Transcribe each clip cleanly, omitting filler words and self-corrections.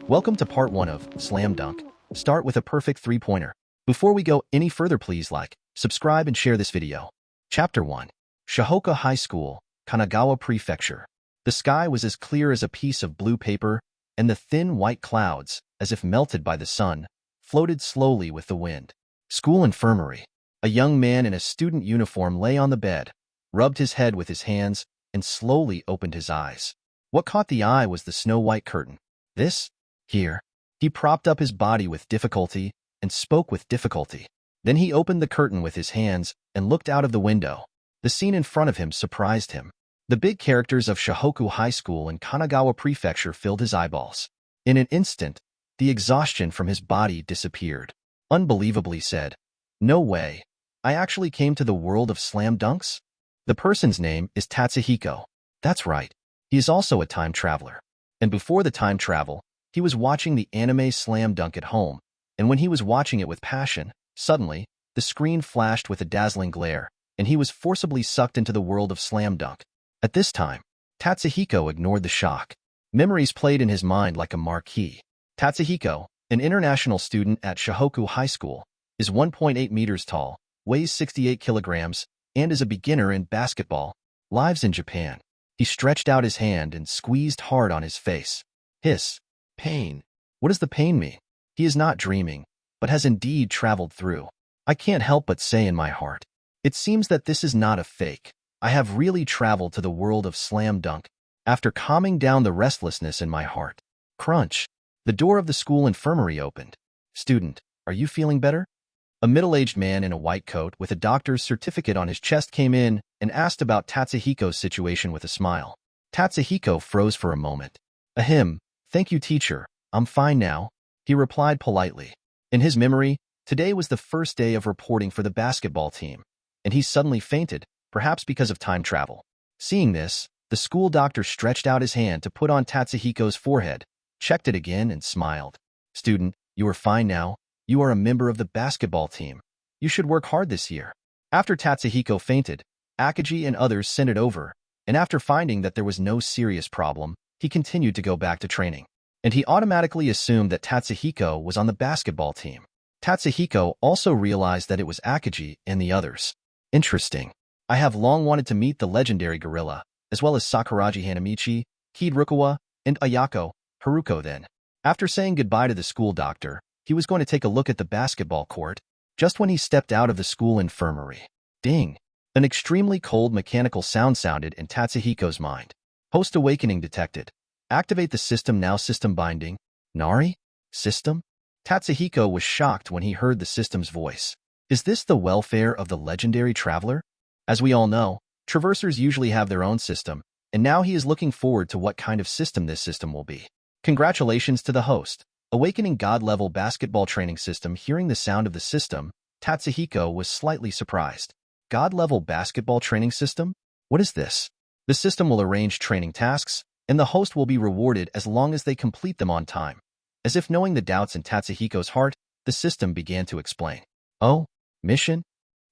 Welcome to part 1 of Slam Dunk. Start with a perfect three-pointer. Before we go any further, please like, subscribe, and share this video. Chapter 1. Shohoku High School, Kanagawa Prefecture. The sky was as clear as a piece of blue paper, and the thin white clouds, as if melted by the sun, floated slowly with the wind. School infirmary. A young man in a student uniform lay on the bed, rubbed his head with his hands, and slowly opened his eyes. What caught the eye was the snow-white curtain. This? Here. He propped up his body with difficulty and spoke with difficulty. Then he opened the curtain with his hands and looked out of the window. The scene in front of him surprised him. The big characters of Shohoku High School and Kanagawa Prefecture filled his eyeballs. In an instant, the exhaustion from his body disappeared. Unbelievably said, "No way. I actually came to the world of slam dunks?" The person's name is Tatsuhiko. That's right. He is also a time traveler. And before the time travel, he was watching the anime Slam Dunk at home, and when he was watching it with passion, suddenly, the screen flashed with a dazzling glare, and he was forcibly sucked into the world of Slam Dunk. At this time, Tatsuhiko ignored the shock. Memories played in his mind like a marquee. Tatsuhiko, an international student at Shohoku High School, is 1.8 meters tall, weighs 68 kilograms, and is a beginner in basketball, lives in Japan. He stretched out his hand and squeezed hard on his face. Hiss. Pain. What does the pain mean? He is not dreaming, but has indeed traveled through. I can't help but say in my heart, it seems that this is not a fake. I have really traveled to the world of slam dunk, after calming down the restlessness in my heart. Crunch. The door of the school infirmary opened. Student, are you feeling better? A middle-aged man in a white coat with a doctor's certificate on his chest came in and asked about Tatsuhiko's situation with a smile. Tatsuhiko froze for a moment. Ahem. Thank you, teacher. I'm fine now, he replied politely. In his memory, today was the first day of reporting for the basketball team, and he suddenly fainted, perhaps because of time travel. Seeing this, the school doctor stretched out his hand to put on Tatsuhiko's forehead, checked it again, and smiled. Student, you are fine now. You are a member of the basketball team. You should work hard this year. After Tatsuhiko fainted, Akagi and others sent it over, and after finding that there was no serious problem, he continued to go back to training. And he automatically assumed that Tatsuhiko was on the basketball team. Tatsuhiko also realized that it was Akagi and the others. Interesting. I have long wanted to meet the legendary gorilla, as well as Sakuraji Hanamichi, Kid Rukawa, and Ayako, Haruko then. After saying goodbye to the school doctor, he was going to take a look at the basketball court, just when he stepped out of the school infirmary. Ding! An extremely cold mechanical sound sounded in Tatsuhiko's mind. Post-awakening detected. Activate the system now. System binding. Nari? System? Tatsuhiko was shocked when he heard the system's voice. Is this the welfare of the legendary traveler? As we all know, traversers usually have their own system, and now he is looking forward to what kind of system this system will be. Congratulations to the host. Awakening God-level basketball training system. Hearing the sound of the system, Tatsuhiko was slightly surprised. God-level basketball training system? What is this? The system will arrange training tasks, and the host will be rewarded as long as they complete them on time. As if knowing the doubts in Tatsuhiko's heart, the system began to explain. Oh, mission?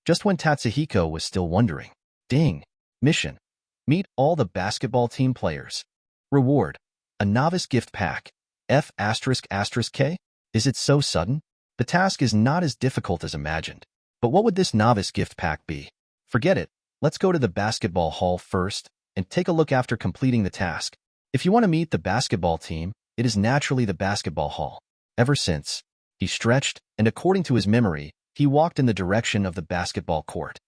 Just when Tatsuhiko was still wondering. Ding. Mission. Meet all the basketball team players. Reward. A novice gift pack. F***K? Is it so sudden? The task is not as difficult as imagined. But what would this novice gift pack be? Forget it. Let's go to the basketball hall first and take a look after completing the task. If you want to meet the basketball team, it is naturally the basketball hall. Ever since, he stretched, and according to his memory, he walked in the direction of the basketball court.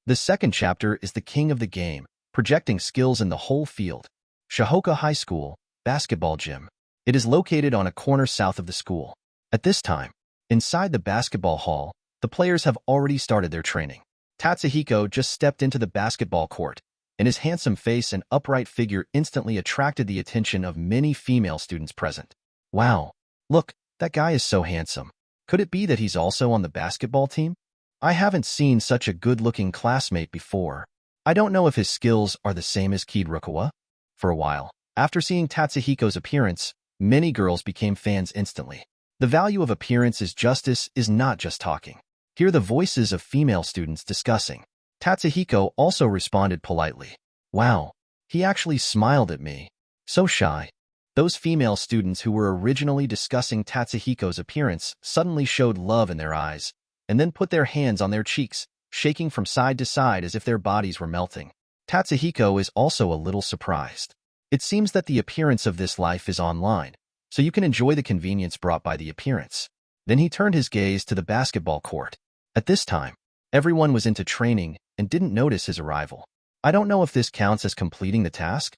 The second chapter is the king of the game, projecting skills in the whole field. Shohoku High School, basketball gym. It is located on a corner south of the school. At this time, inside the basketball hall, the players have already started their training. Tatsuhiko just stepped into the basketball court, and his handsome face and upright figure instantly attracted the attention of many female students present. Wow, look, that guy is so handsome. Could it be that he's also on the basketball team? I haven't seen such a good-looking classmate before. I don't know if his skills are the same as Kid Rukawa. For a while, after seeing Tatsuhiko's appearance, many girls became fans instantly. The value of appearance is not just talking. Hear the voices of female students discussing. Tatsuhiko also responded politely. Wow, he actually smiled at me. So shy. Those female students who were originally discussing Tatsuhiko's appearance suddenly showed love in their eyes, and then put their hands on their cheeks, shaking from side to side as if their bodies were melting. Tatsuhiko is also a little surprised. It seems that the appearance of this life is online, so you can enjoy the convenience brought by the appearance. Then he turned his gaze to the basketball court. At this time, everyone was into training and didn't notice his arrival. I don't know if this counts as completing the task.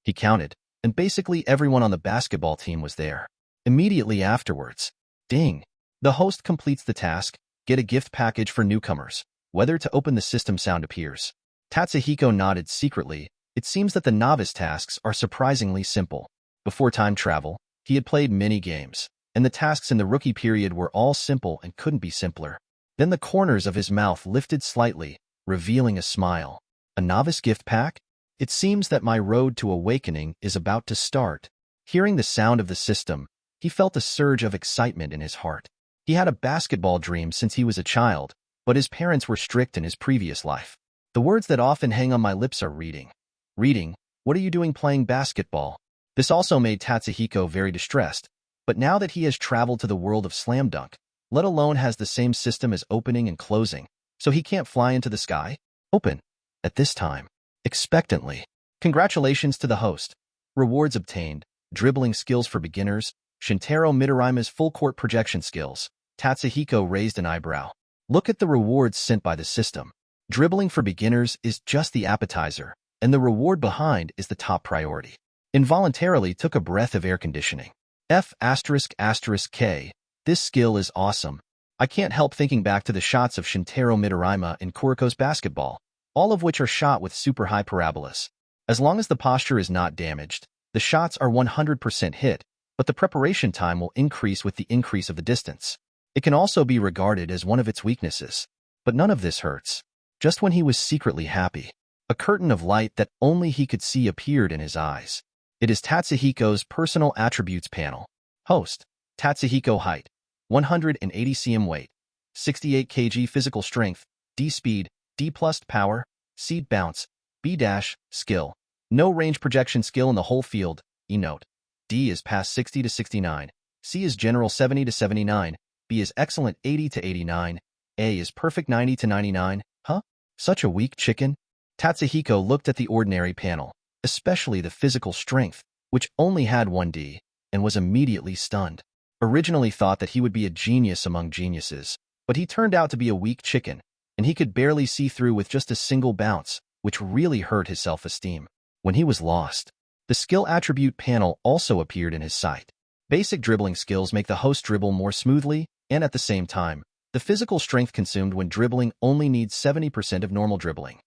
He counted, and basically everyone on the basketball team was there. Immediately afterwards, ding! The host completes the task, get a gift package for newcomers. Whether to open the system sound appears. Tatsuhiko nodded secretly. It seems that the novice tasks are surprisingly simple. Before time travel, he had played many games, and the tasks in the rookie period were all simple and couldn't be simpler. Then the corners of his mouth lifted slightly, revealing a smile. A novice gift pack? It seems that my road to awakening is about to start. Hearing the sound of the system, he felt a surge of excitement in his heart. He had a basketball dream since he was a child, but his parents were strict in his previous life. The words that often hang on my lips are reading. Reading, what are you doing playing basketball? This also made Tatsuhiko very distressed, but now that he has traveled to the world of slam dunk, let alone has the same system as opening and closing, so he can't fly into the sky? Open. At this time. Expectantly. Congratulations to the host. Rewards obtained. Dribbling skills for beginners. Shintaro Midorima's full-court projection skills. Tatsuhiko raised an eyebrow. Look at the rewards sent by the system. Dribbling for beginners is just the appetizer, and the reward behind is the top priority. Involuntarily took a breath of air conditioning. F***K. This skill is awesome. I can't help thinking back to the shots of Shintaro Midorima in Kuriko's basketball, all of which are shot with super high parabolas. As long as the posture is not damaged, the shots are 100% hit, but the preparation time will increase with the increase of the distance. It can also be regarded as one of its weaknesses. But none of this hurts. Just when he was secretly happy, a curtain of light that only he could see appeared in his eyes. It is Tatsuhiko's personal attributes panel. Host, Tatsuhiko height, 180 cm weight, 68 kg physical strength, D speed, D plus power, C bounce, B dash, skill. No range projection skill in the whole field, E note. D is past 60 to 69, C is general 70 to 79, B is excellent 80 to 89, A is perfect 90 to 99, huh? Such a weak chicken? Tatsuhiko looked at the ordinary panel, especially the physical strength, which only had 1D, and was immediately stunned. Originally thought that he would be a genius among geniuses, but he turned out to be a weak chicken, and he could barely see through with just a single bounce, which really hurt his self-esteem. When he was lost, the skill attribute panel also appeared in his sight. Basic dribbling skills make the host dribble more smoothly, and at the same time, the physical strength consumed when dribbling only needs 70% of normal dribbling.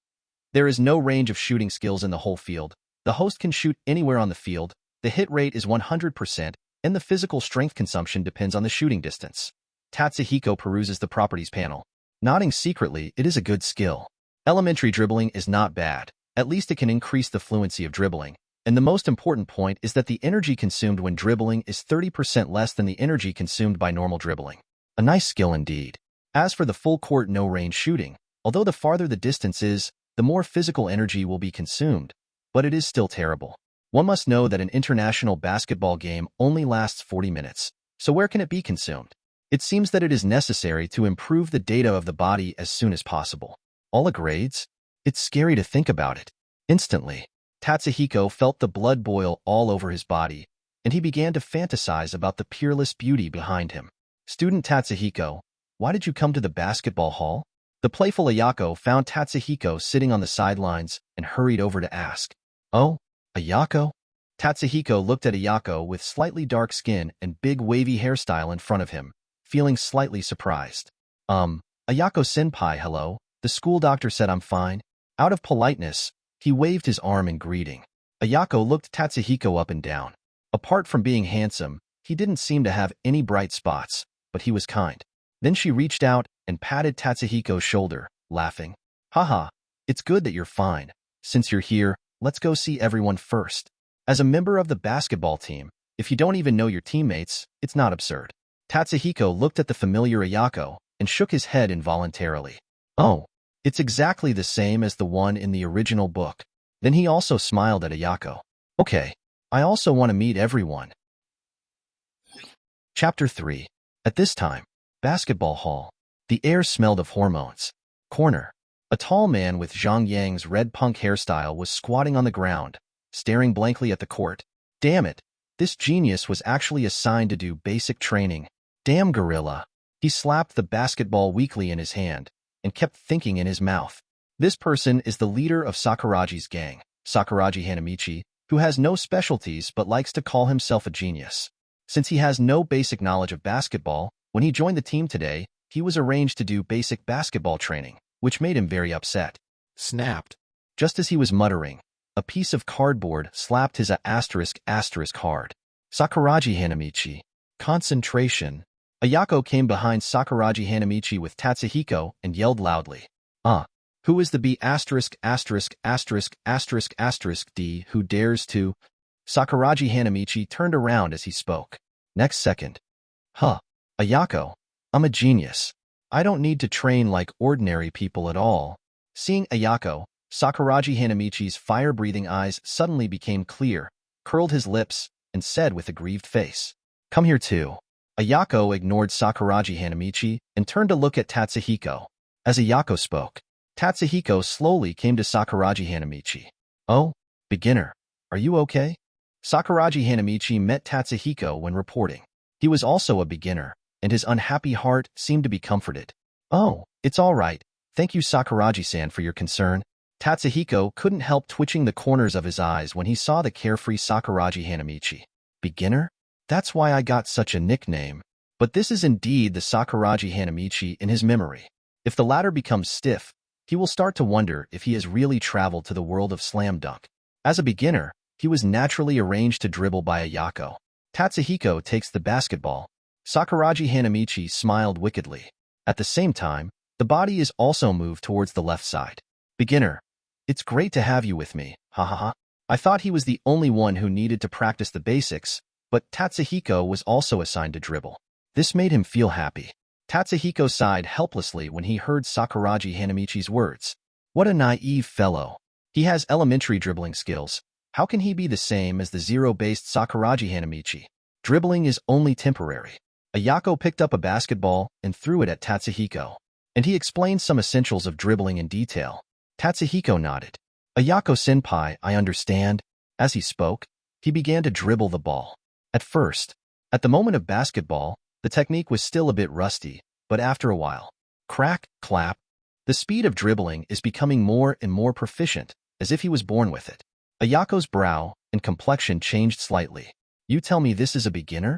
There is no range of shooting skills in the whole field. The host can shoot anywhere on the field, the hit rate is 100%, and the physical strength consumption depends on the shooting distance. Tatsuhiko peruses the properties panel. Nodding secretly, it is a good skill. Elementary dribbling is not bad. At least it can increase the fluency of dribbling. And the most important point is that the energy consumed when dribbling is 30% less than the energy consumed by normal dribbling. A nice skill indeed. As for the full court no-range shooting, although the farther the distance is, the more physical energy will be consumed, but it is still terrible. One must know that an international basketball game only lasts 40 minutes, so where can it be consumed? It seems that it is necessary to improve the data of the body as soon as possible. All grades? It's scary to think about it. Instantly, Tatsuhiko felt the blood boil all over his body, and he began to fantasize about the peerless beauty behind him. Student Tatsuhiko, why did you come to the basketball hall? The playful Ayako found Tatsuhiko sitting on the sidelines and hurried over to ask. Oh, Ayako? Tatsuhiko looked at Ayako with slightly dark skin and big wavy hairstyle in front of him, feeling slightly surprised. Ayako-senpai, hello. The school doctor said I'm fine. Out of politeness, he waved his arm in greeting. Ayako looked Tatsuhiko up and down. Apart from being handsome, he didn't seem to have any bright spots, but he was kind. Then she reached out and patted Tatsuhiko's shoulder, laughing. Haha, it's good that you're fine. Since you're here, let's go see everyone first. As a member of the basketball team, if you don't even know your teammates, it's not absurd. Tatsuhiko looked at the familiar Ayako and shook his head involuntarily. Oh, it's exactly the same as the one in the original book. Then he also smiled at Ayako. Okay, I also want to meet everyone. Chapter 3. At this time, basketball hall. The air smelled of hormones. Corner. A tall man with Zhang Yang's red punk hairstyle was squatting on the ground, staring blankly at the court. Damn it. This genius was actually assigned to do basic training. Damn gorilla. He slapped the basketball weakly in his hand and kept thinking in his mouth. This person is the leader of Sakuraji's gang, Sakuraji Hanamichi, who has no specialties but likes to call himself a genius. Since he has no basic knowledge of basketball, when he joined the team today, he was arranged to do basic basketball training, which made him very upset. Snapped. Just as he was muttering, a piece of cardboard slapped his asterisk hard. Sakuraji Hanamichi. Concentration. Ayako came behind Sakuraji Hanamichi with Tatsuhiko and yelled loudly. Who is the B D who dares to? Sakuraji Hanamichi turned around as he spoke. Next second. Ayako. I'm a genius. I don't need to train like ordinary people at all. Seeing Ayako, Sakuraji Hanamichi's fire-breathing eyes suddenly became clear, curled his lips, and said with a grieved face, "Come here too." Ayako ignored Sakuraji Hanamichi and turned to look at Tatsuhiko. As Ayako spoke, Tatsuhiko slowly came to Sakuraji Hanamichi. "Oh, beginner, are you okay?" Sakuraji Hanamichi met Tatsuhiko when reporting. He was also a beginner, and his unhappy heart seemed to be comforted. "Oh, it's all right. Thank you, Sakuraji-san, for your concern." Tatsuhiko couldn't help twitching the corners of his eyes when he saw the carefree Sakuraji Hanamichi. Beginner? That's why I got such a nickname. But this is indeed the Sakuraji Hanamichi in his memory. If the latter becomes stiff, he will start to wonder if he has really traveled to the world of slam dunk. As a beginner, he was naturally arranged to dribble by Ayako. Tatsuhiko takes the basketball. Sakuraji Hanamichi smiled wickedly. At the same time, the body is also moved towards the left side. Beginner. It's great to have you with me, ha ha ha. I thought he was the only one who needed to practice the basics, but Tatsuhiko was also assigned to dribble. This made him feel happy. Tatsuhiko sighed helplessly when he heard Sakuraji Hanamichi's words. What a naive fellow. He has elementary dribbling skills. How can he be the same as the zero-based Sakuraji Hanamichi? Dribbling is only temporary. Ayako picked up a basketball and threw it at Tatsuhiko, and he explained some essentials of dribbling in detail. Tatsuhiko nodded. Ayako-senpai, I understand. As he spoke, he began to dribble the ball. At first, at the moment of basketball, the technique was still a bit rusty, but after a while, crack, clap, the speed of dribbling is becoming more and more proficient, as if he was born with it. Ayako's brow and complexion changed slightly. You tell me this is a beginner?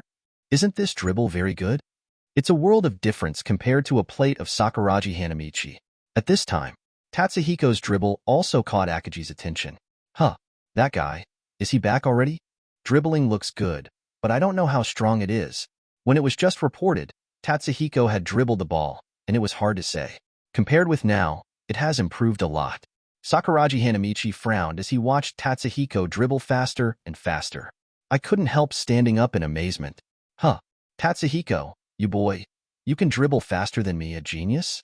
Isn't this dribble very good? It's a world of difference compared to a plate of Sakuraji Hanamichi. At this time, Tatsuhiko's dribble also caught Akaji's attention. That guy, is he back already? Dribbling looks good, but I don't know how strong it is. When it was just reported, Tatsuhiko had dribbled the ball, and it was hard to say. Compared with now, it has improved a lot. Sakuraji Hanamichi frowned as he watched Tatsuhiko dribble faster and faster. I couldn't help standing up in amazement. Tatsuhiko, you boy, you can dribble faster than me, a genius?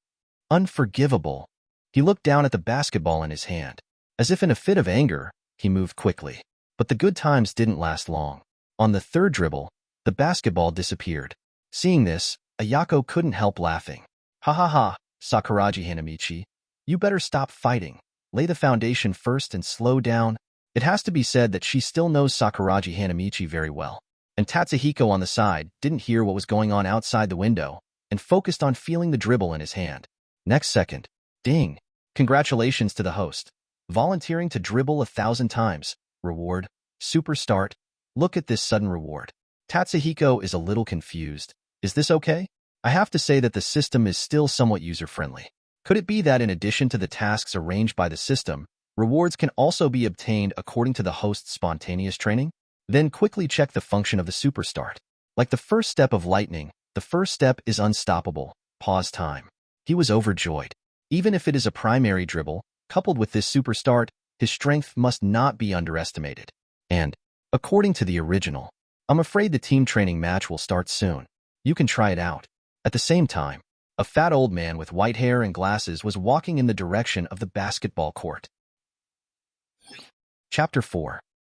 Unforgivable. He looked down at the basketball in his hand. As if in a fit of anger, he moved quickly. But the good times didn't last long. On the third dribble, the basketball disappeared. Seeing this, Ayako couldn't help laughing. Ha ha ha, Sakuraji Hanamichi. You better stop fighting. Lay the foundation first and slow down. It has to be said that she still knows Sakuraji Hanamichi very well. And Tatsuhiko on the side didn't hear what was going on outside the window and focused on feeling the dribble in his hand. Next second. Ding. Congratulations to the host. Volunteering to dribble 1,000 times. Reward. Super start. Look at this sudden reward. Tatsuhiko is a little confused. Is this okay? I have to say that the system is still somewhat user-friendly. Could it be that in addition to the tasks arranged by the system, rewards can also be obtained according to the host's spontaneous training? Then quickly check the function of the super start. Like the first step of lightning, the first step is unstoppable. Pause time. He was overjoyed. Even if it is a primary dribble, coupled with this super start, his strength must not be underestimated. And, according to the original, I'm afraid the team training match will start soon. You can try it out. At the same time, a fat old man with white hair and glasses was walking in the direction of the basketball court. Chapter 4.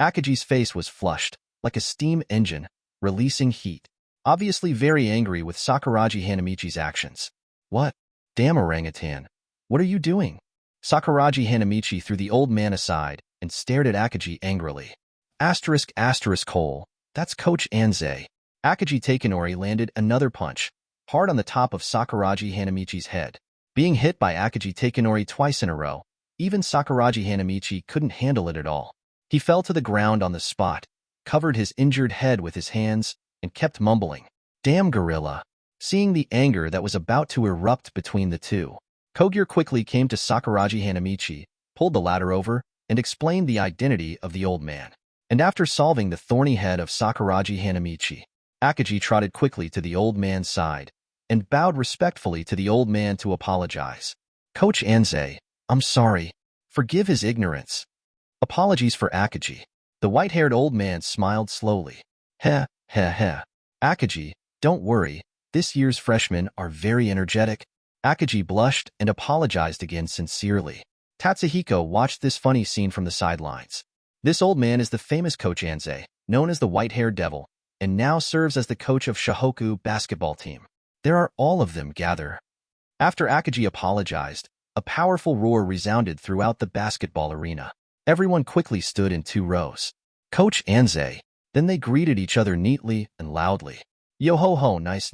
Akaji's face was flushed, like a steam engine, releasing heat. Obviously very angry with Sakuragi Hanamichi's actions. What? Damn orangutan. What are you doing? Sakuragi Hanamichi threw the old man aside and stared at Akaji angrily. Hole. That's Coach Anze. Akaji Takenori landed another punch, hard on the top of Sakuragi Hanamichi's head. Being hit by Akaji Takenori twice in a row, even Sakuragi Hanamichi couldn't handle it at all. He fell to the ground on the spot, covered his injured head with his hands, and kept mumbling, "Damn gorilla." Seeing the anger that was about to erupt between the two, Kogure quickly came to Sakuragi Hanamichi, pulled the ladder over, and explained the identity of the old man. And after solving the thorny head of Sakuragi Hanamichi, Akaji trotted quickly to the old man's side and bowed respectfully to the old man to apologize. "Coach Anze, I'm sorry. Forgive his ignorance." Apologies for Akaji. The white-haired old man smiled slowly. Heh. Akaji, don't worry. This year's freshmen are very energetic. Akaji blushed and apologized again sincerely. Tatsuhiko watched this funny scene from the sidelines. This old man is the famous Coach Anze, known as the White-Haired Devil, and now serves as the coach of Shohoku Basketball Team. There are all of them gather. After Akaji apologized, a powerful roar resounded throughout the basketball arena. Everyone quickly stood in 2 rows. Coach Anze. Then they greeted each other neatly and loudly. Yo-ho-ho, nice.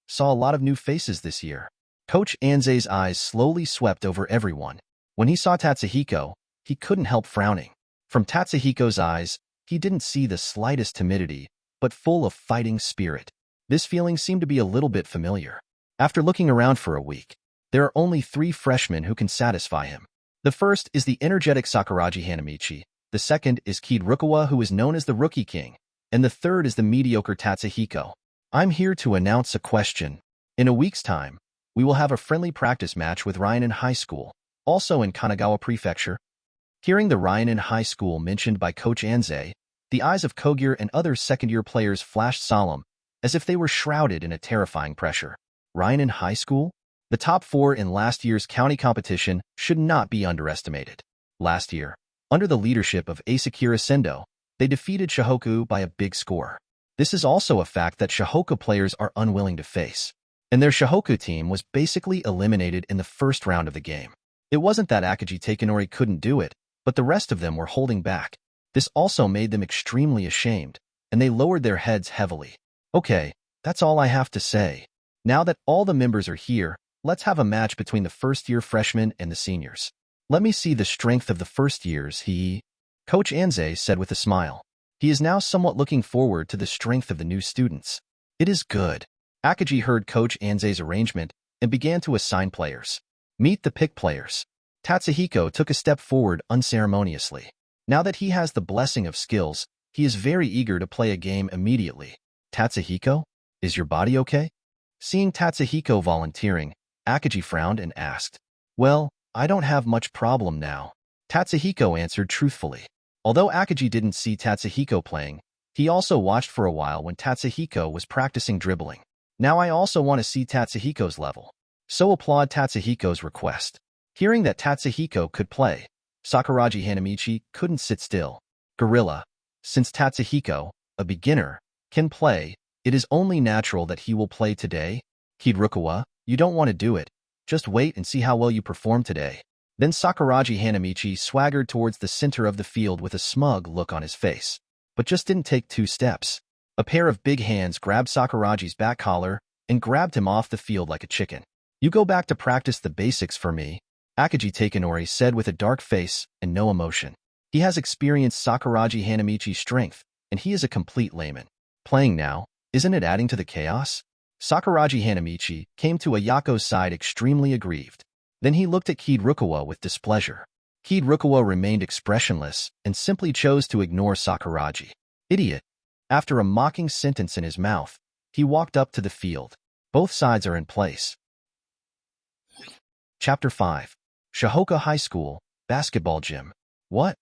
Saw a lot of new faces this year. Coach Anze's eyes slowly swept over everyone. When he saw Tatsuhiko, he couldn't help frowning. From Tatsuhiko's eyes, he didn't see the slightest timidity, but full of fighting spirit. This feeling seemed to be a little bit familiar. After looking around for a week, there are only 3 freshmen who can satisfy him. The first is the energetic Sakuragi Hanamichi, the second is Kid Rukawa, who is known as the Rookie King, and the third is the mediocre Tatsuhiko. I'm here to announce a question. In a week's time, we will have a friendly practice match with Ryanen High School, also in Kanagawa Prefecture. Hearing the Ryanen High School mentioned by Coach Anze, the eyes of Kogure and other second-year players flashed solemn, as if they were shrouded in a terrifying pressure. Ryanen High School? The top 4 in last year's county competition should not be underestimated. Last year, under the leadership of Asakura Sendo, they defeated Shohoku by a big score. This is also a fact that Shohoku players are unwilling to face, and their Shohoku team was basically eliminated in the first round of the game. It wasn't that Akaji Takenori couldn't do it, but the rest of them were holding back. This also made them extremely ashamed, and they lowered their heads heavily. Okay, that's all I have to say. Now that all the members are here, let's have a match between the first-year freshmen and the seniors. Let me see the strength of the first years, Coach Anze said with a smile. He is now somewhat looking forward to the strength of the new students. It is good. Akaji heard Coach Anze's arrangement and began to assign players. Meet the pick players. Tatsuhiko took a step forward unceremoniously. Now that he has the blessing of skills, he is very eager to play a game immediately. Tatsuhiko, is your body okay? Seeing Tatsuhiko volunteering, Akaji frowned and asked. Well, I don't have much problem now. Tatsuhiko answered truthfully. Although Akaji didn't see Tatsuhiko playing, he also watched for a while when Tatsuhiko was practicing dribbling. Now I also want to see Tatsuhiko's level. So applaud Tatsuhiko's request. Hearing that Tatsuhiko could play, Sakuragi Hanamichi couldn't sit still. Gorilla, since Tatsuhiko, a beginner, can play, it is only natural that he will play today. Kid Rukawa, you don't want to do it. Just wait and see how well you perform today. Then Sakuragi Hanamichi swaggered towards the center of the field with a smug look on his face. But just didn't take 2 steps. A pair of big hands grabbed Sakuragi's back collar and grabbed him off the field like a chicken. "You go back to practice the basics for me," Akagi Takenori said with a dark face and no emotion. He has experienced Sakuragi Hanamichi's strength, and he is a complete layman. Playing now, isn't it adding to the chaos? Sakuragi Hanamichi came to Ayako's side extremely aggrieved. Then he looked at Kid Rukawa with displeasure. Kid Rukawa remained expressionless and simply chose to ignore Sakuragi. "Idiot." After a mocking sentence in his mouth, he walked up to the field. Both sides are in place. Chapter 5. Shohoku High School, Basketball Gym. "What?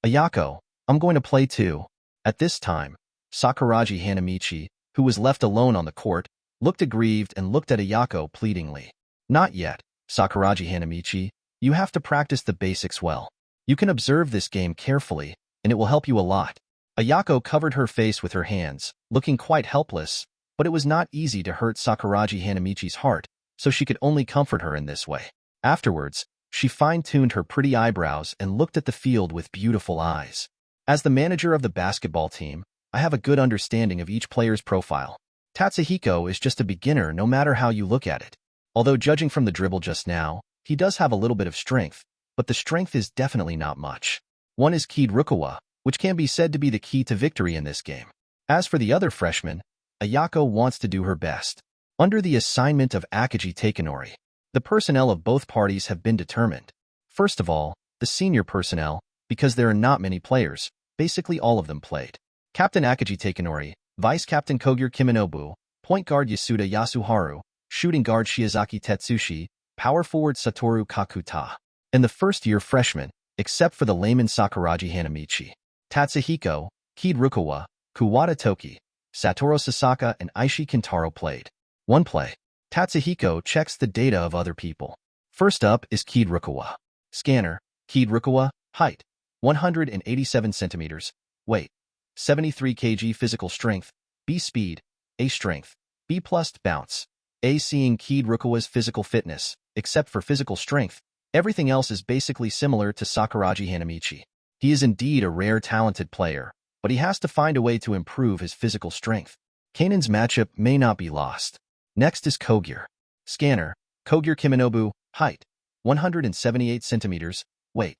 Ayako, I'm going to play too." At this time, Sakuragi Hanamichi, who was left alone on the court, looked aggrieved and looked at Ayako pleadingly. "Not yet, Sakuragi Hanamichi. You have to practice the basics well. You can observe this game carefully, and it will help you a lot." Ayako covered her face with her hands, looking quite helpless, but it was not easy to hurt Sakuragi Hanamichi's heart, so she could only comfort her in this way. Afterwards, she fine-tuned her pretty eyebrows and looked at the field with beautiful eyes. "As the manager of the basketball team, I have a good understanding of each player's profile. Tatsuhiko is just a beginner no matter how you look at it. Although judging from the dribble just now, he does have a little bit of strength, but the strength is definitely not much. One is Kid Rukawa, which can be said to be the key to victory in this game. As for the other freshman, Ayako wants to do her best. Under the assignment of Akagi Takenori, the personnel of both parties have been determined. First of all, the senior personnel, because there are not many players, basically all of them played. Captain Akagi Takenori, Vice Captain Kogure Kiminobu, Point Guard Yasuda Yasuharu, Shooting Guard Shiozaki Tetsushi, Power Forward Satoru Kakuta. And the first-year freshman, except for the layman Sakuragi Hanamichi, Tatsuhiko, Kid Rukawa, Kuwata Toki, Satoru Sasaka, and Aishi Kintaro played. One play. Tatsuhiko checks the data of other people. First up is Kid Rukawa. Scanner, Kid Rukawa, height, 187 centimeters, weight, 73 kg physical strength, B speed, A strength, B plus bounce. A seeing Kid Rukawa's physical fitness, except for physical strength, everything else is basically similar to Sakuragi Hanamichi. He is indeed a rare talented player, but he has to find a way to improve his physical strength. Kanan's matchup may not be lost. Next is Kogure. Scanner, Kogure Kiminobu, height, 178 centimeters, weight,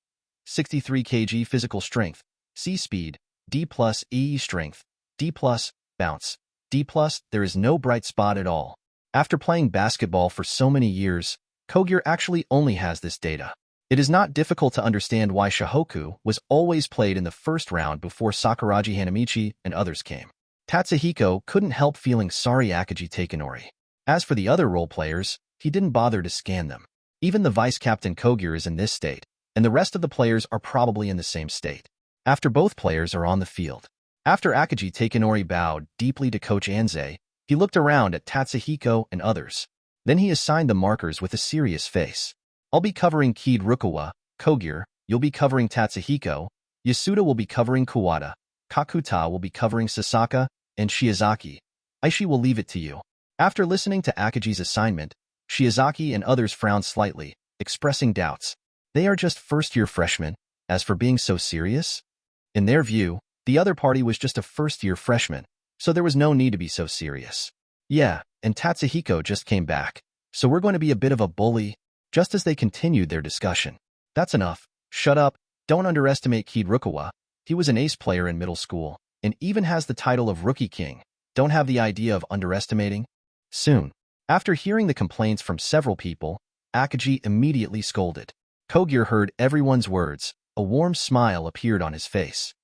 63 kg physical strength, C speed, D plus E strength, D plus bounce, D plus. There is no bright spot at all. After playing basketball for so many years, Kogure actually only has this data. It is not difficult to understand why Shohoku was always played in the first round before Sakuragi Hanamichi and others came. Tatsuhiko couldn't help feeling sorry Akagi Takenori. As for the other role players, he didn't bother to scan them. Even the vice-captain Kogure is in this state, and the rest of the players are probably in the same state. After both players are on the field. After Akagi Takenori bowed deeply to Coach Anze, he looked around at Tatsuhiko and others. Then he assigned the markers with a serious face. "I'll be covering Kid Rukawa, Kogure, you'll be covering Tatsuhiko, Yasuda will be covering Kuwata, Kakuta will be covering Sasaka, and Shiozaki. Aishi will leave it to you." After listening to Akagi's assignment, Shiozaki and others frowned slightly, expressing doubts. They are just first-year freshmen, as for being so serious? In their view, the other party was just a first-year freshman, so there was no need to be so serious. "Yeah, and Tatsuhiko just came back, so we're going to be a bit of a bully." Just as they continued their discussion. "That's enough. Shut up. Don't underestimate Kid Rukawa. He was an ace player in middle school, and even has the title of Rookie King. Don't have the idea of underestimating." Soon, after hearing the complaints from several people, Akagi immediately scolded. Kogure heard everyone's words. A warm smile appeared on his face.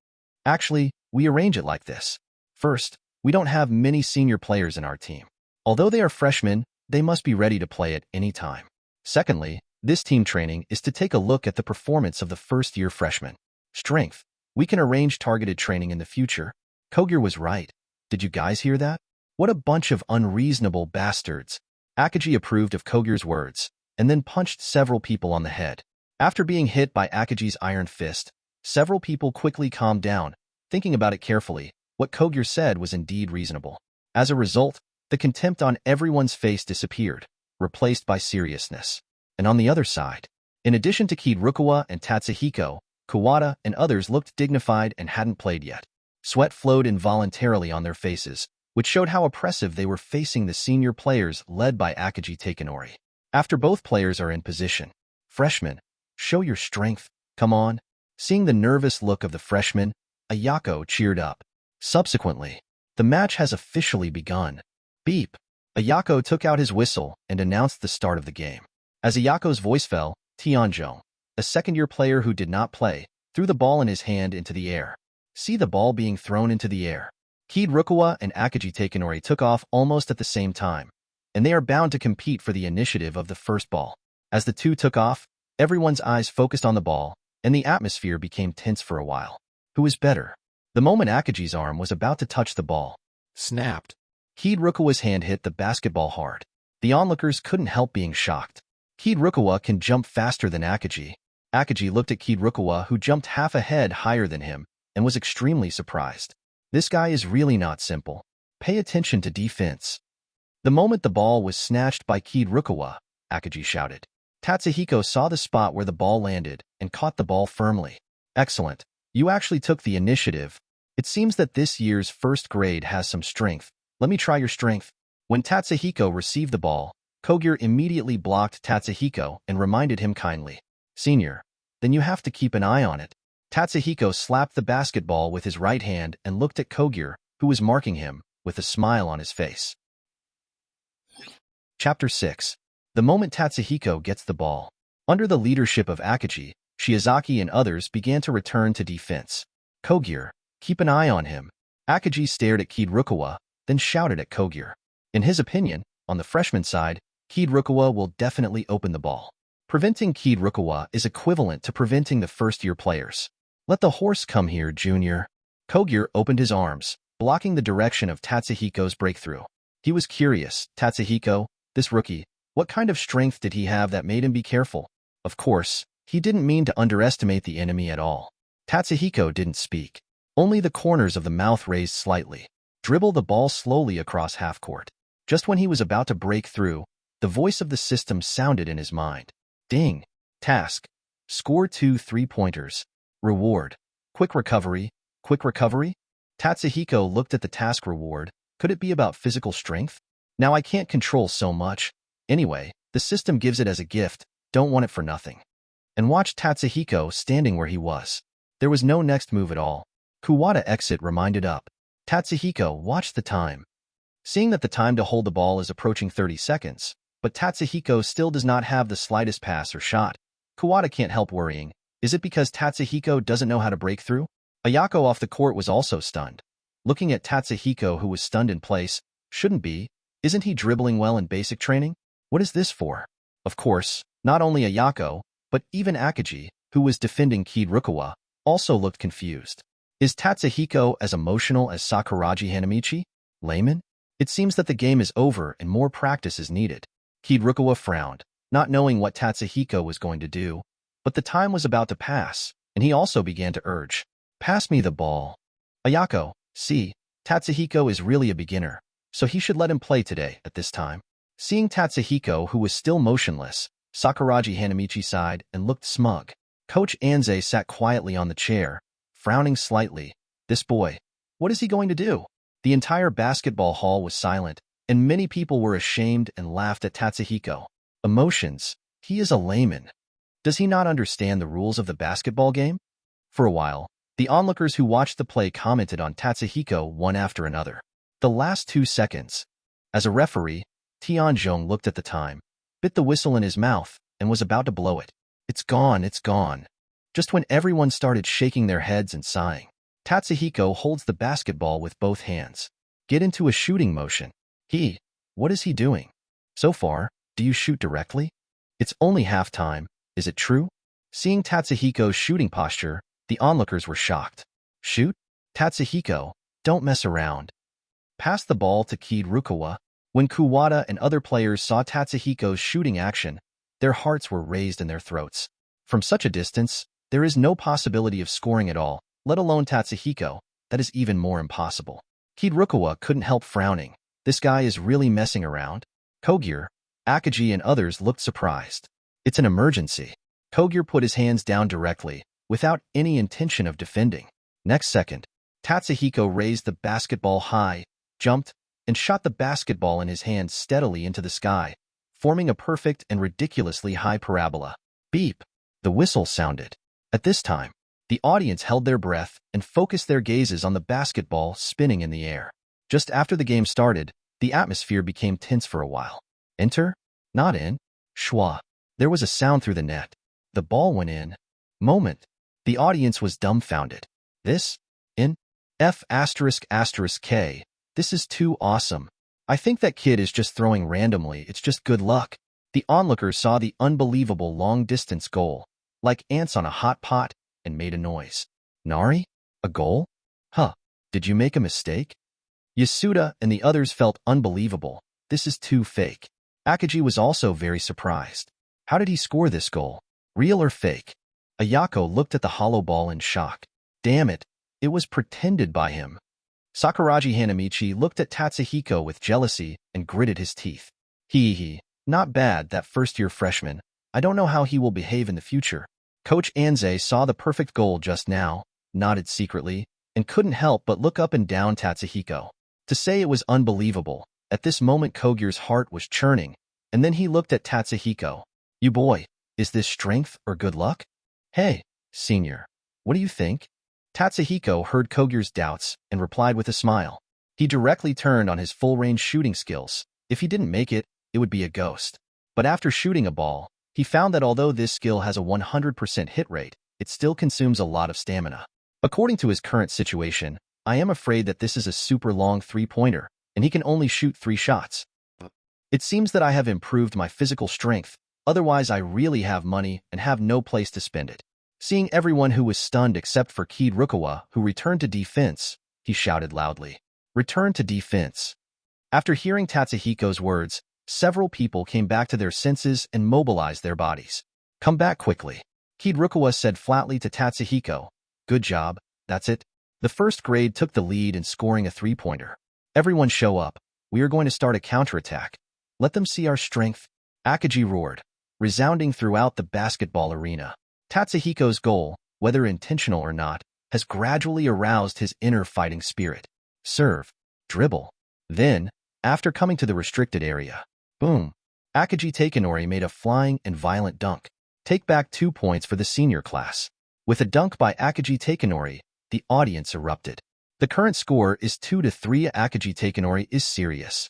"Actually, we arrange it like this. First, we don't have many senior players in our team. Although they are freshmen, they must be ready to play at any time. Secondly, this team training is to take a look at the performance of the first-year freshmen. Strength. We can arrange targeted training in the future." Kogure was right. Did you guys hear that? What a bunch of unreasonable bastards. Akagi approved of Kogure's words, and then punched several people on the head. After being hit by Akagi's iron fist, several people quickly calmed down. Thinking about it carefully, what Kogure said was indeed reasonable. As a result, the contempt on everyone's face disappeared, replaced by seriousness. And on the other side, in addition to Kid Rukawa and Tatsuhiko, Kuwata and others looked dignified and hadn't played yet. Sweat flowed involuntarily on their faces, which showed how oppressive they were facing the senior players led by Akagi Takanori. After both players are in position, freshman, show your strength, come on. Seeing the nervous look of the freshman, Ayako cheered up. Subsequently, the match has officially begun. Beep. Ayako took out his whistle and announced the start of the game. As Ayako's voice fell, Tianjong, a second-year player who did not play, threw the ball in his hand into the air. See the ball being thrown into the air. Kid Rukawa and Akagi Takanori took off almost at the same time, and they are bound to compete for the initiative of the first ball. As the two took off, everyone's eyes focused on the ball, and the atmosphere became tense for a while. Who is better? The moment Akagi's arm was about to touch the ball, snapped. Kid Rukawa's hand hit the basketball hard. The onlookers couldn't help being shocked. Kid Rukawa can jump faster than Akagi. Akagi looked at Kid Rukawa, who jumped half a head higher than him, and was extremely surprised. This guy is really not simple. Pay attention to defense. The moment the ball was snatched by Kid Rukawa, Akagi shouted. Tatsuhiko saw the spot where the ball landed and caught the ball firmly. Excellent. You actually took the initiative. It seems that this year's first grade has some strength. Let me try your strength. When Tatsuhiko received the ball, Kogure immediately blocked Tatsuhiko and reminded him kindly. Senior, then you have to keep an eye on it. Tatsuhiko slapped the basketball with his right hand and looked at Kogure, who was marking him, with a smile on his face. Chapter 6. The moment Tatsuhiko gets the ball. Under the leadership of Akagi, Shiozaki and others began to return to defense. Kogure, keep an eye on him. Akagi stared at Kid Rukawa, then shouted at Kogure. In his opinion, on the freshman side, Kid Rukawa will definitely open the ball. Preventing Kid Rukawa is equivalent to preventing the first-year players. Let the horse come here, Junior. Kogure opened his arms, blocking the direction of Tatsuhiko's breakthrough. He was curious. Tatsuhiko, this rookie, what kind of strength did he have that made him be careful? Of course, he didn't mean to underestimate the enemy at all. Tatsuhiko didn't speak. Only the corners of the mouth raised slightly. Dribble the ball slowly across half-court. Just when he was about to break through, the voice of the system sounded in his mind. Ding. Task. Score 2 3-pointers. Reward. Quick recovery. Quick recovery? Tatsuhiko looked at the task reward. Could it be about physical strength? Now I can't control so much. Anyway, the system gives it as a gift. Don't want it for nothing. And watched Tatsuhiko standing where he was. There was no next move at all. Kuwata exit reminded up. Tatsuhiko watched the time. Seeing that the time to hold the ball is approaching 30 seconds, but Tatsuhiko still does not have the slightest pass or shot. Kuwata can't help worrying. Is it because Tatsuhiko doesn't know how to break through? Ayako off the court was also stunned. Looking at Tatsuhiko, who was stunned in place, shouldn't be. Isn't he dribbling well in basic training? What is this for? Of course, not only Ayako, but even Akagi, who was defending Kid Rukawa, also looked confused. Is Tatsuhiko as emotional as Sakuragi Hanamichi? Layman? It seems that the game is over and more practice is needed. Kid Rukawa frowned, not knowing what Tatsuhiko was going to do, but the time was about to pass, and he also began to urge. Pass me the ball. Ayako, see, Tatsuhiko is really a beginner, so he should let him play today at this time. Seeing Tatsuhiko, who was still motionless, Sakuragi Hanamichi sighed and looked smug. Coach Anze sat quietly on the chair, frowning slightly. This boy, what is he going to do? The entire basketball hall was silent, and many people were ashamed and laughed at Tatsuhiko. Emotions. He is a layman. Does he not understand the rules of the basketball game? For a while, the onlookers who watched the play commented on Tatsuhiko one after another. The last 2 seconds. As a referee, Tianjong looked at the time, bit the whistle in his mouth, and was about to blow it. It's gone, it's gone. Just when everyone started shaking their heads and sighing, Tatsuhiko holds the basketball with both hands. Get into a shooting motion. What is he doing? So far, do you shoot directly? It's only halftime, is it true? Seeing Tatsuhiko's shooting posture, the onlookers were shocked. Shoot? Tatsuhiko, don't mess around. Pass the ball to Kid Rukawa. When Kuwata and other players saw Tatsuhiko's shooting action, their hearts were raised in their throats. From such a distance, there is no possibility of scoring at all, let alone Tatsuhiko. That is even more impossible. Kid Rukawa couldn't help frowning. This guy is really messing around. Kogure, Akagi and others looked surprised. It's an emergency. Kogure put his hands down directly, without any intention of defending. Next second, Tatsuhiko raised the basketball high, jumped, and shot the basketball in his hand steadily into the sky, forming a perfect and ridiculously high parabola. Beep! The whistle sounded. At this time, the audience held their breath and focused their gazes on the basketball spinning in the air. Just after the game started, the atmosphere became tense for a while. Enter? Not in. Schwa. There was a sound through the net. The ball went in. Moment. The audience was dumbfounded. This? In? F asterisk asterisk K. This is too awesome. I think that kid is just throwing randomly. It's just good luck. The onlookers saw the unbelievable long-distance goal, like ants on a hot pot, and made a noise. Nari? A goal? Huh. Did you make a mistake? Yasuda and the others felt unbelievable. This is too fake. Akagi was also very surprised. How did he score this goal? Real or fake? Ayako looked at the hollow ball in shock. Damn it. It was pretended by him. Sakuraji Hanamichi looked at Tatsuhiko with jealousy and gritted his teeth. Hee. Not bad, that first-year freshman. I don't know how he will behave in the future. Coach Anze saw the perfect goal just now, nodded secretly, and couldn't help but look up and down Tatsuhiko. To say it was unbelievable, at this moment Kogyo's heart was churning, and then he looked at Tatsuhiko. You boy, is this strength or good luck? Hey, senior, what do you think? Tatsuhiko heard Kogyo's doubts and replied with a smile. He directly turned on his full-range shooting skills. If he didn't make it, it would be a ghost. But after shooting a ball, he found that although this skill has a 100% hit rate, it still consumes a lot of stamina. According to his current situation, I am afraid that this is a super long three-pointer, and he can only shoot 3 shots. It seems that I have improved my physical strength, otherwise I really have money and have no place to spend it. Seeing everyone who was stunned except for Kid Rukawa, who returned to defense, he shouted loudly. Return to defense. After hearing Tatsuhiko's words, several people came back to their senses and mobilized their bodies. Come back quickly. Kid Rukawa said flatly to Tatsuhiko. Good job, that's it. The first grade took the lead in scoring a three-pointer. Everyone show up. We are going to start a counterattack. Let them see our strength. Akagi roared, resounding throughout the basketball arena. Tatsuhiko's goal, whether intentional or not, has gradually aroused his inner fighting spirit. Serve. Dribble. Then, after coming to the restricted area, boom. Akagi Takenori made a flying and violent dunk. Take back 2 points for the senior class. With a dunk by Akagi Takenori, the audience erupted. The current score is 2-3. Akagi Takenori is serious.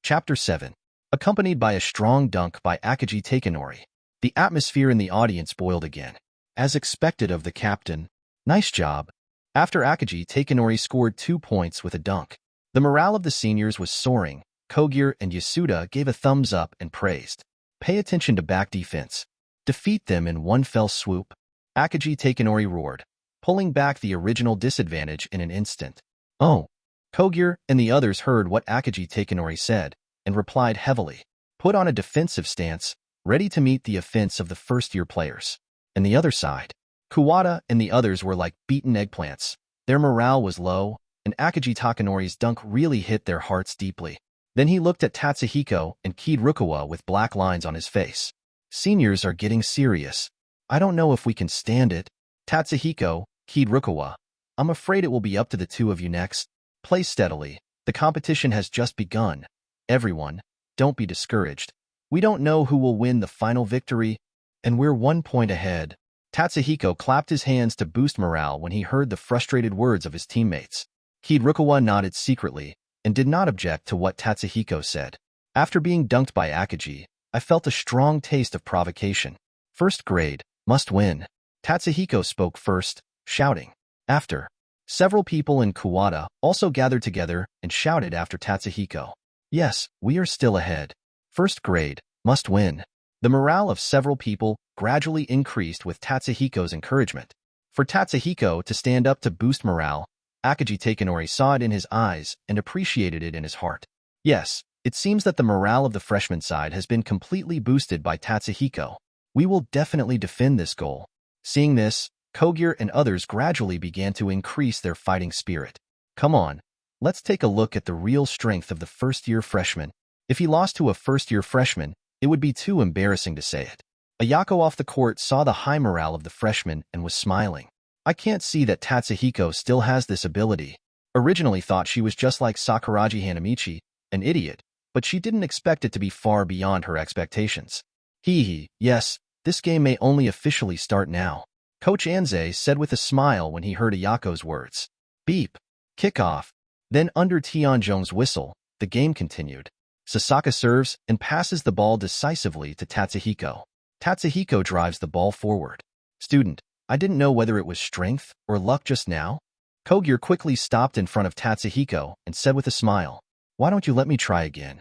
Chapter 7. Accompanied by a strong dunk by Akagi Takenori, the atmosphere in the audience boiled again. As expected of the captain, nice job. After Akagi Takenori scored 2 points with a dunk, the morale of the seniors was soaring. Kogyo and Yasuda gave a thumbs up and praised. Pay attention to back defense. Defeat them in one fell swoop. Akagi Takenori roared, pulling back the original disadvantage in an instant. Oh. Kogyo and the others heard what Akagi Takenori said and replied heavily. Put on a defensive stance, ready to meet the offense of the first-year players. And the other side, Kuwata and the others were like beaten eggplants. Their morale was low, and Akagi Takenori's dunk really hit their hearts deeply. Then he looked at Tatsuhiko and Kid Rukawa with black lines on his face. Seniors are getting serious. I don't know if we can stand it. Tatsuhiko, Kid Rukawa, I'm afraid it will be up to the two of you next. Play steadily. The competition has just begun. Everyone, don't be discouraged. We don't know who will win the final victory, and we're 1 point ahead. Tatsuhiko clapped his hands to boost morale when he heard the frustrated words of his teammates. Kid Rukawa nodded secretly and did not object to what Tatsuhiko said. After being dunked by Akagi, I felt a strong taste of provocation. First grade, must win. Tatsuhiko spoke first, shouting. After, several people in Kuwata also gathered together and shouted after Tatsuhiko. Yes, we are still ahead. First grade, must win. The morale of several people gradually increased with Tatsuhiko's encouragement. For Tatsuhiko to stand up to boost morale, Akagi Takenori saw it in his eyes and appreciated it in his heart. Yes, it seems that the morale of the freshman side has been completely boosted by Tatsuhiko. We will definitely defend this goal. Seeing this, Kogyo and others gradually began to increase their fighting spirit. Come on, let's take a look at the real strength of the first-year freshman. If he lost to a first-year freshman, it would be too embarrassing to say it. Ayako off the court saw the high morale of the freshmen and was smiling. I can't see that Tatsuhiko still has this ability. originally thought she was just like Sakuragi Hanamichi, an idiot, but she didn't expect it to be far beyond her expectations. Yes, this game may only officially start now, Coach Anze said with a smile when he heard Ayako's words. Beep. Kickoff. Then under Tianzhong's whistle, the game continued. Sasaka serves and passes the ball decisively to Tatsuhiko. Tatsuhiko drives the ball forward. Student, I didn't know whether it was strength or luck just now. Kogyo quickly stopped in front of Tatsuhiko and said with a smile, why don't you let me try again?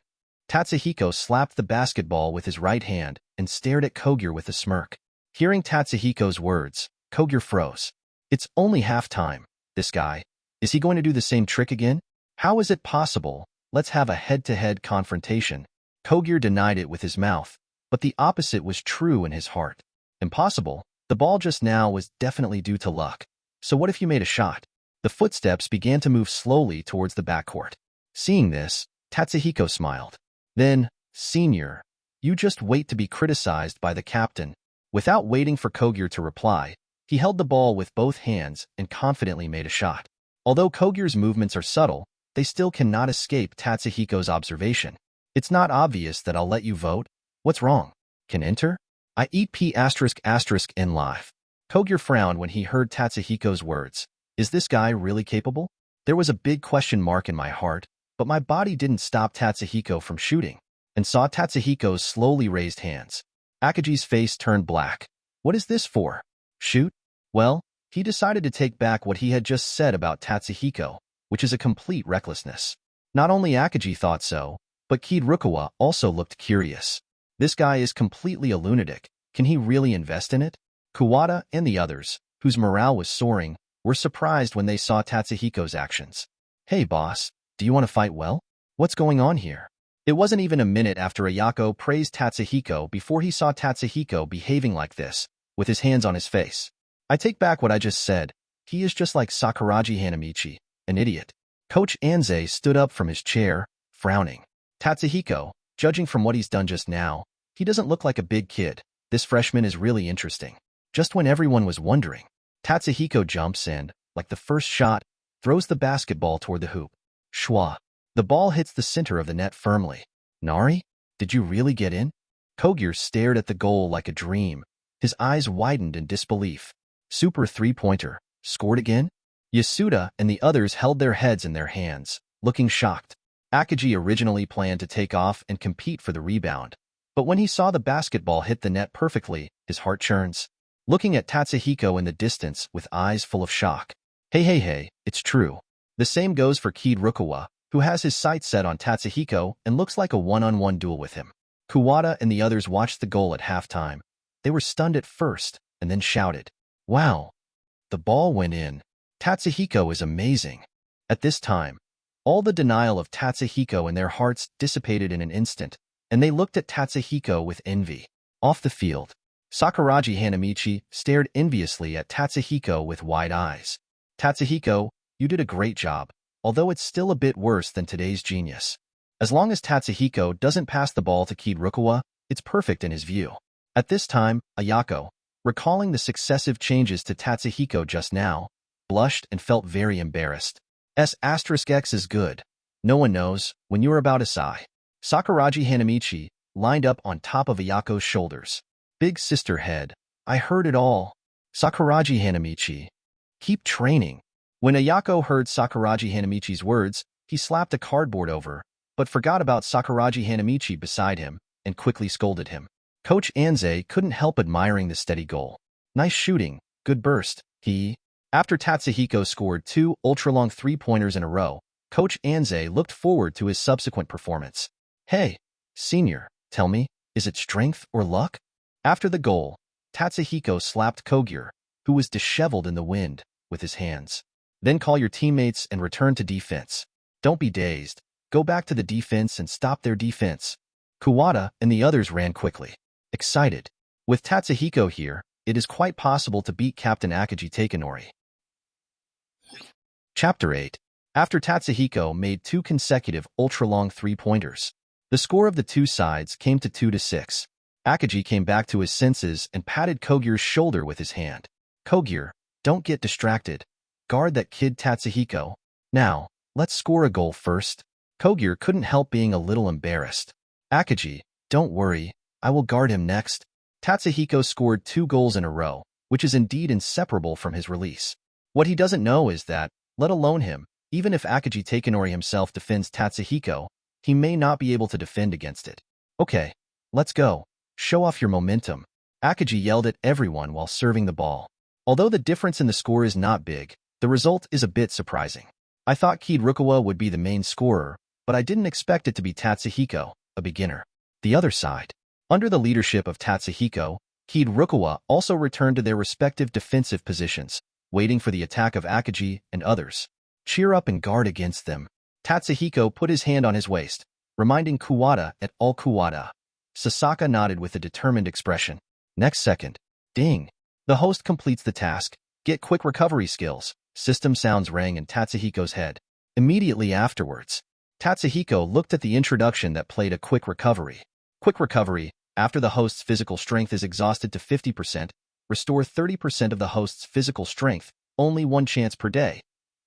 Tatsuhiko slapped the basketball with his right hand and stared at Kogyo with a smirk. Hearing Tatsuhiko's words, Kogyo froze. It's only halftime. This guy. Is he going to do the same trick again? How is it possible? Let's have a head-to-head confrontation. Kogyo denied it with his mouth, but the opposite was true in his heart. Impossible. The ball just now was definitely due to luck. So what if you made a shot? The footsteps began to move slowly towards the backcourt. Seeing this, Tatsuhiko smiled. Then, senior, you just wait to be criticized by the captain. Without waiting for Kogyo to reply, he held the ball with both hands and confidently made a shot. Although Kogyo's movements are subtle, they still cannot escape Tatsuhiko's observation. It's not obvious that I'll let you vote. What's wrong? Can enter? I eat P*** in live. Kogyo frowned when he heard Tatsuhiko's words. Is this guy really capable? There was a big question mark in my heart, but my body didn't stop Tatsuhiko from shooting, and saw Tatsuhiko's slowly raised hands. Akaji's face turned black. What is this for? Shoot? Well, he decided to take back what he had just said about Tatsuhiko, which is a complete recklessness. Not only Akaji thought so, but Kid Rukawa also looked curious. This guy is completely a lunatic. Can he really invest in it? Kuwata and the others, whose morale was soaring, were surprised when they saw Tatsuhiko's actions. Hey boss, do you want to fight well? What's going on here? It wasn't even a minute after Ayako praised Tatsuhiko before he saw Tatsuhiko behaving like this, with his hands on his face. I take back what I just said. He is just like Sakuragi Hanamichi, an idiot. Coach Anze stood up from his chair, frowning. Tatsuhiko, judging from what he's done just now, he doesn't look like a big kid. This freshman is really interesting. Just when everyone was wondering, Tatsuhiko jumps and, like the first shot, throws the basketball toward the hoop. Shwa. The ball hits the center of the net firmly. Nari? Did you really get in? Kogyo stared at the goal like a dream. His eyes widened in disbelief. Super three-pointer. Scored again? Yasuda and the others held their heads in their hands, looking shocked. Akaji originally planned to take off and compete for the rebound, but when he saw the basketball hit the net perfectly, his heart churns. Looking at Tatsuhiko in the distance with eyes full of shock. Hey, it's true. The same goes for Kid Rukawa, who has his sights set on Tatsuhiko and looks like a one-on-one duel with him. Kuwata and the others watched the goal at halftime. They were stunned at first, and then shouted, wow! The ball went in. Tatsuhiko is amazing. At this time, all the denial of Tatsuhiko in their hearts dissipated in an instant, and they looked at Tatsuhiko with envy. Off the field, Sakuragi Hanamichi stared enviously at Tatsuhiko with wide eyes. Tatsuhiko, you did a great job, although it's still a bit worse than today's genius. As long as Tatsuhiko doesn't pass the ball to Kid Rukawa, it's perfect in his view. At this time, Ayako, recalling the successive changes to Tatsuhiko just now, blushed and felt very embarrassed. X is good. No one knows when you are about to sigh. Sakuragi Hanamichi lined up on top of Ayako's shoulders. Big sister head. I heard it all. Sakuragi Hanamichi. Keep training. When Ayako heard Sakuragi Hanamichi's words, he slapped a cardboard over, but forgot about Sakuragi Hanamichi beside him and quickly scolded him. Coach Anze couldn't help admiring the steady goal. Nice shooting, good burst. After Tatsuhiko scored 2 ultra-long three-pointers in a row, Coach Anze looked forward to his subsequent performance. Hey, senior, tell me, is it strength or luck? After the goal, Tatsuhiko slapped Kogyo, who was disheveled in the wind, with his hands. Then call your teammates and return to defense. Don't be dazed. Go back to the defense and stop their defense. Kuwata and the others ran quickly, excited. With Tatsuhiko here, it is quite possible to beat Captain Akaji Takanori. Chapter 8. After Tatsuhiko made 2 consecutive ultra-long three-pointers, the score of the two sides came to 2-6. Akaji came back to his senses and patted Kogyo's shoulder with his hand. Kogyo, don't get distracted. Guard that kid Tatsuhiko. Now, let's score a goal first. Kogure couldn't help being a little embarrassed. Akagi, don't worry, I will guard him next. Tatsuhiko scored 2 goals in a row, which is indeed inseparable from his release. What he doesn't know is that, let alone him, even if Akagi Takanori himself defends Tatsuhiko, he may not be able to defend against it. Okay, let's go. Show off your momentum. Akagi yelled at everyone while serving the ball. Although the difference in the score is not big, the result is a bit surprising. I thought Kid Rukawa would be the main scorer, but I didn't expect it to be Tatsuhiko, a beginner. The other side. Under the leadership of Tatsuhiko, Kid Rukawa also returned to their respective defensive positions, waiting for the attack of Akagi and others. Cheer up and guard against them. Tatsuhiko put his hand on his waist, reminding Kuwata et al. Kuwata. Sasaka nodded with a determined expression. Next second. Ding. The host completes the task. Get quick recovery skills. System sounds rang in Tatsuhiko's head. Immediately afterwards, Tatsuhiko looked at the introduction that played a quick recovery. Quick recovery, after the host's physical strength is exhausted to 50%, restore 30% of the host's physical strength, only 1 chance per day.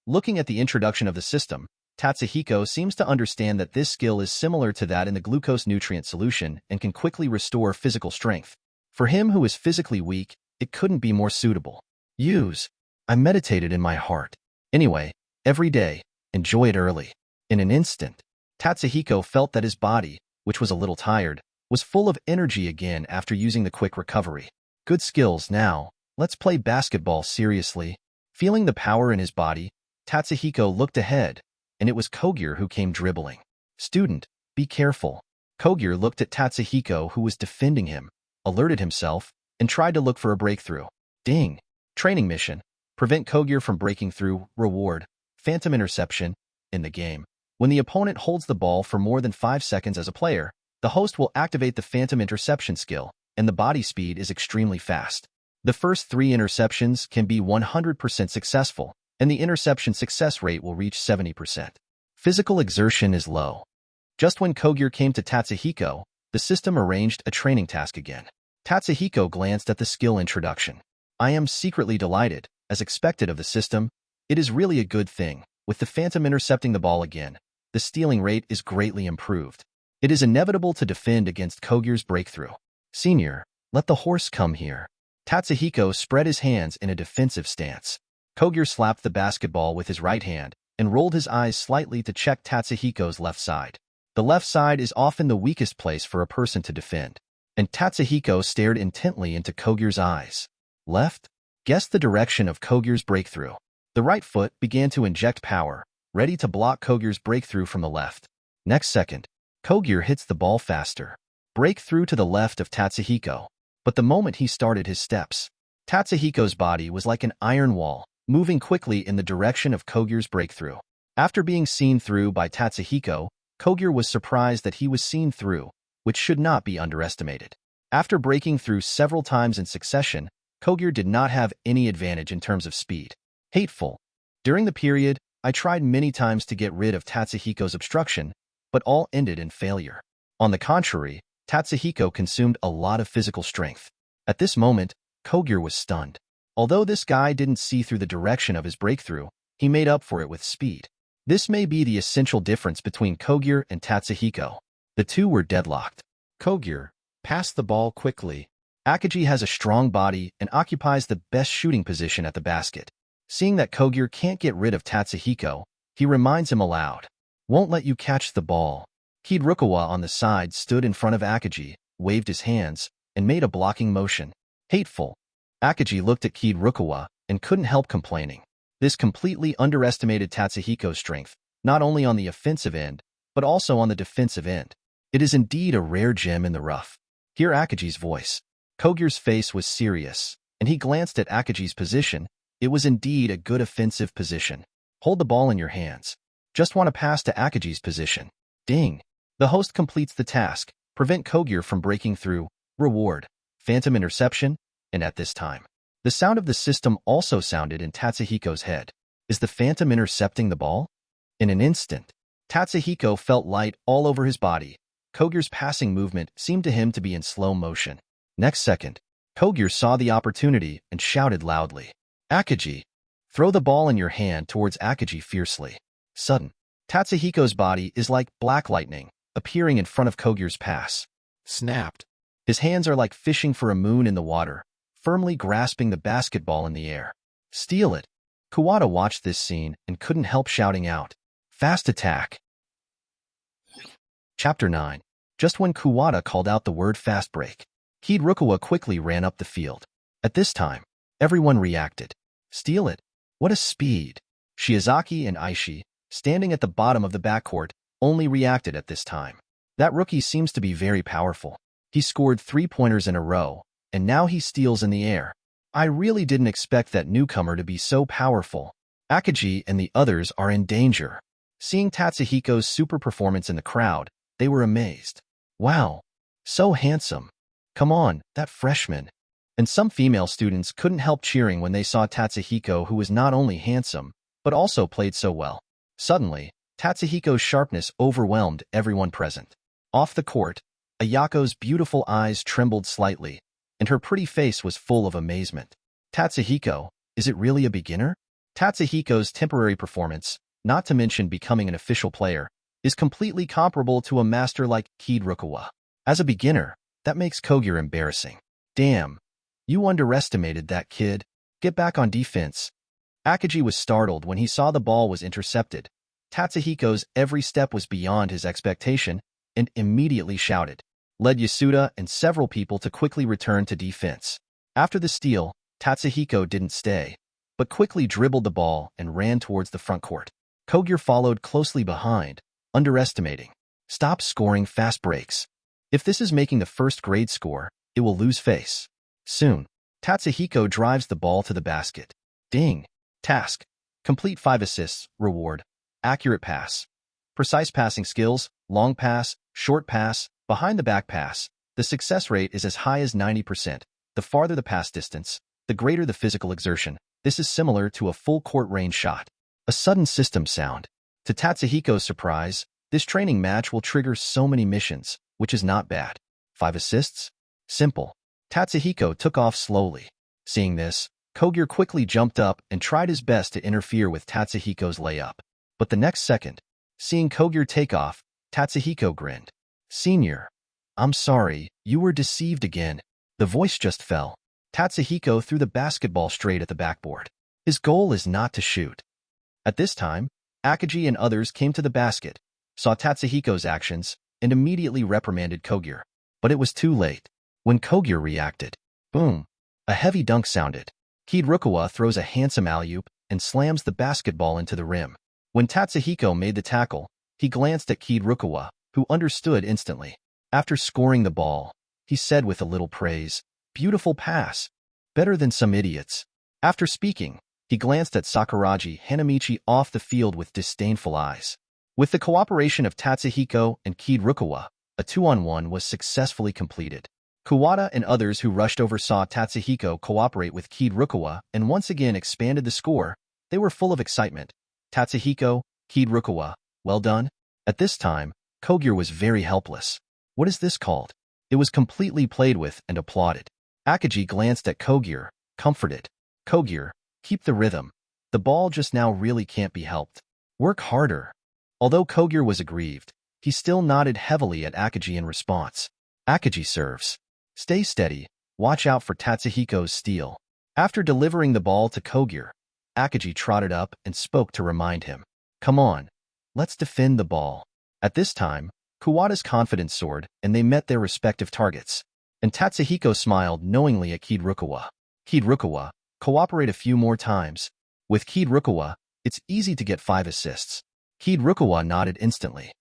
Looking at the introduction of the system, Tatsuhiko seems to understand that this skill is similar to that in the glucose nutrient solution and can quickly restore physical strength. For him who is physically weak, it couldn't be more suitable. Use. I meditated in my heart. Anyway, every day, enjoy it early. In an instant, Tatsuhiko felt that his body, which was a little tired, was full of energy again after using the quick recovery. Good skills now, let's play basketball seriously. Feeling the power in his body, Tatsuhiko looked ahead, and it was Kogure who came dribbling. Student, be careful. Kogure looked at Tatsuhiko who was defending him, alerted himself, and tried to look for a breakthrough. Ding. Training mission. Prevent Kogure from breaking through. Reward. Phantom interception. In the game, when the opponent holds the ball for more than 5 seconds as a player, the host will activate the phantom interception skill, and the body speed is extremely fast. The first 3 interceptions can be 100% successful, and the interception success rate will reach 70%. Physical exertion is low. Just when Kogure came to Tatsuhiko, the system arranged a training task again. Tatsuhiko glanced at the skill introduction. I am secretly delighted, as expected of the system. It is really a good thing. With the phantom intercepting the ball again, the stealing rate is greatly improved. It is inevitable to defend against Kogure's breakthrough. Senior, let the horse come here. Tatsuhiko spread his hands in a defensive stance. Kogure slapped the basketball with his right hand and rolled his eyes slightly to check Tatsuhiko's left side. The left side is often the weakest place for a person to defend, and Tatsuhiko stared intently into Kogure's eyes. Left? Guess the direction of Kogure's breakthrough. The right foot began to inject power, ready to block Kogure's breakthrough from the left. Next second, Kogure hits the ball faster. Breakthrough to the left of Tatsuhiko. But the moment he started his steps, Tatsuhiko's body was like an iron wall, moving quickly in the direction of Kogure's breakthrough. After being seen through by Tatsuhiko, Kogure was surprised that he was seen through, which should not be underestimated. After breaking through several times in succession, Kogure did not have any advantage in terms of speed. Hateful. During the period, I tried many times to get rid of Tatsuhiko's obstruction, but all ended in failure. On the contrary, Tatsuhiko consumed a lot of physical strength. At this moment, Kogure was stunned. Although this guy didn't see through the direction of his breakthrough, he made up for it with speed. This may be the essential difference between Kogure and Tatsuhiko. The two were deadlocked. Kogure, pass the ball quickly. Akagi has a strong body and occupies the best shooting position at the basket. Seeing that Kogure can't get rid of Tatsuhiko, he reminds him aloud. Won't let you catch the ball. Kid Rukawa on the side stood in front of Akagi, waved his hands, and made a blocking motion. Hateful. Akagi looked at Kid Rukawa and couldn't help complaining. This completely underestimated Tatsuhiko's strength, not only on the offensive end, but also on the defensive end. It is indeed a rare gem in the rough. Hear Akagi's voice. Kogure's face was serious, and he glanced at Akagi's position. It was indeed a good offensive position. Hold the ball in your hands. Just want to pass to Akagi's position. Ding. The host completes the task. Prevent Kogure from breaking through. Reward. Phantom interception. And at this time, the sound of the system also sounded in Tatsuhiko's head. Is the phantom intercepting the ball? In an instant, Tatsuhiko felt light all over his body. Kogure's passing movement seemed to him to be in slow motion. Next second, Kogure saw the opportunity and shouted loudly. Akagi! Throw the ball in your hand towards Akagi fiercely. Sudden. Tatsuhiko's body is like black lightning, appearing in front of Kogyu's pass. Snapped. His hands are like fishing for a moon in the water, firmly grasping the basketball in the air. Steal it. Kuwata watched this scene and couldn't help shouting out, "Fast attack!" Chapter 9. Just when Kuwata called out the word fast break, Rukawa quickly ran up the field. At this time, everyone reacted. Steal it. What a speed! Shiozaki and Aishi, standing at the bottom of the backcourt, only reacted at this time. That rookie seems to be very powerful. He scored 3-pointers in a row, and now he steals in the air. I really didn't expect that newcomer to be so powerful. Akagi and the others are in danger. Seeing Tatsuhiko's super performance in the crowd, they were amazed. Wow, so handsome. Come on, that freshman. And some female students couldn't help cheering when they saw Tatsuhiko, who was not only handsome, but also played so well. Suddenly, Tatsuhiko's sharpness overwhelmed everyone present. Off the court, Ayako's beautiful eyes trembled slightly, and her pretty face was full of amazement. Tatsuhiko, is it really a beginner? Tatsuhiko's temporary performance, not to mention becoming an official player, is completely comparable to a master like Rukawa. As a beginner, that makes Kogyo embarrassing. Damn, you underestimated that kid. Get back on defense. Akagi was startled when he saw the ball was intercepted. Tatsuhiko's every step was beyond his expectation, and immediately shouted, led Yasuda and several people to quickly return to defense. After the steal, Tatsuhiko didn't stay, but quickly dribbled the ball and ran towards the front court. Kogyo followed closely behind, underestimating. Stop scoring fast breaks. If this is making the first grade score, it will lose face. Soon, Tatsuhiko drives the ball to the basket. Ding. Task. Complete 5 assists. Reward. Accurate pass. Precise passing skills, long pass, short pass, behind the back pass. The success rate is as high as 90%. The farther the pass distance, the greater the physical exertion. This is similar to a full court range shot. A sudden system sound. To Tatsuhiko's surprise, this training match will trigger so many missions, which is not bad. 5 assists? Simple. Tatsuhiko took off slowly. Seeing this, Kogyo quickly jumped up and tried his best to interfere with Tatsuhiko's layup. But the next second, seeing Kogyo take off, Tatsuhiko grinned. Senior, I'm sorry, you were deceived again. The voice just fell. Tatsuhiko threw the basketball straight at the backboard. His goal is not to shoot. At this time, Akagi and others came to the basket, saw Tatsuhiko's actions, and immediately reprimanded Kogyo. But it was too late. When Kogyo reacted, boom, a heavy dunk sounded. Rukawa throws a handsome alley-oop and slams the basketball into the rim. When Tatsuhiko made the tackle, he glanced at Rukawa, who understood instantly. After scoring the ball, he said with a little praise, beautiful pass, better than some idiots. After speaking, he glanced at Sakuragi Hanamichi off the field with disdainful eyes. With the cooperation of Tatsuhiko and Rukawa, a 2-on-1 was successfully completed. Kuwata and others who rushed over saw Tatsuhiko cooperate with Rukawa and once again expanded the score. They were full of excitement. Tatsuhiko, Rukawa, well done. At this time, Kogyo was very helpless. What is this called? It was completely played with and applauded. Akagi glanced at Kogyo, comforted. Kogyo, keep the rhythm. The ball just now really can't be helped. Work harder. Although Kogyo was aggrieved, he still nodded heavily at Akagi in response. Akagi serves. Stay steady. Watch out for Tatsuhiko's steal. After delivering the ball to Kogyo, Akagi trotted up and spoke to remind him. Come on. Let's defend the ball. At this time, Kuwata's confidence soared and they met their respective targets. And Tatsuhiko smiled knowingly at Rukawa. Rukawa, cooperate a few more times. With Rukawa, it's easy to get 5 assists. Rukawa nodded instantly.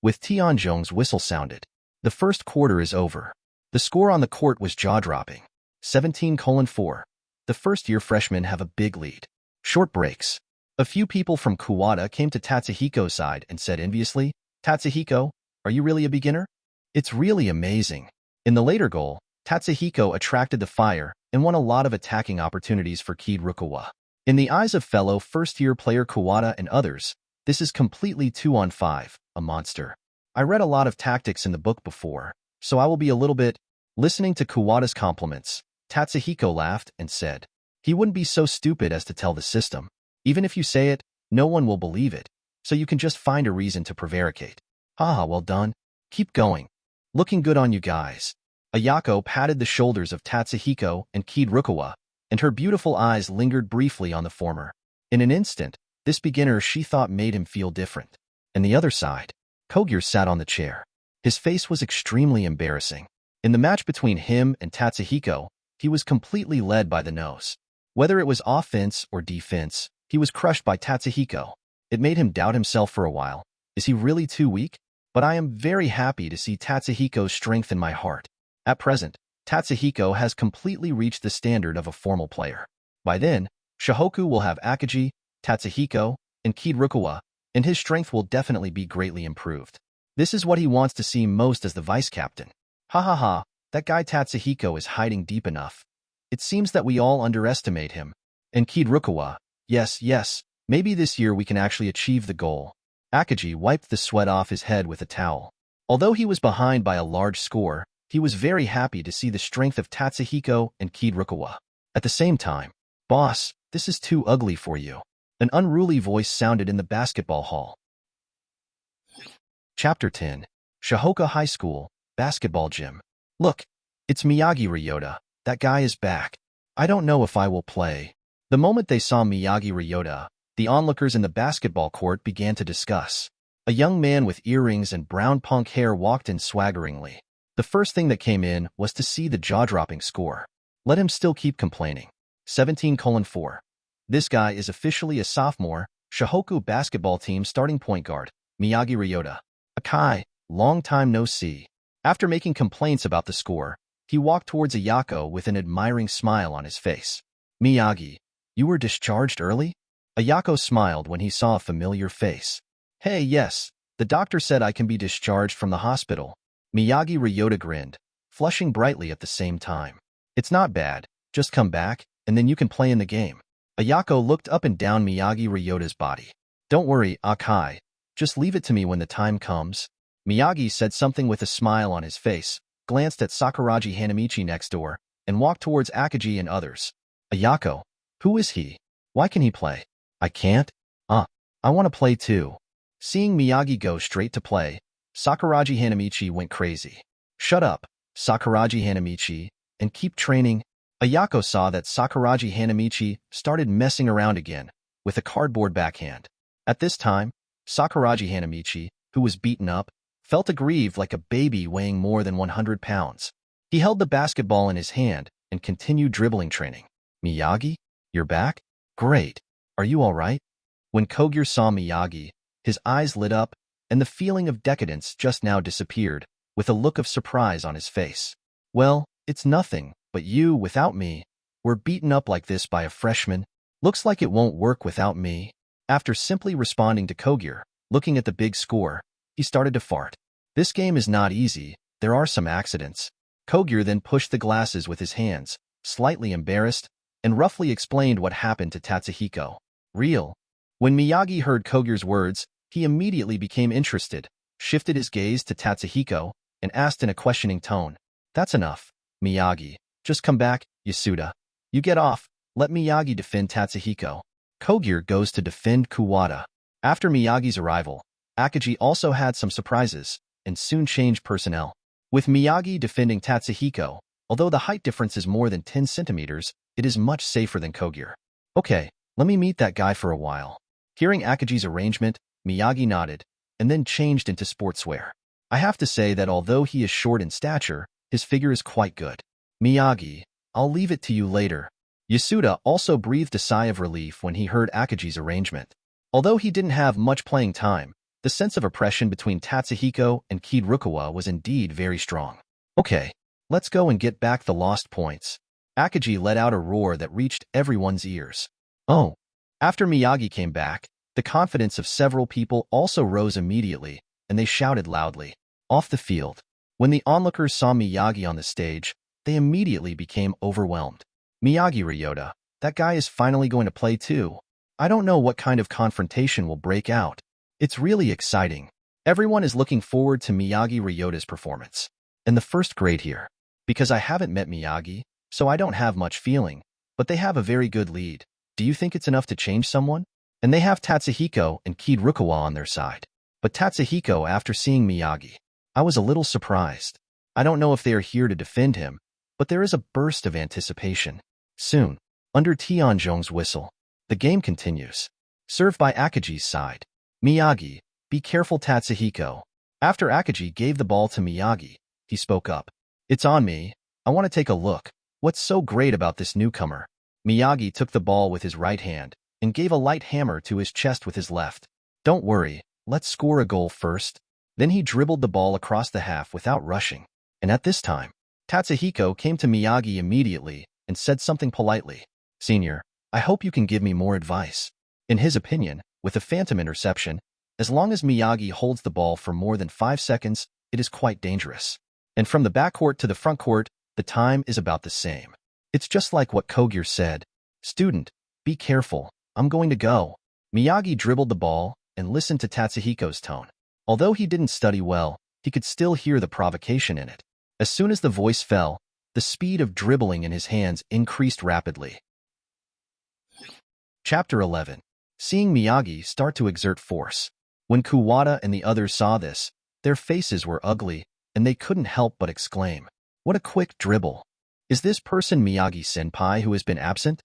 With Tianzhong's whistle sounded. The first quarter is over. The score on the court was jaw-dropping. 17-4. The first-year freshmen have a big lead. Short breaks. A few people from Kuwata came to Tatsuhiko's side and said enviously, Tatsuhiko, are you really a beginner? It's really amazing. In the later goal, Tatsuhiko attracted the fire and won a lot of attacking opportunities for Rukawa. In the eyes of fellow first-year player Kuwata and others, this is completely 2-on-5, a monster. I read a lot of tactics in the book before, so I will be a little bit. Listening to Kuwata's compliments, Tatsuhiko laughed and said, he wouldn't be so stupid as to tell the system. Even if you say it, no one will believe it. so you can just find a reason to prevaricate. Haha, well done. Keep going. Looking good on you guys. Ayako patted the shoulders of Tatsuhiko and keyed Rukawa, and her beautiful eyes lingered briefly on the former. In an instant, this beginner she thought made him feel different. And the other side, Kogure sat on the chair. His face was extremely embarrassing. In the match between him and Tatsuhiko, he was completely led by the nose. Whether it was offense or defense, he was crushed by Tatsuhiko. It made him doubt himself for a while. Is he really too weak? But I am very happy to see Tatsuhiko's strength in my heart. At present, Tatsuhiko has completely reached the standard of a formal player. By then, Shohoku will have Akagi, Tatsuhiko, and Kid Rukawa, and his strength will definitely be greatly improved. This is what he wants to see most as the vice-captain. Ha ha ha, that guy Tatsuhiko is hiding deep enough. It seems that we all underestimate him. And Kid Rukawa, yes, maybe this year we can actually achieve the goal. Akagi wiped the sweat off his head with a towel. Although he was behind by a large score, he was very happy to see the strength of Tatsuhiko and Kid Rukawa. At the same time, boss, this is too ugly for you. An unruly voice sounded in the basketball hall. Chapter 10. Shohoku High School, Basketball Gym. Look, it's Miyagi Ryota. That guy is back. I don't know if I will play. The moment they saw Miyagi Ryota, the onlookers in the basketball court began to discuss. A young man with earrings and brown punk hair walked in swaggeringly. The first thing that came in was to see the jaw-dropping score. Let him still keep complaining. 17:4. This guy is officially a sophomore, Shohoku basketball team starting point guard, Miyagi Ryota. Akai, long time no see. After making complaints about the score, he walked towards Ayako with an admiring smile on his face. Miyagi, you were discharged early? Ayako smiled when he saw a familiar face. Hey, yes, the doctor said I can be discharged from the hospital. Miyagi Ryota grinned, flushing brightly at the same time. It's not bad, just come back, and then you can play in the game. Ayako looked up and down Miyagi Ryota's body. Don't worry, Akai, just leave it to me when the time comes. Miyagi said something with a smile on his face, glanced at Sakuragi Hanamichi next door, and walked towards Akagi and others. Ayako, who is he? Why can he play? I can't? I want to play too. Seeing Miyagi go straight to play, Sakuragi Hanamichi went crazy. Shut up, Sakuragi Hanamichi, and keep training. Ayako saw that Sakuragi Hanamichi started messing around again, with a cardboard backhand. At this time, Sakuragi Hanamichi, who was beaten up, felt aggrieved like a baby weighing more than 100 pounds. He held the basketball in his hand and continued dribbling training. Miyagi, you're back? Great. Are you all right? When Kogure saw Miyagi, his eyes lit up, and the feeling of decadence just now disappeared, with a look of surprise on his face. Well, it's nothing, but you, without me, were beaten up like this by a freshman. Looks like it won't work without me. After simply responding to Kogure, looking at the big score, he started to fart. This game is not easy, there are some accidents. Kogure then pushed the glasses with his hands, slightly embarrassed, and roughly explained what happened to Tatsuhiko. Real. When Miyagi heard Kogure's words, he immediately became interested, shifted his gaze to Tatsuhiko, and asked in a questioning tone. That's enough, Miyagi. Just come back, Yasuda. You get off. Let Miyagi defend Tatsuhiko. Kogure goes to defend Kuwata. After Miyagi's arrival, Akagi also had some surprises, and soon changed personnel. With Miyagi defending Tatsuhiko, although the height difference is more than 10 centimeters, it is much safer than Kogure. Okay, let me meet that guy for a while. Hearing Akagi's arrangement, Miyagi nodded, and then changed into sportswear. I have to say that although he is short in stature, his figure is quite good. Miyagi, I'll leave it to you later. Yasuda also breathed a sigh of relief when he heard Akagi's arrangement. Although he didn't have much playing time, the sense of oppression between Tatsuhiko and Kid Rukawa was indeed very strong. Okay, let's go and get back the lost points. Akagi let out a roar that reached everyone's ears. Oh. After Miyagi came back, the confidence of several people also rose immediately, and they shouted loudly. Off the field. When the onlookers saw Miyagi on the stage, they immediately became overwhelmed. Miyagi Ryota, that guy is finally going to play too. I don't know what kind of confrontation will break out. It's really exciting. Everyone is looking forward to Miyagi Ryota's performance. And the first grade here. Because I haven't met Miyagi, so I don't have much feeling, but they have a very good lead. Do you think it's enough to change someone? And they have Tatsuhiko and Kid Rukawa on their side. But Tatsuhiko, after seeing Miyagi, I was a little surprised. I don't know if they are here to defend him, but there is a burst of anticipation. Soon, under Tianzhong's whistle, the game continues. Served by Akaji's side. Miyagi, be careful Tatsuhiko. After Akaji gave the ball to Miyagi, he spoke up. It's on me. I want to take a look. What's so great about this newcomer? Miyagi took the ball with his right hand and gave a light hammer to his chest with his left. Don't worry, let's score a goal first. Then he dribbled the ball across the half without rushing. And at this time, Tatsuhiko came to Miyagi immediately and said something politely. Senior, I hope you can give me more advice. In his opinion, with a phantom interception, as long as Miyagi holds the ball for more than 5 seconds, it is quite dangerous. And from the backcourt to the frontcourt, the time is about the same. It's just like what Kogure said. Student, be careful, I'm going to go. Miyagi dribbled the ball and listened to Tatsuhiko's tone. Although he didn't study well, he could still hear the provocation in it. As soon as the voice fell, the speed of dribbling in his hands increased rapidly. Chapter 11. Seeing Miyagi start to exert force. When Kuwata and the others saw this, their faces were ugly, and they couldn't help but exclaim, "What a quick dribble! Is this person Miyagi-senpai who has been absent?"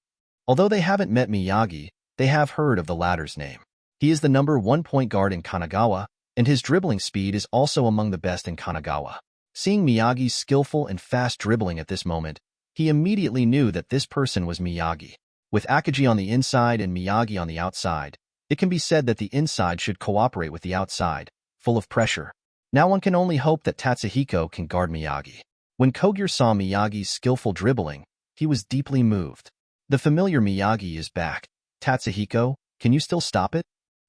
Although they haven't met Miyagi, they have heard of the latter's name. He is the #1 point guard in Kanagawa, and his dribbling speed is also among the best in Kanagawa. Seeing Miyagi's skillful and fast dribbling at this moment, he immediately knew that this person was Miyagi. With Akaji on the inside and Miyagi on the outside, it can be said that the inside should cooperate with the outside, full of pressure. Now one can only hope that Tatsuhiko can guard Miyagi. When Kogure saw Miyagi's skillful dribbling, he was deeply moved. The familiar Miyagi is back. Tatsuhiko, can you still stop it?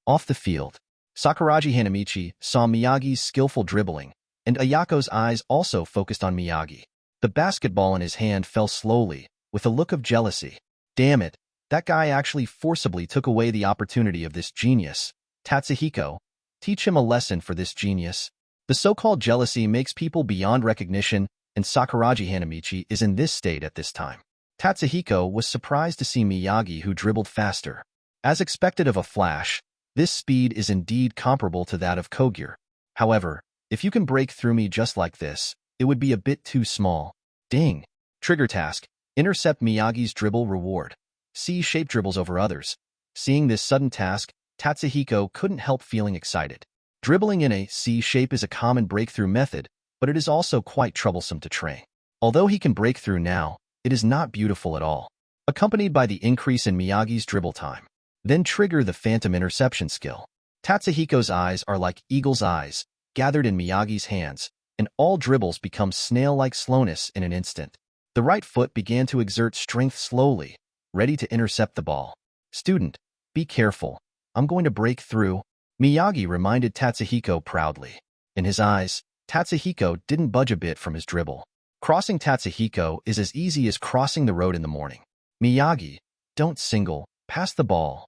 Off the field, Sakuragi Hanamichi saw Miyagi's skillful dribbling, and Ayako's eyes also focused on Miyagi. The basketball in his hand fell slowly, with a look of jealousy. Damn it, that guy actually forcibly took away the opportunity of this genius. Tatsuhiko, teach him a lesson for this genius. The so-called jealousy makes people beyond recognition, and Sakuragi Hanamichi is in this state at this time. Tatsuhiko was surprised to see Miyagi, who dribbled faster. As expected of a flash, this speed is indeed comparable to that of Kogure. However, if you can break through me just like this, it would be a bit too small. Ding. Trigger task. Intercept Miyagi's dribble reward. C-shape dribbles over others. Seeing this sudden task, Tatsuhiko couldn't help feeling excited. Dribbling in a C-shape is a common breakthrough method, but it is also quite troublesome to train. Although he can break through now, it is not beautiful at all. Accompanied by the increase in Miyagi's dribble time. Then trigger the phantom interception skill. Tatsuhiko's eyes are like eagle's eyes, gathered in Miyagi's hands, and all dribbles become snail-like slowness in an instant. The right foot began to exert strength slowly, ready to intercept the ball. Student, be careful. I'm going to break through. Miyagi reminded Tatsuhiko proudly. In his eyes, Tatsuhiko didn't budge a bit from his dribble. Crossing Tatsuhiko is as easy as crossing the road in the morning. Miyagi, don't single, pass the ball.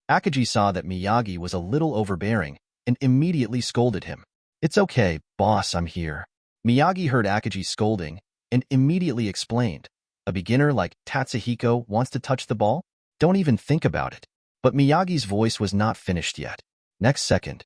Akaji saw that Miyagi was a little overbearing and immediately scolded him. It's okay, boss, I'm here. Miyagi heard Akaji scolding and immediately explained. A beginner like Tatsuhiko wants to touch the ball? Don't even think about it. But Miyagi's voice was not finished yet. Next second,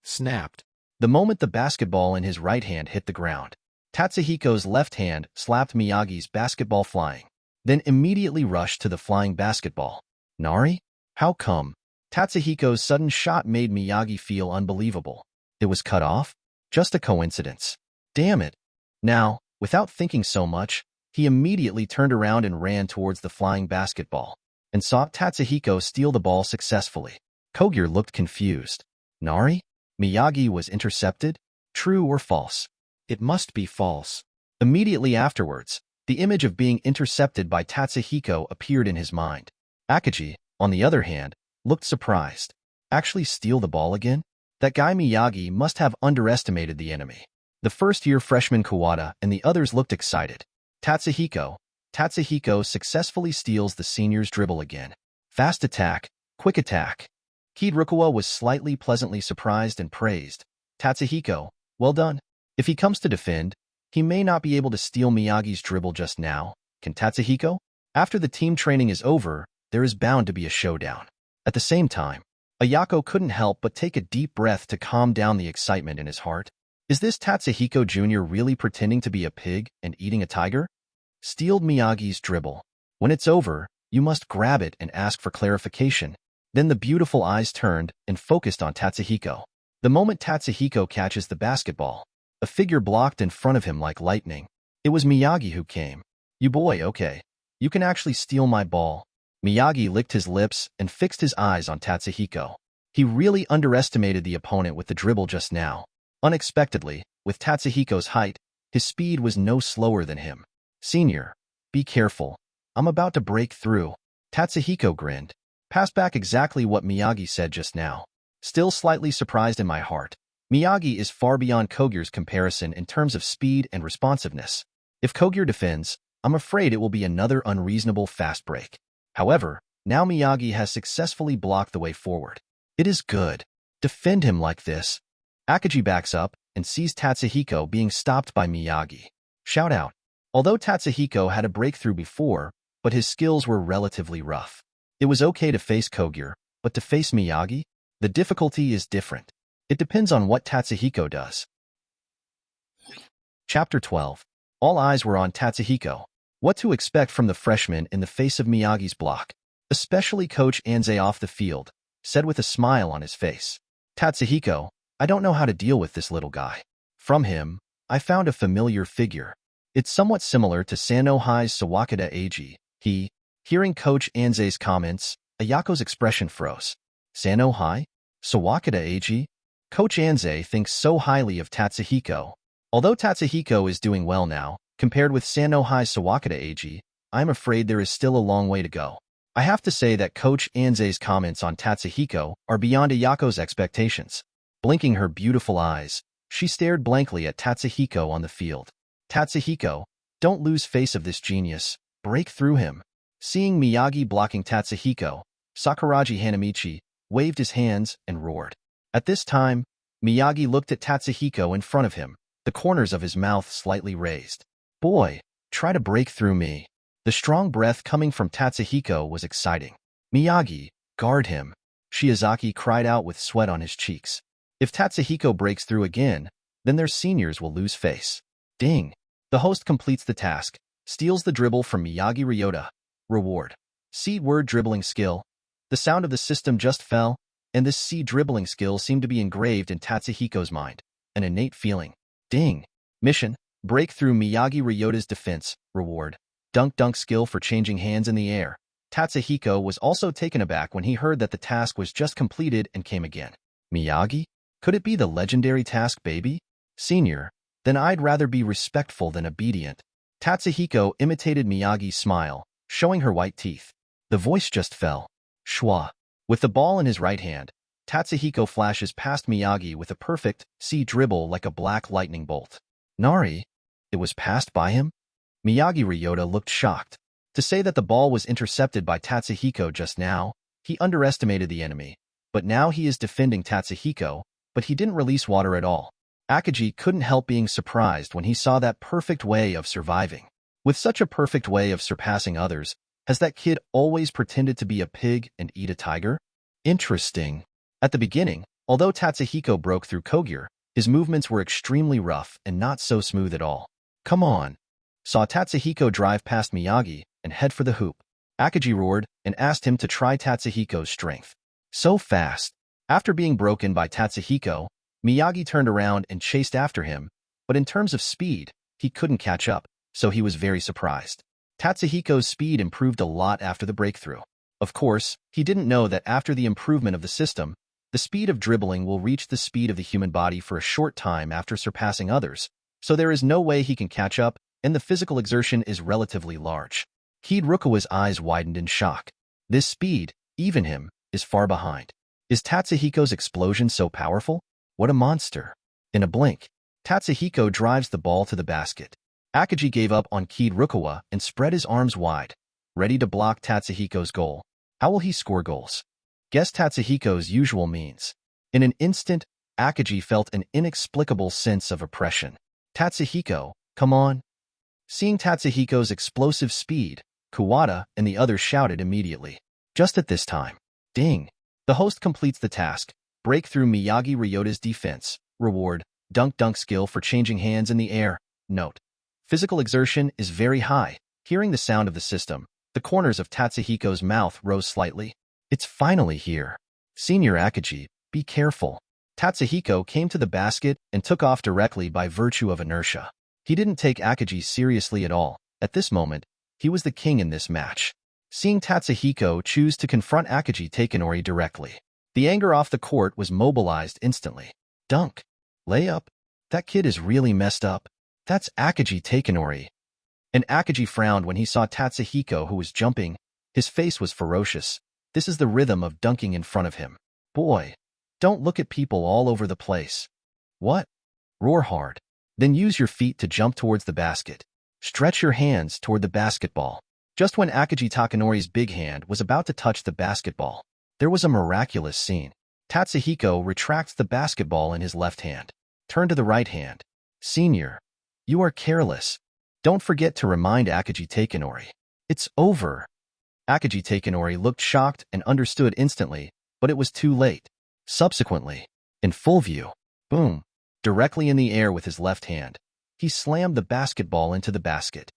snapped. The moment the basketball in his right hand hit the ground, Tatsuhiko's left hand slapped Miyagi's basketball flying, then immediately rushed to the flying basketball. Nari? How come? Tatsuhiko's sudden shot made Miyagi feel unbelievable. It was cut off? Just a coincidence. Damn it. Now, without thinking so much, he immediately turned around and ran towards the flying basketball, and saw Tatsuhiko steal the ball successfully. Kogure looked confused. Nari? Miyagi was intercepted? True or false? It must be false. Immediately afterwards, the image of being intercepted by Tatsuhiko appeared in his mind. Akaji, on the other hand, looked surprised. Actually steal the ball again? That guy Miyagi must have underestimated the enemy. The first-year freshman Kuwata and the others looked excited. Tatsuhiko successfully steals the senior's dribble again. Fast attack, quick attack. Kid Rukawa was slightly pleasantly surprised and praised. Tatsuhiko, well done. If he comes to defend, he may not be able to steal Miyagi's dribble just now. Can Tatsuhiko? After the team training is over, there is bound to be a showdown. At the same time, Ayako couldn't help but take a deep breath to calm down the excitement in his heart. Is this Tatsuhiko Jr. really pretending to be a pig and eating a tiger? Stealed Miyagi's dribble. When it's over, you must grab it and ask for clarification. Then the beautiful eyes turned and focused on Tatsuhiko. The moment Tatsuhiko catches the basketball, a figure blocked in front of him like lightning. It was Miyagi who came. You boy, okay. You can actually steal my ball. Miyagi licked his lips and fixed his eyes on Tatsuhiko. He really underestimated the opponent with the dribble just now. Unexpectedly, with Tatsuhiko's height, his speed was no slower than him. Senior, be careful. I'm about to break through. Tatsuhiko grinned. Pass back exactly what Miyagi said just now. Still slightly surprised in my heart. Miyagi is far beyond Kogyo's comparison in terms of speed and responsiveness. If Kogyo defends, I'm afraid it will be another unreasonable fast break. However, now Miyagi has successfully blocked the way forward. It is good. Defend him like this. Akaji backs up and sees Tatsuhiko being stopped by Miyagi. Shout out. Although Tatsuhiko had a breakthrough before, but his skills were relatively rough. It was okay to face Kogyo, but to face Miyagi? The difficulty is different. It depends on what Tatsuhiko does. Chapter 12. All eyes were on Tatsuhiko. What to expect from the freshman in the face of Miyagi's block, especially Coach Anze off the field, said with a smile on his face. Tatsuhiko, I don't know how to deal with this little guy. From him, I found a familiar figure. It's somewhat similar to Sanohai's Sawakata Eiji. Hearing Coach Anze's comments, Ayako's expression froze. Sanohai? Sawakata Eiji? Coach Anze thinks so highly of Tatsuhiko. Although Tatsuhiko is doing well now, compared with Sanohai's Sawakata Eiji, I'm afraid there is still a long way to go. I have to say that Coach Anze's comments on Tatsuhiko are beyond Ayako's expectations. Blinking her beautiful eyes, she stared blankly at Tatsuhiko on the field. Tatsuhiko, don't lose face of this genius. Break through him. Seeing Miyagi blocking Tatsuhiko, Sakuraji Hanamichi waved his hands and roared. At this time, Miyagi looked at Tatsuhiko in front of him, the corners of his mouth slightly raised. Boy, try to break through me. The strong breath coming from Tatsuhiko was exciting. Miyagi, guard him. Shiozaki cried out with sweat on his cheeks. If Tatsuhiko breaks through again, then their seniors will lose face. Ding. The host completes the task, steals the dribble from Miyagi Ryota. Reward. C word dribbling skill. The sound of the system just fell, and this C dribbling skill seemed to be engraved in Tatsuhiko's mind. An innate feeling. Ding. Mission. Break through Miyagi Ryota's defense. Reward. Dunk skill for changing hands in the air. Tatsuhiko was also taken aback when he heard that the task was just completed and came again. Miyagi? Could it be the legendary task, baby? Senior. Then I'd rather be respectful than obedient. Tatsuhiko imitated Miyagi's smile, showing her white teeth. The voice just fell. Schwa. With the ball in his right hand, Tatsuhiko flashes past Miyagi with a perfect C dribble like a black lightning bolt. Nari? It was passed by him? Miyagi Ryota looked shocked. To say that the ball was intercepted by Tatsuhiko just now, he underestimated the enemy. But now he is defending Tatsuhiko, but he didn't release water at all. Akaji couldn't help being surprised when he saw that perfect way of surviving. With such a perfect way of surpassing others, has that kid always pretended to be a pig and eat a tiger? Interesting. At the beginning, although Tatsuhiko broke through Kogyo, his movements were extremely rough and not so smooth at all. Come on. Saw Tatsuhiko drive past Miyagi and head for the hoop. Akaji roared and asked him to try Tatsuhiko's strength. So fast. After being broken by Tatsuhiko, Miyagi turned around and chased after him, but in terms of speed, he couldn't catch up, so he was very surprised. Tatsuhiko's speed improved a lot after the breakthrough. Of course, he didn't know that after the improvement of the system, the speed of dribbling will reach the speed of the human body for a short time after surpassing others, so there is no way he can catch up, and the physical exertion is relatively large. Kid Rukawa's eyes widened in shock. This speed, even him, is far behind. Is Tatsuhiko's explosion so powerful? What a monster. In a blink, Tatsuhiko drives the ball to the basket. Akaji gave up on Kid Rukawa and spread his arms wide, ready to block Tatsuhiko's goal. How will he score goals? Guess Tatsuhiko's usual means. In an instant, Akaji felt an inexplicable sense of oppression. Tatsuhiko, come on. Seeing Tatsuhiko's explosive speed, Kuwata and the others shouted immediately. Just at this time. Ding. The host completes the task. Break through Miyagi Ryota's defense. Reward. Dunk skill for changing hands in the air. Note. Physical exertion is very high. Hearing the sound of the system, the corners of Tatsuhiko's mouth rose slightly. It's finally here. Senior Akagi, be careful. Tatsuhiko came to the basket and took off directly by virtue of inertia. He didn't take Akagi seriously at all. At this moment, he was the king in this match. Seeing Tatsuhiko choose to confront Akagi Takanori directly, the anger off the court was mobilized instantly. Dunk. Layup. That kid is really messed up. That's Akagi Takanori. And Akagi frowned when he saw Tatsuhiko, who was jumping. His face was ferocious. This is the rhythm of dunking in front of him. Boy, don't look at people all over the place. What? Roar hard. Then use your feet to jump towards the basket. Stretch your hands toward the basketball. Just when Akagi Takanori's big hand was about to touch the basketball, there was a miraculous scene. Tatsuhiko retracts the basketball in his left hand. Turn to the right hand. Senior, you are careless. Don't forget to remind Akagi Takanori. It's over. Akagi Takanori looked shocked and understood instantly, but it was too late. Subsequently, in full view, boom, directly in the air with his left hand, he slammed the basketball into the basket.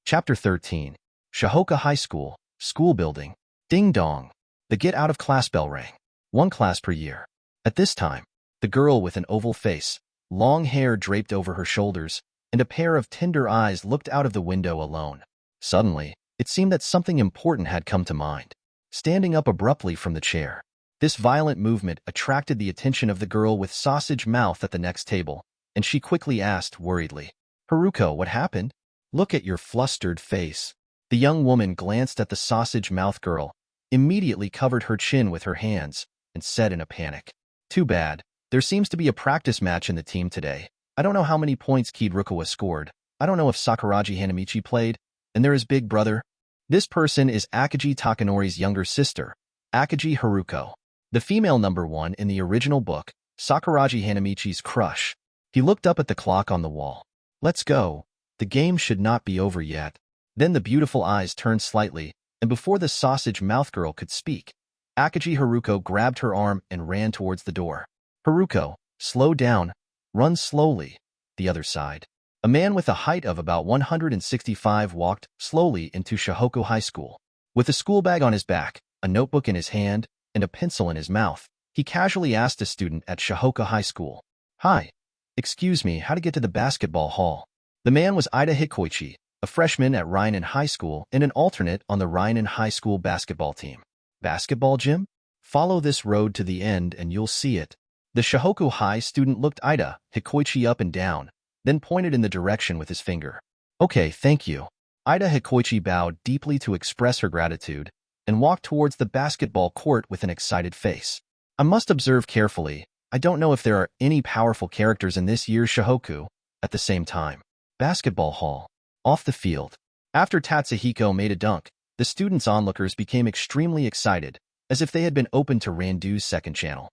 Chapter 13. Shohoku High School, School Building. Ding dong. The get-out-of-class bell rang. 1 class per year. At this time, the girl with an oval face, long hair draped over her shoulders, and a pair of tender eyes looked out of the window alone. Suddenly, it seemed that something important had come to mind. Standing up abruptly from the chair, this violent movement attracted the attention of the girl with sausage mouth at the next table, and she quickly asked worriedly, "Haruko, what happened? Look at your flustered face." The young woman glanced at the sausage mouth girl, immediately covered her chin with her hands, and said in a panic, "Too bad. There seems to be a practice match in the team today. I don't know how many points Kid Rukawa scored. I don't know if Sakuragi Hanamichi played, and there is big brother." This person is Akagi Takanori's younger sister, Akagi Haruko, the female number 1 in the original book, Sakuragi Hanamichi's crush. He looked up at the clock on the wall. "Let's go. The game should not be over yet." Then the beautiful eyes turned slightly, and before the sausage mouth girl could speak, Akagi Haruko grabbed her arm and ran towards the door. "Haruko, slow down. Run slowly." The other side. A man with a height of about 165 walked slowly into Shohoku High School. With a school bag on his back, a notebook in his hand, and a pencil in his mouth, he casually asked a student at Shohoku High School, "Hi, excuse me, how to get to the basketball hall?" The man was Ida Hikoichi, a freshman at Rhinan High School and an alternate on the Rhinan High School basketball team. "Basketball gym? Follow this road to the end and you'll see it." The Shohoku High student looked Ida Hikoichi up and down, then pointed in the direction with his finger. "Okay, thank you." Ida Hikoichi bowed deeply to express her gratitude and walked towards the basketball court with an excited face. "I must observe carefully. I don't know if there are any powerful characters in this year's Shohoku." At the same time, basketball hall. Off the field. After Tatsuhiko made a dunk, the students' onlookers became extremely excited, as if they had been opened to Randu's second channel.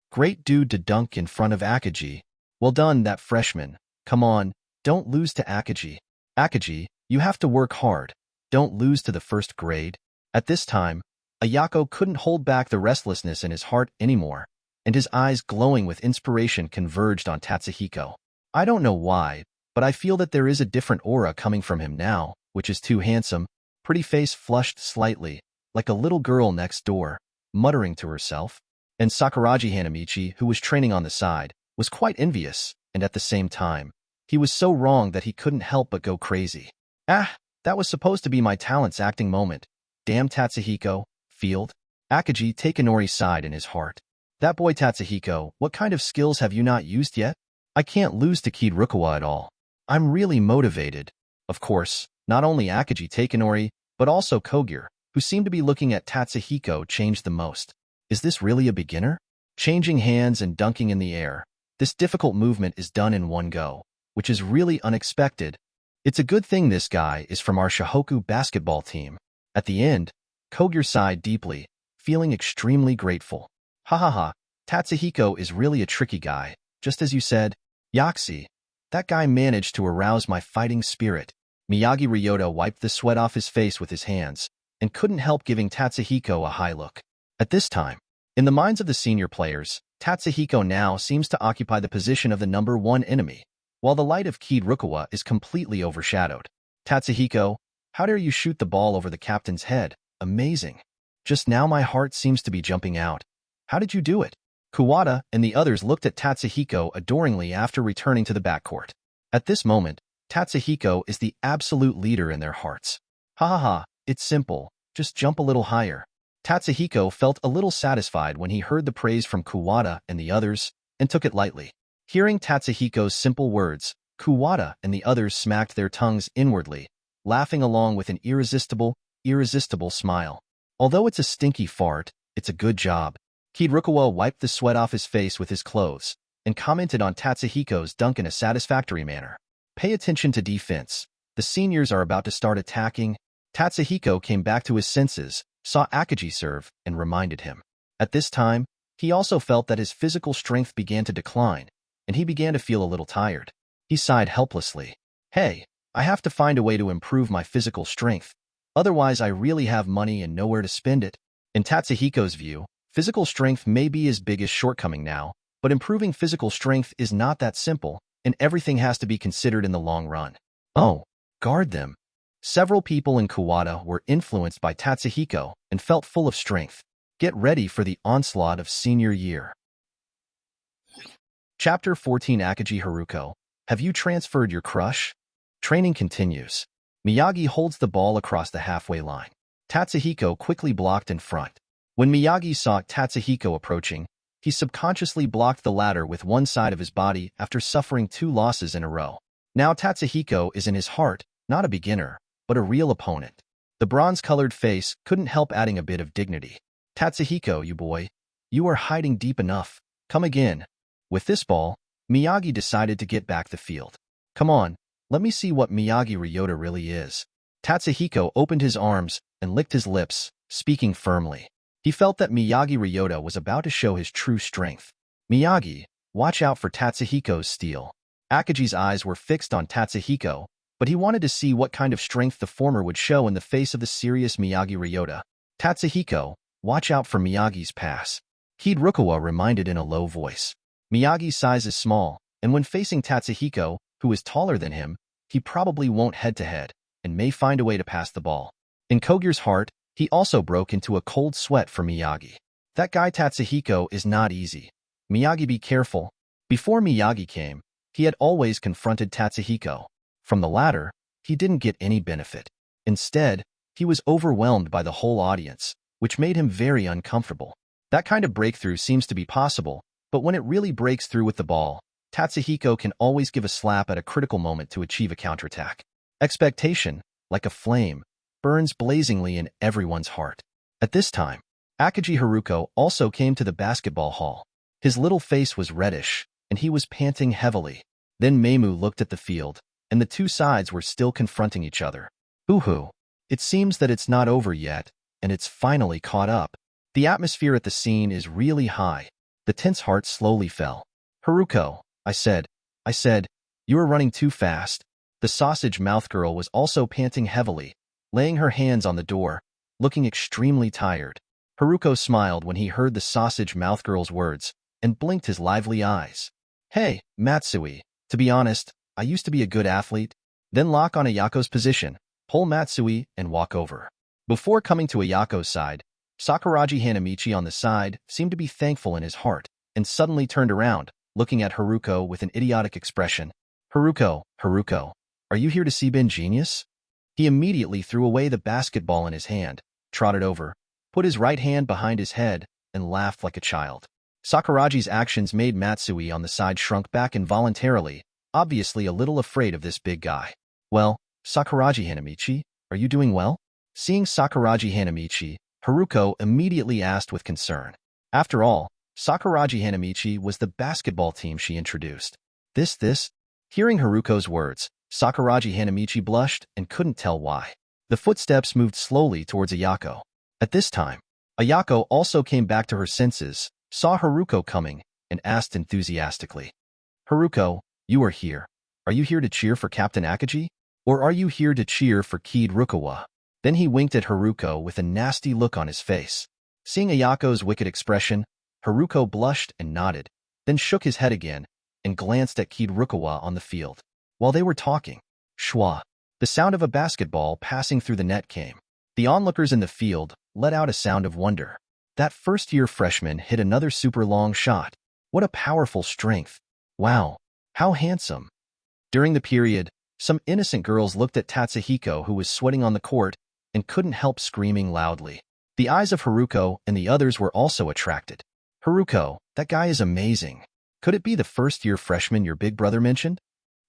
"Great dude to dunk in front of Akagi. Well done, that freshman. Come on, don't lose to Akagi. Akagi, you have to work hard. Don't lose to the first grade." At this time, Ayako couldn't hold back the restlessness in his heart anymore, and his eyes glowing with inspiration converged on Tatsuhiko. "I don't know why, but I feel that there is a different aura coming from him now, which is too handsome." Pretty face flushed slightly, like a little girl next door, muttering to herself. And Sakuragi Hanamichi, who was training on the side, was quite envious, and at the same time, he was so wrong that he couldn't help but go crazy. "Ah, that was supposed to be my talent's acting moment. Damn Tatsuhiko, field." Akagi Takanori sighed in his heart. "That boy Tatsuhiko, what kind of skills have you not used yet? I can't lose to Kid Rukawa at all. I'm really motivated." Of course, not only Akagi Takanori, but also Kogure, who seemed to be looking at Tatsuhiko, changed the most. Is this really a beginner? Changing hands and dunking in the air. This difficult movement is done in one go, which is really unexpected. It's a good thing this guy is from our Shohoku basketball team. At the end, Kogure sighed deeply, feeling extremely grateful. "Ha ha ha, Tatsuhiko is really a tricky guy, just as you said. Yaxi, that guy managed to arouse my fighting spirit." Miyagi Ryota wiped the sweat off his face with his hands, and couldn't help giving Tatsuhiko a high look. At this time, in the minds of the senior players, Tatsuhiko now seems to occupy the position of the number one enemy, while the light of Kid Rukawa is completely overshadowed. Tatsuhiko, how dare you shoot the ball over the captain's head? Amazing. Just now my heart seems to be jumping out. How did you do it? Kuwata and the others looked at Tatsuhiko adoringly after returning to the backcourt. At this moment, Tatsuhiko is the absolute leader in their hearts. Ha ha ha, it's simple, just jump a little higher. Tatsuhiko felt a little satisfied when he heard the praise from Kuwata and the others, and took it lightly. Hearing Tatsuhiko's simple words, Kuwata and the others smacked their tongues inwardly, laughing along with an irresistible smile. Although it's a stinky fart, it's a good job. Kid Rukawa wiped the sweat off his face with his clothes, and commented on Tatsuhiko's dunk in a satisfactory manner. Pay attention to defense. The seniors are about to start attacking. Tatsuhiko came back to his senses, saw Akaji serve, and reminded him. At this time, he also felt that his physical strength began to decline, and he began to feel a little tired. He sighed helplessly. Hey, I have to find a way to improve my physical strength. Otherwise, I really have money and nowhere to spend it. In Tatsuhiko's view, physical strength may be his biggest shortcoming now, but improving physical strength is not that simple, and everything has to be considered in the long run. Oh, guard them. Several people in Kuwata were influenced by Tatsuhiko and felt full of strength. Get ready for the onslaught of senior year. Chapter 14. Akaji Haruko, have you transferred your crush? Training continues. Miyagi holds the ball across the halfway line. Tatsuhiko quickly blocked in front. When Miyagi saw Tatsuhiko approaching, he subconsciously blocked the latter with one side of his body after suffering 2 losses in a row. Now Tatsuhiko is in his heart, not a beginner, but a real opponent. The bronze-colored face couldn't help adding a bit of dignity. Tatsuhiko, you boy, you are hiding deep enough. Come again. With this ball, Miyagi decided to get back the field. Come on, let me see what Miyagi Ryota really is. Tatsuhiko opened his arms and licked his lips, speaking firmly. He felt that Miyagi Ryota was about to show his true strength. Miyagi, watch out for Tatsuhiko's steal. Akaji's eyes were fixed on Tatsuhiko, but he wanted to see what kind of strength the former would show in the face of the serious Miyagi Ryota. Tatsuhiko, watch out for Miyagi's pass. Kid Rukawa reminded in a low voice. Miyagi's size is small, and when facing Tatsuhiko, who is taller than him, he probably won't head-to-head, and may find a way to pass the ball. In Kogyo's heart, he also broke into a cold sweat for Miyagi. That guy Tatsuhiko is not easy. Miyagi, be careful. Before Miyagi came, he had always confronted Tatsuhiko. From the latter, he didn't get any benefit. Instead, he was overwhelmed by the whole audience, which made him very uncomfortable. That kind of breakthrough seems to be possible, but when it really breaks through with the ball, Tatsuhiko can always give a slap at a critical moment to achieve a counterattack. Expectation, like a flame, burns blazingly in everyone's heart. At this time, Akaji Haruko also came to the basketball hall. His little face was reddish, and he was panting heavily. Then Meimu looked at the field, and the two sides were still confronting each other. Hoo-hoo. It seems that it's not over yet, and it's finally caught up. The atmosphere at the scene is really high. The tense heart slowly fell. Haruko, I said, you are running too fast. The sausage mouth girl was also panting heavily, laying her hands on the door, looking extremely tired. Haruko smiled when he heard the sausage mouth girl's words, and blinked his lively eyes. Hey, Matsui, to be honest, I used to be a good athlete. Then lock on Ayako's position, pull Matsui, and walk over. Before coming to Ayako's side, Sakuraji Hanamichi on the side seemed to be thankful in his heart, and suddenly turned around, looking at Haruko with an idiotic expression. Haruko, are you here to see Ben Genius? He immediately threw away the basketball in his hand, trotted over, put his right hand behind his head, and laughed like a child. Sakuraji's actions made Matsui on the side shrunk back involuntarily, obviously a little afraid of this big guy. Well, Sakuraji Hanamichi, are you doing well? Seeing Sakuraji Hanamichi, Haruko immediately asked with concern. After all, Sakuraji Hanamichi was the basketball team she introduced. This? Hearing Haruko's words, Sakuraji Hanamichi blushed and couldn't tell why. The footsteps moved slowly towards Ayako. At this time, Ayako also came back to her senses, saw Haruko coming, and asked enthusiastically. Haruko, you are here. Are you here to cheer for Captain Akaji? Or are you here to cheer for Kid Rukawa? Then he winked at Haruko with a nasty look on his face. Seeing Ayako's wicked expression, Haruko blushed and nodded, then shook his head again and glanced at Kid Rukawa on the field. While they were talking, shwa, the sound of a basketball passing through the net came. The onlookers in the field let out a sound of wonder. That first-year freshman hit another super long shot. What a powerful strength. Wow, how handsome. During the period, some innocent girls looked at Tatsuhiko, who was sweating on the court, and couldn't help screaming loudly. The eyes of Haruko and the others were also attracted. Haruko, that guy is amazing. Could it be the first-year freshman your big brother mentioned?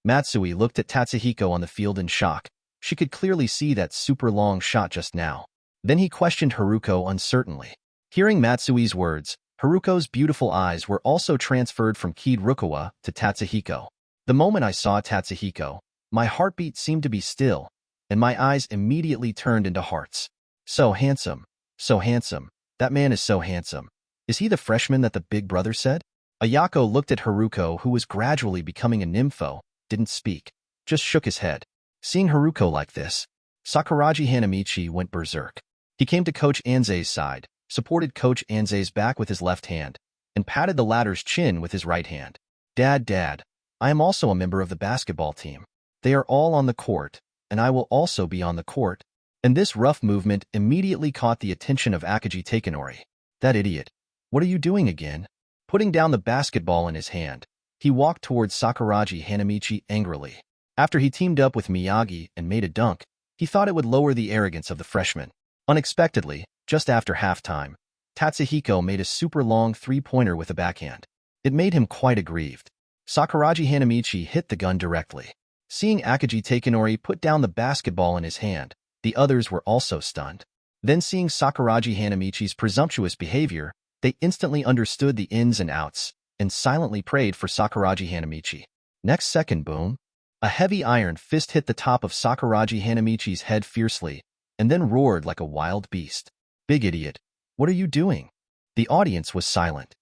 Matsui looked at Tatsuhiko on the field in shock. She could clearly see that super long shot just now. Then he questioned Haruko uncertainly. Hearing Matsui's words, Haruko's beautiful eyes were also transferred from Kid Rukawa to Tatsuhiko. The moment I saw Tatsuhiko, my heartbeat seemed to be still, and my eyes immediately turned into hearts. So handsome. So handsome. That man is so handsome. Is he the freshman that the big brother said? Ayako looked at Haruko, who was gradually becoming a nympho, didn't speak, just shook his head. Seeing Haruko like this, Sakuraji Hanamichi went berserk. He came to Coach Anze's side, supported Coach Anze's back with his left hand, and patted the latter's chin with his right hand. Dad, I am also a member of the basketball team. They are all on the court, and I will also be on the court. And this rough movement immediately caught the attention of Akagi Takanori. That idiot. What are you doing again? Putting down the basketball in his hand, he walked towards Sakuraji Hanamichi angrily. After he teamed up with Miyagi and made a dunk, he thought it would lower the arrogance of the freshman. Unexpectedly, just after halftime, Tatsuhiko made a super long three-pointer with a backhand. It made him quite aggrieved. Sakuraji Hanamichi hit the gun directly. Seeing Akagi Takanori put down the basketball in his hand, the others were also stunned. Then seeing Sakuraji Hanamichi's presumptuous behavior, they instantly understood the ins and outs and silently prayed for Sakuraji Hanamichi. Next second, boom. A heavy iron fist hit the top of Sakuraji Hanamichi's head fiercely and then roared like a wild beast. Big idiot. What are you doing? The audience was silent.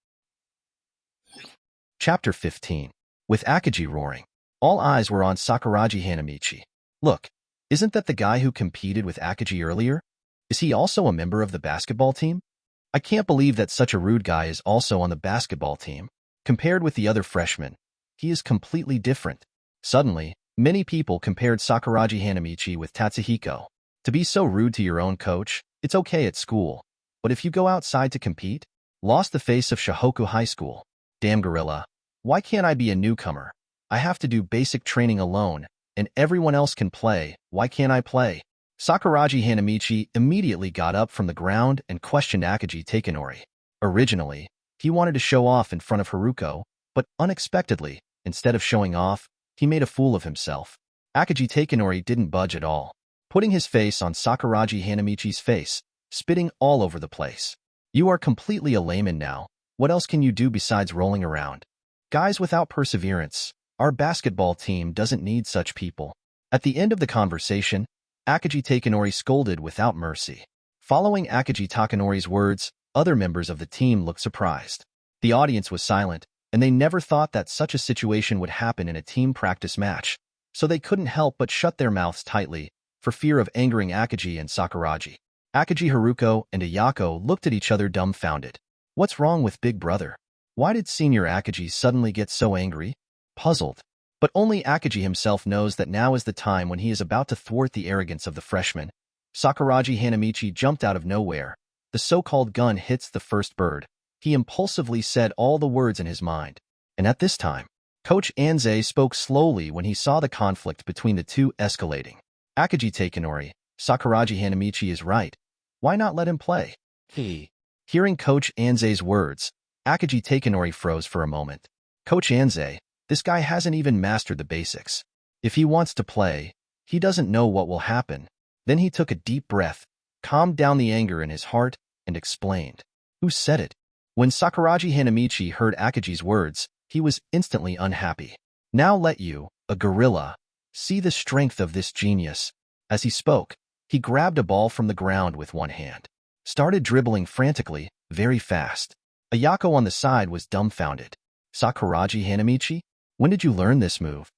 Chapter 15. With Akagi roaring, all eyes were on Sakuraji Hanamichi. Look, isn't that the guy who competed with Akagi earlier? Is he also a member of the basketball team? I can't believe that such a rude guy is also on the basketball team. Compared with the other freshmen, he is completely different. Suddenly, many people compared Sakuraji Hanamichi with Tatsuhiko. To be so rude to your own coach, it's okay at school. But if you go outside to compete, lost the face of Shohoku High School. Damn gorilla. Why can't I be a newcomer? I have to do basic training alone, and everyone else can play. Why can't I play? Sakuraji Hanamichi immediately got up from the ground and questioned Akagi Takanori. Originally, he wanted to show off in front of Haruko, but unexpectedly, instead of showing off, he made a fool of himself. Akagi Takanori didn't budge at all, putting his face on Sakuraji Hanamichi's face, spitting all over the place. You are completely a layman now. What else can you do besides rolling around? Guys without perseverance. Our basketball team doesn't need such people. At the end of the conversation, Akagi Takanori scolded without mercy. Following Akagi Takanori's words, other members of the team looked surprised. The audience was silent, and they never thought that such a situation would happen in a team practice match, so they couldn't help but shut their mouths tightly, for fear of angering Akagi and Sakuraji. Akagi, Haruko, and Ayako looked at each other dumbfounded. What's wrong with Big Brother? Why did Senior Akagi suddenly get so angry? Puzzled. But only Akagi himself knows that now is the time when he is about to thwart the arrogance of the freshman. Sakuraji Hanamichi jumped out of nowhere. The so-called gun hits the first bird. He impulsively said all the words in his mind. And at this time, Coach Anze spoke slowly when he saw the conflict between the two escalating. Akagi Takanori, Sakuraji Hanamichi is right. Why not let him play? Hearing Coach Anze's words, Akagi Takanori froze for a moment. Coach Anze, this guy hasn't even mastered the basics. If he wants to play, he doesn't know what will happen. Then he took a deep breath, calmed down the anger in his heart, and explained. Who said it? When Sakuraji Hanamichi heard Akagi's words, he was instantly unhappy. Now let you, a gorilla, see the strength of this genius. As he spoke, he grabbed a ball from the ground with one hand, started dribbling frantically, very fast. Ayako on the side was dumbfounded. Sakuraji Hanamichi? When did you learn this move?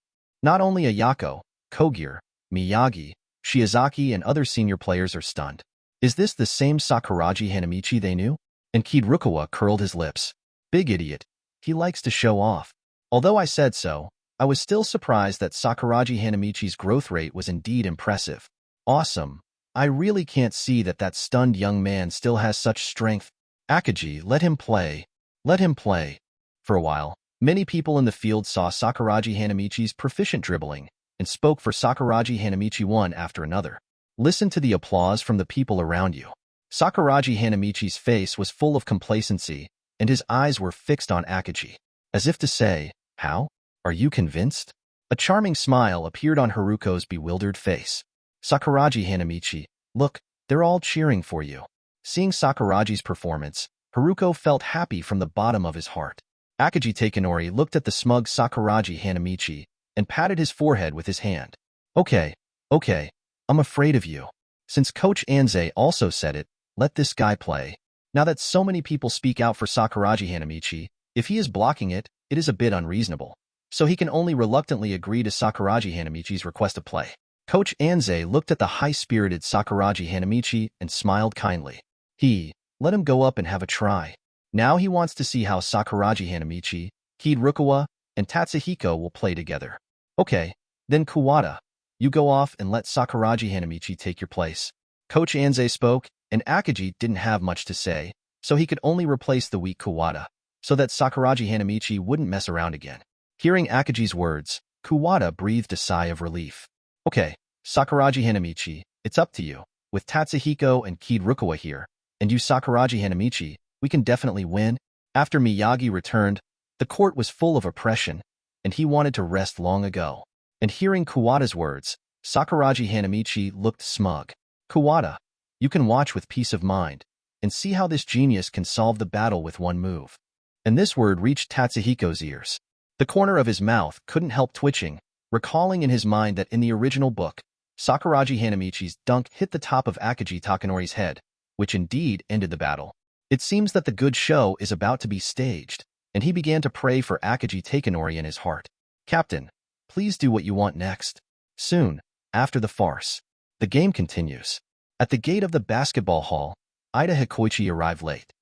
Not only Ayako, Kogir, Miyagi, Shiozaki, and other senior players are stunned. Is this the same Sakuraji Hanamichi they knew? And Kirukawa curled his lips. Big idiot. He likes to show off. Although I said so, I was still surprised that Sakuragi Hanamichi's growth rate was indeed impressive. Awesome. I really can't see that stunned young man still has such strength. Akagi, let him play. Let him play. For a while, many people in the field saw Sakuragi Hanamichi's proficient dribbling and spoke for Sakuragi Hanamichi one after another. Listen to the applause from the people around you. Sakuragi Hanamichi's face was full of complacency, and his eyes were fixed on Akagi, as if to say, "How? Are you convinced?" A charming smile appeared on Haruko's bewildered face. Sakuragi Hanamichi, look, they're all cheering for you. Seeing Sakuragi's performance, Haruko felt happy from the bottom of his heart. Akagi Takenori looked at the smug Sakuragi Hanamichi and patted his forehead with his hand. Okay, I'm afraid of you. Since Coach Anze also said it, let this guy play. Now that so many people speak out for Sakuragi Hanamichi, if he is blocking it, it is a bit unreasonable. So he can only reluctantly agree to Sakuragi Hanamichi's request to play. Coach Anze looked at the high-spirited Sakuragi Hanamichi and smiled kindly. Let him go up and have a try. Now he wants to see how Sakuragi Hanamichi, Kirukawa, and Tatsuhiko will play together. Okay, then Kuwata, you go off and let Sakuragi Hanamichi take your place. Coach Anze spoke, and Akagi didn't have much to say, so he could only replace the weak Kuwata, so that Sakuragi Hanamichi wouldn't mess around again. Hearing Akagi's words, Kuwata breathed a sigh of relief. Okay, Sakuragi Hanamichi, it's up to you. With Tatsuhiko and Kirukawa here, and you Sakuragi Hanamichi, we can definitely win. After Miyagi returned, the court was full of oppression, and he wanted to rest long ago. And hearing Kuwata's words, Sakuragi Hanamichi looked smug. Kuwata, you can watch with peace of mind, and see how this genius can solve the battle with one move. And this word reached Tatsuhiko's ears. The corner of his mouth couldn't help twitching, recalling in his mind that in the original book, Sakuragi Hanamichi's dunk hit the top of Akagi Takenori's head, which indeed ended the battle. It seems that the good show is about to be staged, and he began to pray for Akagi Takenori in his heart. Captain, please do what you want next. Soon, after the farce, the game continues. At the gate of the basketball hall, Ida Hikoichi arrived late.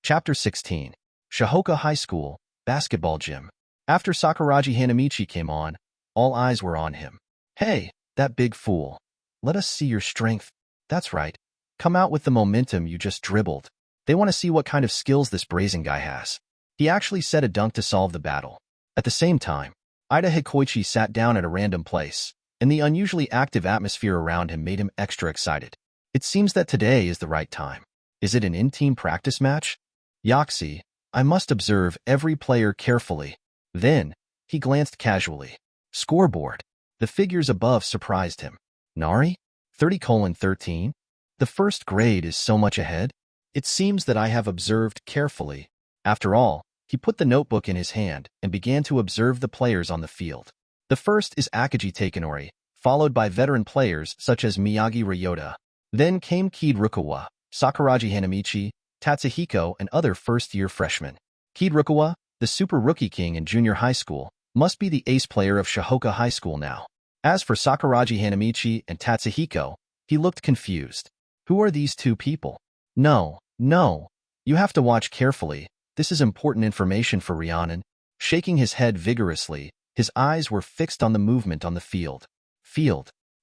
Chapter 16. Shohoku High School, Basketball Gym. After Sakuragi Hanamichi came on, all eyes were on him. Hey, that big fool. Let us see your strength. That's right. Come out with the momentum you just dribbled. They want to see what kind of skills this brazen guy has. He actually set a dunk to solve the battle. At the same time, Ida Hikoichi sat down at a random place, and the unusually active atmosphere around him made him extra excited. It seems that today is the right time. Is it an in-team practice match? Yoxi, I must observe every player carefully. Then, he glanced casually. Scoreboard. The figures above surprised him. Nari? 30:13? The first grade is so much ahead. It seems that I have observed carefully. After all, he put the notebook in his hand and began to observe the players on the field. The first is Akagi Takenori, followed by veteran players such as Miyagi Ryota. Then came Kirukawa, Sakuragi Hanamichi, Tatsuhiko, and other first-year freshmen. Kirukawa, the super rookie king in junior high school, must be the ace player of Shohoku High School now. As for Sakuragi Hanamichi and Tatsuhiko, he looked confused. Who are these two people? No. You have to watch carefully. This is important information for Rhiannon. Shaking his head vigorously, his eyes were fixed on the movement on the field.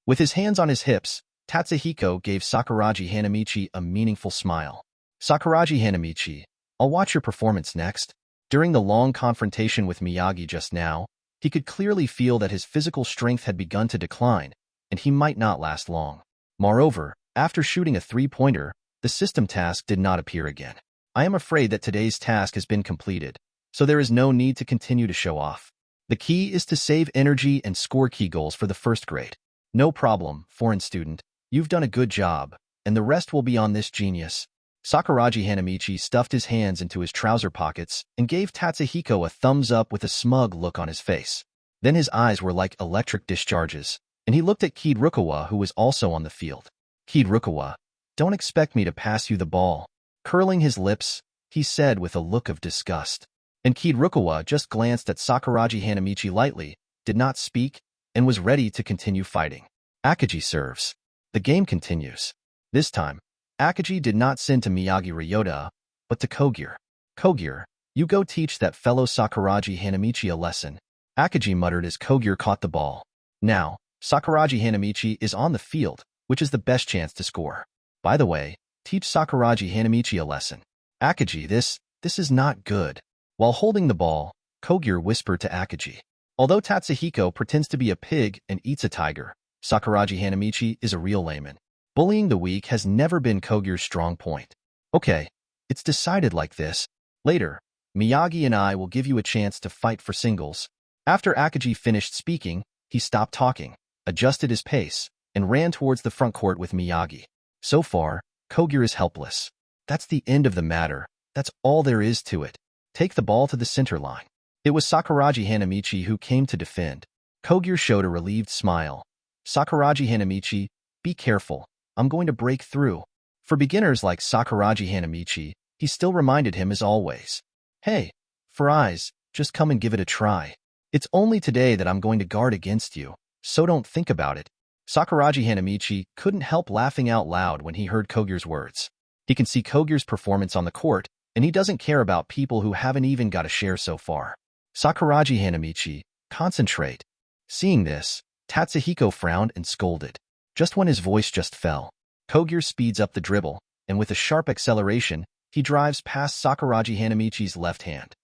With his hands on his hips, Tatsuhiko gave Sakuragi Hanamichi a meaningful smile. Sakuragi Hanamichi, I'll watch your performance next. During the long confrontation with Miyagi just now, he could clearly feel that his physical strength had begun to decline, and he might not last long. Moreover, after shooting a three-pointer, the system task did not appear again. I am afraid that today's task has been completed, so there is no need to continue to show off. The key is to save energy and score key goals for the first grade. No problem, foreign student. You've done a good job, and the rest will be on this genius. Sakuragi Hanamichi stuffed his hands into his trouser pockets and gave Tatsuhiko a thumbs up with a smug look on his face. Then his eyes were like electric discharges, and he looked at Kirukawa, who was also on the field. Kirukawa, don't expect me to pass you the ball. Curling his lips, he said with a look of disgust. And Kirukawa just glanced at Sakuragi Hanamichi lightly, did not speak, and was ready to continue fighting. Akagi serves. The game continues. This time, Akagi did not send to Miyagi Ryota, but to Kogure. Kogure, you go teach that fellow Sakuraji Hanamichi a lesson. Akagi muttered as Kogure caught the ball. Now, Sakuraji Hanamichi is on the field, which is the best chance to score. By the way, teach Sakuraji Hanamichi a lesson. Akagi, this is not good. While holding the ball, Kogure whispered to Akagi. Although Tatsuhiko pretends to be a pig and eats a tiger, Sakuraji Hanamichi is a real layman. Bullying the weak has never been Kogure's strong point. Okay, it's decided like this. Later, Miyagi and I will give you a chance to fight for singles. After Akagi finished speaking, he stopped talking, adjusted his pace, and ran towards the front court with Miyagi. So far, Kogure is helpless. That's the end of the matter. That's all there is to it. Take the ball to the center line. It was Sakuraji Hanamichi who came to defend. Kogure showed a relieved smile. Sakuraji Hanamichi, be careful. I'm going to break through. For beginners like Sakuraji Hanamichi, he still reminded him as always. Hey, for eyes, just come and give it a try. It's only today that I'm going to guard against you, so don't think about it. Sakuraji Hanamichi couldn't help laughing out loud when he heard Kogure's words. He can see Kogure's performance on the court, and he doesn't care about people who haven't even got a share so far. Sakuraji Hanamichi, concentrate. Seeing this, Tatsuhiko frowned and scolded. Just when his voice just fell, Kogure speeds up the dribble, and with a sharp acceleration, he drives past Sakuraji Hanamichi's left hand.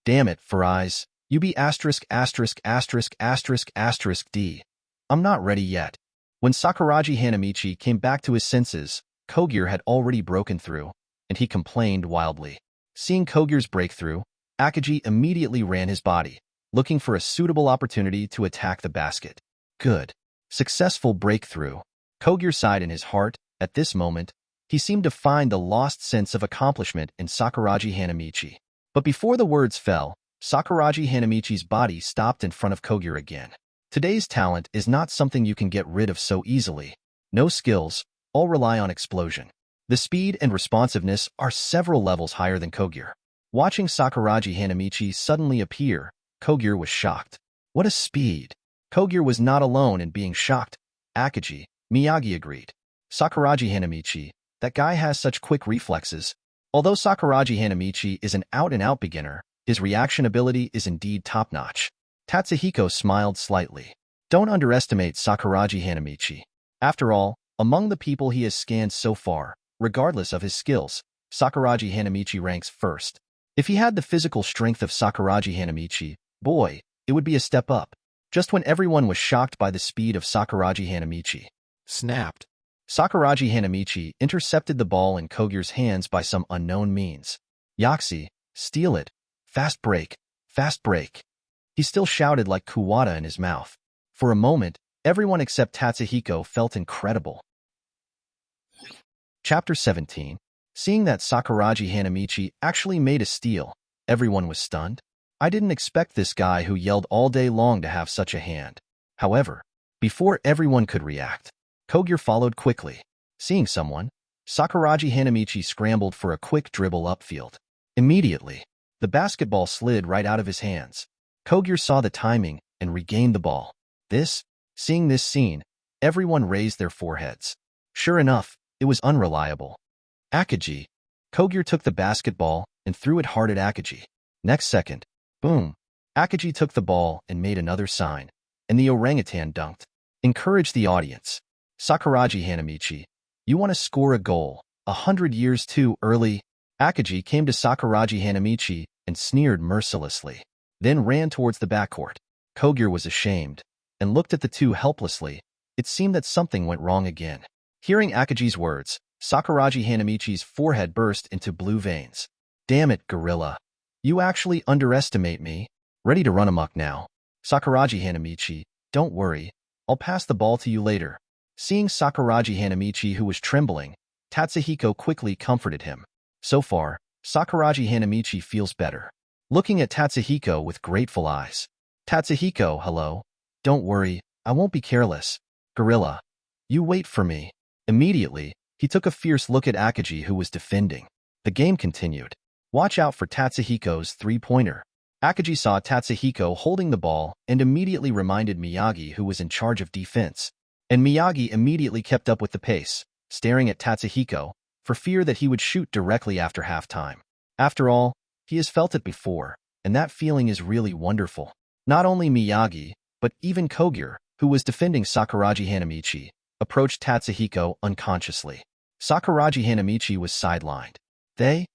Damn it, for eyes. You be asterisk asterisk asterisk asterisk asterisk D. I'm not ready yet. When Sakuraji Hanamichi came back to his senses, Kogure had already broken through, and he complained wildly. Seeing Kogure's breakthrough, Akagi immediately ran his body, looking for a suitable opportunity to attack the basket. Good. Successful breakthrough. Kogure sighed in his heart. At this moment, he seemed to find the lost sense of accomplishment in Sakuraji Hanamichi. But before the words fell, Sakuraji Hanamichi's body stopped in front of Kogure again. Today's talent is not something you can get rid of so easily. No skills, all rely on explosion. The speed and responsiveness are several levels higher than Kogure. Watching Sakuraji Hanamichi suddenly appear, Kogure was shocked. What a speed! Kogure was not alone in being shocked. Akagi, Miyagi agreed. Sakuraji Hanamichi, that guy has such quick reflexes. Although Sakuraji Hanamichi is an out-and-out beginner, his reaction ability is indeed top-notch. Tatsuhiko smiled slightly. Don't underestimate Sakuraji Hanamichi. After all, among the people he has scanned so far, regardless of his skills, Sakuraji Hanamichi ranks first. If he had the physical strength of Sakuraji Hanamichi, boy, it would be a step up. Just when everyone was shocked by the speed of Sakuraji Hanamichi. Snapped. Sakuraji Hanamichi intercepted the ball in Kogure's hands by some unknown means. Yaxi, steal it. Fast break. Fast break. He still shouted like Kuwata in his mouth. For a moment, everyone except Tatsuhiko felt incredible. Chapter 17. Seeing that Sakuraji Hanamichi actually made a steal, everyone was stunned. I didn't expect this guy who yelled all day long to have such a hand. However, before everyone could react, Kogure followed quickly. Seeing someone, Sakuraji Hanamichi scrambled for a quick dribble upfield. Immediately, the basketball slid right out of his hands. Kogure saw the timing and regained the ball. Seeing this scene, everyone raised their foreheads. Sure enough, it was unreliable. Akagi. Kogure took the basketball and threw it hard at Akagi. Next second, boom. Akagi took the ball and made another sign, and the orangutan dunked. Encourage the audience. Sakuraji Hanamichi, you want to score a goal 100 years too early? Akagi came to Sakuraji Hanamichi and sneered mercilessly, then ran towards the backcourt. Kogure was ashamed and looked at the two helplessly. It seemed that something went wrong again. Hearing Akagi's words, Sakuraji Hanamichi's forehead burst into blue veins. Damn it, gorilla. You actually underestimate me. Ready to run amok now. Sakuraji Hanamichi, don't worry. I'll pass the ball to you later. Seeing Sakuraji Hanamichi who was trembling, Tatsuhiko quickly comforted him. So far, Sakuraji Hanamichi feels better. Looking at Tatsuhiko with grateful eyes. Tatsuhiko, hello. Don't worry, I won't be careless. Gorilla. You wait for me. Immediately, he took a fierce look at Akagi who was defending. The game continued. Watch out for Tatsuhiko's three-pointer. Akagi saw Tatsuhiko holding the ball and immediately reminded Miyagi who was in charge of defense. And Miyagi immediately kept up with the pace, staring at Tatsuhiko, for fear that he would shoot directly after halftime. After all, he has felt it before, and that feeling is really wonderful. Not only Miyagi, but even Kogure, who was defending Sakuragi Hanamichi, approached Tatsuhiko unconsciously. Sakuragi Hanamichi was sidelined. They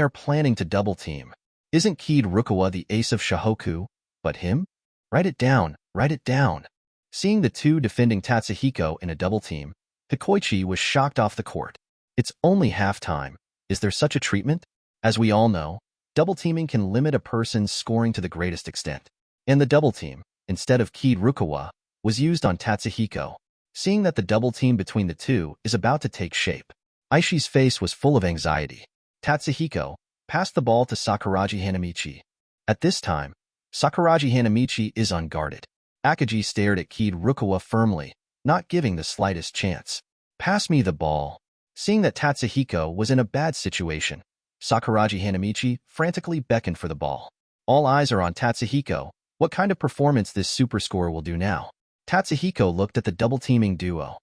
are planning to double-team. Isn't Kid Rukawa the ace of Shohoku, but him? Write it down, write it down. Seeing the two defending Tatsuhiko in a double-team, Hikoichi was shocked off the court. It's only halftime. Is there such a treatment? As we all know, double-teaming can limit a person's scoring to the greatest extent. And the double-team, instead of Kid Rukawa, was used on Tatsuhiko. Seeing that the double-team between the two is about to take shape, Aishi's face was full of anxiety. Tatsuhiko passed the ball to Sakuragi Hanamichi. At this time, Sakuragi Hanamichi is unguarded. Akagi stared at Kid Rukawa firmly, not giving the slightest chance. Pass me the ball. Seeing that Tatsuhiko was in a bad situation, Sakuragi Hanamichi frantically beckoned for the ball. All eyes are on Tatsuhiko. What kind of performance this super scorer will do now? Tatsuhiko looked at the double-teaming duo.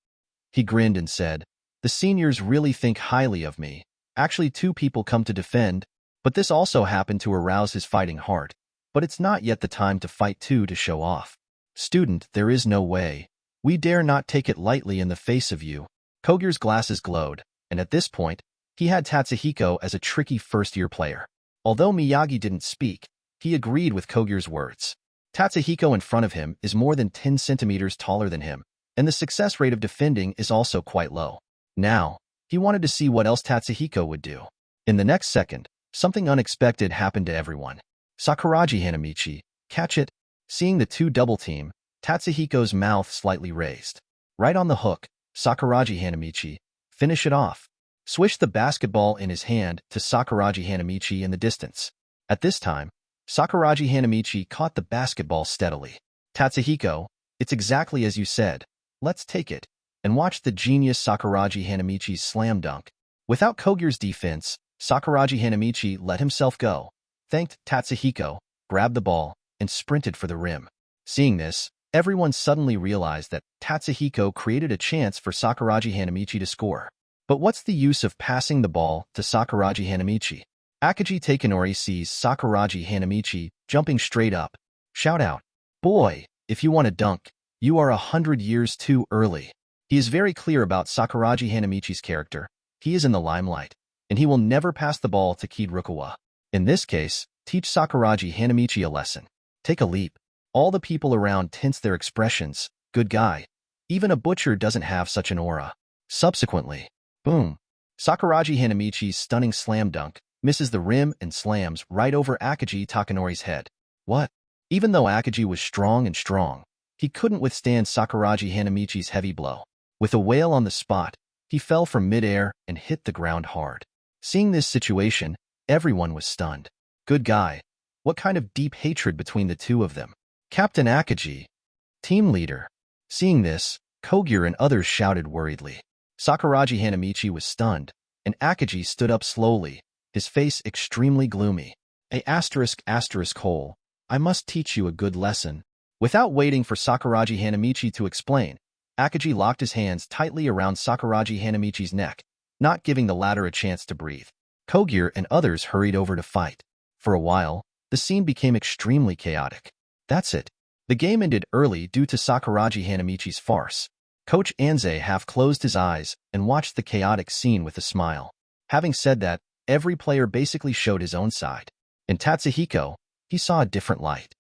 He grinned and said, "The seniors really think highly of me. Actually, two people come to defend, but this also happened to arouse his fighting heart. But it's not yet the time to fight two to show off. Student, there is no way. We dare not take it lightly in the face of you." Kogure's glasses glowed, and at this point, he had Tatsuhiko as a tricky first-year player. Although Miyagi didn't speak, he agreed with Kogure's words. Tatsuhiko in front of him is more than 10 centimeters taller than him, and the success rate of defending is also quite low. Now, he wanted to see what else Tatsuhiko would do. In the next second, something unexpected happened to everyone. Sakuragi Hanamichi, catch it. Seeing the two double-team, Tatsuhiko's mouth slightly raised. Right on the hook, Sakuragi Hanamichi, finish it off. Swish the basketball in his hand to Sakuragi Hanamichi in the distance. At this time, Sakuragi Hanamichi caught the basketball steadily. Tatsuhiko, it's exactly as you said. Let's take it. And watch the genius Sakuragi Hanamichi's slam dunk. Without Kogure's defense, Sakuragi Hanamichi let himself go, thanked Tatsuhiko, grabbed the ball, and sprinted for the rim. Seeing this, everyone suddenly realized that Tatsuhiko created a chance for Sakuragi Hanamichi to score. But what's the use of passing the ball to Sakuragi Hanamichi? Akagi Takanori sees Sakuragi Hanamichi jumping straight up. Shout out, "Boy, if you want to dunk, you are 100 years too early." He is very clear about Sakuragi Hanamichi's character. He is in the limelight, and he will never pass the ball to Kid Rukawa. In this case, teach Sakuragi Hanamichi a lesson. Take a leap. All the people around tense their expressions. Good guy. Even a butcher doesn't have such an aura. Subsequently, boom. Sakuragi Hanamichi's stunning slam dunk misses the rim and slams right over Akagi Takanori's head. What? Even though Akagi was strong, he couldn't withstand Sakuragi Hanamichi's heavy blow. With a wail on the spot, he fell from midair and hit the ground hard. Seeing this situation, everyone was stunned. Good guy. What kind of deep hatred between the two of them? Captain Akagi. Team leader. Seeing this, Kogure and others shouted worriedly. Sakuragi Hanamichi was stunned, and Akagi stood up slowly, his face extremely gloomy. Hole. I must teach you a good lesson. Without waiting for Sakuragi Hanamichi to explain, Akagi locked his hands tightly around Sakuragi Hanamichi's neck, not giving the latter a chance to breathe. Kogure and others hurried over to fight. For a while, the scene became extremely chaotic. That's it. The game ended early due to Sakuragi Hanamichi's farce. Coach Anze half closed his eyes and watched the chaotic scene with a smile. Having said that, every player basically showed his own side. In Tatsuhiko, he saw a different light.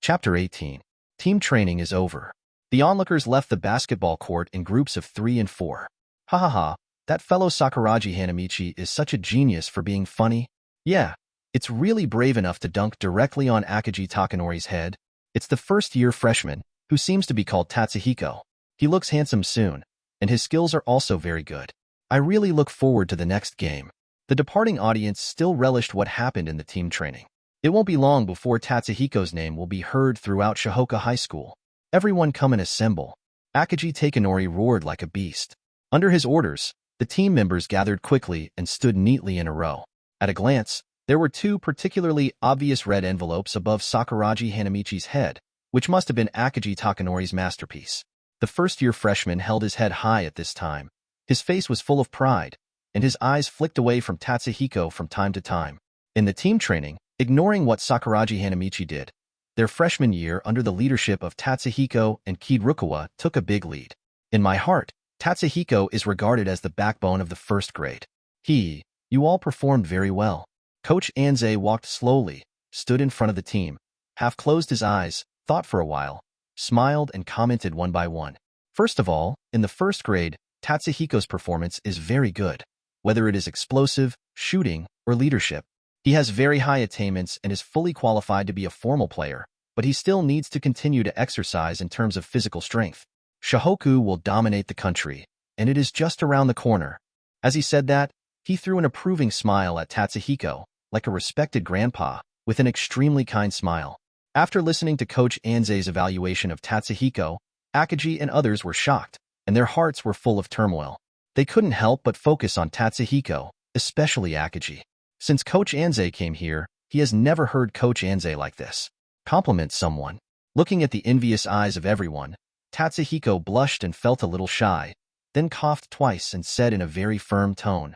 Chapter 18. Team training is over. The onlookers left the basketball court in groups of 3 and 4. Ha ha ha, that fellow Sakuragi Hanamichi is such a genius for being funny. Yeah, it's really brave enough to dunk directly on Akagi Takanori's head. It's the first-year freshman, who seems to be called Tatsuhiko. He looks handsome soon, and his skills are also very good. I really look forward to the next game. The departing audience still relished what happened in the team training. It won't be long before Tatsuhiko's name will be heard throughout Shohoku High School. Everyone come and assemble. Akagi Takanori roared like a beast. Under his orders, the team members gathered quickly and stood neatly in a row. At a glance, there were 2 particularly obvious red envelopes above Sakuragi Hanamichi's head, which must have been Akagi Takanori's masterpiece. The first-year freshman held his head high at this time. His face was full of pride, and his eyes flicked away from Tatsuhiko from time to time. In the team training, ignoring what Sakuragi Hanamichi did, their freshman year under the leadership of Tatsuhiko and Kirukawa took a big lead. In my heart, Tatsuhiko is regarded as the backbone of the first grade. You all performed very well. Coach Anze walked slowly, stood in front of the team, half closed his eyes, thought for a while, smiled and commented one by one. First of all, in the first grade, Tatsuhiko's performance is very good, whether it is explosive, shooting, or leadership. He has very high attainments and is fully qualified to be a formal player, but he still needs to continue to exercise in terms of physical strength. Shohoku will dominate the country, and it is just around the corner. As he said that, he threw an approving smile at Tatsuhiko, like a respected grandpa, with an extremely kind smile. After listening to Coach Anze's evaluation of Tatsuhiko, Akagi and others were shocked, and their hearts were full of turmoil. They couldn't help but focus on Tatsuhiko, especially Akagi. Since Coach Anze came here, he has never heard Coach Anze like this. Compliment someone. Looking at the envious eyes of everyone, Tatsuhiko blushed and felt a little shy, then coughed twice and said in a very firm tone,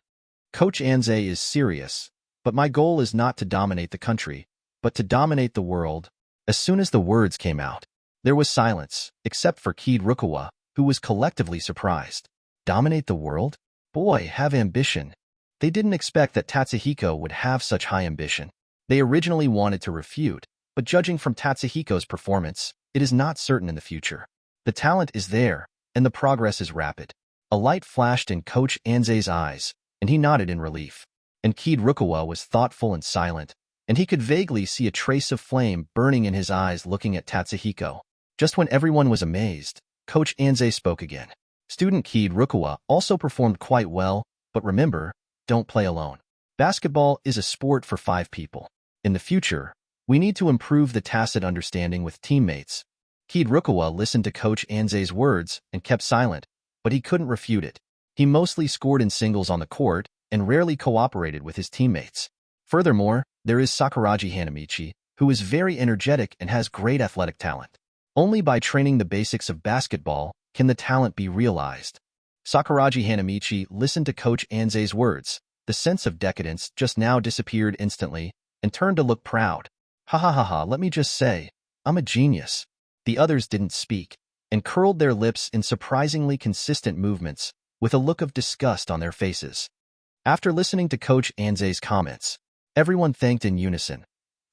"Coach Anze is serious, but my goal is not to dominate the country, but to dominate the world." As soon as the words came out, there was silence, except for Kirukawa, who was collectively surprised. Dominate the world? Boy, have ambition. They didn't expect that Tatsuhiko would have such high ambition. They originally wanted to refute, but judging from Tatsuhiko's performance, it is not certain in the future. The talent is there, and the progress is rapid. A light flashed in Coach Anze's eyes, and he nodded in relief. And Kirukawa was thoughtful and silent, and he could vaguely see a trace of flame burning in his eyes looking at Tatsuhiko. Just when everyone was amazed, Coach Anze spoke again. Student Kirukawa also performed quite well, but remember, don't play alone. Basketball is a sport for 5 people. In the future, we need to improve the tacit understanding with teammates. Kirukawa listened to Coach Anze's words and kept silent, but he couldn't refute it. He mostly scored in singles on the court and rarely cooperated with his teammates. Furthermore, there is Sakuragi Hanamichi, who is very energetic and has great athletic talent. Only by training the basics of basketball can the talent be realized. Sakuragi Hanamichi listened to Coach Anze's words. The sense of decadence just now disappeared instantly and turned to look proud. Ha ha ha ha, let me just say, I'm a genius. The others didn't speak and curled their lips in surprisingly consistent movements with a look of disgust on their faces. After listening to Coach Anze's comments, everyone thanked in unison.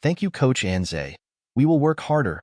Thank you, Coach Anze. We will work harder.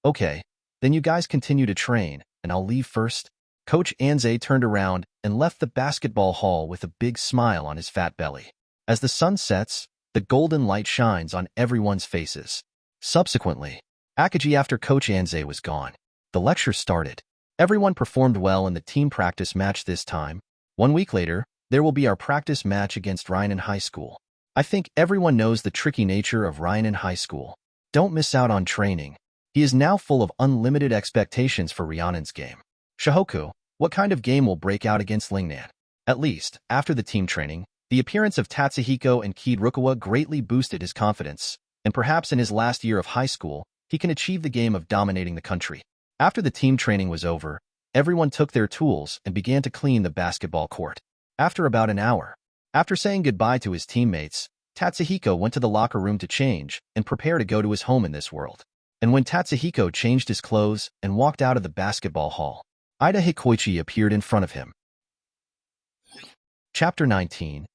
Okay, then you guys continue to train, and I'll leave first. Coach Anze turned around and left the basketball hall with a big smile on his fat belly. As the sun sets, the golden light shines on everyone's faces. Subsequently, Akagi after Coach Anze was gone, the lecture started. Everyone performed well in the team practice match this time. 1 week later, there will be our practice match against Rhineton High School. I think everyone knows the tricky nature of Rhineton High School. Don't miss out on training. He is now full of unlimited expectations for Rhiannon's game. Shohoku, what kind of game will break out against Lingnan? At least, after the team training, the appearance of Tatsuhiko and Kirukawa greatly boosted his confidence, and perhaps in his last year of high school, he can achieve the game of dominating the country. After the team training was over, everyone took their tools and began to clean the basketball court. After about an hour, after saying goodbye to his teammates, Tatsuhiko went to the locker room to change and prepare to go to his home in this world. And when Tatsuhiko changed his clothes and walked out of the basketball hall, Ida Hikoichi appeared in front of him. Chapter 19.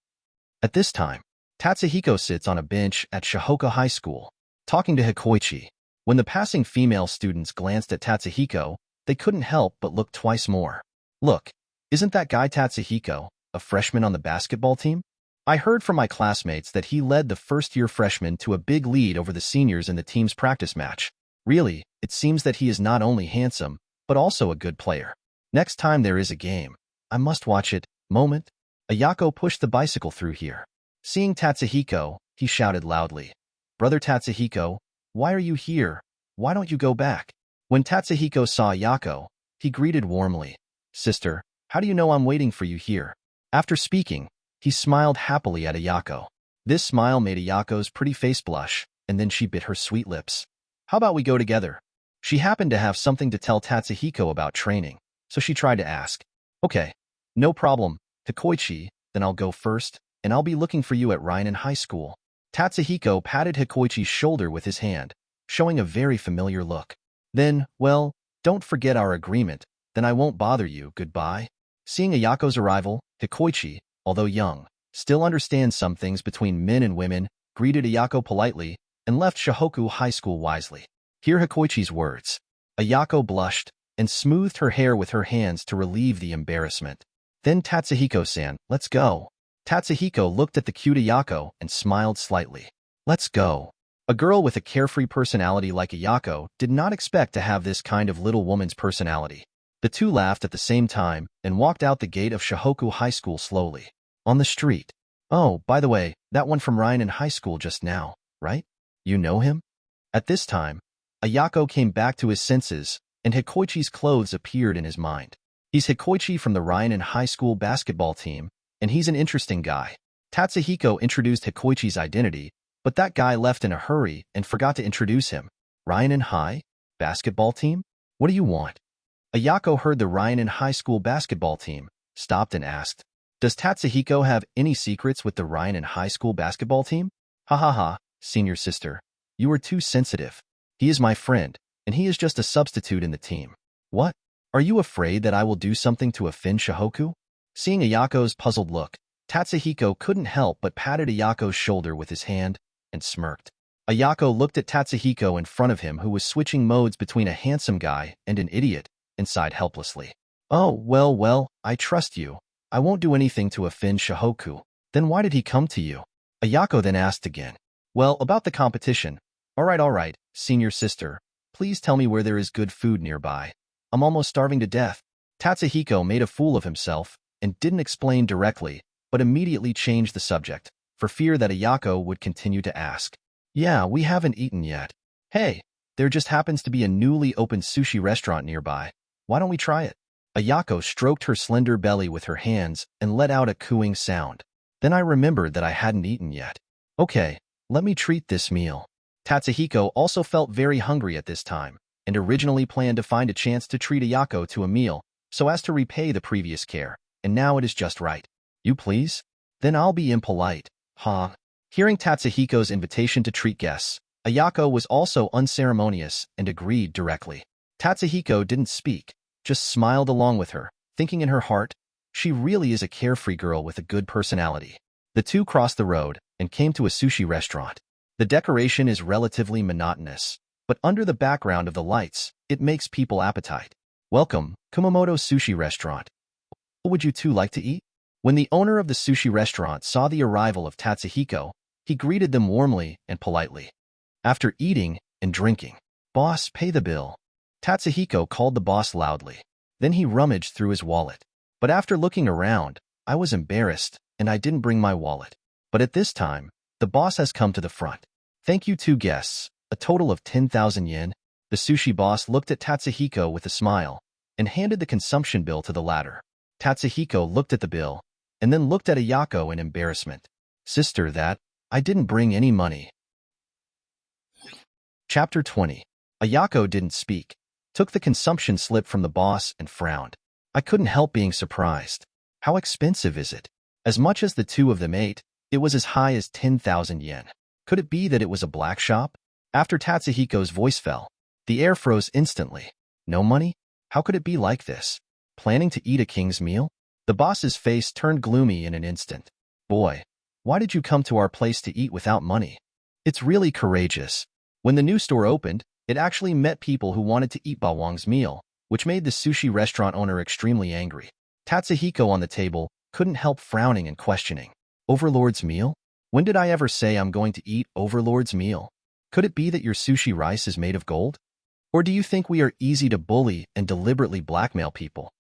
At this time, Tatsuhiko sits on a bench at Shohoku High School, talking to Hikoichi. When the passing female students glanced at Tatsuhiko, they couldn't help but look twice more. Look, isn't that guy Tatsuhiko, a freshman on the basketball team? I heard from my classmates that he led the first-year freshmen to a big lead over the seniors in the team's practice match. Really, it seems that he is not only handsome, but also a good player. Next time there is a game, I must watch it. Moment. Ayako pushed the bicycle through here. Seeing Tatsuhiko, he shouted loudly, "Brother Tatsuhiko, why are you here? Why don't you go back?" When Tatsuhiko saw Ayako, he greeted warmly, "Sister, how do you know I'm waiting for you here?" After speaking, he smiled happily at Ayako. This smile made Ayako's pretty face blush, and then she bit her sweet lips. "How about we go together?" She happened to have something to tell Tatsuhiko about training, so she tried to ask. Okay, no problem, Hikoichi, then I'll go first, and I'll be looking for you at Ryan High School. Tatsuhiko patted Hikoichi's shoulder with his hand, showing a very familiar look. Then, well, don't forget our agreement, then I won't bother you, goodbye. Seeing Ayako's arrival, Hikoichi, although young, still understands some things between men and women, greeted Ayako politely, and left Shohoku High School wisely. Hear Hikoichi's words. Ayako blushed and smoothed her hair with her hands to relieve the embarrassment. Then Tatsuhiko-san, let's go. Tatsuhiko looked at the cute Ayako and smiled slightly. Let's go. A girl with a carefree personality like Ayako did not expect to have this kind of little woman's personality. The two laughed at the same time and walked out the gate of Shohoku High School slowly. On the street. Oh, by the way, that one from Ryan High School just now, right? You know him? At this time, Ayako came back to his senses, and Hikoichi's clothes appeared in his mind. He's Hikoichi from the Ryan High School basketball team, and he's an interesting guy. Tatsuhiko introduced Hikoichi's identity, but that guy left in a hurry and forgot to introduce him. Ryan High? Basketball team? What do you want? Ayako heard the Ryan High School basketball team, stopped and asked, does Tatsuhiko have any secrets with the Ryan High School basketball team? Ha ha ha, senior sister. You are too sensitive. He is my friend, and he is just a substitute in the team. What? Are you afraid that I will do something to offend Shohoku? Seeing Ayako's puzzled look, Tatsuhiko couldn't help but patted Ayako's shoulder with his hand and smirked. Ayako looked at Tatsuhiko in front of him, who was switching modes between a handsome guy and an idiot, and sighed helplessly. Oh, well, I trust you. I won't do anything to offend Shohoku. Then why did he come to you? Ayako then asked again. Well, about the competition. All right, senior sister. Please tell me where there is good food nearby. I'm almost starving to death. Tatsuhiko made a fool of himself and didn't explain directly, but immediately changed the subject, for fear that Ayako would continue to ask. Yeah, we haven't eaten yet. Hey, there just happens to be a newly opened sushi restaurant nearby. Why don't we try it? Ayako stroked her slender belly with her hands and let out a cooing sound. Then I remembered that I hadn't eaten yet. Okay, let me treat this meal. Tatsuhiko also felt very hungry at this time, and originally planned to find a chance to treat Ayako to a meal, so as to repay the previous care, and now it is just right. You please? Then I'll be impolite. Huh? Hearing Tatsuhiko's invitation to treat guests, Ayako was also unceremonious and agreed directly. Tatsuhiko didn't speak, just smiled along with her, thinking in her heart, she really is a carefree girl with a good personality. The two crossed the road and came to a sushi restaurant. The decoration is relatively monotonous, but under the background of the lights, it makes people appetite. Welcome, Kumamoto Sushi Restaurant. What would you two like to eat? When the owner of the sushi restaurant saw the arrival of Tatsuhiko, he greeted them warmly and politely. After eating and drinking, boss, pay the bill. Tatsuhiko called the boss loudly. Then he rummaged through his wallet. But after looking around, I was embarrassed, and I didn't bring my wallet. But at this time, the boss has come to the front. Thank you, two guests, a total of 10,000 yen. The sushi boss looked at Tatsuhiko with a smile and handed the consumption bill to the latter. Tatsuhiko looked at the bill and then looked at Ayako in embarrassment. Sister, I didn't bring any money. Chapter 20. Ayako didn't speak, took the consumption slip from the boss and frowned. I couldn't help being surprised. How expensive is it? As much as the two of them ate, it was as high as 10,000 yen. Could it be that it was a black shop? After Tatsuhiko's voice fell, the air froze instantly. No money? How could it be like this? Planning to eat a king's meal? The boss's face turned gloomy in an instant. Boy, why did you come to our place to eat without money? It's really courageous. When the new store opened, it actually met people who wanted to eat Bawang's meal, which made the sushi restaurant owner extremely angry. Tatsuhiko on the table couldn't help frowning and questioning. Overlord's meal? When did I ever say I'm going to eat Overlord's meal? Could it be that your sushi rice is made of gold? Or do you think we are easy to bully and deliberately blackmail people?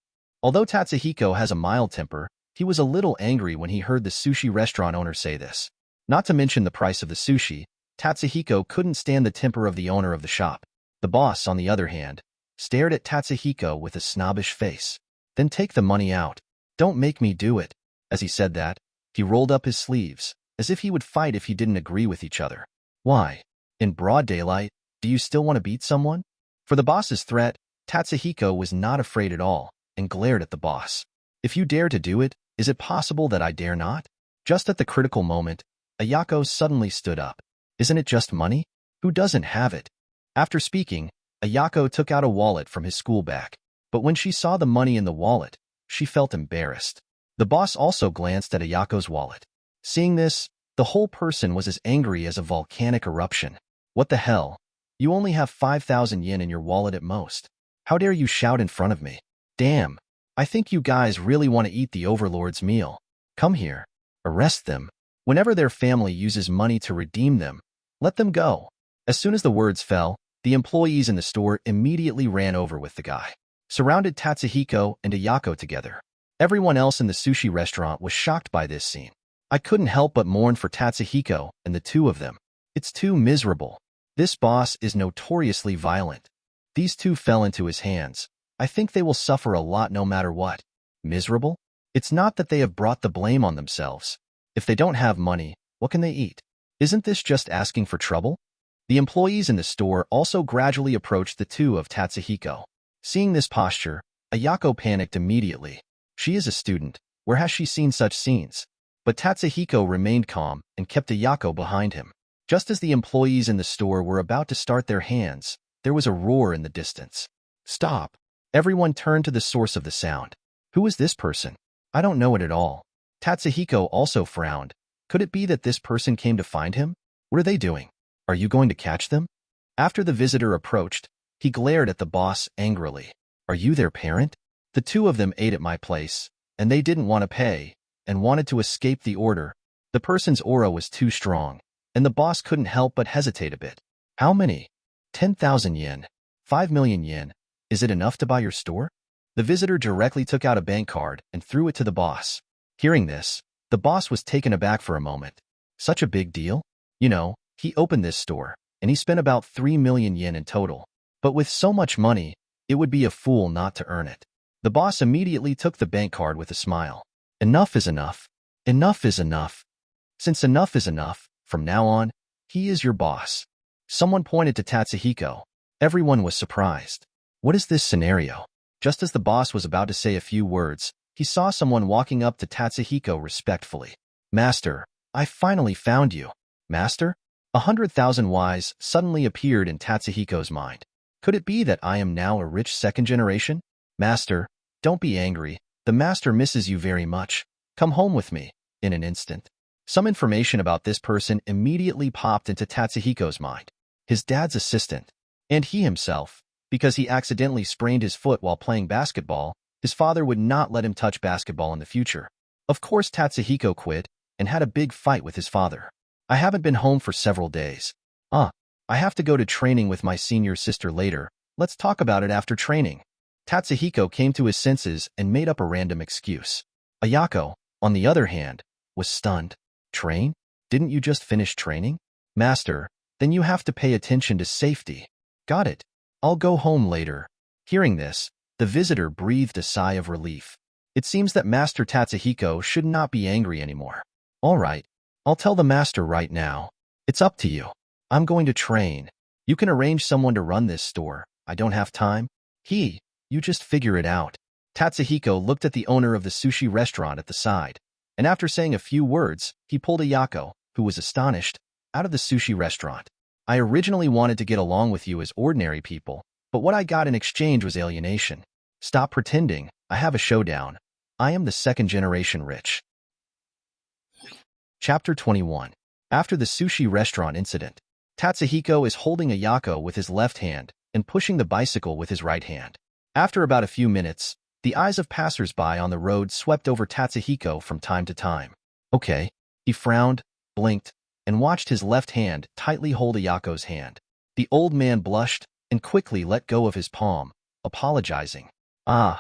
Although Tatsuhiko has a mild temper, he was a little angry when he heard the sushi restaurant owner say this. Not to mention the price of the sushi, Tatsuhiko couldn't stand the temper of the owner of the shop. The boss, on the other hand, stared at Tatsuhiko with a snobbish face. Then take the money out. Don't make me do it. As he said that, he rolled up his sleeves, as if he would fight if he didn't agree with each other. Why? In broad daylight, do you still want to beat someone? For the boss's threat, Tatsuhiko was not afraid at all and glared at the boss. If you dare to do it, is it possible that I dare not? Just at the critical moment, Ayako suddenly stood up. Isn't it just money? Who doesn't have it? After speaking, Ayako took out a wallet from his school bag. But when she saw the money in the wallet, she felt embarrassed. The boss also glanced at Ayako's wallet. Seeing this, the whole person was as angry as a volcanic eruption. What the hell? You only have 5,000 yen in your wallet at most. How dare you shout in front of me? Damn. I think you guys really want to eat the overlord's meal. Come here. Arrest them. Whenever their family uses money to redeem them, let them go. As soon as the words fell, the employees in the store immediately ran over with the guy, surrounded Tatsuhiko and Ayako together. Everyone else in the sushi restaurant was shocked by this scene. I couldn't help but mourn for Tatsuhiko and the two of them. It's too miserable. This boss is notoriously violent. These two fell into his hands. I think they will suffer a lot no matter what. Miserable? It's not that they have brought the blame on themselves. If they don't have money, what can they eat? Isn't this just asking for trouble? The employees in the store also gradually approached the two of Tatsuhiko. Seeing this posture, Ayako panicked immediately. She is a student. Where has she seen such scenes? But Tatsuhiko remained calm and kept Ayako behind him. Just as the employees in the store were about to start their hands, there was a roar in the distance. Stop! Everyone turned to the source of the sound. Who is this person? I don't know it at all. Tatsuhiko also frowned. Could it be that this person came to find him? What are they doing? Are you going to catch them? After the visitor approached, he glared at the boss angrily. Are you their parent? The two of them ate at my place, and they didn't want to pay, and wanted to escape the order. The person's aura was too strong, and the boss couldn't help but hesitate a bit. How many? 10,000 yen. 5 million yen. Is it enough to buy your store? The visitor directly took out a bank card and threw it to the boss. Hearing this, the boss was taken aback for a moment. Such a big deal? You know, he opened this store, and he spent about 3 million yen in total. But with so much money, it would be a fool not to earn it. The boss immediately took the bank card with a smile. Enough is enough. Enough is enough. Since enough is enough, from now on, he is your boss. Someone pointed to Tatsuhiko. Everyone was surprised. What is this scenario? Just as the boss was about to say a few words, he saw someone walking up to Tatsuhiko respectfully. Master, I finally found you. Master? 100,000 Ys suddenly appeared in Tatsuhiko's mind. Could it be that I am now a rich second generation? Master, don't be angry. The master misses you very much. Come home with me. In an instant. Some information about this person immediately popped into Tatsuhiko's mind. His dad's assistant. And he himself. Because he accidentally sprained his foot while playing basketball, his father would not let him touch basketball in the future. Of course, Tatsuhiko quit and had a big fight with his father. I haven't been home for several days. I have to go to training with my senior sister later. Let's talk about it after training. Tatsuhiko came to his senses and made up a random excuse. Ayako, on the other hand, was stunned. Train? Didn't you just finish training? Master, then you have to pay attention to safety. Got it. I'll go home later. Hearing this, the visitor breathed a sigh of relief. It seems that Master Tatsuhiko should not be angry anymore. All right, I'll tell the master right now. It's up to you. I'm going to train. You can arrange someone to run this store. I don't have time. You just figure it out. Tatsuhiko looked at the owner of the sushi restaurant at the side, and after saying a few words, he pulled Ayako, who was astonished, out of the sushi restaurant. I originally wanted to get along with you as ordinary people, but what I got in exchange was alienation. Stop pretending. I have a showdown. I am the second generation rich. Chapter 21. After the sushi restaurant incident, Tatsuhiko is holding Ayako with his left hand and pushing the bicycle with his right hand. After about a few minutes, the eyes of passers-by on the road swept over Tatsuhiko from time to time. Okay. He frowned, blinked, and watched his left hand tightly hold Ayako's hand. The old man blushed and quickly let go of his palm, apologizing. I'm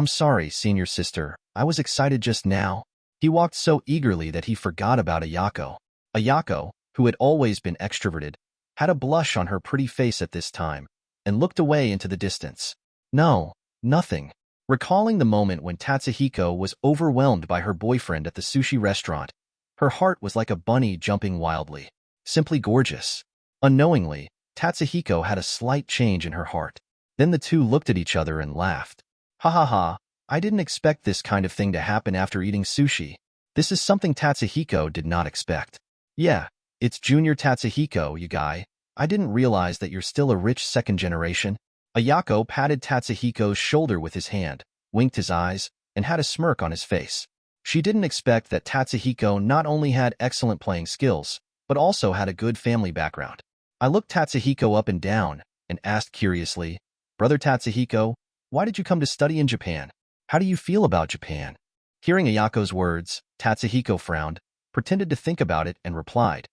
sorry, senior sister. I was excited just now. He walked so eagerly that he forgot about Ayako. Ayako, who had always been extroverted, had a blush on her pretty face at this time, and looked away into the distance. No, nothing. Recalling the moment when Tatsuhiko was overwhelmed by her boyfriend at the sushi restaurant, her heart was like a bunny jumping wildly. Simply gorgeous. Unknowingly, Tatsuhiko had a slight change in her heart. Then the two looked at each other and laughed. Ha ha ha, I didn't expect this kind of thing to happen after eating sushi. This is something Tatsuhiko did not expect. Yeah, it's Junior Tatsuhiko, you guy. I didn't realize that you're still a rich second generation. Ayako patted Tatsuhiko's shoulder with his hand, winked his eyes, and had a smirk on his face. She didn't expect that Tatsuhiko not only had excellent playing skills, but also had a good family background. I looked Tatsuhiko up and down and asked curiously, Brother Tatsuhiko, why did you come to study in Japan? How do you feel about Japan? Hearing Ayako's words, Tatsuhiko frowned, pretended to think about it, and replied,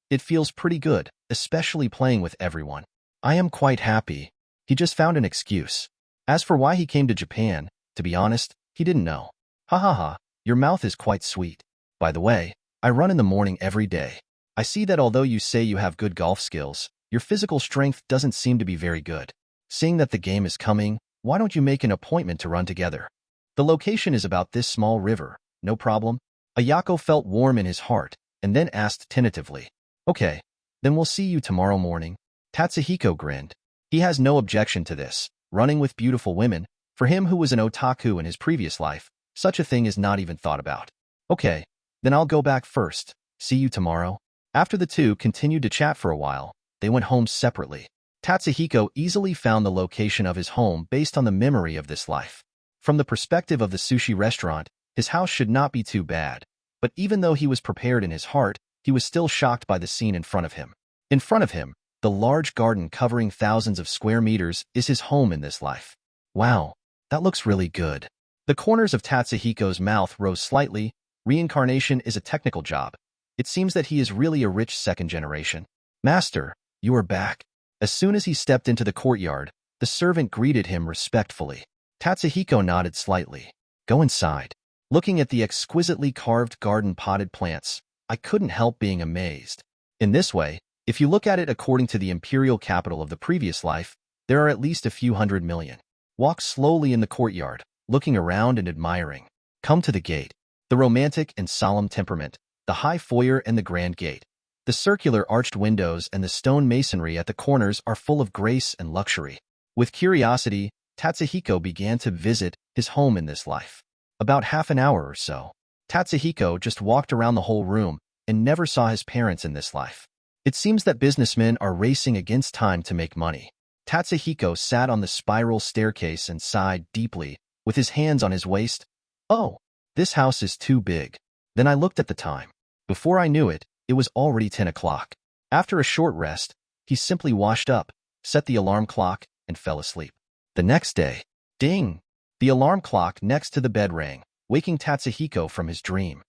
It feels pretty good, especially playing with everyone. I am quite happy. He just found an excuse. As for why he came to Japan, to be honest, he didn't know. Ha ha ha, your mouth is quite sweet. By the way, I run in the morning every day. I see that although you say you have good golf skills, your physical strength doesn't seem to be very good. Seeing that the game is coming, why don't you make an appointment to run together? The location is about this small river, no problem. Ayako felt warm in his heart, and then asked tentatively, Okay, then we'll see you tomorrow morning. Tatsuhiko grinned. He has no objection to this. Running with beautiful women, for him who was an otaku in his previous life, such a thing is not even thought about. Okay, then I'll go back first. See you tomorrow. After the two continued to chat for a while, they went home separately. Tatsuhiko easily found the location of his home based on the memory of this life. From the perspective of the sushi restaurant, his house should not be too bad, but even though he was prepared in his heart, he was still shocked by the scene in front of him. In front of him, the large garden covering thousands of square meters is his home in this life. Wow, that looks really good. The corners of Tatsuhiko's mouth rose slightly. Reincarnation is a technical job. It seems that he is really a rich second generation. Master, you are back. As soon as he stepped into the courtyard, the servant greeted him respectfully. Tatsuhiko nodded slightly. Go inside. Looking at the exquisitely carved garden potted plants, I couldn't help being amazed. In this way, if you look at it according to the imperial capital of the previous life, there are at least a few 100 million. Walk slowly in the courtyard, looking around and admiring. Come to the gate. The romantic and solemn temperament, the high foyer and the grand gate. The circular arched windows and the stone masonry at the corners are full of grace and luxury. With curiosity, Tatsuhiko began to visit his home in this life. About half an hour or so, Tatsuhiko just walked around the whole room and never saw his parents in this life. It seems that businessmen are racing against time to make money. Tatsuhiko sat on the spiral staircase and sighed deeply, with his hands on his waist. Oh, this house is too big. Then I looked at the time. Before I knew it, it was already 10 o'clock. After a short rest, he simply washed up, set the alarm clock, and fell asleep. The next day, ding! The alarm clock next to the bed rang, waking Tatsuhiko from his dream.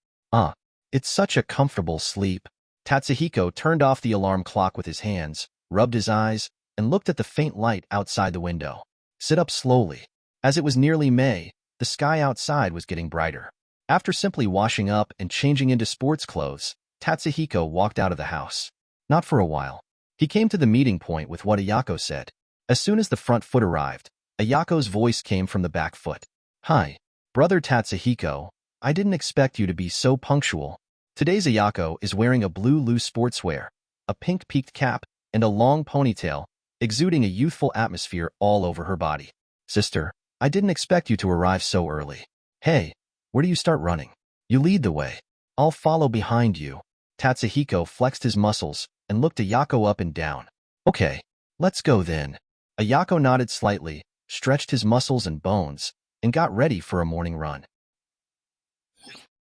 It's such a comfortable sleep. Tatsuhiko turned off the alarm clock with his hands, rubbed his eyes, and looked at the faint light outside the window. Sit up slowly. As it was nearly May, the sky outside was getting brighter. After simply washing up and changing into sports clothes, Tatsuhiko walked out of the house. Not for a while. He came to the meeting point with what Ayako said. As soon as the front foot arrived, Ayako's voice came from the back foot. Hi, Brother Tatsuhiko. I didn't expect you to be so punctual. Today's Ayako is wearing a blue loose sportswear, a pink peaked cap, and a long ponytail, exuding a youthful atmosphere all over her body. Sister, I didn't expect you to arrive so early. Hey, where do you start running? You lead the way. I'll follow behind you. Tatsuhiko flexed his muscles and looked Ayako up and down. Okay, let's go then. Ayako nodded slightly, stretched his muscles and bones, and got ready for a morning run.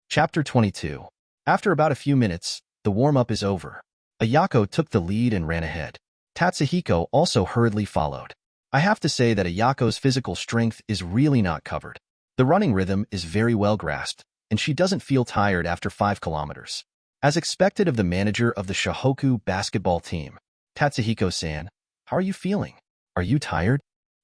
Chapter 22. After about a few minutes, the warm-up is over. Ayako took the lead and ran ahead. Tatsuhiko also hurriedly followed. I have to say that Ayako's physical strength is really not covered. The running rhythm is very well grasped, and she doesn't feel tired after 5 kilometers. As expected of the manager of the Shohoku Basketball team, Tatsuhiko-san, how are you feeling? Are you tired?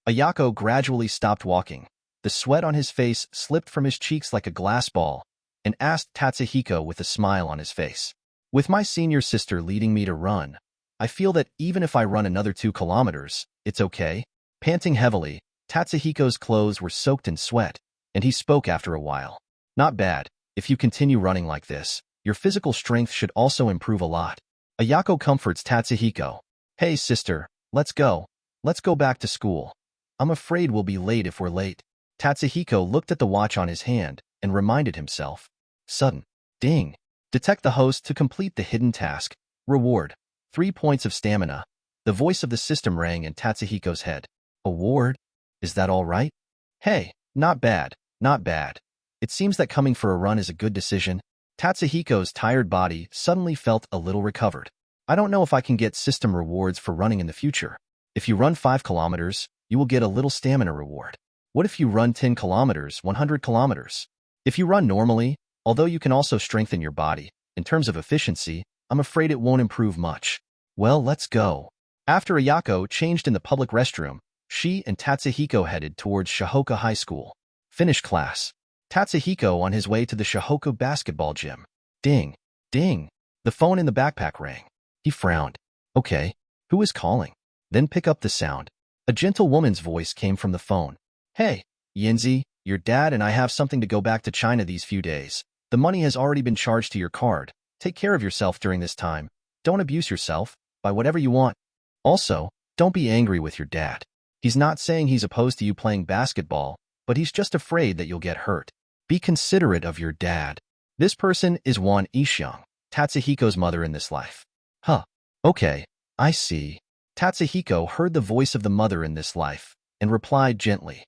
Ayako gradually stopped walking. The sweat on his face slipped from his cheeks like a glass ball, and asked Tatsuhiko with a smile on his face. With my senior sister leading me to run, I feel that even if I run another 2 kilometers, it's okay. Panting heavily, Tatsuhiko's clothes were soaked in sweat, and he spoke after a while. Not bad. If you continue running like this, your physical strength should also improve a lot. Ayako comforts Tatsuhiko. Hey, sister, let's go. Let's go back to school. I'm afraid we'll be late if we're late. Tatsuhiko looked at the watch on his hand and reminded himself. Sudden. Ding. Detect the host to complete the hidden task. Reward. 3 points of stamina. The voice of the system rang in Tatsuhiko's head. Award? Is that all right? Hey, not bad, not bad. It seems that coming for a run is a good decision. Tatsuhiko's tired body suddenly felt a little recovered. I don't know if I can get system rewards for running in the future. If you run 5 kilometers, you will get a little stamina reward. What if you run 10 kilometers, 100 kilometers? If you run normally, although you can also strengthen your body, in terms of efficiency, I'm afraid it won't improve much. Well, let's go. After Ayako changed in the public restroom, she and Tatsuhiko headed towards Shohoku High School. Finish class. Tatsuhiko on his way to the Shohoku basketball gym. Ding. Ding. The phone in the backpack rang. He frowned. Okay, who is calling? Then pick up the sound. A gentle woman's voice came from the phone. Hey, Yinzi, your dad and I have something to go back to China these few days. The money has already been charged to your card. Take care of yourself during this time. Don't abuse yourself. Buy whatever you want. Also, don't be angry with your dad. He's not saying he's opposed to you playing basketball, but he's just afraid that you'll get hurt. Be considerate of your dad. This person is Wan Ishyung, Tatsuhiko's mother in this life. Huh. Okay, I see. Tatsuhiko heard the voice of the mother in this life and replied gently.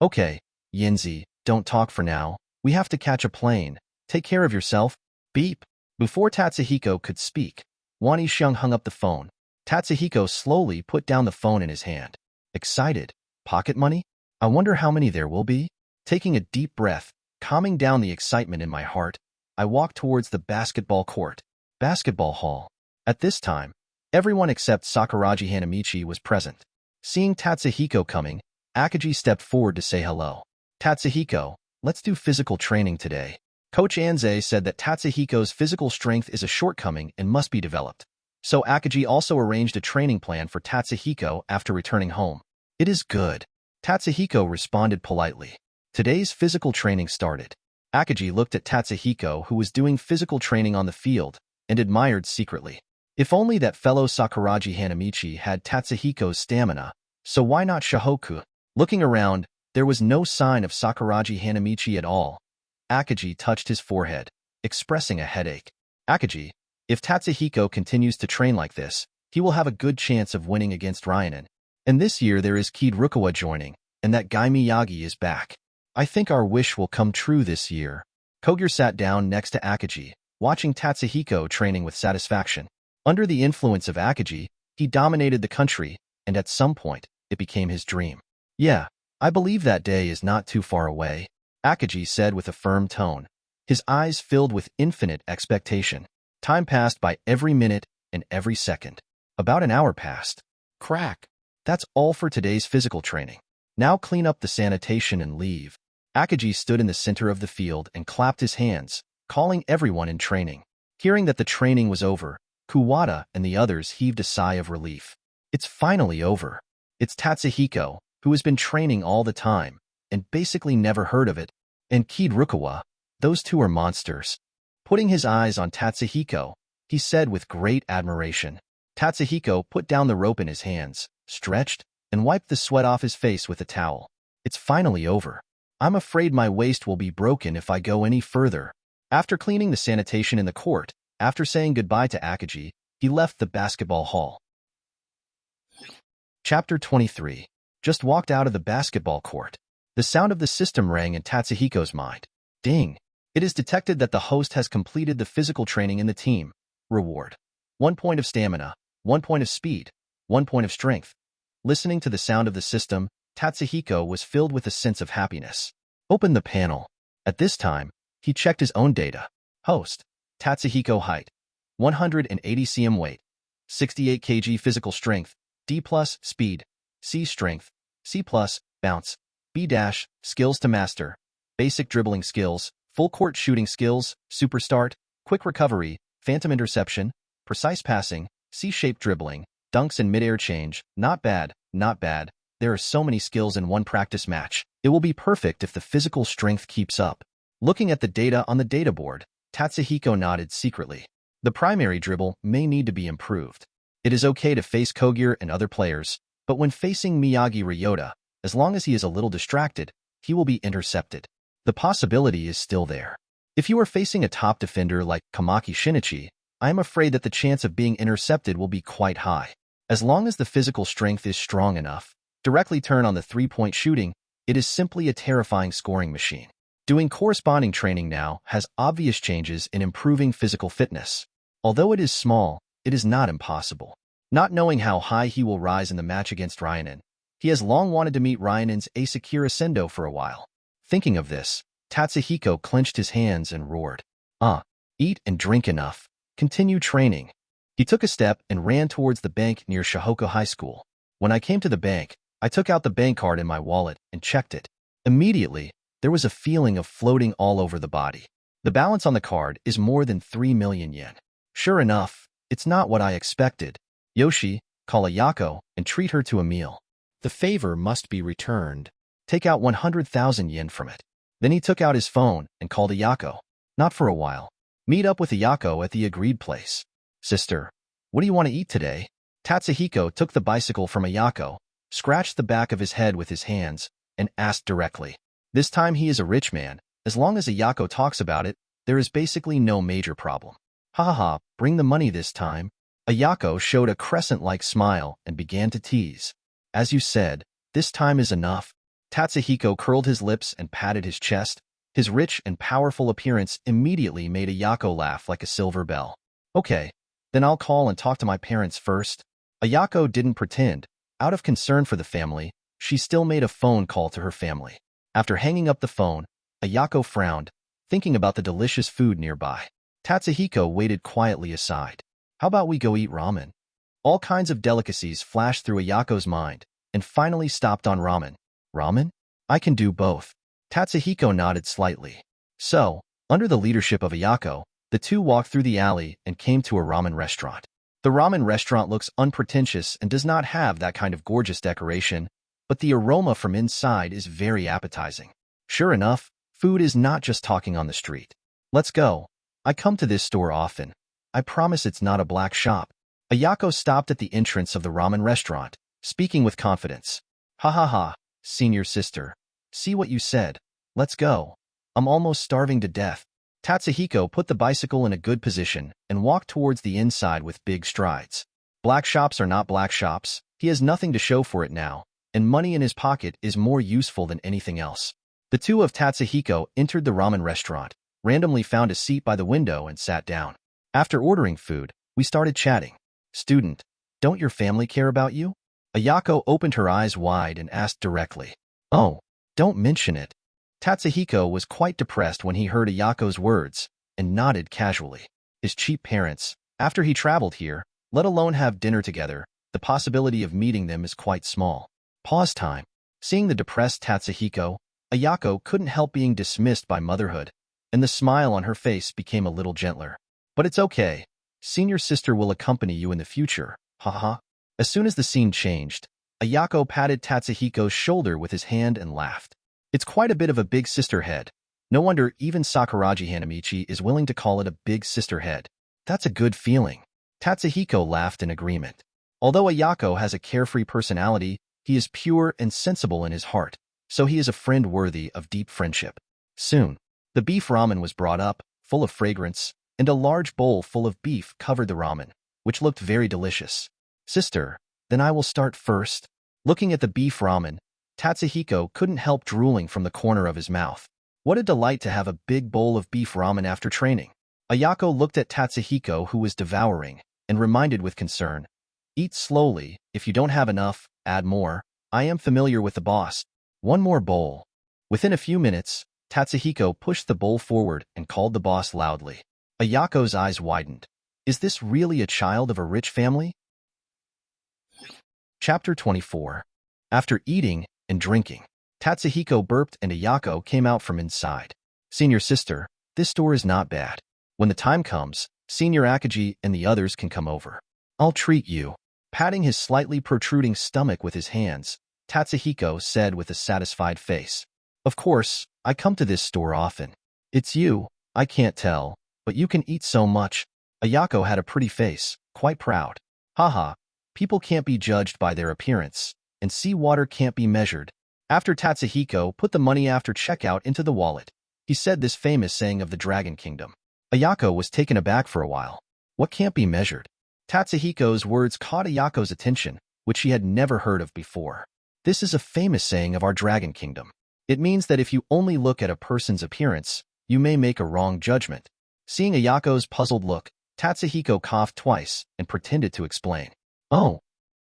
Okay, Yinzi, don't talk for now. We have to catch a plane. Take care of yourself. Beep. Before Tatsuhiko could speak, Wan Ishyung hung up the phone. Tatsuhiko slowly put down the phone in his hand. Excited. Pocket money? I wonder how many there will be? Taking a deep breath, calming down the excitement in my heart, I walked towards the basketball court. Basketball hall. At this time, everyone except Sakuragi Hanamichi was present. Seeing Tatsuhiko coming, Akagi stepped forward to say hello. Tatsuhiko, let's do physical training today. Coach Anze said that Tatsuhiko's physical strength is a shortcoming and must be developed. So Akagi also arranged a training plan for Tatsuhiko after returning home. It is good. Tatsuhiko responded politely. Today's physical training started. Akagi looked at Tatsuhiko, who was doing physical training on the field, and admired secretly. If only that fellow Sakuragi Hanamichi had Tatsuhiko's stamina, so why not Shohoku? Looking around, there was no sign of Sakuragi Hanamichi at all. Akagi touched his forehead, expressing a headache. Akagi, if Tatsuhiko continues to train like this, he will have a good chance of winning against Ryanen. And this year there is Kid Rukawa joining, and that guy Miyagi is back. I think our wish will come true this year. Kogure sat down next to Akagi, watching Tatsuhiko training with satisfaction. Under the influence of Akagi, he dominated the country, and at some point, it became his dream. Yeah, I believe that day is not too far away, Akagi said with a firm tone. His eyes filled with infinite expectation. Time passed by every minute and every second. About an hour passed. Crack. That's all for today's physical training. Now clean up the sanitation and leave. Akagi stood in the center of the field and clapped his hands, calling everyone in training. Hearing that the training was over, Kuwata and the others heaved a sigh of relief. It's finally over. It's Tatsuhiko, who has been training all the time, and basically never heard of it, and Kid Rukawa. Those two are monsters. Putting his eyes on Tatsuhiko, he said with great admiration. Tatsuhiko put down the rope in his hands, stretched, and wiped the sweat off his face with a towel. It's finally over. I'm afraid my waist will be broken if I go any further. After cleaning the sanitation in the court, after saying goodbye to Akagi, he left the basketball hall. Chapter 23. Just walked out of the basketball court. The sound of the system rang in Tatsuhiko's mind. Ding. It is detected that the host has completed the physical training in the team. Reward. 1 point of stamina, 1 point of speed, 1 point of strength. Listening to the sound of the system, Tatsuhiko was filled with a sense of happiness. Open the panel. At this time, he checked his own data. Host. Tatsuhiko height. 180 cm weight. 68 kg physical strength. D+, speed. C strength. C+, bounce. B-, skills to master. Basic dribbling skills. Full court shooting skills, super start, quick recovery, phantom interception, precise passing, C-shaped dribbling, dunks and mid-air change. Not bad, not bad. There are so many skills in one practice match. It will be perfect if the physical strength keeps up. Looking at the data on the data board, Tatsuhiko nodded secretly. The primary dribble may need to be improved. It is okay to face Kogure and other players, but when facing Miyagi Ryota, as long as he is a little distracted, he will be intercepted. The possibility is still there. If you are facing a top defender like Kamaki Shinichi, I am afraid that the chance of being intercepted will be quite high. As long as the physical strength is strong enough, directly turn on the three-point shooting, it is simply a terrifying scoring machine. Doing corresponding training now has obvious changes in improving physical fitness. Although it is small, it is not impossible. Not knowing how high he will rise in the match against Ryanen, he has long wanted to meet Ryanen's Asakura Sendo for a while. Thinking of this, Tatsuhiko clenched his hands and roared, eat and drink enough. Continue training. He took a step and ran towards the bank near Shohoku High School. When I came to the bank, I took out the bank card in my wallet and checked it. Immediately, there was a feeling of floating all over the body. The balance on the card is more than 3 million yen. Sure enough, it's not what I expected. Yoshi, call Ayako and treat her to a meal. The favor must be returned. Take out 100,000 yen from it. Then he took out his phone and called Ayako. Not for a while. Meet up with Ayako at the agreed place. Sister, what do you want to eat today? Tatsuhiko took the bicycle from Ayako, scratched the back of his head with his hands, and asked directly. This time he is a rich man. As long as Ayako talks about it, there is basically no major problem. Ha ha ha, bring the money this time. Ayako showed a crescent-like smile and began to tease. As you said, this time is enough. Tatsuhiko curled his lips and patted his chest. His rich and powerful appearance immediately made Ayako laugh like a silver bell. Okay, then I'll call and talk to my parents first. Ayako didn't pretend. Out of concern for the family, she still made a phone call to her family. After hanging up the phone, Ayako frowned, thinking about the delicious food nearby. Tatsuhiko waited quietly aside. How about we go eat ramen? All kinds of delicacies flashed through Ayako's mind, and finally stopped on ramen. Ramen? I can do both. Tatsuhiko nodded slightly. So, under the leadership of Ayako, the two walked through the alley and came to a ramen restaurant. The ramen restaurant looks unpretentious and does not have that kind of gorgeous decoration, but the aroma from inside is very appetizing. Sure enough, food is not just talking on the street. Let's go. I come to this store often. I promise it's not a black shop. Ayako stopped at the entrance of the ramen restaurant, speaking with confidence. Ha ha ha, senior sister. See what you said. Let's go. I'm almost starving to death. Tatsuhiko put the bicycle in a good position and walked towards the inside with big strides. Black shops are not black shops. He has nothing to show for it now, and money in his pocket is more useful than anything else. The two of Tatsuhiko entered the ramen restaurant, randomly found a seat by the window and sat down. After ordering food, we started chatting. Student, don't your family care about you? Ayako opened her eyes wide and asked directly. Oh, don't mention it. Tatsuhiko was quite depressed when he heard Ayako's words and nodded casually. His cheap parents, after he traveled here, let alone have dinner together, the possibility of meeting them is quite small. Pause time. Seeing the depressed Tatsuhiko, Ayako couldn't help being dismissed by motherhood, and the smile on her face became a little gentler. But it's okay. Senior sister will accompany you in the future, haha. As soon as the scene changed, Ayako patted Tatsuhiko's shoulder with his hand and laughed. It's quite a bit of a big sister head. No wonder even Sakuraji Hanamichi is willing to call it a big sister head. That's a good feeling. Tatsuhiko laughed in agreement. Although Ayako has a carefree personality, he is pure and sensible in his heart, so he is a friend worthy of deep friendship. Soon, the beef ramen was brought up, full of fragrance, and a large bowl full of beef covered the ramen, which looked very delicious. Sister, then I will start first. Looking at the beef ramen, Tatsuhiko couldn't help drooling from the corner of his mouth. What a delight to have a big bowl of beef ramen after training. Ayako looked at Tatsuhiko, who was devouring, and reminded with concern. Eat slowly. If you don't have enough, add more. I am familiar with the boss. One more bowl. Within a few minutes, Tatsuhiko pushed the bowl forward and called the boss loudly. Ayako's eyes widened. Is this really a child of a rich family? Chapter 24. After eating and drinking, Tatsuhiko burped and Ayako came out from inside. Senior sister, this store is not bad. When the time comes, Senior Akagi and the others can come over. I'll treat you. Patting his slightly protruding stomach with his hands, Tatsuhiko said with a satisfied face. Of course, I come to this store often. It's you, I can't tell, but you can eat so much. Ayako had a pretty face, quite proud. Haha, people can't be judged by their appearance, and seawater can't be measured. After Tatsuhiko put the money after checkout into the wallet, he said this famous saying of the Dragon Kingdom. Ayako was taken aback for a while. What can't be measured? Tatsuhiko's words caught Ayako's attention, which she had never heard of before. This is a famous saying of our Dragon Kingdom. It means that if you only look at a person's appearance, you may make a wrong judgment. Seeing Ayako's puzzled look, Tatsuhiko coughed twice and pretended to explain. Oh,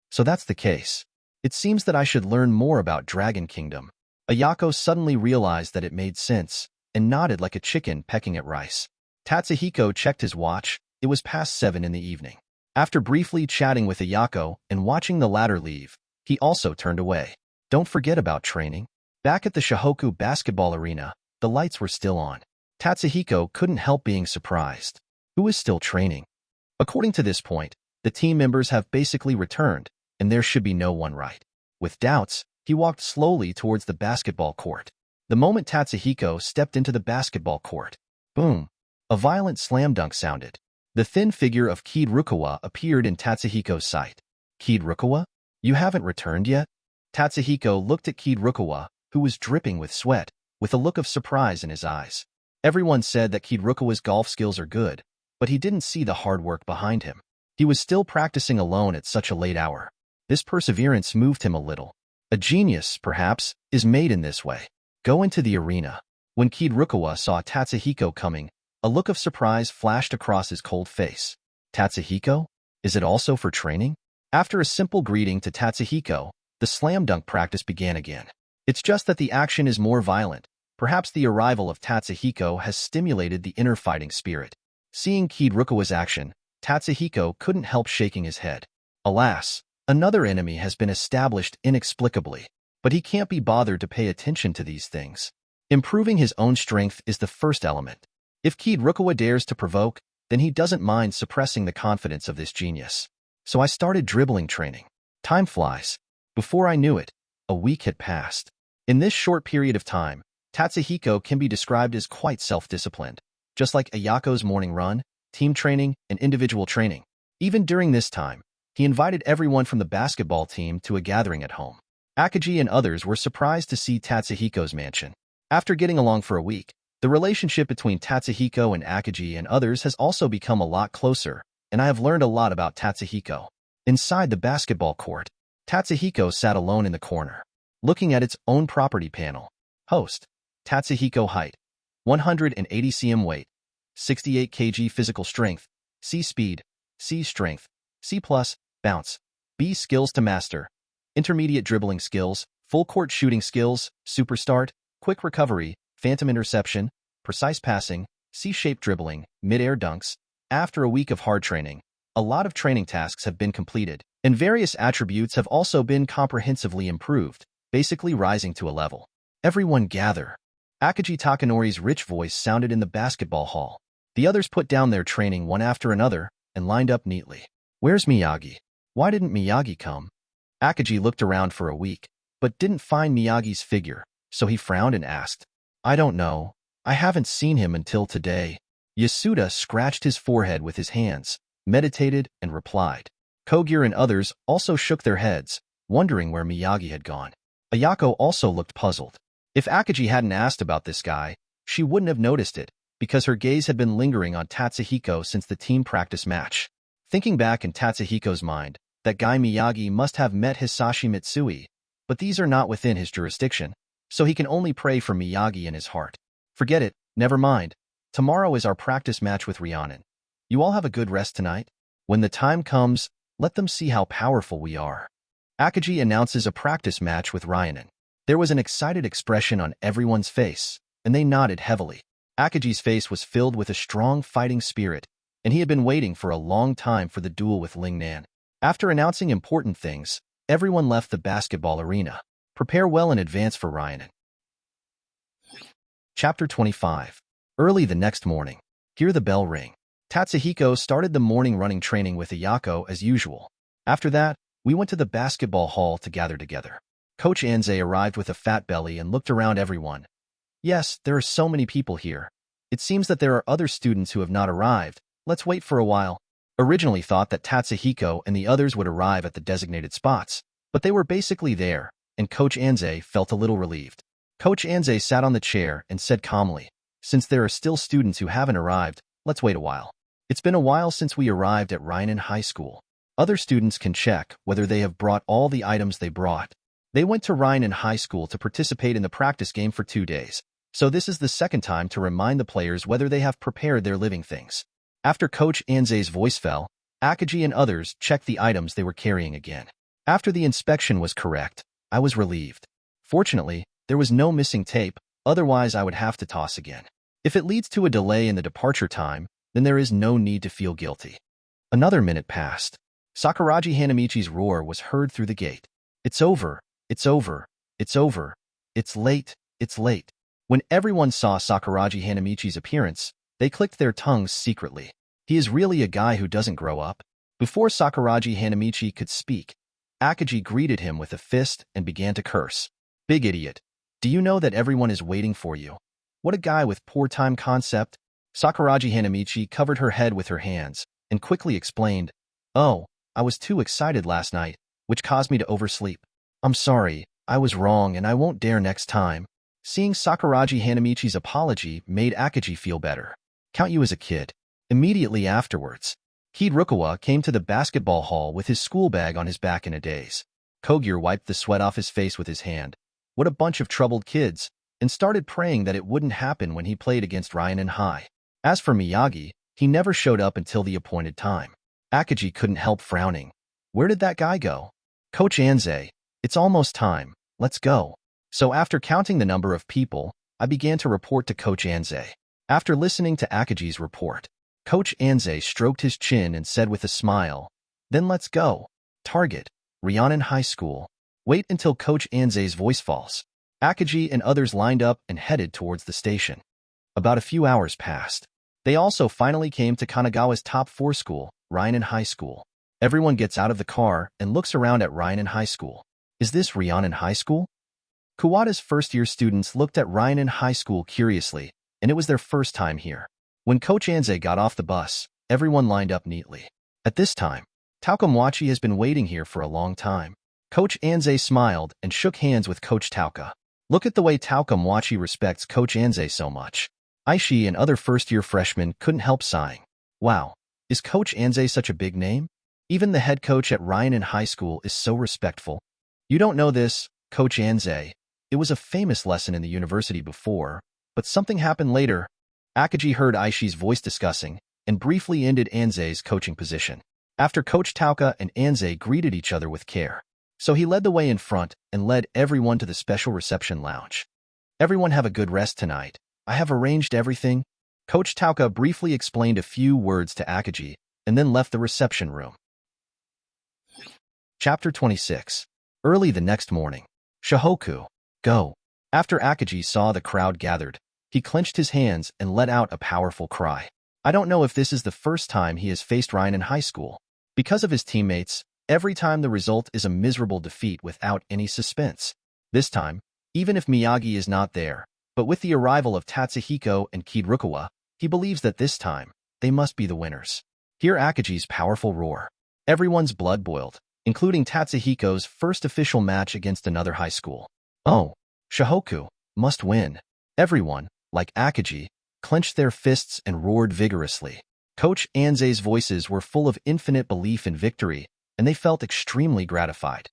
so that's the case. It seems that I should learn more about Dragon Kingdom. Ayako suddenly realized that it made sense and nodded like a chicken pecking at rice. Tatsuhiko checked his watch. It was past 7 in the evening. After briefly chatting with Ayako and watching the latter leave, he also turned away. Don't forget about training. Back at the Shohoku Basketball Arena, the lights were still on. Tatsuhiko couldn't help being surprised. Who is still training? According to this point, the team members have basically returned, and there should be no one right. With doubts, he walked slowly towards the basketball court. The moment Tatsuhiko stepped into the basketball court, boom, a violent slam dunk sounded. The thin figure of Kid Rukawa appeared in Tatsuhiko's sight. Kid Rukawa? You haven't returned yet? Tatsuhiko looked at Kid Rukawa, who was dripping with sweat, with a look of surprise in his eyes. Everyone said that Kid Rukawa's golf skills are good, but he didn't see the hard work behind him. He was still practicing alone at such a late hour. This perseverance moved him a little. A genius, perhaps, is made in this way. Go into the arena. When Kid Rukawa saw Tatsuhiko coming, a look of surprise flashed across his cold face. Tatsuhiko? Is it also for training? After a simple greeting to Tatsuhiko, the slam dunk practice began again. It's just that the action is more violent. Perhaps the arrival of Tatsuhiko has stimulated the inner fighting spirit. Seeing Kid Rukawa's action, Tatsuhiko couldn't help shaking his head. Alas, another enemy has been established inexplicably, but he can't be bothered to pay attention to these things. Improving his own strength is the first element. If Kid Rukawa dares to provoke, then he doesn't mind suppressing the confidence of this genius. So I started dribbling training. Time flies. Before I knew it, a week had passed. In this short period of time, Tatsuhiko can be described as quite self-disciplined, just like Ayako's morning run, team training, and individual training. Even during this time, he invited everyone from the basketball team to a gathering at home. Akagi and others were surprised to see Tatsuhiko's mansion. After getting along for a week, the relationship between Tatsuhiko and Akagi and others has also become a lot closer, and I have learned a lot about Tatsuhiko. Inside the basketball court, Tatsuhiko sat alone in the corner, looking at its own property panel. Host: Tatsuhiko height, 180 cm weight, 68 kg physical strength, C speed, C strength, C+, bounce, B skills to master, intermediate dribbling skills, full court shooting skills, super start, quick recovery, phantom interception, precise passing, C-shaped dribbling, mid-air dunks. After a week of hard training, a lot of training tasks have been completed, and various attributes have also been comprehensively improved, basically rising to a level. Everyone gather. Akagi Takanori's rich voice sounded in the basketball hall. The others put down their training one after another and lined up neatly. Where's Miyagi? Why didn't Miyagi come? Akagi looked around for a week, but didn't find Miyagi's figure, so he frowned and asked, I don't know. I haven't seen him until today. Yasuda scratched his forehead with his hands, meditated, and replied. Kogure and others also shook their heads, wondering where Miyagi had gone. Ayako also looked puzzled. If Akagi hadn't asked about this guy, she wouldn't have noticed it, because her gaze had been lingering on Tatsuhiko since the team practice match. Thinking back in Tatsuhiko's mind, that guy Miyagi must have met Hisashi Mitsui, but these are not within his jurisdiction, so he can only pray for Miyagi in his heart. Forget it, never mind. Tomorrow is our practice match with Rhiannon. You all have a good rest tonight? When the time comes, let them see how powerful we are. Akagi announces a practice match with Rhiannon. There was an excited expression on everyone's face, and they nodded heavily. Akagi's face was filled with a strong fighting spirit, and he had been waiting for a long time for the duel with Ling Nan. After announcing important things, everyone left the basketball arena. Prepare well in advance for Rhiannon. Chapter 25. Early the next morning. Hear the bell ring. Tatsuhiko started the morning running training with Ayako as usual. After that, we went to the basketball hall to gather together. Coach Anze arrived with a fat belly and looked around everyone. Yes, there are so many people here. It seems that there are other students who have not arrived. Let's wait for a while. originally thought that Tatsuhiko and the others would arrive at the designated spots, but they were basically there, and Coach Anze felt a little relieved. Coach Anze sat on the chair and said calmly, "Since there are still students who haven't arrived, let's wait a while. It's been a while since we arrived at Rhinan High School. Other students can check whether they have brought all the items they brought. They went to Rhinan High School to participate in the practice game for 2 days, so this is the second time to remind the players whether they have prepared their living things." After Coach Anze's voice fell, Akagi and others checked the items they were carrying again. After the inspection was correct, I was relieved. Fortunately, there was no missing tape, otherwise I would have to toss again. If it leads to a delay in the departure time, then there is no need to feel guilty. Another minute passed. Sakuragi Hanamichi's roar was heard through the gate. "It's over, it's over, it's over, it's late, it's late." When everyone saw Sakuragi Hanamichi's appearance, they clicked their tongues secretly. He is really a guy who doesn't grow up. Before Sakuragi Hanamichi could speak, Akagi greeted him with a fist and began to curse. "Big idiot. Do you know that everyone is waiting for you? What a guy with poor time concept." Sakuragi Hanamichi covered her head with her hands and quickly explained, "Oh, I was too excited last night, which caused me to oversleep. I'm sorry, I was wrong and I won't dare next time." Seeing Sakuragi Hanamichi's apology made Akagi feel better. "Count you as a kid." Immediately afterwards, Kirukawa came to the basketball hall with his school bag on his back in a daze. Kogure wiped the sweat off his face with his hand. What a bunch of troubled kids, and started praying that it wouldn't happen when he played against Rhinan High. As for Miyagi, he never showed up until the appointed time. Akagi couldn't help frowning. Where did that guy go? "Coach Anze, it's almost time, let's go." So after counting the number of people, I began to report to Coach Anze. After listening to Akagi's report, Coach Anze stroked his chin and said with a smile, "Then let's go. Target, Rhiannon High School." Wait until Coach Anze's voice falls. Akagi and others lined up and headed towards the station. About a few hours passed. They also finally came to Kanagawa's top 4 school, Rhiannon High School. Everyone gets out of the car and looks around at Rhiannon High School. Is this Rhiannon High School? Kuwata's first-year students looked at Rhiannon High School curiously, and it was their first time here. When Coach Anze got off the bus, everyone lined up neatly. At this time, Tauka has been waiting here for a long time. Coach Anze smiled and shook hands with Coach Tauka. Look at the way Tauka respects Coach Anze so much. Aishi and other first-year freshmen couldn't help sighing. Wow, is Coach Anze such a big name? Even the head coach at Rhiannon High School is so respectful. You don't know this, Coach Anze. It was a famous lesson in the university before, but something happened later. Akagi heard Aishi's voice discussing and briefly ended Anze's coaching position. After Coach Tauka and Anze greeted each other with care. So he led the way in front and led everyone to the special reception lounge. "Everyone have a good rest tonight. I have arranged everything." Coach Tauka briefly explained a few words to Akagi and then left the reception room. Chapter 26. Early the next morning. Shohoku, go. After Akagi saw the crowd gathered, he clenched his hands and let out a powerful cry. I don't know if this is the first time he has faced Rhiannon High School. Because of his teammates, every time the result is a miserable defeat without any suspense. This time, even if Miyagi is not there, but with the arrival of Tatsuhiko and Kirukawa, he believes that this time, they must be the winners. Hear Akagi's powerful roar. Everyone's blood boiled, including Tatsuhiko's first official match against another high school. Oh, Shohoku must win. Everyone, like Akagi, clenched their fists and roared vigorously. Coach Anze's voices were full of infinite belief in victory, and they felt extremely gratified.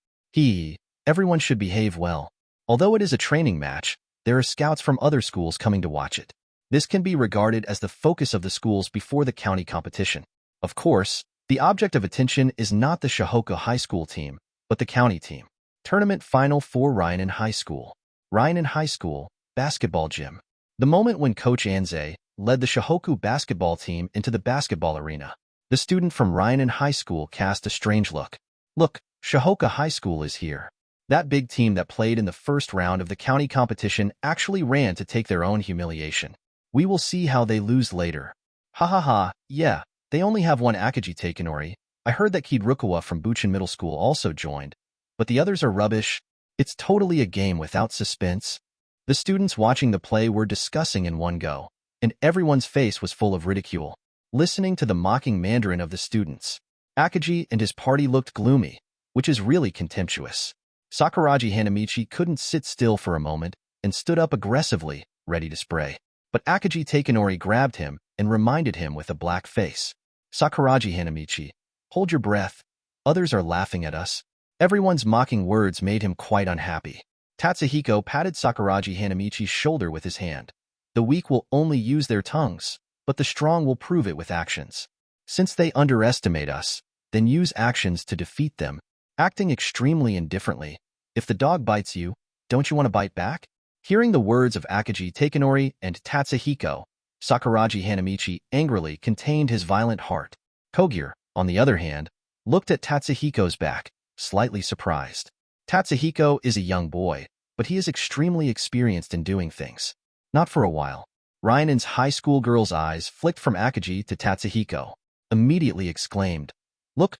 Everyone should behave well. Although it is a training match, there are scouts from other schools coming to watch it. This can be regarded as the focus of the schools before the county competition. Of course, the object of attention is not the Shohoku High School team, but the county team. Tournament final for Rhiannon High School. Rhiannon High School, basketball gym. The moment when Coach Anze led the Shohoku basketball team into the basketball arena, the student from Rhiannon High School cast a strange look. Look, Shohoku High School is here. That big team that played in the first round of the county competition actually ran to take their own humiliation. We will see how they lose later. Ha ha ha, yeah, they only have one Akagi Takenori. I heard that Kirukawa from Buchin Middle School also joined, but the others are rubbish. It's totally a game without suspense. The students watching the play were discussing in one go, and everyone's face was full of ridicule. listening to the mocking Mandarin of the students. Akagi and his party looked gloomy, which is really contemptuous. Sakuragi Hanamichi couldn't sit still for a moment and stood up aggressively, ready to spray. But Akagi Takenori grabbed him and reminded him with a black face. Sakuragi Hanamichi, hold your breath. Others are laughing at us. Everyone's mocking words made him quite unhappy. Tatsuhiko patted Sakuragi Hanamichi's shoulder with his hand. The weak will only use their tongues, but the strong will prove it with actions. Since they underestimate us, then use actions to defeat them, acting extremely indifferently. If the dog bites you, don't you want to bite back? Hearing the words of Akagi Takenori and Tatsuhiko, Sakuragi Hanamichi angrily contained his violent heart. Kogure, on the other hand, looked at Tatsuhiko's back, slightly surprised. Tatsuhiko is a young boy, but he is extremely experienced in doing things. Not for a while. Ryanan's high school girl's eyes flicked from Akagi to Tatsuhiko. Immediately exclaimed, Look,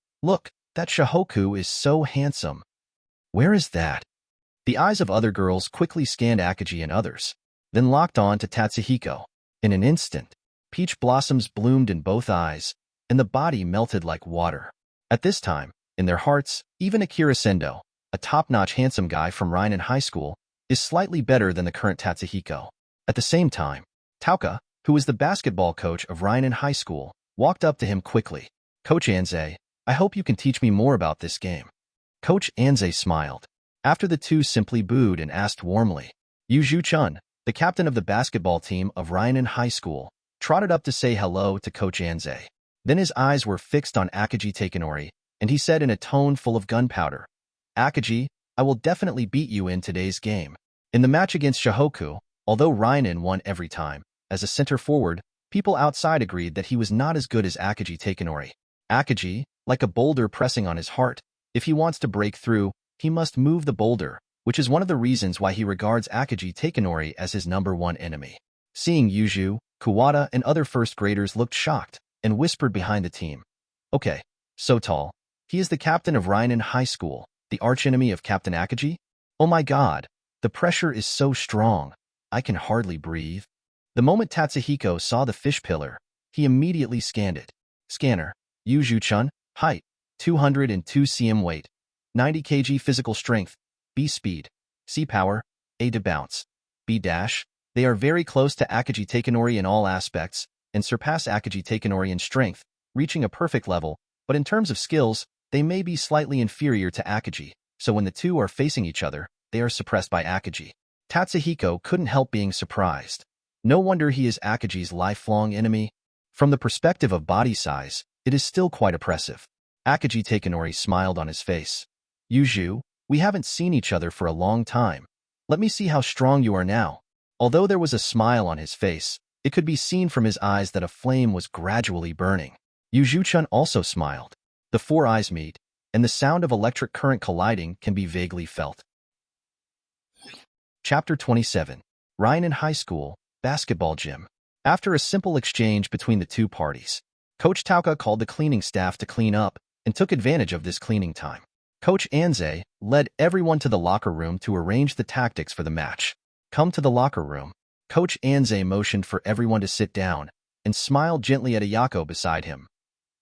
that Shohoku is so handsome. Where is that? The eyes of other girls quickly scanned Akagi and others, then locked on to Tatsuhiko. In an instant, peach blossoms bloomed in both eyes, and the body melted like water. At this time, in their hearts, even Akira Sendo, a top-notch handsome guy from Ryanan High School, is slightly better than the current Tatsuhiko. At the same time, Tauka, who was the basketball coach of Ryanan High School, walked up to him quickly. Coach Anze, I hope you can teach me more about this game. Coach Anze smiled. After the two simply booed and asked warmly. Yu Ju-chun, the captain of the basketball team of Ryanan High School, trotted up to say hello to Coach Anze. Then his eyes were fixed on Akagi Takenori, and he said in a tone full of gunpowder, Akagi, I will definitely beat you in today's game. In the match against Shohoku, although Ryanan won every time, as a center forward, people outside agreed that he was not as good as Akagi Takenori. Akagi, like a boulder pressing on his heart, if he wants to break through, he must move the boulder, which is one of the reasons why he regards Akagi Takenori as his #1 enemy. Seeing Yuju, Kuwata, and other first graders looked shocked and whispered behind the team. Okay, so tall. He is the captain of Ryanan High School, the archenemy of Captain Akagi? Oh my god, the pressure is so strong. I can hardly breathe. The moment Tatsuhiko saw the fish pillar, he immediately scanned it. Scanner, Yu Ju-chun, height, 202 cm weight, 90 kg physical strength, B speed, C power, A to bounce, B dash. They are very close to Akagi Takenori in all aspects, and surpass Akagi Takenori in strength, reaching a perfect level, but in terms of skills, they may be slightly inferior to Akagi, so when the two are facing each other, they are suppressed by Akagi. Tatsuhiko couldn't help being surprised. No wonder he is Akagi's lifelong enemy. From the perspective of body size, it is still quite oppressive. Akagi Takenori smiled on his face. Yuju, we haven't seen each other for a long time. Let me see how strong you are now. Although there was a smile on his face, it could be seen from his eyes that a flame was gradually burning. Yu Ju-chun also smiled. The four eyes meet, and the sound of electric current colliding can be vaguely felt. Chapter 27. Ryanan High School, Basketball Gym. After a simple exchange between the two parties, Coach Tauka called the cleaning staff to clean up and took advantage of this cleaning time. Coach Anze led everyone to the locker room to arrange the tactics for the match. Come to the locker room. Coach Anze motioned for everyone to sit down and smiled gently at Ayako beside him.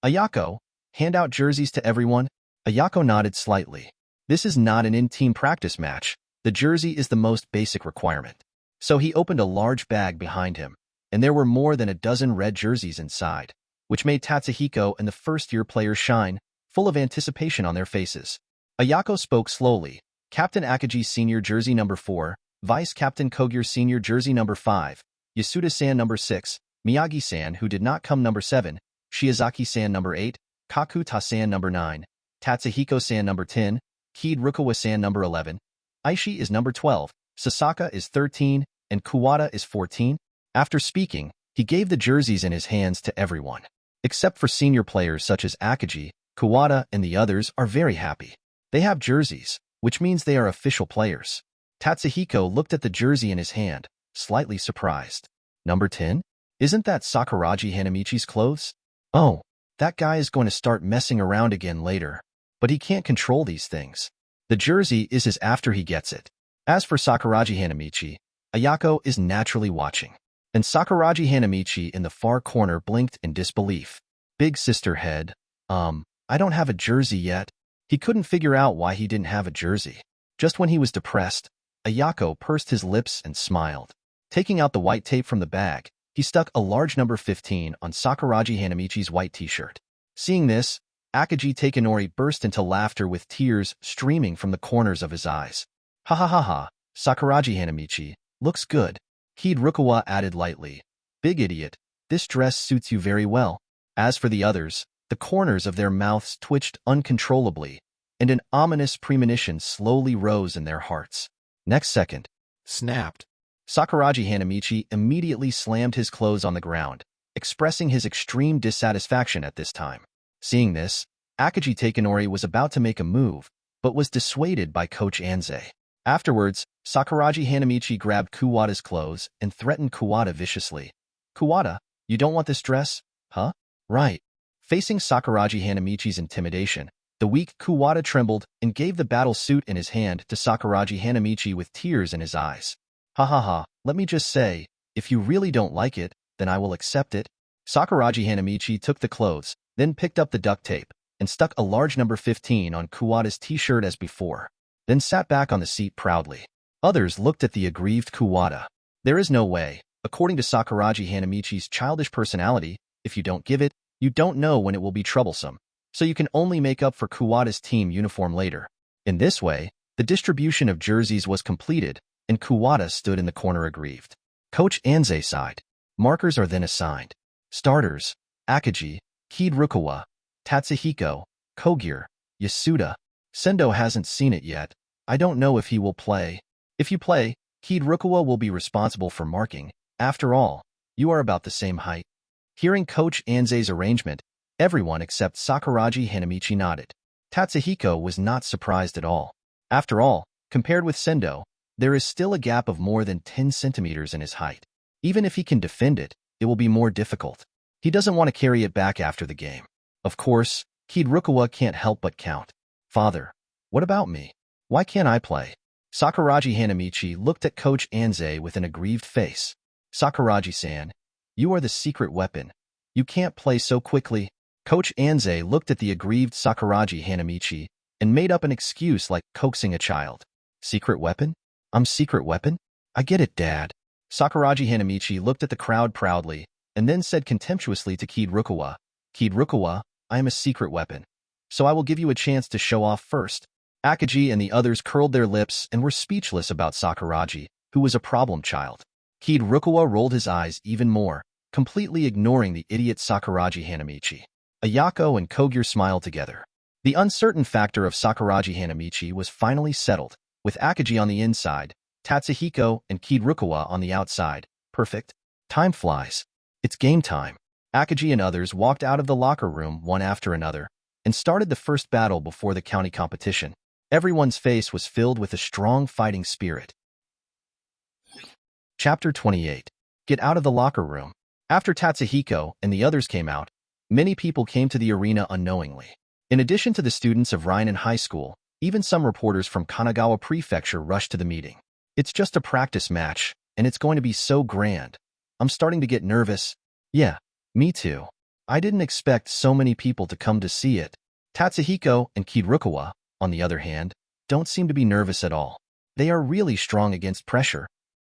Ayako, hand out jerseys to everyone. Ayako nodded slightly. This is not an in-team practice match. The jersey is the most basic requirement. So he opened a large bag behind him, and there were more than a dozen red jerseys inside, which made Tatsuhiko and the first-year players shine, full of anticipation on their faces. Ayako spoke slowly. Captain Akagi's senior jersey number 4, Vice Captain Kogure senior jersey number 5, Yasuda-san number 6, Miyagi-san who did not come number 7, Shiozaki-san number 8, Kakuta-san number 9, Tatsuhiko-san number 10, Keed Rukawa-san number 11, Aishi is number 12, Sasaka is 13, and Kuwata is 14. After speaking, he gave the jerseys in his hands to everyone. Except for senior players such as Akagi, Kuwata, and the others are very happy. They have jerseys, which means they are official players. Tatsuhiko looked at the jersey in his hand, slightly surprised. Number 10? Isn't that Sakuragi Hanamichi's clothes? Oh, that guy is going to start messing around again later. But he can't control these things. The jersey is his after he gets it. As for Sakuragi Hanamichi, Ayako is naturally watching. And Sakuraji Hanamichi in the far corner blinked in disbelief. Big sister head. I don't have a jersey yet. He couldn't figure out why he didn't have a jersey. Just when he was depressed, Ayako pursed his lips and smiled. Taking out the white tape from the bag, he stuck a large number 15 on Sakuraji Hanamichi's white t-shirt. Seeing this, Akagi Takenori burst into laughter with tears streaming from the corners of his eyes. Ha ha ha ha, Sakuraji Hanamichi, looks good. Kid Rukawa added lightly. Big idiot, this dress suits you very well. As for the others, the corners of their mouths twitched uncontrollably, and an ominous premonition slowly rose in their hearts. Next second, snapped. Sakuraji Hanamichi immediately slammed his clothes on the ground, expressing his extreme dissatisfaction at this time. Seeing this, Akagi Takenori was about to make a move, but was dissuaded by Coach Anze. Afterwards, Sakuraji Hanamichi grabbed Kuwata's clothes and threatened Kuwata viciously. Kuwata, you don't want this dress? Huh? Right. Facing Sakuraji Hanamichi's intimidation, the weak Kuwata trembled and gave the battle suit in his hand to Sakuraji Hanamichi with tears in his eyes. Ha ha ha, let me just say, if you really don't like it, then I will accept it. Sakuraji Hanamichi took the clothes, then picked up the duct tape, and stuck a large number 15 on Kuwata's t-shirt as before, then sat back on the seat proudly. Others looked at the aggrieved Kuwata. There is no way, according to Sakuraji Hanamichi's childish personality, if you don't give it, you don't know when it will be troublesome, so you can only make up for Kuwata's team uniform later. In this way, the distribution of jerseys was completed, and Kuwata stood in the corner aggrieved. Coach Anze sighed. Markers are then assigned. Starters, Akagi, Kid Rukawa, Tatsuhiko, Kogure, Yasuda. Sendo hasn't seen it yet. I don't know if he will play. If you play, Kid Rukawa will be responsible for marking. After all, you are about the same height. Hearing Coach Anze's arrangement, everyone except Sakuraji Hanamichi nodded. Tatsuhiko was not surprised at all. After all, compared with Sendo, there is still a gap of more than 10 centimeters in his height. Even if he can defend it, it will be more difficult. He doesn't want to carry it back after the game. Of course, Kid Rukawa can't help but count. Father, what about me? Why can't I play? Sakuraji Hanamichi looked at Coach Anze with an aggrieved face. Sakuraji-san, you are the secret weapon. You can't play so quickly. Coach Anze looked at the aggrieved Sakuraji Hanamichi and made up an excuse like coaxing a child. Secret weapon? I'm secret weapon? I get it, Dad. Sakuraji Hanamichi looked at the crowd proudly and then said contemptuously to Kid Rukawa, Kid Rukawa, I am a secret weapon, so I will give you a chance to show off first. Akagi and the others curled their lips and were speechless about Sakuraji, who was a problem child. Kid Rukawa rolled his eyes even more, completely ignoring the idiot Sakuraji Hanamichi. Ayako and Kogure smiled together. The uncertain factor of Sakuraji Hanamichi was finally settled, with Akagi on the inside, Tatsuhiko and Kid Rukawa on the outside. Perfect. Time flies. It's game time. Akagi and others walked out of the locker room one after another and started the first battle before the county competition. Everyone's face was filled with a strong fighting spirit. Chapter 28. Get out of the locker room. After Tatsuhiko and the others came out, many people came to the arena unknowingly. In addition to the students of Rhinan High School, even some reporters from Kanagawa Prefecture rushed to the meeting. It's just a practice match, and it's going to be so grand. I'm starting to get nervous. Yeah, me too. I didn't expect so many people to come to see it. Tatsuhiko and Kid Rukawa, on the other hand, don't seem to be nervous at all. They are really strong against pressure.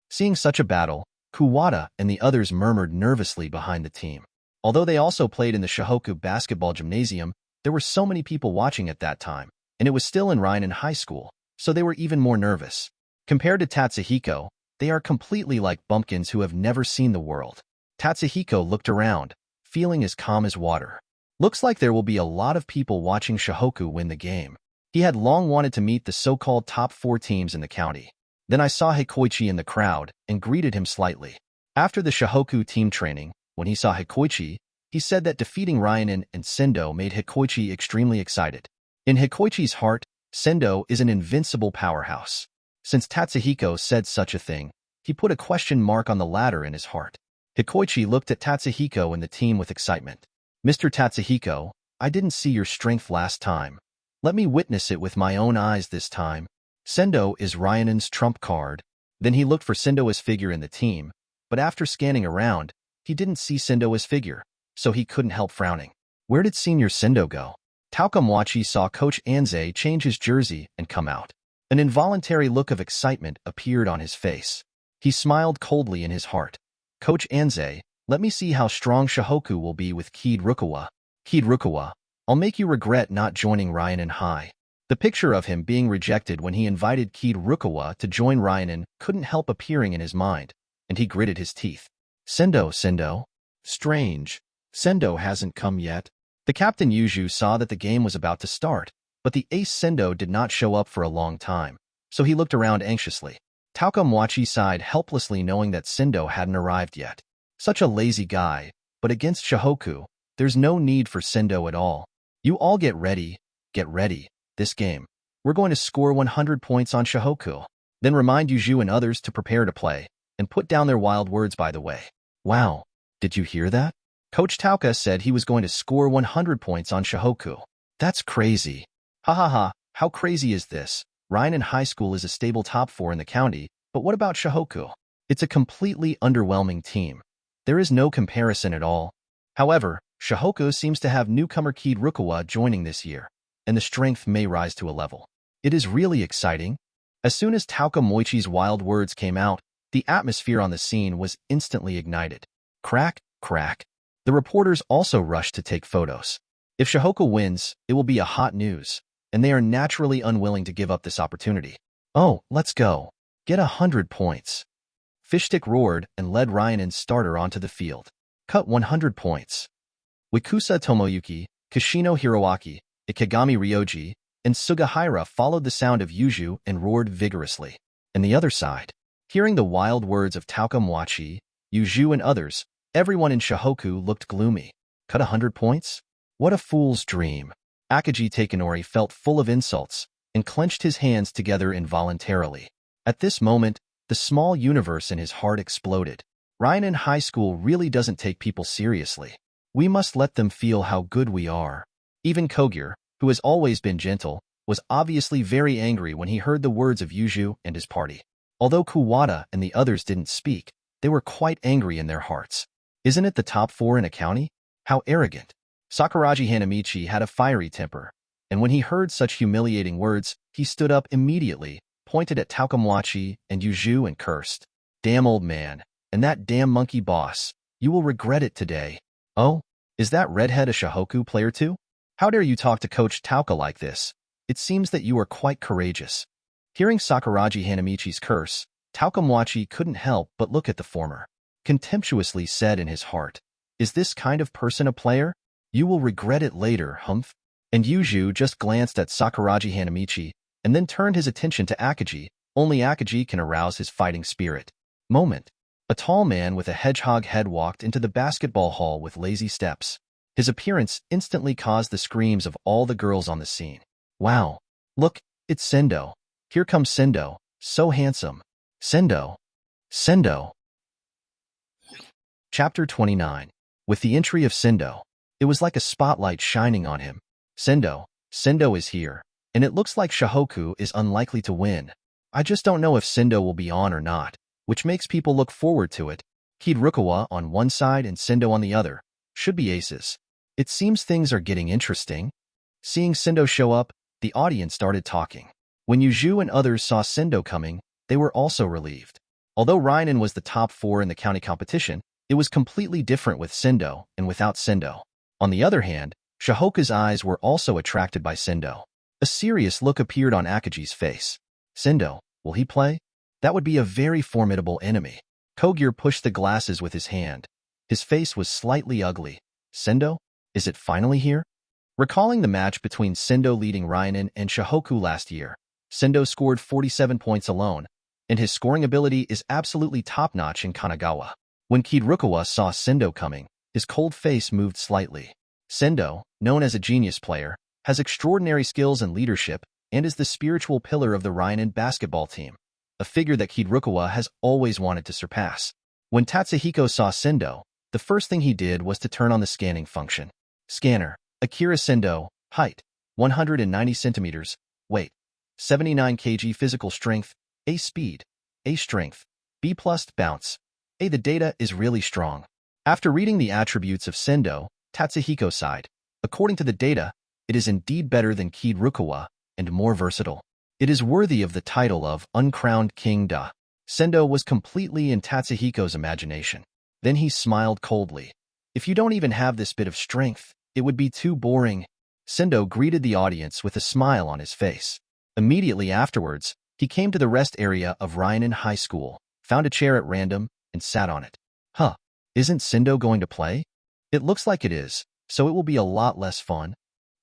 Seeing such a battle, Kuwata and the others murmured nervously behind the team. Although they also played in the Shohoku Basketball Gymnasium, there were so many people watching at that time, and it was still in Rhinan High School, so they were even more nervous. Compared to Tatsuhiko, they are completely like bumpkins who have never seen the world. Tatsuhiko looked around, feeling as calm as water. Looks like there will be a lot of people watching Shohoku win the game. He had long wanted to meet the so-called top 4 teams in the county. Then I saw Hikoichi in the crowd and greeted him slightly. After the Shohoku team training, when he saw Hikoichi, he said that defeating Rhinan and Sendo made Hikoichi extremely excited. In Hikoichi's heart, Sendo is an invincible powerhouse. Since Tatsuhiko said such a thing, he put a question mark on the latter in his heart. Hikoichi looked at Tatsuhiko and the team with excitement. Mr. Tatsuhiko, I didn't see your strength last time. Let me witness it with my own eyes this time. Sendo is Rhinan's trump card. Then he looked for Sendo's figure in the team, but after scanning around, he didn't see Sendo's figure, so he couldn't help frowning. Where did Senior Sendo go? Takamwachi saw Coach Anze change his jersey and come out. An involuntary look of excitement appeared on his face. He smiled coldly in his heart. Coach Anze, let me see how strong Shohoku will be with Kid Rukawa. Kid Rukawa, I'll make you regret not joining Ryanen High. The picture of him being rejected when he invited Kid Rukawa to join Ryanen couldn't help appearing in his mind, and he gritted his teeth. Sendo. Strange. Sendo hasn't come yet. The captain Yuju saw that the game was about to start, but the ace Sendo did not show up for a long time, so he looked around anxiously. Takamwachi sighed helplessly knowing that Sendo hadn't arrived yet. Such a lazy guy, but against Shohoku, there's no need for Sendo at all. You all get ready. This game. We're going to score 100 points on Shohoku. Then remind Yuju and others to prepare to play, and put down their wild words by the way. Wow, did you hear that? Coach Tauka said he was going to score 100 points on Shohoku. That's crazy. Ha ha ha, how crazy is this? Ryanen High School is a stable top 4 in the county, but what about Shohoku? It's a completely underwhelming team. There is no comparison at all. However, Shohoku seems to have newcomer Kid Rukawa joining this year, and the strength may rise to a level. It is really exciting. As soon as Tauka Moichi's wild words came out, the atmosphere on the scene was instantly ignited. Crack. The reporters also rushed to take photos. If Shohoku wins, it will be a hot news, and they are naturally unwilling to give up this opportunity. Oh, let's go. Get 100 points. Fishstick roared and led Ryanen's starter onto the field. Cut 100 points. Wikusa Tomoyuki, Kishino Hiroaki, Ikegami Ryoji, and Sugahira followed the sound of Yuju and roared vigorously. And the other side, hearing the wild words of Takamwachi, Yuju and others, everyone in Shohoku looked gloomy. Cut 100 points? What a fool's dream. Akagi Takanori felt full of insults and clenched his hands together involuntarily. At this moment, the small universe in his heart exploded. Ryanen High School really doesn't take people seriously. We must let them feel how good we are. Even Kogure, who has always been gentle, was obviously very angry when he heard the words of Yuju and his party. Although Kuwata and the others didn't speak, they were quite angry in their hearts. Isn't it the top 4 in a county? How arrogant. Sakuraji Hanamichi had a fiery temper, and when he heard such humiliating words, he stood up immediately, pointed at Takamwachi and Yuju and cursed. Damn old man, and that damn monkey boss, you will regret it today. Oh, is that redhead a Shohoku player too? How dare you talk to Coach Tauka like this? It seems that you are quite courageous. Hearing Sakuraji Hanamichi's curse, Takamwachi couldn't help but look at the former. Contemptuously said in his heart, is this kind of person a player? You will regret it later, humph. And Yuju just glanced at Sakuraji Hanamichi and then turned his attention to Akagi. Only Akagi can arouse his fighting spirit. Moment. A tall man with a hedgehog head walked into the basketball hall with lazy steps. His appearance instantly caused the screams of all the girls on the scene. Wow. Look, it's Sendo. Here comes Sendo. So handsome. Sendo. Chapter 29. With the entry of Sendo, it was like a spotlight shining on him. Sendo is here, and it looks like Shohoku is unlikely to win. I just don't know if Sendo will be on or not, which makes people look forward to it. Kid Rukawa on one side and Sendo on the other. Should be aces. It seems things are getting interesting. Seeing Sendo show up, the audience started talking. When Yuju and others saw Sendo coming, they were also relieved. Although Ryanen was the top 4 in the county competition, it was completely different with Sendo and without Sendo. On the other hand, Shohoku's eyes were also attracted by Sendo. A serious look appeared on Akagi's face. Sendo, will he play? That would be a very formidable enemy. Kogure pushed the glasses with his hand. His face was slightly ugly. Sendo? Is it finally here? Recalling the match between Sendo leading Ryanen and Shohoku last year, Sendo scored 47 points alone, and his scoring ability is absolutely top-notch in Kanagawa. When Kid Rukawa saw Sendo coming, his cold face moved slightly. Sendo, known as a genius player, has extraordinary skills and leadership and is the spiritual pillar of the Ryanen basketball team, a figure that Kid Rukawa has always wanted to surpass. When Tatsuhiko saw Sendo, the first thing he did was to turn on the scanning function. Scanner, Akira Sendo, height, 190 centimeters, weight, 79 kg physical strength, A speed, A strength, B plus bounce, Hey, the data is really strong. After reading the attributes of Sendo, Tatsuhiko sighed. According to the data, it is indeed better than Kid Rukawa and more versatile. It is worthy of the title of Uncrowned King Da. Sendo was completely in Tatsuhiko's imagination. Then he smiled coldly. If you don't even have this bit of strength, it would be too boring. Sendo greeted the audience with a smile on his face. Immediately afterwards, he came to the rest area of Ryanen High School, found a chair at random, and sat on it. Huh, isn't Sendo going to play? It looks like it is, so it will be a lot less fun.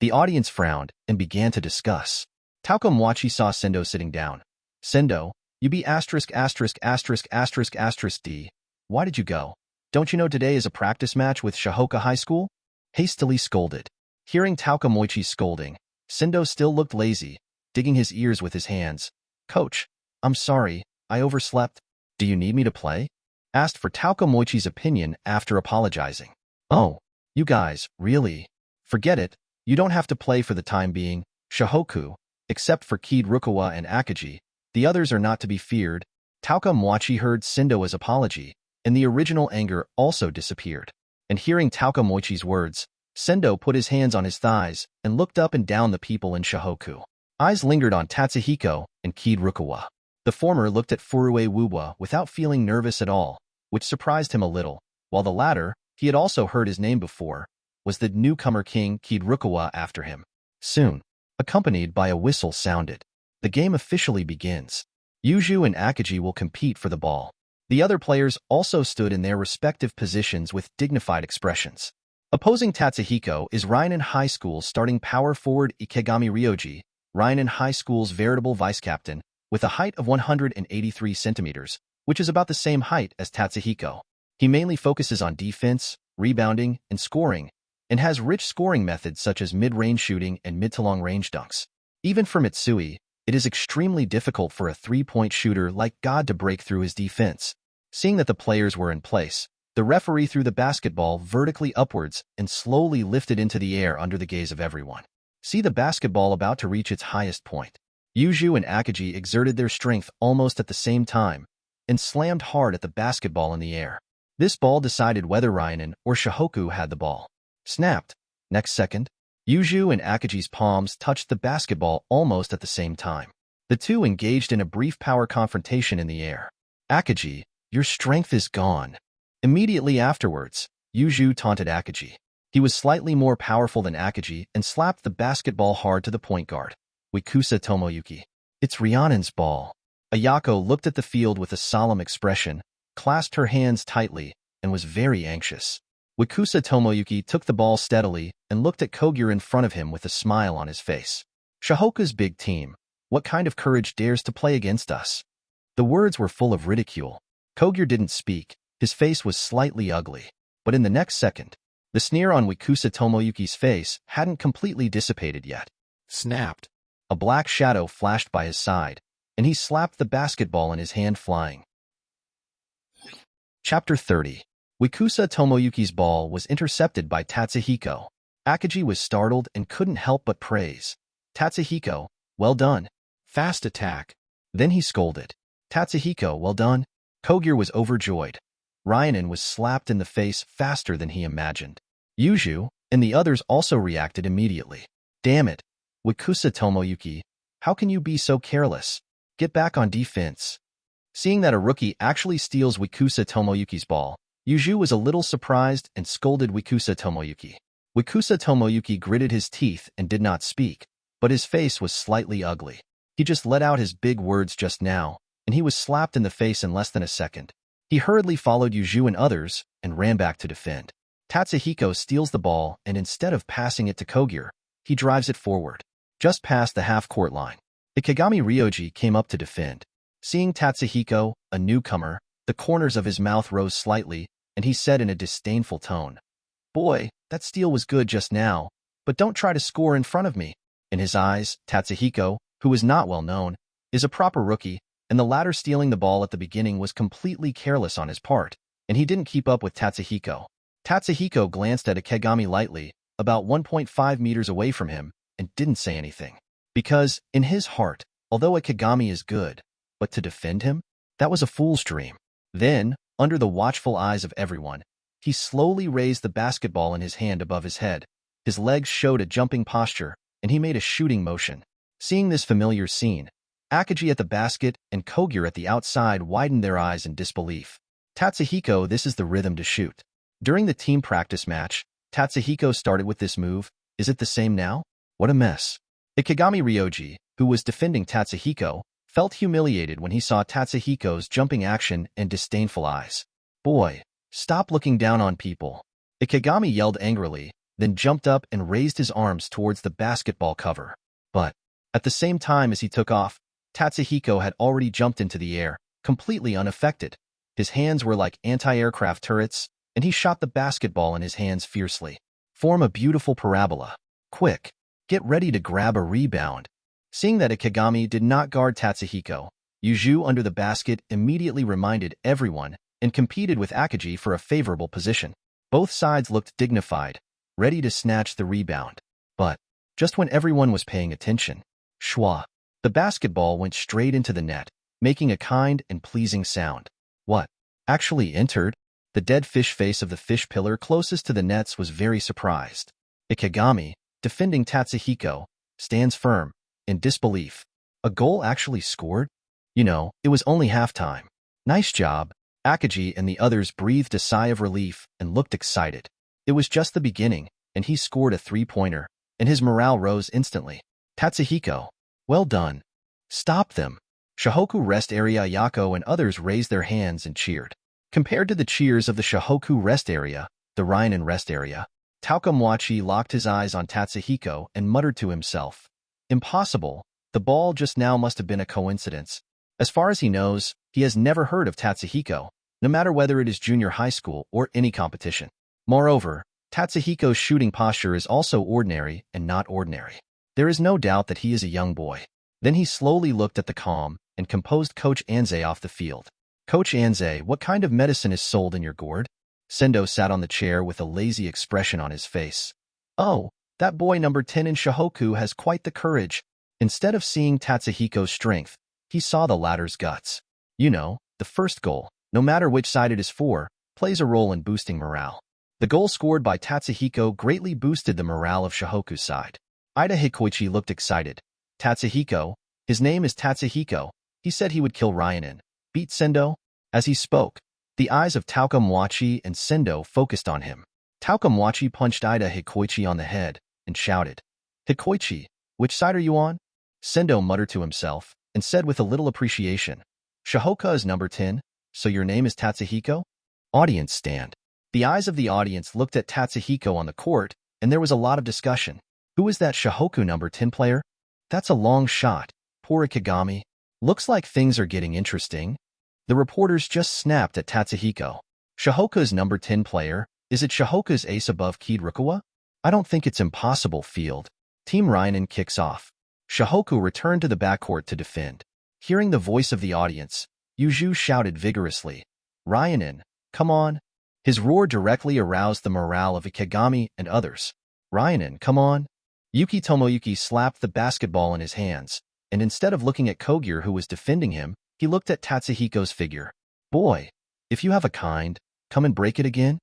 The audience frowned and began to discuss. Taokamwachi saw Sendo sitting down. Sendo, you be asterisk asterisk asterisk asterisk asterisk D. Why did you go? Don't you know today is a practice match with Shohoku High School? Hastily scolded. Hearing Taokamwachi's scolding, Sendo still looked lazy, digging his ears with his hands. Coach, I'm sorry, I overslept. Do you need me to play? Asked for Taokamwachi's opinion after apologizing. Oh, you guys, really? Forget it, you don't have to play for the time being, Shohoku, except for Kid Rukawa and Akaji. The others are not to be feared. Taokamwachi heard Sendo's apology, and the original anger also disappeared. And hearing Taokamwachi's words, Sendo put his hands on his thighs and looked up and down the people in Shohoku. Eyes lingered on Tatsuhiko and Kid Rukawa. The former looked at Furue Wuwa without feeling nervous at all, which surprised him a little, while the latter, he had also heard his name before, was the newcomer king Kid Rukawa after him. Soon, accompanied by a whistle sounded. The game officially begins. Yuju and Akaji will compete for the ball. The other players also stood in their respective positions with dignified expressions. Opposing Tatsuhiko is Ryanen High School's starting power forward Ikegami Ryoji, Ryanen High School's veritable vice-captain, with a height of 183 centimeters, which is about the same height as Tatsuhiko. He mainly focuses on defense, rebounding, and scoring, and has rich scoring methods such as mid-range shooting and mid-to-long-range dunks. Even for Mitsui, it is extremely difficult for a three-point shooter like God to break through his defense. Seeing that the players were in place, the referee threw the basketball vertically upwards and slowly lifted into the air under the gaze of everyone. See the basketball about to reach its highest point. Yuju and Akaji exerted their strength almost at the same time and slammed hard at the basketball in the air. This ball decided whether Ryanen or Shohoku had the ball. Snapped. Next second, Yuju and Akaji's palms touched the basketball almost at the same time. The two engaged in a brief power confrontation in the air. Akaji, your strength is gone. Immediately afterwards, Yuju taunted Akaji. He was slightly more powerful than Akaji and slapped the basketball hard to the point guard. Wikusa Tomoyuki. It's Ryanen's ball. Ayako looked at the field with a solemn expression, clasped her hands tightly, and was very anxious. Wikusa Tomoyuki took the ball steadily and looked at Kogure in front of him with a smile on his face. Shohoku's big team. What kind of courage dares to play against us? The words were full of ridicule. Kogure didn't speak. His face was slightly ugly. But in the next second, the sneer on Wikusa Tomoyuki's face hadn't completely dissipated yet. Snapped. A black shadow flashed by his side, and he slapped the basketball in his hand flying. Chapter 30. Wikusa Tomoyuki's ball was intercepted by Tatsuhiko. Akaji was startled and couldn't help but praise. Tatsuhiko, well done. Fast attack. Then he scolded. Tatsuhiko, well done. Kogure was overjoyed. Ryanen was slapped in the face faster than he imagined. Yuju and the others also reacted immediately. Damn it. Wikusa Tomoyuki, how can you be so careless? Get back on defense. Seeing that a rookie actually steals Wikusa Tomoyuki's ball, Yuju was a little surprised and scolded Wikusa Tomoyuki. Wikusa Tomoyuki gritted his teeth and did not speak, but his face was slightly ugly. He just let out his big words just now, and he was slapped in the face in less than a second. He hurriedly followed Yuju and others and ran back to defend. Tatsuhiko steals the ball and instead of passing it to Kogure, he drives it forward, just past the half-court line. Ikegami Ryoji came up to defend. Seeing Tatsuhiko, a newcomer, the corners of his mouth rose slightly, and he said in a disdainful tone, "Boy, that steal was good just now, but don't try to score in front of me." In his eyes, Tatsuhiko, who is not well known, is a proper rookie, and the latter stealing the ball at the beginning was completely careless on his part, and he didn't keep up with Tatsuhiko. Tatsuhiko glanced at Ikegami lightly, about 1.5 meters away from him, and didn't say anything. Because, in his heart, although Ikegami is good, but to defend him? That was a fool's dream. Then, under the watchful eyes of everyone, he slowly raised the basketball in his hand above his head. His legs showed a jumping posture, and he made a shooting motion. Seeing this familiar scene, Akagi at the basket and Kogure at the outside widened their eyes in disbelief. Tatsuhiko, this is the rhythm to shoot. During the team practice match, Tatsuhiko started with this move. Is it the same now? What a mess. Ikegami Ryoji, who was defending Tatsuhiko, felt humiliated when he saw Tatsuhiko's jumping action and disdainful eyes. Boy, stop looking down on people. Ikegami yelled angrily, then jumped up and raised his arms towards the basketball cover. But, at the same time as he took off, Tatsuhiko had already jumped into the air, completely unaffected. His hands were like anti-aircraft turrets, and he shot the basketball in his hands fiercely. Form a beautiful parabola. Quick, get ready to grab a rebound. Seeing that Ikegami did not guard Tatsuhiko, Yuju under the basket immediately reminded everyone and competed with Akagi for a favorable position. Both sides looked dignified, ready to snatch the rebound. But, just when everyone was paying attention, shwa, the basketball went straight into the net, making a kind and pleasing sound. What? Actually entered? The dead fish face of the fish pillar closest to the nets was very surprised. Ikegami, defending Tatsuhiko, stands firm, in disbelief. A goal actually scored? You know, it was only halftime. Nice job. Akagi and the others breathed a sigh of relief and looked excited. It was just the beginning, and he scored a three-pointer, and his morale rose instantly. Tatsuhiko, well done. Stop them. Shohoku Rest Area Ayako and others raised their hands and cheered. Compared to the cheers of the Shohoku Rest Area, the Ryanen Rest Area, Takamwachi locked his eyes on Tatsuhiko and muttered to himself. Impossible. The ball just now must have been a coincidence. As far as he knows, he has never heard of Tatsuhiko, no matter whether it is junior high school or any competition. Moreover, Tatsuhiko's shooting posture is also ordinary and not ordinary. There is no doubt that he is a young boy. Then he slowly looked at the calm and composed Coach Anze off the field. Coach Anze, what kind of medicine is sold in your gourd? Sendo sat on the chair with a lazy expression on his face. Oh, that boy number 10 in Shohoku has quite the courage. Instead of seeing Tatsuhiko's strength, he saw the latter's guts. You know, the first goal, no matter which side it is for, plays a role in boosting morale. The goal scored by Tatsuhiko greatly boosted the morale of Shohoku's side. Ida Hikoichi looked excited. Tatsuhiko, his name is Tatsuhiko, he said he would kill Ryanen. Beat Sendo? As he spoke, the eyes of Takamwachi and Sendo focused on him. Takamwachi punched Ida Hikoichi on the head and shouted, Hikoichi, which side are you on? Sendo muttered to himself and said with a little appreciation, Shohoku is number 10, so your name is Tatsuhiko? Audience stand. The eyes of the audience looked at Tatsuhiko on the court, and there was a lot of discussion. Who is that Shohoku number 10 player? That's a long shot. Poor Ikegami. Looks like things are getting interesting. The reporters just snapped at Tatsuhiko. Shohoku's number 10 player? Is it Shohoku's ace above Kid Rukawa? I don't think it's impossible. Field. Team Ryanen kicks off. Shohoku returned to the backcourt to defend. Hearing the voice of the audience, Yuju shouted vigorously, Ryanen, come on. His roar directly aroused the morale of Ikegami and others. Ryanen, come on. Yuki Tomoyuki slapped the basketball in his hands, and instead of looking at Kogure who was defending him, he looked at Tatsuhiko's figure. Boy, if you have a kind, come and break it again.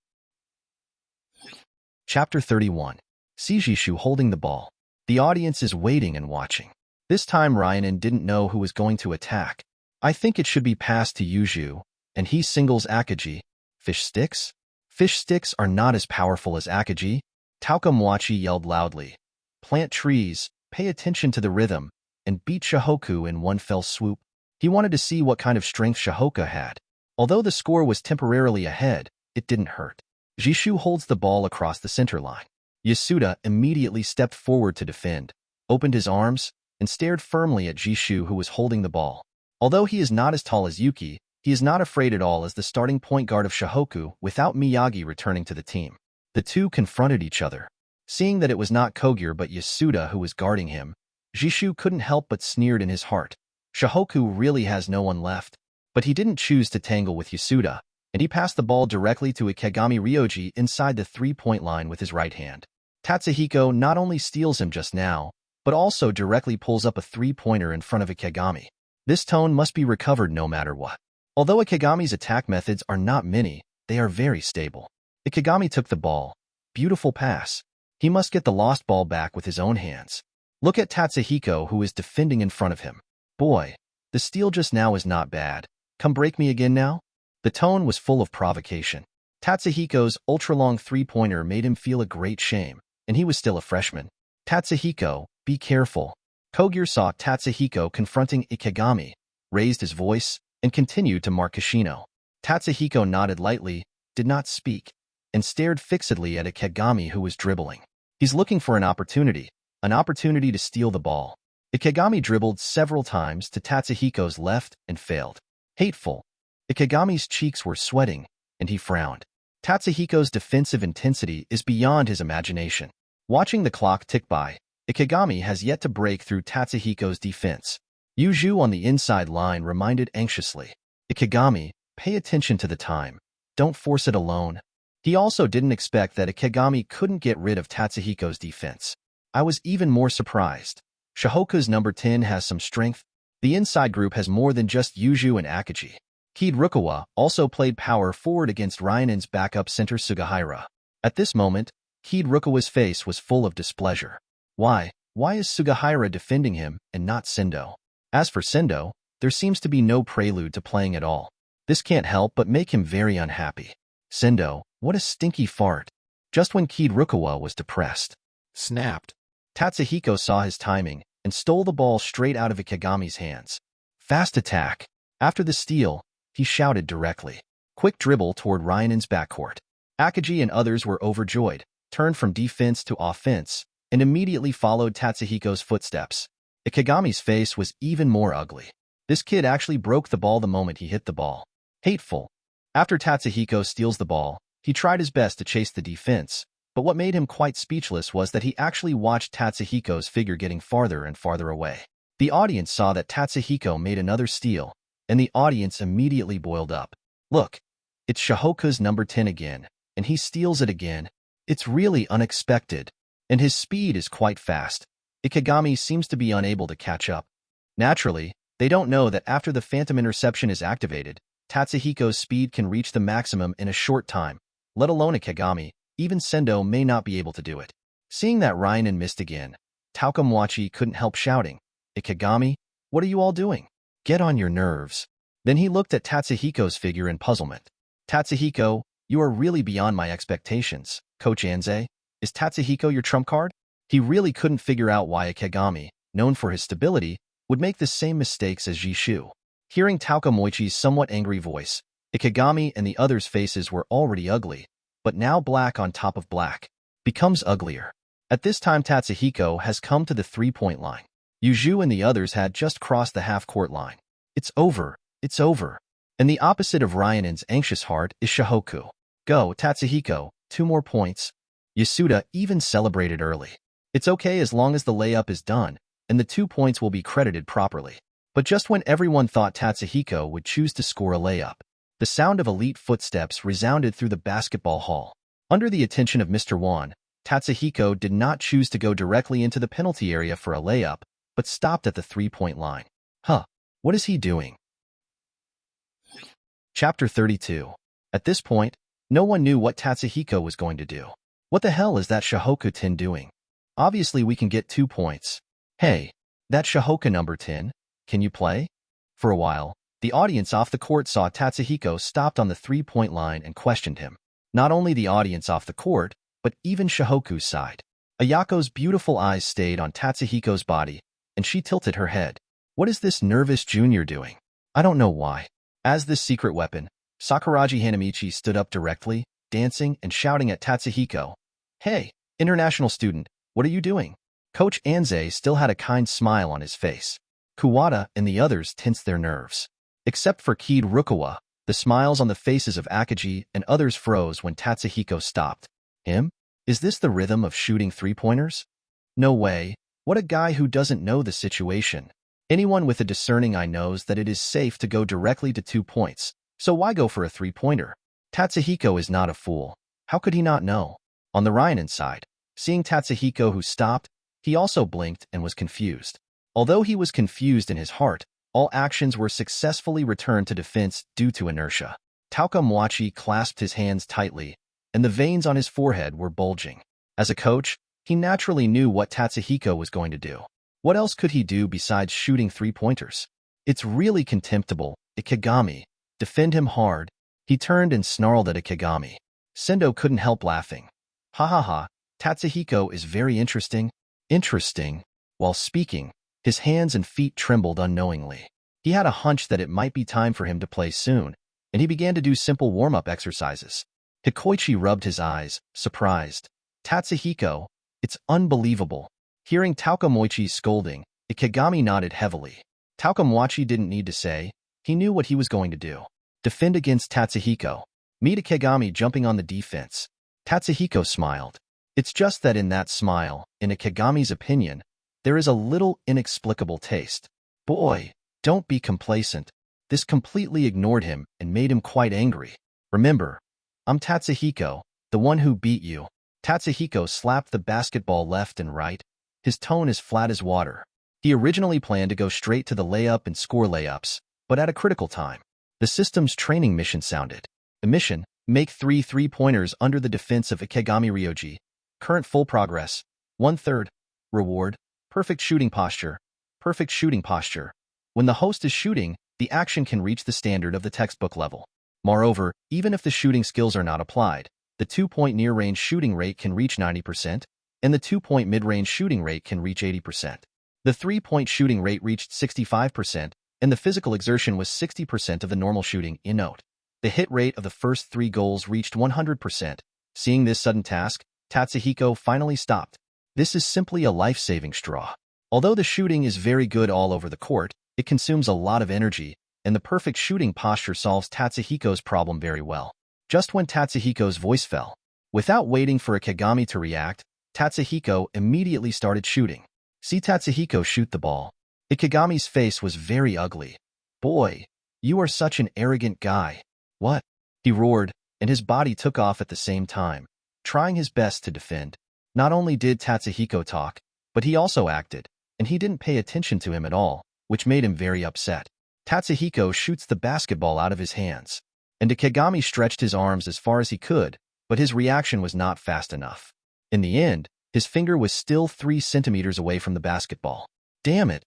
Chapter 31. Sejishu holding the ball. The audience is waiting and watching. This time Ryanen didn't know who was going to attack. I think it should be passed to Yuju, and he singles Akagi. Fish sticks? Fish sticks are not as powerful as Akagi. Takamwachi yelled loudly. Plant trees, pay attention to the rhythm, and beat Shohoku in one fell swoop. He wanted to see what kind of strength Shohoku had. Although the score was temporarily ahead, it didn't hurt. Jishu holds the ball across the center line. Yasuda immediately stepped forward to defend, opened his arms, and stared firmly at Jishu who was holding the ball. Although he is not as tall as Yuki, he is not afraid at all as the starting point guard of Shohoku without Miyagi returning to the team. The two confronted each other. Seeing that it was not Kogure but Yasuda who was guarding him, Jishu couldn't help but sneered in his heart. Shohoku really has no one left. But he didn't choose to tangle with Yasuda, and he passed the ball directly to Ikegami Ryoji inside the three-point line with his right hand. Tatsuhiko not only steals him just now, but also directly pulls up a three-pointer in front of Ikegami. This tone must be recovered no matter what. Although Ikegami's attack methods are not many, they are very stable. Ikegami took the ball. Beautiful pass. He must get the lost ball back with his own hands. Look at Tatsuhiko, who is defending in front of him. Boy, the steal just now is not bad. Come break me again now? The tone was full of provocation. Tatsuhiko's ultra-long three-pointer made him feel a great shame, and he was still a freshman. Tatsuhiko, be careful. Kogure saw Tatsuhiko confronting Ikegami, raised his voice, and continued to mark Kishino. Tatsuhiko nodded lightly, did not speak, and stared fixedly at Ikegami, who was dribbling. He's looking for an opportunity to steal the ball. Ikegami dribbled several times to Tatsuhiko's left and failed. Hateful. Ikegami's cheeks were sweating, and he frowned. Tatsuhiko's defensive intensity is beyond his imagination. Watching the clock tick by, Ikegami has yet to break through Tatsuhiko's defense. Yuju on the inside line reminded anxiously. Ikegami, pay attention to the time. Don't force it alone. He also didn't expect that Ikegami couldn't get rid of Tatsuhiko's defense. I was even more surprised. Shohoku's number 10 has some strength. The inside group has more than just Yuju and Akagi. Kiirukawa also played power forward against Ryanen's backup center Sugahira. At this moment, Kiirukawa's face was full of displeasure. Why is Sugahira defending him and not Sendo? As for Sendo, there seems to be no prelude to playing at all. This can't help but make him very unhappy. Sendo, what a stinky fart. Just when Kiirukawa was depressed. Snapped. Tatsuhiko saw his timing and stole the ball straight out of Ikegami's hands. Fast attack. After the steal, he shouted directly. Quick dribble toward Ryanen's backcourt. Akagi and others were overjoyed, turned from defense to offense, and immediately followed Tatsuhiko's footsteps. Ikegami's face was even more ugly. This kid actually broke the ball the moment he hit the ball. Hateful. After Tatsuhiko steals the ball, he tried his best to chase the defense, but what made him quite speechless was that he actually watched Tatsuhiko's figure getting farther and farther away. The audience saw that Tatsuhiko made another steal, and the audience immediately boiled up. Look, it's Shohoku's number 10 again, and he steals it again. It's really unexpected, and his speed is quite fast. Ikegami seems to be unable to catch up. Naturally, they don't know that after the phantom interception is activated, Tatsuhiko's speed can reach the maximum in a short time, let alone Ikegami. Even Sendo may not be able to do it. Seeing that Ryanen missed again, Taokamwachi couldn't help shouting, Ikegami, what are you all doing? Get on your nerves. Then he looked at Tatsuhiko's figure in puzzlement. Tatsuhiko, you are really beyond my expectations. Coach Anze, is Tatsuhiko your trump card? He really couldn't figure out why Ikegami, known for his stability, would make the same mistakes as Jishu. Hearing Taokamwachi's somewhat angry voice, Ikegami and the others' faces were already ugly, but now black on top of black becomes uglier. At this time Tatsuhiko has come to the three-point line. Yuju and the others had just crossed the half-court line. It's over. It's over. And the opposite of Ryanen's anxious heart is Shohoku. Go, Tatsuhiko, 2 more points. Yasuda even celebrated early. It's okay as long as the layup is done, and the 2 points will be credited properly. But just when everyone thought Tatsuhiko would choose to score a layup, the sound of elite footsteps resounded through the basketball hall. Under the attention of Mr. Wan, Tatsuhiko did not choose to go directly into the penalty area for a layup, but stopped at the three-point line. What is he doing? Chapter 32. At this point, no one knew what Tatsuhiko was going to do. What the hell is that Shohoku 10 doing? Obviously we can get 2 points. Hey, that Shohoku number 10, can you play? For a while, the audience off the court saw Tatsuhiko stopped on the three-point line and questioned him. Not only the audience off the court, but even Shohoku's side. Ayako's beautiful eyes stayed on Tatsuhiko's body, and she tilted her head. What is this nervous junior doing? I don't know why. As this secret weapon, Sakuraji Hanamichi stood up directly, dancing and shouting at Tatsuhiko. Hey, international student, what are you doing? Coach Anze still had a kind smile on his face. Kuwata and the others tensed their nerves. Except for Kiirukawa, the smiles on the faces of Akagi and others froze when Tatsuhiko stopped. Him? Is this the rhythm of shooting three-pointers? No way. What a guy who doesn't know the situation. Anyone with a discerning eye knows that it is safe to go directly to 2 points, so why go for a three-pointer? Tatsuhiko is not a fool. How could he not know? On the Ryanen side, seeing Tatsuhiko who stopped, he also blinked and was confused. Although he was confused in his heart, All actions were successfully returned to defense due to inertia. Takamwachi clasped his hands tightly, and the veins on his forehead were bulging. As a coach, he naturally knew what Tatsuhiko was going to do. What else could he do besides shooting three-pointers? It's really contemptible, Ikegami. Defend him hard. He turned and snarled at Ikegami. Sendo couldn't help laughing. Ha ha ha, Tatsuhiko is very interesting. Interesting. While speaking, his hands and feet trembled unknowingly. He had a hunch that it might be time for him to play soon, and he began to do simple warm-up exercises. Hikoichi rubbed his eyes, surprised. Tatsuhiko, it's unbelievable. Hearing Takamwachi's scolding, Ikegami nodded heavily. Takamwachi didn't need to say. He knew what he was going to do. Defend against Tatsuhiko. Meet Ikegami jumping on the defense. Tatsuhiko smiled. It's just that in that smile, in Ikegami's opinion, there is a little inexplicable taste. Boy, don't be complacent. This completely ignored him and made him quite angry. Remember, I'm Tatsuhiko, the one who beat you. Tatsuhiko slapped the basketball left and right. His tone as flat as water. He originally planned to go straight to the layup and score layups, but at a critical time. The system's training mission sounded. The mission, make 3 3-pointers under the defense of Ikegami Ryoji. Current full progress, 1/3. Reward, perfect shooting posture. Perfect shooting posture. When the host is shooting, the action can reach the standard of the textbook level. Moreover, even if the shooting skills are not applied, the 2-point near-range shooting rate can reach 90%, and the 2-point mid-range shooting rate can reach 80%. The 3-point shooting rate reached 65%, and the physical exertion was 60% of the normal shooting. In note, the hit rate of the first 3 goals reached 100%. Seeing this sudden task, Tatsuhiko finally stopped. This is simply a life-saving straw. Although the shooting is very good all over the court, it consumes a lot of energy, and the perfect shooting posture solves Tatsuhiko's problem very well. Just when Tatsuhiko's voice fell, without waiting for Ikegami to react, Tatsuhiko immediately started shooting. See Tatsuhiko shoot the ball. Ikegami's face was very ugly. Boy, you are such an arrogant guy. What? He roared, and his body took off at the same time, trying his best to defend. Not only did Tatsuhiko talk, but he also acted, and he didn't pay attention to him at all, which made him very upset. Tatsuhiko shoots the basketball out of his hands, and Ikegami stretched his arms as far as he could, but his reaction was not fast enough. In the end, his finger was still 3 centimeters away from the basketball. Damn it!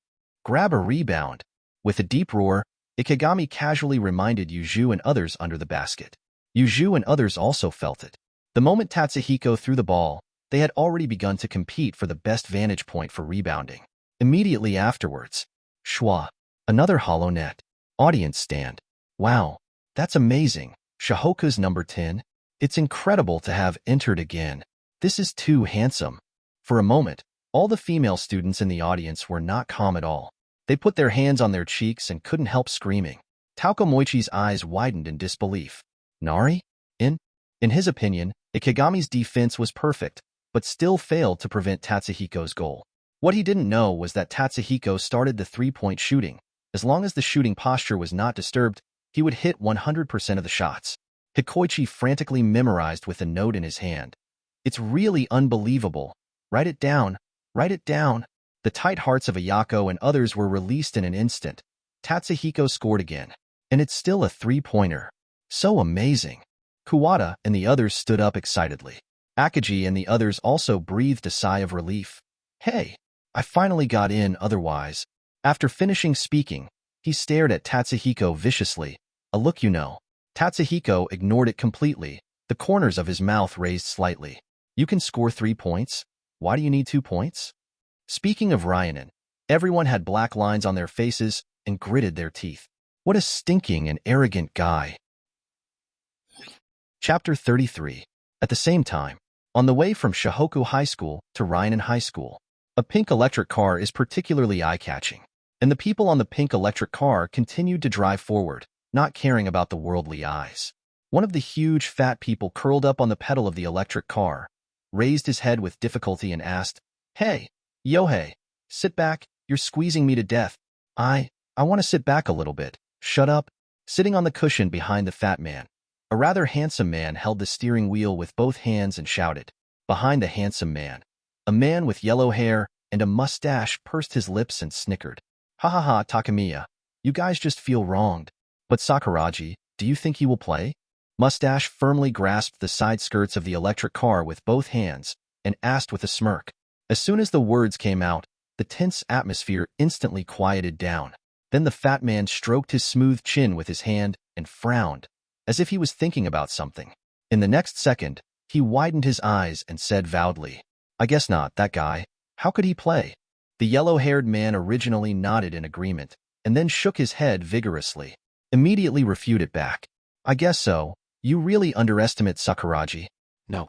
Grab a rebound. With a deep roar, Ikegami casually reminded Yuju and others under the basket. Yuju and others also felt it. The moment Tatsuhiko threw the ball, they had already begun to compete for the best vantage point for rebounding. Immediately afterwards, Schwa, another hollow net. Audience stand. Wow, that's amazing. Shohoku's number 10. It's incredible to have entered again. This is too handsome. For a moment, all the female students in the audience were not calm at all. They put their hands on their cheeks and couldn't help screaming. Takamwachi's eyes widened in disbelief. Nari? In his opinion, Ikegami's defense was perfect, but still failed to prevent Tatsuhiko's goal. What he didn't know was that Tatsuhiko started the 3-point shooting. As long as the shooting posture was not disturbed, he would hit 100% of the shots. Hikoichi frantically memorized with a note in his hand. It's really unbelievable. Write it down. Write it down. The tight hearts of Ayako and others were released in an instant. Tatsuhiko scored again. And it's still a 3-pointer. So amazing. Kuwata and the others stood up excitedly. Akagi and the others also breathed a sigh of relief. Hey, I finally got in otherwise. After finishing speaking, he stared at Tatsuhiko viciously. A look you know. Tatsuhiko ignored it completely, the corners of his mouth raised slightly. You can score 3 points? Why do you need 2 points? Speaking of Ryanen, everyone had black lines on their faces and gritted their teeth. What a stinking and arrogant guy. Chapter 33. At the same time, on the way from Shohoku High School to Ryanen High School, a pink electric car is particularly eye-catching, and the people on the pink electric car continued to drive forward, not caring about the worldly eyes. One of the huge fat people curled up on the pedal of the electric car, raised his head with difficulty and asked, Hey, Yohei, sit back, you're squeezing me to death. I want to sit back a little bit. Shut up. Sitting on the cushion behind the fat man, a rather handsome man held the steering wheel with both hands and shouted. Behind the handsome man, a man with yellow hair and a mustache pursed his lips and snickered. Ha ha ha, Takamiya. You guys just feel wronged. But Sakuragi, do you think he will play? Mustache firmly grasped the side skirts of the electric car with both hands and asked with a smirk. As soon as the words came out, the tense atmosphere instantly quieted down. Then the fat man stroked his smooth chin with his hand and frowned, as if he was thinking about something. In the next second, he widened his eyes and said vowedly, I guess not, that guy. How could he play? The yellow-haired man originally nodded in agreement, and then shook his head vigorously. Immediately refuted back. I guess so. You really underestimate Sakuragi. No.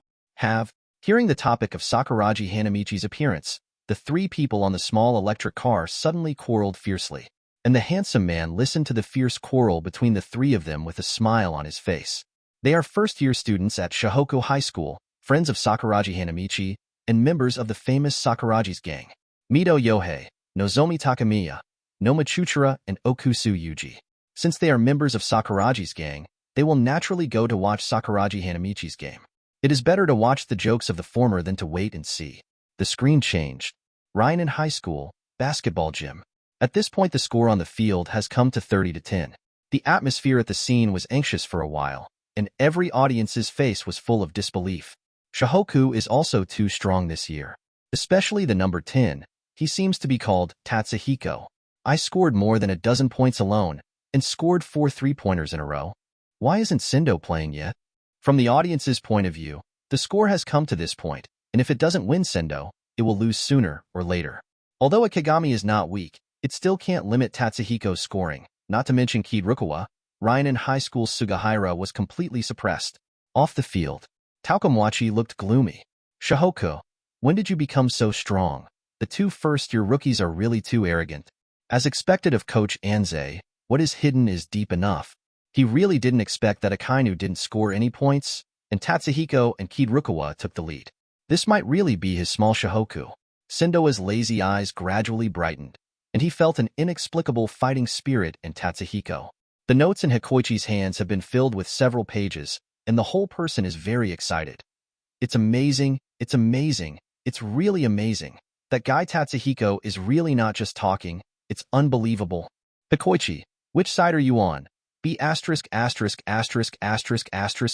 Hearing the topic of Sakuragi Hanamichi's appearance, the three people on the small electric car suddenly quarreled fiercely, and the handsome man listened to the fierce quarrel between the three of them with a smile on his face. They are first-year students at Shohoku High School, friends of Sakuragi Hanamichi, and members of the famous Sakuragi's gang. Mido Yohei, Nozomi Takamiya, Noma Chuchira, and Okusu Yuji. Since they are members of Sakuragi's gang, they will naturally go to watch Sakuragi Hanamichi's game. It is better to watch the jokes of the former than to wait and see. The screen changed. Ryan in high school, basketball gym. At this point the score on the field has come to 30-10. The atmosphere at the scene was anxious for a while, and every audience's face was full of disbelief. Shohoku is also too strong this year. Especially the number 10, he seems to be called Tatsuhiko. I scored more than a dozen points alone, and scored 4 3-pointers in a row. Why isn't Sendo playing yet? From the audience's point of view, the score has come to this point, and if it doesn't win Sendo, it will lose sooner or later. Although Ikegami is not weak, it still can't limit Tatsuhiko's scoring, not to mention Kirukawa. Ryan in high school's Sugahira was completely suppressed. Off the field, Takamwachi looked gloomy. Shohoku, when did you become so strong? The two first-year rookies are really too arrogant. As expected of Coach Anze, what is hidden is deep enough. He really didn't expect that Akainu didn't score any points, and Tatsuhiko and Kirukawa took the lead. This might really be his small Shohoku. Sendo's lazy eyes gradually brightened, and he felt an inexplicable fighting spirit in Tatsuhiko. The notes in Hikoichi's hands have been filled with several pages, and the whole person is very excited. It's amazing, it's amazing, it's really amazing. That guy Tatsuhiko is really not just talking, it's unbelievable. Hikoichi, which side are you on? B******************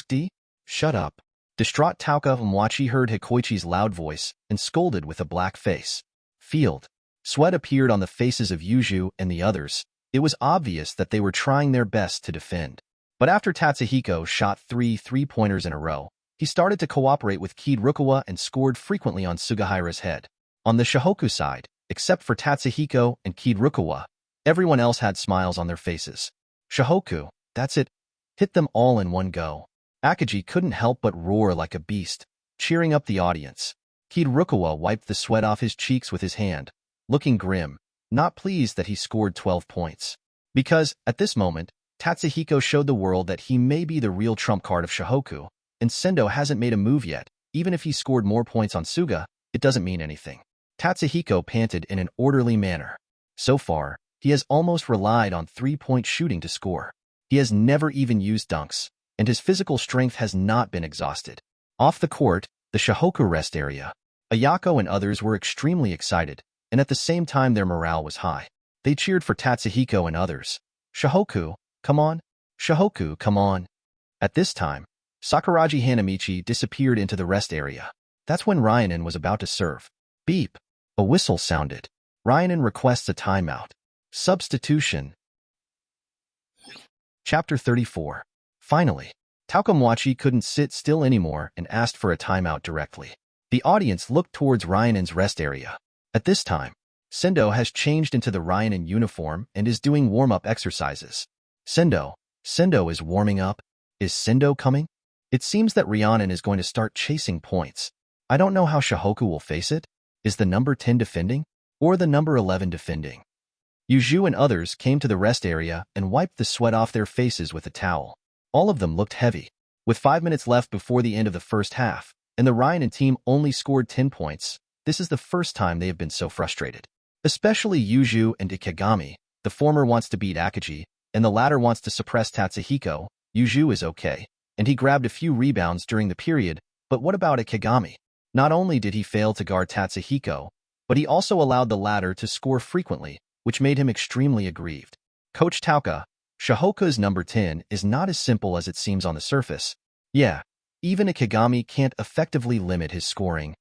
D? Shut up. Distraught Takamwachi heard Hikoichi's loud voice and scolded with a black face. Field. Sweat appeared on the faces of Yuju and the others. It was obvious that they were trying their best to defend. But after Tatsuhiko shot 3 3-pointers in a row, he started to cooperate with Kirukawa and scored frequently on Sugahira's head. On the Shohoku side, except for Tatsuhiko and Kirukawa, everyone else had smiles on their faces. Shohoku, that's it. Hit them all in one go. Akagi couldn't help but roar like a beast, cheering up the audience. Kirukawa wiped the sweat off his cheeks with his hand, looking grim, not pleased that he scored 12 points. Because, at this moment, Tatsuhiko showed the world that he may be the real trump card of Shohoku, and Sendo hasn't made a move yet. Even if he scored more points on Suga, it doesn't mean anything. Tatsuhiko panted in an orderly manner. So far, he has almost relied on 3-point shooting to score. He has never even used dunks, and his physical strength has not been exhausted. Off the court, the Shohoku rest area, Ayako and others were extremely excited, and at the same time their morale was high. They cheered for Tatsuhiko and others. Shohoku, come on. Shohoku, come on. At this time, Sakuragi Hanamichi disappeared into the rest area. That's when Ryanin was about to serve. Beep. A whistle sounded. Ryanin requests a timeout. Substitution. Chapter 34. Finally, Takamwachi couldn't sit still anymore and asked for a timeout directly. The audience looked towards Ryanin's rest area. At this time, Sendo has changed into the Ryanin uniform and is doing warm-up exercises. Sendo is warming up. Is Sendo coming? It seems that Ryanin is going to start chasing points. I don't know how Shohoku will face it. Is the number 10 defending? Or the number 11 defending? Yuju and others came to the rest area and wiped the sweat off their faces with a towel. All of them looked heavy. With 5 minutes left before the end of the first half, and the Ryanin team only scored 10 points, this is the first time they have been so frustrated. Especially Yuju and Ikegami. The former wants to beat Akagi, and the latter wants to suppress Tatsuhiko. Yuju is okay, and he grabbed a few rebounds during the period, but what about Ikegami? Not only did he fail to guard Tatsuhiko, but he also allowed the latter to score frequently, which made him extremely aggrieved. Coach Tauka, Shohoku's number 10 is not as simple as it seems on the surface. Yeah, even a Kagami can't effectively limit his scoring.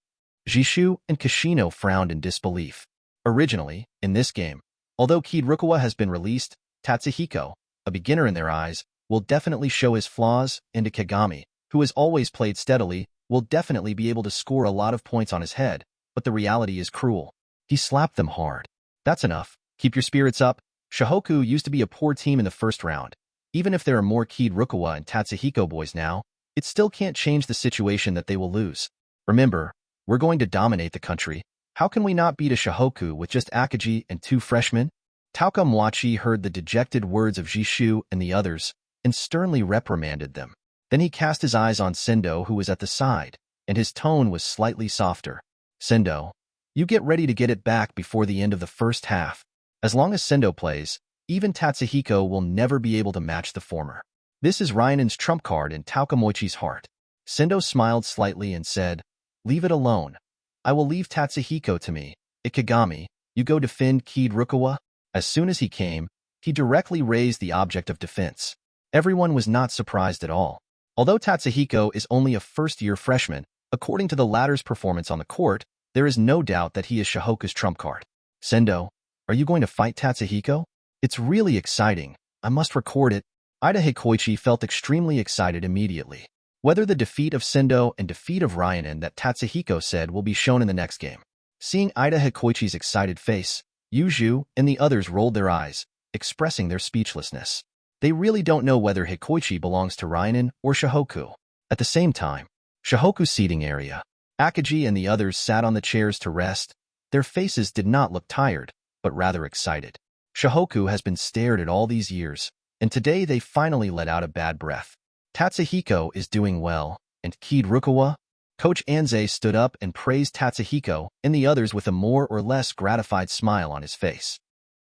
Jishu and Kishino frowned in disbelief. Originally, in this game, although Kid Rukawa has been released, Tatsuhiko, a beginner in their eyes, will definitely show his flaws, and a Kagami, who has always played steadily, will definitely be able to score a lot of points on his head, but the reality is cruel. He slapped them hard. That's enough. Keep your spirits up. Shohoku used to be a poor team in the first round. Even if there are more Kid Rukawa and Tatsuhiko boys now, it still can't change the situation that they will lose. Remember, we're going to dominate the country. How can we not beat a Shohoku with just Akagi and 2 freshmen? Tauka Mwachi heard the dejected words of Jishu and the others, and sternly reprimanded them. Then he cast his eyes on Sendo, who was at the side, and his tone was slightly softer. Sendo, you get ready to get it back before the end of the first half. As long as Sendo plays, even Tatsuhiko will never be able to match the former. This is Ryanen's trump card in Tauka Moichi's heart. Sendo smiled slightly and said, leave it alone. I will leave Tatsuhiko to me. Ikigami, you go defend Kid Rukawa? As soon as he came, he directly raised the object of defense. Everyone was not surprised at all. Although Tatsuhiko is only a first-year freshman, according to the latter's performance on the court, there is no doubt that he is Shohoku's trump card. Sendo, are you going to fight Tatsuhiko? It's really exciting. I must record it. Ida Hikoichi felt extremely excited immediately. Whether the defeat of Sendo and defeat of Ryanen that Tatsuhiko said will be shown in the next game. Seeing Ida Hikoichi's excited face, Yuju and the others rolled their eyes, expressing their speechlessness. They really don't know whether Hikoichi belongs to Ryanen or Shohoku. At the same time, Shohoku's seating area. Akagi and the others sat on the chairs to rest. Their faces did not look tired, but rather excited. Shohoku has been stared at all these years, and today they finally let out a bad breath. Tatsuhiko is doing well, and Kid Rukawa? Coach Anze stood up and praised Tatsuhiko and the others with a more or less gratified smile on his face.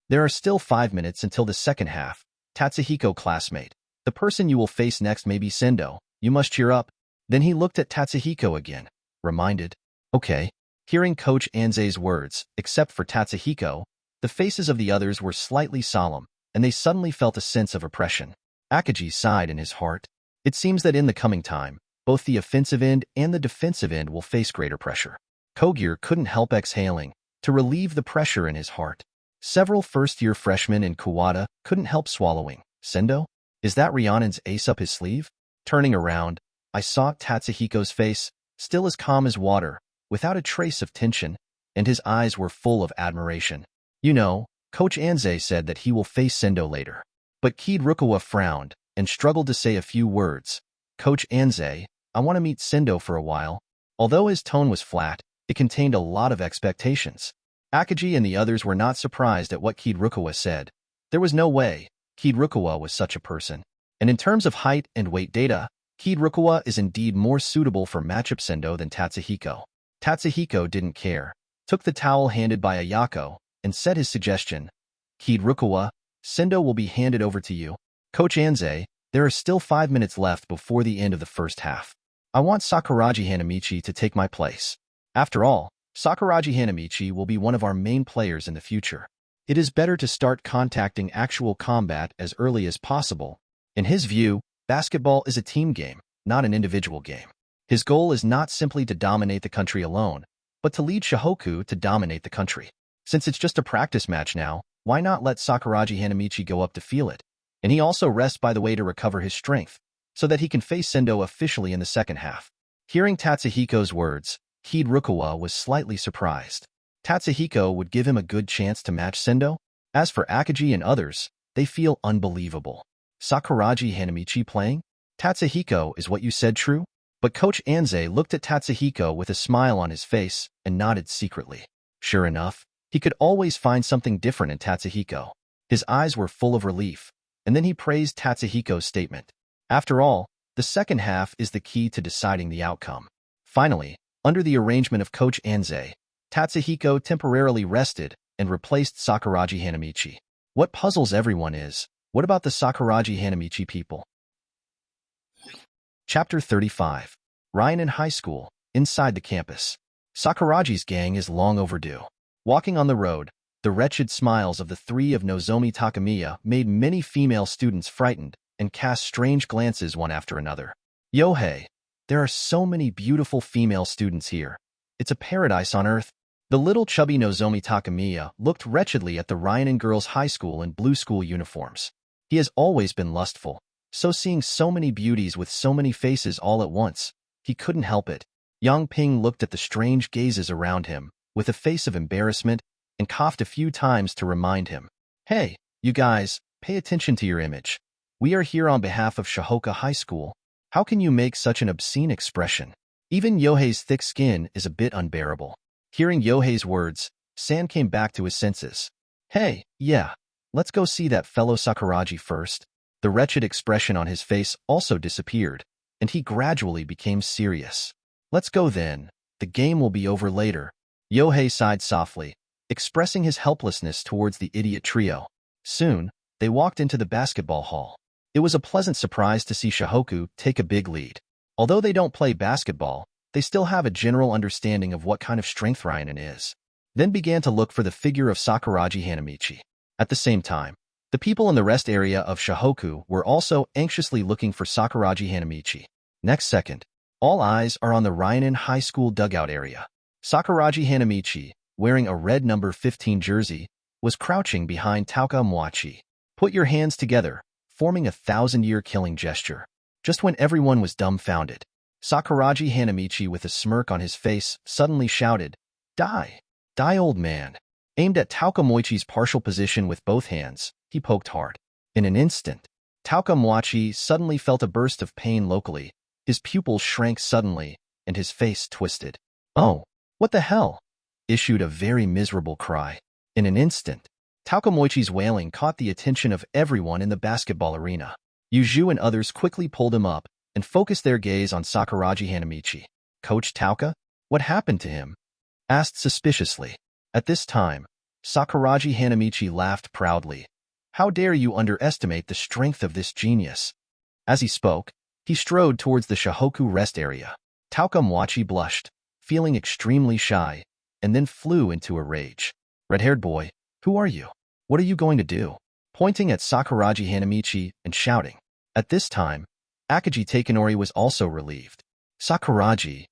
There are still 5 minutes until the second half. Tatsuhiko classmate, the person you will face next may be Sendo. You must cheer up. Then he looked at Tatsuhiko again, reminded. Okay. Hearing Coach Anze's words, except for Tatsuhiko, the faces of the others were slightly solemn, and they suddenly felt a sense of oppression. Akagi sighed in his heart. It seems that in the coming time, both the offensive end and the defensive end will face greater pressure. Kogir couldn't help exhaling, to relieve the pressure in his heart. Several first-year freshmen in Kuwata couldn't help swallowing. Sendo? Is that Ryanen's ace up his sleeve? Turning around, I saw Tatsuhiko's face, still as calm as water, without a trace of tension, and his eyes were full of admiration. You know, Coach Anze said that he will face Sendo later. But Kid Rukawa frowned and struggled to say a few words. Coach Anze, I want to meet Sendo for a while. Although his tone was flat, it contained a lot of expectations. Akagi and the others were not surprised at what Kid Rukawa said. There was no way Kid Rukawa was such a person. And in terms of height and weight data, Kid Rukawa is indeed more suitable for matchup Sendo than Tatsuhiko. Tatsuhiko didn't care, took the towel handed by Ayako, and said his suggestion. Kid Rukawa, Sendo will be handed over to you. Coach Anze, there are still 5 minutes left before the end of the first half. I want Sakuraji Hanamichi to take my place. After all, Sakuraji Hanamichi will be one of our main players in the future. It is better to start contacting actual combat as early as possible. In his view, basketball is a team game, not an individual game. His goal is not simply to dominate the country alone, but to lead Shohoku to dominate the country. Since it's just a practice match now, why not let Sakuraji Hanamichi go up to feel it? And he also rests by the way to recover his strength, so that he can face Sendo officially in the second half. Hearing Tatsuhiko's words, Kid Rukawa was slightly surprised. Tatsuhiko would give him a good chance to match Sendo? As for Akagi and others, they feel unbelievable. Sakuraji Hanamichi playing? Tatsuhiko, is what you said true? But Coach Anze looked at Tatsuhiko with a smile on his face and nodded secretly. Sure enough, he could always find something different in Tatsuhiko. His eyes were full of relief, and then he praised Tatsuhiko's statement. After all, the second half is the key to deciding the outcome. Finally, under the arrangement of Coach Anze, Tatsuhiko temporarily rested and replaced Sakuraji Hanamichi. What puzzles everyone is, what about the Sakuraji Hanamichi people? Chapter 35. Ryanen High School, inside the campus. Sakuraji's gang is long overdue. Walking on the road, The wretched smiles of the three of Nozomi Takamiya made many female students frightened and cast strange glances one after another. Yohei, there are so many beautiful female students here. It's a paradise on earth. The little chubby Nozomi Takamiya looked wretchedly at the Ryanen girls' high school and blue school uniforms. He has always been lustful, so seeing so many beauties with so many faces all at once, he couldn't help it. Yang Ping looked at the strange gazes around him with a face of embarrassment and coughed a few times to remind him. Hey, you guys, pay attention to your image. We are here on behalf of Shohoku High School. How can you make such an obscene expression? Even Yohei's thick skin is a bit unbearable. Hearing Yohei's words, San came back to his senses. Hey, yeah, let's go see that fellow Sakuragi first. The wretched expression on his face also disappeared, and he gradually became serious. Let's go then. The game will be over later. Yohei sighed softly, expressing his helplessness towards the idiot trio. Soon, they walked into the basketball hall. It was a pleasant surprise to see Shohoku take a big lead. Although they don't play basketball, they still have a general understanding of what kind of strength Ryanen is. Then began to look for the figure of Sakuragi Hanamichi. At the same time, the people in the rest area of Shohoku were also anxiously looking for Sakuragi Hanamichi. Next second, all eyes are on the Ryanen High School dugout area. Sakuragi Hanamichi, wearing a red number 15 jersey, was crouching behind Tauka Mwachi. Put your hands together, forming a 1,000-year killing gesture. Just when everyone was dumbfounded, Sakuragi Hanamichi, with a smirk on his face, suddenly shouted, Die! Die, old man! Aimed at Tauka Moichi's partial position with both hands, he poked hard. In an instant, Tauka Mwachi suddenly felt a burst of pain locally. His pupils shrank suddenly, and his face twisted. Oh, what the hell? Issued a very miserable cry. In an instant, Tauka Moichi's wailing caught the attention of everyone in the basketball arena. Yuju and others quickly pulled him up and focused their gaze on Sakuragi Hanamichi. Coach Tauka? What happened to him? Asked suspiciously. At this time, Sakuragi Hanamichi laughed proudly. How dare you underestimate the strength of this genius? As he spoke, he strode towards the Shohoku rest area. Tauka Mwachi blushed, feeling extremely shy, and then flew into a rage. Red-haired boy, who are you? What are you going to do? Pointing at Sakuragi Hanamichi and shouting. At this time, Akagi Takanori was also relieved. Sakuragi.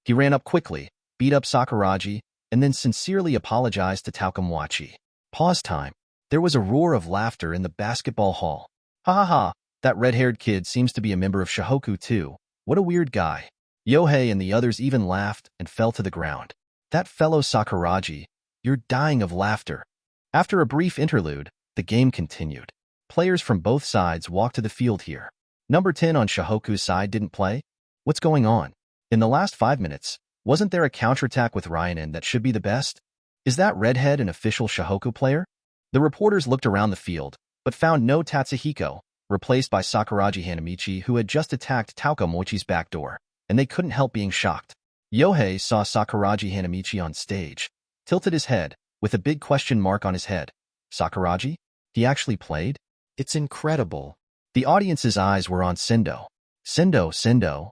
He ran up quickly, beat up Sakuragi, and then sincerely apologized to Tauka Mwachi. Pause time. There was a roar of laughter in the basketball hall. Ha ha ha, that red-haired kid seems to be a member of Shohoku too. What a weird guy. Yohei and the others even laughed and fell to the ground. That fellow Sakuragi, you're dying of laughter. After a brief interlude, the game continued. Players from both sides walked to the field here. Number 10 on Shohoku's side didn't play? What's going on? In the last 5 minutes, wasn't there a counterattack with Ryanen that should be the best? Is that redhead an official Shohoku player? The reporters looked around the field, but found no Tatsuhiko, replaced by Sakuragi Hanamichi, who had just attacked Tauka Moichi's back door, and they couldn't help being shocked. Yohei saw Sakuragi Hanamichi on stage, tilted his head, with a big question mark on his head. Sakuragi? He actually played? It's incredible. The audience's eyes were on Sendo. Sendo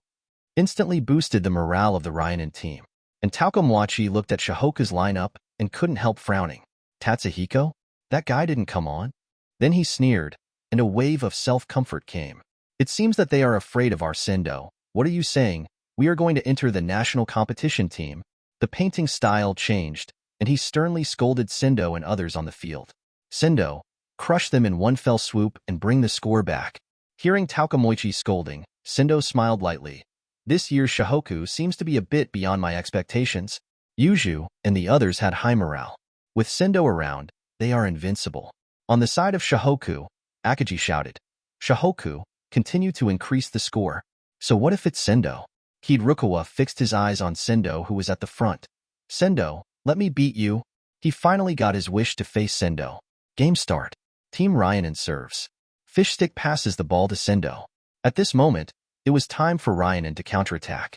instantly boosted the morale of the Ryanen team, and Tauka Mwachi looked at Shohoku's lineup and couldn't help frowning. Tatsuhiko? That guy didn't come on? Then he sneered, and a wave of self-comfort came. It seems that they are afraid of our Sendo. What are you saying? We are going to enter the national competition team. The painting style changed, and he sternly scolded Sendo and others on the field. Sendo, crush them in one fell swoop and bring the score back. Hearing Tauka Moichi's scolding, Sendo smiled lightly. This year's Shohoku seems to be a bit beyond my expectations. Yuju and the others had high morale. With Sendo around, they are invincible. On the side of Shohoku, Akagi shouted. Shohoku, continue to increase the score. So what if it's Sendo? Kid Rukawa fixed his eyes on Sendo, who was at the front. Sendo, let me beat you. He finally got his wish to face Sendo. Game start. Team Ryanen serves. Fishstick passes the ball to Sendo. At this moment, it was time for Ryanen to counterattack.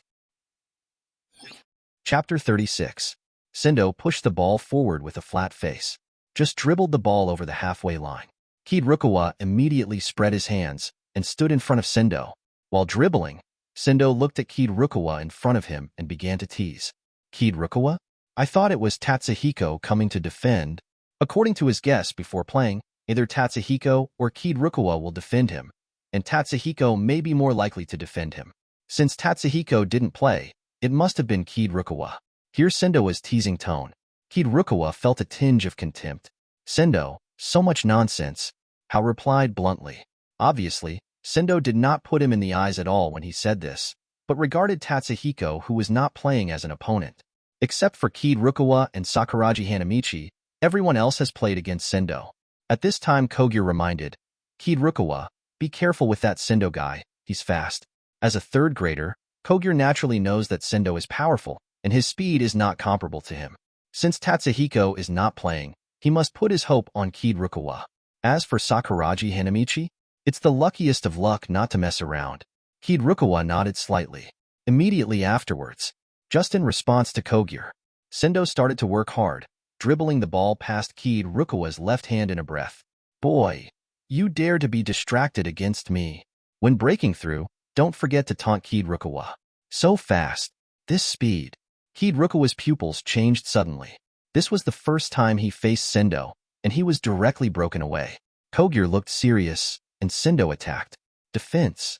Chapter 36. Sendo pushed the ball forward with a flat face. Just dribbled the ball over the halfway line. Kid Rukawa immediately spread his hands and stood in front of Sendo. While dribbling, Sendo looked at Kid Rukawa in front of him and began to tease. Kid Rukawa? I thought it was Tatsuhiko coming to defend. According to his guess before playing, either Tatsuhiko or Kid Rukawa will defend him, and Tatsuhiko may be more likely to defend him. Since Tatsuhiko didn't play, it must have been Kid Rukawa. Here Sendo's teasing tone. Kid Rukawa felt a tinge of contempt. Sendo, so much nonsense. Hao replied bluntly. Obviously, Sendo did not put him in the eyes at all when he said this, but regarded Tatsuhiko, who was not playing, as an opponent. Except for Kid Rukawa and Sakuragi Hanamichi, everyone else has played against Sendo. At this time Kogyo reminded, Kid Rukawa, be careful with that Sendo guy, he's fast. As a third grader, Kogyo naturally knows that Sendo is powerful, and his speed is not comparable to him. Since Tatsuhiko is not playing, he must put his hope on Kid Rukawa. As for Sakuragi Hanamichi, it's the luckiest of luck not to mess around. Kid Rukawa nodded slightly. Immediately afterwards, just in response to Kogyo, Sendo started to work hard, dribbling the ball past Kid Rukawa's left hand in a breath. Boy, you dare to be distracted against me. When breaking through, don't forget to taunt Kid Rukawa. So fast. This speed. Kid Rukawa's pupils changed suddenly. This was the first time he faced Sendo, and he was directly broken away. Kogyo looked serious, and Sendo attacked. Defense.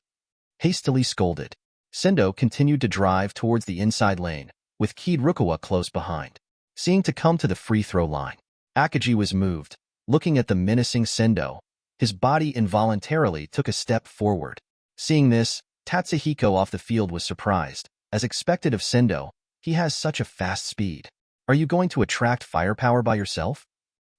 Hastily scolded. Sendo continued to drive towards the inside lane, with Kid Rukawa close behind. Seeing to come to the free throw line, Akagi was moved. Looking at the menacing Sendo, his body involuntarily took a step forward. Seeing this, Tatsuhiko off the field was surprised. As expected of Sendo, he has such a fast speed. Are you going to attract firepower by yourself?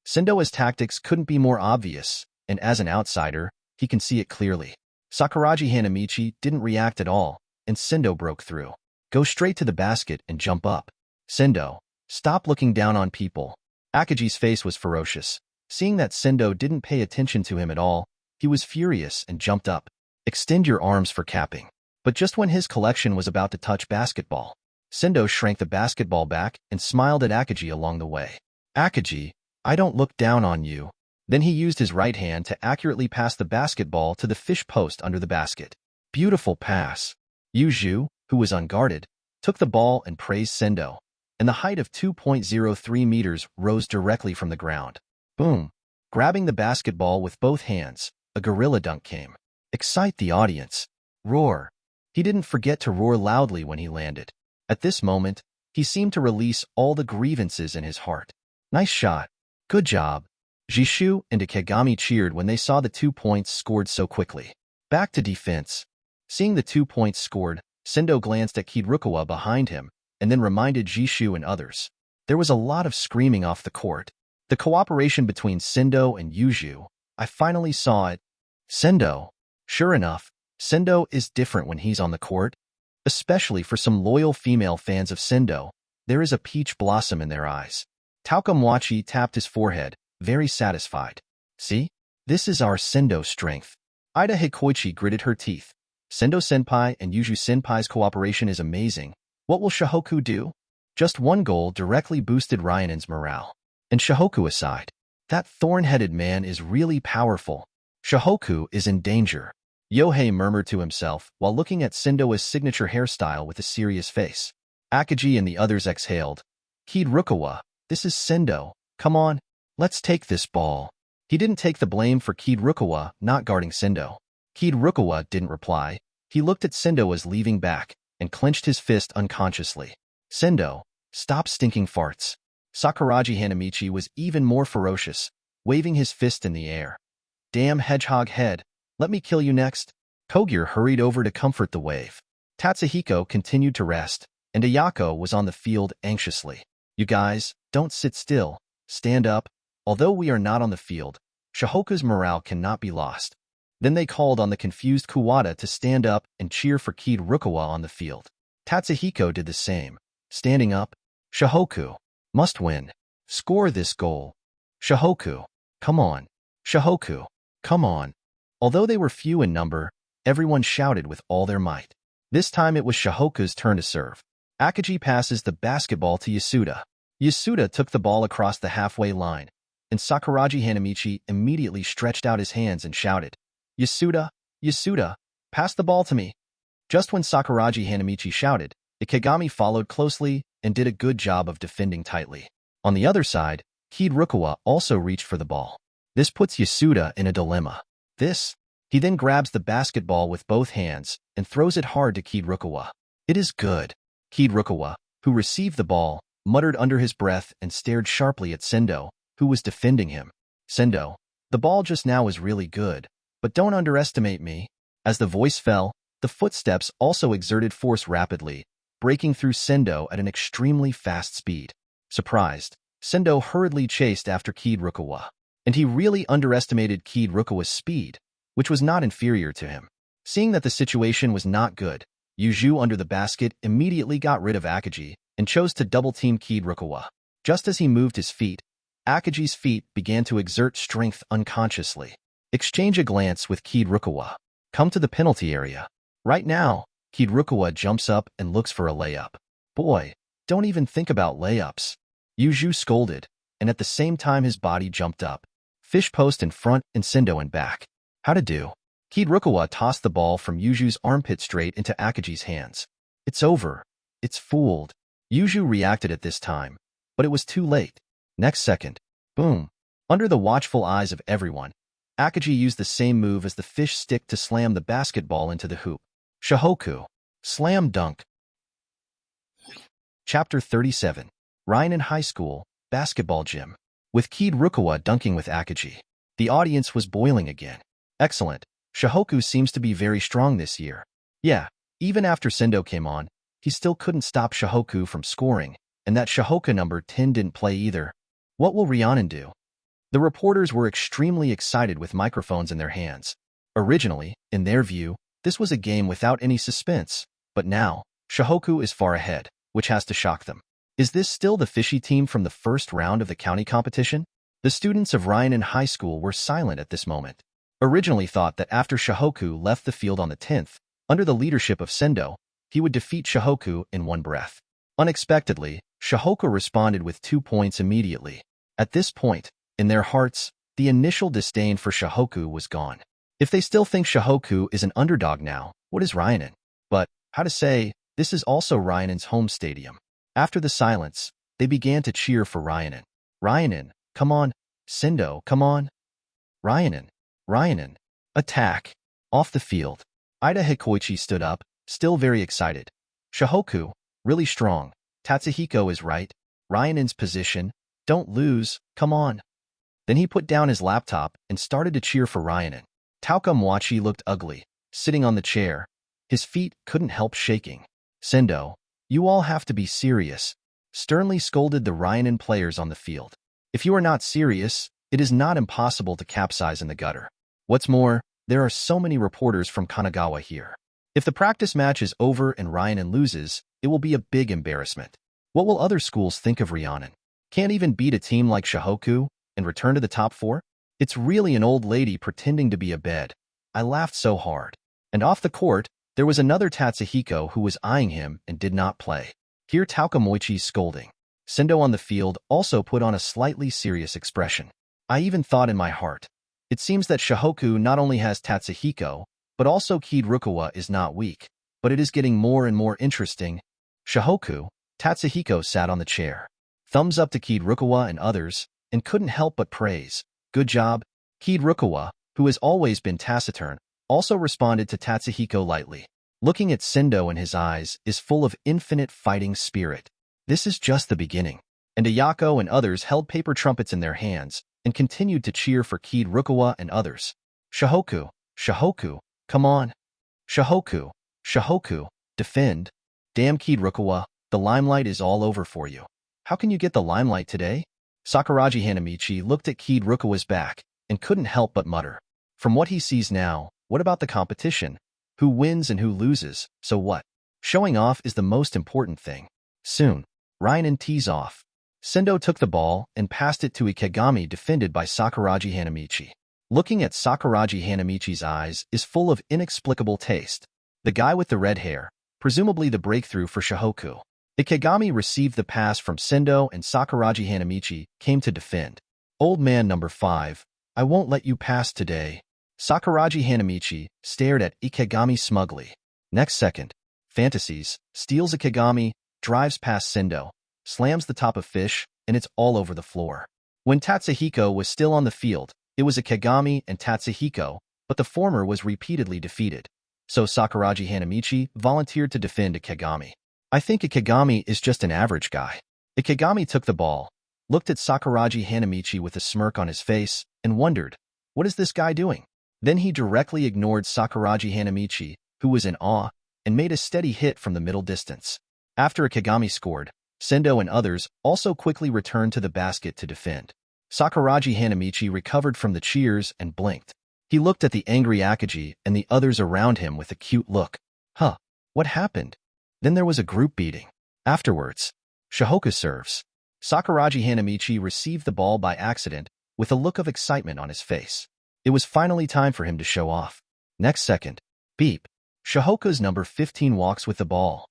Sendo's tactics couldn't be more obvious, and as an outsider, he can see it clearly. Sakuragi Hanamichi didn't react at all, and Sendo broke through. Go straight to the basket and jump up. Sendo, stop looking down on people. Akagi's face was ferocious. Seeing that Sendo didn't pay attention to him at all, he was furious and jumped up. Extend your arms for capping. But just when his collection was about to touch basketball, Sendo shrank the basketball back and smiled at Akagi along the way. Akagi, I don't look down on you. Then he used his right hand to accurately pass the basketball to the fish post under the basket. Beautiful pass. Yuju, who was unguarded, took the ball and praised Sendo, and the height of 2.03 meters rose directly from the ground. Boom. Grabbing the basketball with both hands, a gorilla dunk came. Excite the audience. Roar. He didn't forget to roar loudly when he landed. At this moment, he seemed to release all the grievances in his heart. Nice shot. Good job. Jishu and Ikegami cheered when they saw the 2 points scored so quickly. Back to defense. Seeing the 2 points scored, Sendo glanced at Kid Rukawa behind him and then reminded Jishu and others. There was a lot of screaming off the court. The cooperation between Sendo and Yuju, I finally saw it. Sendo. Sure enough, Sendo is different when he's on the court. Especially for some loyal female fans of Sendo, there is a peach blossom in their eyes. Taokamwachi tapped his forehead, very satisfied. See? This is our Sendo strength. Ida Hikoichi gritted her teeth. Sendo-senpai and Yuju-senpai's cooperation is amazing. What will Shohoku do? Just one goal directly boosted Ryanen's morale. And Shohoku aside, that thorn-headed man is really powerful. Shohoku is in danger. Yohei murmured to himself while looking at Sendo's signature hairstyle with a serious face. Akagi and the others exhaled. Kid Rukawa, this is Sendo. Come on, let's take this ball. He didn't take the blame for Kid Rukawa not guarding Sendo. Kid Rukawa didn't reply. He looked at Sendo as leaving back and clenched his fist unconsciously. Sendo, stop stinking farts. Sakuragi Hanamichi was even more ferocious, waving his fist in the air. Damn hedgehog head. Let me kill you next. Kogyo hurried over to comfort the wave. Tatsuhiko continued to rest, and Ayako was on the field anxiously. You guys, don't sit still. Stand up. Although we are not on the field, Shohoku's morale cannot be lost. Then they called on the confused Kuwata to stand up and cheer for Kid Rukawa on the field. Tatsuhiko did the same. Standing up. Shohoku. Must win. Score this goal. Shohoku. Come on. Shohoku. Come on. Although they were few in number, everyone shouted with all their might. This time it was Shohoku's turn to serve. Akagi passes the basketball to Yasuda. Yasuda took the ball across the halfway line, and Sakuragi Hanamichi immediately stretched out his hands and shouted, Yasuda, Yasuda, pass the ball to me. Just when Sakuragi Hanamichi shouted, Ikegami followed closely and did a good job of defending tightly. On the other side, Kid Rukawa also reached for the ball. This puts Yasuda in a dilemma. He then grabs the basketball with both hands and throws it hard to Kid Rukawa. It is good. Kid Rukawa, who received the ball, muttered under his breath and stared sharply at Sendo, who was defending him. Sendo, the ball just now was really good, but don't underestimate me. As the voice fell, the footsteps also exerted force rapidly, breaking through Sendo at an extremely fast speed. Surprised, Sendo hurriedly chased after Kid Rukawa, and he really underestimated Kid Rukawa's speed, which was not inferior to him. Seeing that the situation was not good, Yuju under the basket immediately got rid of Akagi and chose to double-team Kid Rukawa. Just as he moved his feet, Akagi's feet began to exert strength unconsciously. Exchange a glance with Kid Rukawa. Come to the penalty area. Right now, Kid Rukawa jumps up and looks for a layup. Boy, don't even think about layups. Yuju scolded, and at the same time his body jumped up. Fish post in front and Sendo in back. How to do? Kid Rukawa tossed the ball from Yuju's armpit straight into Akagi's hands. It's over. It's fooled. Yuju reacted at this time, but it was too late. Next second, boom. Under the watchful eyes of everyone, Akagi used the same move as the fish stick to slam the basketball into the hoop. Shohoku. Slam dunk. Chapter 37. Ryan High School, Basketball Gym. With Kid Rukawa dunking with Akagi, the audience was boiling again. Excellent. Shohoku seems to be very strong this year. Yeah, even after Sendo came on, he still couldn't stop Shohoku from scoring, and that Shohoku number 10 didn't play either. What will Rhiannon do? The reporters were extremely excited with microphones in their hands. Originally, in their view, this was a game without any suspense, but now, Shohoku is far ahead, which has to shock them. Is this still the fishy team from the first round of the county competition? The students of Ryan High School were silent at this moment. Originally thought that after Shohoku left the field on the 10th, under the leadership of Sendo, he would defeat Shohoku in one breath. Unexpectedly, Shohoku responded with 2 points immediately. At this point, in their hearts, the initial disdain for Shohoku was gone. If they still think Shohoku is an underdog now, what is Ryan? But, how to say, this is also Ryan's home stadium. After the silence, they began to cheer for Ryan. Ryan, come on. Sendo, come on. Ryan, attack. Off the field. Ida Hikoichi stood up, still very excited. Shohoku, really strong. Tatsuhiko is right. Ryan's position. Don't lose, come on. Then he put down his laptop and started to cheer for Ryan. Tauka Mwachi looked ugly, sitting on the chair. His feet couldn't help shaking. Sendo, you all have to be serious. Sternly scolded the Ryan players on the field. If you are not serious, it is not impossible to capsize in the gutter. What's more, there are so many reporters from Kanagawa here. If the practice match is over and Ryan loses, it will be a big embarrassment. What will other schools think of Rhiannon? Can't even beat a team like Shohoku and return to the top 4? It's really an old lady pretending to be a bed. I laughed so hard. And off the court, there was another Tatsuhiko who was eyeing him and did not play. Hear Tauka Moichi's scolding. Sendo on the field also put on a slightly serious expression. I even thought in my heart, it seems that Shohoku not only has Tatsuhiko, but also Kid Rukawa is not weak, but it is getting more and more interesting. Shohoku, Tatsuhiko sat on the chair. Thumbs up to Kid Rukawa and others, and couldn't help but praise. Good job. Kid Rukawa, who has always been taciturn, also responded to Tatsuhiko lightly. Looking at Sendo in his eyes is full of infinite fighting spirit. This is just the beginning. And Ayako and others held paper trumpets in their hands and continued to cheer for Kid Rukawa and others. Shohoku, come on. Shohoku, defend. Damn Kid Rukawa, the limelight is all over for you. How can you get the limelight today? Sakuragi Hanamichi looked at Kid Rukawa's back and couldn't help but mutter. From what he sees now, what about the competition? Who wins and who loses, so what? Showing off is the most important thing. Soon, Ryan tees off. Sendo took the ball and passed it to Ikegami defended by Sakuragi Hanamichi. Looking at Sakuragi Hanamichi's eyes is full of inexplicable taste. The guy with the red hair, presumably the breakthrough for Shohoku. Ikegami received the pass from Sendo and Sakuragi Hanamichi came to defend. Old man number 5, I won't let you pass today. Sakuragi Hanamichi stared at Ikegami smugly. Next second, Fantasies, steals Ikegami, drives past Sendo, slams the top of Fish, and it's all over the floor. When Tatsuhiko was still on the field, it was Ikegami and Tatsuhiko, but the former was repeatedly defeated. So Sakuragi Hanamichi volunteered to defend Ikegami. I think Ikegami is just an average guy. Ikegami took the ball, looked at Sakuragi Hanamichi with a smirk on his face, and wondered, what is this guy doing? Then he directly ignored Sakuragi Hanamichi, who was in awe, and made a steady hit from the middle distance. After Ikegami scored, Sendo and others also quickly returned to the basket to defend. Sakuragi Hanamichi recovered from the cheers and blinked. He looked at the angry Akagi and the others around him with a cute look. Huh, what happened? Then there was a group beating. Afterwards, Shohoku serves. Sakuragi Hanamichi received the ball by accident with a look of excitement on his face. It was finally time for him to show off. Next second, beep. Shohoku's number 15 walks with the ball.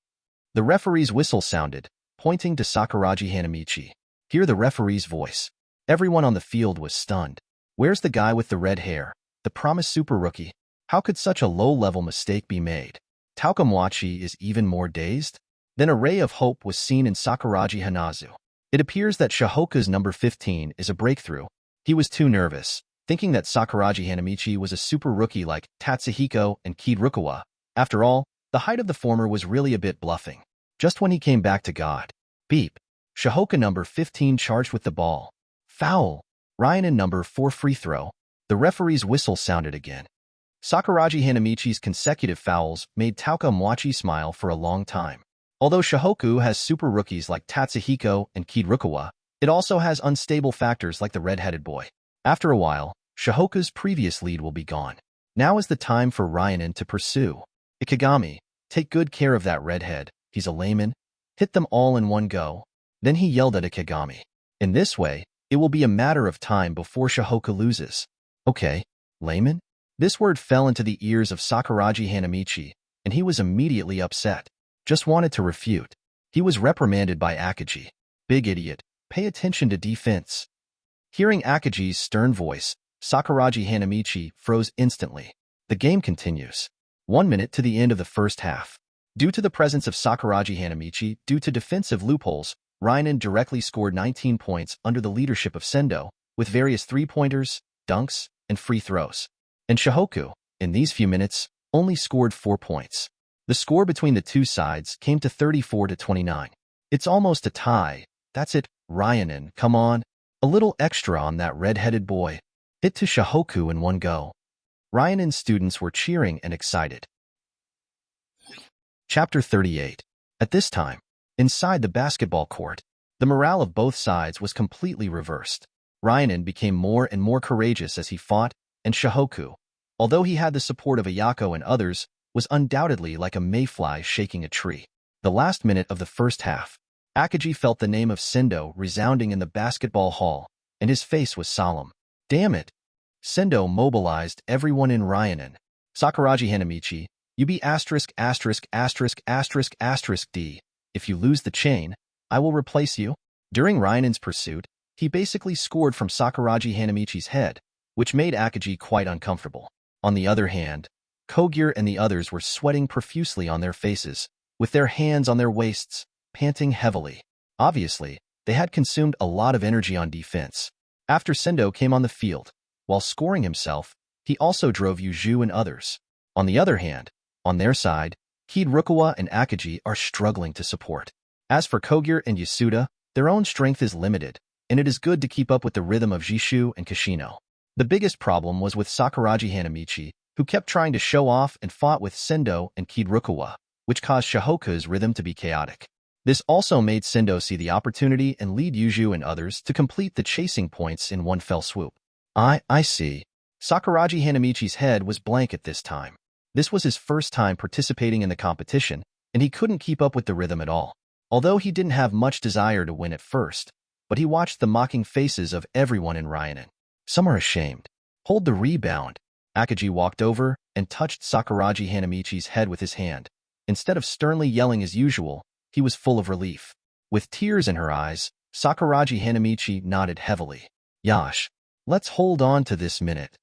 The referee's whistle sounded, pointing to Sakuragi Hanamichi. Hear the referee's voice. Everyone on the field was stunned. Where's the guy with the red hair? The promised super rookie? How could such a low-level mistake be made? Taokamwachi is even more dazed? Then a ray of hope was seen in Sakuragi Hanazu. It appears that Shohoku's number 15 is a breakthrough. He was too nervous, thinking that Sakuragi Hanamichi was a super rookie like Tatsuhiko and Kirukawa. After all, the height of the former was really a bit bluffing. Just when he came back to God. Beep. Shohoku number 15 charged with the ball. Foul. Ryan number 4 free throw. The referee's whistle sounded again. Sakuragi Hanamichi's consecutive fouls made Taokamwachi smile for a long time. Although Shohoku has super rookies like Tatsuhiko and Kirukawa, it also has unstable factors like the red-headed boy. After a while, Shohoku's previous lead will be gone. Now is the time for Ryanin to pursue. Ikegami, take good care of that redhead. He's a layman. Hit them all in one go. Then he yelled at Ikegami. In this way, it will be a matter of time before Shohoku loses. Okay, layman? This word fell into the ears of Sakuragi Hanamichi, and he was immediately upset. Just wanted to refute. He was reprimanded by Akagi. Big idiot, pay attention to defense. Hearing Akagi's stern voice, Sakuragi Hanamichi froze instantly. The game continues. 1 minute to the end of the first half. Due to the presence of Sakuragi Hanamichi due to defensive loopholes, Ryanin directly scored 19 points under the leadership of Sendo, with various three-pointers, dunks, and free throws. And Shohoku, in these few minutes, only scored 4 points. The score between the two sides came to 34-29. It's almost a tie. That's it, Ryanin, come on. A little extra on that red-headed boy. Hit to Shohoku in one go. Ryanin's students were cheering and excited. Chapter 38. At this time, inside the basketball court, the morale of both sides was completely reversed. Ryanin became more and more courageous as he fought, and Shohoku, although he had the support of Ayako and others, was undoubtedly like a mayfly shaking a tree. The last minute of the first half, Akagi felt the name of Sendo resounding in the basketball hall, and his face was solemn. Damn it! Sendo mobilized everyone in Ryanin. Sakuragi Hanamichi, you be asterisk asterisk asterisk asterisk asterisk D. If you lose the chain, I will replace you. During Ryanin's pursuit, he basically scored from Sakuragi Hanamichi's head, which made Akagi quite uncomfortable. On the other hand, Kogure and the others were sweating profusely on their faces, with their hands on their waists, panting heavily. Obviously, they had consumed a lot of energy on defense. After Sendo came on the field, while scoring himself, he also drove Yuju and others. On the other hand, on their side, Kirukawa and Akagi are struggling to support. As for Kogure and Yasuda, their own strength is limited, and it is good to keep up with the rhythm of Jishu and Kashino. The biggest problem was with Sakuragi Hanamichi, who kept trying to show off and fought with Sendo and Kirukawa, which caused Shohoku's rhythm to be chaotic. This also made Sendo see the opportunity and lead Yuju and others to complete the chasing points in one fell swoop. I see. Sakuragi Hanamichi's head was blank at this time. This was his first time participating in the competition, and he couldn't keep up with the rhythm at all. Although he didn't have much desire to win at first, but he watched the mocking faces of everyone in Ryanin. Some are ashamed. Hold the rebound. Akagi walked over and touched Sakuragi Hanamichi's head with his hand. Instead of sternly yelling as usual, he was full of relief. With tears in her eyes, Sakuragi Hanamichi nodded heavily. Yash, let's hold on to this minute.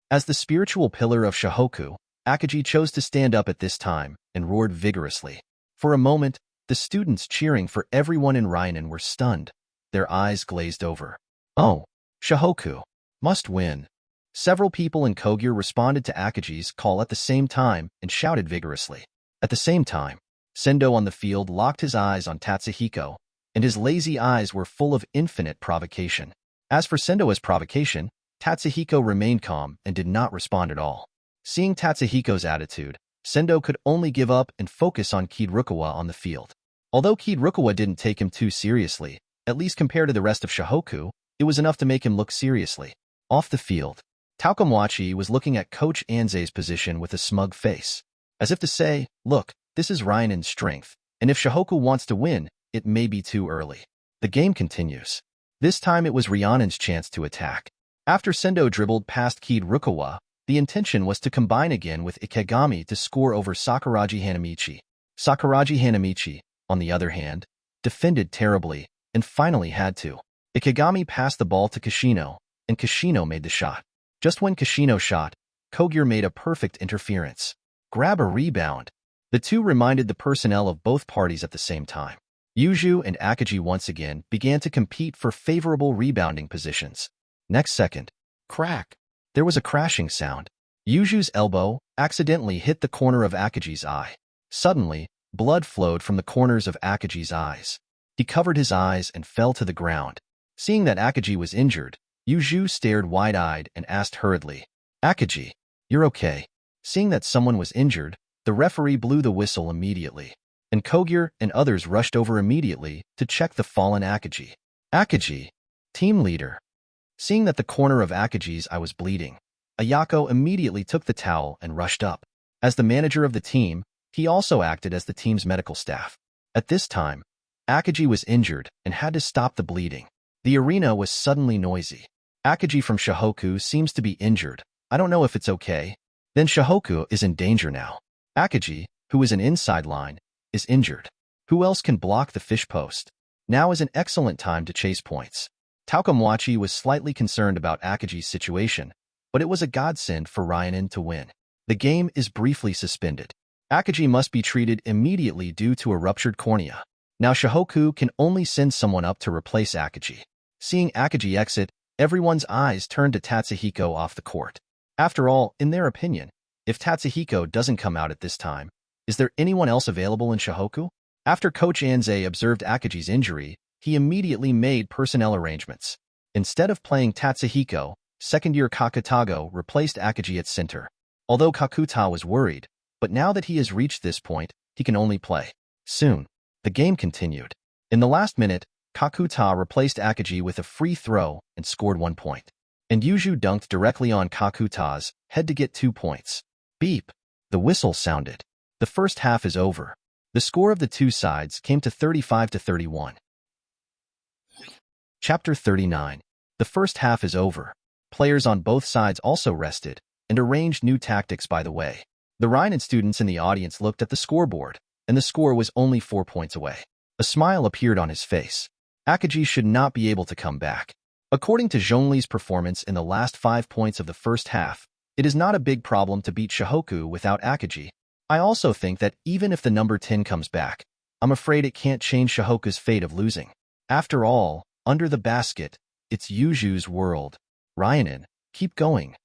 As the spiritual pillar of Shohoku, Akagi chose to stand up at this time and roared vigorously. For a moment, the students cheering for everyone in Ryanin were stunned. Their eyes glazed over. Oh, Shohoku must win. Several people in Kogyo responded to Akagi's call at the same time and shouted vigorously. At the same time, Sendo on the field locked his eyes on Tatsuhiko, and his lazy eyes were full of infinite provocation. As for Sendo's provocation, Tatsuhiko remained calm and did not respond at all. Seeing Tatsuhiko's attitude, Sendo could only give up and focus on Kirukawa on the field. Although Kirukawa didn't take him too seriously, at least compared to the rest of Shohoku, it was enough to make him look seriously. Off the field, Takamwachi was looking at Coach Anze's position with a smug face, as if to say, look, this is Ryanen's strength, and if Shohoku wants to win, it may be too early. The game continues. This time it was Ryanen's chance to attack. After Sendo dribbled past Kirukawa, the intention was to combine again with Ikegami to score over Sakuragi Hanamichi. Sakuragi Hanamichi, on the other hand, defended terribly and finally had to. Ikegami passed the ball to Kishino, and Kishino made the shot. Just when Kishino shot, Kogyo made a perfect interference. Grab a rebound. The two reminded the personnel of both parties at the same time. Yuju and Akagi once again began to compete for favorable rebounding positions. Next second, crack. There was a crashing sound. Yuju's elbow accidentally hit the corner of Akagi's eye. Suddenly, blood flowed from the corners of Akagi's eyes. He covered his eyes and fell to the ground. Seeing that Akagi was injured, Yuju stared wide-eyed and asked hurriedly, Akagi, you're okay. Seeing that someone was injured, the referee blew the whistle immediately, and Kogyo and others rushed over immediately to check the fallen Akagi. Akagi, team leader. Seeing that the corner of Akagi's eye was bleeding, Ayako immediately took the towel and rushed up. As the manager of the team, he also acted as the team's medical staff. At this time, Akagi was injured and had to stop the bleeding. The arena was suddenly noisy. Akagi from Shohoku seems to be injured. I don't know if it's okay. Then Shohoku is in danger now. Akagi, who is an inside line, is injured. Who else can block the fish post? Now is an excellent time to chase points. Takamwachi was slightly concerned about Akagi's situation, but it was a godsend for Ryanen to win. The game is briefly suspended. Akagi must be treated immediately due to a ruptured cornea. Now Shohoku can only send someone up to replace Akagi. Seeing Akagi exit, everyone's eyes turned to Tatsuhiko off the court. After all, in their opinion, if Tatsuhiko doesn't come out at this time, is there anyone else available in Shohoku? After Coach Anze observed Akagi's injury, he immediately made personnel arrangements. Instead of playing Tatsuhiko, second-year Kakutago replaced Akagi at center. Although Kakuta was worried, but now that he has reached this point, he can only play. Soon, the game continued. In the last minute, Kakuta replaced Akagi with a free throw and scored 1 point. And Yuju dunked directly on Kakuta's head to get 2 points. Beep. The whistle sounded. The first half is over. The score of the two sides came to 35-31. Chapter 39. The first half is over. Players on both sides also rested and arranged new tactics by the way. The Ryanen students in the audience looked at the scoreboard, and the score was only 4 points away. A smile appeared on his face. Akagi should not be able to come back. According to Zhongli's performance in the last 5 points of the first half, it is not a big problem to beat Shohoku without Akagi. I also think that even if the number 10 comes back, I'm afraid it can't change Shohoku's fate of losing. After all, under the basket, it's Yuju's world. Ryanen, keep going.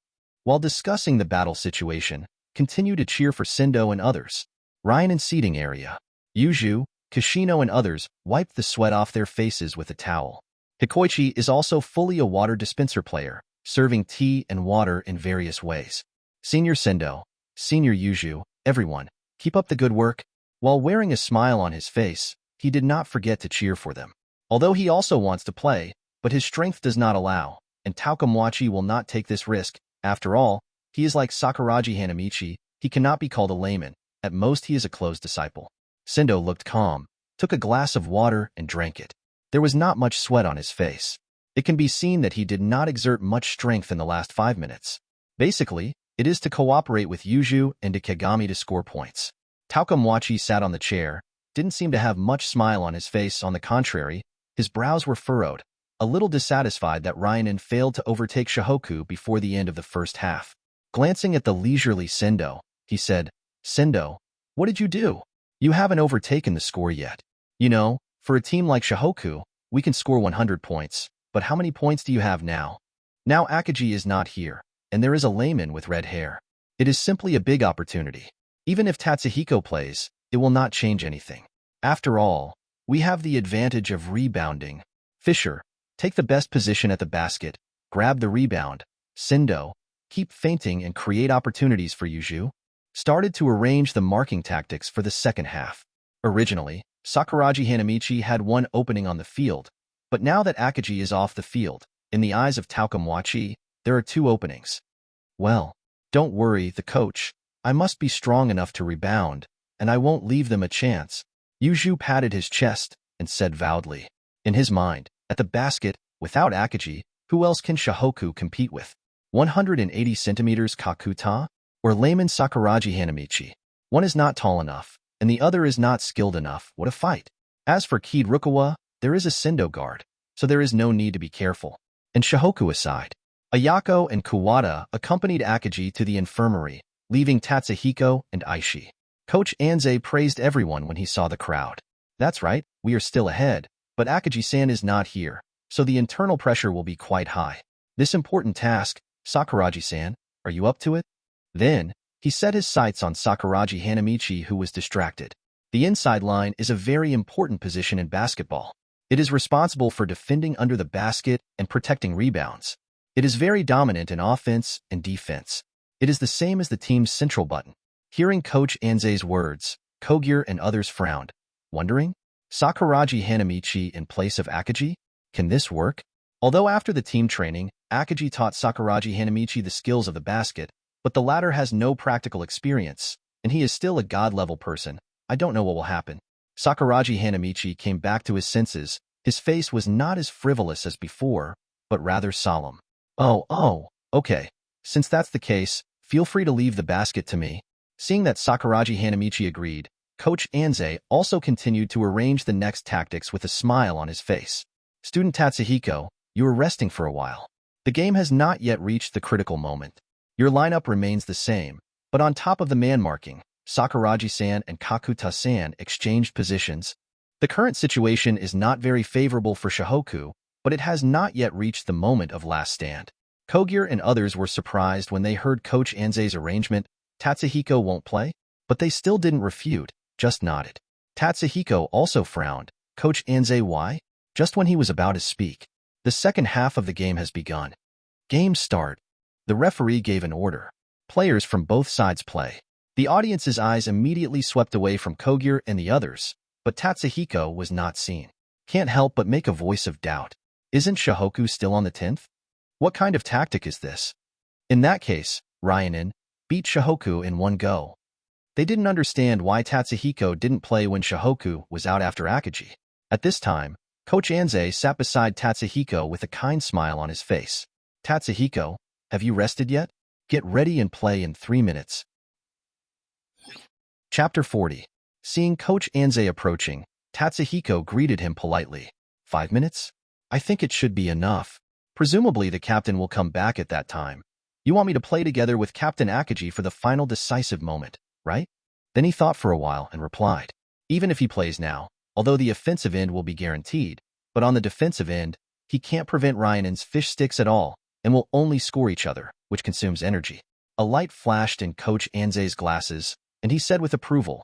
While discussing the battle situation, continue to cheer for Sendo and others. Ryanen's seating area. Yuju, Kishino and others wiped the sweat off their faces with a towel. Hikoichi is also fully a water dispenser player, serving tea and water in various ways. Senior Sendo, Senior Yuju, everyone, keep up the good work. While wearing a smile on his face, he did not forget to cheer for them. Although he also wants to play, but his strength does not allow, and Takamwachi will not take this risk. After all, he is like Sakuragi Hanamichi, he cannot be called a layman. At most he is a close disciple. Sendo looked calm, took a glass of water and drank it. There was not much sweat on his face. It can be seen that he did not exert much strength in the last 5 minutes. Basically, it is to cooperate with Yuju and Ikegami to score points. Takamwachi sat on the chair, didn't seem to have much smile on his face. On the contrary, his brows were furrowed, a little dissatisfied that Ryanen failed to overtake Shohoku before the end of the first half. Glancing at the leisurely Sendo, he said, Sendo, what did you do? You haven't overtaken the score yet. You know, for a team like Shohoku, we can score 100 points, but how many points do you have now? Now Akagi is not here, and there is a layman with red hair. It is simply a big opportunity. Even if Tatsuhiko plays, it will not change anything. After all, we have the advantage of rebounding. Fisher, take the best position at the basket, grab the rebound. Sendo, keep feinting and create opportunities for Yuju. Started to arrange the marking tactics for the second half. Originally, Sakuragi Hanamichi had one opening on the field, but now that Akagi is off the field, in the eyes of Taukamwachi, there are two openings. Well, don't worry, the coach. I must be strong enough to rebound, and I won't leave them a chance. Yuju patted his chest and said vowedly. In his mind, at the basket, without Akagi, who else can Shohoku compete with? 180 centimeters Kakuta? Or layman Sakuragi Hanamichi? One is not tall enough, and the other is not skilled enough. What a fight! As for Kirukawa, there is a Sendo guard, so there is no need to be careful. And Shohoku aside, Ayako and Kuwata accompanied Akagi to the infirmary, leaving Tatsuhiko and Aishi. Coach Anze praised everyone when he saw the crowd. That's right, we are still ahead, but Akagi-san is not here, so the internal pressure will be quite high. This important task, Sakuragi-san, are you up to it? Then, he set his sights on Sakuragi Hanamichi, who was distracted. The inside line is a very important position in basketball. It is responsible for defending under the basket and protecting rebounds. It is very dominant in offense and defense. It is the same as the team's central button. Hearing Coach Anze's words, Kogure and others frowned, wondering, Sakuragi Hanamichi in place of Akagi? Can this work? Although after the team training, Akagi taught Sakuragi Hanamichi the skills of the basket, but the latter has no practical experience, and he is still a god-level person. I don't know what will happen. Sakuragi Hanamichi came back to his senses. His face was not as frivolous as before, but rather solemn. Oh, okay. Since that's the case, feel free to leave the basket to me. Seeing that Sakuragi Hanamichi agreed, Coach Anze also continued to arrange the next tactics with a smile on his face. Student Tatsuhiko, you are resting for a while. The game has not yet reached the critical moment. Your lineup remains the same, but on top of the man marking, Sakuragi-san and Kakuta-san exchanged positions. The current situation is not very favorable for Shohoku, but it has not yet reached the moment of last stand. Kogure and others were surprised when they heard Coach Anze's arrangement. Tatsuhiko won't play? But they still didn't refute, just nodded. Tatsuhiko also frowned. Coach Anze, why? Just when he was about to speak. The second half of the game has begun. Game start. The referee gave an order. Players from both sides play. The audience's eyes immediately swept away from Kogure and the others, but Tatsuhiko was not seen. Can't help but make a voice of doubt. Isn't Shohoku still on the 10th? What kind of tactic is this? In that case, Ryanin beat Shohoku in one go. They didn't understand why Tatsuhiko didn't play when Shohoku was out after Akagi. At this time, Coach Anze sat beside Tatsuhiko with a kind smile on his face. Tatsuhiko, have you rested yet? Get ready and play in 3 minutes. Chapter 40. Seeing Coach Anze approaching, Tatsuhiko greeted him politely. 5 minutes? I think it should be enough. Presumably the captain will come back at that time. You want me to play together with Captain Akagi for the final decisive moment, right? Then he thought for a while and replied. Even if he plays now, although the offensive end will be guaranteed, but on the defensive end, he can't prevent Ryanin's fish sticks at all and will only score each other, which consumes energy. A light flashed in Coach Anze's glasses, and he said with approval,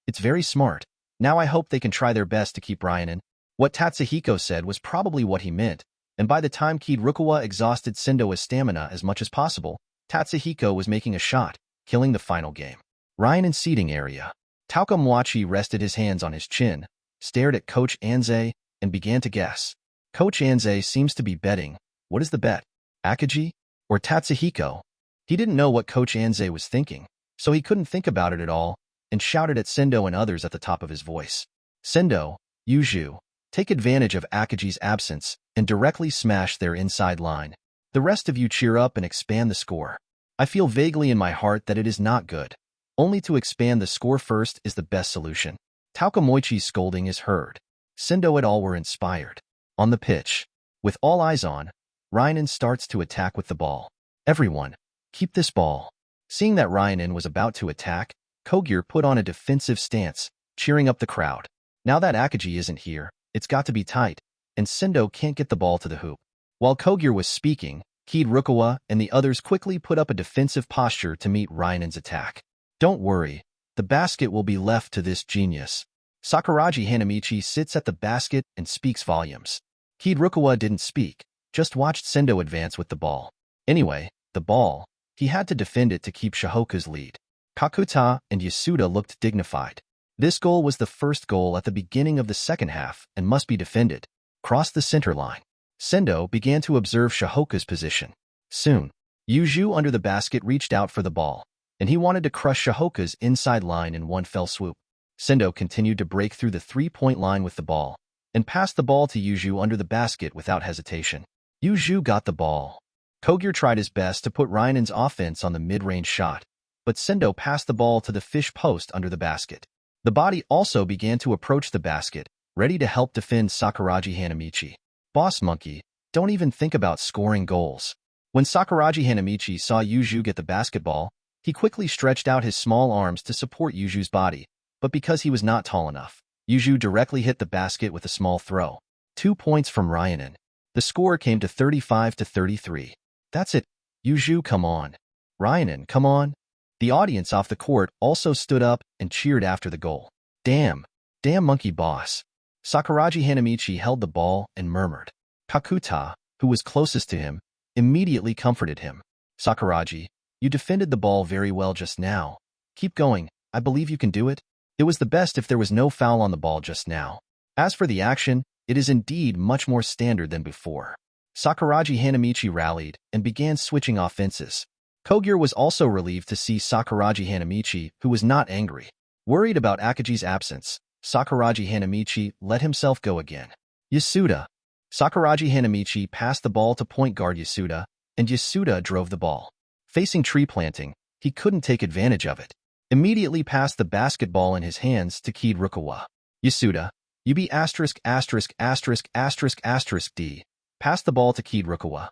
It's very smart. Now I hope they can try their best to keep Ryanin. What Tatsuhiko said was probably what he meant, and by the time Kirukawa exhausted Sendo's stamina as much as possible, Tatsuhiko was making a shot, killing the final game. Ryanin's seating area. Taukamwachi rested his hands on his chin, stared at Coach Anze, and began to guess. Coach Anze seems to be betting. What is the bet? Akagi? Or Tatsuhiko? He didn't know what Coach Anze was thinking, so he couldn't think about it at all, and shouted at Sendo and others at the top of his voice. Sendo, Yuju, take advantage of Akagi's absence and directly smash their inside line. The rest of you cheer up and expand the score. I feel vaguely in my heart that it is not good. Only to expand the score first is the best solution. Taukamoichi's scolding is heard. Sendo et al. Were inspired. On the pitch, with all eyes on, Ryanin starts to attack with the ball. Everyone, keep this ball. Seeing that Ryanin was about to attack, Kogure put on a defensive stance, cheering up the crowd. Now that Akagi isn't here, it's got to be tight, and Sendo can't get the ball to the hoop. While Kogure was speaking, Kid Rukawa and the others quickly put up a defensive posture to meet Ryanen's attack. Don't worry, the basket will be left to this genius. Sakuragi Hanamichi sits at the basket and speaks volumes. Kid Rukawa didn't speak, just watched Sendo advance with the ball. Anyway, the ball, he had to defend it to keep Shohoku's lead. Kakuta and Yasuda looked dignified. This goal was the first goal at the beginning of the second half and must be defended. Cross the center line. Sendo began to observe Shohoku's position. Soon, Yuju under the basket reached out for the ball, and he wanted to crush Shohoku's inside line in one fell swoop. Sendo continued to break through the three-point line with the ball, and passed the ball to Yuju under the basket without hesitation. Yuju got the ball. Kogure tried his best to put Ryanen's offense on the mid-range shot, but Sendo passed the ball to the fish post under the basket. The body also began to approach the basket, ready to help defend Sakuragi Hanamichi. Boss Monkey, don't even think about scoring goals. When Sakuragi Hanamichi saw Yuju get the basketball, he quickly stretched out his small arms to support Yuju's body, but because he was not tall enough, Yuju directly hit the basket with a small throw. 2 points from Ryanen. The score came to 35-33. That's it. Yuju, come on. Ryanen, come on. The audience off the court also stood up and cheered after the goal. Damn monkey boss. Sakuragi Hanamichi held the ball and murmured. Kakuta, who was closest to him, immediately comforted him. Sakuragi, you defended the ball very well just now. Keep going, I believe you can do it. It was the best if there was no foul on the ball just now. As for the action, it is indeed much more standard than before. Sakuragi Hanamichi rallied and began switching offenses. Kogure was also relieved to see Sakuragi Hanamichi, who was not angry. Worried about Akaji's absence, Sakuragi Hanamichi let himself go again. Yasuda. Sakuragi Hanamichi passed the ball to point guard Yasuda, and Yasuda drove the ball. Facing tree planting, he couldn't take advantage of it. Immediately passed the basketball in his hands to Kid Rukawa. Yasuda, you be asterisk asterisk asterisk asterisk asterisk D. Passed the ball to Kid Rukawa.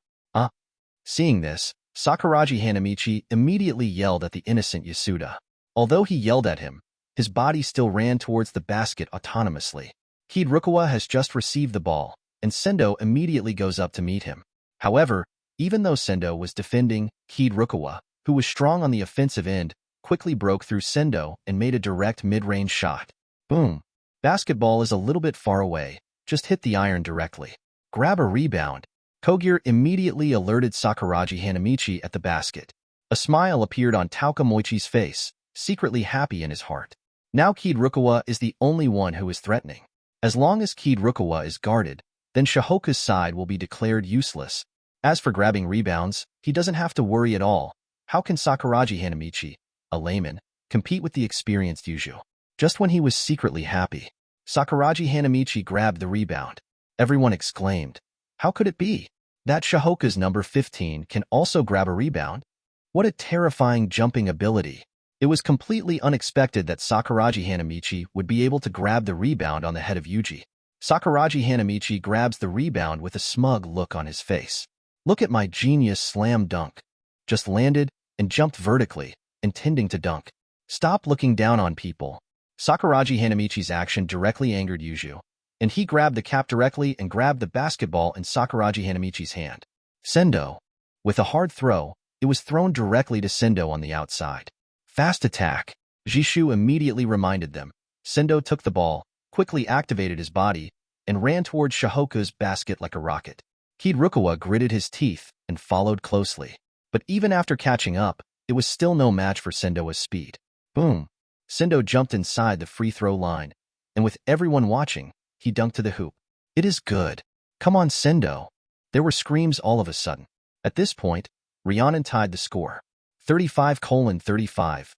Seeing this, Sakuragi Hanamichi immediately yelled at the innocent Yasuda. Although he yelled at him, his body still ran towards the basket autonomously. Kid Rukawa has just received the ball, and Sendo immediately goes up to meet him. However, even though Sendo was defending, Kid Rukawa, who was strong on the offensive end, quickly broke through Sendo and made a direct mid-range shot. Boom. Basketball is a little bit far away, just hit the iron directly. Grab a rebound. Kogure immediately alerted Sakuragi Hanamichi at the basket. A smile appeared on Tauka Moichi's face, secretly happy in his heart. Now Kid Rukawa is the only one who is threatening. As long as Kid Rukawa is guarded, then Shohoku's side will be declared useless. As for grabbing rebounds, he doesn't have to worry at all. How can Sakuragi Hanamichi, a layman, compete with the experienced Yuju? Just when he was secretly happy, Sakuragi Hanamichi grabbed the rebound. Everyone exclaimed. How could it be that Shohoku's number 15 can also grab a rebound? What a terrifying jumping ability. It was completely unexpected that Sakuragi Hanamichi would be able to grab the rebound on the head of Yuji. Sakuragi Hanamichi grabs the rebound with a smug look on his face. Look at my genius slam dunk. Just landed and jumped vertically, intending to dunk. Stop looking down on people. Sakuragi Hanamichi's action directly angered Yuju, and he grabbed the cap directly and grabbed the basketball in Sakuragi Hanamichi's hand. Sendo. With a hard throw, it was thrown directly to Sendo on the outside. Fast attack. Jishu immediately reminded them. Sendo took the ball, quickly activated his body, and ran towards Shohoku's basket like a rocket. Kid Rukawa gritted his teeth and followed closely. But even after catching up, it was still no match for Sendo's speed. Boom. Sendo jumped inside the free throw line, and with everyone watching, he dunked to the hoop. It is good. Come on, Sendo. There were screams all of a sudden. At this point, Rhiannon tied the score. 35:35.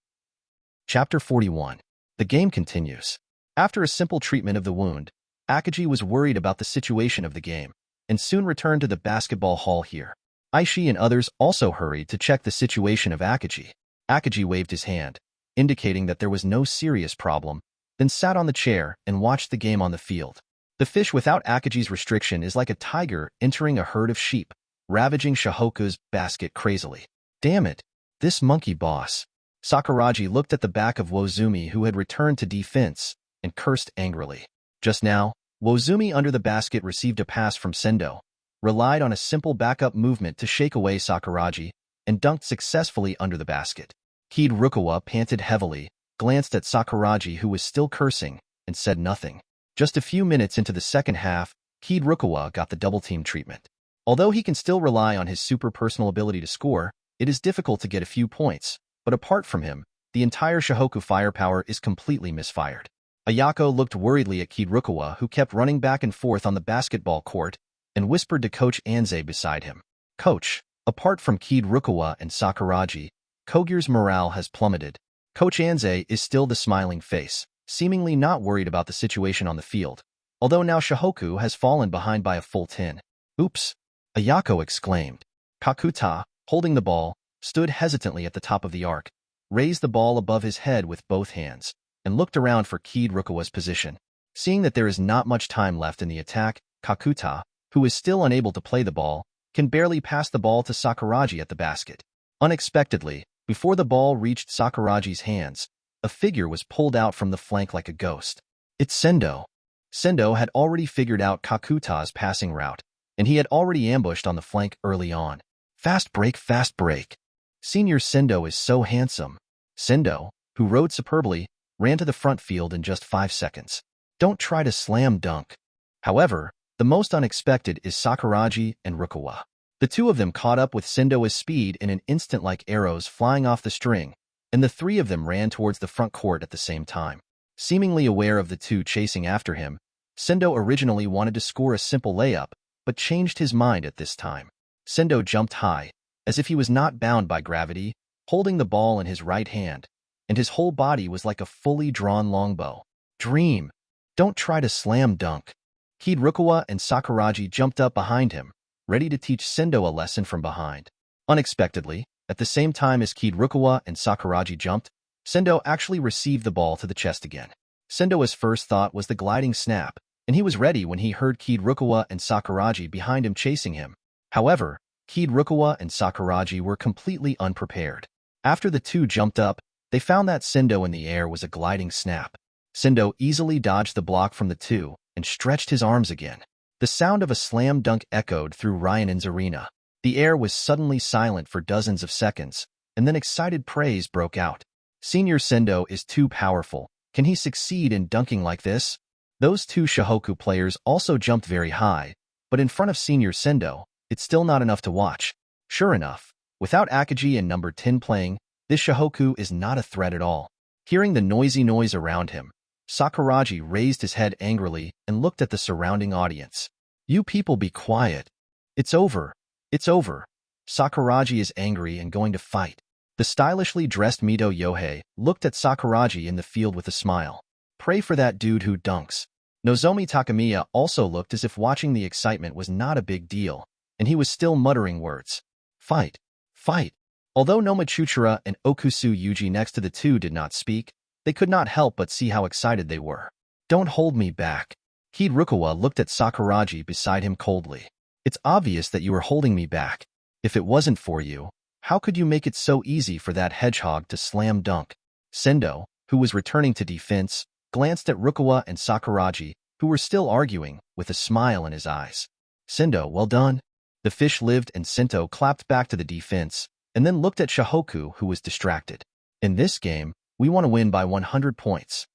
Chapter 41. The game continues. After a simple treatment of the wound, Akaji was worried about the situation of the game, and soon returned to the basketball hall here. Aishi and others also hurried to check the situation of Akaji. Akaji waved his hand, indicating that there was no serious problem, then sat on the chair and watched the game on the field. The fish without Akaji's restriction is like a tiger entering a herd of sheep, ravaging Shohoku's basket crazily. Damn it, this monkey boss. Sakuragi looked at the back of Wozumi, who had returned to defense, and cursed angrily. Just now, Wozumi under the basket received a pass from Sendo, relied on a simple backup movement to shake away Sakuragi, and dunked successfully under the basket. Kid Rukawa panted heavily, glanced at Sakuragi who was still cursing, and said nothing. Just a few minutes into the second half, Kid Rukawa got the double-team treatment. Although he can still rely on his super personal ability to score, it is difficult to get a few points, but apart from him, the entire Shohoku firepower is completely misfired. Ayako looked worriedly at Kid Rukawa, who kept running back and forth on the basketball court, and whispered to Coach Anze beside him. Coach, apart from Kid Rukawa and Sakuragi, Kogyo's morale has plummeted. Coach Anze is still the smiling face, seemingly not worried about the situation on the field, although now Shohoku has fallen behind by a full 10. Oops! Ayako exclaimed. Kakuta, holding the ball, stood hesitantly at the top of the arc, raised the ball above his head with both hands, and looked around for Kid Rukawa's position. Seeing that there is not much time left in the attack, Kakuta, who is still unable to play the ball, can barely pass the ball to Sakuragi at the basket. Unexpectedly, before the ball reached Sakuragi's hands, a figure was pulled out from the flank like a ghost. It's Sendo. Sendo had already figured out Kakuta's passing route, and he had already ambushed on the flank early on. Fast break, fast break. Senior Sendo is so handsome. Sendo, who rode superbly, ran to the front field in just 5 seconds. Don't try to slam dunk. However, the most unexpected is Sakuragi and Rukawa. The two of them caught up with Sendo's speed in an instant like arrows flying off the string, and the three of them ran towards the front court at the same time. Seemingly aware of the two chasing after him, Sendo originally wanted to score a simple layup, but changed his mind at this time. Sendo jumped high, as if he was not bound by gravity, holding the ball in his right hand, and his whole body was like a fully drawn longbow. Dream! Don't try to slam dunk. Kid Rukawa and Sakuragi jumped up behind him, ready to teach Sendo a lesson from behind. Unexpectedly, at the same time as Kid Rukawa and Sakuragi jumped, Sendo actually received the ball to the chest again. Sendo's first thought was the gliding snap, and he was ready when he heard Kid Rukawa and Sakuragi behind him chasing him. However, Kid Rukawa and Sakuragi were completely unprepared. After the two jumped up, they found that Sendo in the air was a gliding snap. Sendo easily dodged the block from the two and stretched his arms again. The sound of a slam dunk echoed through Ryan's arena. The air was suddenly silent for dozens of seconds, and then excited praise broke out. Senior Sendo is too powerful. Can he succeed in dunking like this? Those two Shohoku players also jumped very high, but in front of Senior Sendo, it's still not enough to watch. Sure enough, without Akagi and number 10 playing, this Shohoku is not a threat at all. Hearing the noisy noise around him, Sakuragi raised his head angrily and looked at the surrounding audience. You people be quiet. It's over. It's over. Sakuragi is angry and going to fight. The stylishly dressed Mito Yohei looked at Sakuragi in the field with a smile. Pray for that dude who dunks. Nozomi Takamiya also looked as if watching the excitement was not a big deal, and he was still muttering words. Fight. Fight. Although Noma Chuchura and Okusu Yuji next to the two did not speak, they could not help but see how excited they were. Don't hold me back. Kid Rukawa looked at Sakuragi beside him coldly. It's obvious that you are holding me back. If it wasn't for you, how could you make it so easy for that hedgehog to slam dunk? Sendo, who was returning to defense, glanced at Rukawa and Sakuragi, who were still arguing, with a smile in his eyes. Sendo, well done. The fish-lived and Sento clapped back to the defense, and then looked at Shohoku, who was distracted. In this game, we want to win by 100 points.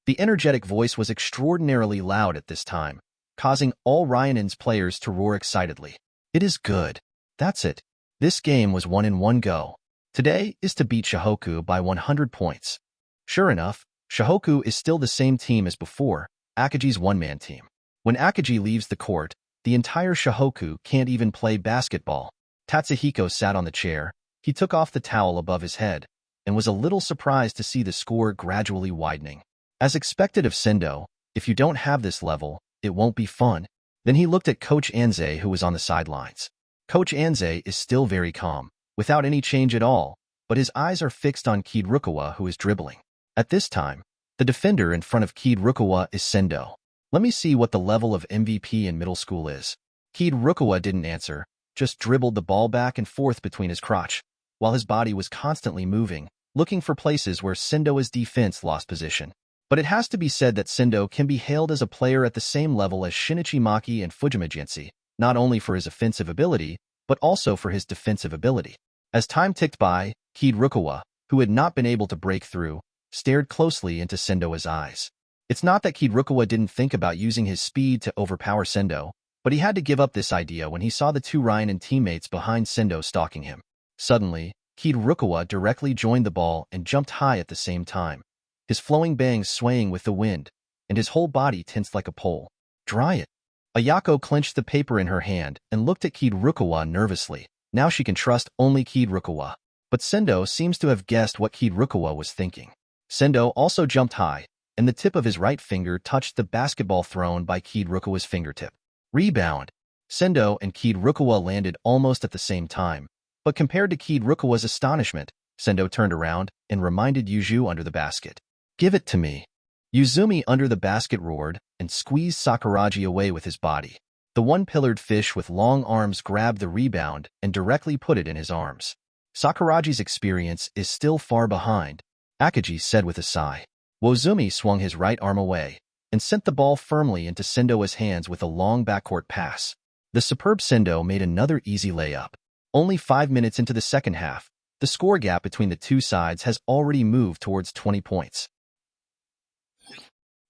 The energetic voice was extraordinarily loud at this time, causing all Ryan's players to roar excitedly. It is good. That's it. This game was won in one go. Today is to beat Shohoku by 100 points. Sure enough, Shohoku is still the same team as before, Akagi's one-man team. When Akagi leaves the court, the entire Shohoku can't even play basketball. Tatsuhiko sat on the chair, he took off the towel above his head, and was a little surprised to see the score gradually widening. As expected of Sendo, if you don't have this level, it won't be fun. Then he looked at Coach Anze, who was on the sidelines. Coach Anze is still very calm, without any change at all, but his eyes are fixed on Kid Rukawa, who is dribbling. At this time, the defender in front of Kid Rukawa is Sendo. Let me see what the level of MVP in middle school is. Kid Rukawa didn't answer, just dribbled the ball back and forth between his crotch, while his body was constantly moving, looking for places where Sendo's defense lost position. But it has to be said that Sendo can be hailed as a player at the same level as Shinichi Maki and Fujima Jinsi, not only for his offensive ability, but also for his defensive ability. As time ticked by, Kid Rukawa, who had not been able to break through, stared closely into Sendo's eyes. It's not that Kid Rukawa didn't think about using his speed to overpower Sendo, but he had to give up this idea when he saw the two Ryan teammates behind Sendo stalking him. Suddenly, Kid Rukawa directly joined the ball and jumped high at the same time, his flowing bangs swaying with the wind, and his whole body tensed like a pole. Dry it. Ayako clenched the paper in her hand and looked at Kid Rukawa nervously. Now she can trust only Kid Rukawa. But Sendo seems to have guessed what Kid Rukawa was thinking. Sendo also jumped high, and the tip of his right finger touched the basketball thrown by Kid Rukawa's fingertip. Rebound. Sendo and Kid Rukawa landed almost at the same time, but compared to Kid Rukawa's astonishment, Sendo turned around and reminded Yuju under the basket. Give it to me. Yuzumi under the basket roared and squeezed Sakuraji away with his body. The one-pillared fish with long arms grabbed the rebound and directly put it in his arms. Sakuraji's experience is still far behind, Akaji said with a sigh. Wozumi swung his right arm away and sent the ball firmly into Sendo's hands with a long backcourt pass. The superb Sendo made another easy layup. Only 5 minutes into the second half, the score gap between the two sides has already moved towards 20 points.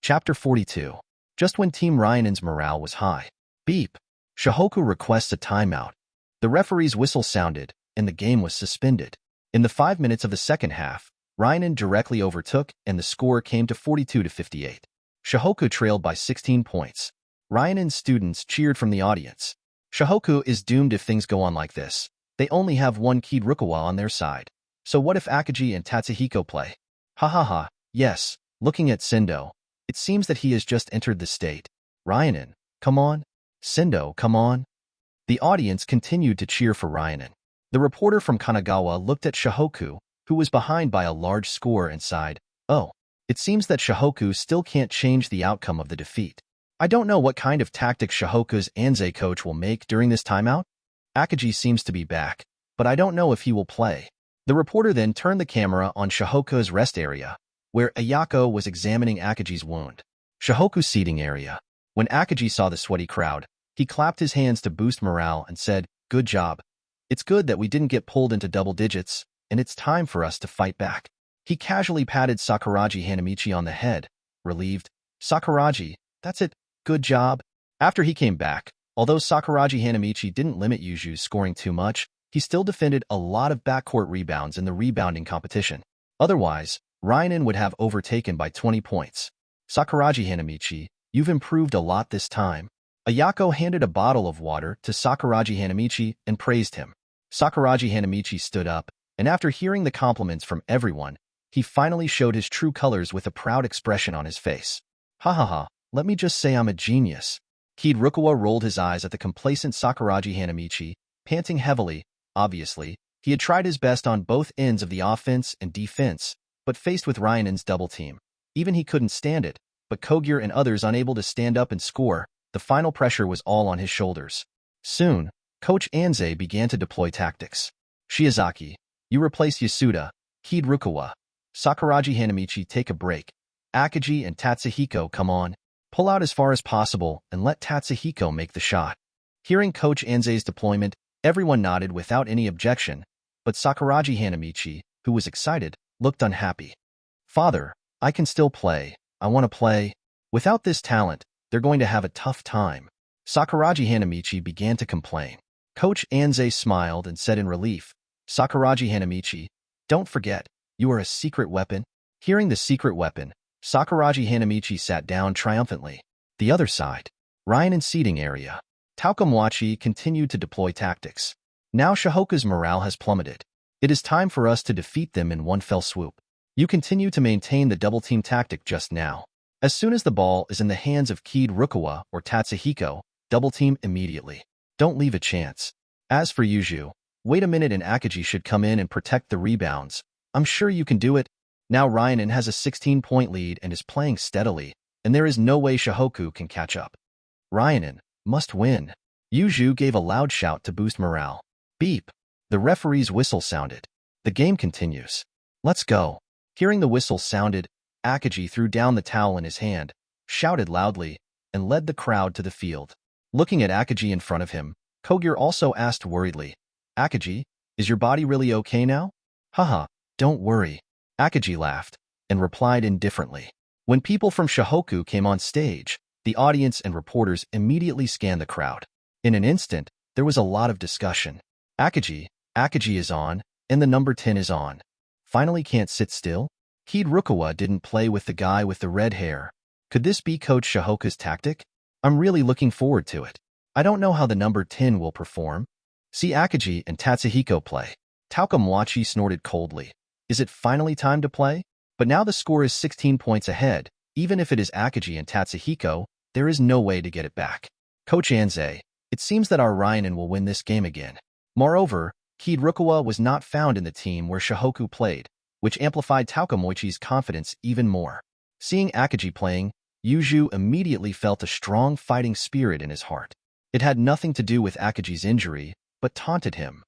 Chapter 42. Just when Team Ryan's morale was high. Beep. Shohoku requests a timeout. The referee's whistle sounded, and the game was suspended. In the 5 minutes of the second half, Ryan directly overtook, and the score came to 42-58. Shohoku trailed by 16 points. Ryan's students cheered from the audience. Shohoku is doomed if things go on like this. They only have one Kid Rukawa on their side. So what if Akaji and Tatsuhiko play? Ha ha ha, yes, looking at Sendo. It seems that he has just entered the state. Ryan, come on. Sendo, come on. The audience continued to cheer for Ryan. The reporter from Kanagawa looked at Shohoku, who was behind by a large score, and sighed. Oh, it seems that Shohoku still can't change the outcome of the defeat. I don't know what kind of tactics Shohoku's Anze coach will make during this timeout. Akaji seems to be back, but I don't know if he will play. The reporter then turned the camera on Shohoku's rest area, where Ayako was examining Akaji's wound. Shohoku's seating area. When Akaji saw the sweaty crowd, he clapped his hands to boost morale and said, "Good job. It's good that we didn't get pulled into double digits, and it's time for us to fight back." He casually patted Sakuraji Hanamichi on the head, relieved. "Sakuraji, that's it. Good job." After he came back, although Sakuraji Hanamichi didn't limit Yuju's scoring too much, he still defended a lot of backcourt rebounds in the rebounding competition. Otherwise, Ryan would have overtaken by 20 points. "Sakuraji Hanamichi, you've improved a lot this time." Ayako handed a bottle of water to Sakuraji Hanamichi and praised him. Sakuraji Hanamichi stood up, and after hearing the compliments from everyone, he finally showed his true colors with a proud expression on his face. "Ha ha ha, let me just say I'm a genius." Kid Rukawa rolled his eyes at the complacent Sakuraji Hanamichi, panting heavily. Obviously, he had tried his best on both ends of the offense and defense, but faced with Ryan's double team, even he couldn't stand it. But Kogure and others unable to stand up and score, the final pressure was all on his shoulders. Soon, Coach Anze began to deploy tactics. "Shiozaki, you replace Yasuda. Kid Rukawa. Sakuraji Hanamichi, take a break. Akaji and Tatsuhiko, come on. Pull out as far as possible and let Tatsuhiko make the shot." Hearing Coach Anze's deployment, everyone nodded without any objection, but Sakuraji Hanamichi, who was excited, looked unhappy. "Father, I can still play. I want to play. Without this talent, they're going to have a tough time." Sakuraji Hanamichi began to complain. Coach Anze smiled and said in relief, "Sakuraji Hanamichi, don't forget, you are a secret weapon." Hearing the secret weapon, Sakuraji Hanamichi sat down triumphantly. The other side. Ryan's seating area. Taokamwachi continued to deploy tactics. Now Shohoku's morale has plummeted. It is time for us to defeat them in one fell swoop. You continue to maintain the double-team tactic just now. As soon as the ball is in the hands of Kid Rukawa or Tatsuhiko, double-team immediately. Don't leave a chance. As for Yuju, wait a minute and Akaji should come in and protect the rebounds. I'm sure you can do it. Now Ryan has a 16-point lead and is playing steadily, and there is no way Shohoku can catch up. Ryan must win. Yuju gave a loud shout to boost morale. Beep. The referee's whistle sounded. The game continues. Let's go. Hearing the whistle sounded, Akaji threw down the towel in his hand, shouted loudly, and led the crowd to the field. Looking at Akagi in front of him, Kogure also asked worriedly, Akagi, is your body really okay now? Haha, don't worry. Akagi laughed and replied indifferently. When people from Shohoku came on stage, the audience and reporters immediately scanned the crowd. In an instant, there was a lot of discussion. Akagi is on, and the number 10 is on. Finally can't sit still? Kid Rukawa didn't play with the guy with the red hair. Could this be Coach Shohoku's tactic? I'm really looking forward to it. I don't know how the number 10 will perform. See Akagi and Tatsuhiko play. Taokamwachi snorted coldly. Is it finally time to play? But now the score is 16 points ahead. Even if it is Akagi and Tatsuhiko, there is no way to get it back. Coach Anze, it seems that our Ryanin will win this game again. Moreover, Kid Rukawa was not found in the team where Shohoku played, which amplified Taokamwachi's confidence even more. Seeing Akagi playing, Yuju immediately felt a strong fighting spirit in his heart. It had nothing to do with Akagi's injury, but taunted him.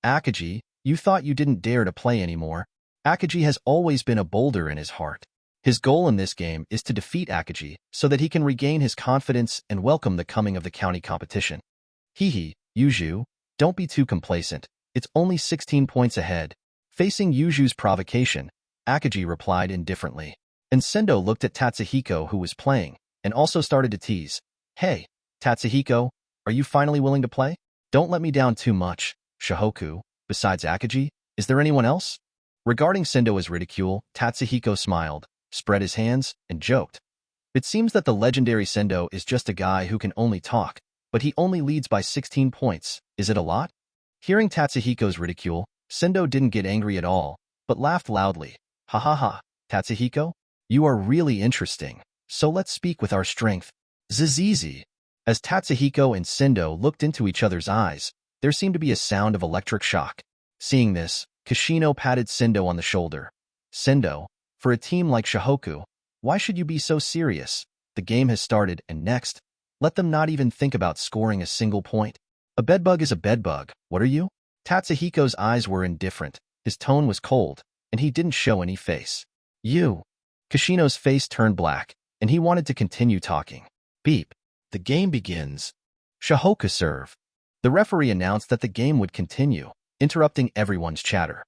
Akagi, you thought you didn't dare to play anymore. Akagi has always been a boulder in his heart. His goal in this game is to defeat Akagi so that he can regain his confidence and welcome the coming of the county competition. Hehe, Yuju, don't be too complacent. It's only 16 points ahead. Facing Yuju's provocation, Akagi replied indifferently. And Sendo looked at Tatsuhiko, who was playing, and also started to tease. Hey, Tatsuhiko, are you finally willing to play? Don't let me down too much. Shohoku, besides Akagi, is there anyone else? Regarding Sendo's ridicule, Tatsuhiko smiled, spread his hands, and joked. It seems that the legendary Sendo is just a guy who can only talk, but he only leads by 16 points. Is it a lot? Hearing Tatsuhiko's ridicule, Sendo didn't get angry at all, but laughed loudly. Ha ha ha, Tatsuhiko, you are really interesting, so let's speak with our strength. Zizizi. As Tatsuhiko and Sendo looked into each other's eyes, there seemed to be a sound of electric shock. Seeing this, Kishino patted Sendo on the shoulder. Sendo, for a team like Shohoku, why should you be so serious? The game has started, and next, let them not even think about scoring a single point. A bedbug is a bedbug, what are you? Tatsuhiko's eyes were indifferent, his tone was cold, and he didn't show any face. You. Kishino's face turned black, and he wanted to continue talking. Beep. The game begins. Shohoku serve. The referee announced that the game would continue, interrupting everyone's chatter.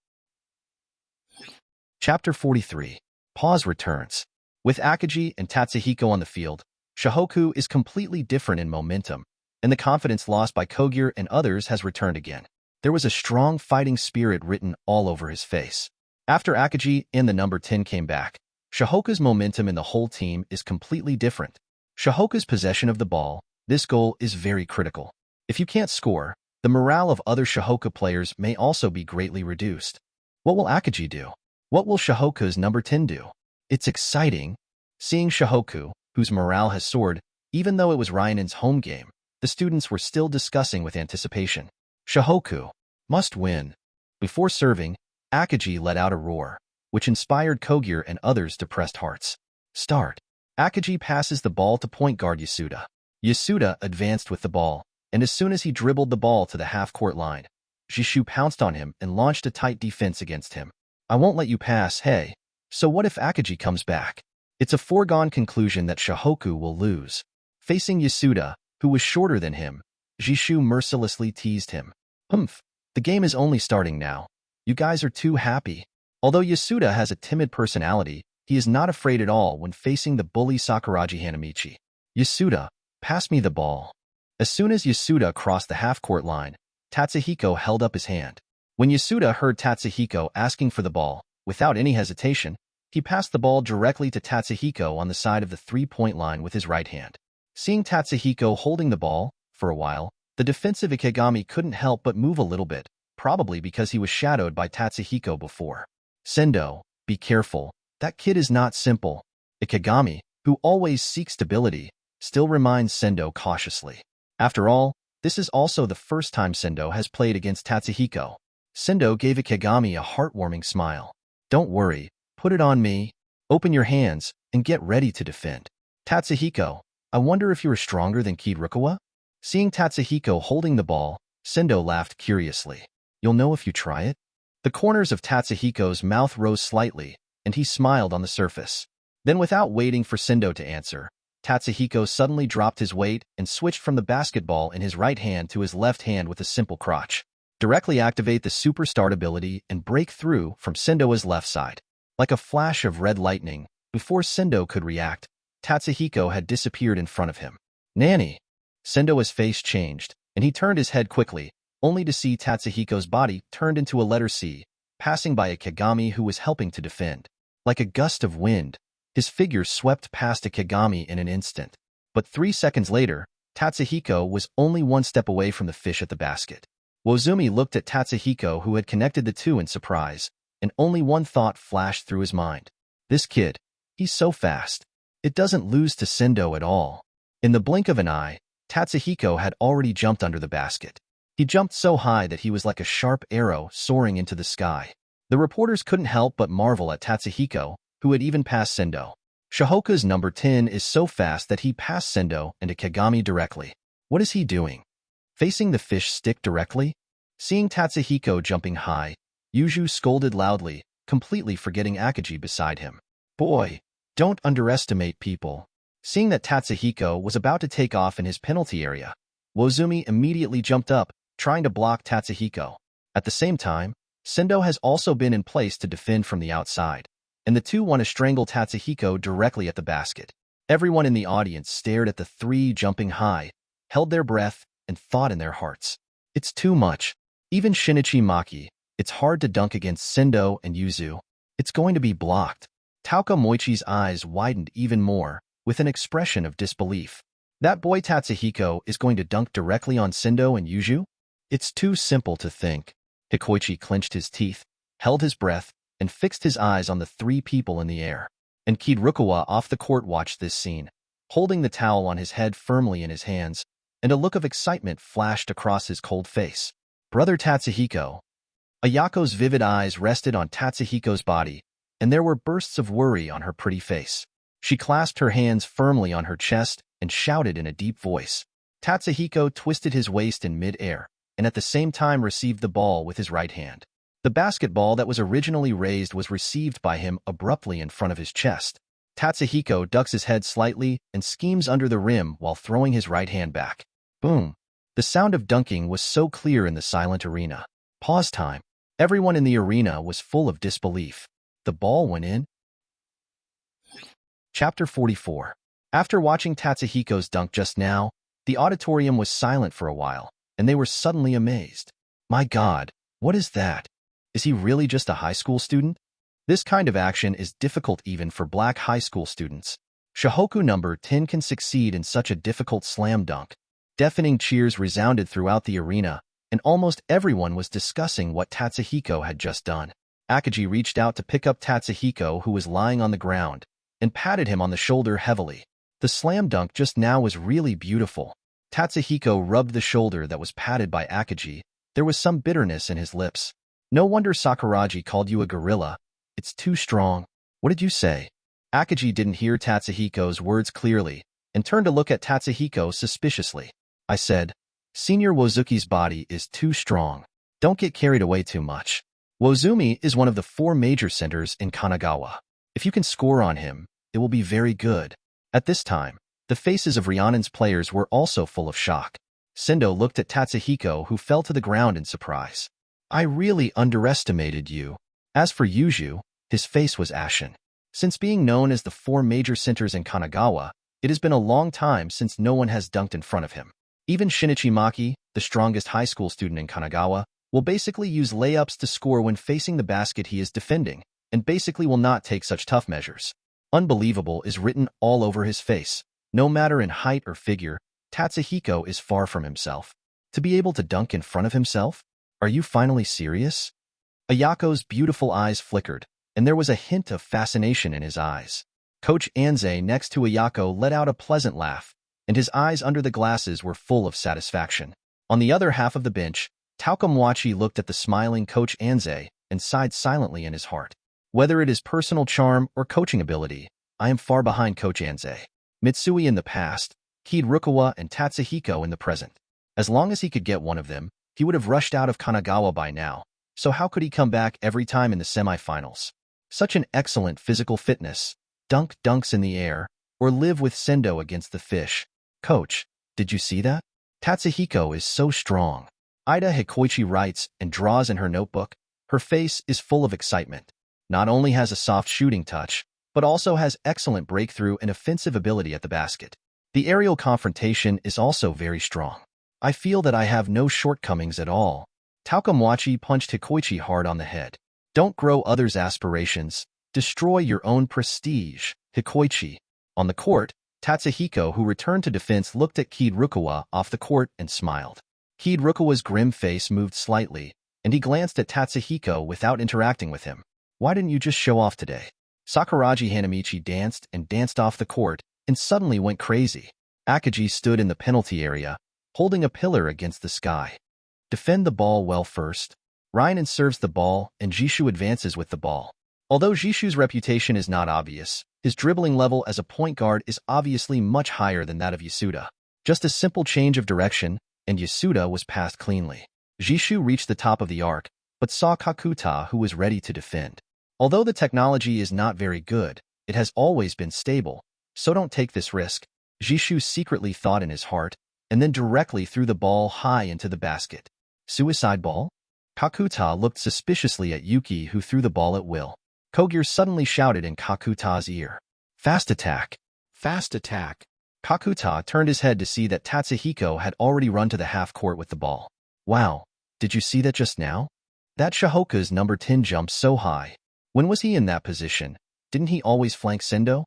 Chapter 43. Pause returns. With Akagi and Tatsuhiko on the field, Shohoku is completely different in momentum, and the confidence lost by Kogure and others has returned again. There was a strong fighting spirit written all over his face. After Akagi and the number 10 came back, Shohoku's momentum in the whole team is completely different. Shohoku's possession of the ball, this goal is very critical. If you can't score, the morale of other Shohoku players may also be greatly reduced. What will Akagi do? What will Shohoku's number 10 do? It's exciting. Seeing Shohoku, whose morale has soared, even though it was Ryanin's home game, the students were still discussing with anticipation. Shohoku must win. Before serving, Akagi let out a roar, which inspired Kogure and others to pressed hearts. Start. Akagi passes the ball to point guard Yasuda. Yasuda advanced with the ball, and as soon as he dribbled the ball to the half-court line, Jishu pounced on him and launched a tight defense against him. I won't let you pass, hey. So what if Akagi comes back? It's a foregone conclusion that Shohoku will lose. Facing Yasuda, who was shorter than him, Jishu mercilessly teased him. Humph, the game is only starting now. You guys are too happy. Although Yasuda has a timid personality, he is not afraid at all when facing the bully Sakuragi Hanamichi. Yasuda, pass me the ball. As soon as Yasuda crossed the half-court line, Tatsuhiko held up his hand. When Yasuda heard Tatsuhiko asking for the ball, without any hesitation, he passed the ball directly to Tatsuhiko on the side of the three-point line with his right hand. Seeing Tatsuhiko holding the ball, for a while, the defensive Ikegami couldn't help but move a little bit, probably because he was shadowed by Tatsuhiko before. Sendo, be careful. That kid is not simple. Ikegami, who always seeks stability, still reminds Sendo cautiously. After all, this is also the first time Sendo has played against Tatsuhiko. Sendo gave Ikegami a heartwarming smile. Don't worry, put it on me. Open your hands and get ready to defend. Tatsuhiko, I wonder if you are stronger than Kid Rukawa? Seeing Tatsuhiko holding the ball, Sendo laughed curiously. You'll know if you try it? The corners of Tatsuhiko's mouth rose slightly, and he smiled on the surface. Then without waiting for Sendo to answer, Tatsuhiko suddenly dropped his weight and switched from the basketball in his right hand to his left hand with a simple crotch. Directly activate the superstart ability and break through from Sendo's left side. Like a flash of red lightning, before Sendo could react, Tatsuhiko had disappeared in front of him. Nanny! Sendo's face changed, and he turned his head quickly, only to see Tatsuhiko's body turned into a letter C, passing by a Kagami who was helping to defend. Like a gust of wind, his figure swept past a Kagami in an instant. But 3 seconds later, Tatsuhiko was only one step away from the fish at the basket. Wozumi looked at Tatsuhiko, who had connected the two, in surprise, and only one thought flashed through his mind. This kid, he's so fast. It doesn't lose to Sendo at all. In the blink of an eye, Tatsuhiko had already jumped under the basket. He jumped so high that he was like a sharp arrow soaring into the sky. The reporters couldn't help but marvel at Tatsuhiko, who had even passed Sendo. Shohoku's number 10 is so fast that he passed Sendo and a Kagami directly. What is he doing? Facing the fish stick directly? Seeing Tatsuhiko jumping high, Yuju scolded loudly, completely forgetting Akagi beside him. Boy, don't underestimate people. Seeing that Tatsuhiko was about to take off in his penalty area, Wozumi immediately jumped up, trying to block Tatsuhiko. At the same time, Sendo has also been in place to defend from the outside, and the two want to strangle Tatsuhiko directly at the basket. Everyone in the audience stared at the three jumping high, held their breath, and thought in their hearts. It's too much. Even Shinichi Maki, it's hard to dunk against Sendo and Yuzu. It's going to be blocked. Tauka Moichi's eyes widened even more, with an expression of disbelief. That boy Tatsuhiko is going to dunk directly on Sendo and Yuzu? It's too simple to think. Hikoichi clenched his teeth, held his breath, and fixed his eyes on the three people in the air. And Kirukawa off the court watched this scene, holding the towel on his head firmly in his hands, and a look of excitement flashed across his cold face. Brother Tatsuhiko. Ayako's vivid eyes rested on Tatsuhiko's body, and there were bursts of worry on her pretty face. She clasped her hands firmly on her chest and shouted in a deep voice. Tatsuhiko twisted his waist in mid-air, and at the same time received the ball with his right hand. The basketball that was originally raised was received by him abruptly in front of his chest. Tatsuhiko ducks his head slightly and schemes under the rim while throwing his right hand back. Boom! The sound of dunking was so clear in the silent arena. Pause time. Everyone in the arena was full of disbelief. The ball went in. Chapter 44. After watching Tatsuhiko's dunk just now, the auditorium was silent for a while, and they were suddenly amazed. My God, what is that? Is he really just a high school student? This kind of action is difficult even for black high school students. Shohoku number 10 can succeed in such a difficult slam dunk. Deafening cheers resounded throughout the arena, and almost everyone was discussing what Tatsuhiko had just done. Akagi reached out to pick up Tatsuhiko, who was lying on the ground, and patted him on the shoulder heavily. The slam dunk just now was really beautiful. Tatsuhiko rubbed the shoulder that was patted by Akagi. There was some bitterness in his lips. No wonder Sakuragi called you a gorilla. It's too strong. What did you say? Akagi didn't hear Tatsuhiko's words clearly, and turned to look at Tatsuhiko suspiciously. I said, Senior Wozuki's body is too strong. Don't get carried away too much. Wozumi is one of the 4 major centers in Kanagawa. If you can score on him, it will be very good. At this time, the faces of Rhiannon's players were also full of shock. Sendo looked at Tatsuhiko, who fell to the ground in surprise. I really underestimated you. As for Yuju, his face was ashen. Since being known as the 4 major centers in Kanagawa, it has been a long time since no one has dunked in front of him. Even Shinichi Maki, the strongest high school student in Kanagawa, will basically use layups to score when facing the basket he is defending, and basically will not take such tough measures. Unbelievable is written all over his face. No matter in height or figure, Tatsuhiko is far from himself. To be able to dunk in front of himself? Are you finally serious? Ayako's beautiful eyes flickered, and there was a hint of fascination in his eyes. Coach Anze next to Ayako let out a pleasant laugh, and his eyes under the glasses were full of satisfaction. On the other half of the bench, Taukamwachi looked at the smiling Coach Anze and sighed silently in his heart. Whether it is personal charm or coaching ability, I am far behind Coach Anze. Mitsui in the past, Kirukawa and Tatsuhiko in the present. As long as he could get one of them, he would have rushed out of Kanagawa by now, so how could he come back every time in the semifinals? Such an excellent physical fitness, dunks in the air, or live with Sendo against the fish. Coach, did you see that? Tatsuhiko is so strong. Ida Hikoichi writes and draws in her notebook. Her face is full of excitement. Not only has a soft shooting touch, but also has excellent breakthrough and offensive ability at the basket. The aerial confrontation is also very strong. I feel that I have no shortcomings at all. Taokamwachi punched Hikoichi hard on the head. Don't grow others' aspirations. Destroy your own prestige, Hikoichi. On the court, Tatsuhiko, who returned to defense, looked at Kiirukawa off the court and smiled. Kiirukawa's grim face moved slightly, and he glanced at Tatsuhiko without interacting with him. Why didn't you just show off today? Sakuraji Hanamichi danced and danced off the court and suddenly went crazy. Akagi stood in the penalty area, holding a pillar against the sky. Defend the ball well first. Ryanen serves the ball and Jishu advances with the ball. Although Jishu's reputation is not obvious, his dribbling level as a point guard is obviously much higher than that of Yasuda. Just a simple change of direction, and Yasuda was passed cleanly. Jishu reached the top of the arc, but saw Kakuta, who was ready to defend. Although the technology is not very good, it has always been stable, so don't take this risk, Jishu secretly thought in his heart, and then directly threw the ball high into the basket. Suicide ball? Kakuta looked suspiciously at Yuki, who threw the ball at will. Kogir suddenly shouted in Kakuta's ear. Fast attack! Fast attack! Kakuta turned his head to see that Tatsuhiko had already run to the half-court with the ball. Wow, did you see that just now? That Shohoku's number 10 jumped so high. When was he in that position? Didn't he always flank Sendo?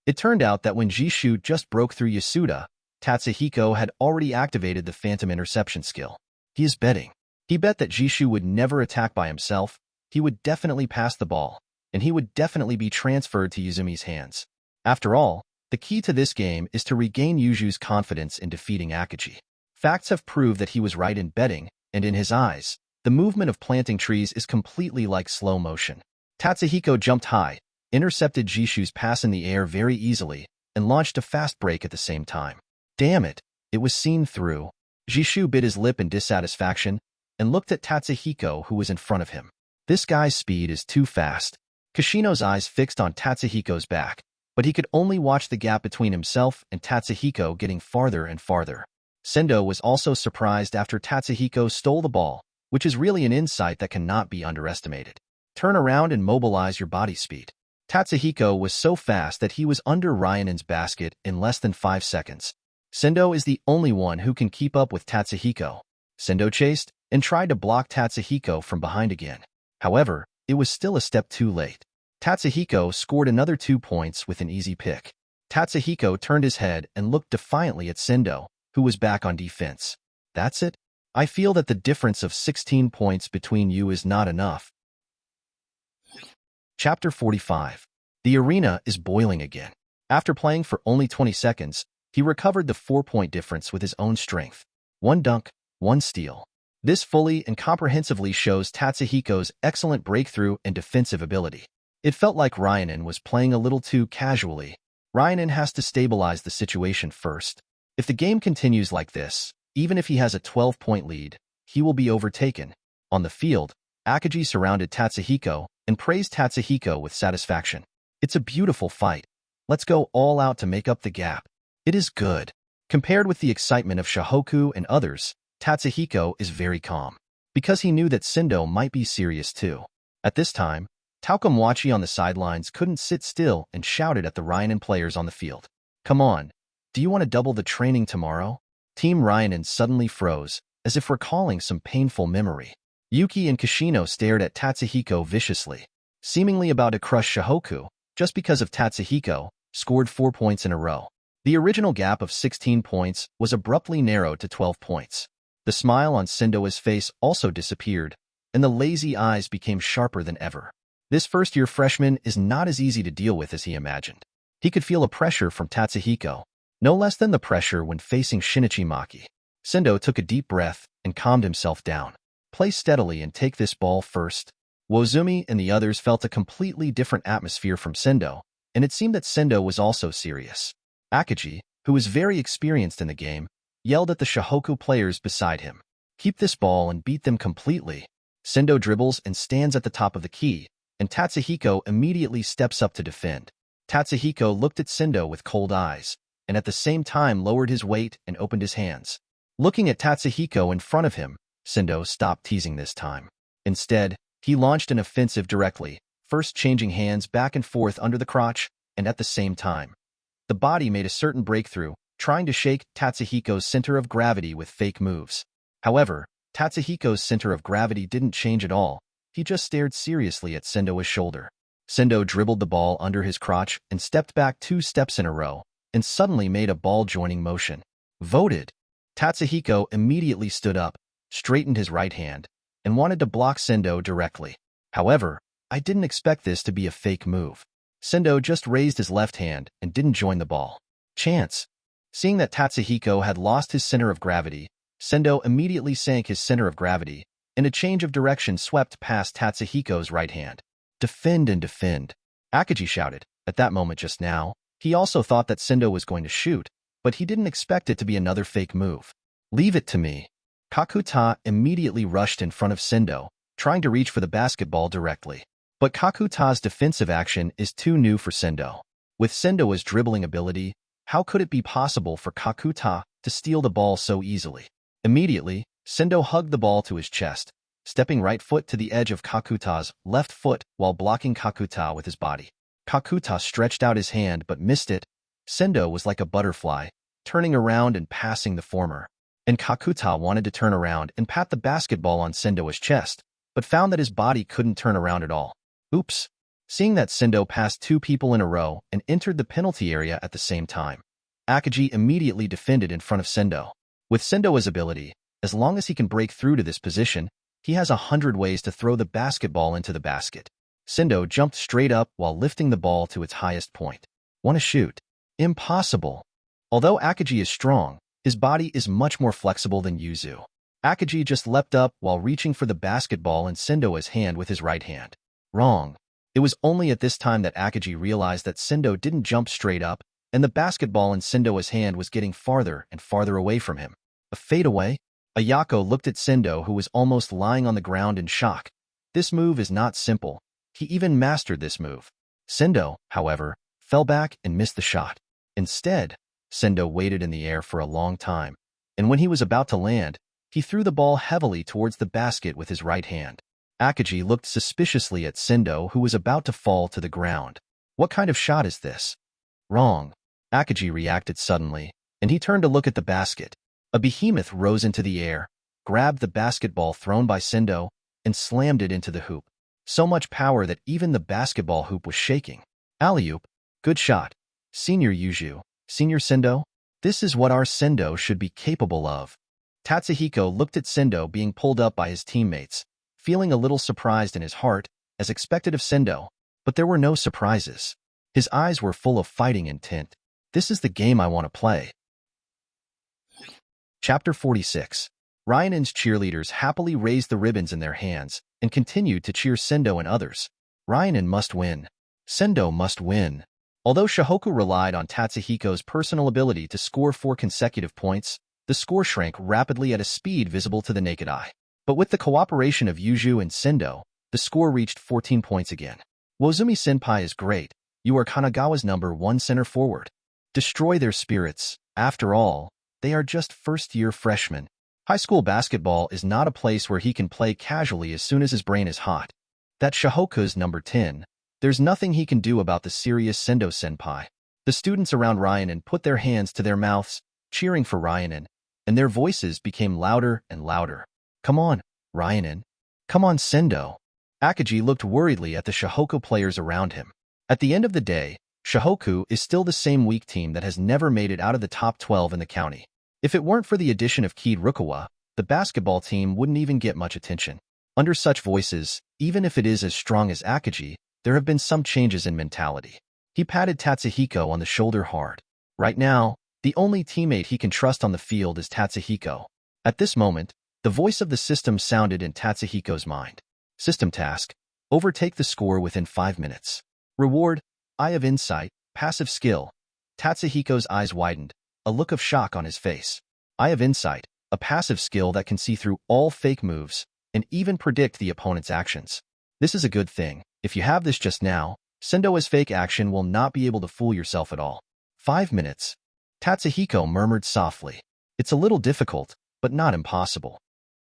It turned out that when Jishu just broke through Yasuda, Tatsuhiko had already activated the phantom interception skill. He is betting. He bet that Jishu would never attack by himself, he would definitely pass the ball, and he would definitely be transferred to Yuzumi's hands. After all, the key to this game is to regain Yuzu's confidence in defeating Akagi. Facts have proved that he was right in betting, and in his eyes, the movement of planting trees is completely like slow motion. Tatsuhiko jumped high, intercepted Jishu's pass in the air very easily, and launched a fast break at the same time. Damn it, it was seen through. Jishu bit his lip in dissatisfaction and looked at Tatsuhiko, who was in front of him. This guy's speed is too fast. Kishino's eyes fixed on Tatsuhiko's back, but he could only watch the gap between himself and Tatsuhiko getting farther and farther. Sendo was also surprised after Tatsuhiko stole the ball, which is really an insight that cannot be underestimated. Turn around and mobilize your body speed. Tatsuhiko was so fast that he was under Ryanen's basket in less than 5 seconds. Sendo is the only one who can keep up with Tatsuhiko. Sendo chased and tried to block Tatsuhiko from behind again. However, it was still a step too late. Tatsuhiko scored another 2 points with an easy pick. Tatsuhiko turned his head and looked defiantly at Sendo, who was back on defense. That's it? I feel that the difference of 16 points between you is not enough. Chapter 45. The arena is boiling again. After playing for only 20 seconds, he recovered the 4-point difference with his own strength. 1 dunk, 1 steal. This fully and comprehensively shows Tatsuhiko's excellent breakthrough and defensive ability. It felt like Ryanen was playing a little too casually. Ryanen has to stabilize the situation first. If the game continues like this, even if he has a 12-point lead, he will be overtaken. On the field, Akagi surrounded Tatsuhiko and praised Tatsuhiko with satisfaction. It's a beautiful fight. Let's go all out to make up the gap. It is good. Compared with the excitement of Shohoku and others, Tatsuhiko is very calm, because he knew that Sendo might be serious too. At this time, Taokamwachi on the sidelines couldn't sit still and shouted at the Ryanen players on the field. Come on, do you want to double the training tomorrow? Team Ryanen suddenly froze, as if recalling some painful memory. Yuki and Kishino stared at Tatsuhiko viciously, seemingly about to crush Shohoku, just because of Tatsuhiko, scored 4 points in a row. The original gap of 16 points was abruptly narrowed to 12 points. The smile on Sendo's face also disappeared, and the lazy eyes became sharper than ever. This first-year freshman is not as easy to deal with as he imagined. He could feel a pressure from Tatsuhiko, no less than the pressure when facing Shinichi Maki. Sendo took a deep breath and calmed himself down. Play steadily and take this ball first. Wozumi and the others felt a completely different atmosphere from Sendo, and it seemed that Sendo was also serious. Akagi, who was very experienced in the game, yelled at the Shohoku players beside him. Keep this ball and beat them completely. Sendo dribbles and stands at the top of the key, and Tatsuhiko immediately steps up to defend. Tatsuhiko looked at Sendo with cold eyes, and at the same time lowered his weight and opened his hands. Looking at Tatsuhiko in front of him, Sendo stopped teasing this time. Instead, he launched an offensive directly, first changing hands back and forth under the crotch, and at the same time. The body made a certain breakthrough, trying to shake Tatsuhiko's center of gravity with fake moves. However, Tatsuhiko's center of gravity didn't change at all. He just stared seriously at Sendo's shoulder. Sendo dribbled the ball under his crotch and stepped back 2 steps in a row, and suddenly made a ball-joining motion. Voted! Tatsuhiko immediately stood up, straightened his right hand, and wanted to block Sendo directly. However, I didn't expect this to be a fake move. Sendo just raised his left hand and didn't join the ball. Chance! Seeing that Tatsuhiko had lost his center of gravity, Sendo immediately sank his center of gravity, and a change of direction swept past Tatsuhiko's right hand. Defend and defend! Akagi shouted. At that moment just now, he also thought that Sendo was going to shoot, but he didn't expect it to be another fake move. Leave it to me. Kakuta immediately rushed in front of Sendo, trying to reach for the basketball directly. But Kakuta's defensive action is too new for Sendo. With Sendo's dribbling ability, how could it be possible for Kakuta to steal the ball so easily? Immediately, Sendo hugged the ball to his chest, stepping right foot to the edge of Kakuta's left foot while blocking Kakuta with his body. Kakuta stretched out his hand but missed it. Sendo was like a butterfly, turning around and passing the former. And Kakuta wanted to turn around and pat the basketball on Sendo's chest, but found that his body couldn't turn around at all. Oops! Seeing that Sendo passed 2 people in a row and entered the penalty area at the same time, Akagi immediately defended in front of Sendo. With Sendo's ability, as long as he can break through to this position, he has 100 ways to throw the basketball into the basket. Sendo jumped straight up while lifting the ball to its highest point. Want to shoot? Impossible! Although Akagi is strong, his body is much more flexible than Yuzu. Akagi just leapt up while reaching for the basketball in Sendo's hand with his right hand. Wrong. It was only at this time that Akagi realized that Sendo didn't jump straight up, and the basketball in Sendo's hand was getting farther and farther away from him. A fadeaway? Ayako looked at Sendo, who was almost lying on the ground in shock. This move is not simple. He even mastered this move. Sendo, however, fell back and missed the shot. Instead, Sendo waited in the air for a long time, and when he was about to land, he threw the ball heavily towards the basket with his right hand. Akagi looked suspiciously at Sendo, who was about to fall to the ground. What kind of shot is this? Wrong. Akagi reacted suddenly, and he turned to look at the basket. A behemoth rose into the air, grabbed the basketball thrown by Sendo, and slammed it into the hoop. So much power that even the basketball hoop was shaking. Alley-oop. Good shot. Senior Yuzu. Senior Sendo. This is what our Sendo should be capable of. Tatsuhiko looked at Sendo being pulled up by his teammates, feeling a little surprised in his heart, as expected of Sendo, but there were no surprises. His eyes were full of fighting intent. This is the game I want to play. Chapter 46. Ryan's cheerleaders happily raised the ribbons in their hands and continued to cheer Sendo and others. Ryan must win. Sendo must win. Although Shohoku relied on Tatsuhiko's personal ability to score 4 consecutive points, the score shrank rapidly at a speed visible to the naked eye. But with the cooperation of Yuzu and Sendo, the score reached 14 points again. Wozumi-senpai is great. You are Kanagawa's #1 center forward. Destroy their spirits. After all, they are just first-year freshmen. High school basketball is not a place where he can play casually as soon as his brain is hot. That's Shohoku's #10. There's nothing he can do about the serious Sendo-senpai. The students around Ryan put their hands to their mouths, cheering for Ryan, and their voices became louder and louder. Come on, Ryan. Come on, Sendo. Akagi looked worriedly at the Shohoku players around him. At the end of the day, Shohoku is still the same weak team that has never made it out of the top 12 in the county. If it weren't for the addition of Kid Rukawa, the basketball team wouldn't even get much attention. Under such voices, even if it is as strong as Akagi, there have been some changes in mentality. He patted Tatsuhiko on the shoulder hard. Right now, the only teammate he can trust on the field is Tatsuhiko. At this moment, the voice of the system sounded in Tatsuhiko's mind. System task: overtake the score within 5 minutes. Reward: Eye of Insight, passive skill. Tatsuhiko's eyes widened, a look of shock on his face. Eye of Insight, a passive skill that can see through all fake moves and even predict the opponent's actions. This is a good thing. If you have this just now, Sendo's fake action will not be able to fool yourself at all. 5 minutes. Tatsuhiko murmured softly. It's a little difficult, but not impossible.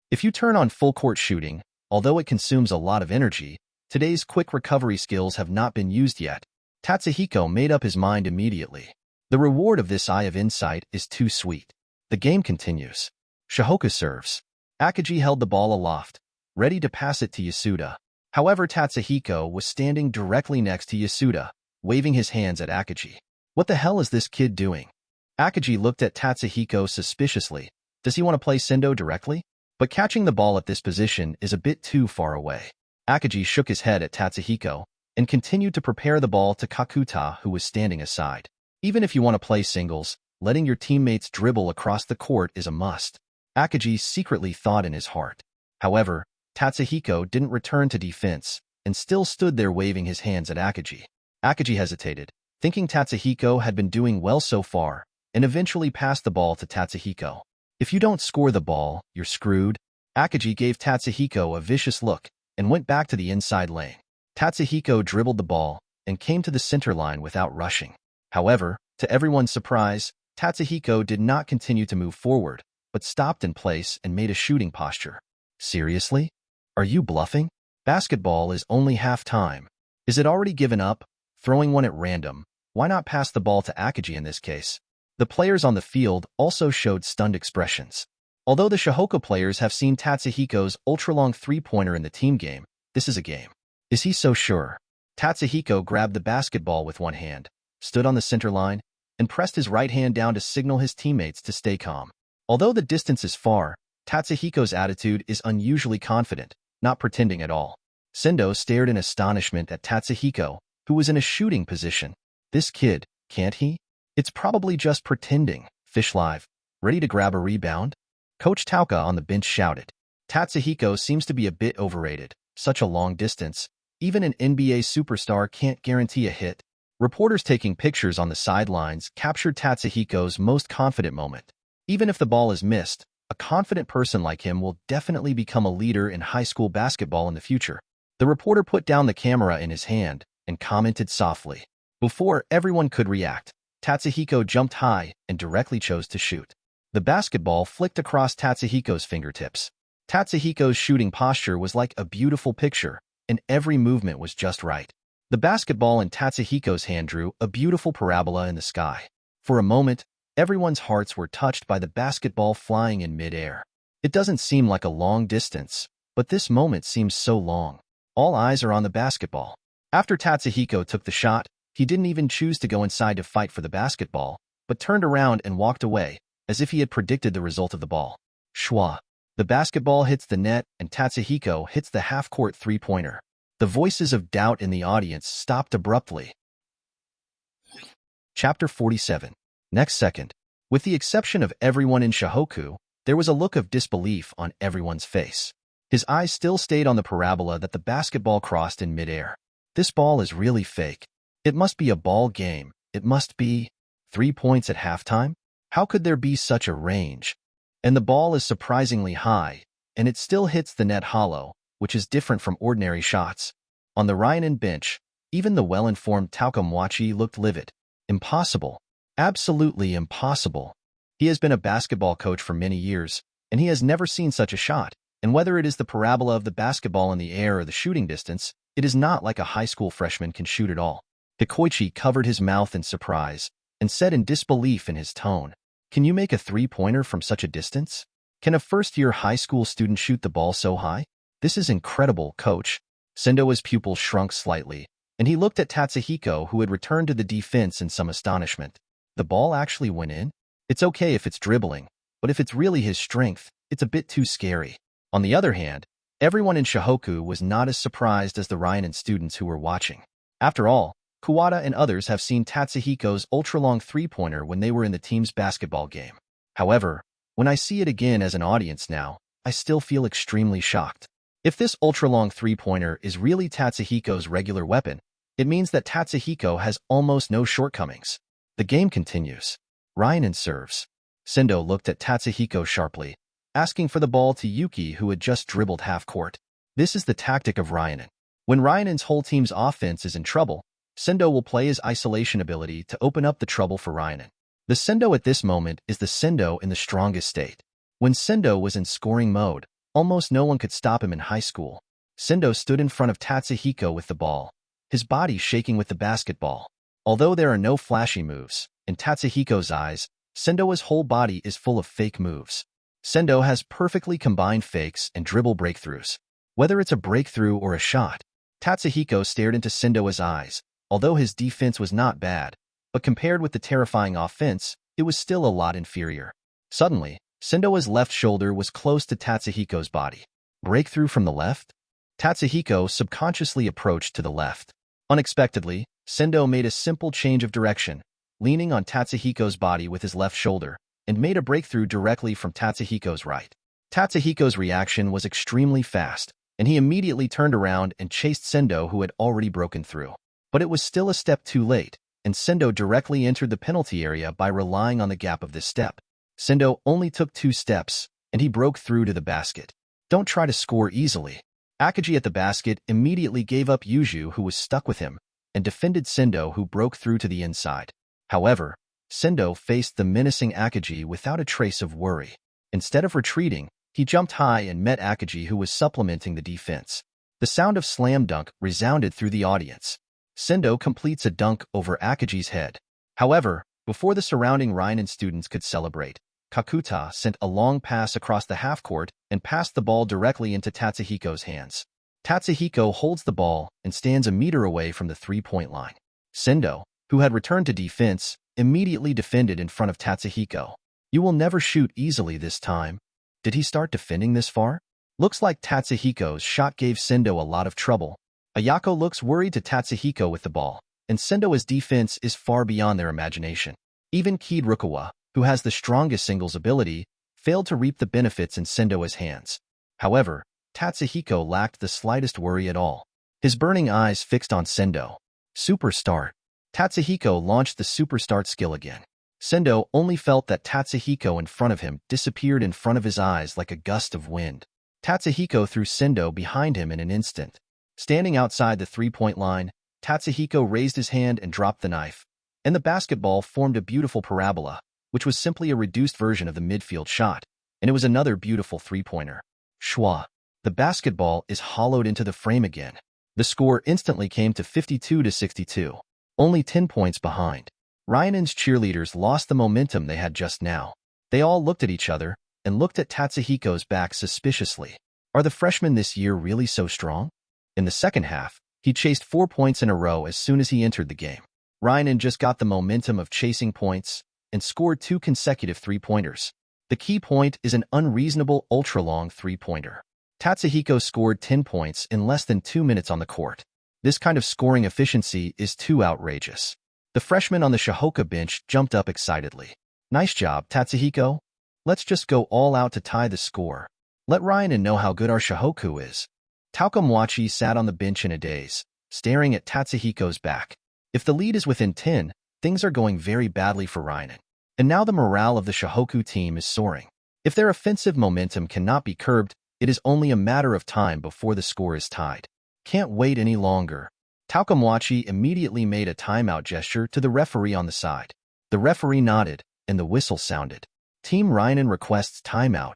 If you turn on full-court shooting, although it consumes a lot of energy, today's quick recovery skills have not been used yet. Tatsuhiko made up his mind immediately. The reward of this eye of insight is too sweet. The game continues. Shohoku serves. Akagi held the ball aloft, ready to pass it to Yasuda. However, Tatsuhiko was standing directly next to Yasuda, waving his hands at Akagi. What the hell is this kid doing? Akagi looked at Tatsuhiko suspiciously. Does he want to play Sendo directly? But catching the ball at this position is a bit too far away. Akagi shook his head at Tatsuhiko and continued to prepare the ball to Kakuta, who was standing aside. Even if you want to play singles, letting your teammates dribble across the court is a must. Akagi secretly thought in his heart. However, Tatsuhiko didn't return to defense and still stood there waving his hands at Akagi. Akagi hesitated, thinking Tatsuhiko had been doing well so far, and eventually passed the ball to Tatsuhiko. If you don't score the ball, you're screwed. Akagi gave Tatsuhiko a vicious look and went back to the inside lane. Tatsuhiko dribbled the ball and came to the center line without rushing. However, to everyone's surprise, Tatsuhiko did not continue to move forward, but stopped in place and made a shooting posture. Seriously? Are you bluffing? Basketball is only half-time. Is it already given up? Throwing one at random. Why not pass the ball to Akagi in this case? The players on the field also showed stunned expressions. Although the Shohoku players have seen Tatsuhiko's ultra-long three-pointer in the team game, this is a game. Is he so sure? Tatsuhiko grabbed the basketball with one hand, stood on the center line, and pressed his right hand down to signal his teammates to stay calm. Although the distance is far, Tatsuhiko's attitude is unusually confident, not pretending at all. Sendo stared in astonishment at Tatsuhiko, who was in a shooting position. This kid, can't he? It's probably just pretending. Fish live. Ready to grab a rebound? Coach Tauka on the bench shouted. Tatsuhiko seems to be a bit overrated. Such a long distance. Even an NBA superstar can't guarantee a hit. Reporters taking pictures on the sidelines captured Tatsuhiko's most confident moment. Even if the ball is missed, a confident person like him will definitely become a leader in high school basketball in the future. The reporter put down the camera in his hand and commented softly. Before everyone could react, Tatsuhiko jumped high and directly chose to shoot. The basketball flicked across Tatsuhiko's fingertips. Tatsuhiko's shooting posture was like a beautiful picture, and every movement was just right. The basketball in Tatsuhiko's hand drew a beautiful parabola in the sky. For a moment, everyone's hearts were touched by the basketball flying in midair. It doesn't seem like a long distance, but this moment seems so long. All eyes are on the basketball. After Tatsuhiko took the shot, he didn't even choose to go inside to fight for the basketball, but turned around and walked away, as if he had predicted the result of the ball. Shwa. The basketball hits the net and Tatsuhiko hits the half-court three-pointer. The voices of doubt in the audience stopped abruptly. Chapter 47. Next second. With the exception of everyone in Shohoku, there was a look of disbelief on everyone's face. His eyes still stayed on the parabola that the basketball crossed in midair. This ball is really fake. It must be a ball game. It must be 3 points at halftime? How could there be such a range? And the ball is surprisingly high, and it still hits the net hollow, which is different from ordinary shots. On the Ryanen bench, even the well-informed Taukamwachi looked livid. Impossible. Absolutely impossible. He has been a basketball coach for many years, and he has never seen such a shot. And whether it is the parabola of the basketball in the air or the shooting distance, it is not like a high school freshman can shoot at all. Hikoichi covered his mouth in surprise and said in disbelief in his tone, "Can you make a three-pointer from such a distance? Can a first-year high school student shoot the ball so high? This is incredible, coach." Sendo's pupil shrunk slightly, and he looked at Tatsuhiko, who had returned to the defense in some astonishment. The ball actually went in? It's okay if it's dribbling, but if it's really his strength, it's a bit too scary. On the other hand, everyone in Shohoku was not as surprised as the Ryanen students who were watching. After all, Kuwata and others have seen Tatsuhiko's ultra-long three-pointer when they were in the team's basketball game. However, when I see it again as an audience now, I still feel extremely shocked. If this ultra-long three-pointer is really Tatsuhiko's regular weapon, it means that Tatsuhiko has almost no shortcomings. The game continues. Ryanen serves. Sendo looked at Tatsuhiko sharply, asking for the ball to Yuki, who had just dribbled half-court. This is the tactic of Ryanen. When Ryanen's whole team's offense is in trouble, Sendo will play his isolation ability to open up the trouble for Ryanen. The Sendo at this moment is the Sendo in the strongest state. When Sendo was in scoring mode, almost no one could stop him in high school. Sendo stood in front of Tatsuhiko with the ball, his body shaking with the basketball. Although there are no flashy moves, in Tatsuhiko's eyes, Sendo's whole body is full of fake moves. Sendo has perfectly combined fakes and dribble breakthroughs. Whether it's a breakthrough or a shot, Tatsuhiko stared into Sendo's eyes. Although his defense was not bad, but compared with the terrifying offense, it was still a lot inferior. Suddenly, Sendo's left shoulder was close to Tatsuhiko's body. Breakthrough from the left? Tatsuhiko subconsciously approached to the left. Unexpectedly, Sendo made a simple change of direction, leaning on Tatsuhiko's body with his left shoulder, and made a breakthrough directly from Tatsuhiko's right. Tatsuhiko's reaction was extremely fast, and he immediately turned around and chased Sendo, who had already broken through. But it was still a step too late, and Sendo directly entered the penalty area by relying on the gap of this step. Sendo only took 2 steps, and he broke through to the basket. Don't try to score easily. Akagi at the basket immediately gave up Yuju, who was stuck with him, and defended Sendo, who broke through to the inside. However, Sendo faced the menacing Akagi without a trace of worry. Instead of retreating, he jumped high and met Akagi, who was supplementing the defense. The sound of slam dunk resounded through the audience. Sendo completes a dunk over Akagi's head. However, before the surrounding Ryanen students could celebrate, Kakuta sent a long pass across the half-court and passed the ball directly into Tatsuhiko's hands. Tatsuhiko holds the ball and stands a meter away from the three-point line. Sendo, who had returned to defense, immediately defended in front of Tatsuhiko. You will never shoot easily this time. Did he start defending this far? Looks like Tatsuhiko's shot gave Sendo a lot of trouble. Ayako looks worried to Tatsuhiko with the ball, and Sendo's defense is far beyond their imagination. Even Kid Rukawa, who has the strongest singles ability, failed to reap the benefits in Sendo's hands. However, Tatsuhiko lacked the slightest worry at all, his burning eyes fixed on Sendo. Superstart. Tatsuhiko launched the Superstart skill again. Sendo only felt that Tatsuhiko in front of him disappeared in front of his eyes like a gust of wind. Tatsuhiko threw Sendo behind him in an instant. Standing outside the three-point line, Tatsuhiko raised his hand and dropped the knife, and the basketball formed a beautiful parabola, which was simply a reduced version of the midfield shot, and it was another beautiful three-pointer. Schwa. The basketball is hollowed into the frame again. The score instantly came to 52-62, only 10 points behind. Ryanen's cheerleaders lost the momentum they had just now. They all looked at each other and looked at Tatsuhiko's back suspiciously. Are the freshmen this year really so strong? In the second half, he chased 4 points in a row as soon as he entered the game. Ryanen just got the momentum of chasing points and scored 2 consecutive three-pointers. The key point is an unreasonable ultra-long three-pointer. Tatsuhiko scored 10 points in less than 2 minutes on the court. This kind of scoring efficiency is too outrageous. The freshman on the Shohoku bench jumped up excitedly. Nice job, Tatsuhiko. Let's just go all out to tie the score. Let Ryanen know how good our Shohoku is. Taokamwachi sat on the bench in a daze, staring at Tatsuhiko's back. If the lead is within 10, things are going very badly for Ryanen. And now the morale of the Shohoku team is soaring. If their offensive momentum cannot be curbed, it is only a matter of time before the score is tied. Can't wait any longer. Taokamwachi immediately made a timeout gesture to the referee on the side. The referee nodded, and the whistle sounded. Team Ryanen requests timeout.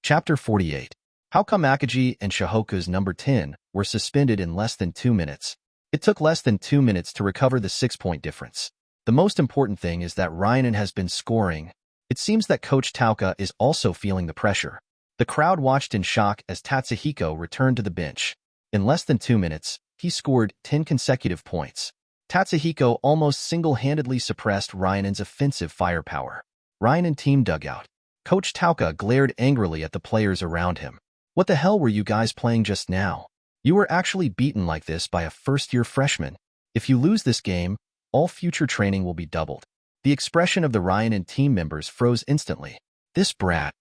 Chapter 48. How come Akagi and Shohoku's number 10 were suspended in less than 2 minutes? It took less than 2 minutes to recover the 6-point difference. The most important thing is that Ryanen has been scoring. It seems that Coach Tauka is also feeling the pressure. The crowd watched in shock as Tatsuhiko returned to the bench. In less than 2 minutes, he scored 10 consecutive points. Tatsuhiko almost single-handedly suppressed Ryanen's offensive firepower. Ryanen team dugout. Coach Tauka glared angrily at the players around him. What the hell were you guys playing just now? You were actually beaten like this by a first-year freshman. If you lose this game, all future training will be doubled. The expression of the Ryanen team members froze instantly. This brat.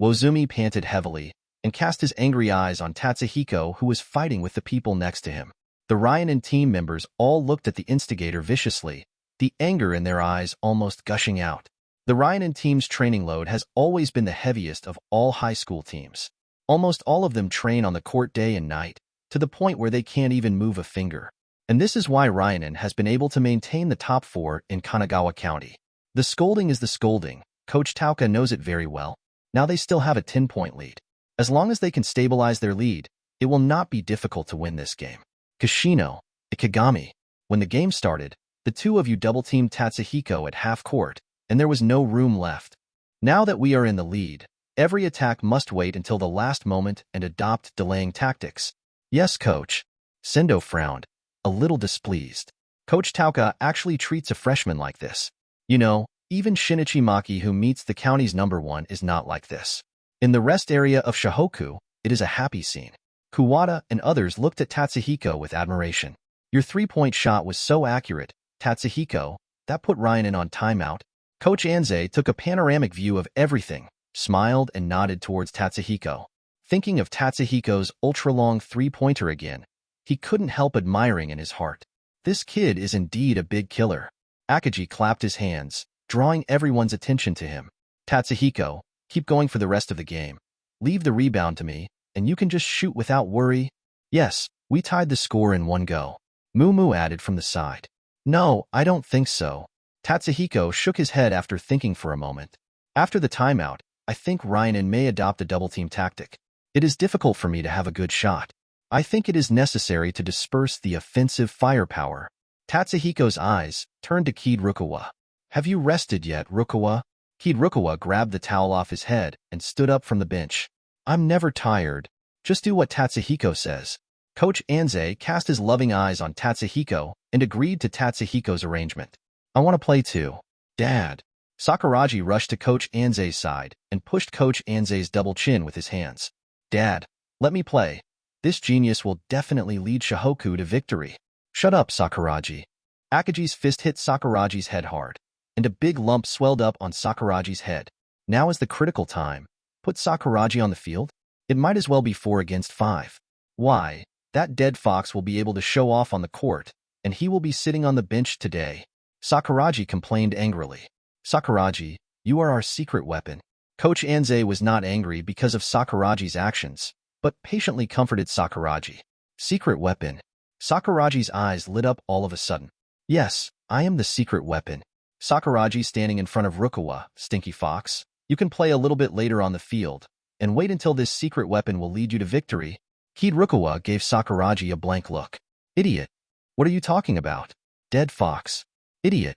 Wozumi panted heavily and cast his angry eyes on Tatsuhiko, who was fighting with the people next to him. The Ryanen team members all looked at the instigator viciously, the anger in their eyes almost gushing out. The Ryanen team's training load has always been the heaviest of all high school teams. Almost all of them train on the court day and night, to the point where they can't even move a finger. And this is why Ryanen has been able to maintain the top 4 in Kanagawa County. The scolding is the scolding. Coach Tauka knows it very well. Now they still have a 10-point lead. As long as they can stabilize their lead, it will not be difficult to win this game. Kishino, Ikigami. When the game started, the two of you double-teamed Tatsuhiko at half court, and there was no room left. Now that we are in the lead, every attack must wait until the last moment and adopt delaying tactics. Yes, coach. Sendo frowned, a little displeased. Coach Tauka actually treats a freshman like this. You know, even Shinichi Maki, who meets the county's #1, is not like this. In the rest area of Shohoku, it is a happy scene. Kuwata and others looked at Tatsuhiko with admiration. Your three-point shot was so accurate, Tatsuhiko, that put Ryanen on timeout. Coach Anze took a panoramic view of everything, smiled and nodded towards Tatsuhiko. Thinking of Tatsuhiko's ultra-long three-pointer again, he couldn't help admiring in his heart. This kid is indeed a big killer. Akagi clapped his hands, drawing everyone's attention to him. Tatsuhiko, keep going for the rest of the game. Leave the rebound to me, and you can just shoot without worry. Yes, we tied the score in one go. Mumu added from the side. No, I don't think so. Tatsuhiko shook his head after thinking for a moment. After the timeout, I think Ryanen may adopt a double-team tactic. It is difficult for me to have a good shot. I think it is necessary to disperse the offensive firepower. Tatsuhiko's eyes turned to Kid Rukawa. Have you rested yet, Rukawa? Kid Rukawa grabbed the towel off his head and stood up from the bench. I'm never tired. Just do what Tatsuhiko says. Coach Anze cast his loving eyes on Tatsuhiko and agreed to Tatsuhiko's arrangement. I want to play too. Dad. Sakuragi rushed to Coach Anze's side and pushed Coach Anze's double chin with his hands. Dad, let me play. This genius will definitely lead Shohoku to victory. Shut up, Sakuragi. Akagi's fist hit Sakuragi's head hard, and a big lump swelled up on Sakuragi's head. Now is the critical time. Put Sakuragi on the field? It might as well be 4 against 5. Why? That dead fox will be able to show off on the court, and he will be sitting on the bench today. Sakuragi complained angrily. Sakuragi, you are our secret weapon. Coach Anze was not angry because of Sakuragi's actions, but patiently comforted Sakuragi. Secret weapon. Sakuragi's eyes lit up all of a sudden. Yes, I am the secret weapon. Sakuragi standing in front of Rukawa, Stinky Fox. You can play a little bit later on the field, and wait until this secret weapon will lead you to victory. Kid Rukawa gave Sakuragi a blank look. Idiot. What are you talking about? Dead fox. Idiot.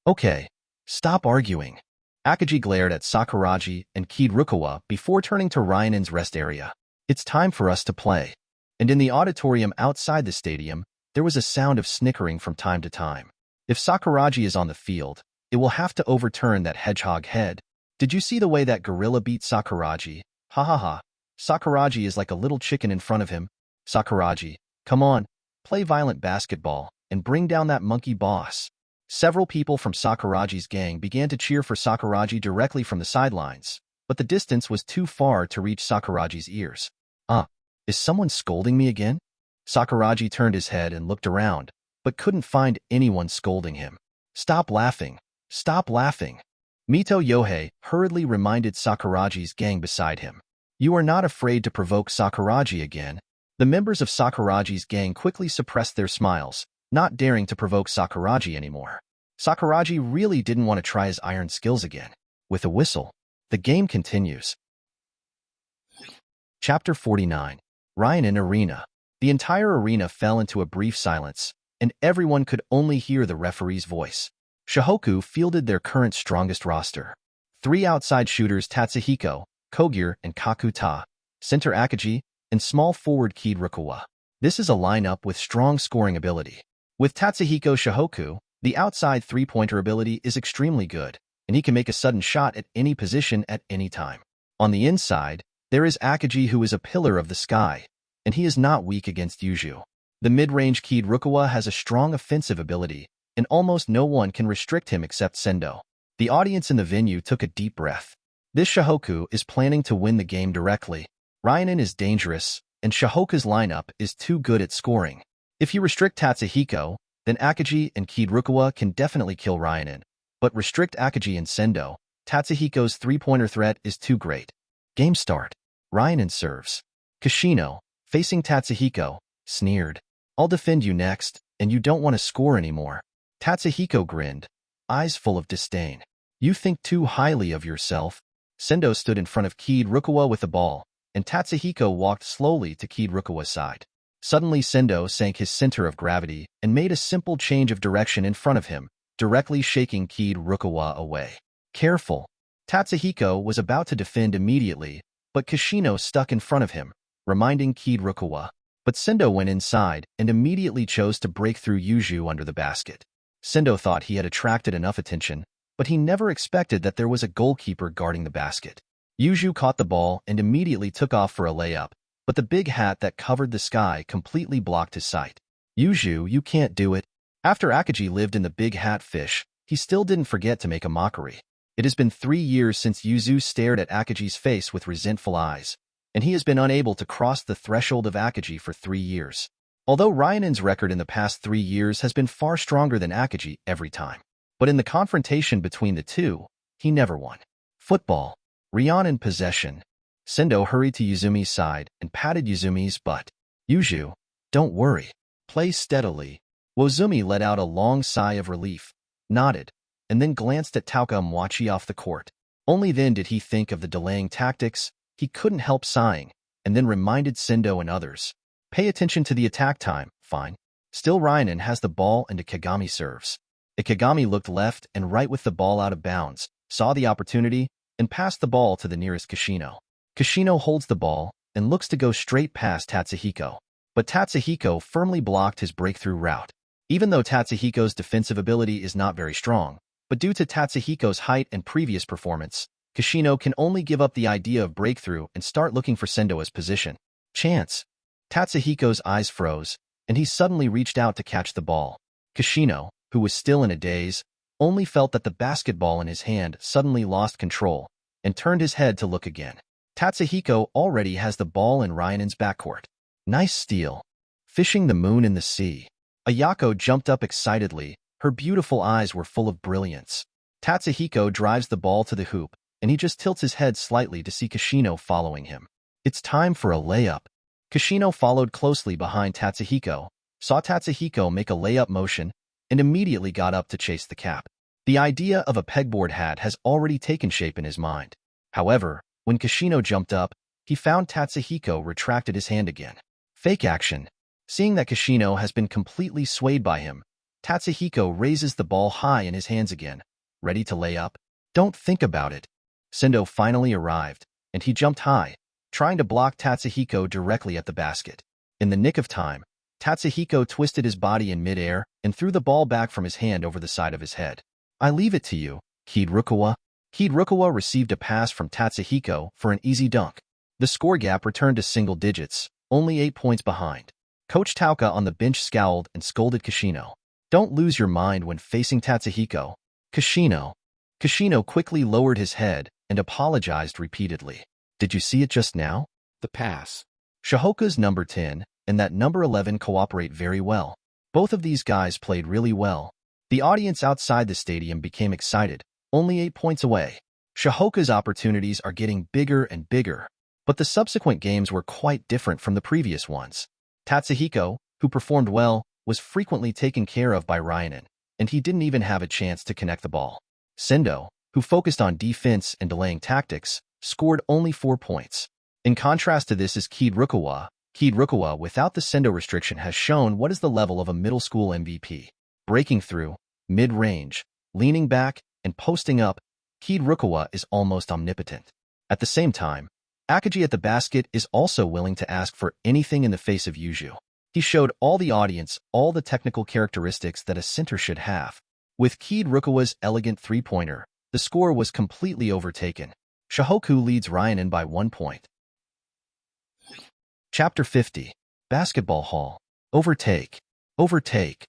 Okay. Stop arguing. Akagi glared at Sakuragi and Kid Rukawa before turning to Ryanen's rest area. It's time for us to play. And in the auditorium outside the stadium, there was a sound of snickering from time to time. If Sakuragi is on the field, it will have to overturn that hedgehog head. Did you see the way that gorilla beat Sakuragi? Ha ha ha. Sakuragi is like a little chicken in front of him. Sakuragi, come on, play violent basketball, and bring down that monkey boss. Several people from Sakuragi's gang began to cheer for Sakuragi directly from the sidelines, but the distance was too far to reach Sakuragi's ears. Is someone scolding me again? Sakuragi turned his head and looked around, but couldn't find anyone scolding him. Stop laughing. Stop laughing. Mito Yohei hurriedly reminded Sakuragi's gang beside him. You are not afraid to provoke Sakuragi again. The members of Sakuragi's gang quickly suppressed their smiles, not daring to provoke Sakuragi anymore. Sakuragi really didn't want to try his iron skills again. With a whistle, the game continues. Chapter 49. Ryanen Arena. The entire arena fell into a brief silence, and everyone could only hear the referee's voice. Shohoku fielded their current strongest roster. 3 outside shooters Tatsuhiko, Kogir, and Kakuta, center Akagi, and small forward Kid Rukawa. This is a lineup with strong scoring ability. With Tatsuhiko Shohoku, the outside three-pointer ability is extremely good, and he can make a sudden shot at any position at any time. On the inside, there is Akagi, who is a pillar of the sky, and he is not weak against Yuju. The mid-range Kid Rukawa has a strong offensive ability, and almost no one can restrict him except Sendo. The audience in the venue took a deep breath. This Shohoku is planning to win the game directly. Ryanen is dangerous, and Shohoku's lineup is too good at scoring. If you restrict Tatsuhiko, then Akagi and Kid Rukawa can definitely kill Ryanen. But restrict Akagi and Sendo, Tatsuhiko's three-pointer threat is too great. Game start. Ryanen serves. Kishino, facing Tatsuhiko, sneered. I'll defend you next. and you don't want to score anymore. Tatsuhiko grinned, eyes full of disdain. You think too highly of yourself. Sendo stood in front of Kid Rukawa with the ball, and Tatsuhiko walked slowly to Kid Rukawa's side. Suddenly Sendo sank his center of gravity and made a simple change of direction in front of him, directly shaking Kid Rukawa away. Careful. Tatsuhiko was about to defend immediately, but Kishino stuck in front of him, reminding Kid Rukawa. But Sendo went inside and immediately chose to break through Yuju under the basket. Sendo thought he had attracted enough attention, but he never expected that there was a goalkeeper guarding the basket. Yuju caught the ball and immediately took off for a layup, but the big hat that covered the sky completely blocked his sight. Yuju, you can't do it. After Akagi lived in the big hat fish, he still didn't forget to make a mockery. It has been 3 years since Yuzu stared at Akagi's face with resentful eyes, and he has been unable to cross the threshold of Akagi for 3 years. Although Ryanen's record in the past 3 years has been far stronger than Akagi every time. But in the confrontation between the two, he never won. Football. Ryan in possession. Sendo hurried to Yuzumi's side and patted Yuzumi's butt. Yuju, don't worry. Play steadily. Wozumi let out a long sigh of relief, nodded, and then glanced at Tauka Mwachi off the court. Only then did he think of the delaying tactics. He couldn't help sighing, and then reminded Sendo and others. Pay attention to the attack time, fine. Still Ryanen has the ball and Ikegami serves. Ikegami looked left and right with the ball out of bounds, saw the opportunity, and passed the ball to the nearest Kishino. Kishino holds the ball and looks to go straight past Tatsuhiko. But Tatsuhiko firmly blocked his breakthrough route. Even though Tatsuhiko's defensive ability is not very strong, but due to Tatsuhiko's height and previous performance, Kishino can only give up the idea of breakthrough and start looking for Sendo's position. Chance. Tatsuhiko's eyes froze, and he suddenly reached out to catch the ball. Kishino, who was still in a daze, only felt that the basketball in his hand suddenly lost control and turned his head to look again. Tatsuhiko already has the ball in Ryanen's backcourt. Nice steal. Fishing the moon in the sea. Ayako jumped up excitedly. Her beautiful eyes were full of brilliance. Tatsuhiko drives the ball to the hoop, and he just tilts his head slightly to see Kishino following him. It's time for a layup. Kishino followed closely behind Tatsuhiko, saw Tatsuhiko make a layup motion, and immediately got up to chase the cap. The idea of a pegboard hat has already taken shape in his mind. However, when Kishino jumped up, he found Tatsuhiko retracted his hand again. Fake action. Seeing that Kishino has been completely swayed by him, Tatsuhiko raises the ball high in his hands again, ready to lay up. Don't think about it. Sendo finally arrived, and he jumped high, trying to block Tatsuhiko directly at the basket. In the nick of time, Tatsuhiko twisted his body in midair and threw the ball back from his hand over the side of his head. I leave it to you, Kid Rukawa. Kid Rukawa received a pass from Tatsuhiko for an easy dunk. The score gap returned to single digits, only 8 points behind. Coach Tauka on the bench scowled and scolded Kishino. Don't lose your mind when facing Tatsuhiko. Kishino. Kishino quickly lowered his head and apologized repeatedly. Did you see it just now? The pass. Shohoku's number 10 and that number 11 cooperate very well. Both of these guys played really well. The audience outside the stadium became excited, only 8 points away. Shohoku's opportunities are getting bigger and bigger, but the subsequent games were quite different from the previous ones. Tatsuhiko, who performed well, was frequently taken care of by Ryanen, and he didn't even have a chance to connect the ball. Sendo, who focused on defense and delaying tactics, scored only 4 points. In contrast to this is Kid Rukawa. Kid Rukawa, without the Sendo restriction, has shown what is the level of a middle school MVP. Breaking through, mid-range, leaning back, and posting up, Kid Rukawa is almost omnipotent. At the same time, Akagi at the basket is also willing to ask for anything in the face of Yuju. He showed all the audience all the technical characteristics that a center should have. With Kid Rukawa's elegant three-pointer, the score was completely overtaken. Shohoku leads Ryanen by 1 point. Chapter 50. Basketball Hall. Overtake. Overtake.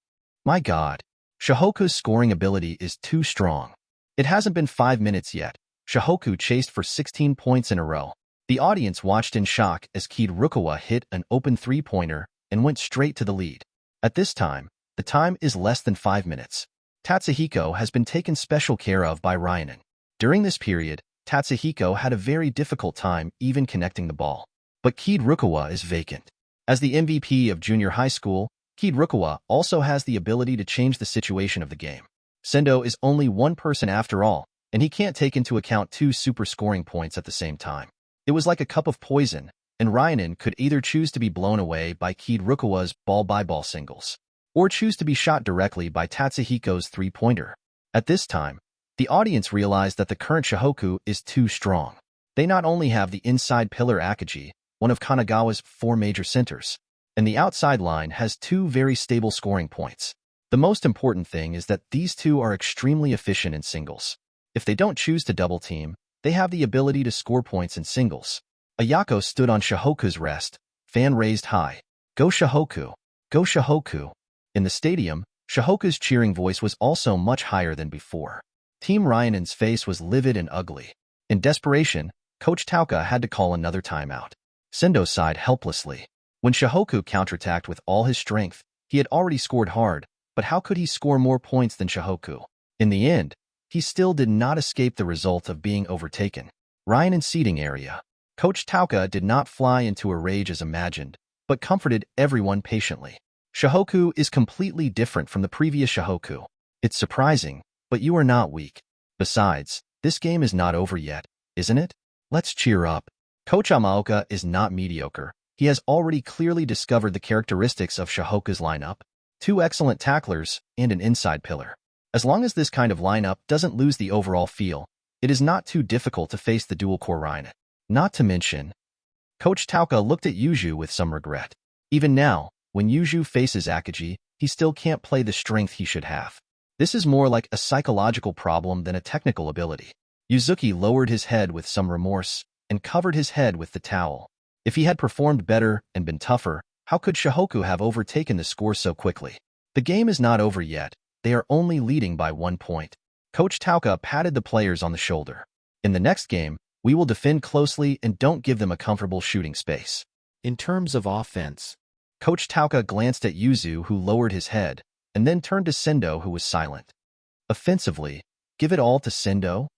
My God. Shohoku's scoring ability is too strong. It hasn't been 5 minutes yet. Shohoku chased for 16 points in a row. The audience watched in shock as Kid Rukawa hit an open three-pointer and went straight to the lead. At this time, the time is less than 5 minutes. Tatsuhiko has been taken special care of by Ryanen. During this period, Tatsuhiko had a very difficult time even connecting the ball. But Kid Rukawa is vacant. As the MVP of junior high school, Kid Rukawa also has the ability to change the situation of the game. Sendo is only one person after all, and he can't take into account two super scoring points at the same time. It was like a cup of poison, and Ryanin could either choose to be blown away by Kid Rukawa's ball-by-ball singles, or choose to be shot directly by Tatsuhiko's three-pointer. At this time, the audience realized that the current Shohoku is too strong. They not only have the inside pillar Akagi, one of Kanagawa's 4 major centers, and the outside line has 2 very stable scoring points. The most important thing is that these two are extremely efficient in singles. If they don't choose to double team, they have the ability to score points in singles. Ayako stood on Shohoku's rest, fan raised high. Go Shohoku! Go Shohoku! In the stadium, Shohoku's cheering voice was also much higher than before. Team Ryanin's face was livid and ugly. In desperation, Coach Tauka had to call another timeout. Sendo sighed helplessly. When Shohoku counterattacked with all his strength, he had already scored hard, but how could he score more points than Shohoku? In the end, he still did not escape the result of being overtaken. Ryanin's seating area. Coach Tauka did not fly into a rage as imagined, but comforted everyone patiently. Shohoku is completely different from the previous Shohoku. It's surprising, but you are not weak. Besides, this game is not over yet, isn't it? Let's cheer up. Coach Amaoka is not mediocre. He has already clearly discovered the characteristics of Shohoku's lineup. 2 excellent tacklers and an inside pillar. As long as this kind of lineup doesn't lose the overall feel, it is not too difficult to face the dual-core Ryanin. Not to mention, Coach Tauka looked at Yuju with some regret. Even now, when Yuju faces Akagi, he still can't play the strength he should have. This is more like a psychological problem than a technical ability. Yuzuki lowered his head with some remorse and covered his head with the towel. If he had performed better and been tougher, how could Shohoku have overtaken the score so quickly? The game is not over yet. They are only leading by 1 point. Coach Tauka patted the players on the shoulder. In the next game, we will defend closely and don't give them a comfortable shooting space. In terms of offense, Coach Tauka glanced at Yuzu, who lowered his head, and then turned to Sendo, who was silent. Offensively, give it all to Sendo?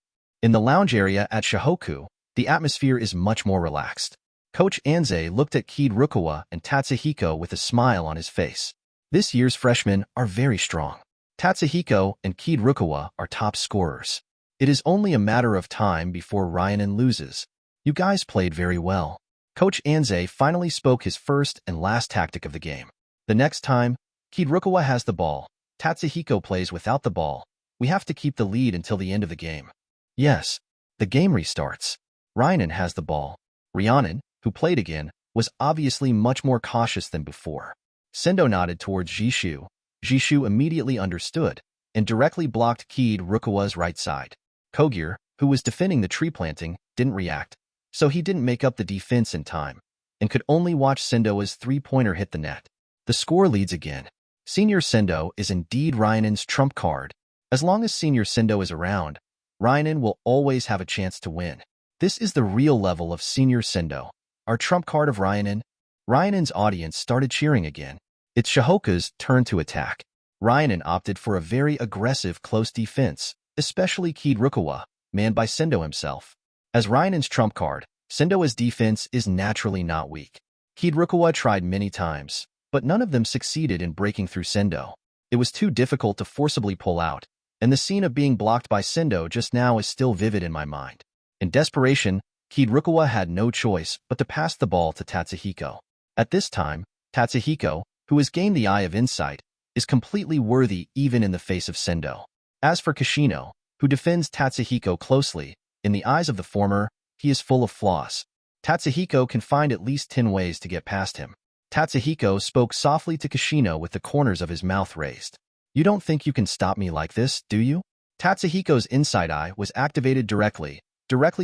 In the lounge area at Shohoku, the atmosphere is much more relaxed. Coach Anze looked at Kid Rukawa and Tatsuhiko with a smile on his face. This year's freshmen are very strong. Tatsuhiko and Kid Rukawa are top scorers. It is only a matter of time before Ryanin loses. You guys played very well. Coach Anze finally spoke his first and last tactic of the game. The next time, Kid Rukawa has the ball, Tatsuhiko plays without the ball. We have to keep the lead until the end of the game. Yes, the game restarts. Ryanin has the ball. Ryanin, who played again, was obviously much more cautious than before. Sendo nodded towards Jishu. Jishu immediately understood and directly blocked Kid Rukawa's right side. Kogir, who was defending the tree planting, didn't react, so he didn't make up the defense in time and could only watch Sendo's three-pointer hit the net. The score leads again. Senior Sendo is indeed Ryanin's trump card. As long as Senior Sendo is around, Ryanin will always have a chance to win. This is the real level of Senior Sendo. Our trump card of Ryanin. Ryanin's audience started cheering again. It's Shohoku's turn to attack. Ryanin opted for a very aggressive close defense, especially Kid Rukawa, manned by Sendo himself. As Ryanin's trump card, Sendo's defense is naturally not weak. Kid Rukawa tried many times, but none of them succeeded in breaking through Sendo. It was too difficult to forcibly pull out, and the scene of being blocked by Sendo just now is still vivid in my mind. In desperation, Kid Rukawa had no choice but to pass the ball to Tatsuhiko. At this time, Tatsuhiko, who has gained the Eye of Insight, is completely worthy even in the face of Sendo. As for Kishino, who defends Tatsuhiko closely, in the eyes of the former, he is full of flaws. Tatsuhiko can find at least 10 ways to get past him. Tatsuhiko spoke softly to Kishino with the corners of his mouth raised. You don't think you can stop me like this, do you? Tatsuhiko's inside eye was activated directly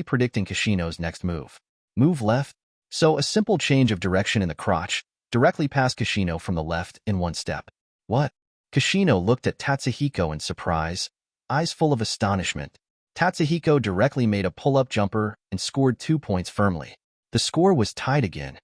predicting Kishino's next move. Move left? So a simple change of direction in the crotch, directly past Kishino from the left in 1 step. What? Kishino looked at Tatsuhiko in surprise, eyes full of astonishment. Tatsuhiko directly made a pull-up jumper and scored 2 points firmly. The score was tied again.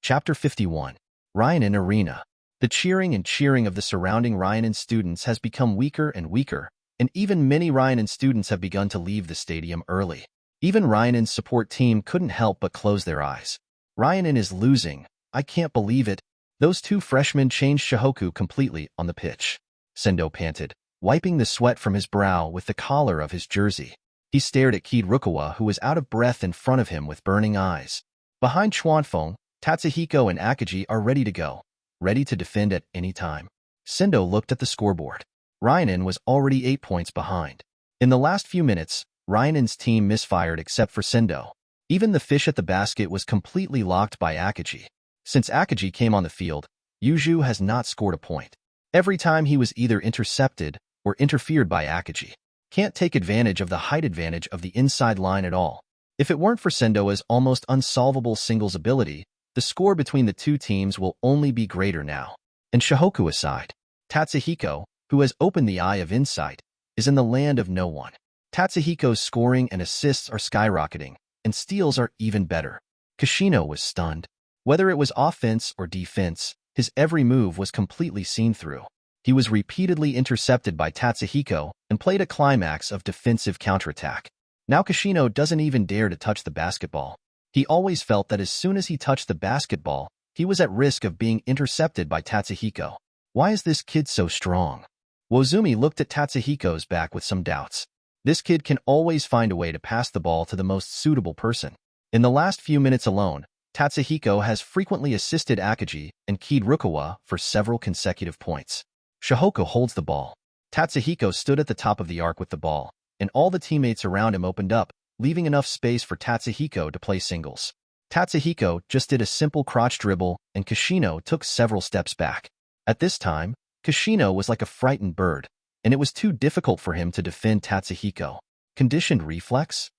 Chapter 51. Ryanin Arena. The cheering of the surrounding Ryanin students has become weaker and weaker, and even many Ryanin students have begun to leave the stadium early. Even Ryanin's support team couldn't help but close their eyes. Ryanin is losing. I can't believe it. Those two freshmen changed Shohoku completely on the pitch. Sendo panted, wiping the sweat from his brow with the collar of his jersey. He stared at Kid Rukawa, who was out of breath in front of him with burning eyes. Behind Chuanfeng, Tatsuhiko and Akagi are ready to go, ready to defend at any time. Sendo looked at the scoreboard. Ryanen was already 8 points behind. In the last few minutes, Ryanen's team misfired except for Sendo. Even the fish at the basket was completely locked by Akagi. Since Akagi came on the field, Yuju has not scored a point. Every time he was either intercepted or interfered by Akagi. Can't take advantage of the height advantage of the inside line at all. If it weren't for Sendo's almost unsolvable singles ability, the score between the two teams will only be greater now. And Shohoku aside, Tatsuhiko, who has opened the eye of insight, is in the land of no one. Tatsuhiko's scoring and assists are skyrocketing, and steals are even better. Kishino was stunned. Whether it was offense or defense, his every move was completely seen through. He was repeatedly intercepted by Tatsuhiko and played a climax of defensive counterattack. Now Kishino doesn't even dare to touch the basketball. He always felt that as soon as he touched the basketball, he was at risk of being intercepted by Tatsuhiko. Why is this kid so strong? Wozumi looked at Tatsuhiko's back with some doubts. This kid can always find a way to pass the ball to the most suitable person. In the last few minutes alone, Tatsuhiko has frequently assisted Akagi and Kid Rukawa for several consecutive points. Shohoku holds the ball. Tatsuhiko stood at the top of the arc with the ball, and all the teammates around him opened up, leaving enough space for Tatsuhiko to play singles. Tatsuhiko just did a simple crotch dribble, and Kishino took several steps back. At this time, Kishino was like a frightened bird, and it was too difficult for him to defend Tatsuhiko. Conditioned reflex?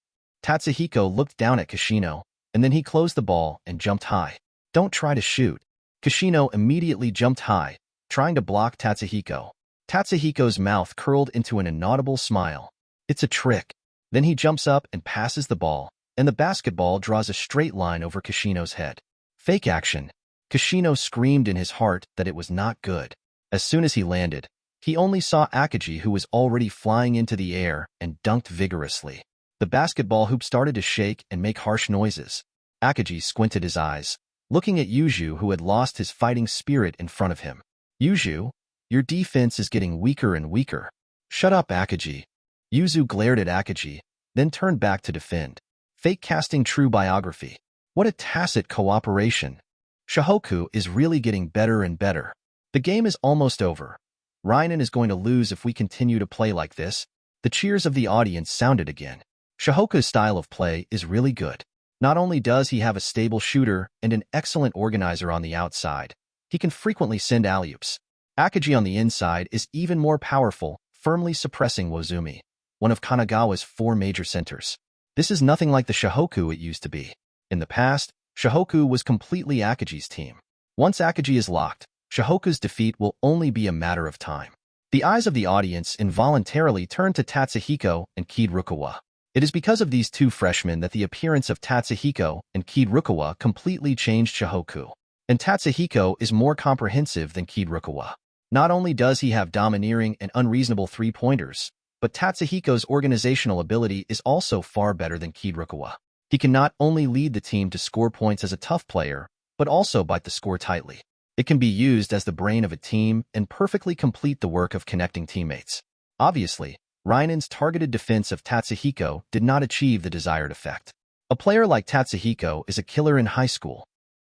Tatsuhiko looked down at Kishino, and then he closed the ball and jumped high. Don't try to shoot. Kishino immediately jumped high, trying to block Tatsuhiko. Tatsuhiko's mouth curled into an inaudible smile. It's a trick. Then he jumps up and passes the ball, and the basketball draws a straight line over Kishino's head. Fake action. Kishino screamed in his heart that it was not good. As soon as he landed, he only saw Akagi, who was already flying into the air, and dunked vigorously. The basketball hoop started to shake and make harsh noises. Akagi squinted his eyes, looking at Yuju, who had lost his fighting spirit in front of him. Yuju, your defense is getting weaker and weaker. Shut up, Akagi. Yuzu glared at Akagi, then turned back to defend. Fake casting true biography. What a tacit cooperation. Shohoku is really getting better and better. The game is almost over. Ryanen is going to lose if we continue to play like this. The cheers of the audience sounded again. Shohoku's style of play is really good. Not only does he have a stable shooter and an excellent organizer on the outside, he can frequently send alley-oops. Akagi on the inside is even more powerful, firmly suppressing Wozumi, one of Kanagawa's 4 major centers. This is nothing like the Shohoku it used to be. In the past, Shohoku was completely Akagi's team. Once Akagi is locked, Shohoku's defeat will only be a matter of time. The eyes of the audience involuntarily turned to Tatsuhiko and Kid Rukawa. It is because of these two freshmen that the appearance of Tatsuhiko and Kid Rukawa completely changed Shohoku. And Tatsuhiko is more comprehensive than Kid Rukawa. Not only does he have domineering and unreasonable three-pointers, but Tatsuhiko's organizational ability is also far better than Kid Rukawa. He can not only lead the team to score points as a tough player, but also bite the score tightly. It can be used as the brain of a team and perfectly complete the work of connecting teammates. Obviously, Ryanen's targeted defense of Tatsuhiko did not achieve the desired effect. A player like Tatsuhiko is a killer in high school.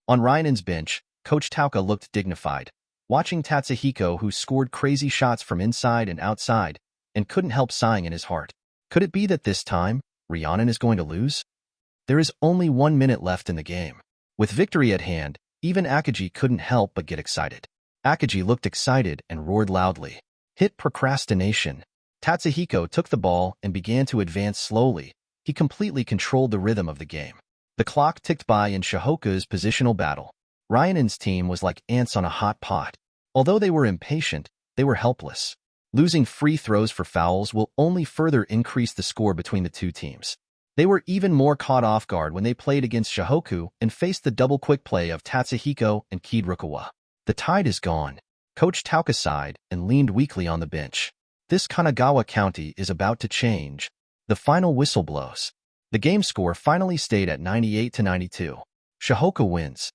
On Ryanen's bench, Coach Tauka looked dignified, watching Tatsuhiko, who scored crazy shots from inside and outside, and couldn't help sighing in his heart. Could it be that this time, Ryanen is going to lose? There is only 1 minute left in the game. With victory at hand, even Akagi couldn't help but get excited. Akagi looked excited and roared loudly. Hit procrastination. Tatsuhiko took the ball and began to advance slowly. He completely controlled the rhythm of the game. The clock ticked by in Shohoku's positional battle. Ryanen's team was like ants on a hot pot. Although they were impatient, they were helpless. Losing free throws for fouls will only further increase the score between the two teams. They were even more caught off guard when they played against Shohoku and faced the double quick play of Tatsuhiko and Kid Rukawa. The tide is gone. Coach Tauka sighed and leaned weakly on the bench. This Kanagawa County is about to change. The final whistle blows. The game score finally stayed at 98-92. Shohoku wins.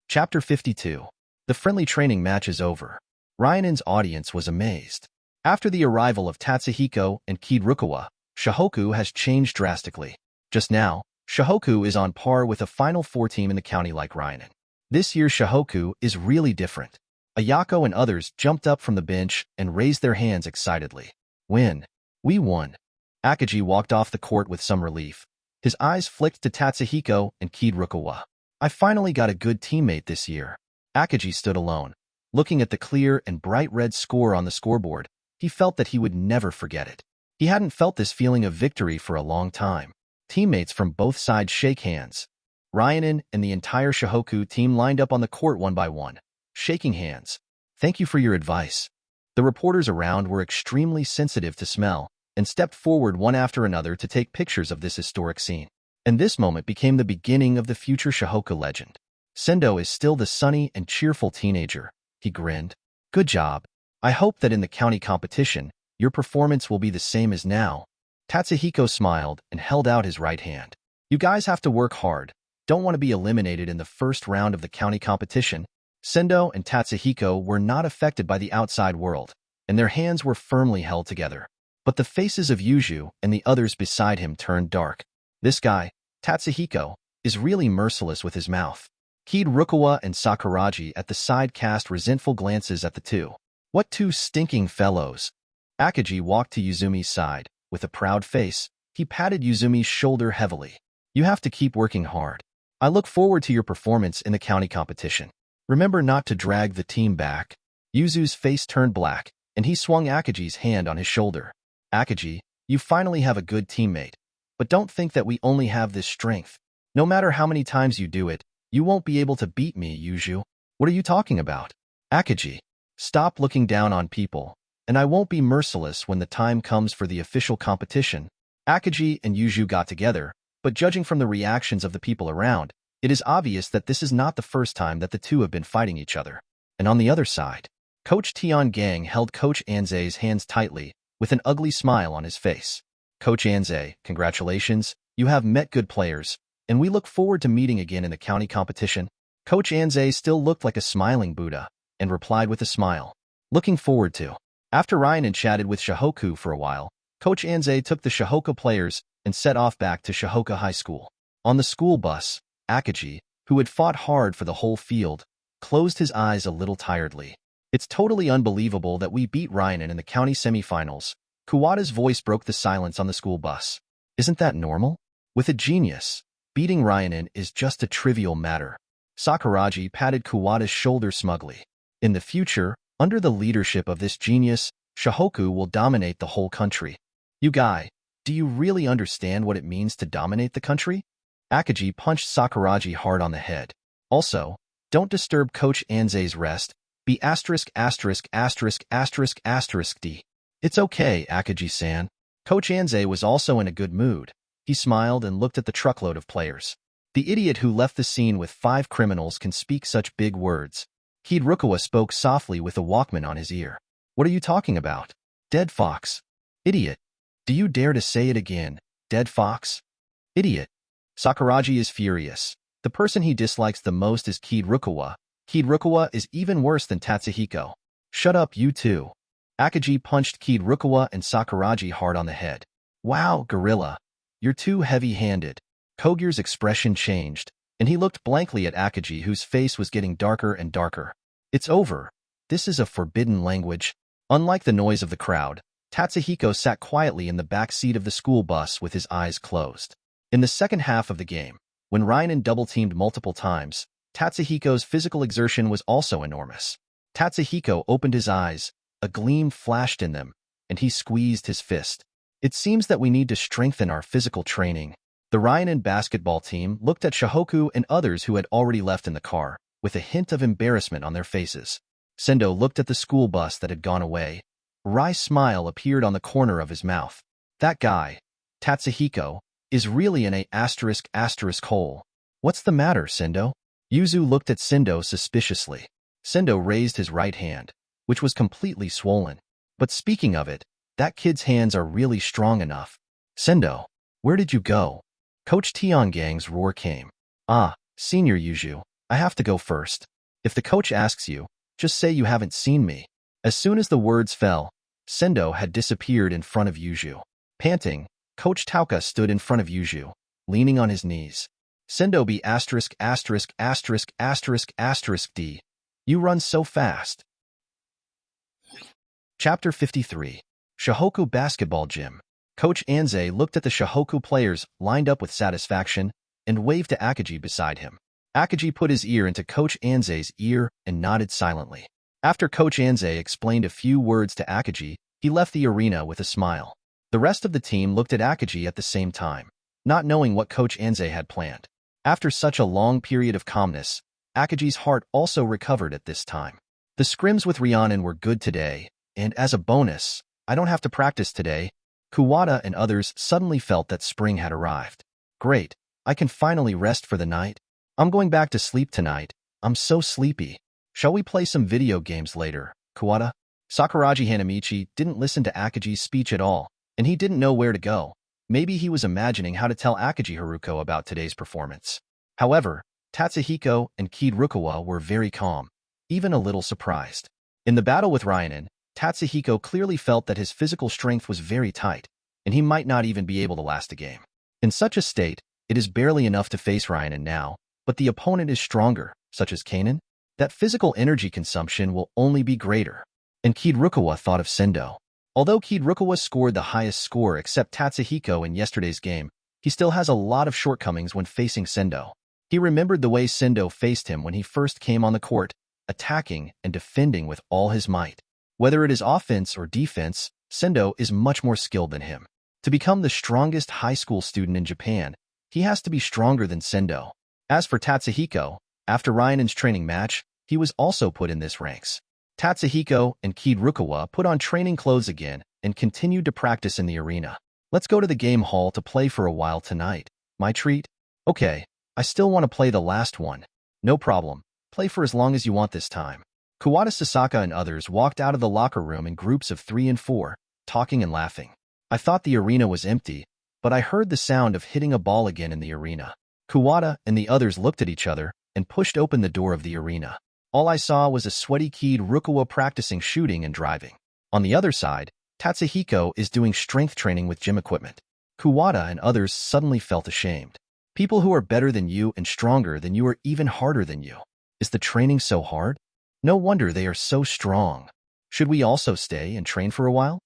Chapter 52. The friendly training match is over. Ryanan's audience was amazed. After the arrival of Tatsuhiko and Kirukawa, Shohoku has changed drastically. Just now, Shohoku is on par with a Final Four team in the county like Ryanan. This year's Shohoku is really different. Ayako and others jumped up from the bench and raised their hands excitedly. Win. We won. Akagi walked off the court with some relief. His eyes flicked to Tatsuhiko and Kirukawa. I finally got a good teammate this year. Akagi stood alone. Looking at the clear and bright red score on the scoreboard, he felt that he would never forget it. He hadn't felt this feeling of victory for a long time. Teammates from both sides shake hands. Ryanan and the entire Shohoku team lined up on the court one by one, shaking hands. Thank you for your advice. The reporters around were extremely sensitive to smell and stepped forward one after another to take pictures of this historic scene. And this moment became the beginning of the future Shohoku legend. Sendo is still the sunny and cheerful teenager. He grinned. Good job. I hope that in the county competition, your performance will be the same as now. Tatsuhiko smiled and held out his right hand. You guys have to work hard. Don't want to be eliminated in the first round of the county competition. Sendo and Tatsuhiko were not affected by the outside world, and their hands were firmly held together. But the faces of Yuju and the others beside him turned dark. This guy, Tatsuhiko, is really merciless with his mouth. Kirukawa and Sakuragi at the side cast resentful glances at the two. What two stinking fellows. Akagi walked to Yuzumi's side. With a proud face, he patted Yuzumi's shoulder heavily. You have to keep working hard. I look forward to your performance in the county competition. Remember not to drag the team back. Yuzu's face turned black, and he swung Akagi's hand on his shoulder. Akagi, you finally have a good teammate. But don't think that we only have this strength. No matter how many times you do it, you won't be able to beat me, Yuju. What are you talking about? Akagi, stop looking down on people, and I won't be merciless when the time comes for the official competition. Akagi and Yuju got together, but judging from the reactions of the people around, it is obvious that this is not the first time that the two have been fighting each other. And on the other side, Coach Tiangang held Coach Anze's hands tightly, with an ugly smile on his face. Coach Anze, congratulations, you have met good players, and we look forward to meeting again in the county competition. Coach Anze still looked like a smiling Buddha, and replied with a smile. Looking forward to. After Ryanan chatted with Shohoku for a while, Coach Anze took the Shohoku players and set off back to Shohoku High School. On the school bus, Akagi, who had fought hard for the whole field, closed his eyes a little tiredly. It's totally unbelievable that we beat Ryanan in the county semifinals. Kuwata's voice broke the silence on the school bus. Isn't that normal? With a genius, beating Ryanan is just a trivial matter. Sakuragi patted Kuwata's shoulder smugly. In the future, under the leadership of this genius, Shohoku will dominate the whole country. You guy, do you really understand what it means to dominate the country? Akagi punched Sakuragi hard on the head. Also, don't disturb Coach Anze's rest. Be ***************. It's okay, Akagi-san. Coach Anze was also in a good mood. He smiled and looked at the truckload of players. The idiot who left the scene with 5 criminals can speak such big words. Kirukawa spoke softly with a Walkman on his ear. What are you talking about? Dead fox. Idiot. Do you dare to say it again? Dead fox? Idiot. Sakuragi is furious. The person he dislikes the most is Kirukawa. Kirukawa is even worse than Tatsuhiko. Shut up, you two. Akagi punched Kirukawa and Sakuragi hard on the head. Wow, gorilla. You're too heavy-handed. Kogyo's expression changed, and he looked blankly at Akagi, whose face was getting darker and darker. It's over. This is a forbidden language. Unlike the noise of the crowd, Tatsuhiko sat quietly in the back seat of the school bus with his eyes closed. In the second half of the game, when Ryanan double-teamed multiple times, Tatsuhiko's physical exertion was also enormous. Tatsuhiko opened his eyes, a gleam flashed in them, and he squeezed his fist. It seems that we need to strengthen our physical training. The Ryanan basketball team looked at Shohoku and others who had already left in the car, with a hint of embarrassment on their faces. Sendo looked at the school bus that had gone away. A wry smile appeared on the corner of his mouth. That guy, Tatsuhiko, is really in a **** hole. What's the matter, Sendo? Yuzu looked at Sendo suspiciously. Sendo raised his right hand, which was completely swollen. But speaking of it, that kid's hands are really strong enough. Sendo, where did you go? Coach Tiangang's roar came. Ah, Senior Yuzu. I have to go first. If the coach asks you, just say you haven't seen me. As soon as the words fell, Sendo had disappeared in front of Yuju. Panting, Coach Tauka stood in front of Yuju, leaning on his knees. Sendo B asterisk asterisk asterisk asterisk asterisk D. You run so fast. Chapter 53. Shohoku Basketball Gym. Coach Anze looked at the Shohoku players lined up with satisfaction and waved to Akagi beside him. Akagi put his ear into Coach Anze's ear and nodded silently. After Coach Anze explained a few words to Akagi, he left the arena with a smile. The rest of the team looked at Akagi at the same time, not knowing what Coach Anze had planned. After such a long period of calmness, Akagi's heart also recovered at this time. The scrims with Rhiannon were good today, and as a bonus, I don't have to practice today. Kuwata and others suddenly felt that spring had arrived. Great, I can finally rest for the night. I'm going back to sleep tonight. I'm so sleepy. Shall we play some video games later, Kuwata? Sakuraji Hanamichi didn't listen to Akagi's speech at all, and he didn't know where to go. Maybe he was imagining how to tell Akagi Haruko about today's performance. However, Tatsuhiko and Kid Rukawa were very calm, even a little surprised. In the battle with Rhiannon, Tatsuhiko clearly felt that his physical strength was very tight, and he might not even be able to last a game. In such a state, it is barely enough to face Rhiannon now, but the opponent is stronger, such as Kanon. That physical energy consumption will only be greater. And Kid Rukawa thought of Sendo. Although Kid Rukawa scored the highest score except Tatsuhiko in yesterday's game, he still has a lot of shortcomings when facing Sendo. He remembered the way Sendo faced him when he first came on the court, attacking and defending with all his might. Whether it is offense or defense, Sendo is much more skilled than him. To become the strongest high school student in Japan, he has to be stronger than Sendo. As for Tatsuhiko, after Rhiannon's training match, he was also put in this ranks. Tatsuhiko and Kid Rukawa put on training clothes again and continued to practice in the arena. Let's go to the game hall to play for a while tonight. My treat? Okay, I still want to play the last one. No problem. Play for as long as you want this time. Kuwata Sasaka and others walked out of the locker room in groups of 3 and 4, talking and laughing. I thought the arena was empty, but I heard the sound of hitting a ball again in the arena. Kuwata and the others looked at each other and pushed open the door of the arena. All I saw was a sweaty Kid Rukawa practicing shooting and driving. On the other side, Tatsuhiko is doing strength training with gym equipment. Kuwata and others suddenly felt ashamed. People who are better than you and stronger than you are even harder than you. Is the training so hard? No wonder they are so strong. Should we also stay and train for a while?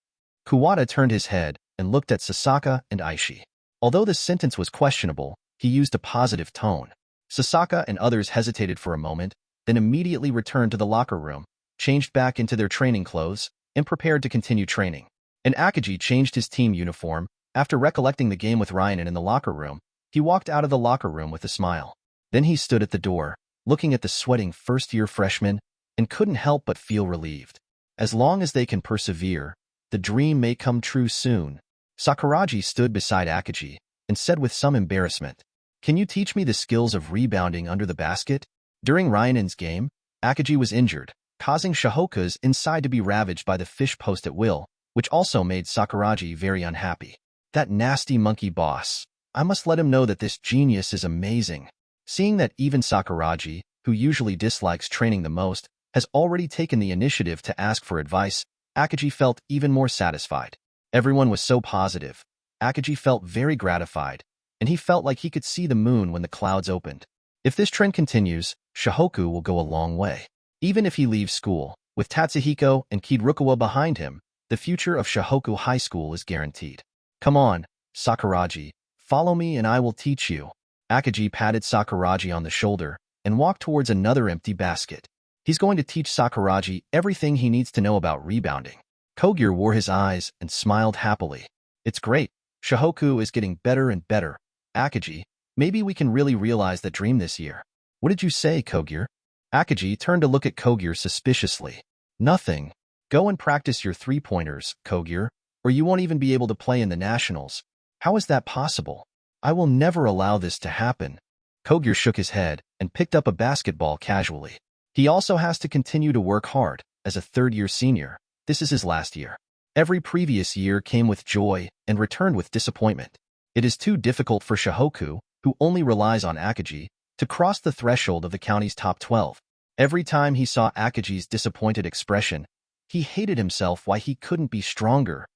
Kuwata turned his head and looked at Sasaka and Aishi. Although the sentence was questionable, he used a positive tone. Sasaka and others hesitated for a moment, then immediately returned to the locker room, changed back into their training clothes, and prepared to continue training. And Akagi changed his team uniform. After recollecting the game with Rhiannon in the locker room, he walked out of the locker room with a smile. Then he stood at the door, looking at the sweating first-year freshmen, and couldn't help but feel relieved. As long as they can persevere, the dream may come true soon. Sakuraji stood beside Akagi and said with some embarrassment, "Can you teach me the skills of rebounding under the basket?" During Rhiannon's game, Akagi was injured, causing Shohoku's inside to be ravaged by the fish post at will, which also made Sakuraji very unhappy. That nasty monkey boss. I must let him know that this genius is amazing. Seeing that even Sakuraji, who usually dislikes training the most, has already taken the initiative to ask for advice, Akagi felt even more satisfied. Everyone was so positive. Akagi felt very gratified, and he felt like he could see the moon when the clouds opened. If this trend continues, Shohoku will go a long way. Even if he leaves school, with Tatsuhiko and Kid Rukawa behind him, the future of Shohoku High School is guaranteed. Come on, Sakuraji, follow me and I will teach you. Akagi patted Sakuraji on the shoulder and walked towards another empty basket. He's going to teach Sakuraji everything he needs to know about rebounding. Kogure wore his eyes and smiled happily. It's great. Shohoku is getting better and better. Akagi, maybe we can really realize that dream this year. What did you say, Kogure? Akagi turned to look at Kogure suspiciously. Nothing. Go and practice your three-pointers, Kogure, or you won't even be able to play in the nationals. How is that possible? I will never allow this to happen. Kogure shook his head and picked up a basketball casually. He also has to continue to work hard. As a third-year senior, this is his last year. Every previous year came with joy and returned with disappointment. It is too difficult for Shohoku, who only relies on Akagi, to cross the threshold of the county's top 12. Every time he saw Akaji's disappointed expression, he hated himself why he couldn't be stronger.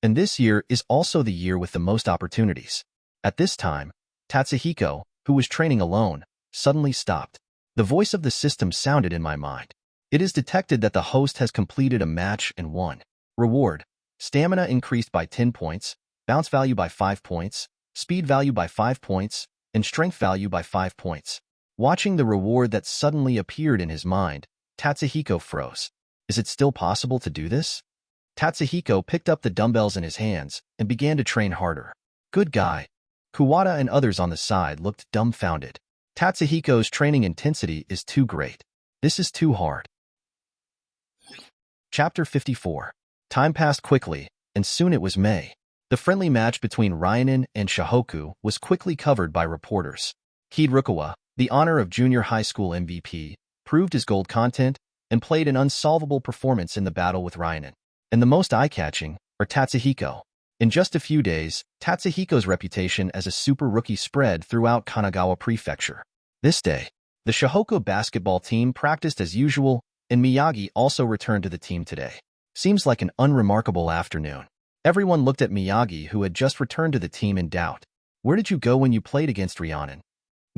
And this year is also the year with the most opportunities. At this time, Tatsuhiko, who was training alone, suddenly stopped. The voice of the system sounded in my mind. It is detected that the host has completed a match and won. Reward: stamina increased by 10 points, bounce value by 5 points, speed value by 5 points, and strength value by 5 points. Watching the reward that suddenly appeared in his mind, Tatsuhiko froze. Is it still possible to do this? Tatsuhiko picked up the dumbbells in his hands and began to train harder. Good guy. Kuwata and others on the side looked dumbfounded. Tatsuhiko's training intensity is too great. This is too hard. Chapter 54. Time passed quickly, and soon it was May. The friendly match between Ryanin and Shohoku was quickly covered by reporters. Kirukawa, the honor of junior high school MVP, proved his gold content and played an unsolvable performance in the battle with Ryanin. And the most eye-catching are Tatsuhiko. In just a few days, Tatsuhiko's reputation as a super rookie spread throughout Kanagawa Prefecture. This day, the Shohoku basketball team practiced as usual, and Miyagi also returned to the team today. Seems like an unremarkable afternoon. Everyone looked at Miyagi, who had just returned to the team, in doubt. Where did you go when you played against Ryanin?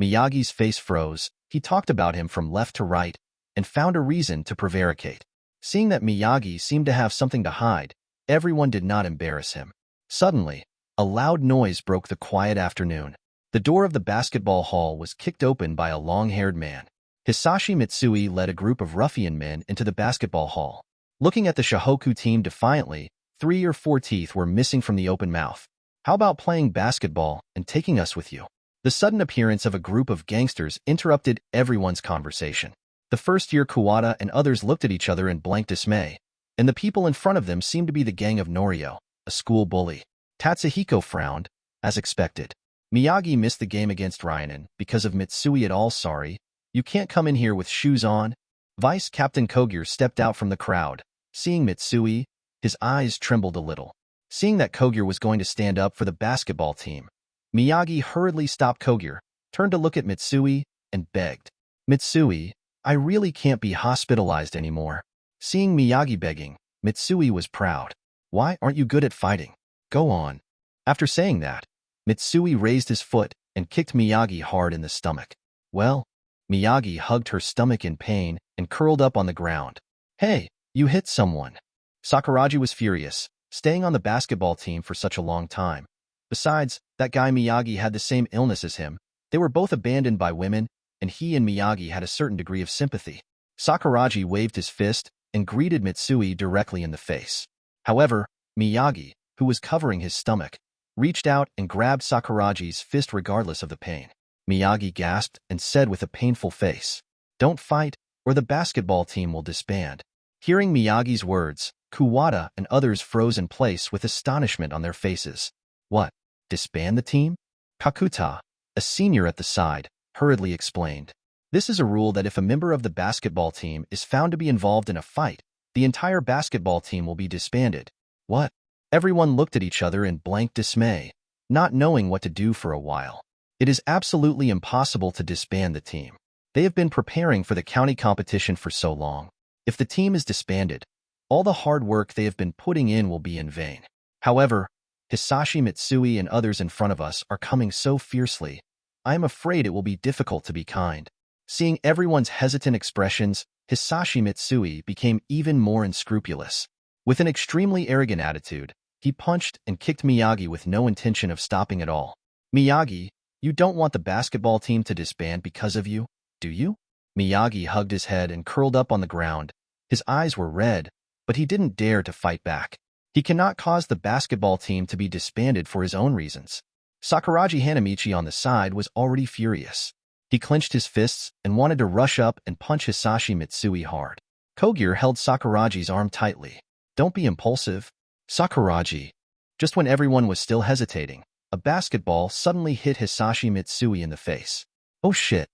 Miyagi's face froze. He talked about him from left to right and found a reason to prevaricate. Seeing that Miyagi seemed to have something to hide, everyone did not embarrass him. Suddenly, a loud noise broke the quiet afternoon. The door of the basketball hall was kicked open by a long-haired man. Hisashi Mitsui led a group of ruffian men into the basketball hall. Looking at the Shohoku team defiantly, 3 or 4 teeth were missing from the open mouth. How about playing basketball and taking us with you? The sudden appearance of a group of gangsters interrupted everyone's conversation. The first-year Kuwata and others looked at each other in blank dismay, and the people in front of them seemed to be the gang of Norio, a school bully. Tatsuhiko frowned, as expected. Miyagi missed the game against Ryanin because of Mitsui at all. Sorry, you can't come in here with shoes on. Vice Captain Kogure stepped out from the crowd. Seeing Mitsui, his eyes trembled a little. Seeing that Kogure was going to stand up for the basketball team, Miyagi hurriedly stopped Kogure, turned to look at Mitsui, and begged. Mitsui, I really can't be hospitalized anymore. Seeing Miyagi begging, Mitsui was proud. Why aren't you good at fighting? Go on. After saying that, Mitsui raised his foot and kicked Miyagi hard in the stomach. Well, Miyagi hugged her stomach in pain and curled up on the ground. Hey, you hit someone. Sakuraji was furious, staying on the basketball team for such a long time. Besides, that guy Miyagi had the same illness as him. They were both abandoned by women, and he and Miyagi had a certain degree of sympathy. Sakuraji waved his fist and greeted Mitsui directly in the face. However, Miyagi, who was covering his stomach, reached out and grabbed Sakuraji's fist regardless of the pain. Miyagi gasped and said with a painful face, "Don't fight, or the basketball team will disband." Hearing Miyagi's words, Kuwata and others froze in place with astonishment on their faces. What? Disband the team? Kakuta, a senior at the side, hurriedly explained. This is a rule that if a member of the basketball team is found to be involved in a fight, the entire basketball team will be disbanded. What? Everyone looked at each other in blank dismay, not knowing what to do for a while. It is absolutely impossible to disband the team. They have been preparing for the county competition for so long. If the team is disbanded, all the hard work they have been putting in will be in vain. However, Hisashi Mitsui and others in front of us are coming so fiercely, I am afraid it will be difficult to be kind. Seeing everyone's hesitant expressions, Hisashi Mitsui became even more unscrupulous. With an extremely arrogant attitude, he punched and kicked Miyagi with no intention of stopping at all. Miyagi, you don't want the basketball team to disband because of you, do you? Miyagi hugged his head and curled up on the ground. His eyes were red, but he didn't dare to fight back. He cannot cause the basketball team to be disbanded for his own reasons. Sakuraji Hanamichi on the side was already furious. He clenched his fists and wanted to rush up and punch Hisashi Mitsui hard. Kogure held Sakuraji's arm tightly. Don't be impulsive. Sakuraji. Just when everyone was still hesitating, a basketball suddenly hit Hisashi Mitsui in the face. Oh shit.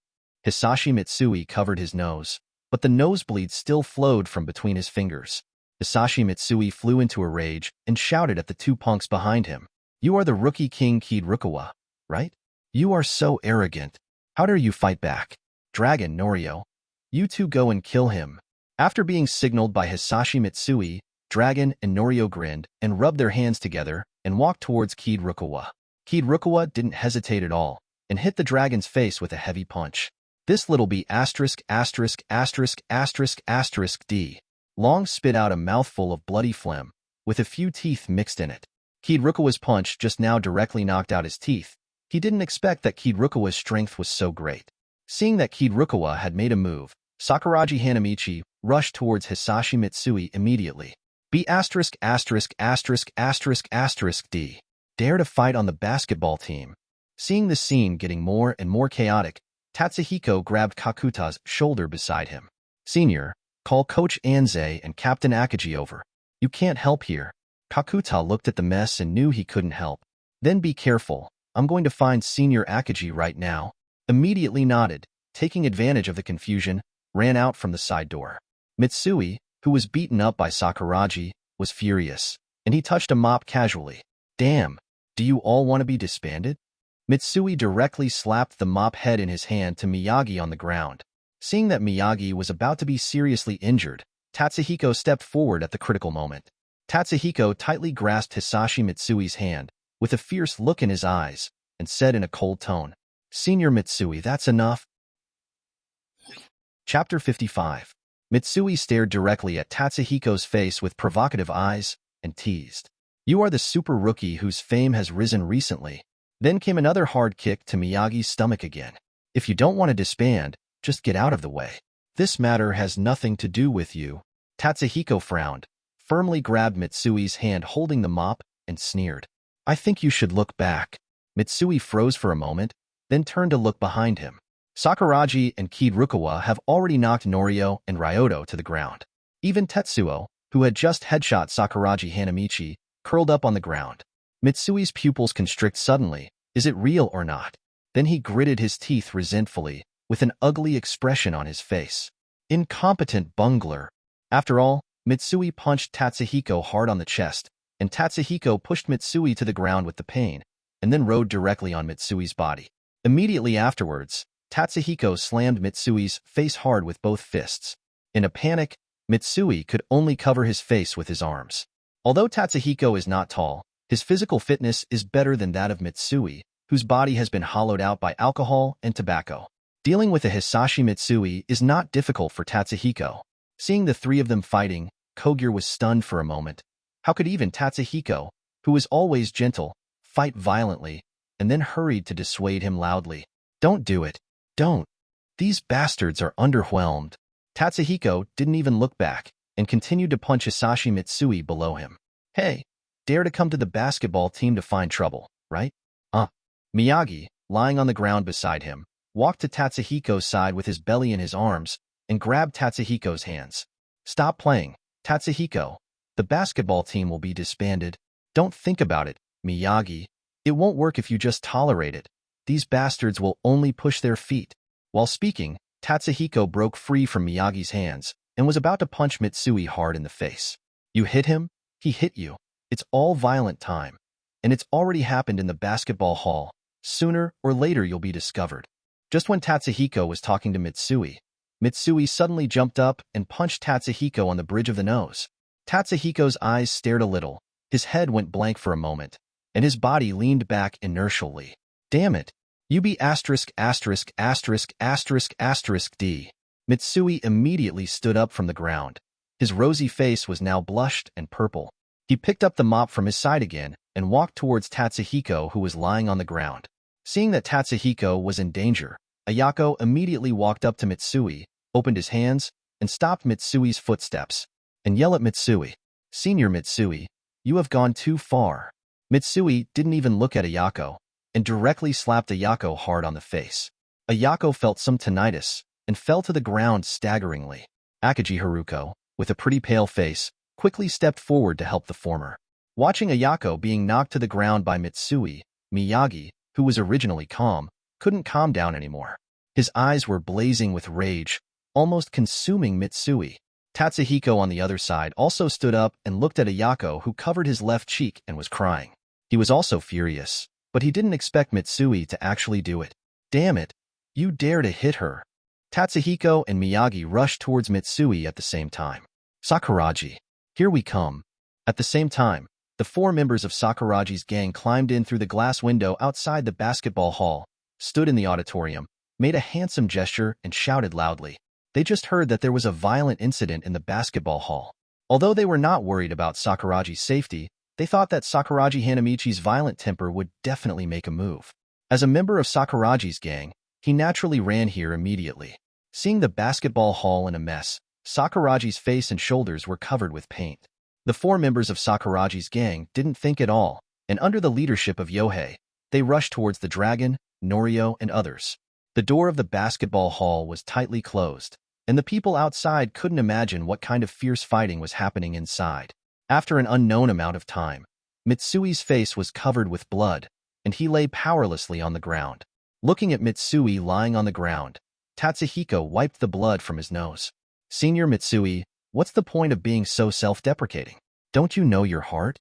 Hisashi Mitsui covered his nose, but the nosebleed still flowed from between his fingers. Hisashi Mitsui flew into a rage and shouted at the 2 punks behind him. You are the rookie king Kirukawa, right? You are so arrogant. How dare you fight back? Dragon, Norio. You two go and kill him. After being signaled by Hisashi Mitsui, Dragon and Norio grinned and rubbed their hands together and walked towards Kid Rukawa. Kid Rukawa didn't hesitate at all and hit the dragon's face with a heavy punch. This little B**************** D. Long spit out a mouthful of bloody phlegm, with a few teeth mixed in it. Kid Rukawa's punch just now directly knocked out his teeth. He didn't expect that Kid Rukawa's strength was so great. Seeing that Kid Rukawa had made a move, Sakuragi Hanamichi rushed towards Hisashi Mitsui immediately. B****************** D. Dare to fight on the basketball team. Seeing the scene getting more and more chaotic, Tatsuhiko grabbed Kakuta's shoulder beside him. Senior, call Coach Anze and Captain Akagi over. You can't help here. Kakuta looked at the mess and knew he couldn't help. Then be careful. I'm going to find Senior Akagi right now. Immediately nodded, taking advantage of the confusion, ran out from the side door. Mitsui, who was beaten up by Sakuragi, was furious, and he touched a mop casually. Damn, do you all want to be disbanded? Mitsui directly slapped the mop head in his hand to Miyagi on the ground. Seeing that Miyagi was about to be seriously injured, Tatsuhiko stepped forward at the critical moment. Tatsuhiko tightly grasped Hisashi Mitsui's hand, with a fierce look in his eyes, and said in a cold tone, Senior Mitsui, that's enough. Chapter 55. Mitsui stared directly at Tatsuhiko's face with provocative eyes, and teased. You are the super rookie whose fame has risen recently. Then came another hard kick to Miyagi's stomach again. If you don't want to disband, just get out of the way. This matter has nothing to do with you. Tatsuhiko frowned, firmly grabbed Mitsui's hand holding the mop, and sneered. I think you should look back. Mitsui froze for a moment, then turned to look behind him. Sakuragi and Kid Rukawa have already knocked Norio and Ryoto to the ground. Even Tetsuo, who had just headshot Sakuragi Hanamichi, curled up on the ground. Mitsui's pupils constrict suddenly. Is it real or not? Then he gritted his teeth resentfully, with an ugly expression on his face. Incompetent bungler. After all, Mitsui punched Tatsuhiko hard on the chest, and Tatsuhiko pushed Mitsui to the ground with the pain, and then rode directly on Mitsui's body. Immediately afterwards, Tatsuhiko slammed Mitsui's face hard with both fists. In a panic, Mitsui could only cover his face with his arms. Although Tatsuhiko is not tall, his physical fitness is better than that of Mitsui, whose body has been hollowed out by alcohol and tobacco. Dealing with a Hisashi Mitsui is not difficult for Tatsuhiko. Seeing the three of them fighting, Kogure was stunned for a moment. How could even Tatsuhiko, who is always gentle, fight violently, and then hurried to dissuade him loudly. Don't do it. Don't. These bastards are underwhelmed. Tatsuhiko didn't even look back and continued to punch Hisashi Mitsui below him. Hey, dare to come to the basketball team to find trouble, right? Miyagi, lying on the ground beside him, walked to Tatsuhiko's side with his belly in his arms and grabbed Tatsuhiko's hands. Stop playing, Tatsuhiko. The basketball team will be disbanded. Don't think about it, Miyagi. It won't work if you just tolerate it. These bastards will only push their feet. While speaking, Tatsuhiko broke free from Miyagi's hands and was about to punch Mitsui hard in the face. You hit him? He hit you. It's all violent time. And it's already happened in the basketball hall. Sooner or later you'll be discovered. Just when Tatsuhiko was talking to Mitsui, Mitsui suddenly jumped up and punched Tatsuhiko on the bridge of the nose. Tatsuhiko's eyes stared a little, his head went blank for a moment, and his body leaned back inertially. Damn it. D. Mitsui immediately stood up from the ground. His rosy face was now blushed and purple. He picked up the mop from his side again and walked towards Tatsuhiko, who was lying on the ground. Seeing that Tatsuhiko was in danger, Ayako immediately walked up to Mitsui, opened his hands, and stopped Mitsui's footsteps, and yelled at Mitsui, Senior Mitsui, you have gone too far. Mitsui didn't even look at Ayako, and directly slapped Ayako hard on the face. Ayako felt some tinnitus, and fell to the ground staggeringly. Akagi Haruko, with a pretty pale face, quickly stepped forward to help the former. Watching Ayako being knocked to the ground by Mitsui, Miyagi, who was originally calm, couldn't calm down anymore. His eyes were blazing with rage, almost consuming Mitsui. Tatsuhiko on the other side also stood up and looked at Ayako, who covered his left cheek and was crying. He was also furious, but he didn't expect Mitsui to actually do it. Damn it, You dare to hit her? Tatsuhiko and Miyagi rushed towards Mitsui at the same time. Sakuraji, here we come. At the same time, the 4 members of Sakuraji's gang climbed in through the glass window outside the basketball hall, stood in the auditorium, made a handsome gesture, and shouted loudly. They just heard that there was a violent incident in the basketball hall. Although they were not worried about Sakuraji's safety, they thought that Sakuraji Hanamichi's violent temper would definitely make a move. As a member of Sakuraji's gang, he naturally ran here immediately. Seeing the basketball hall in a mess, Sakuraji's face and shoulders were covered with paint. The 4 members of Sakuraji's gang didn't think at all, and under the leadership of Yohei, they rushed towards the dragon, Norio, and others. The door of the basketball hall was tightly closed, and the people outside couldn't imagine what kind of fierce fighting was happening inside. After an unknown amount of time, Mitsui's face was covered with blood, and he lay powerlessly on the ground. Looking at Mitsui lying on the ground, Tatsuhiko wiped the blood from his nose. Senior Mitsui, what's the point of being so self-deprecating? Don't you know your heart?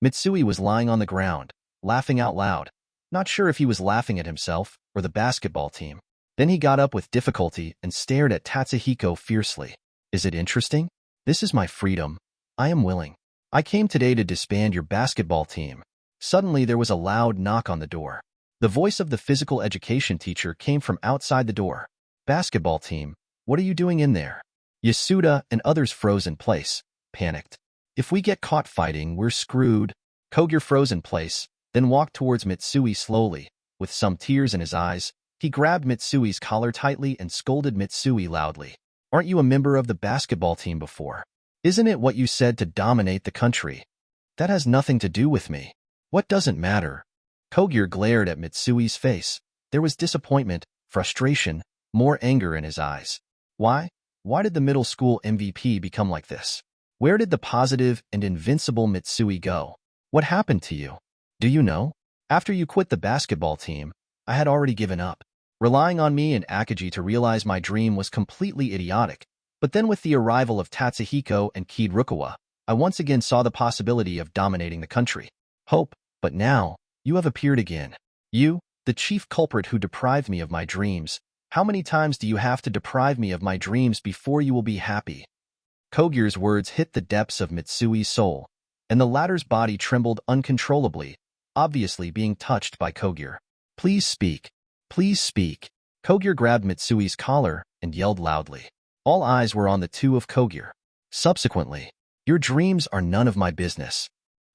Mitsui was lying on the ground, laughing out loud, not sure if he was laughing at himself or the basketball team. Then he got up with difficulty and stared at Tatsuhiko fiercely. Is it interesting? This is my freedom. I am willing. I came today to disband your basketball team. Suddenly there was a loud knock on the door. The voice of the physical education teacher came from outside the door. Basketball team, what are you doing in there? Yasuda and others froze in place, panicked. If we get caught fighting, we're screwed. Kogure froze in place, then walked towards Mitsui slowly. With some tears in his eyes, he grabbed Mitsui's collar tightly and scolded Mitsui loudly. Aren't you a member of the basketball team before? Isn't it what you said to dominate the country? That has nothing to do with me. What doesn't matter? Kogure glared at Mitsui's face. There was disappointment, frustration, more anger in his eyes. Why? Why did the middle school MVP become like this? Where did the positive and invincible Mitsui go? What happened to you? Do you know? After you quit the basketball team, I had already given up. Relying on me and Akagi to realize my dream was completely idiotic. But then with the arrival of Tatsuhiko and Kid Rukawa, I once again saw the possibility of dominating the country. Hope, but now, you have appeared again. You, the chief culprit who deprived me of my dreams. How many times do you have to deprive me of my dreams before you will be happy? Kogure's words hit the depths of Mitsui's soul, and the latter's body trembled uncontrollably, obviously being touched by Kogure. Please speak. Please speak. Kogure grabbed Mitsui's collar and yelled loudly. All eyes were on the two of Kogure. Subsequently, your dreams are none of my business.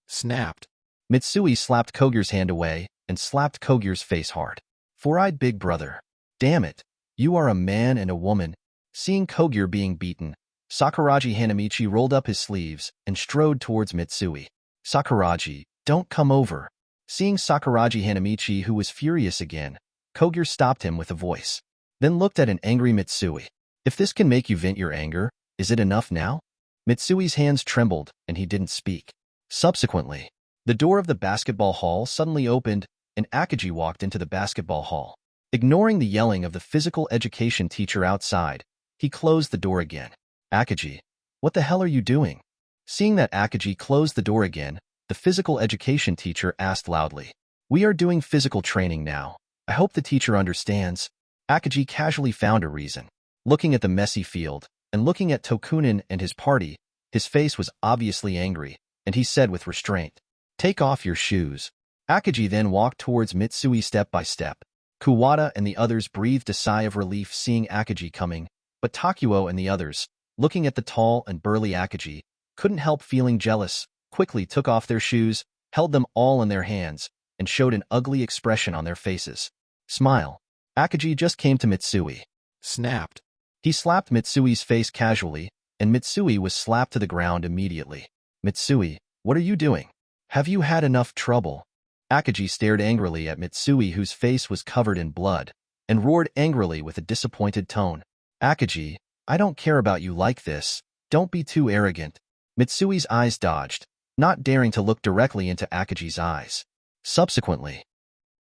Snapped. Mitsui slapped Kogure's hand away and slapped Kogure's face hard. Four-eyed big brother. Damn it. You are a man and a woman. Seeing Kogure being beaten, Sakuraji Hanamichi rolled up his sleeves and strode towards Mitsui. Sakuraji, don't come over. Seeing Sakuraji Hanamichi, who was furious again, Kogure stopped him with a voice. Then looked at an angry Mitsui. If this can make you vent your anger, is it enough now? Mitsui's hands trembled and he didn't speak. Subsequently, the door of the basketball hall suddenly opened and Akagi walked into the basketball hall. Ignoring the yelling of the physical education teacher outside, he closed the door again. Akagi, what the hell are you doing? Seeing that Akagi closed the door again, the physical education teacher asked loudly. We are doing physical training now. I hope the teacher understands. Akagi casually found a reason. Looking at the messy field, and looking at Tokunin and his party, his face was obviously angry, and he said with restraint, Take off your shoes. Akagi then walked towards Mitsui step by step. Kuwata and the others breathed a sigh of relief seeing Akagi coming, but Takuo and the others, looking at the tall and burly Akagi, couldn't help feeling jealous, quickly took off their shoes, held them all in their hands, and showed an ugly expression on their faces. Smile. Akagi just came to Mitsui. Snapped. He slapped Mitsui's face casually, and Mitsui was slapped to the ground immediately. Mitsui, what are you doing? Have you had enough trouble? Akagi stared angrily at Mitsui, whose face was covered in blood, and roared angrily with a disappointed tone. Akagi, I don't care about you like this. Don't be too arrogant. Mitsui's eyes dodged, not daring to look directly into Akagi's eyes. Subsequently,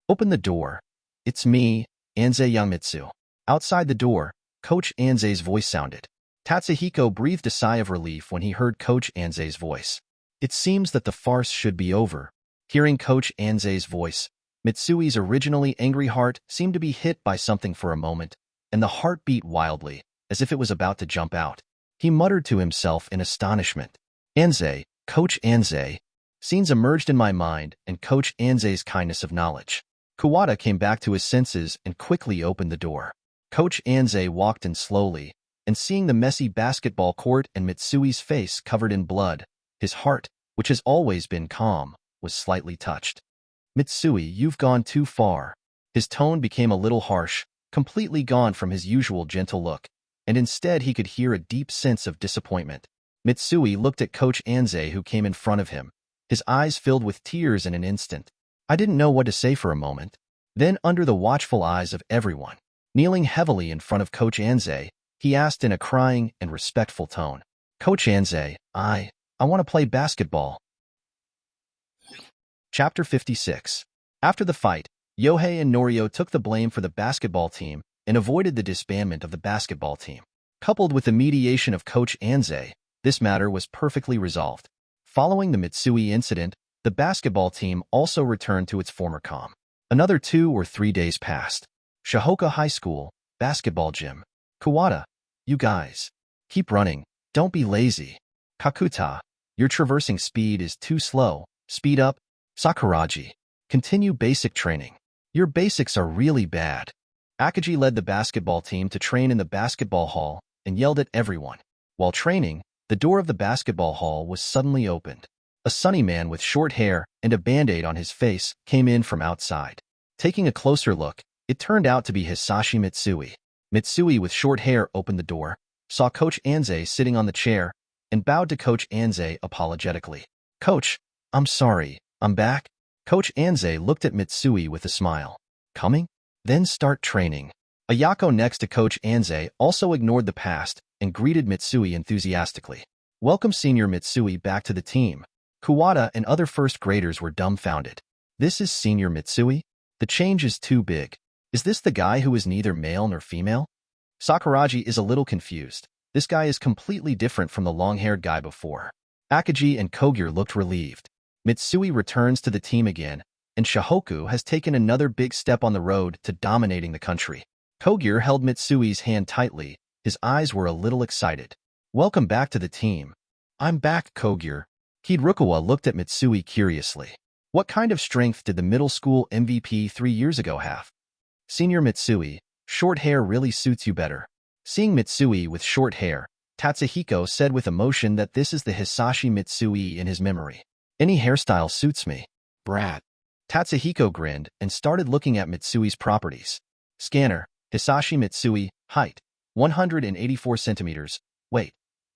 open the door. It's me, Anze Youngmitsu. Outside the door, Coach Anze's voice sounded. Tatsuhiko breathed a sigh of relief when he heard Coach Anze's voice. It seems that the farce should be over. Hearing Coach Anze's voice, Mitsui's originally angry heart seemed to be hit by something for a moment, and the heart beat wildly, as if it was about to jump out. He muttered to himself in astonishment. Anze, Coach Anze. Scenes emerged in my mind, and Coach Anze's kindness of knowledge. Kuwata came back to his senses and quickly opened the door. Coach Anze walked in slowly, and seeing the messy basketball court and Mitsui's face covered in blood, his heart, which has always been calm, was slightly touched. Mitsui, you've gone too far. His tone became a little harsh, completely gone from his usual gentle look, and instead he could hear a deep sense of disappointment. Mitsui looked at Coach Anze, who came in front of him. His eyes filled with tears in an instant. I didn't know what to say for a moment. Then, under the watchful eyes of everyone, kneeling heavily in front of Coach Anze, he asked in a crying and respectful tone, Coach Anze, I want to play basketball. Chapter 56. After the fight, Yohei and Norio took the blame for the basketball team and avoided the disbandment of the basketball team. Coupled with the mediation of Coach Anze, this matter was perfectly resolved. Following the Mitsui incident, the basketball team also returned to its former calm. Another 2 or 3 days passed. Shohoku High School, basketball gym. Kuwata, you guys. Keep running. Don't be lazy. Kakuta, your traversing speed is too slow. Speed up. Sakuraji, continue basic training. Your basics are really bad. Akaji led the basketball team to train in the basketball hall and yelled at everyone. While training, the door of the basketball hall was suddenly opened. A sunny man with short hair and a band-aid on his face came in from outside. Taking a closer look, it turned out to be Hisashi Mitsui. Mitsui with short hair opened the door, saw Coach Anze sitting on the chair, and bowed to Coach Anze apologetically. Coach, I'm sorry, I'm back. Coach Anze looked at Mitsui with a smile. Coming? Then start training. Ayako next to Coach Anze also ignored the past and greeted Mitsui enthusiastically. Welcome Senior Mitsui back to the team. Kuwata and other first graders were dumbfounded. This is Senior Mitsui? The change is too big. Is this the guy who is neither male nor female? Sakuraji is a little confused. This guy is completely different from the long-haired guy before. Akaji and Kogure looked relieved. Mitsui returns to the team again, and Shohoku has taken another big step on the road to dominating the country. Kogure held Mitsui's hand tightly. His eyes were a little excited. Welcome back to the team. I'm back, Kogure. Kirukawa looked at Mitsui curiously. What kind of strength did the middle school MVP 3 years ago have? Senior Mitsui, short hair really suits you better. Seeing Mitsui with short hair, Tatsuhiko said with emotion that this is the Hisashi Mitsui in his memory. Any hairstyle suits me. Brat. Tatsuhiko grinned and started looking at Mitsui's properties. Scanner, Hisashi Mitsui, height, 184 centimeters, weight,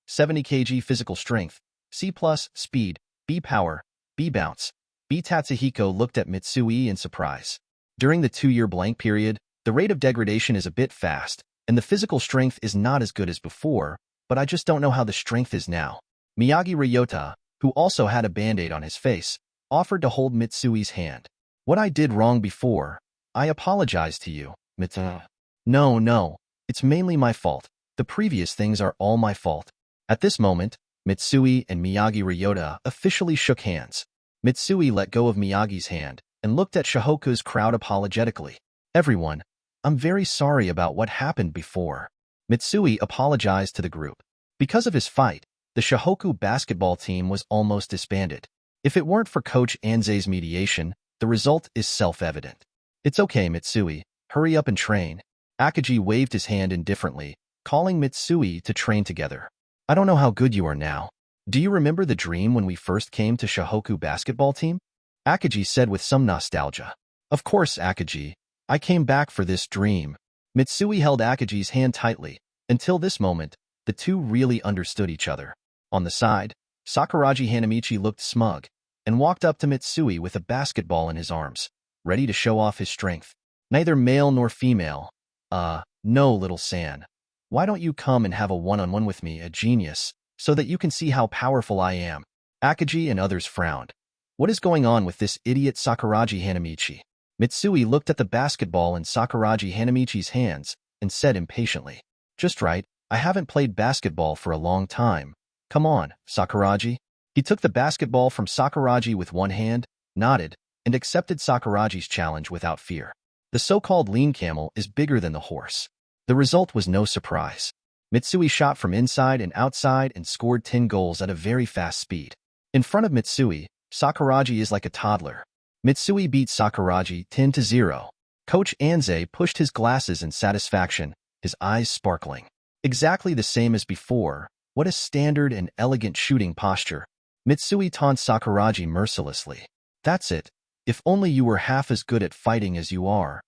70 kg physical strength, C+, speed, B power, B bounce. B. Tatsuhiko looked at Mitsui in surprise. During the 2-year blank period, the rate of degradation is a bit fast, and the physical strength is not as good as before, but I just don't know how the strength is now. Miyagi Ryota, who also had a band-aid on his face, offered to hold Mitsui's hand. What I did wrong before, I apologize to you, Mitsui. No, it's mainly my fault. The previous things are all my fault. At this moment, Mitsui and Miyagi Ryota officially shook hands. Mitsui let go of Miyagi's hand and looked at Shohoku's crowd apologetically. Everyone, I'm very sorry about what happened before. Mitsui apologized to the group. Because of his fight, the Shohoku basketball team was almost disbanded. If it weren't for Coach Anze's mediation, the result is self-evident. It's okay, Mitsui. Hurry up and train. Akaji waved his hand indifferently, calling Mitsui to train together. I don't know how good you are now. Do you remember the dream when we first came to Shohoku basketball team? Akaji said with some nostalgia. Of course, Akaji. I came back for this dream. Mitsui held Akaji's hand tightly. Until this moment, the two really understood each other. On the side, Sakuraji Hanamichi looked smug and walked up to Mitsui with a basketball in his arms, ready to show off his strength. Neither male nor female. No, little San. Why don't you come and have a one-on-one with me, a genius, so that you can see how powerful I am? Akaji and others frowned. What is going on with this idiot Sakuraji Hanamichi? Mitsui looked at the basketball in Sakuraji Hanamichi's hands and said impatiently, Just right, I haven't played basketball for a long time. Come on, Sakuraji. He took the basketball from Sakuraji with one hand, nodded, and accepted Sakuraji's challenge without fear. The so-called lean camel is bigger than the horse. The result was no surprise. Mitsui shot from inside and outside and scored 10 goals at a very fast speed. In front of Mitsui, Sakuraji is like a toddler. Mitsui beat Sakuraji 10-0. Coach Anze pushed his glasses in satisfaction, his eyes sparkling. Exactly the same as before. What a standard and elegant shooting posture. Mitsui taunts Sakuraji mercilessly. That's it. If only you were half as good at fighting as you are.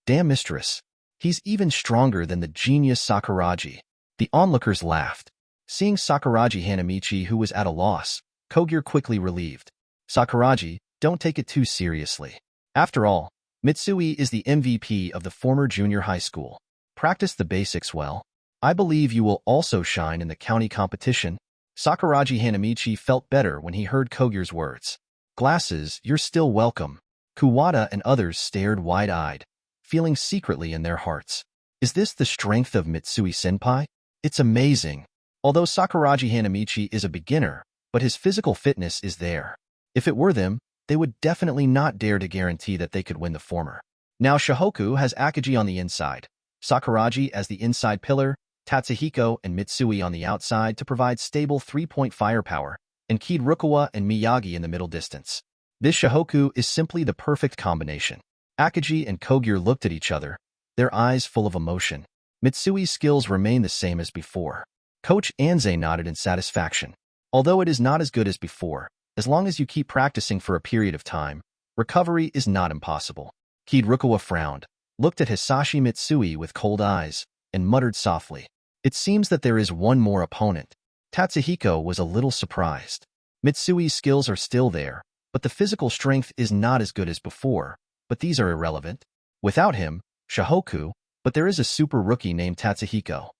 Damn mistress. He's even stronger than the genius Sakuraji. The onlookers laughed. Seeing Sakuraji Hanamichi, who was at a loss, Kogure quickly relieved. Sakuraji, don't take it too seriously. After all, Mitsui is the MVP of the former junior high school. Practice the basics well. I believe you will also shine in the county competition. Sakuraji Hanamichi felt better when he heard Kogure's words. Glasses, you're still welcome. Kuwata and others stared wide-eyed, feeling secretly in their hearts. Is this the strength of Mitsui-senpai? It's amazing. Although Sakuraji Hanamichi is a beginner, but his physical fitness is there. If it were them, they would definitely not dare to guarantee that they could win the former. Now Shohoku has Akagi on the inside, Sakuraji as the inside pillar, Tatsuhiko and Mitsui on the outside to provide stable three-point firepower, and Kid Rukawa and Miyagi in the middle distance. This Shohoku is simply the perfect combination. Akagi and Kogure looked at each other, their eyes full of emotion. Mitsui's skills remain the same as before. Coach Anze nodded in satisfaction. Although it is not as good as before, as long as you keep practicing for a period of time, recovery is not impossible. Kid Rukawa frowned, looked at Hisashi Mitsui with cold eyes, and muttered softly. It seems that there is one more opponent. Tatsuhiko was a little surprised. Mitsui's skills are still there, but the physical strength is not as good as before, but these are irrelevant. Without him, Shohoku, but there is a super rookie named Tatsuhiko.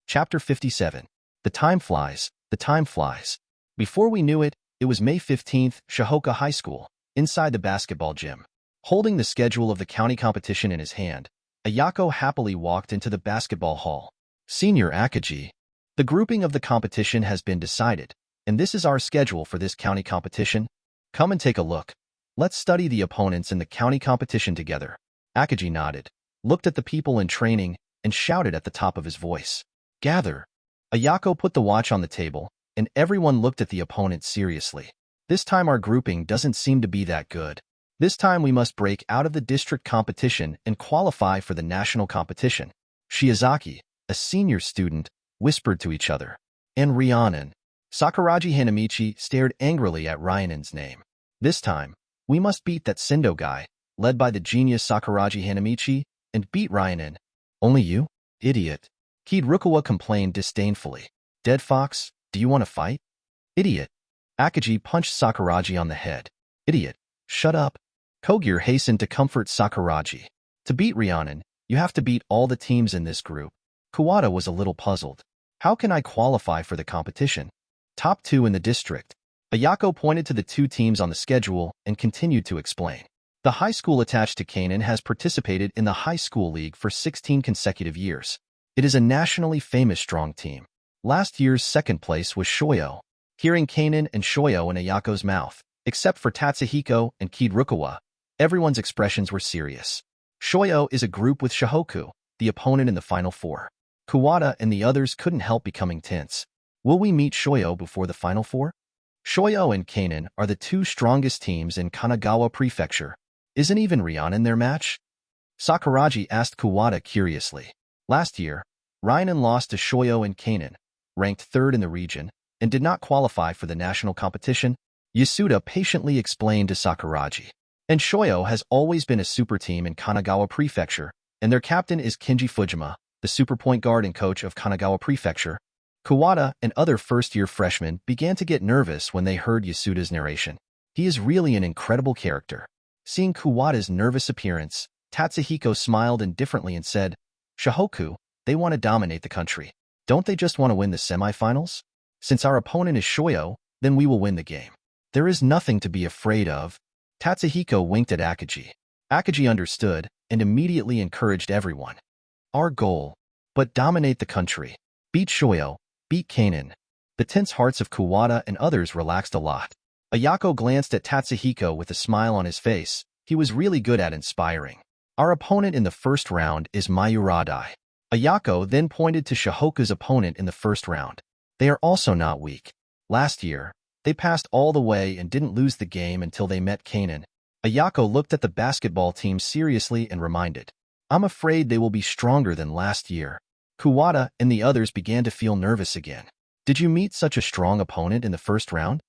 Chapter 57. The time flies, the time flies. Before we knew it, it was May 15th, Shohoku High School, inside the basketball gym. Holding the schedule of the county competition in his hand, Ayako happily walked into the basketball hall. Senior Akagi. The grouping of the competition has been decided, and this is our schedule for this county competition. Come and take a look. Let's study the opponents in the county competition together. Akagi nodded, looked at the people in training, and shouted at the top of his voice. Gather. Ayako put the watch on the table, and everyone looked at the opponent seriously. This time our grouping doesn't seem to be that good. This time we must break out of the district competition and qualify for the national competition. Shiozaki, a senior student, whispered to each other. And Rhiannon. Sakuraji Hanamichi stared angrily at Rhiannon's name. This time, we must beat that Sendo guy, led by the genius Sakuraji Hanamichi, and beat Rhiannon. Only you? Idiot. Kid Rukawa complained disdainfully. Dead fox, do you want to fight? Idiot. Akagi punched Sakuraji on the head. Idiot. Shut up. Kogure hastened to comfort Sakuraji. To beat Rhiannon, you have to beat all the teams in this group. Kuwata was a little puzzled. How can I qualify for the competition? Top 2 in the district. Ayako pointed to the 2 teams on the schedule and continued to explain. The high school attached to Kanen has participated in the high school league for 16 consecutive years. It is a nationally famous strong team. Last year's second place was Shoyo. Hearing Kanen and Shoyo in Ayako's mouth, except for Tatsuhiko and Kid Rukawa, everyone's expressions were serious. Shoyo is a group with Shohoku, the opponent in the Final Four. Kuwata and the others couldn't help becoming tense. Will we meet Shoyo before the Final Four? Shoyo and Kanen are the 2 strongest teams in Kanagawa Prefecture. Isn't even Rhiannon their match? Sakuraji asked Kuwata curiously. Last year, Rhiannon lost to Shoyo and Kanen, ranked 3rd in the region, and did not qualify for the national competition. Yasuda patiently explained to Sakuraji. And Shoyo has always been a super team in Kanagawa Prefecture, and their captain is Kenji Fujima, the super point guard and coach of Kanagawa Prefecture. Kuwata and other first-year freshmen began to get nervous when they heard Yasuda's narration. He is really an incredible character. Seeing Kuwata's nervous appearance, Tatsuhiko smiled indifferently and said, Shohoku, they want to dominate the country. Don't they just want to win the semifinals? Since our opponent is Shoyo, then we will win the game. There is nothing to be afraid of. Tatsuhiko winked at Akagi. Akagi understood and immediately encouraged everyone. Our goal. But dominate the country. Beat Shoyo. Beat Kanen. The tense hearts of Kuwata and others relaxed a lot. Ayako glanced at Tatsuhiko with a smile on his face. He was really good at inspiring. Our opponent in the first round is Mayuradai. Ayako then pointed to Shohoku's opponent in the first round. They are also not weak. Last year, they passed all the way and didn't lose the game until they met Kanan. Ayako looked at the basketball team seriously and reminded, I'm afraid they will be stronger than last year. Kuwata and the others began to feel nervous again. Did you meet such a strong opponent in the first round?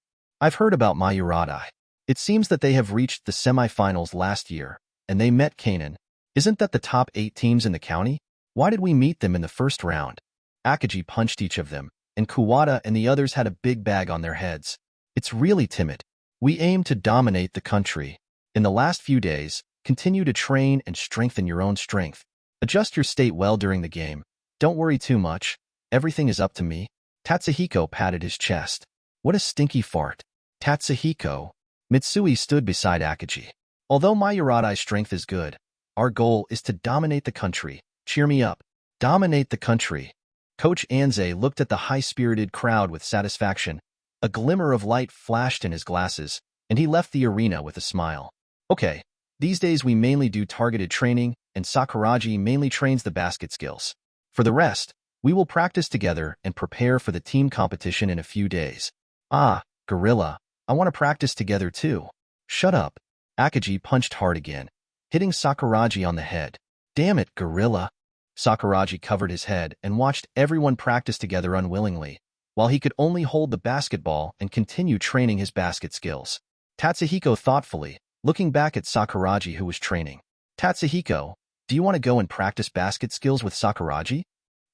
I've heard about Mayuradai. It seems that they have reached the semifinals last year, and they met Kanan. Isn't that the top 8 teams in the county? Why did we meet them in the first round? Akagi punched each of them, and Kuwata and the others had a big bag on their heads. It's really timid. We aim to dominate the country. In the last few days, continue to train and strengthen your own strength. Adjust your state well during the game. Don't worry too much. Everything is up to me. Tatsuhiko patted his chest. What a stinky fart. Tatsuhiko. Mitsui stood beside Akagi. Although Mayuradai's strength is good, our goal is to dominate the country. Cheer me up. Dominate the country. Coach Anze looked at the high-spirited crowd with satisfaction. A glimmer of light flashed in his glasses, and he left the arena with a smile. Okay, these days we mainly do targeted training, and Sakuragi mainly trains the basket skills. For the rest, we will practice together and prepare for the team competition in a few days. Ah, Gorilla, I want to practice together too. Shut up. Akagi punched hard again, hitting Sakuragi on the head. Damn it, Gorilla. Sakuragi covered his head and watched everyone practice together unwillingly, while he could only hold the basketball and continue training his basket skills. Tatsuhiko thoughtfully, looking back at Sakuragi who was training. Tatsuhiko, do you want to go and practice basket skills with Sakuragi?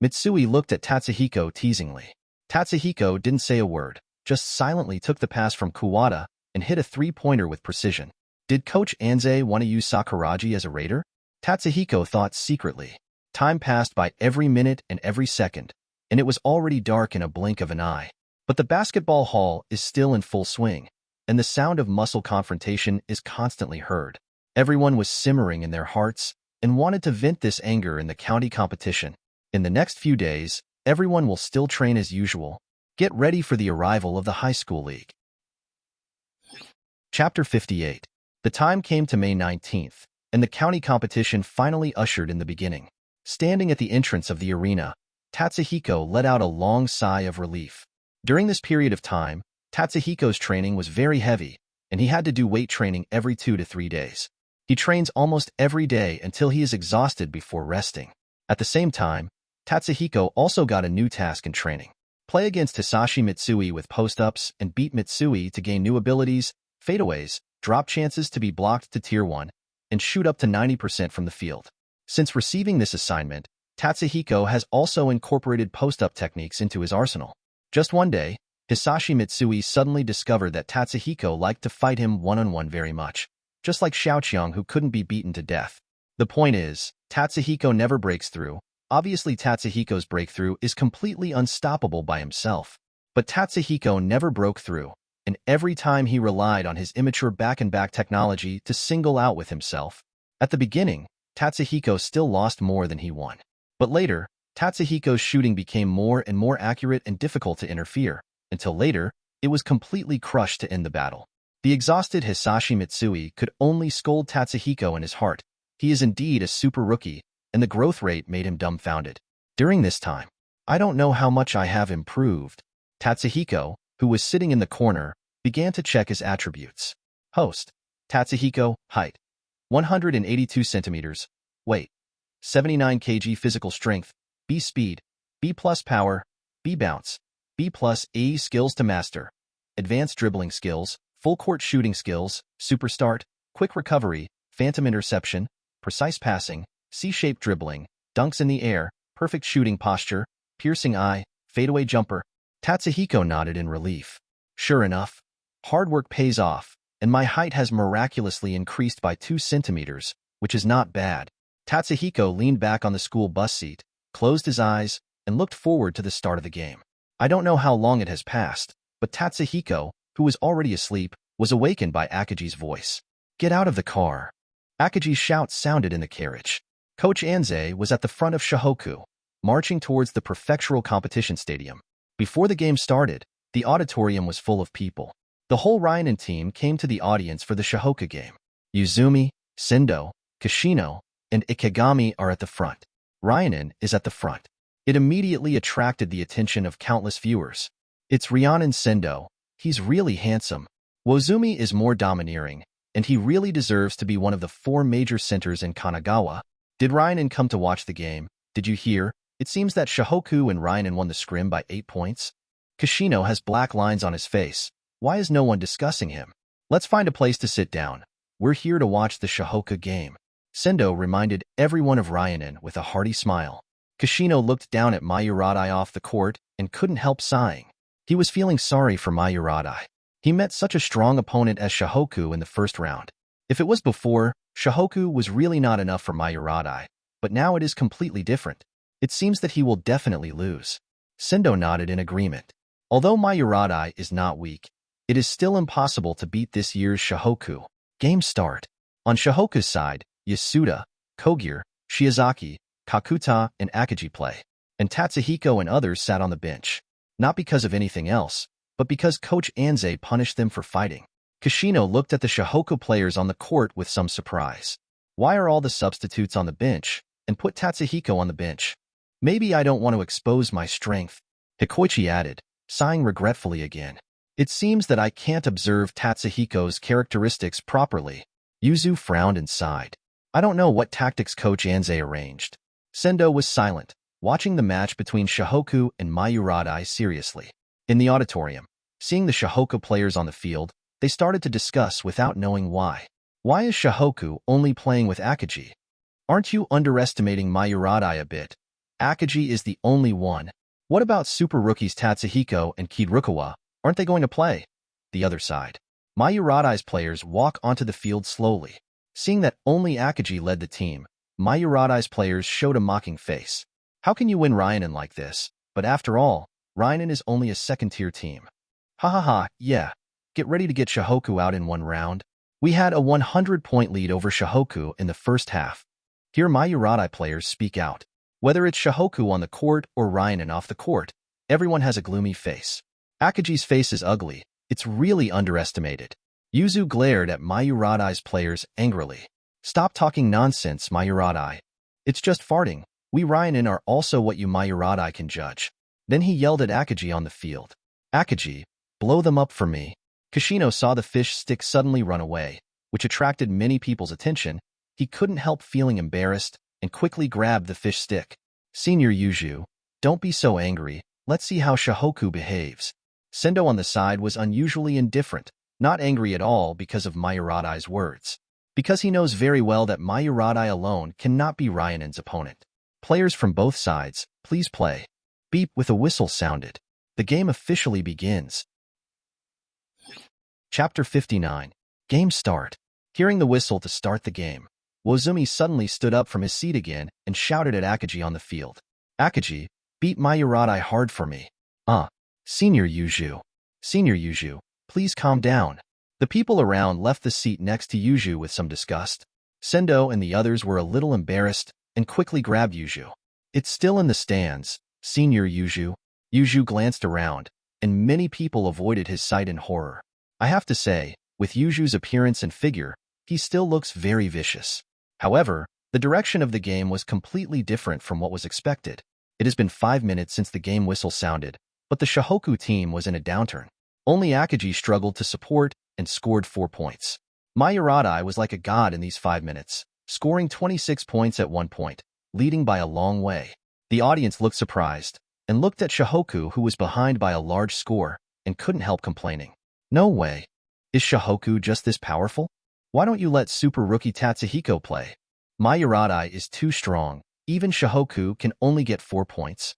Mitsui looked at Tatsuhiko teasingly. Tatsuhiko didn't say a word, just silently took the pass from Kuwata and hit a three-pointer with precision. Did Coach Anze want to use Sakuragi as a raider? Tatsuhiko thought secretly. Time passed by every minute and every second, and it was already dark in a blink of an eye. But the basketball hall is still in full swing, and the sound of muscle confrontation is constantly heard. Everyone was simmering in their hearts and wanted to vent this anger in the county competition. In the next few days, everyone will still train as usual. Get ready for the arrival of the high school league. Chapter 58. The time came to May 19th, and the county competition finally ushered in the beginning. Standing at the entrance of the arena, Tatsuhiko let out a long sigh of relief. During this period of time, Tatsuhiko's training was very heavy, and he had to do weight training every 2 to 3 days. He trains almost every day until he is exhausted before resting. At the same time, Tatsuhiko also got a new task in training. Play against Hisashi Mitsui with post-ups and beat Mitsui to gain new abilities, fadeaways, drop chances to be blocked to Tier 1, and shoot up to 90% from the field. Since receiving this assignment, Tatsuhiko has also incorporated post-up techniques into his arsenal. Just one day, Hisashi Mitsui suddenly discovered that Tatsuhiko liked to fight him one-on-one very much, just like Xiaoqiang who couldn't be beaten to death. The point is, Tatsuhiko never breaks through. Obviously Tatsuhiko's breakthrough is completely unstoppable by himself. But Tatsuhiko never broke through, and every time he relied on his immature back-and-back technology to single out with himself. At the beginning, Tatsuhiko still lost more than he won. But later, Tatsuhiko's shooting became more and more accurate and difficult to interfere, until later, it was completely crushed to end the battle. The exhausted Hisashi Mitsui could only scold Tatsuhiko in his heart. He is indeed a super rookie, and the growth rate made him dumbfounded. During this time, I don't know how much I have improved. Tatsuhiko, who was sitting in the corner, began to check his attributes. Host. Tatsuhiko, height. 182 centimeters. Weight. 79 kg physical strength. B speed. B plus power. B bounce. B plus A skills to master. Advanced dribbling skills. Full court shooting skills. Super start. Quick recovery. Phantom interception. Precise passing. C-shaped dribbling. Dunks in the air. Perfect shooting posture. Piercing eye. Fadeaway jumper. Tatsuhiko nodded in relief. Sure enough, hard work pays off, and my height has miraculously increased by 2 centimeters, which is not bad. Tatsuhiko leaned back on the school bus seat, closed his eyes, and looked forward to the start of the game. I don't know how long it has passed, but Tatsuhiko, who was already asleep, was awakened by Akagi's voice. Get out of the car. Akagi's shout sounded in the carriage. Coach Anze was at the front of Shohoku, marching towards the prefectural competition stadium. Before the game started, the auditorium was full of people. The whole Ryanen team came to the audience for the Shohoku game. Yuzumi, Sendo, Kishino, and Ikegami are at the front. Ryanen is at the front. It immediately attracted the attention of countless viewers. It's Ryanen Sendo. He's really handsome. Wozumi is more domineering, and he really deserves to be one of the 4 major centers in Kanagawa. Did Ryanen come to watch the game? Did you hear? It seems that Shohoku and Ryanen won the scrim by 8 points. Kishino has black lines on his face. Why is no one discussing him? Let's find a place to sit down. We're here to watch the Shohoku game. Sendo reminded everyone of Ryanen with a hearty smile. Kishino looked down at Mayuradai off the court and couldn't help sighing. He was feeling sorry for Mayuradai. He met such a strong opponent as Shohoku in the first round. If it was before, Shohoku was really not enough for Mayuradai, but now it is completely different. It seems that he will definitely lose. Sendo nodded in agreement. Although Mayuradai is not weak, it is still impossible to beat this year's Shohoku. Game start. On Shohoku's side, Yasuda, Kogir, Shiozaki, Kakuta, and Akagi play, and Tatsuhiko and others sat on the bench. Not because of anything else, but because Coach Anze punished them for fighting. Kishino looked at the Shohoku players on the court with some surprise. Why are all the substitutes on the bench, and put Tatsuhiko on the bench? Maybe I don't want to expose my strength, Hikoichi added, sighing regretfully again. It seems that I can't observe Tatsuhiko's characteristics properly. Yuzu frowned and sighed. I don't know what tactics Coach Anze arranged. Sendo was silent, watching the match between Shohoku and Mayuradai seriously. In the auditorium, seeing the Shohoku players on the field, they started to discuss without knowing why. Why is Shohoku only playing with Akagi? Aren't you underestimating Mayuradai a bit? Akagi is the only one. What about super rookies Tatsuhiko and Kirukawa? Aren't they going to play? The other side. Mayuradai's players walk onto the field slowly. Seeing that only Akagi led the team, Mayuradai's players showed a mocking face. How can you win Ryanen like this? But after all, Ryanen is only a second-tier team. Ha ha ha, yeah. Get ready to get Shohoku out in one round. We had a 100-point lead over Shohoku in the first half. Here Mayuradai players speak out. Whether it's Shohoku on the court or Ryanen off the court, everyone has a gloomy face. Akagi's face is ugly. It's really underestimated. Yuzu glared at Mayuradai's players angrily. Stop talking nonsense, Mayuradai. It's just farting. We Ryanen are also what you Mayuradai can judge. Then he yelled at Akagi on the field. Akagi, blow them up for me. Kishino saw the fish stick suddenly run away, which attracted many people's attention. He couldn't help feeling embarrassed and quickly grabbed the fish stick. Senior Yuzu, don't be so angry. Let's see how Shohoku behaves. Sendo on the side was unusually indifferent, not angry at all because of Mayuradai's words. Because he knows very well that Mayuradai alone cannot be Ryanen's opponent. Players from both sides, please play. Beep with a whistle sounded. The game officially begins. Chapter 59. Game start. Hearing the whistle to start the game, Wozumi suddenly stood up from his seat again and shouted at Akagi on the field. Akagi, beat Mayuradai hard for me. Senior Yuzu. Senior Yuzu, please calm down. The people around left the seat next to Yuzu with some disgust. Sendo and the others were a little embarrassed and quickly grabbed Yuzu. It's still in the stands, Senior Yuzu. Yuzu glanced around, and many people avoided his sight in horror. I have to say, with Yuzu's appearance and figure, he still looks very vicious. However, the direction of the game was completely different from what was expected. It has been 5 minutes since the game whistle sounded, but the Shohoku team was in a downturn. Only Akagi struggled to support and scored 4 points. Mayuradai was like a god in these 5 minutes, scoring 26 points at one point, leading by a long way. The audience looked surprised and looked at Shohoku, who was behind by a large score and couldn't help complaining. No way. Is Shohoku just this powerful? Why don't you let super rookie Tatsuhiko play? Mayuradai is too strong. Even Shohoku can only get 4 points.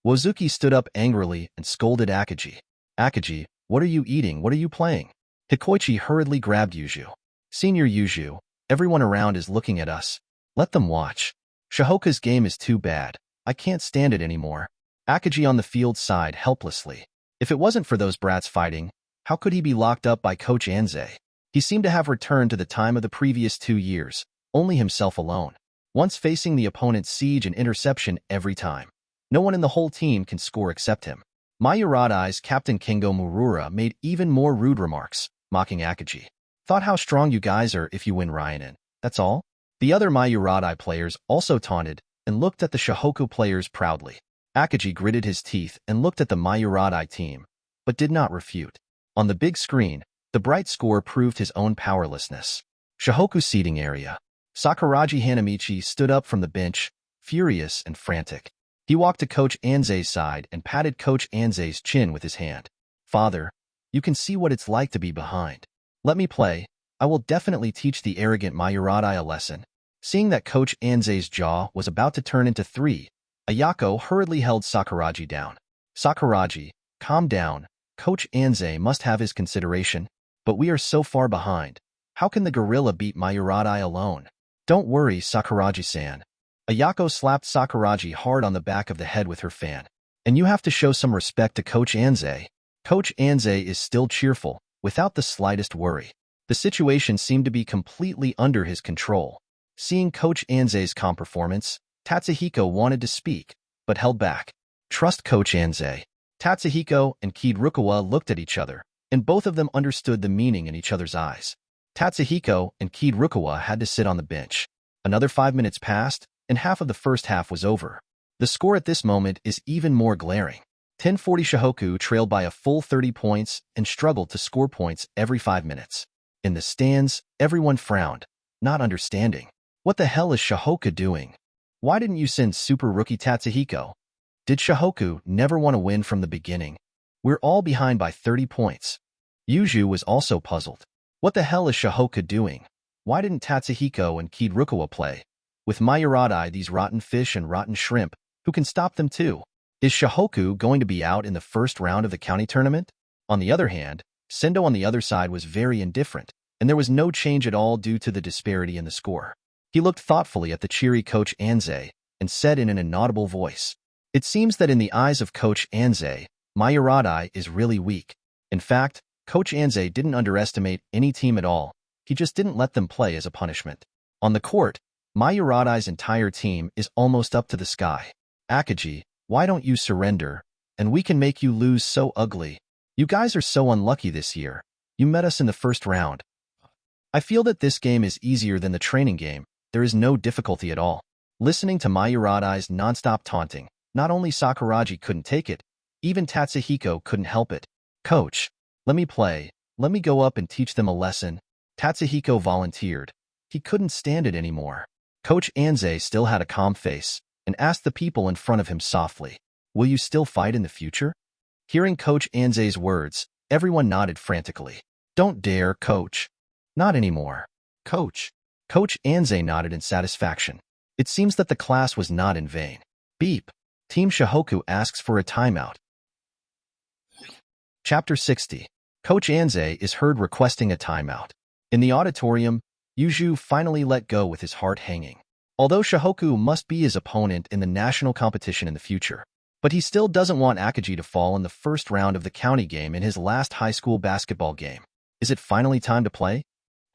Wozuki stood up angrily and scolded Akagi. Akagi, what are you eating? What are you playing? Hikoichi hurriedly grabbed Yuzu. Senior Yuzu, everyone around is looking at us. Let them watch. Shohoku's game is too bad. I can't stand it anymore. Akagi on the field sighed helplessly. If it wasn't for those brats fighting, how could he be locked up by Coach Anze? He seemed to have returned to the time of the previous 2 years, only himself alone. Once facing the opponent's siege and interception every time. No one in the whole team can score except him. Mayuradai's Captain Kingo Murura made even more rude remarks, mocking Akaji. Thought how strong you guys are if you win Ryanin. That's all? The other Mayuradai players also taunted and looked at the Shohoku players proudly. Akaji gritted his teeth and looked at the Mayuradai team, but did not refute. On the big screen, the bright score proved his own powerlessness. Shohoku seating area. Sakuragi Hanamichi stood up from the bench, furious and frantic. He walked to Coach Anze's side and patted Coach Anze's chin with his hand. Father, you can see what it's like to be behind. Let me play. I will definitely teach the arrogant Mayuradai a lesson. Seeing that Coach Anze's jaw was about to turn into 3, Ayako hurriedly held Sakuragi down. Sakuragi, calm down. Coach Anze must have his consideration, but we are so far behind. How can the gorilla beat Mayuradai alone? Don't worry, Sakuragi-san. Ayako slapped Sakuragi hard on the back of the head with her fan. And you have to show some respect to Coach Anze. Coach Anze is still cheerful, without the slightest worry. The situation seemed to be completely under his control. Seeing Coach Anze's calm performance, Tatsuhiko wanted to speak, but held back. Trust Coach Anze. Tatsuhiko and Kirukawa looked at each other, and both of them understood the meaning in each other's eyes. Tatsuhiko and Kirukawa had to sit on the bench. Another 5 minutes passed, and half of the first half was over. The score at this moment is even more glaring. 10-40 Shohoku trailed by a full 30 points and struggled to score points every 5 minutes. In the stands, everyone frowned, not understanding. What the hell is Shohoku doing? Why didn't you send super rookie Tatsuhiko? Did Shohoku never want to win from the beginning? We're all behind by 30 points. Yuju was also puzzled. What the hell is Shohoku doing? Why didn't Tatsuhiko and Kirukawa play? With Mayuradai, these rotten fish and rotten shrimp, who can stop them too? Is Shohoku going to be out in the first round of the county tournament? On the other hand, Sendo on the other side was very indifferent, and there was no change at all due to the disparity in the score. He looked thoughtfully at the cheery Coach Anze and said in an inaudible voice, "It seems that in the eyes of Coach Anze, Mayuradai is really weak. In fact, Coach Anze didn't underestimate any team at all. He just didn't let them play as a punishment. On the court, Mayuradai's entire team is almost up to the sky. Akaji, why don't you surrender? And we can make you lose so ugly. You guys are so unlucky this year. You met us in the first round. I feel that this game is easier than the training game. There is no difficulty at all." Listening to Mayuradai's nonstop taunting, not only Sakuragi couldn't take it, even Tatsuhiko couldn't help it. "Coach, let me play. Let me go up and teach them a lesson." Tatsuhiko volunteered. He couldn't stand it anymore. Coach Anze still had a calm face and asked the people in front of him softly, "Will you still fight in the future?" Hearing Coach Anze's words, everyone nodded frantically. "Don't dare, Coach." "Not anymore." "Coach." Coach Anze nodded in satisfaction. It seems that the class was not in vain. Beep. Team Shohoku asks for a timeout. Chapter 60. Coach Anze is heard requesting a timeout. In the auditorium, Yuju finally let go with his heart hanging. Although Shohoku must be his opponent in the national competition in the future, but he still doesn't want Akaji to fall in the first round of the county game in his last high school basketball game. Is it finally time to play?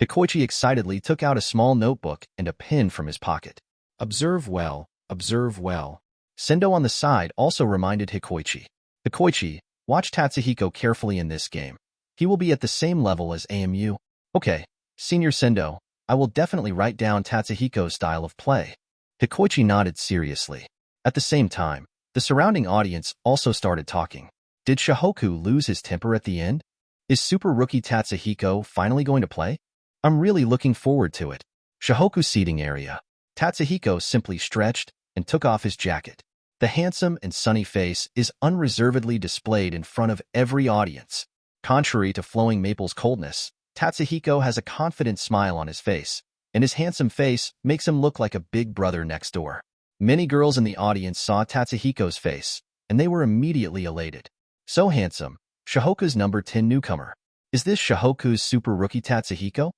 Hikoichi excitedly took out a small notebook and a pen from his pocket. Observe well, observe well. Sendo on the side also reminded Hikoichi. Hikoichi, watch Tatsuhiko carefully in this game. He will be at the same level as AMU. Okay, Senior Sendo, I will definitely write down Tatsuhiko's style of play. Hikoichi nodded seriously. At the same time, the surrounding audience also started talking. Did Shohoku lose his temper at the end? Is super rookie Tatsuhiko finally going to play? I'm really looking forward to it. Shohoku seating area. Tatsuhiko simply stretched and took off his jacket. The handsome and sunny face is unreservedly displayed in front of every audience. Contrary to Flowing Maple's coldness, Tatsuhiko has a confident smile on his face, and his handsome face makes him look like a big brother next door. Many girls in the audience saw Tatsuhiko's face, and they were immediately elated. So handsome, Shohoku's number 10 newcomer. Is this Shohoku's super rookie Tatsuhiko?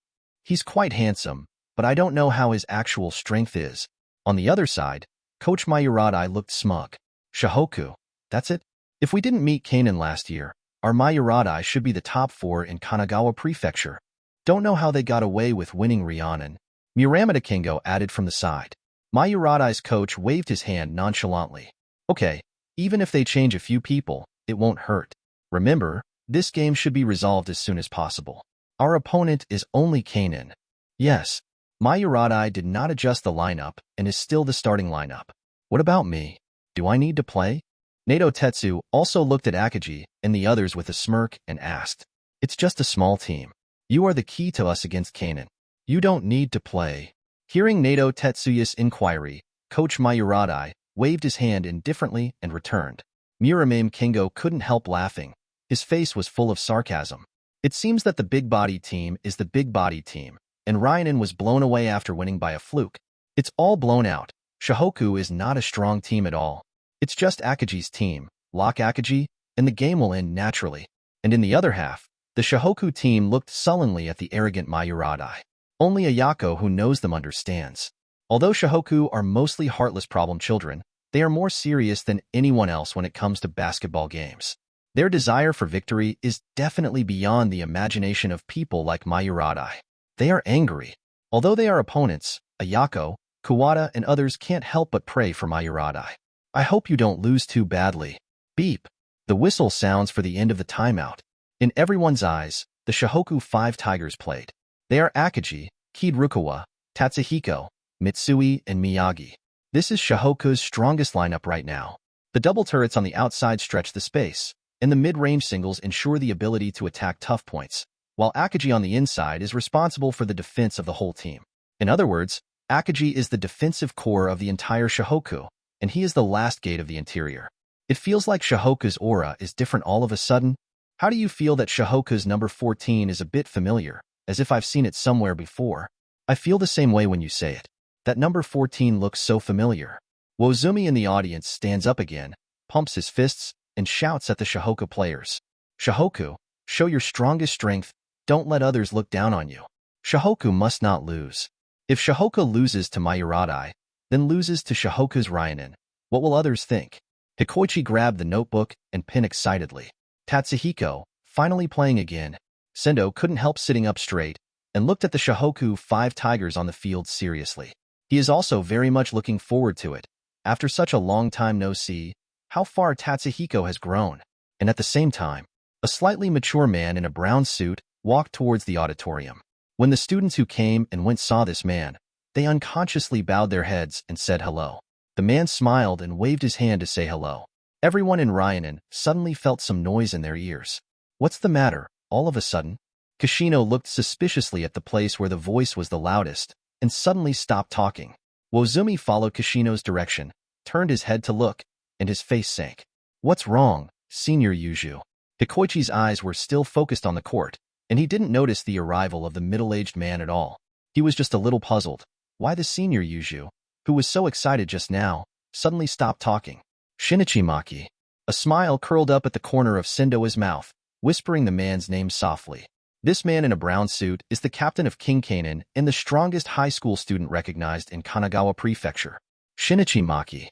He's quite handsome, but I don't know how his actual strength is. On the other side, Coach Mayuradai looked smug. Shohoku, that's it? If we didn't meet Kanan last year, our Mayuradai should be the top 4 in Kanagawa Prefecture. Don't know how they got away with winning Rhiannon. Muramata Kingo added from the side. Mayuradai's coach waved his hand nonchalantly. Okay, even if they change a few people, it won't hurt. Remember, this game should be resolved as soon as possible. Our opponent is only Kanon. Yes, Mayuradai did not adjust the lineup and is still the starting lineup. What about me? Do I need to play? Nato Tetsu also looked at Akagi and the others with a smirk and asked, "It's just a small team. You are the key to us against Kanon. You don't need to play." Hearing Nato Tetsuya's inquiry, Coach Mayuradai waved his hand indifferently and returned. Muramame Kingo couldn't help laughing. His face was full of sarcasm. It seems that the big body team is the big body team, and Ryanen was blown away after winning by a fluke. It's all blown out. Shohoku is not a strong team at all. It's just Akagi's team, lock Akagi, and the game will end naturally. And in the other half, the Shohoku team looked sullenly at the arrogant Mayuradai. Only Ayako who knows them understands. Although Shohoku are mostly heartless problem children, they are more serious than anyone else when it comes to basketball games. Their desire for victory is definitely beyond the imagination of people like Mayuradai. They are angry. Although they are opponents, Ayako, Kuwata, and others can't help but pray for Mayuradai. I hope you don't lose too badly. Beep. The whistle sounds for the end of the timeout. In everyone's eyes, the Shohoku 5 Tigers played. They are Akagi, Kirukawa, Tatsuhiko, Mitsui, and Miyagi. This is Shohoku's strongest lineup right now. The double turrets on the outside stretch the space, and the mid-range singles ensure the ability to attack tough points, while Akagi on the inside is responsible for the defense of the whole team. In other words, Akagi is the defensive core of the entire Shohoku, and he is the last gate of the interior. It feels like Shohoku's aura is different all of a sudden. How do you feel that Shohoku's number 14 is a bit familiar, as if I've seen it somewhere before? I feel the same way when you say it. That number 14 looks so familiar. Wozumi in the audience stands up again, pumps his fists, and shouts at the Shohoku players. Shohoku, show your strongest strength. Don't let others look down on you. Shohoku must not lose. If Shohoku loses to Mayuradai, then loses to Shohoku's Ryanen, what will others think? Hikoichi grabbed the notebook and pen excitedly. Tatsuhiko, finally playing again. Sendo couldn't help sitting up straight and looked at the Shohoku 5 Tigers on the field seriously. He is also very much looking forward to it. After such a long time no see, how far Tatsuhiko has grown. And at the same time, a slightly mature man in a brown suit walked towards the auditorium. When the students who came and went saw this man, they unconsciously bowed their heads and said hello. The man smiled and waved his hand to say hello. Everyone in Ryanen suddenly felt some noise in their ears. What's the matter, all of a sudden? Kishino looked suspiciously at the place where the voice was the loudest and suddenly stopped talking. Wozumi followed Kishino's direction, turned his head to look, and his face sank. What's wrong, Senior Yuju? Hikoichi's eyes were still focused on the court, and he didn't notice the arrival of the middle-aged man at all. He was just a little puzzled. Why the Senior Yuju, who was so excited just now, suddenly stopped talking? Shinichimaki. A smile curled up at the corner of Sendo's mouth, whispering the man's name softly. This man in a brown suit is the captain of King Kanon and the strongest high school student recognized in Kanagawa Prefecture. Shinichimaki.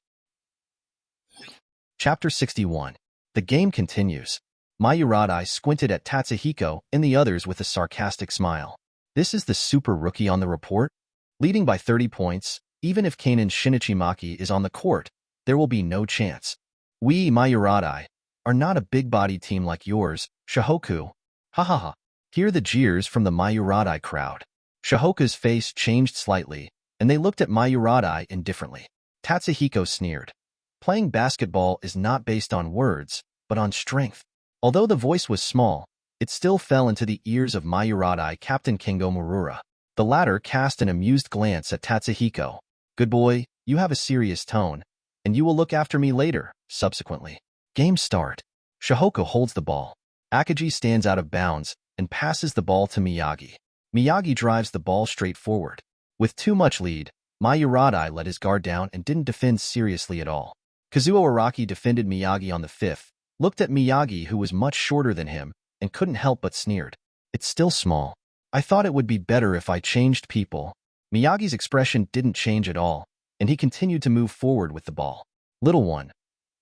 Chapter 61. The game continues. Mayuradai squinted at Tatsuhiko and the others with a sarcastic smile. This is the super rookie on the report? Leading by 30 points, even if Kanon's Shinichimaki is on the court, there will be no chance. We, Mayuradai, are not a big-body team like yours, Shohoku. Ha ha ha. Hear the jeers from the Mayuradai crowd. Shohoku's face changed slightly, and they looked at Mayuradai indifferently. Tatsuhiko sneered. Playing basketball is not based on words, but on strength. Although the voice was small, it still fell into the ears of Mayuradai Captain Kengo Murura. The latter cast an amused glance at Tatsuhiko. Good boy, you have a serious tone, and you will look after me later, subsequently. Game start. Shohoku holds the ball. Akagi stands out of bounds and passes the ball to Miyagi. Miyagi drives the ball straight forward. With too much lead, Mayuradai let his guard down and didn't defend seriously at all. Kazuo Araki defended Miyagi on the 5th, looked at Miyagi who was much shorter than him, and couldn't help but sneered. It's still small. I thought it would be better if I changed people. Miyagi's expression didn't change at all, and he continued to move forward with the ball. Little one,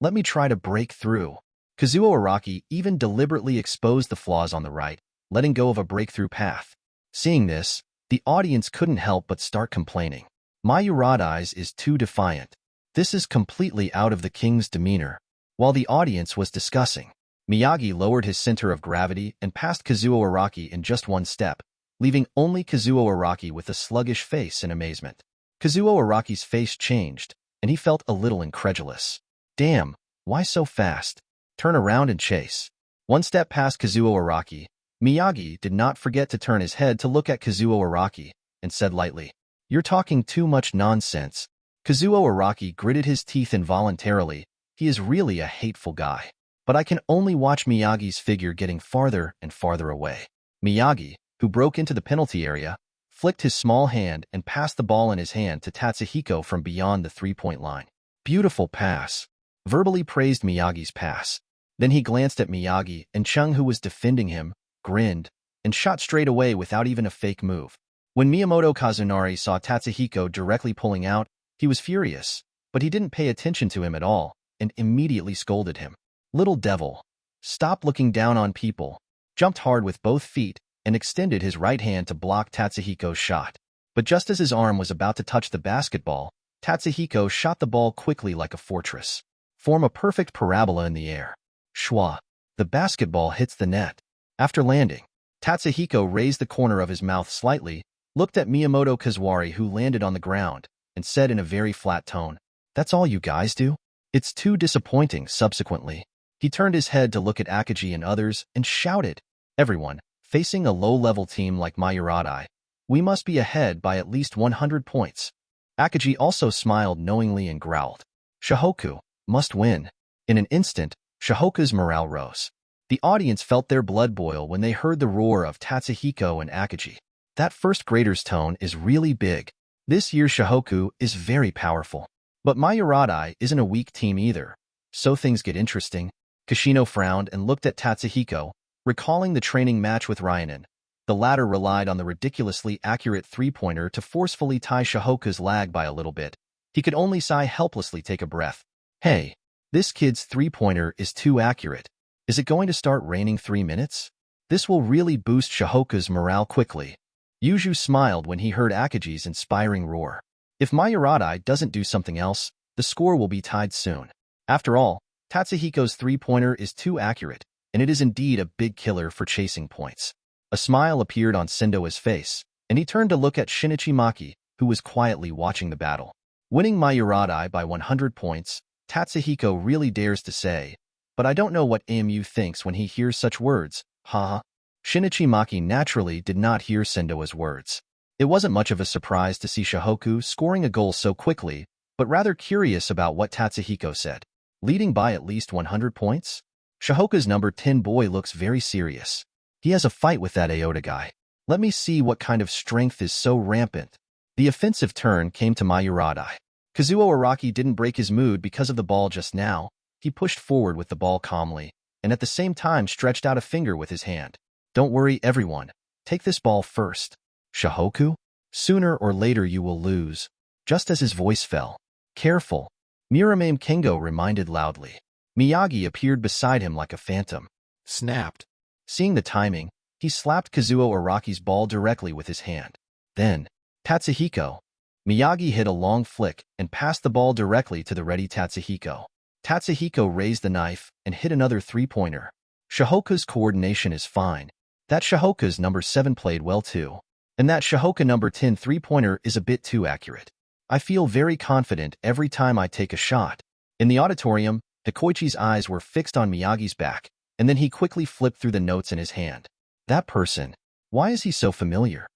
let me try to break through. Kazuo Araki even deliberately exposed the flaws on the right, letting go of a breakthrough path. Seeing this, the audience couldn't help but start complaining. Mayuradai's is too defiant. This is completely out of the king's demeanor. While the audience was discussing, Miyagi lowered his center of gravity and passed Kazuo Araki in just one step, leaving only Kazuo Araki with a sluggish face in amazement. Kazuo Araki's face changed, and he felt a little incredulous. Damn, why so fast? Turn around and chase. One step past Kazuo Araki, Miyagi did not forget to turn his head to look at Kazuo Araki, and said lightly, "You're talking too much nonsense." Kazuo Araki gritted his teeth involuntarily. He is really a hateful guy. But I can only watch Miyagi's figure getting farther and farther away. Miyagi, who broke into the penalty area, flicked his small hand and passed the ball in his hand to Tatsuhiko from beyond the three-point line. Beautiful pass. Verbally praised Miyagi's pass. Then he glanced at Miyagi, and Chung, who was defending him, grinned, and shot straight away without even a fake move. When Miyamoto Kazunari saw Tatsuhiko directly pulling out, he was furious, but he didn't pay attention to him at all, and immediately scolded him. "Little devil, stop looking down on people," jumped hard with both feet, and extended his right hand to block Tatsuhiko's shot. But just as his arm was about to touch the basketball, Tatsuhiko shot the ball quickly like a fortress. Form a perfect parabola in the air. Schwa. The basketball hits the net. After landing, Tatsuhiko raised the corner of his mouth slightly, looked at Miyamoto Kazunari, who landed on the ground, and said in a very flat tone, "That's all you guys do? It's too disappointing." Subsequently, he turned his head to look at Akagi and others and shouted, "Everyone, facing a low-level team like Mayuradai, we must be ahead by at least 100 points. Akagi also smiled knowingly and growled, "Shohoku must win." In an instant, Shohoku's morale rose. The audience felt their blood boil when they heard the roar of Tatsuhiko and Akagi. That first grader's tone is really big. This year's Shohoku is very powerful. But Mayuradai isn't a weak team either. So things get interesting. Kishino frowned and looked at Tatsuhiko, recalling the training match with Ryanen. The latter relied on the ridiculously accurate three-pointer to forcefully tie Shohoku's lag by a little bit. He could only sigh helplessly, take a breath. "Hey, this kid's three-pointer is too accurate. Is it going to start raining 3 minutes? This will really boost Shohoku's morale quickly." Yuju smiled when he heard Akagi's inspiring roar. If Mayuradai doesn't do something else, the score will be tied soon. After all, Tatsuhiko's three-pointer is too accurate, and it is indeed a big killer for chasing points. A smile appeared on Sendo's face, and he turned to look at Shinichi Maki, who was quietly watching the battle. Winning Mayuradai by 100 points, Tatsuhiko really dares to say, "But I don't know what AMU thinks when he hears such words, haha." Shinichi Maki naturally did not hear Sendo's words. It wasn't much of a surprise to see Shohoku scoring a goal so quickly, but rather curious about what Tatsuhiko said. Leading by at least 100 points? Shohoku's number 10 boy looks very serious. He has a fight with that Aota guy. Let me see what kind of strength is so rampant. The offensive turn came to Mayuradai. Kazuo Araki didn't break his mood because of the ball just now. He pushed forward with the ball calmly, and at the same time stretched out a finger with his hand. "Don't worry, everyone. Take this ball first. Shohoku? Sooner or later you will lose." Just as his voice fell, "Careful," Muramame Kengo reminded loudly. Miyagi appeared beside him like a phantom. Snapped. Seeing the timing, he slapped Kazuo Araki's ball directly with his hand. Then, Tatsuhiko. Miyagi hit a long flick and passed the ball directly to the ready Tatsuhiko. Tatsuhiko raised the knife and hit another three-pointer. Shohoku's coordination is fine. That Shohoku's number 7 played well too. And that Shohoku number 10 three-pointer is a bit too accurate. I feel very confident every time I take a shot. In the auditorium, Hikoichi's eyes were fixed on Miyagi's back, and then he quickly flipped through the notes in his hand. That person. Why is he so familiar?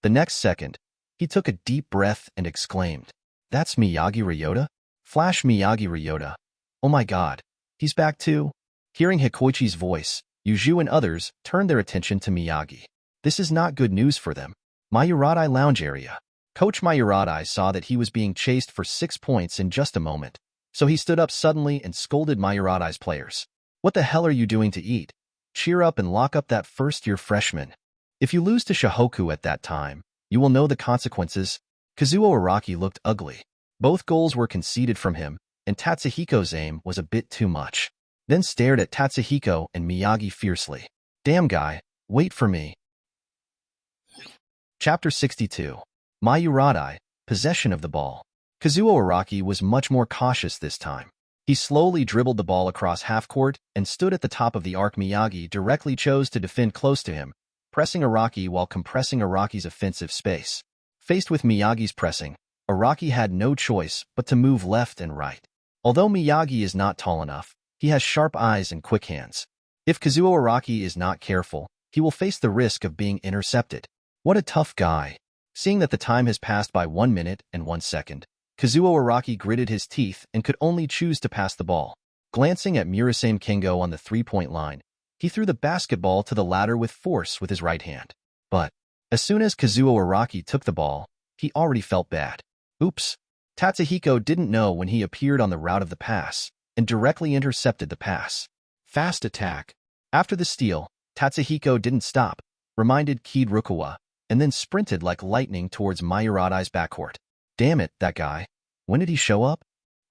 The next second, he took a deep breath and exclaimed, "That's Miyagi Ryota? Flash Miyagi Ryota. Oh my god, he's back too?" Hearing Hikoichi's voice, Yuju and others turned their attention to Miyagi. This is not good news for them. Mayuradai lounge area. Coach Mayuradai saw that he was being chased for 6 points in just a moment, so he stood up suddenly and scolded Mayuradai's players. "What the hell are you doing to eat? Cheer up and lock up that first-year freshman. If you lose to Shohoku at that time, you will know the consequences." Kazuo Araki looked ugly. Both goals were conceded from him, and Tatsuhiko's aim was a bit too much. Then stared at Tatsuhiko and Miyagi fiercely. "Damn guy, wait for me." Chapter 62. Mayuradai, possession of the ball. Kazuo Araki was much more cautious this time. He slowly dribbled the ball across half-court and stood at the top of the arc. Miyagi directly chose to defend close to him, pressing Araki while compressing Araki's offensive space. Faced with Miyagi's pressing, Araki had no choice but to move left and right. Although Miyagi is not tall enough, he has sharp eyes and quick hands. If Kazuo Araki is not careful, he will face the risk of being intercepted. What a tough guy. Seeing that the time has passed by 1 minute and 1 second, Kazuo Araki gritted his teeth and could only choose to pass the ball. Glancing at Murasame Kengo on the three-point line, he threw the basketball to the ladder with force with his right hand. But as soon as Kazuo Araki took the ball, he already felt bad. Oops. Tatsuhiko didn't know when he appeared on the route of the pass and directly intercepted the pass. Fast attack. After the steal, Tatsuhiko didn't stop, reminded Kid-Rukawa, and then sprinted like lightning towards Mayuradai's backcourt. Damn it, that guy. When did he show up?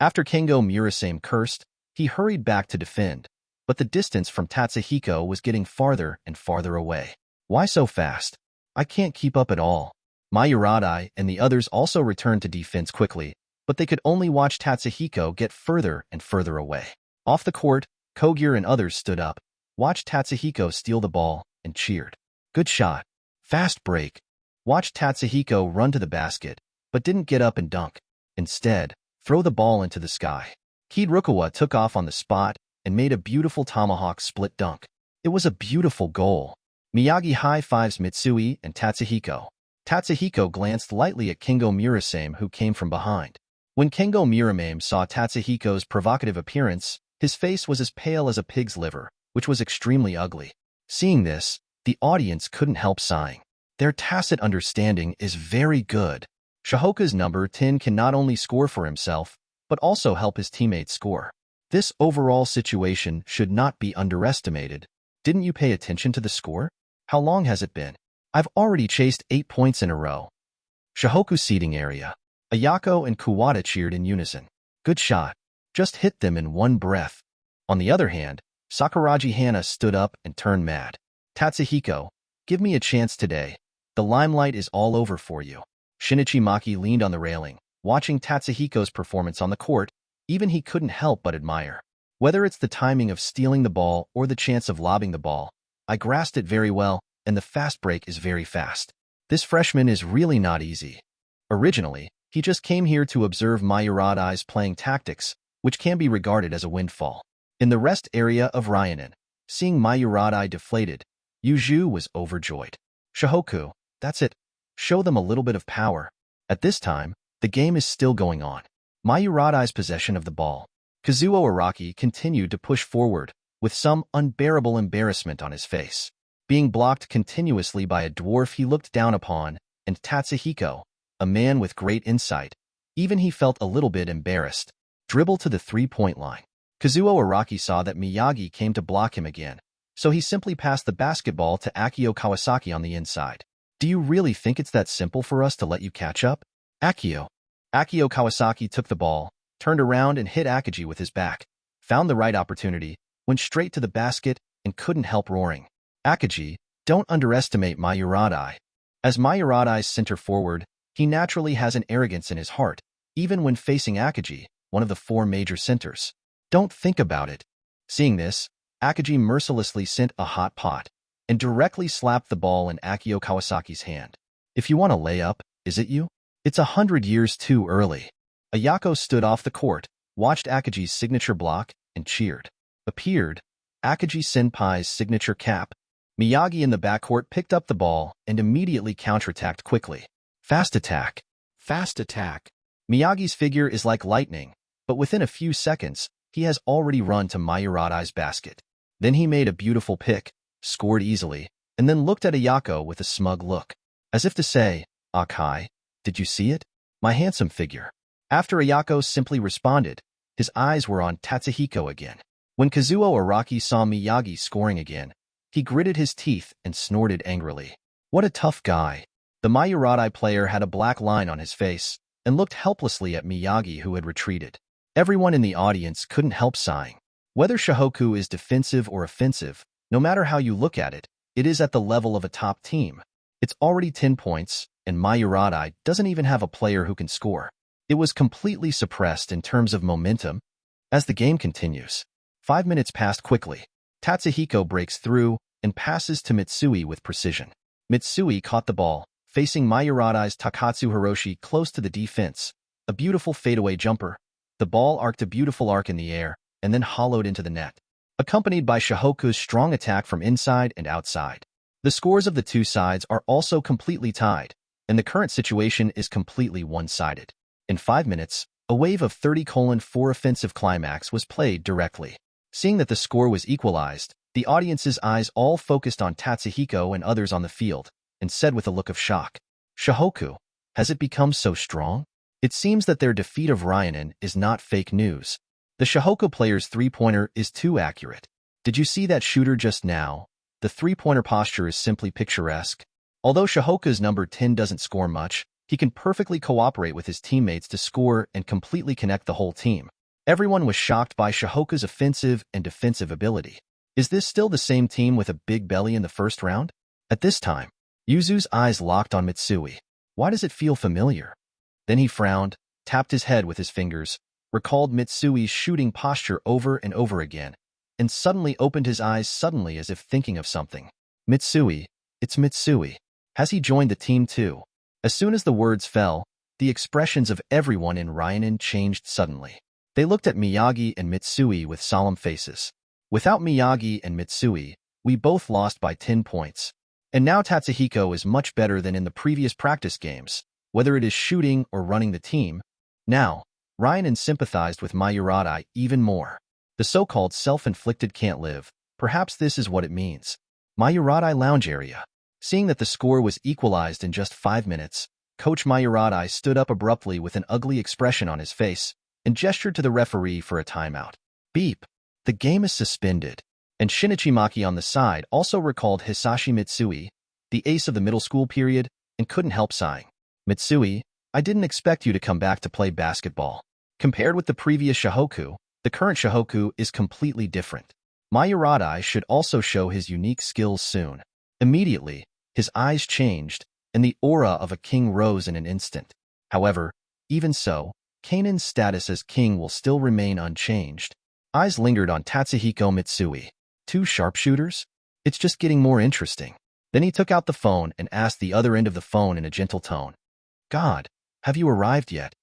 After Kengo Murasame cursed, he hurried back to defend, but the distance from Tatsuhiko was getting farther and farther away. Why so fast? I can't keep up at all. Mayuradai and the others also returned to defense quickly, but they could only watch Tatsuhiko get further and further away. Off the court, Kogure and others stood up, watched Tatsuhiko steal the ball, and cheered. Good shot. Fast break. Watched Tatsuhiko run to the basket, but didn't get up and dunk. Instead, throw the ball into the sky. Kid-Rukawa took off on the spot and made a beautiful tomahawk split dunk. It was a beautiful goal. Miyagi high-fives Mitsui and Tatsuhiko. Tatsuhiko glanced lightly at Kengo Murasame, who came from behind. When Kengo Murasame saw Tatsuhiko's provocative appearance, his face was as pale as a pig's liver, which was extremely ugly. Seeing this, the audience couldn't help sighing. Their tacit understanding is very good. Shohoku's number 10 can not only score for himself, but also help his teammates score. This overall situation should not be underestimated. Didn't you pay attention to the score? How long has it been? I've already chased 8 points in a row. Shohoku seating area. Ayako and Kuwata cheered in unison. Good shot. Just hit them in one breath. On the other hand, Sakuragi Hana stood up and turned mad. Tatsuhiko, give me a chance today. The limelight is all over for you. Shinichi Maki leaned on the railing, watching Tatsuhiko's performance on the court. Even he couldn't help but admire. Whether it's the timing of stealing the ball or the chance of lobbing the ball, I grasped it very well, and the fast break is very fast. This freshman is really not easy. Originally, he just came here to observe Mayuradai's playing tactics, which can be regarded as a windfall. In the rest area of Ryanen, seeing Mayuradai deflated, Yuju was overjoyed. Shohoku, that's it. Show them a little bit of power. At this time, the game is still going on. Mayuradai's possession of the ball. Kazuo Araki continued to push forward, with some unbearable embarrassment on his face. Being blocked continuously by a dwarf he looked down upon, and Tatsuhiko, a man with great insight. Even he felt a little bit embarrassed. Dribble to the three-point line. Kazuo Araki saw that Miyagi came to block him again, so he simply passed the basketball to Akio Kawasaki on the inside. Do you really think it's that simple for us to let you catch up? Akio Kawasaki took the ball, turned around and hit Akiji with his back, found the right opportunity, went straight to the basket, and couldn't help roaring. Akiji, don't underestimate Mayuradai. As Mayuradai's center forward, he naturally has an arrogance in his heart, even when facing Akiji, one of the 4 major centers. Don't think about it. Seeing this, Akiji mercilessly sent a hot pot and directly slapped the ball in Akio Kawasaki's hand. If you want to lay up, is it you? It's 100 years too early. Ayako stood off the court, watched Akiji's signature block, and cheered. Appeared, Akiji-senpai's signature cap. Miyagi in the backcourt picked up the ball and immediately counterattacked quickly. Fast attack. Fast attack. Miyagi's figure is like lightning, but within a few seconds, he has already run to Mayuradai's basket. Then he made a beautiful pick, scored easily, and then looked at Ayako with a smug look, as if to say, Akai, did you see it? My handsome figure. After Ayako simply responded, his eyes were on Tatsuhiko again. When Kazuo Araki saw Miyagi scoring again, he gritted his teeth and snorted angrily. What a tough guy. The Mayuradai player had a black line on his face and looked helplessly at Miyagi, who had retreated. Everyone in the audience couldn't help sighing. Whether Shohoku is defensive or offensive, no matter how you look at it, it is at the level of a top team. It's already 10 points, and Mayuradai doesn't even have a player who can score. It was completely suppressed in terms of momentum. As the game continues, 5 minutes passed quickly. Tatsuhiko breaks through and passes to Mitsui with precision. Mitsui caught the ball, facing Mayurada's Takatsu Hiroshi close to the defense. A beautiful fadeaway jumper. The ball arced a beautiful arc in the air and then hollowed into the net, accompanied by Shohoku's strong attack from inside and outside. The scores of the two sides are also completely tied, and the current situation is completely one-sided. In 5 minutes, a wave of 30:4 offensive climax was played directly. Seeing that the score was equalized, the audience's eyes all focused on Tatsuhiko and others on the field, and said with a look of shock, "Shohoku, has it become so strong?" It seems that their defeat of Ryanen is not fake news. The Shohoku player's three-pointer is too accurate. Did you see that shooter just now? The three-pointer posture is simply picturesque. Although Shohoku's number 10 doesn't score much, he can perfectly cooperate with his teammates to score and completely connect the whole team. Everyone was shocked by Shohoku's offensive and defensive ability. Is this still the same team with a big belly in the first round? At this time, Yuzu's eyes locked on Mitsui. Why does it feel familiar? Then he frowned, tapped his head with his fingers, recalled Mitsui's shooting posture over and over again, and suddenly opened his eyes suddenly as if thinking of something. Mitsui, it's Mitsui. Has he joined the team too? As soon as the words fell, the expressions of everyone in Ryanen changed suddenly. They looked at Miyagi and Mitsui with solemn faces. Without Miyagi and Mitsui, we both lost by 10 points. And now Tatsuhiko is much better than in the previous practice games, whether it is shooting or running the team. Now, Ryanen sympathized with Mayurada even more. The so-called self-inflicted can't live. Perhaps this is what it means. Mayurada lounge area. Seeing that the score was equalized in just 5 minutes, Coach Mayurada stood up abruptly with an ugly expression on his face and gestured to the referee for a timeout. Beep. The game is suspended. And Shinichi Maki on the side also recalled Hisashi Mitsui, the ace of the middle school period, and couldn't help sighing. Mitsui, I didn't expect you to come back to play basketball. Compared with the previous Shohoku, the current Shohoku is completely different. Mayurada should also show his unique skills soon. Immediately, his eyes changed, and the aura of a king rose in an instant. However, even so, Kanen's status as king will still remain unchanged. Eyes lingered on Tatsuhiko Mitsui. 2 sharpshooters? It's just getting more interesting. Then he took out the phone and asked the other end of the phone in a gentle tone. God, have you arrived yet?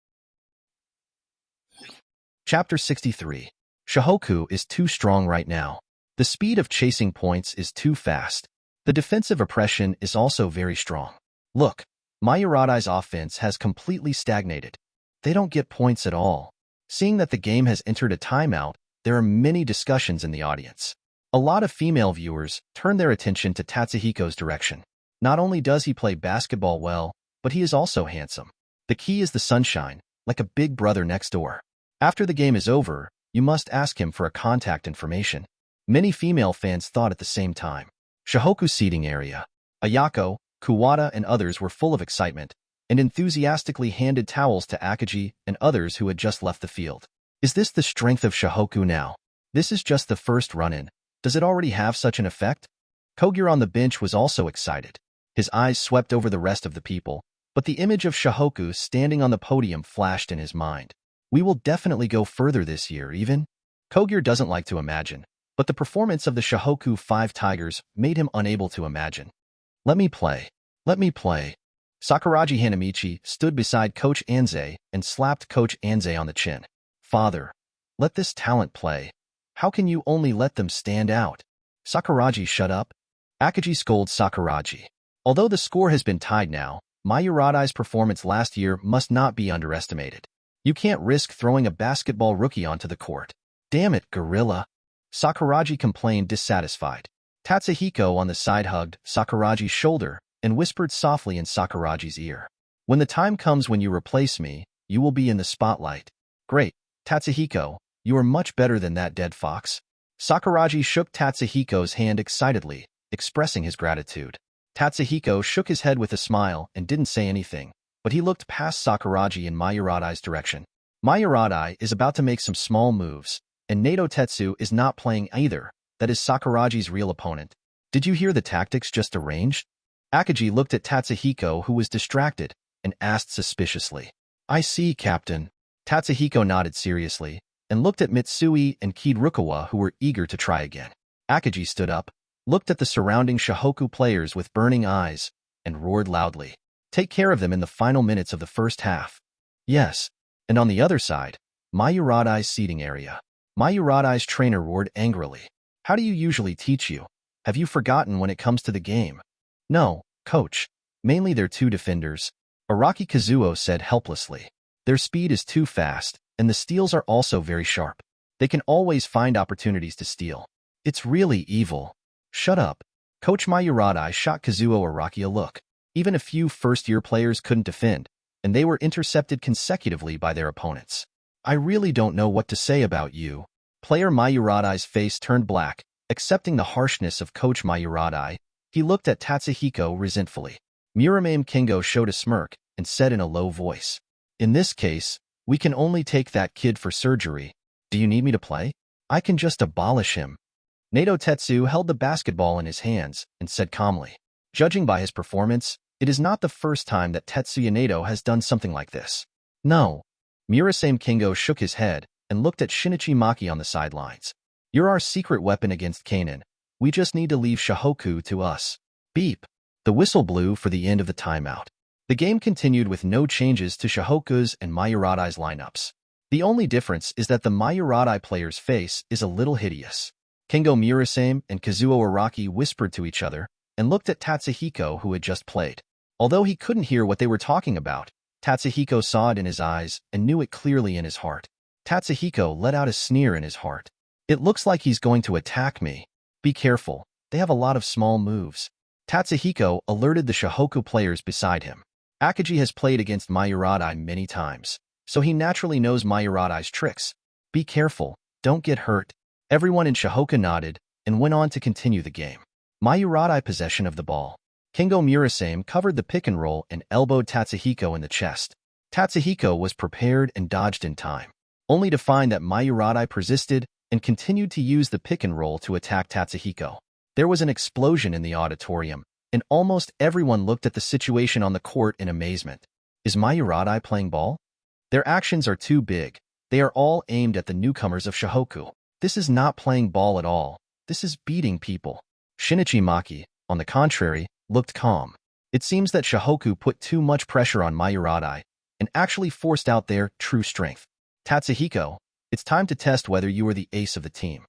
Chapter 63. Shohoku is too strong right now. The speed of chasing points is too fast. The defensive oppression is also very strong. Look, Mayurada's offense has completely stagnated. They don't get points at all. Seeing that the game has entered a timeout, there are many discussions in the audience. A lot of female viewers turn their attention to Tatsuhiko's direction. Not only does he play basketball well, but he is also handsome. The key is the sunshine, like a big brother next door. After the game is over, you must ask him for a contact information. Many female fans thought at the same time. Shohoku seating area. Ayako, Kuwata, and others were full of excitement and enthusiastically handed towels to Akagi and others who had just left the field. Is this the strength of Shohoku now? This is just the first run-in. Does it already have such an effect? Kogure on the bench was also excited. His eyes swept over the rest of the people, but the image of Shohoku standing on the podium flashed in his mind. We will definitely go further this year, even. Kogure doesn't like to imagine, but the performance of the Shohoku 5 Tigers made him unable to imagine. Let me play. Let me play. Sakuraji Hanamichi stood beside Coach Anze and slapped Coach Anze on the chin. Father, let this talent play. How can you only let them stand out? Sakuraji, shut up. Akagi scolds Sakuraji. Although the score has been tied now, Mayurada's performance last year must not be underestimated. You can't risk throwing a basketball rookie onto the court. Damn it, gorilla. Sakuraji complained, dissatisfied. Tatsuhiko on the side hugged Sakuraji's shoulder and whispered softly in Sakuraji's ear. When the time comes when you replace me, you will be in the spotlight. Great, Tatsuhiko, you are much better than that dead fox. Sakuraji shook Tatsuhiko's hand excitedly, expressing his gratitude. Tatsuhiko shook his head with a smile and didn't say anything, but he looked past Sakuraji in Mayurada's direction. Mayurada is about to make some small moves, and Nato Tetsu is not playing either. That is Sakuraji's real opponent. Did you hear the tactics just arranged? Akagi looked at Tatsuhiko, who was distracted, and asked suspiciously. I see, Captain. Tatsuhiko nodded seriously, and looked at Mitsui and Kiirukawa, who were eager to try again. Akagi stood up, looked at the surrounding Shohoku players with burning eyes, and roared loudly. Take care of them in the final minutes of the first half. Yes. And on the other side, Mayuradai's seating area. Mayuradai's trainer roared angrily. How do you usually teach you? Have you forgotten when it comes to the game? No, coach. Mainly their two defenders. Araki Kazuo said helplessly. Their speed is too fast, and the steals are also very sharp. They can always find opportunities to steal. It's really evil. Shut up. Coach Mayuradai shot Kazuo Araki a look. Even a few first-year players couldn't defend, and they were intercepted consecutively by their opponents. I really don't know what to say about you. Player Mayuradai's face turned black, accepting the harshness of Coach Mayuradai. He looked at Tatsuhiko resentfully. Muramame Kingo showed a smirk and said in a low voice, In this case, we can only take that kid for surgery. Do you need me to play? I can just abolish him. Nato Tetsu held the basketball in his hands and said calmly, Judging by his performance, it is not the first time that Tetsuya Nato has done something like this. No. Murasame Kingo shook his head and looked at Shinichi Maki on the sidelines. You're our secret weapon against Kanon. We just need to leave Shohoku to us. Beep. The whistle blew for the end of the timeout. The game continued with no changes to Shohoku's and Mayuradai's lineups. The only difference is that the Mayuradai player's face is a little hideous. Kingo Murasame and Kazuo Araki whispered to each other and looked at Tatsuhiko, who had just played. Although he couldn't hear what they were talking about, Tatsuhiko saw it in his eyes and knew it clearly in his heart. Tatsuhiko let out a sneer in his heart. It looks like he's going to attack me. Be careful, they have a lot of small moves. Tatsuhiko alerted the Shohoku players beside him. Akagi has played against Mayuradai many times, so he naturally knows Mayuradai's tricks. Be careful, don't get hurt. Everyone in Shohoku nodded and went on to continue the game. Mayuradai possession of the ball. Kingo Murasame covered the pick and roll and elbowed Tatsuhiko in the chest. Tatsuhiko was prepared and dodged in time, only to find that Mayuradai persisted and continued to use the pick and roll to attack Tatsuhiko. There was an explosion in the auditorium, and almost everyone looked at the situation on the court in amazement. Is Mayuradai playing ball? Their actions are too big. They are all aimed at the newcomers of Shohoku. This is not playing ball at all. This is beating people. Shinichi Maki, on the contrary, looked calm. It seems that Shohoku put too much pressure on Mayuradai and actually forced out their true strength. Tatsuhiko, it's time to test whether you are the ace of the team.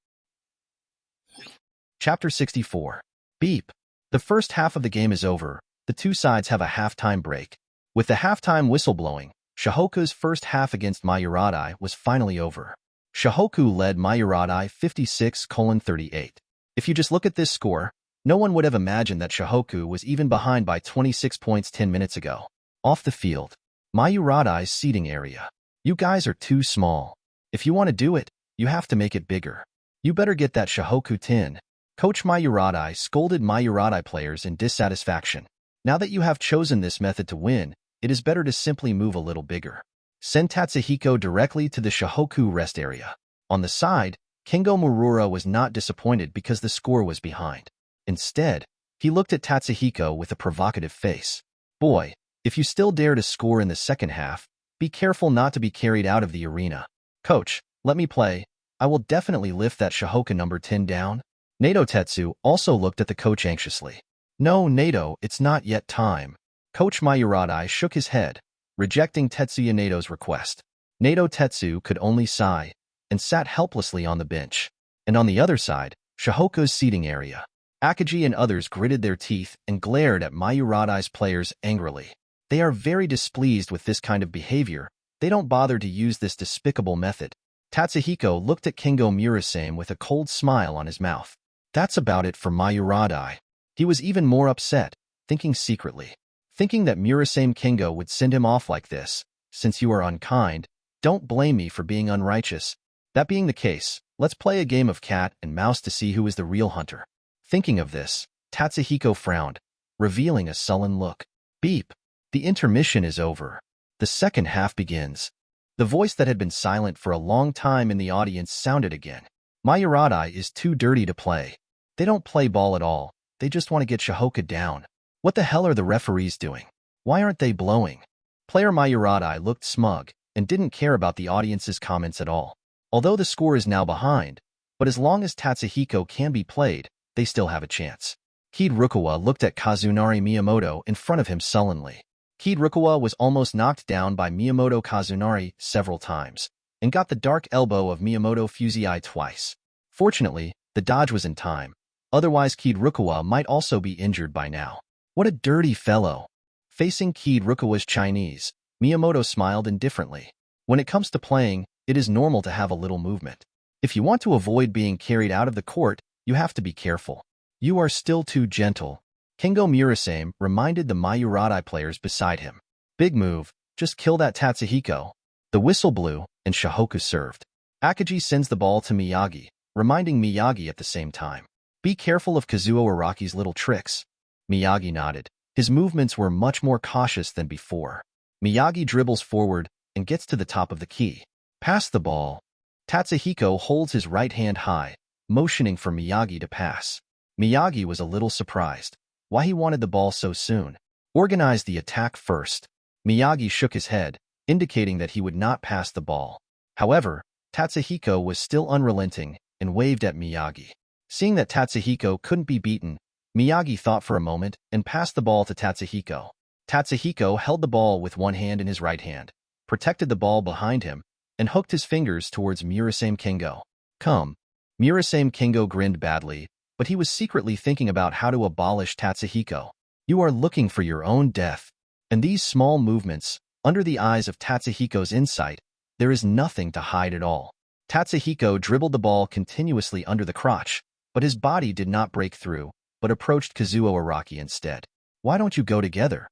Chapter 64. Beep. The first half of the game is over. The two sides have a halftime break. With the halftime whistle blowing, Shohoku's first half against Mayuradai was finally over. Shohoku led Mayuradai 56-38. If you just look at this score, no one would have imagined that Shohoku was even behind by 26 points 10 minutes ago. Off the field. Mayuradai's seating area. You guys are too small. If you want to do it, you have to make it bigger. You better get that Shohoku 10. Coach Mayuradai scolded Mayuradai players in dissatisfaction. Now that you have chosen this method to win, it is better to simply move a little bigger. Send Tatsuhiko directly to the Shohoku rest area. On the side, Kingo Murura was not disappointed because the score was behind. Instead, he looked at Tatsuhiko with a provocative face. Boy, if you still dare to score in the second half, be careful not to be carried out of the arena. Coach, let me play. I will definitely lift that Shohoku number 10 down. Nato Tetsu also looked at the coach anxiously. No, Nato, it's not yet time. Coach Mayuradai shook his head, rejecting Tetsuya Nato's request. Nato Tetsu could only sigh and sat helplessly on the bench. And on the other side, Shohoku's seating area. Akagi and others gritted their teeth and glared at Mayuradai's players angrily. They are very displeased with this kind of behavior. They don't bother to use this despicable method. Tatsuhiko looked at Kingo Murasame with a cold smile on his mouth. That's about it for Mayuradai. He was even more upset, thinking secretly. Thinking that Murasame Kingo would send him off like this. Since you are unkind, don't blame me for being unrighteous. That being the case, let's play a game of cat and mouse to see who is the real hunter. Thinking of this, Tatsuhiko frowned, revealing a sullen look. Beep. The intermission is over. The second half begins. The voice that had been silent for a long time in the audience sounded again. Mayuradai is too dirty to play. They don't play ball at all. They just want to get Shohoku down. What the hell are the referees doing? Why aren't they blowing? Player Mayuradai looked smug and didn't care about the audience's comments at all. Although the score is now behind, but as long as Tatsuhiko can be played, they still have a chance. Kid Rukawa looked at Kazunari Miyamoto in front of him sullenly. Kid Rukawa was almost knocked down by Miyamoto Kazunari several times, and got the dark elbow of Miyamoto Fusei twice. Fortunately, the dodge was in time, otherwise Kid Rukawa might also be injured by now. What a dirty fellow! Facing Kid Rukawa's Chinese, Miyamoto smiled indifferently. When it comes to playing, it is normal to have a little movement. If you want to avoid being carried out of the court, you have to be careful. You are still too gentle. Kengo Murasame reminded the Mayuradi players beside him. Big move, just kill that Tatsuhiko. The whistle blew, and Shohoku served. Akagi sends the ball to Miyagi, reminding Miyagi at the same time. Be careful of Kazuo Araki's little tricks. Miyagi nodded. His movements were much more cautious than before. Miyagi dribbles forward and gets to the top of the key. Pass the ball. Tatsuhiko holds his right hand high, motioning for Miyagi to pass. Miyagi was a little surprised. Why he wanted the ball so soon? Organize the attack first. Miyagi shook his head, indicating that he would not pass the ball. However, Tatsuhiko was still unrelenting and waved at Miyagi. Seeing that Tatsuhiko couldn't be beaten, Miyagi thought for a moment and passed the ball to Tatsuhiko. Tatsuhiko held the ball with one hand in his right hand, protected the ball behind him, and hooked his fingers towards Murasame Kengo. Come. Murasame Kengo grinned badly, but he was secretly thinking about how to abolish Tatsuhiko. You are looking for your own death. And these small movements, under the eyes of Tatsuhiko's insight, there is nothing to hide at all. Tatsuhiko dribbled the ball continuously under the crotch, but his body did not break through, but approached Kazuo Araki instead. Why don't you go together?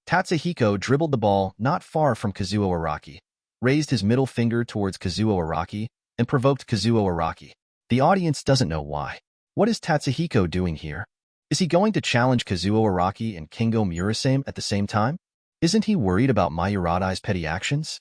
Tatsuhiko dribbled the ball not far from Kazuo Araki, raised his middle finger towards Kazuo Araki, and provoked Kazuo Araki. The audience doesn't know why. What is Tatsuhiko doing here? Is he going to challenge Kazuo Araki and Kengo Murasame at the same time? Isn't he worried about Mayuradi's petty actions?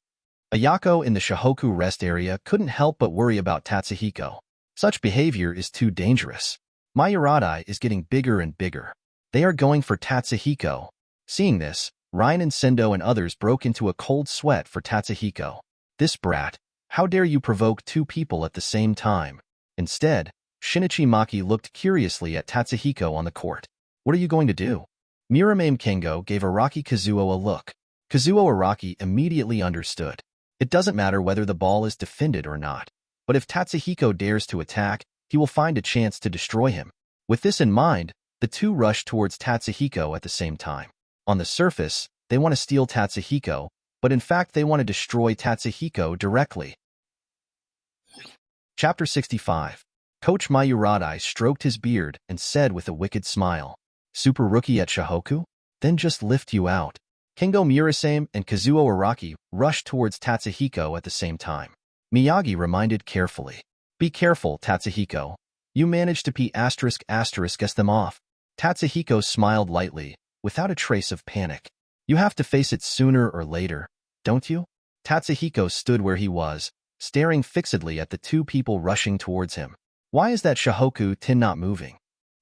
Ayako in the Shohoku rest area couldn't help but worry about Tatsuhiko. Such behavior is too dangerous. Mayuradi is getting bigger and bigger. They are going for Tatsuhiko. Seeing this, Ryan and Sendo and others broke into a cold sweat for Tatsuhiko. This brat, how dare you provoke two people at the same time? Instead, Shinichi Maki looked curiously at Tatsuhiko on the court. What are you going to do? Murasame Kengo gave Araki Kazuo a look. Kazuo Araki immediately understood. It doesn't matter whether the ball is defended or not, but if Tatsuhiko dares to attack, he will find a chance to destroy him. With this in mind, the two rushed towards Tatsuhiko at the same time. On the surface, they want to steal Tatsuhiko, but in fact they want to destroy Tatsuhiko directly. Chapter 65. Coach Mayuradi stroked his beard and said with a wicked smile, Super rookie at Shohoku? Then just lift you out. Kengo Murasame and Kazuo Araki rushed towards Tatsuhiko at the same time. Miyagi reminded carefully. Be careful, Tatsuhiko. You managed to P******s them off. Tatsuhiko smiled lightly, without a trace of panic. You have to face it sooner or later, don't you? Tatsuhiko stood where he was, staring fixedly at the two people rushing towards him. Why is that Shohoku 10 not moving?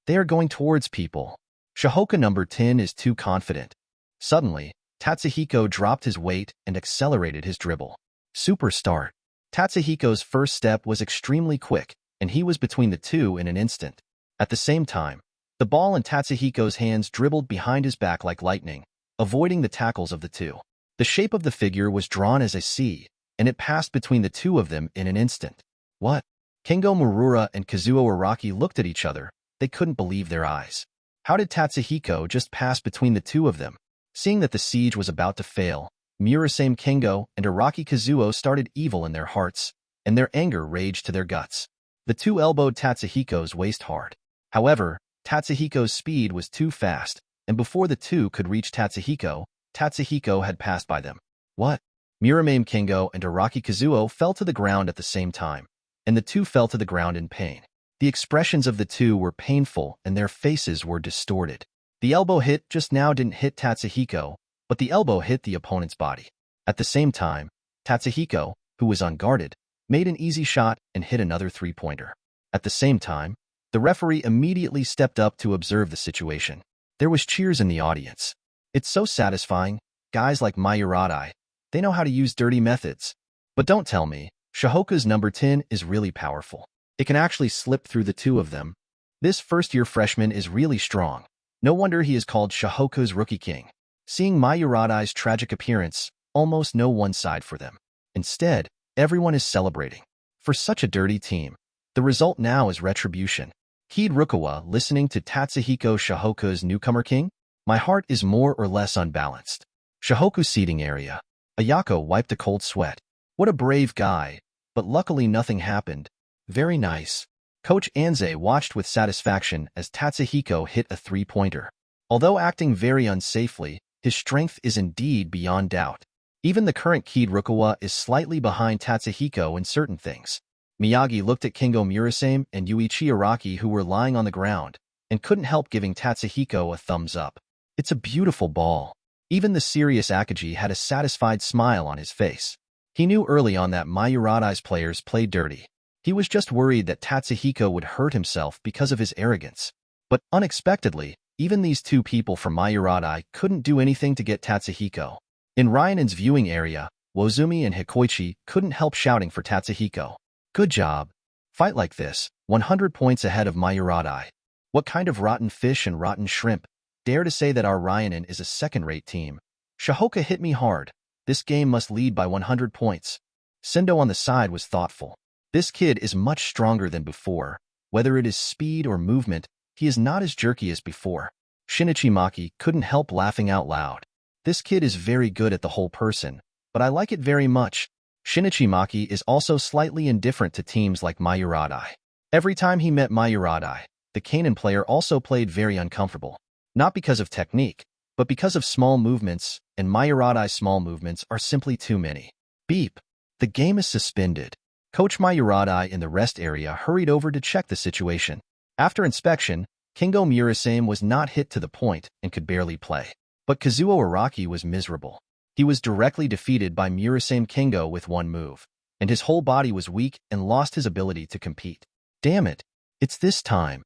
They are going towards people. Shohoku number 10 is too confident. Suddenly, Tatsuhiko dropped his weight and accelerated his dribble. Super start. Tatsuhiko's first step was extremely quick, and he was between the two in an instant. At the same time, the ball in Tatsuhiko's hands dribbled behind his back like lightning, avoiding the tackles of the two. The shape of the figure was drawn as a C, and it passed between the two of them in an instant. What? Kengo Murura and Kazuo Araki looked at each other. They couldn't believe their eyes. How did Tatsuhiko just pass between the two of them? Seeing that the siege was about to fail, Murasame Kengo and Araki Kazuo started evil in their hearts, and their anger raged to their guts. The two elbowed Tatsuhiko's waist hard. However, Tatsuhiko's speed was too fast, and before the two could reach Tatsuhiko, Tatsuhiko had passed by them. What? Murasame Kengo and Araki Kazuo fell to the ground at the same time, and the two fell to the ground in pain. The expressions of the two were painful and their faces were distorted. The elbow hit just now didn't hit Tatsuhiko, but the elbow hit the opponent's body. At the same time, Tatsuhiko, who was unguarded, made an easy shot and hit another three-pointer. At the same time, the referee immediately stepped up to observe the situation. There was cheers in the audience. It's so satisfying. Guys like Mayuradi, they know how to use dirty methods. But don't tell me, Shohoku's number 10 is really powerful. It can actually slip through the two of them. This first-year freshman is really strong. No wonder he is called Shohoku's Rookie King. Seeing Mayuradai's tragic appearance, almost no one sighed for them. Instead, everyone is celebrating. For such a dirty team, the result now is retribution. Kid Rukawa listening to Tatsuhiko Shohoku's newcomer king? My heart is more or less unbalanced. Shohoku seating area. Ayako wiped a cold sweat. What a brave guy, but luckily nothing happened. Very nice. Coach Anze watched with satisfaction as Tatsuhiko hit a three-pointer. Although acting very unsafely, his strength is indeed beyond doubt. Even the current Kid Rukawa is slightly behind Tatsuhiko in certain things. Miyagi looked at Kingo Murasame and Yuichi Araki who were lying on the ground, and couldn't help giving Tatsuhiko a thumbs up. It's a beautiful ball. Even the serious Akagi had a satisfied smile on his face. He knew early on that Mayuradai's players played dirty. He was just worried that Tatsuhiko would hurt himself because of his arrogance. But unexpectedly, even these two people from Mayuradai couldn't do anything to get Tatsuhiko. In Ryanan's viewing area, Wozumi and Hikoichi couldn't help shouting for Tatsuhiko. Good job. Fight like this, 100 points ahead of Mayuradai. What kind of rotten fish and rotten shrimp? Dare to say that our Ryanan is a second-rate team. Shohoku hit me hard. This game must lead by 100 points. Sendo on the side was thoughtful. This kid is much stronger than before. Whether it is speed or movement, he is not as jerky as before. Shinichi Maki couldn't help laughing out loud. This kid is very good at the whole person, but I like it very much. Shinichi Maki is also slightly indifferent to teams like Mayuradai. Every time he met Mayuradai, the Kanon player also played very uncomfortable. Not because of technique, but because of small movements, and Mayuradai's small movements are simply too many. Beep. The game is suspended. Coach Mayuradai in the rest area hurried over to check the situation. After inspection, Kingo Murasame was not hit to the point and could barely play. But Kazuo Araki was miserable. He was directly defeated by Murasame Kingo with one move, and his whole body was weak and lost his ability to compete. Damn it. It's this time.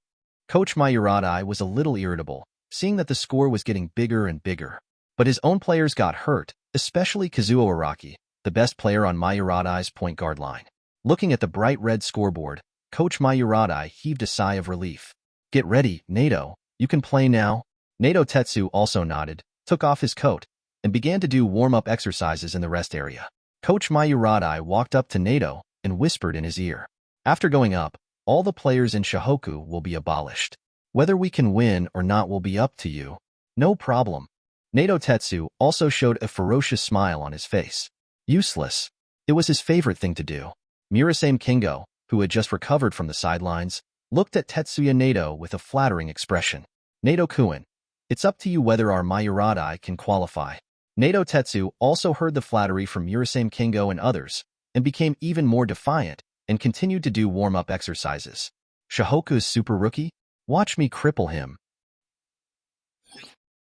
Coach Mayuradai was a little irritable, seeing that the score was getting bigger and bigger. But his own players got hurt, especially Kazuo Araki, the best player on Mayuradai's point guard line. Looking at the bright red scoreboard, Coach Mayuradai heaved a sigh of relief. Get ready, Nato. You can play now. Nato Tetsu also nodded, took off his coat, and began to do warm-up exercises in the rest area. Coach Mayuradai walked up to Nato and whispered in his ear. After going up, all the players in Shohoku will be abolished. Whether we can win or not will be up to you. No problem. Nato Tetsu also showed a ferocious smile on his face. Useless. It was his favorite thing to do. Murasame Kingo, who had just recovered from the sidelines, looked at Tetsuya Nato with a flattering expression. Nato-kun, it's up to you whether our Mayuradai can qualify. Nato Tetsu also heard the flattery from Murasame Kingo and others, and became even more defiant, and continued to do warm-up exercises. Shohoku's super rookie? Watch me cripple him.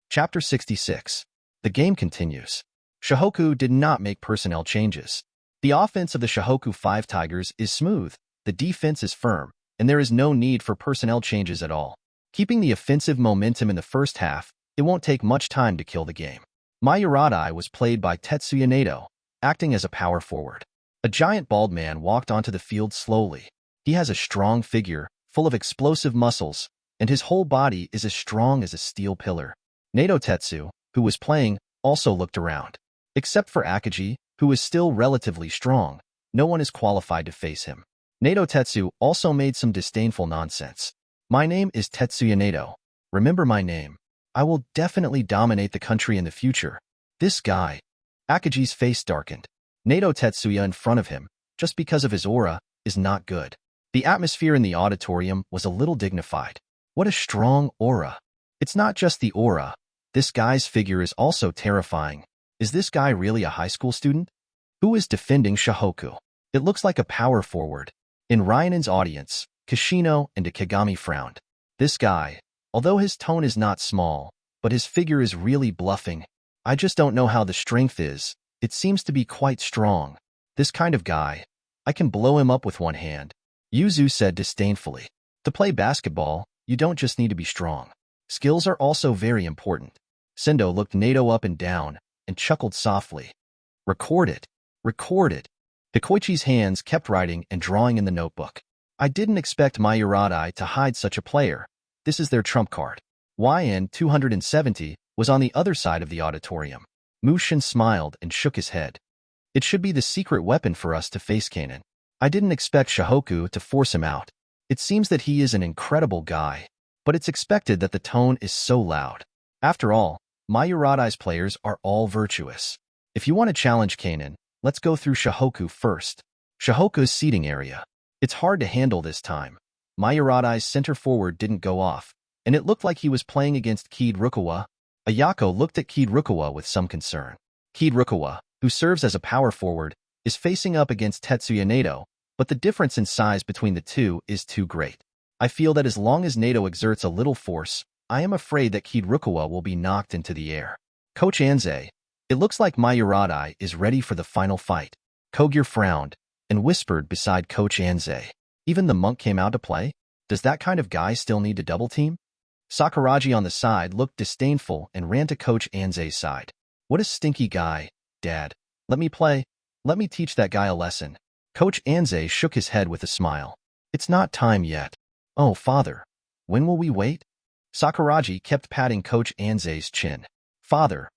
Chapter 66. The game continues. Shohoku did not make personnel changes. The offense of the Shohoku 5 Tigers is smooth, the defense is firm, and there is no need for personnel changes at all. Keeping the offensive momentum in the first half, it won't take much time to kill the game. Mayuradai was played by Tetsuya Nato, acting as a power forward. A giant bald man walked onto the field slowly. He has a strong figure, full of explosive muscles, and his whole body is as strong as a steel pillar. Nato Tetsu, who was playing, also looked around. Except for Akagi, who is still relatively strong, no one is qualified to face him. Nato Tetsu also made some disdainful nonsense. My name is Tetsuya Nato. Remember my name. I will definitely dominate the country in the future. This guy. Akagi's face darkened. Nato Tetsuya in front of him, just because of his aura, is not good. The atmosphere in the auditorium was a little dignified. What a strong aura. It's not just the aura. This guy's figure is also terrifying. Is this guy really a high school student? Who is defending Shohoku? It looks like a power forward. In Ryanan's audience, Kishino and Ikegami frowned. This guy, although his tone is not small, but his figure is really bluffing. I just don't know how the strength is. It seems to be quite strong. This kind of guy, I can blow him up with one hand. Yuzu said disdainfully. To play basketball, you don't just need to be strong. Skills are also very important. Sendo looked Nato up and down, and chuckled softly. Record it. Record it. Hikoichi's hands kept writing and drawing in the notebook. I didn't expect Mayuradi to hide such a player. This is their trump card. YN 270 was on the other side of the auditorium. Mushin smiled and shook his head. It should be the secret weapon for us to face Kanon. I didn't expect Shohoku to force him out. It seems that he is an incredible guy, but it's expected that the tone is so loud. After all, Mayuradi's players are all virtuous. If you want to challenge Kanon, let's go through Shohoku first. Shohoku's seating area. It's hard to handle this time. Mayuradi's center forward didn't go off, and it looked like he was playing against Kid Rukawa. Ayako looked at Kid Rukawa with some concern. Kid Rukawa, who serves as a power forward, is facing up against Tetsuya Nato, but the difference in size between the two is too great. I feel that as long as Nato exerts a little force, I am afraid that Kid Rukawa will be knocked into the air. Coach Anze, it looks like Mayuradi is ready for the final fight. Kogure frowned and whispered beside Coach Anze. Even the monk came out to play? Does that kind of guy still need to double team? Sakuraji on the side looked disdainful and ran to Coach Anze's side. What a stinky guy, Dad. Let me play. Let me teach that guy a lesson. Coach Anze shook his head with a smile. It's not time yet. Oh, Father. When will we wait? Sakuraji kept patting Coach Anze's chin. Father,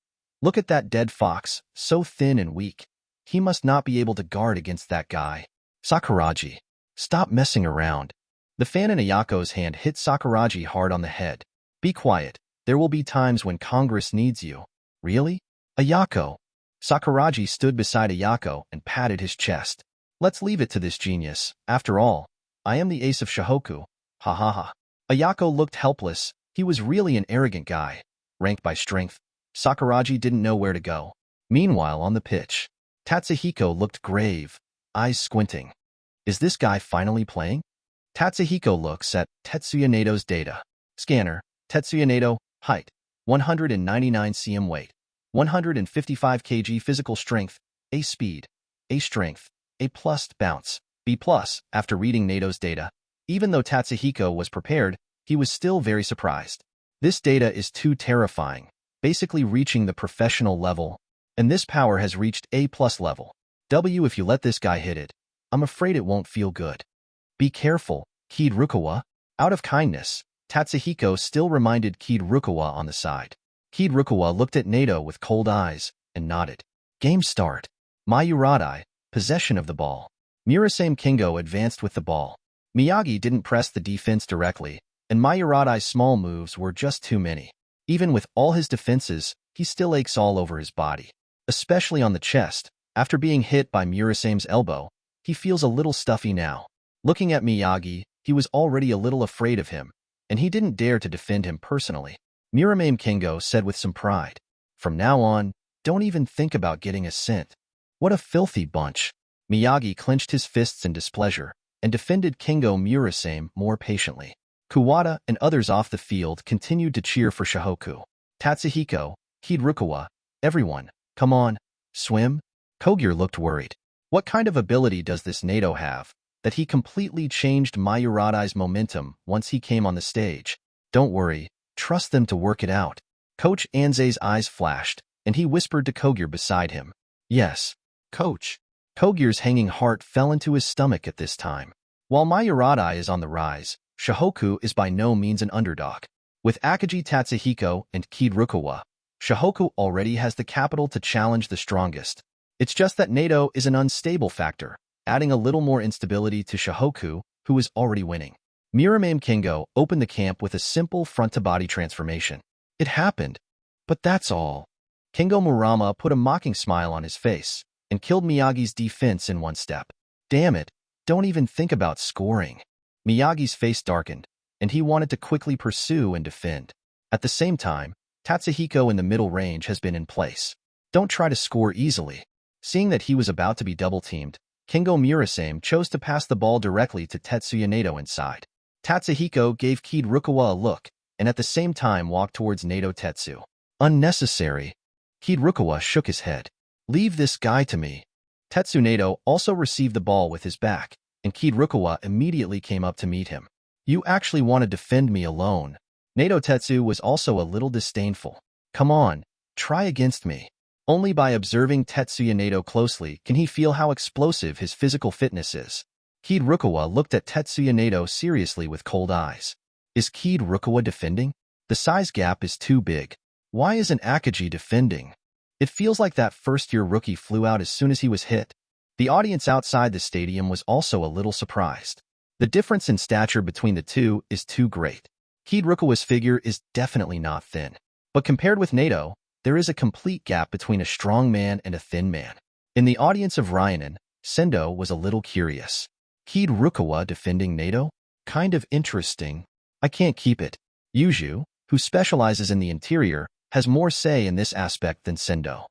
look at that dead fox, so thin and weak. He must not be able to guard against that guy. Sakuraji, stop messing around. The fan in Ayako's hand hit Sakuraji hard on the head. Be quiet. There will be times when Congress needs you. Really? Ayako. Sakuraji stood beside Ayako and patted his chest. Let's leave it to this genius. After all, I am the ace of Shohoku. Ha ha ha. Ayako looked helpless. He was really an arrogant guy. Ranked by strength, Sakuraji didn't know where to go. Meanwhile, on the pitch, Tatsuhiko looked grave, eyes squinting. Is this guy finally playing? Tatsuhiko looks at Tetsuya Nato's data. Scanner, Tetsuya Nato, height, 199 cm weight, 155 kg physical strength, A speed, A strength, A plus bounce, B plus. After reading Nato's data, even though Tatsuhiko was prepared, he was still very surprised. This data is too terrifying, basically reaching the professional level, and this power has reached A plus level. W, if you let this guy hit it, I'm afraid it won't feel good. Be careful, Kid Rukawa. Out of kindness, Tatsuhiko still reminded Kid Rukawa on the side. Kid Rukawa looked at Nato with cold eyes and nodded. Game start. Mayuradi, possession of the ball. Murasame Kingo advanced with the ball. Miyagi didn't press the defense directly, and Mayuradi's small moves were just too many. Even with all his defenses, he still aches all over his body. Especially on the chest. After being hit by Murasame's elbow, he feels a little stuffy now. Looking at Miyagi, he was already a little afraid of him, and he didn't dare to defend him personally. Murasame Kingo said with some pride, from now on, don't even think about getting a cent. What a filthy bunch. Miyagi clenched his fists in displeasure and defended Kingo Murasame more patiently. Kuwata and others off the field continued to cheer for Shohoku. Tatsuhiko, Kid Rukawa, everyone, come on, swim? Kogure looked worried. What kind of ability does this Nato have, that he completely changed Mayuradi's momentum once he came on the stage? Don't worry, trust them to work it out. Coach Anze's eyes flashed, and he whispered to Kogure beside him. Yes, Coach. Kogure's hanging heart fell into his stomach at this time. While Mayuradi is on the rise, Shohoku is by no means an underdog. With Akagi Tatsuhiko and Kid Rukawa, Shohoku already has the capital to challenge the strongest. It's just that Nato is an unstable factor, adding a little more instability to Shohoku, who is already winning. Murasame Kingo opened the camp with a simple front-to-body transformation. It happened, but that's all. Kingo Murama put a mocking smile on his face and killed Miyagi's defense in one step. Damn it, don't even think about scoring. Miyagi's face darkened, and he wanted to quickly pursue and defend. At the same time, Tatsuhiko in the middle range has been in place. Don't try to score easily. Seeing that he was about to be double-teamed, Kingo Murasame chose to pass the ball directly to Tetsuya Nato inside. Tatsuhiko gave Kid Rukawa a look, and at the same time walked towards Nato Tetsu. Unnecessary. Kid Rukawa shook his head. Leave this guy to me. Tetsu Nato also received the ball with his back, and Kid Rukawa immediately came up to meet him. You actually want to defend me alone. Nato Tetsu was also a little disdainful. Come on, try against me. Only by observing Tetsuya Nato closely can he feel how explosive his physical fitness is. Kid Rukawa looked at Tetsuya Nato seriously with cold eyes. Is Kid Rukawa defending? The size gap is too big. Why isn't Akagi defending? It feels like that first-year rookie flew out as soon as he was hit. The audience outside the stadium was also a little surprised. The difference in stature between the two is too great. Kid Rukawa's figure is definitely not thin. But compared with Nato, there is a complete gap between a strong man and a thin man. In the audience of Ryanen, Sendo was a little curious. Kid Rukawa defending Nato? Kind of interesting. I can't keep it. Yuju, who specializes in the interior, has more say in this aspect than Sendo.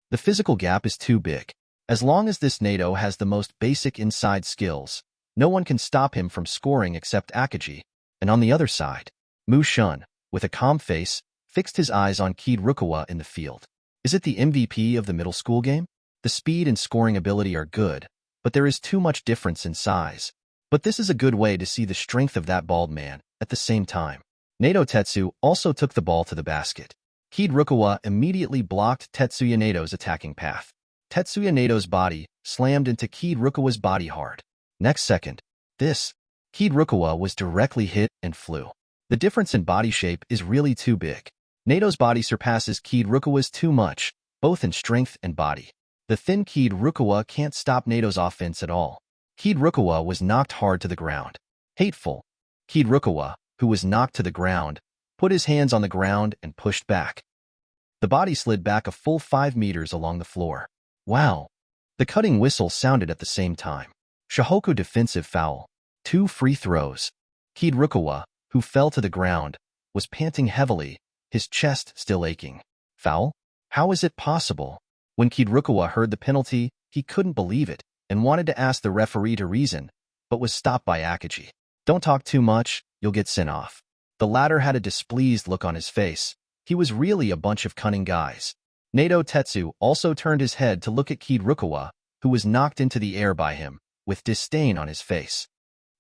The physical gap is too big. As long as this Nato has the most basic inside skills, no one can stop him from scoring except Akagi. And on the other side, Mu Shun, with a calm face, fixed his eyes on Kid Rukawa in the field. Is it the MVP of the middle school game? The speed and scoring ability are good, but there is too much difference in size. But this is a good way to see the strength of that bald man at the same time. Nato Tetsu also took the ball to the basket. Kid Rukawa immediately blocked Tetsuya Nato's attacking path. Tetsuya Nato's body slammed into Kid Rukawa's body hard. Next second, Kid Rukawa was directly hit and flew. The difference in body shape is really too big. Nato's body surpasses Kid Rukawa's too much, both in strength and body. The thin Kid Rukawa can't stop Nato's offense at all. Kid Rukawa was knocked hard to the ground. Hateful. Kid Rukawa, who was knocked to the ground, put his hands on the ground and pushed back. The body slid back a full 5 meters along the floor. Wow. The cutting whistle sounded at the same time. Shohoku defensive foul. 2 free throws. Kid Rukawa, who fell to the ground, was panting heavily, his chest still aching. Foul? How is it possible? When Kid Rukawa heard the penalty, he couldn't believe it and wanted to ask the referee to reason, but was stopped by Akagi. Don't talk too much, you'll get sent off. The latter had a displeased look on his face. He was really a bunch of cunning guys. Nato Tetsu also turned his head to look at Kid Rukawa, who was knocked into the air by him, with disdain on his face.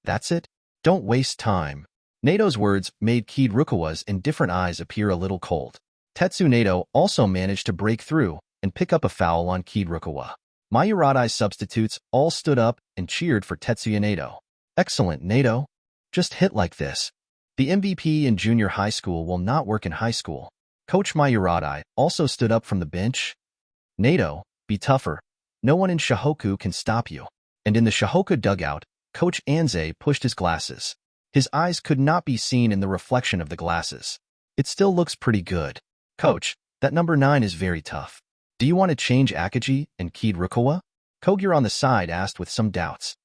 That's it? Don't waste time. Nato's words made Kid Rukawa's indifferent eyes appear a little cold. Tetsu Nato also managed to break through and pick up a foul on Kid Rukawa. Mayuradai's substitutes all stood up and cheered for Tetsuya Nato. Excellent, Nato. Just hit like this. The MVP in junior high school will not work in high school. Coach Mayuradai also stood up from the bench. Nato, be tougher. No one in Shohoku can stop you. And in the Shohoku dugout, Coach Anze pushed his glasses. His eyes could not be seen in the reflection of the glasses. It still looks pretty good. Coach, that number 9 is very tough. Do you want to change Akagi and Kid Rukawa? Kogure on the side asked with some doubts.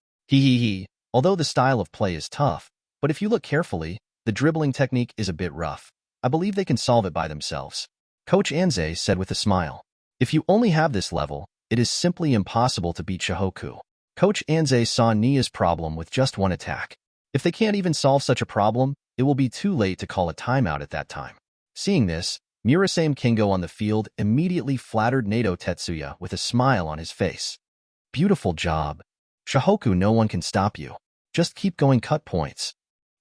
Although the style of play is tough, but if you look carefully, the dribbling technique is a bit rough. I believe they can solve it by themselves. Coach Anze said with a smile. If you only have this level, it is simply impossible to beat Shohoku. Coach Anze saw Nia's problem with just one attack. If they can't even solve such a problem, it will be too late to call a timeout at that time. Seeing this, Murasame Kingo on the field immediately flattered Nato Tetsuya with a smile on his face. Beautiful job. Shohoku, no one can stop you. Just keep going, cut points.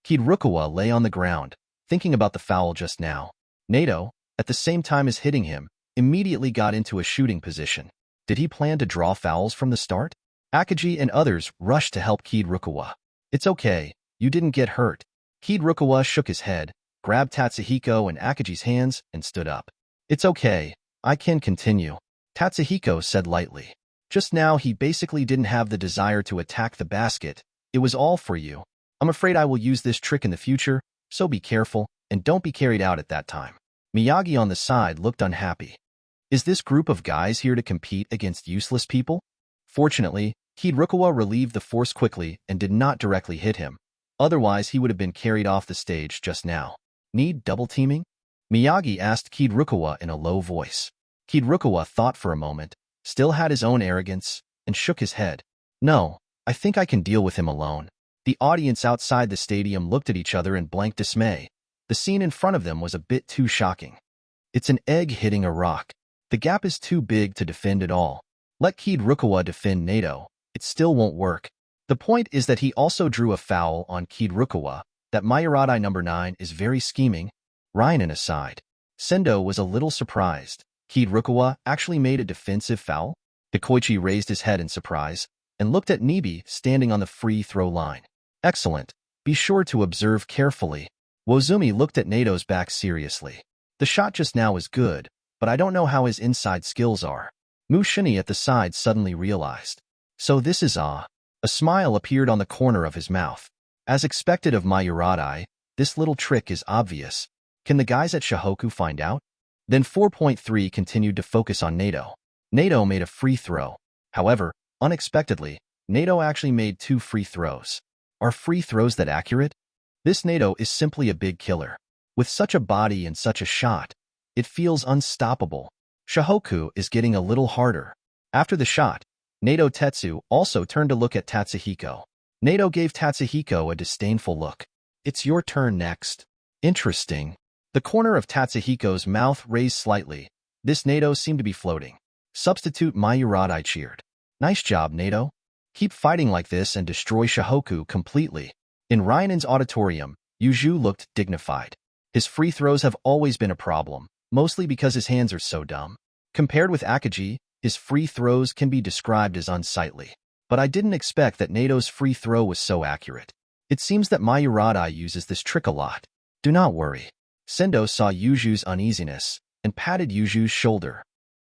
Kid Rukawa lay on the ground, thinking about the foul just now. Nato, at the same time as hitting him, immediately got into a shooting position. Did he plan to draw fouls from the start? Akagi and others rushed to help Kid Rukawa. It's okay, you didn't get hurt. Kid Rukawa shook his head, grabbed Tatsuhiko and Akagi's hands, and stood up. It's okay, I can continue. Tatsuhiko said lightly. Just now he basically didn't have the desire to attack the basket. It was all for you. I'm afraid I will use this trick in the future, so be careful, and don't be carried out at that time. Miyagi on the side looked unhappy. Is this group of guys here to compete against useless people? Fortunately, Kid Rukawa relieved the force quickly and did not directly hit him. Otherwise, he would have been carried off the stage just now. Need double teaming? Miyagi asked Kid Rukawa in a low voice. Kid Rukawa thought for a moment, still had his own arrogance, and shook his head. No, I think I can deal with him alone. The audience outside the stadium looked at each other in blank dismay. The scene in front of them was a bit too shocking. It's an egg hitting a rock. The gap is too big to defend at all. Let Kid Rukawa defend Nato. It still won't work. The point is that he also drew a foul on Kid Rukawa. That Mayuradai number 9 is very scheming. Ryanen aside. Sendo was a little surprised. Rukawa actually made a defensive foul? Hikoichi raised his head in surprise and looked at Nibi standing on the free throw line. Excellent. Be sure to observe carefully. Wozumi looked at Nato's back seriously. The shot just now is good, but I don't know how his inside skills are. Mushini at the side suddenly realized. So this is A smile appeared on the corner of his mouth. As expected of Mayuradai, this little trick is obvious. Can the guys at Shohoku find out? Then 4.3 continued to focus on Nato. Nato made a free throw. However, unexpectedly, Nato actually made 2 free throws. Are free throws that accurate? This Nato is simply a big killer. With such a body and such a shot, it feels unstoppable. Shohoku is getting a little harder. After the shot, Nato Tetsu also turned to look at Tatsuhiko. Nato gave Tatsuhiko a disdainful look. It's your turn next. Interesting. The corner of Tatsuhiko's mouth raised slightly. This Nato seemed to be floating. Substitute Mayuradai cheered. Nice job, Nato. Keep fighting like this and destroy Shohoku completely. In Ryanan's auditorium, Yuju looked dignified. His free throws have always been a problem, mostly because his hands are so dumb. Compared with Akagi, his free throws can be described as unsightly. But I didn't expect that Nato's free throw was so accurate. It seems that Mayuradai uses this trick a lot. Do not worry. Sendo saw Yuju's uneasiness and patted Yuju's shoulder.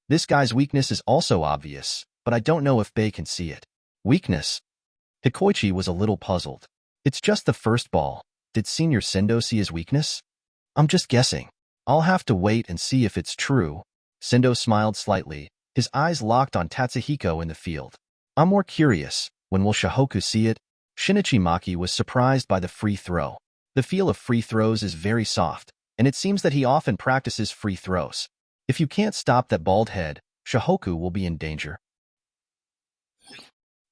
This guy's weakness is also obvious, but I don't know if Bei can see it. Weakness? Hikoichi was a little puzzled. It's just the first ball. Did Senior Sendo see his weakness? I'm just guessing. I'll have to wait and see if it's true. Sendo smiled slightly, his eyes locked on Tatsuhiko in the field. I'm more curious. When will Shohoku see it? Shinichi Maki was surprised by the free throw. The feel of free throws is very soft, and it seems that he often practices free throws. If you can't stop that bald head, Shohoku will be in danger.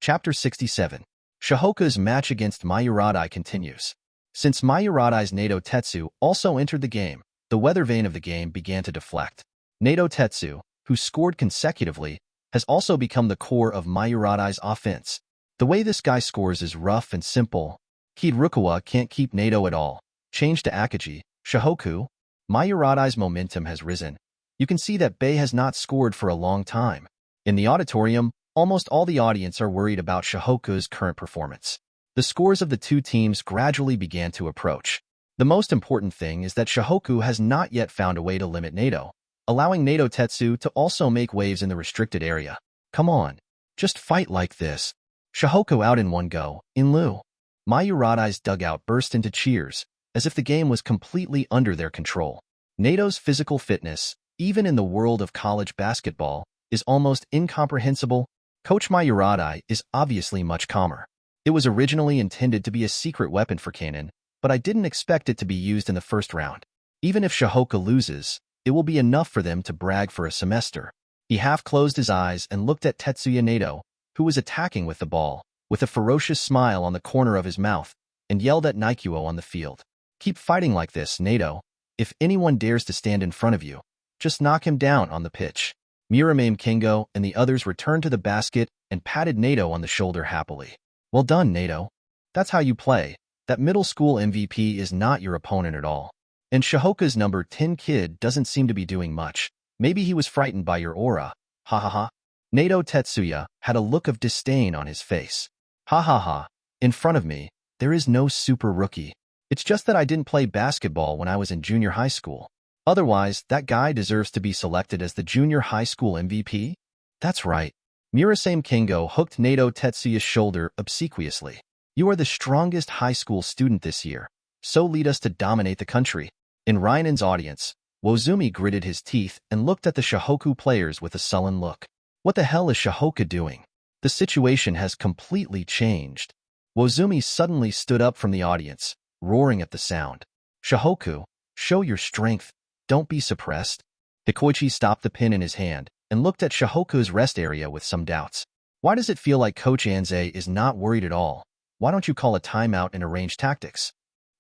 Chapter 67. Shohoku's match against Mayuradai continues. Since Mayuradai's Nato Tetsu also entered the game, the weather vane of the game began to deflect. Nato Tetsu, who scored consecutively, has also become the core of Mayuradai's offense. The way this guy scores is rough and simple. Rukawa can't keep Nato at all. Change to Akagi, Shohoku. Mayuradai's momentum has risen. You can see that Bei has not scored for a long time. In the auditorium, almost all the audience are worried about Shohoku's current performance. The scores of the two teams gradually began to approach. The most important thing is that Shohoku has not yet found a way to limit Nato, allowing Nato Tetsu to also make waves in the restricted area. Come on, just fight like this. Shohoku out in one go, in lieu. Mayuradai's dugout burst into cheers, as if the game was completely under their control. Nato's physical fitness, even in the world of college basketball, is almost incomprehensible. Coach Mayuradai is obviously much calmer. It was originally intended to be a secret weapon for Kanon, but I didn't expect it to be used in the first round. Even if Shohoku loses, it will be enough for them to brag for a semester. He half-closed his eyes and looked at Tetsuya Nato, who was attacking with the ball, with a ferocious smile on the corner of his mouth, and yelled at Nikuo on the field. Keep fighting like this, Nato. If anyone dares to stand in front of you, just knock him down on the pitch. Muramame Kengo and the others returned to the basket and patted Nato on the shoulder happily. Well done, Nato. That's how you play. That middle school MVP is not your opponent at all. And Shohoku's number 10 kid doesn't seem to be doing much. Maybe he was frightened by your aura. Ha ha ha. Nato Tetsuya had a look of disdain on his face. Ha ha ha. In front of me, there is no super rookie. It's just that I didn't play basketball when I was in junior high school. Otherwise, that guy deserves to be selected as the junior high school MVP? That's right. Murasame Kengo hooked Nato Tetsuya's shoulder obsequiously. You are the strongest high school student this year, so lead us to dominate the country. In Ryanan's audience, Wozumi gritted his teeth and looked at the Shohoku players with a sullen look. What the hell is Shohoku doing? The situation has completely changed. Wozumi suddenly stood up from the audience, roaring at the sound. Shohoku, show your strength. Don't be suppressed. Hikoichi stopped the pin in his hand and looked at Shohoku's rest area with some doubts. Why does it feel like Coach Anze is not worried at all? Why don't you call a timeout and arrange tactics?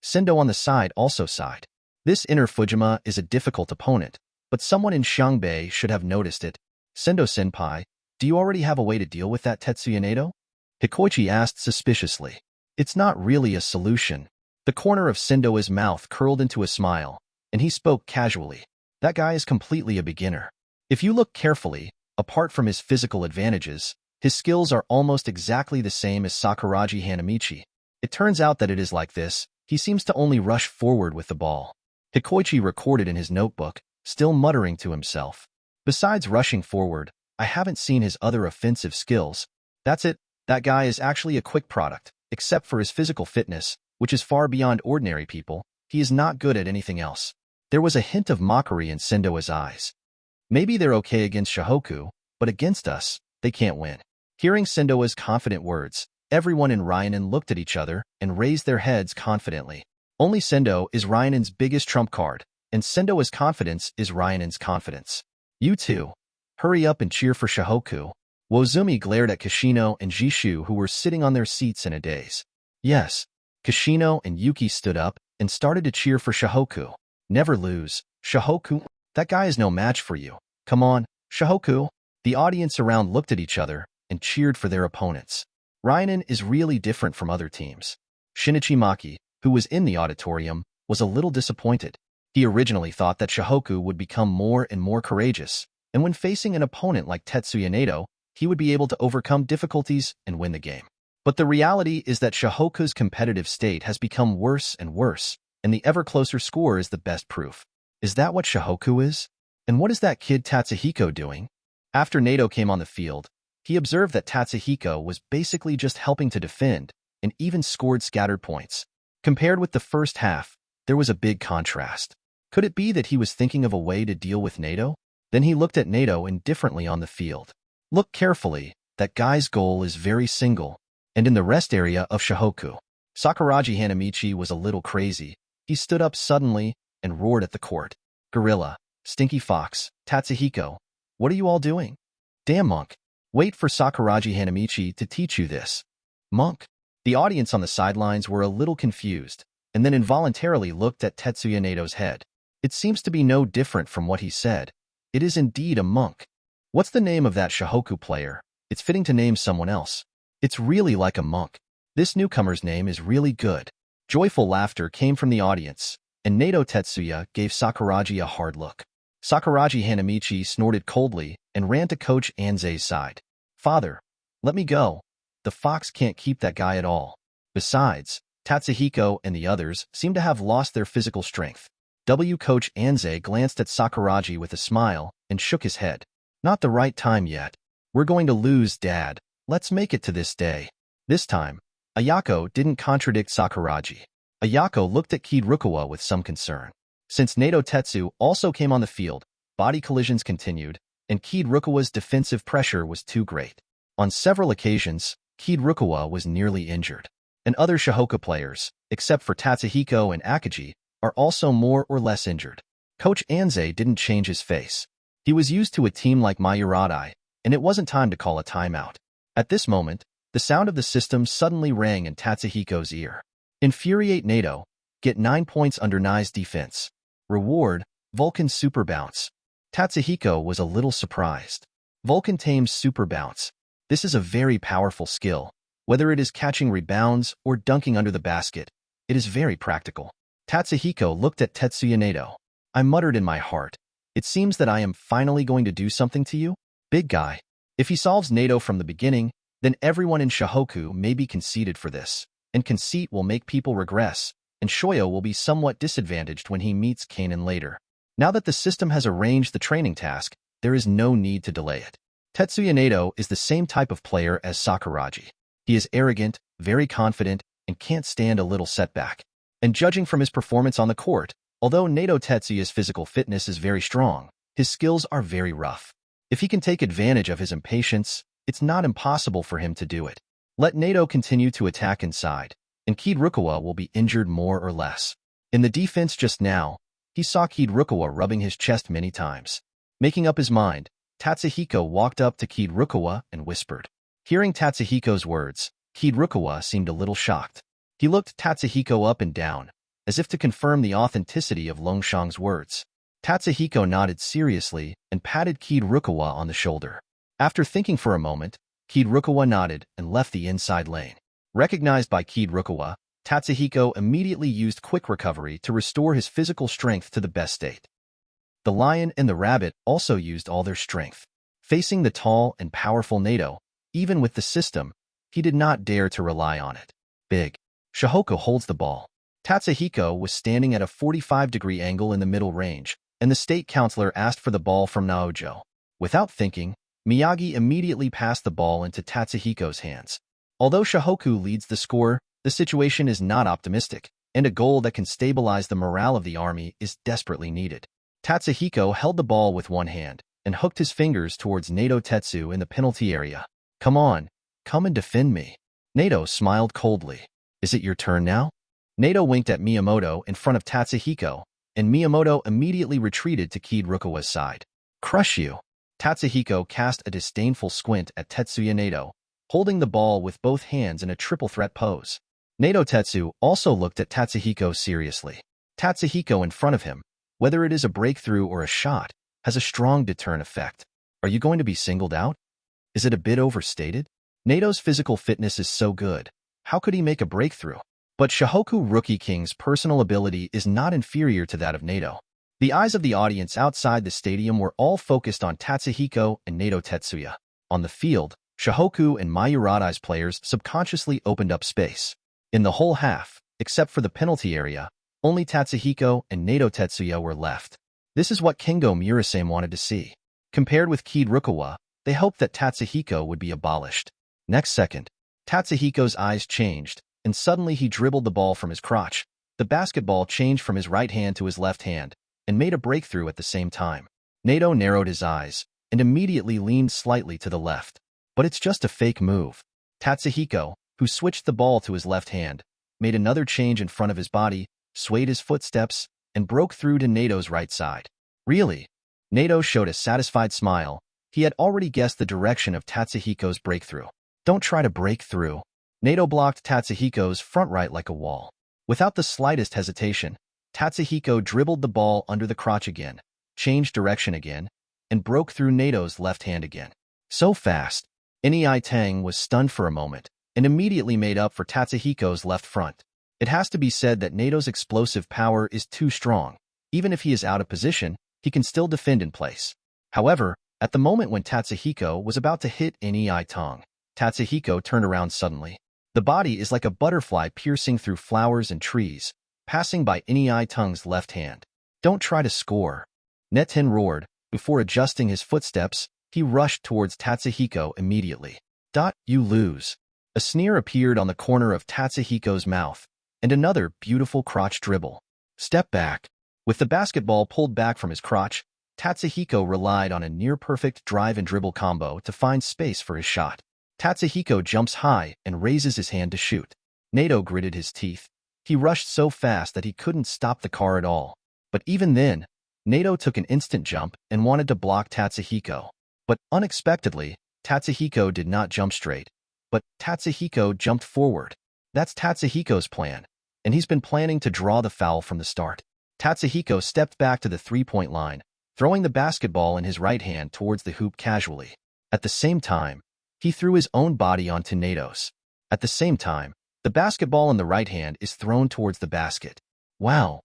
Sendo on the side also sighed. This inner Fujima is a difficult opponent, but someone in Xiangbei should have noticed it. Sendo-senpai, do you already have a way to deal with that Tetsuya Nato? Hikoichi asked suspiciously. It's not really a solution. The corner of Sendo's mouth curled into a smile, and he spoke casually. That guy is completely a beginner. If you look carefully, apart from his physical advantages, his skills are almost exactly the same as Sakuragi Hanamichi. It turns out that it is like this. He seems to only rush forward with the ball. Hikoichi recorded in his notebook, still muttering to himself. Besides rushing forward, I haven't seen his other offensive skills. That's it. That guy is actually a quick product. Except for his physical fitness, which is far beyond ordinary people, he is not good at anything else. There was a hint of mockery in Sendoa's eyes. Maybe they're okay against Shohoku, but against us, they can't win. Hearing Sendoa's confident words, everyone in Ryanen looked at each other and raised their heads confidently. Only Sendo is Ryanen's biggest trump card, and Sendoa's confidence is Ryanen's confidence. You two, hurry up and cheer for Shohoku. Wozumi glared at Kishino and Jishu, who were sitting on their seats in a daze. Yes. Kishino and Yuki stood up and started to cheer for Shohoku. Never lose. Shohoku, that guy is no match for you. Come on, Shohoku. The audience around looked at each other and cheered for their opponents. Ryanen is really different from other teams. Shinichi Maki, who was in the auditorium, was a little disappointed. He originally thought that Shohoku would become more and more courageous, and when facing an opponent like Tetsuya Nato, he would be able to overcome difficulties and win the game. But the reality is that Shohoku's competitive state has become worse and worse, and the ever-closer score is the best proof. Is that what Shohoku is? And what is that kid Tatsuhiko doing? After Nato came on the field, he observed that Tatsuhiko was basically just helping to defend and even scored scattered points. Compared with the first half, there was a big contrast. Could it be that he was thinking of a way to deal with Nato? Then he looked at Nato indifferently on the field. Look carefully, that guy's goal is very single, and in the rest area of Shohoku. Sakuragi Hanamichi was a little crazy. He stood up suddenly and roared at the court. Gorilla, Stinky Fox, Tatsuhiko, what are you all doing? Damn monk. Wait for Sakuragi Hanamichi to teach you this. Monk. The audience on the sidelines were a little confused, and then involuntarily looked at Tetsuya Nato's head. It seems to be no different from what he said. It is indeed a monk. What's the name of that Shohoku player? It's fitting to name someone else. It's really like a monk. This newcomer's name is really good. Joyful laughter came from the audience, and Nato Tetsuya gave Sakuragi a hard look. Sakuragi Hanamichi snorted coldly and ran to Coach Anze's side. Father, let me go. The fox can't keep that guy at all. Besides, Tatsuhiko and the others seem to have lost their physical strength. Coach Anze glanced at Sakuragi with a smile and shook his head. Not the right time yet. We're going to lose, Dad. Let's make it to this day. This time, Ayako didn't contradict Sakuragi. Ayako looked at Kid Rukawa with some concern. Since Nato Tetsu also came on the field, body collisions continued, and Kid Rukawa's defensive pressure was too great. On several occasions, Kid Rukawa was nearly injured. And other Shohoku players, except for Tatsuhiko and Akagi, are also more or less injured. Coach Anze didn't change his face. He was used to a team like Mayuradai, and it wasn't time to call a timeout. At this moment, the sound of the system suddenly rang in Tatsuhiko's ear. Infuriate Nato. Get 9 points under Nai's defense. Reward, Vulcan Super Bounce. Tatsuhiko was a little surprised. Vulcan tames Super Bounce. This is a very powerful skill. Whether it is catching rebounds or dunking under the basket, it is very practical. Tatsuhiko looked at Tetsuya Nato. I muttered in my heart. It seems that I am finally going to do something to you, big guy. If he solves Nato from the beginning, then everyone in Shohoku may be conceited for this, and conceit will make people regress, and Shoyo will be somewhat disadvantaged when he meets Kanon later. Now that the system has arranged the training task, there is no need to delay it. Tetsuya Nato is the same type of player as Sakuragi. He is arrogant, very confident, and can't stand a little setback. And judging from his performance on the court, although Nato Tetsuya's physical fitness is very strong, his skills are very rough. If he can take advantage of his impatience, it's not impossible for him to do it. Let Nato continue to attack inside, and Kid Rukawa will be injured more or less. In the defense just now, he saw Kid Rukawa rubbing his chest many times. Making up his mind, Tatsuhiko walked up to Kid Rukawa and whispered. Hearing Tatsuhiko's words, Kid Rukawa seemed a little shocked. He looked Tatsuhiko up and down, as if to confirm the authenticity of Longshang's words. Tatsuhiko nodded seriously and patted Kid Rukawa on the shoulder. After thinking for a moment, Kid Rukawa nodded and left the inside lane. Recognized by Kid Rukawa, Tatsuhiko immediately used quick recovery to restore his physical strength to the best state. The lion and the rabbit also used all their strength. Facing the tall and powerful Nato, even with the system, he did not dare to rely on it. Big. Shohoku holds the ball. Tatsuhiko was standing at a 45-degree angle in the middle range, and the state counselor asked for the ball from Naojo. Without thinking, Miyagi immediately passed the ball into Tatsuhiko's hands. Although Shohoku leads the score, the situation is not optimistic, and a goal that can stabilize the morale of the army is desperately needed. Tatsuhiko held the ball with one hand and hooked his fingers towards Nato Tetsu in the penalty area. Come on, come and defend me. Nato smiled coldly. Is it your turn now? Nato winked at Miyamoto in front of Tatsuhiko, and Miyamoto immediately retreated to Kid Rukawa's side. Crush you. Tatsuhiko cast a disdainful squint at Tetsuya Nato, holding the ball with both hands in a triple threat pose. Nato Tetsu also looked at Tatsuhiko seriously. Tatsuhiko in front of him, whether it is a breakthrough or a shot, has a strong deterrent effect. Are you going to be singled out? Is it a bit overstated? Nato's physical fitness is so good. How could he make a breakthrough? But Shohoku Rookie King's personal ability is not inferior to that of Nato. The eyes of the audience outside the stadium were all focused on Tatsuhiko and Nato Tetsuya. On the field, Shohoku and Mayuradai's players subconsciously opened up space. In the whole half, except for the penalty area, only Tatsuhiko and Nato Tetsuya were left. This is what Kengo Murasame wanted to see. Compared with Kid Rukawa, they hoped that Tatsuhiko would be abolished. Next second, Tatsuhiko's eyes changed, and suddenly he dribbled the ball from his crotch. The basketball changed from his right hand to his left hand, and made a breakthrough at the same time. Nato narrowed his eyes, and immediately leaned slightly to the left. But it's just a fake move. Tatsuhiko, who switched the ball to his left hand, made another change in front of his body, swayed his footsteps, and broke through to Nato's right side. Really? Nato showed a satisfied smile. He had already guessed the direction of Tatsuhiko's breakthrough. Don't try to break through. Nato blocked Tatsuhiko's front right like a wall. Without the slightest hesitation, Tatsuhiko dribbled the ball under the crotch again, changed direction again, and broke through Nato's left hand again. So fast, Inai Tang was stunned for a moment, and immediately made up for Tatsuhiko's left front. It has to be said that Nato's explosive power is too strong. Even if he is out of position, he can still defend in place. However, at the moment when Tatsuhiko was about to hit Inai Tang, Tatsuhiko turned around suddenly. The body is like a butterfly piercing through flowers and trees, passing by Inai Tang's left hand. Don't try to score. Neten roared. Before adjusting his footsteps, he rushed towards Tatsuhiko immediately. You lose. A sneer appeared on the corner of Tatsuhiko's mouth, and another beautiful crotch dribble. Step back. With the basketball pulled back from his crotch, Tatsuhiko relied on a near-perfect drive and dribble combo to find space for his shot. Tatsuhiko jumps high and raises his hand to shoot. Nato gritted his teeth. He rushed so fast that he couldn't stop the car at all. But even then, Nato took an instant jump and wanted to block Tatsuhiko. But unexpectedly, Tatsuhiko did not jump straight. But Tatsuhiko jumped forward. That's Tatsuhiko's plan, and he's been planning to draw the foul from the start. Tatsuhiko stepped back to the three-point line, throwing the basketball in his right hand towards the hoop casually. At the same time, he threw his own body onto Nato's. At the same time, the basketball in the right hand is thrown towards the basket. Wow!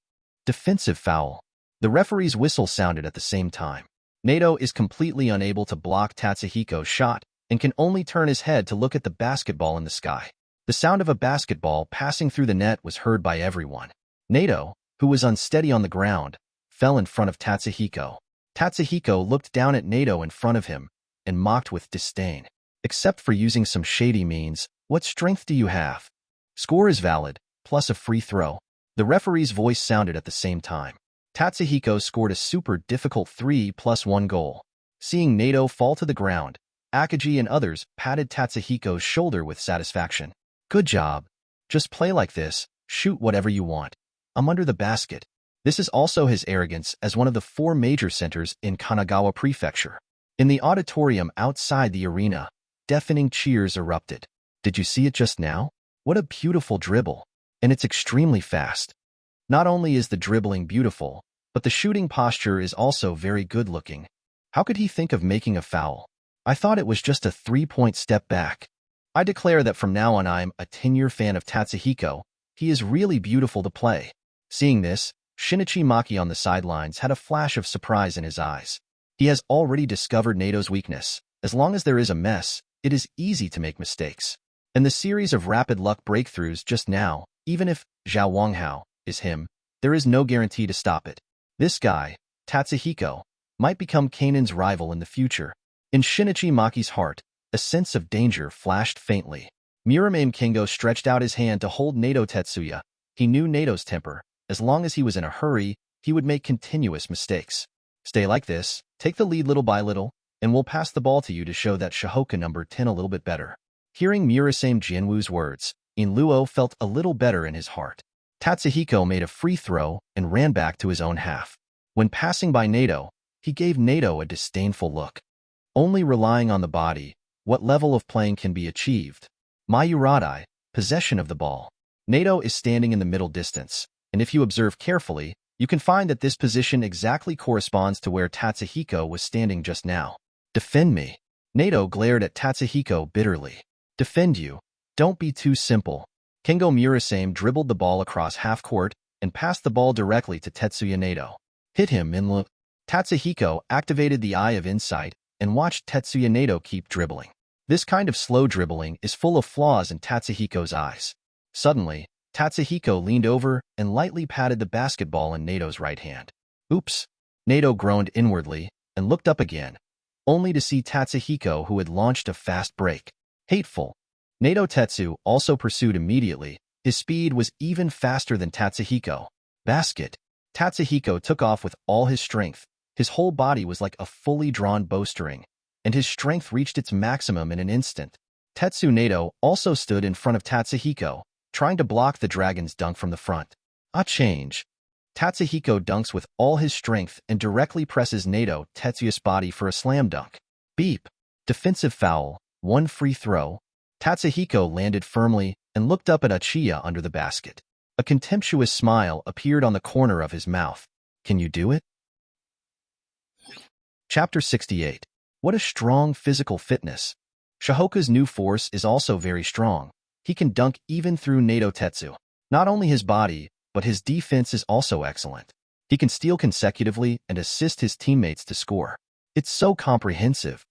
Defensive foul. The referee's whistle sounded at the same time. Nato is completely unable to block Tatsuhiko's shot and can only turn his head to look at the basketball in the sky. The sound of a basketball passing through the net was heard by everyone. Nato, who was unsteady on the ground, fell in front of Tatsuhiko. Tatsuhiko looked down at Nato in front of him and mocked with disdain. Except for using some shady means, what strength do you have? Score is valid, plus a free throw. The referee's voice sounded at the same time. Tatsuhiko scored a super difficult 3+1 goal. Seeing Nato fall to the ground, Akagi and others patted Tatsuhiko's shoulder with satisfaction. Good job. Just play like this, shoot whatever you want. I'm under the basket. This is also his arrogance as one of the 4 major centers in Kanagawa Prefecture. In the auditorium outside the arena, deafening cheers erupted. Did you see it just now? What a beautiful dribble. And it's extremely fast. Not only is the dribbling beautiful, but the shooting posture is also very good-looking. How could he think of making a foul? I thought it was just a 3-point step back. I declare that from now on I'm a 10-year fan of Tatsuhiko. He is really beautiful to play. Seeing this, Shinichi Maki on the sidelines had a flash of surprise in his eyes. He has already discovered Nato's weakness. As long as there is a mess, it is easy to make mistakes. And the series of rapid luck breakthroughs just now, even if Zhao Wanghao is him, there is no guarantee to stop it. This guy, Tatsuhiko, might become Kanan's rival in the future. In Shinichi Maki's heart, a sense of danger flashed faintly. Muramame Kingo stretched out his hand to hold Nato Tetsuya. He knew Nato's temper. As long as he was in a hurry, he would make continuous mistakes. Stay like this, take the lead little by little, and we'll pass the ball to you to show that Shohoku number 10 a little bit better. Hearing Murasame Jinwoo's words, Inluo felt a little better in his heart. Tatsuhiko made a free throw and ran back to his own half. When passing by Nato, he gave Nato a disdainful look. Only relying on the body, what level of playing can be achieved? Mayuradai, possession of the ball. Nato is standing in the middle distance, and if you observe carefully, you can find that this position exactly corresponds to where Tatsuhiko was standing just now. Defend me. Nato glared at Tatsuhiko bitterly. Defend you. Don't be too simple. Kengo Murasame dribbled the ball across half-court and passed the ball directly to Tetsuya Nato. Hit him, Minlu. Tatsuhiko activated the Eye of Insight and watched Tetsuya Nato keep dribbling. This kind of slow dribbling is full of flaws in Tatsuhiko's eyes. Suddenly, Tatsuhiko leaned over and lightly patted the basketball in Nato's right hand. Oops. Nato groaned inwardly and looked up again, only to see Tatsuhiko who had launched a fast break. Hateful. Nato Tetsu also pursued immediately. His speed was even faster than Tatsuhiko. Basket. Tatsuhiko took off with all his strength. His whole body was like a fully drawn bowstring, and his strength reached its maximum in an instant. Tetsu Nato also stood in front of Tatsuhiko, trying to block the dragon's dunk from the front. A change. Tatsuhiko dunks with all his strength and directly presses Nato Tetsuya's body for a slam dunk. Beep. Defensive foul, 1 free throw. Tatsuhiko landed firmly and looked up at Uchiha under the basket. A contemptuous smile appeared on the corner of his mouth. Can you do it? Chapter 68. What a strong physical fitness. Shohoku's new force is also very strong. He can dunk even through Nato Tetsu. Not only his body, but his defense is also excellent. He can steal consecutively and assist his teammates to score. It's so comprehensive.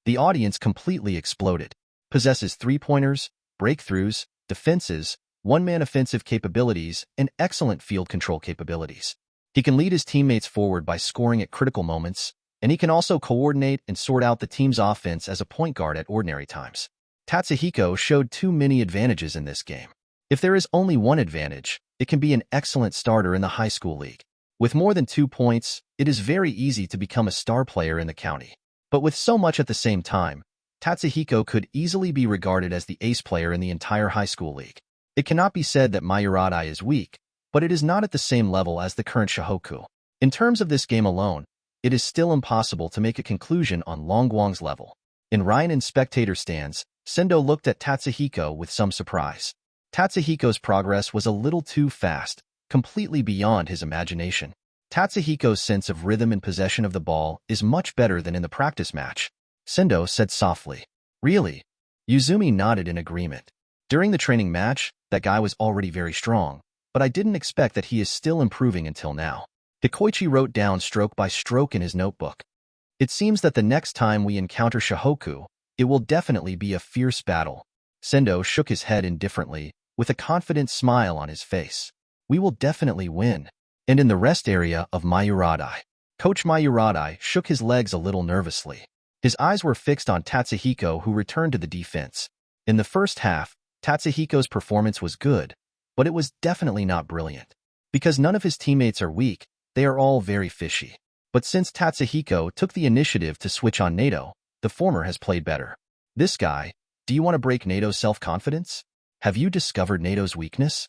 The audience completely exploded. Possesses three-pointers, breakthroughs, defenses, one-man offensive capabilities, and excellent field control capabilities. He can lead his teammates forward by scoring at critical moments, and he can also coordinate and sort out the team's offense as a point guard at ordinary times. Tatsuhiko showed too many advantages in this game. If there is only one advantage, it can be an excellent starter in the high school league. With more than 2 points, it is very easy to become a star player in the county. But with so much at the same time, Tatsuhiko could easily be regarded as the ace player in the entire high school league. It cannot be said that Mayuradai is weak, but it is not at the same level as the current Shohoku. In terms of this game alone, it is still impossible to make a conclusion on Longguang's level. In Ryan and spectator stands, Sendo looked at Tatsuhiko with some surprise. Tatsuhiko's progress was a little too fast, completely beyond his imagination. Tatsuhiko's sense of rhythm and possession of the ball is much better than in the practice match, Sendo said softly. Really? Yuzumi nodded in agreement. During the training match, that guy was already very strong, but I didn't expect that he is still improving until now. Hikoichi wrote down stroke by stroke in his notebook. It seems that the next time we encounter Shohoku, it will definitely be a fierce battle. Sendo shook his head indifferently, with a confident smile on his face. We will definitely win. And in the rest area of Mayuradai. Coach Mayuradai shook his legs a little nervously. His eyes were fixed on Tatsuhiko, who returned to the defense. In the first half, Tatsuhiko's performance was good, but it was definitely not brilliant. Because none of his teammates are weak, they are all very fishy. But since Tatsuhiko took the initiative to switch on Nato, the former has played better. This guy, do you want to break Nato's self-confidence? Have you discovered Nato's weakness?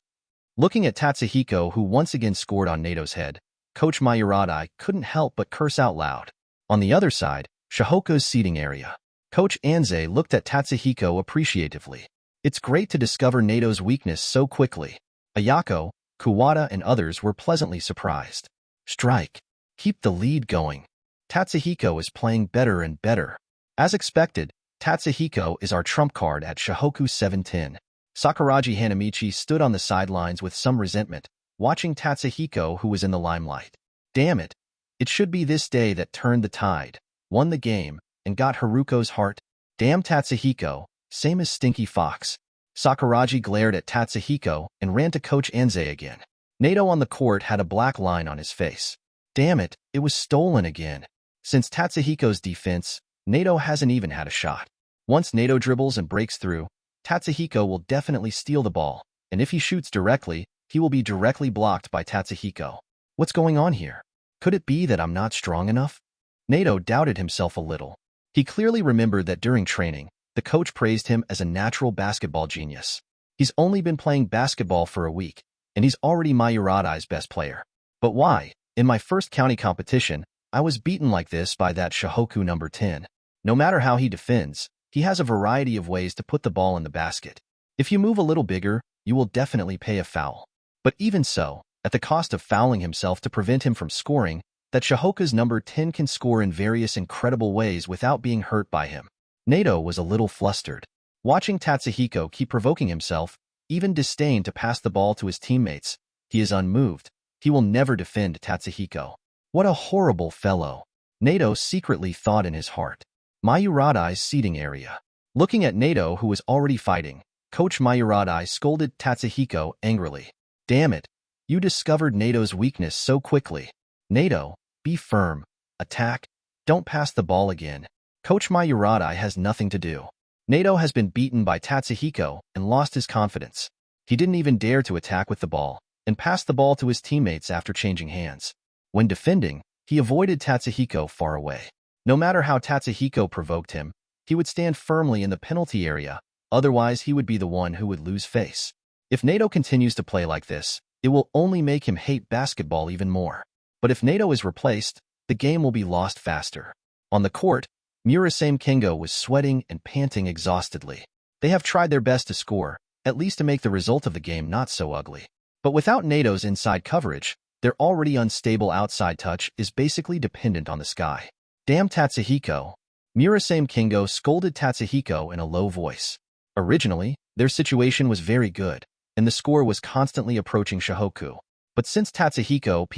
Looking at Tatsuhiko, who once again scored on Nato's head, Coach Mayuradai couldn't help but curse out loud. On the other side, Shohoku's seating area. Coach Anze looked at Tatsuhiko appreciatively. It's great to discover Nato's weakness so quickly. Ayako, Kuwata, and others were pleasantly surprised. Strike. Keep the lead going. Tatsuhiko is playing better and better. As expected, Tatsuhiko is our trump card at Shohoku 710. Sakuraji Hanamichi stood on the sidelines with some resentment, watching Tatsuhiko, who was in the limelight. Damn it. It should be this day that turned the tide, won the game, and got Haruko's heart. Damn Tatsuhiko, same as Stinky Fox. Sakuragi glared at Tatsuhiko and ran to Coach Anze again. Nato on the court had a black line on his face. Damn it, it was stolen again. Since Tatsuhiko's defense, Nato hasn't even had a shot. Once Nato dribbles and breaks through, Tatsuhiko will definitely steal the ball, and if he shoots directly, he will be directly blocked by Tatsuhiko. What's going on here? Could it be that I'm not strong enough? Nato doubted himself a little. He clearly remembered that during training, the coach praised him as a natural basketball genius. He's only been playing basketball for a week, and he's already Mayuradai's best player. But why? In my first county competition, I was beaten like this by that Shohoku number 10. No matter how he defends, he has a variety of ways to put the ball in the basket. If you move a little bigger, you will definitely pay a foul. But even so, at the cost of fouling himself to prevent him from scoring, that Shohoku's number 10 can score in various incredible ways without being hurt by him. Nato was a little flustered. Watching Tatsuhiko keep provoking himself, even disdain to pass the ball to his teammates, he is unmoved. He will never defend Tatsuhiko. What a horrible fellow. Nato secretly thought in his heart. Mayuradai's seating area. Looking at Nato, who was already fighting, Coach Mayuradai scolded Tatsuhiko angrily. Damn it, you discovered Nato's weakness so quickly. Nato, be firm. Attack. Don't pass the ball again. Coach Mayuradai has nothing to do. Nato has been beaten by Tatsuhiko and lost his confidence. He didn't even dare to attack with the ball and pass the ball to his teammates after changing hands. When defending, he avoided Tatsuhiko far away. No matter how Tatsuhiko provoked him, he would stand firmly in the penalty area, otherwise he would be the one who would lose face. If Nato continues to play like this, it will only make him hate basketball even more. But if Nato is replaced, the game will be lost faster. On the court, Murasame Kengo was sweating and panting exhaustedly. They have tried their best to score, at least to make the result of the game not so ugly. But without Nato's inside coverage, their already unstable outside touch is basically dependent on the sky. Damn Tatsuhiko. Murasame Kengo scolded Tatsuhiko in a low voice. Originally, their situation was very good, and the score was constantly approaching Shohoku. But since Tatsuhiko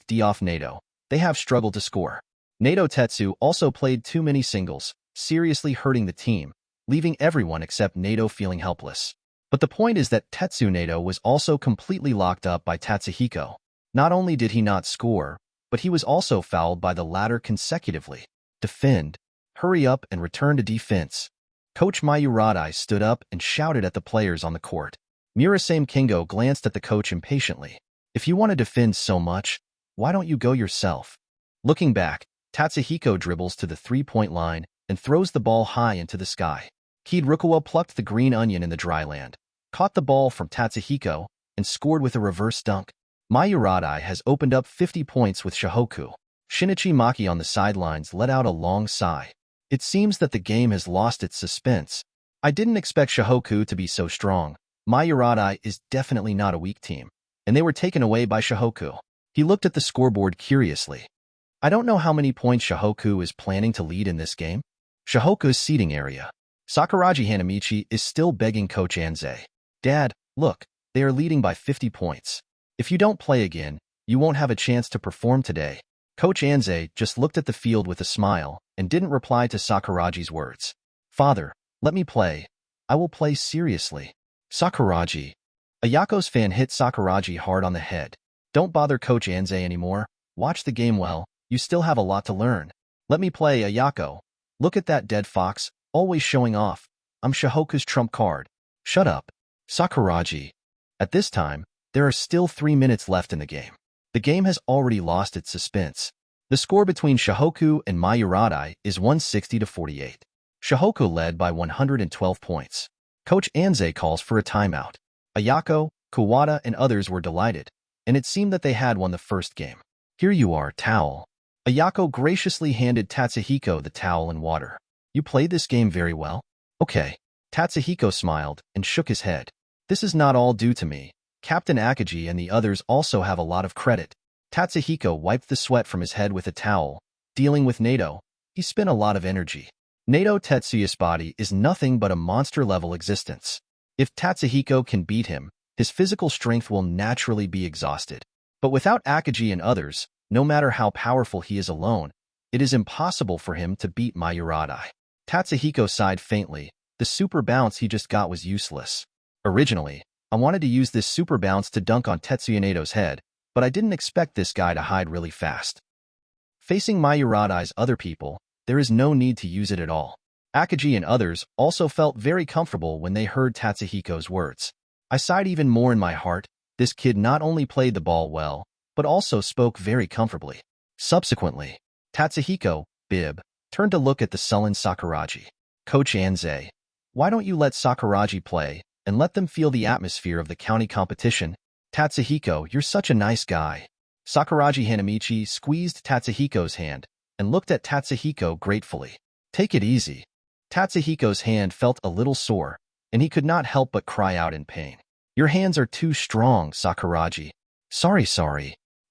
D off Nato, they have struggled to score. Nato Tetsu also played too many singles, seriously hurting the team, leaving everyone except Nato feeling helpless. But the point is that Tetsu Nato was also completely locked up by Tatsuhiko. Not only did he not score, but he was also fouled by the latter consecutively. Defend. Hurry up and return to defense. Coach Mayuradai stood up and shouted at the players on the court. Murasame Kengo glanced at the coach impatiently. If you want to defend so much, why don't you go yourself? Looking back, Tatsuhiko dribbles to the three-point line and throws the ball high into the sky. Kid Rukawa plucked the green onion in the dry land, caught the ball from Tatsuhiko, and scored with a reverse dunk. Mayuradai has opened up 50 points with Shohoku. Shinichi Maki on the sidelines let out a long sigh. It seems that the game has lost its suspense. I didn't expect Shohoku to be so strong. Mayuradai is definitely not a weak team, and they were taken away by Shohoku. He looked at the scoreboard curiously. I don't know how many points Shohoku is planning to lead in this game. Shohoku's seating area. Sakuragi Hanamichi is still begging Coach Anze. Dad, look, they are leading by 50 points. If you don't play again, you won't have a chance to perform today. Coach Anze just looked at the field with a smile and didn't reply to Sakuragi's words. Father, let me play. I will play seriously. Sakuragi. Ayako's fan hit Sakuragi hard on the head. Don't bother Coach Anze anymore. Watch the game well. You still have a lot to learn. Let me play, Ayako. Look at that dead fox, always showing off. I'm Shohoku's trump card. Shut up. Sakuragi. At this time, there are still 3 minutes left in the game. The game has already lost its suspense. The score between Shohoku and Mayuradai is 160-48. Shohoku led by 112 points. Coach Anze calls for a timeout. Ayako, Kawada, and others were delighted, and it seemed that they had won the first game. Here you are, towel. Ayako graciously handed Tatsuhiko the towel and water. You played this game very well? Okay. Tatsuhiko smiled and shook his head. This is not all due to me. Captain Akagi and the others also have a lot of credit. Tatsuhiko wiped the sweat from his head with a towel. Dealing with Nato, he spent a lot of energy. Nato Tetsuya's body is nothing but a monster-level existence. If Tatsuhiko can beat him, His physical strength will naturally be exhausted. But without Akagi and others, no matter how powerful he is alone, it is impossible for him to beat Mayuradai. Tatsuhiko sighed faintly. The super bounce he just got was useless. Originally, I wanted to use this super bounce to dunk on Tetsuya Nato's head, but I didn't expect this guy to hide really fast. Facing Mayuradai's other people, there is no need to use it at all. Akagi and others also felt very comfortable when they heard Tatsuhiko's words. I sighed even more in my heart. This kid not only played the ball well, but also spoke very comfortably. Subsequently, Tatsuhiko, Bib, turned to look at the sullen Sakuragi. Coach Anze, why don't you let Sakuragi play and let them feel the atmosphere of the county competition? Tatsuhiko, you're such a nice guy. Sakuragi Hanamichi squeezed Tatsuhiko's hand and looked at Tatsuhiko gratefully. Take it easy. Tatsuhiko's hand felt a little sore, and he could not help but cry out in pain. Your hands are too strong, Sakuragi. Sorry.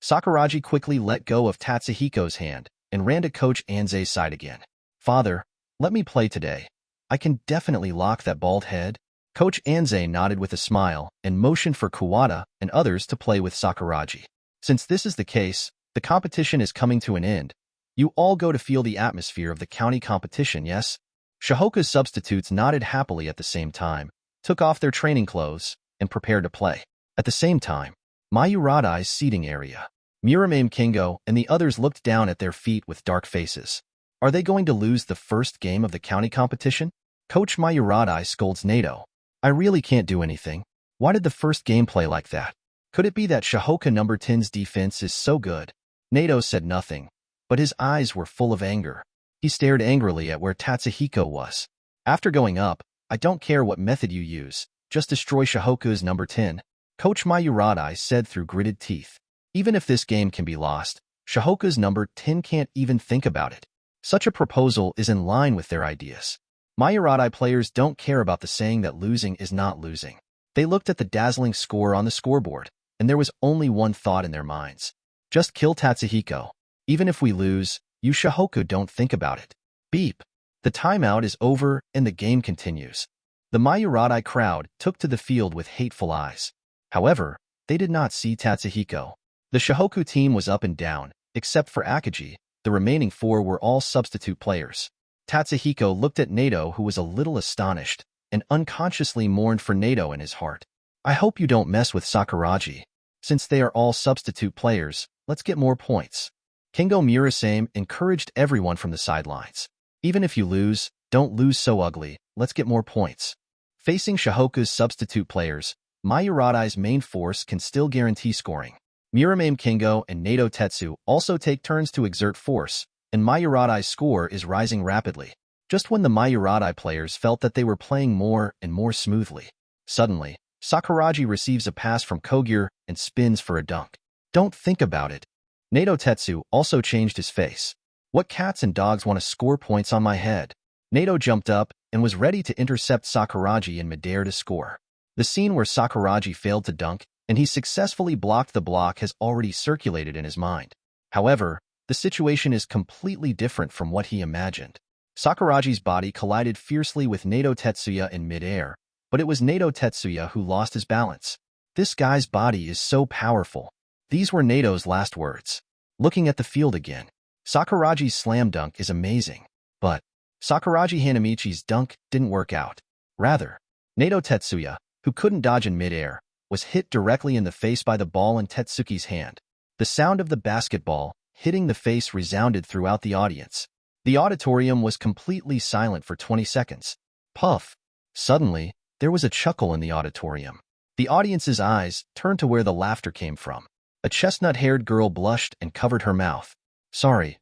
Sakuragi quickly let go of Tatsuhiko's hand and ran to Coach Anze's side again. Father, let me play today. I can definitely lock that bald head. Coach Anze nodded with a smile and motioned for Kuwata and others to play with Sakuragi. Since this is the case, the competition is coming to an end. You all go to feel the atmosphere of the county competition, yes? Shohoku's substitutes nodded happily at the same time, took off their training clothes, and prepared to play. At the same time, Mayuradai's seating area. Muramame Kingo and the others looked down at their feet with dark faces. Are they going to lose the first game of the county competition? Coach Mayuradai scolds Nato. I really can't do anything. Why did the first game play like that? Could it be that Shohoku No. 10's defense is so good? Nato said nothing, but his eyes were full of anger. He stared angrily at where Tatsuhiko was. After going up, I don't care what method you use, just destroy Shohoku's No. 10, Coach Mayuradai said through gritted teeth. Even if this game can be lost, Shohoku's No. 10 can't even think about it. Such a proposal is in line with their ideas. Mayuradai players don't care about the saying that losing is not losing. They looked at the dazzling score on the scoreboard, and there was only one thought in their minds. Just kill Tatsuhiko. Even if we lose, you Shohoku don't think about it. Beep. The timeout is over and the game continues. The Mayuradai crowd took to the field with hateful eyes. However, they did not see Tatsuhiko. The Shohoku team was up and down, except for Akagi. The remaining four were all substitute players. Tatsuhiko looked at Nato, who was a little astonished, and unconsciously mourned for Nato in his heart. I hope you don't mess with Sakuragi. Since they are all substitute players, let's get more points. Kingo Murasame encouraged everyone from the sidelines. Even if you lose, don't lose so ugly, let's get more points. Facing Shohoku's substitute players, Mayuradai's main force can still guarantee scoring. Muramame Kingo and Nato Tetsu also take turns to exert force, and Mayuradai's score is rising rapidly. Just when the Mayuradai players felt that they were playing more and more smoothly, suddenly, Sakuragi receives a pass from Kogure and spins for a dunk. Don't think about it. Nato Tetsu also changed his face. What cats and dogs want to score points on my head? Nato jumped up and was ready to intercept Sakuragi in midair to score. The scene where Sakuragi failed to dunk and he successfully blocked the block has already circulated in his mind. However, the situation is completely different from what he imagined. Sakuragi's body collided fiercely with Nato Tetsuya in midair, but it was Nato Tetsuya who lost his balance. This guy's body is so powerful. These were Nato's last words. Looking at the field again, Sakuragi's slam dunk is amazing, but Sakuragi Hanamichi's dunk didn't work out. Rather, Nato Tetsuya, who couldn't dodge in midair, was hit directly in the face by the ball in Tetsuki's hand. The sound of the basketball hitting the face resounded throughout the audience. The auditorium was completely silent for 20 seconds. Puff. Suddenly, there was a chuckle in the auditorium. The audience's eyes turned to where the laughter came from. A chestnut-haired girl blushed and covered her mouth. Sorry,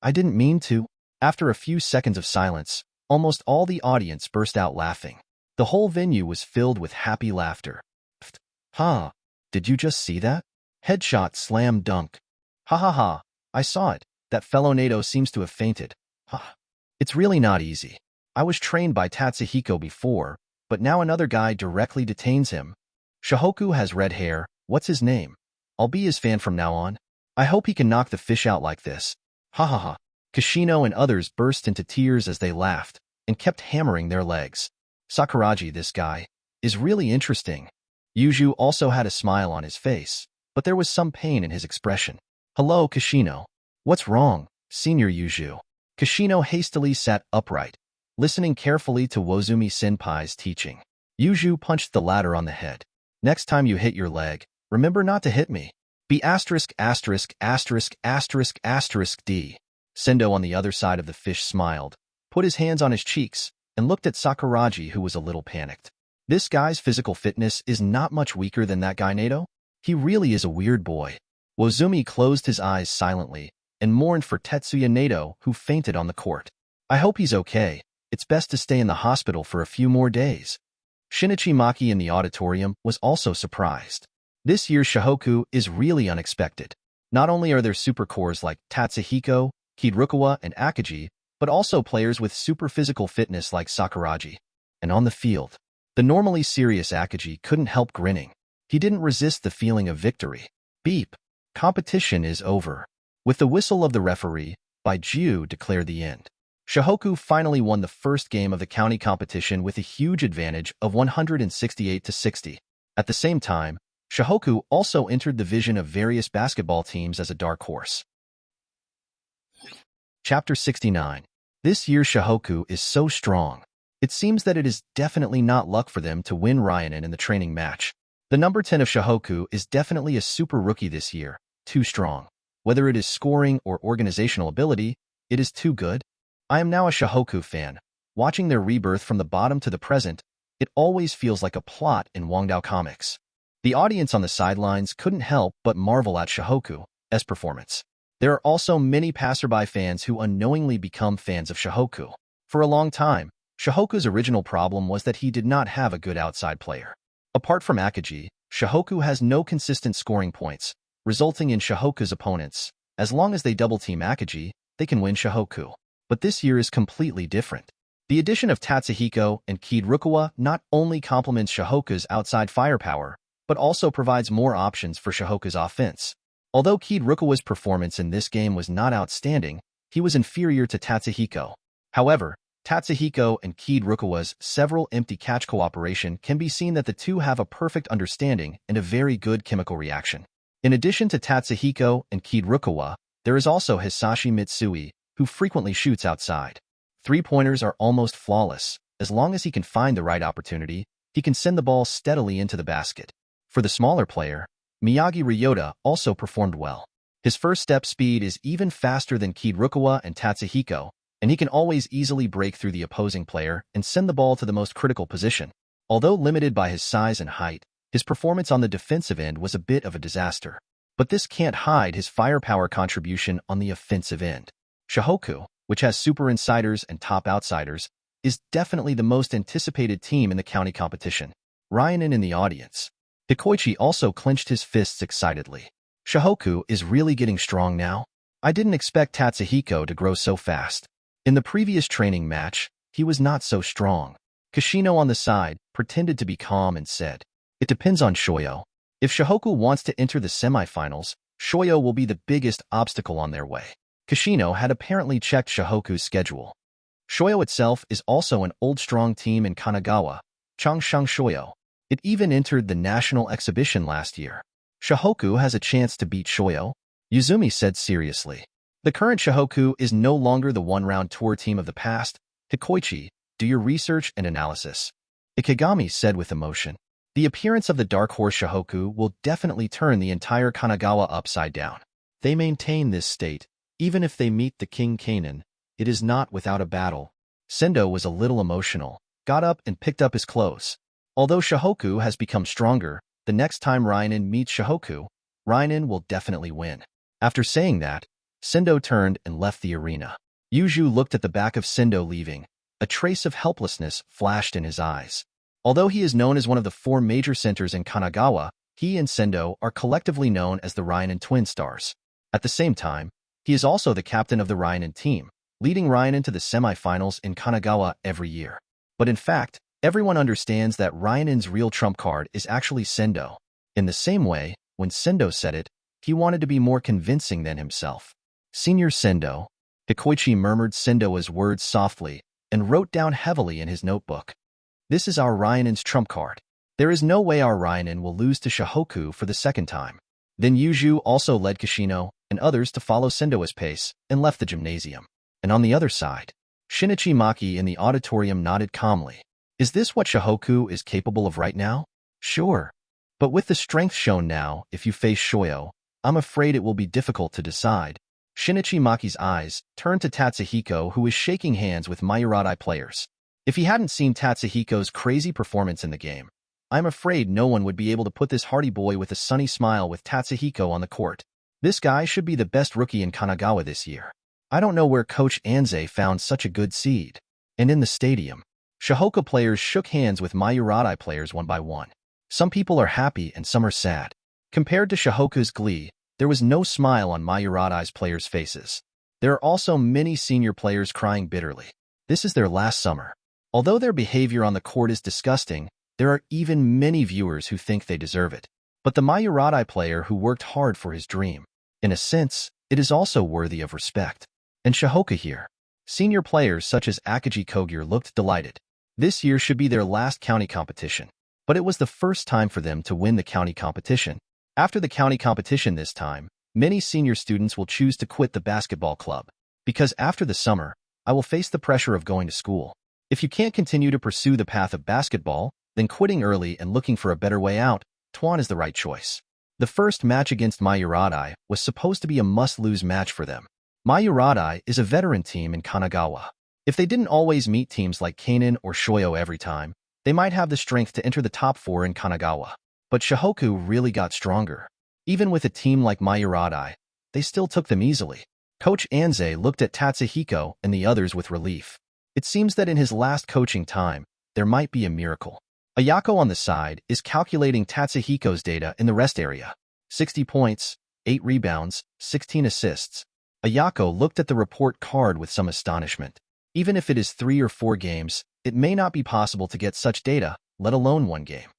I didn't mean to. After a few seconds of silence, almost all the audience burst out laughing. The whole venue was filled with happy laughter. Pfft. Ha! Did you just see that? Headshot slam dunk. Ha ha ha, I saw it. That fellow Nato seems to have fainted. Ha. It's really not easy. I was trained by Tatsuhiko before, but now another guy directly detains him. Shohoku has red hair. What's his name? I'll be his fan from now on. I hope he can knock the fish out like this. Ha ha ha. Kishino and others burst into tears as they laughed and kept hammering their legs. Sakuragi, this guy, is really interesting. Yuju also had a smile on his face, but there was some pain in his expression. Hello, Kishino. What's wrong, Senior Yuju? Kishino hastily sat upright, listening carefully to Wozumi-senpai's teaching. Yuju punched the latter on the head. Next time you hit your leg, remember not to hit me. B*******************. D. Sendo on the other side of the fish smiled, put his hands on his cheeks, and looked at Sakuragi, who was a little panicked. This guy's physical fitness is not much weaker than that guy Nato. He really is a weird boy. Wozumi closed his eyes silently and mourned for Tetsuya Nato, who fainted on the court. I hope he's okay. It's best to stay in the hospital for a few more days. Shinichi Maki in the auditorium was also surprised. This year's Shohoku is really unexpected. Not only are there supercores like Tatsuhiko, Kirukawa, and Akagi, but also players with super physical fitness like Sakuragi. And on the field, the normally serious Akagi couldn't help grinning. He didn't resist the feeling of victory. Beep. Competition is over. With the whistle of the referee, Baiju declared the end. Shohoku finally won the first game of the county competition with a huge advantage of 168-60. At the same time, Shohoku also entered the vision of various basketball teams as a dark horse. Chapter 69. This year's Shohoku is so strong. It seems that it is definitely not luck for them to win Ryanen in the training match. The number 10 of Shohoku is definitely a super rookie this year, too strong. Whether it is scoring or organizational ability, it is too good. I am now a Shohoku fan. Watching their rebirth from the bottom to the present, it always feels like a plot in Wangdao comics. The audience on the sidelines couldn't help but marvel at Shohoku's performance. There are also many passerby fans who unknowingly become fans of Shohoku. For a long time, Shohoku's original problem was that he did not have a good outside player. Apart from Akagi, Shohoku has no consistent scoring points, resulting in Shohoku's opponents. As long as they double-team Akagi, they can win Shohoku. But this year is completely different. The addition of Tatsuhiko and Kirukawa not only complements Shohoku's outside firepower, but also provides more options for Shohoku's offense. Although Kirukawa's performance in this game was not outstanding, he was inferior to Tatsuhiko. However, Tatsuhiko and Kirukawa's several empty catch cooperation can be seen that the two have a perfect understanding and a very good chemical reaction. In addition to Tatsuhiko and Kirukawa, there is also Hisashi Mitsui, who frequently shoots outside. Three-pointers are almost flawless. As long as he can find the right opportunity, he can send the ball steadily into the basket. For the smaller player, Miyagi Ryota also performed well. His first step speed is even faster than Kirukawa and Tatsuhiko, and he can always easily break through the opposing player and send the ball to the most critical position. Although limited by his size and height, his performance on the defensive end was a bit of a disaster. But this can't hide his firepower contribution on the offensive end. Shohoku, which has super insiders and top outsiders, is definitely the most anticipated team in the county competition. Ryanen in the audience. Hikoichi also clenched his fists excitedly. Shohoku is really getting strong now. I didn't expect Tatsuhiko to grow so fast. In the previous training match, he was not so strong. Kishino on the side pretended to be calm and said, "It depends on Shoyo. If Shohoku wants to enter the semifinals, Shoyo will be the biggest obstacle on their way." Kishino had apparently checked Shohoku's schedule. Shoyo itself is also an old strong team in Kanagawa, Changshan Shoyo. It even entered the national exhibition last year. Shohoku has a chance to beat Shoyo, Yuzumi said seriously. The current Shohoku is no longer the one-round tour team of the past. Hikoichi, do your research and analysis. Ikegami said with emotion. The appearance of the dark horse Shohoku will definitely turn the entire Kanagawa upside down. They maintain this state. Even if they meet the King Kanan, it is not without a battle. Sendo was a little emotional, got up and picked up his clothes. Although Shohoku has become stronger, the next time Ryanen meets Shohoku, Ryanen will definitely win. After saying that, Sendo turned and left the arena. Yuju looked at the back of Sendo leaving. A trace of helplessness flashed in his eyes. Although he is known as one of the 4 major centers in Kanagawa, he and Sendo are collectively known as the Ryanen Twin Stars. At the same time, he is also the captain of the Ryanen team, leading Ryanen to the semifinals in Kanagawa every year. But in fact, everyone understands that Ryanen's real trump card is actually Sendo. In the same way, when Sendo said it, he wanted to be more convincing than himself. Senior Sendo. Hikoichi murmured Sendo's words softly and wrote down heavily in his notebook. This is our Ryanen's trump card. There is no way our Ryanin will lose to Shohoku for the second time. Then Yuju also led Kishino and others to follow Sendo's pace and left the gymnasium. And on the other side, Shinichi Maki in the auditorium nodded calmly. Is this what Shohoku is capable of right now? Sure. But with the strength shown now, if you face Shoyo, I'm afraid it will be difficult to decide. Shinichi Maki's eyes turned to Tatsuhiko, who was shaking hands with Mayuradi players. If he hadn't seen Tatsuhiko's crazy performance in the game, I'm afraid no one would be able to put this hardy boy with a sunny smile with Tatsuhiko on the court. This guy should be the best rookie in Kanagawa this year. I don't know where Coach Anze found such a good seed. And in the stadium, Shohoku players shook hands with Mayuradi players one by one. Some people are happy and some are sad. Compared to Shohoku's glee, there was no smile on Mayuradi's players' faces. There are also many senior players crying bitterly. This is their last summer. Although their behavior on the court is disgusting, there are even many viewers who think they deserve it. But the Mayuradi player who worked hard for his dream, in a sense, it is also worthy of respect. And Shohoku here. Senior players such as Akiji Kogure looked delighted. This year should be their last county competition. But it was the first time for them to win the county competition. After the county competition this time, many senior students will choose to quit the basketball club. Because after the summer, I will face the pressure of going to school. If you can't continue to pursue the path of basketball, then quitting early and looking for a better way out, Tuan is the right choice. The first match against Mayuradi was supposed to be a must-lose match for them. Mayuradi is a veteran team in Kanagawa. If they didn't always meet teams like Kainen or Shoyo every time, they might have the strength to enter the top 4 in Kanagawa. But Shohoku really got stronger. Even with a team like Mayuradi, they still took them easily. Coach Anze looked at Tatsuhiko and the others with relief. It seems that in his last coaching time, there might be a miracle. Ayako on the side is calculating Tatsuhiko's data in the rest area. 60 points, 8 rebounds, 16 assists. Ayako looked at the report card with some astonishment. Even if it is 3 or 4 games, it may not be possible to get such data, let alone 1 game.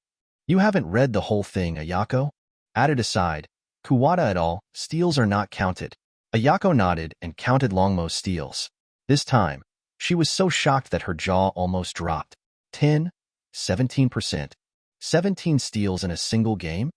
You haven't read the whole thing, Ayako? Added aside, Kuwata et al. Steals are not counted. Ayako nodded and counted Longmo's steals. This time, she was so shocked that her jaw almost dropped. 10, 17%. 17 steals in a single game?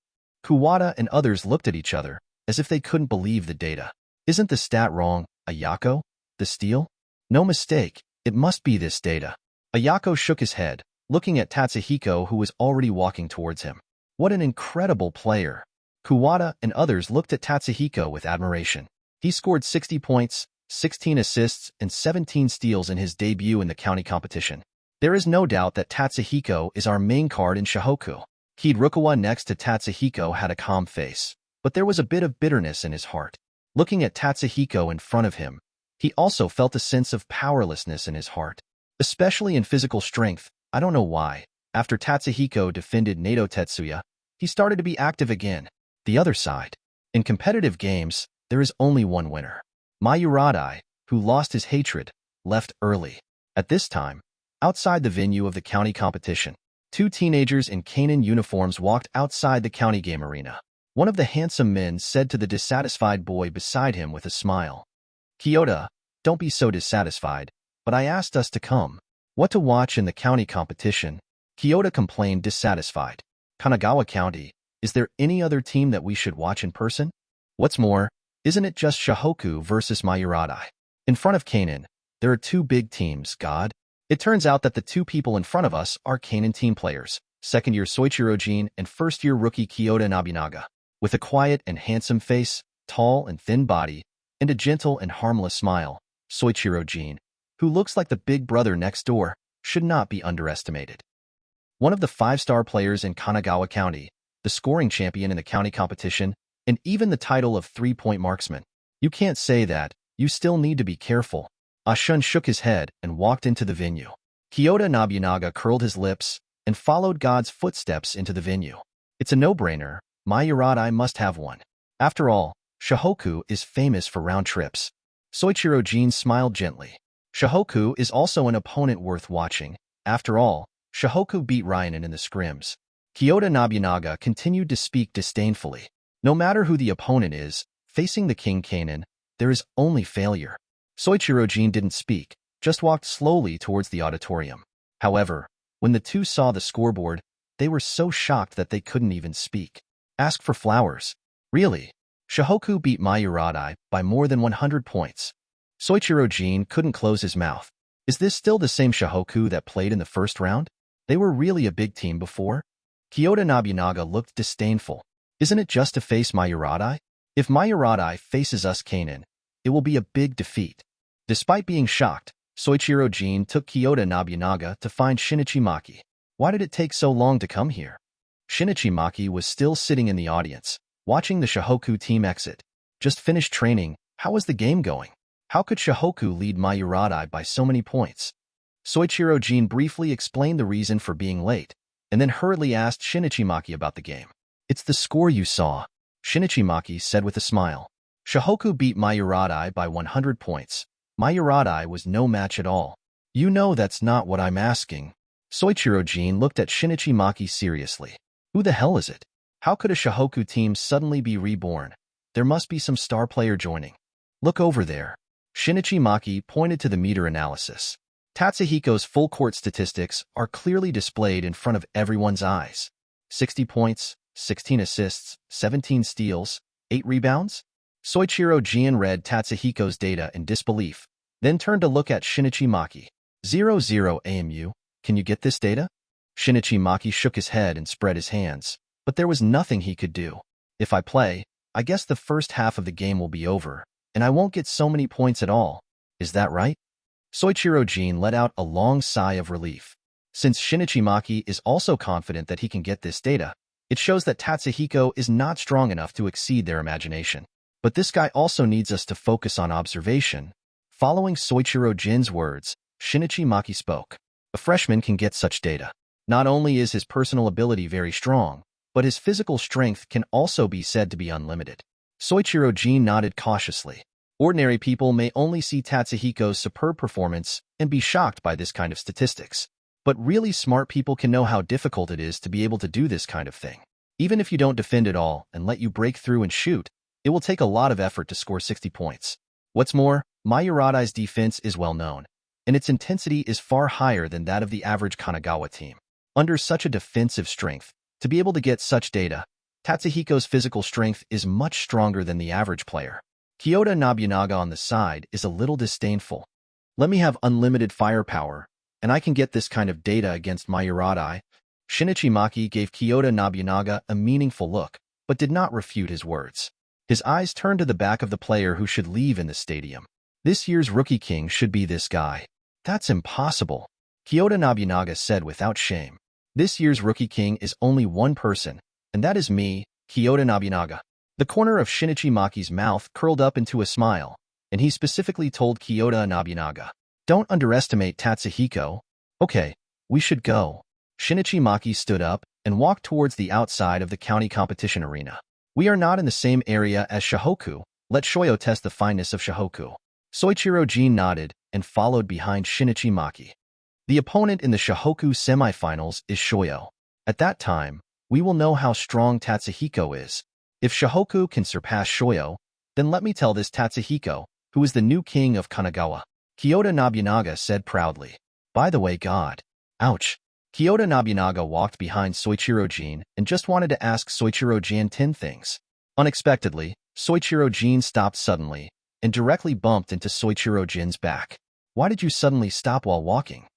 Kuwata and others looked at each other, as if they couldn't believe the data. Isn't the stat wrong, Ayako? The steal? No mistake, it must be this data. Ayako shook his head, looking at Tatsuhiko, who was already walking towards him. What an incredible player. Kuwata and others looked at Tatsuhiko with admiration. He scored 60 points, 16 assists, and 17 steals in his debut in the county competition. There is no doubt that Tatsuhiko is our main card in Shohoku. Kid Rukawa next to Tatsuhiko had a calm face, but there was a bit of bitterness in his heart. Looking at Tatsuhiko in front of him, he also felt a sense of powerlessness in his heart. Especially in physical strength, I don't know why. After Tatsuhiko defended Nato Tetsuya, he started to be active again. The other side. In competitive games, there is only one winner. Mayuradi, who lost his hatred, left early. At this time, outside the venue of the county competition, 2 teenagers in Kainen uniforms walked outside the county game arena. One of the handsome men said to the dissatisfied boy beside him with a smile, "Kyoto, don't be so dissatisfied, but I asked us to come. What to watch in the county competition?" Kyoto complained, dissatisfied. "Kanagawa County, is there any other team that we should watch in person? What's more, isn't it just Shohoku versus Mayuradi? In front of Kainen, there are 2 big teams, God." It turns out that the 2 people in front of us are Kainen team players, second-year Soichiro Jin and first-year rookie Kyoto Nobunaga. With a quiet and handsome face, tall and thin body, and a gentle and harmless smile, Soichiro Jin, who looks like the big brother next door, should not be underestimated. One of the 5-star players in Kanagawa County, the scoring champion in the county competition, and even the title of 3-point marksman. You can't say that, you still need to be careful. Ashun shook his head and walked into the venue. Kyoto Nobunaga curled his lips and followed God's footsteps into the venue. It's a no-brainer, Mayuradi must have one. After all, Shohoku is famous for round trips. Soichiro Jin smiled gently. Shohoku is also an opponent worth watching. After all, Shohoku beat Ryanin in the scrims. Kyoto Nobunaga continued to speak disdainfully. No matter who the opponent is, facing the King Kainen, there is only failure. Soichiro Jin didn't speak, just walked slowly towards the auditorium. However, when the 2 saw the scoreboard, they were so shocked that they couldn't even speak. Ask for flowers. Really? Shohoku beat Mayuradai by more than 100 points. Soichiro Jin couldn't close his mouth. Is this still the same Shohoku that played in the first round? They were really a big team before? Kyoto Nobunaga looked disdainful. Isn't it just to face Mayuradai? If Mayuradai faces us Kanon, it will be a big defeat. Despite being shocked, Soichiro Jin took Kyoto Nobunaga to find Shinichi Maki. Why did it take so long to come here? Shinichi Maki was still sitting in the audience, watching the Shohoku team exit. Just finished training, how was the game going? How could Shohoku lead Mayuradai by so many points? Soichiro Jin briefly explained the reason for being late, and then hurriedly asked Shinichi Maki about the game. It's the score you saw, Shinichi Maki said with a smile. Shohoku beat Mayuradai by 100 points. Mayuradai was no match at all. You know that's not what I'm asking. Soichiro Jin looked at Shinichi Maki seriously. Who the hell is it? How could a Shohoku team suddenly be reborn? There must be some star player joining. Look over there. Shinichi Maki pointed to the meter analysis. Tatsuhiko's full court statistics are clearly displayed in front of everyone's eyes. 60 points, 16 assists, 17 steals, 8 rebounds? Soichiro Jin read Tatsuhiko's data in disbelief, then turned to look at Shinichi Maki. 00 AMU, can you get this data? Shinichi Maki shook his head and spread his hands, but there was nothing he could do. If I play, I guess the first half of the game will be over, and I won't get so many points at all. Is that right? Soichiro Jin let out a long sigh of relief. Since Shinichi Maki is also confident that he can get this data, it shows that Tatsuhiko is not strong enough to exceed their imagination. But this guy also needs us to focus on observation. Following Soichiro Jin's words, Shinichi Maki spoke. A freshman can get such data. Not only is his personal ability very strong, but his physical strength can also be said to be unlimited. Soichiro Jin nodded cautiously. Ordinary people may only see Tatsuhiko's superb performance and be shocked by this kind of statistics. But really smart people can know how difficult it is to be able to do this kind of thing. Even if you don't defend at all and let you break through and shoot, it will take a lot of effort to score 60 points. What's more, Mayuradai's defense is well known, and its intensity is far higher than that of the average Kanagawa team. Under such a defensive strength, to be able to get such data, Tatsuhiko's physical strength is much stronger than the average player. Kyoto Nobunaga on the side is a little disdainful. Let me have unlimited firepower, and I can get this kind of data against Mayuradai. Shinichi Maki gave Kyoto Nobunaga a meaningful look, but did not refute his words. His eyes turned to the back of the player who should leave in the stadium. This year's Rookie King should be this guy. That's impossible, Kyoto Nobunaga said without shame. This year's Rookie King is only one person, and that is me, Kyoto Nobunaga. The corner of Shinichi Maki's mouth curled up into a smile, and he specifically told Kyoto Nobunaga, "Don't underestimate Tatsuhiko. Okay, we should go." Shinichi Maki stood up and walked towards the outside of the county competition arena. We are not in the same area as Shohoku. Let Shoyo test the fineness of Shohoku. Soichiro Jin nodded and followed behind Shinichi Maki. The opponent in the Shohoku semifinals is Shoyo. At that time, we will know how strong Tatsuhiko is. If Shohoku can surpass Shoyo, then let me tell this Tatsuhiko, who is the new king of Kanagawa. Kyoto Nobunaga said proudly. By the way, God. Ouch. Kyoto Nobunaga walked behind Soichiro Jin and just wanted to ask Soichiro Jin 10 things. Unexpectedly, Soichiro Jin stopped suddenly and directly bumped into Soichiro Jin's back. Why did you suddenly stop while walking?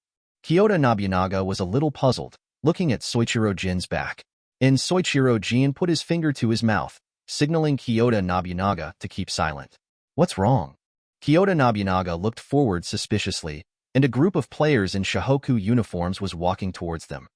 Kyoto Nobunaga was a little puzzled, looking at Soichiro Jin's back. And Soichiro Jin put his finger to his mouth, signaling Kyoto Nobunaga to keep silent. What's wrong? Kyoto Nobunaga looked forward suspiciously, and a group of players in Shohoku uniforms was walking towards them.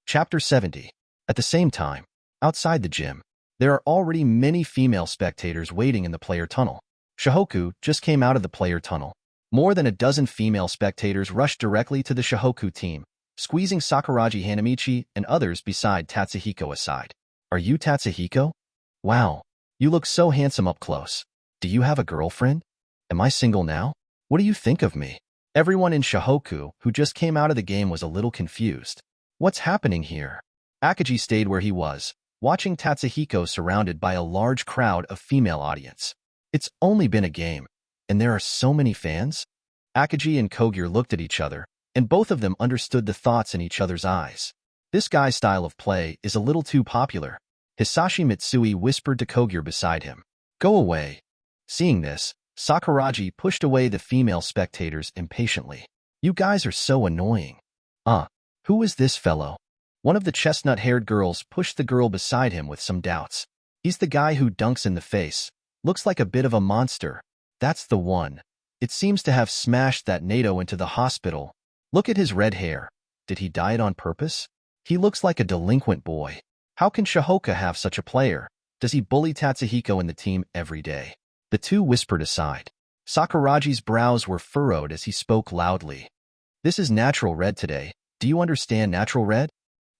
Chapter 70. At the same time, outside the gym, there are already many female spectators waiting in the player tunnel. Shohoku just came out of the player tunnel. More than a dozen female spectators rushed directly to the Shohoku team, squeezing Sakuragi Hanamichi and others beside Tatsuhiko aside. Are you Tatsuhiko? Wow, you look so handsome up close. Do you have a girlfriend? Am I single now? What do you think of me? Everyone in Shohoku who just came out of the game was a little confused. What's happening here? Akaji stayed where he was, watching Tatsuhiko surrounded by a large crowd of female audience. It's only been a game, and there are so many fans? Akaji and Kogure looked at each other, and both of them understood the thoughts in each other's eyes. This guy's style of play is a little too popular. Hisashi Mitsui whispered to Kogure beside him. Go away. Seeing this, Sakuragi pushed away the female spectators impatiently. You guys are so annoying. Who is this fellow? One of the chestnut-haired girls pushed the girl beside him with some doubts. He's the guy who dunks in the face. Looks like a bit of a monster. That's the one. It seems to have smashed that NATO into the hospital. Look at his red hair. Did he dye it on purpose? He looks like a delinquent boy. How can Shohoku have such a player? Does he bully Tatsuhiko and the team every day? The two whispered aside. Sakuragi's brows were furrowed as he spoke loudly. This is natural red today. Do you understand natural red?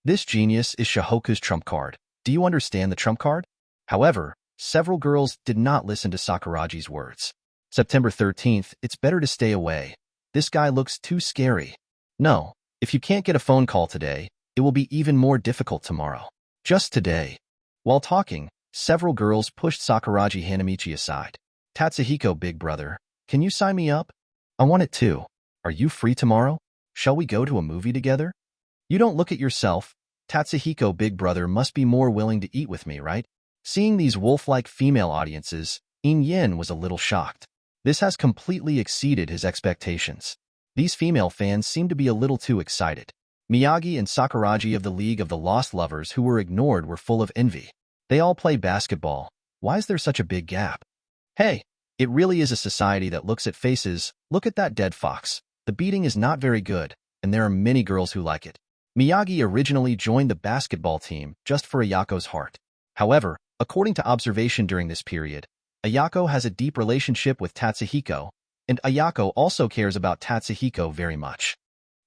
This genius is Shohoku's trump card. Do you understand the trump card? However, several girls did not listen to Sakuragi's words. September 13th, it's better to stay away. This guy looks too scary. No, if you can't get a phone call today, it will be even more difficult tomorrow. Just today. While talking, several girls pushed Sakuragi Hanamichi aside. Tatsuhiko, big brother, can you sign me up? I want it too. Are you free tomorrow? Shall we go to a movie together? You don't look at yourself. Tatsuhiko, big brother, must be more willing to eat with me, right? Seeing these wolf-like female audiences, In-yen was a little shocked. This has completely exceeded his expectations. These female fans seem to be a little too excited. Miyagi and Sakuragi of the League of the Lost Lovers who were ignored were full of envy. They all play basketball. Why is there such a big gap? Hey, it really is a society that looks at faces. Look at that dead fox. The beating is not very good, and there are many girls who like it. Miyagi originally joined the basketball team just for Ayako's heart. However, according to observation during this period, Ayako has a deep relationship with Tatsuhiko, and Ayako also cares about Tatsuhiko very much.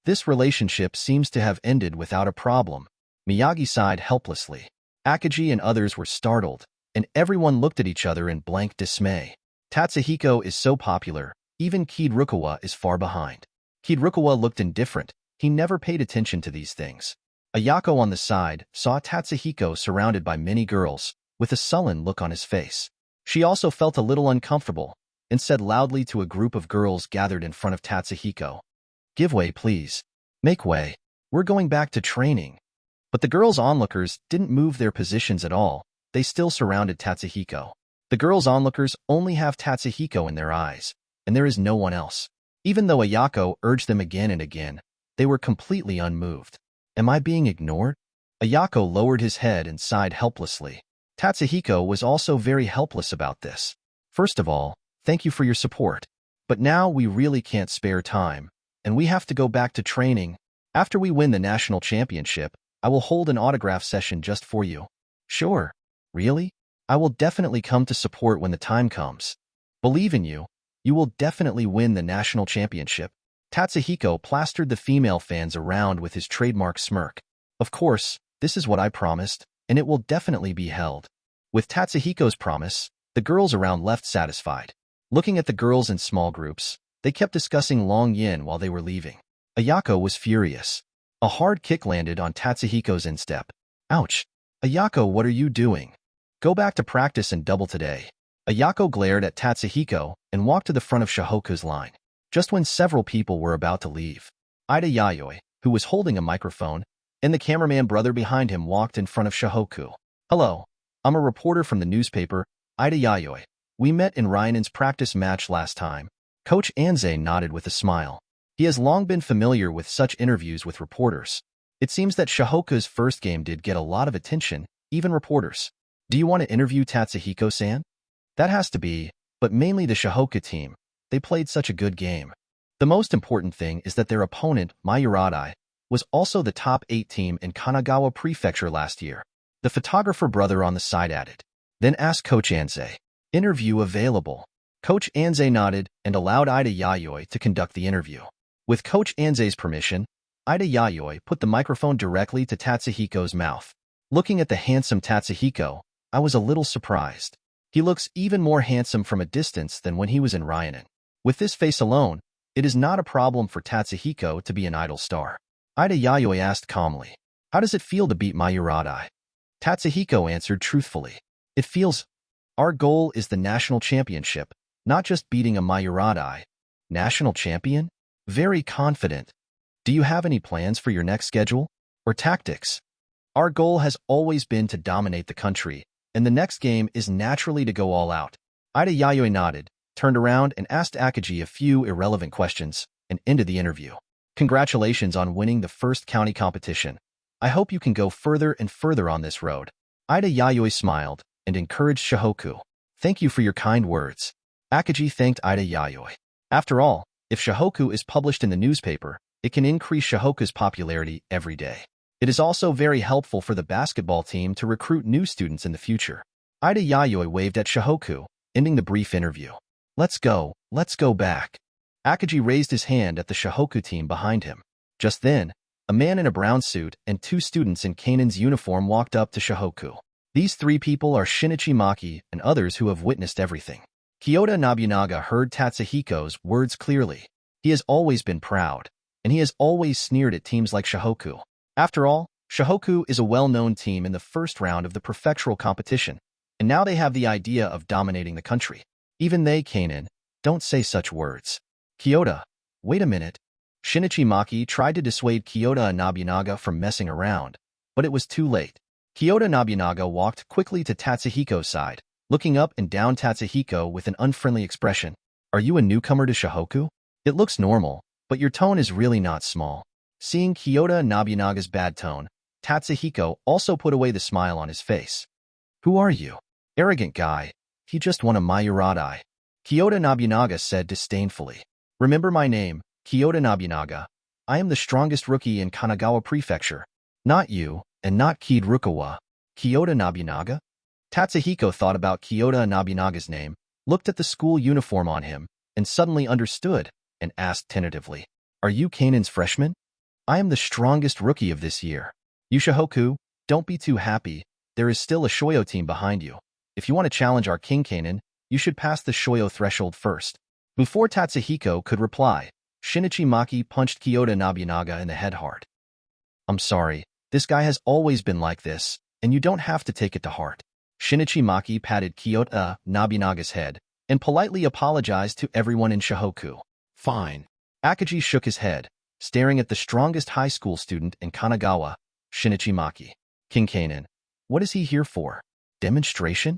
This relationship seems to have ended without a problem. Miyagi sighed helplessly. Akagi and others were startled, and everyone looked at each other in blank dismay. Tatsuhiko is so popular, even Kirukawa is far behind. Kirukawa looked indifferent. He never paid attention to these things. Ayako on the side saw Tatsuhiko surrounded by many girls, with a sullen look on his face. She also felt a little uncomfortable, and said loudly to a group of girls gathered in front of Tatsuhiko, "Give way, please. Make way. We're going back to training." But the girls' onlookers didn't move their positions at all. They still surrounded Tatsuhiko. The girls' onlookers only have Tatsuhiko in their eyes, and there is no one else. Even though Ayako urged them again and again, they were completely unmoved. Am I being ignored? Ayako lowered his head and sighed helplessly. Tatsuhiko was also very helpless about this. First of all, thank you for your support. But now we really can't spare time, and we have to go back to training. After we win the national championship, I will hold an autograph session just for you. Sure. Really? I will definitely come to support when the time comes. Believe in you. You will definitely win the national championship. Tatsuhiko plastered the female fans around with his trademark smirk. Of course, this is what I promised, and it will definitely be held. With Tatsuhiko's promise, the girls around left satisfied. Looking at the girls in small groups, they kept discussing Long Yin while they were leaving. Ayako was furious. A hard kick landed on Tatsuhiko's instep. Ouch! Ayako, what are you doing? Go back to practice and double today. Ayako glared at Tatsuhiko and walked to the front of Shohoku's line. Just when several people were about to leave, Ida Yayoi, who was holding a microphone, and the cameraman brother behind him walked in front of Shohoku. Hello, I'm a reporter from the newspaper, Ida Yayoi. We met in Ryan's practice match last time. Coach Anze nodded with a smile. He has long been familiar with such interviews with reporters. It seems that Shohoku's first game did get a lot of attention, even reporters. Do you want to interview Tatsuhiko-san? That has to be, but mainly the Shohoku team. They played such a good game. The most important thing is that their opponent, Mayuradai, was also the top 8 team in Kanagawa Prefecture last year. The photographer brother on the side added. Then asked Coach Anze. Interview available. Coach Anze nodded and allowed Ida Yayoi to conduct the interview. With Coach Anze's permission, Ida Yayoi put the microphone directly to Tatsuhiko's mouth. Looking at the handsome Tatsuhiko, I was a little surprised. He looks even more handsome from a distance than when he was in Ryanen. With this face alone, it is not a problem for Tatsuhiko to be an idol star. Ida Yayoi asked calmly, how does it feel to beat Mayuradai? Tatsuhiko answered truthfully. It feels... Our goal is the national championship, not just beating a Mayuradai. National champion? Very confident. Do you have any plans for your next schedule? Or tactics? Our goal has always been to dominate the country, and the next game is naturally to go all out. Ida Yayoi nodded, turned around and asked Akagi a few irrelevant questions, and ended the interview. Congratulations on winning the first county competition. I hope you can go further and further on this road. Ida Yayoi smiled and encouraged Shohoku. Thank you for your kind words. Akagi thanked Ida Yayoi. After all, if Shohoku is published in the newspaper, it can increase Shohoku's popularity every day. It is also very helpful for the basketball team to recruit new students in the future. Ida Yayoi waved at Shohoku, ending the brief interview. Let's go back. Akagi raised his hand at the Shohoku team behind him. Just then, a man in a brown suit and two students in Kanan's uniform walked up to Shohoku. These three people are Shinichi Maki and others who have witnessed everything. Kyoto Nobunaga heard Tatsuhiko's words clearly. He has always been proud, and he has always sneered at teams like Shohoku. After all, Shohoku is a well-known team in the first round of the prefectural competition, and now they have the idea of dominating the country. Even they, Kanan, don't say such words. Kyoto, wait a minute. Shinichi Maki tried to dissuade Kyoto Nobunaga from messing around, but it was too late. Kyoto Nobunaga walked quickly to Tatsuhiko's side, looking up and down Tatsuhiko with an unfriendly expression. Are you a newcomer to Shohoku? It looks normal, but your tone is really not small. Seeing Kyoto Nobunaga's bad tone, Tatsuhiko also put away the smile on his face. Who are you? Arrogant guy. He just won a Mayuradai. Kyoto Nobunaga said disdainfully. Remember my name, Kyoto Nobunaga. I am the strongest rookie in Kanagawa Prefecture. Not you, and not Kid Rukawa. Kyoto Nobunaga? Tatsuhiko thought about Kyoto Nobunaga's name, looked at the school uniform on him, and suddenly understood, and asked tentatively, Are you Kanan's freshman? I am the strongest rookie of this year. You Shohoku, don't be too happy. There is still a Shoyo team behind you. If you want to challenge our King Kanan, you should pass the Shoyo threshold first. Before Tatsuhiko could reply, Shinichi Maki punched Kyoto Nobunaga in the head hard. I'm sorry, this guy has always been like this, and you don't have to take it to heart. Shinichi Maki patted Kyoto Nobunaga's head and politely apologized to everyone in Shohoku. Fine. Akagi shook his head, staring at the strongest high school student in Kanagawa, Shinichi Maki. King Kanan, what is he here for? Demonstration?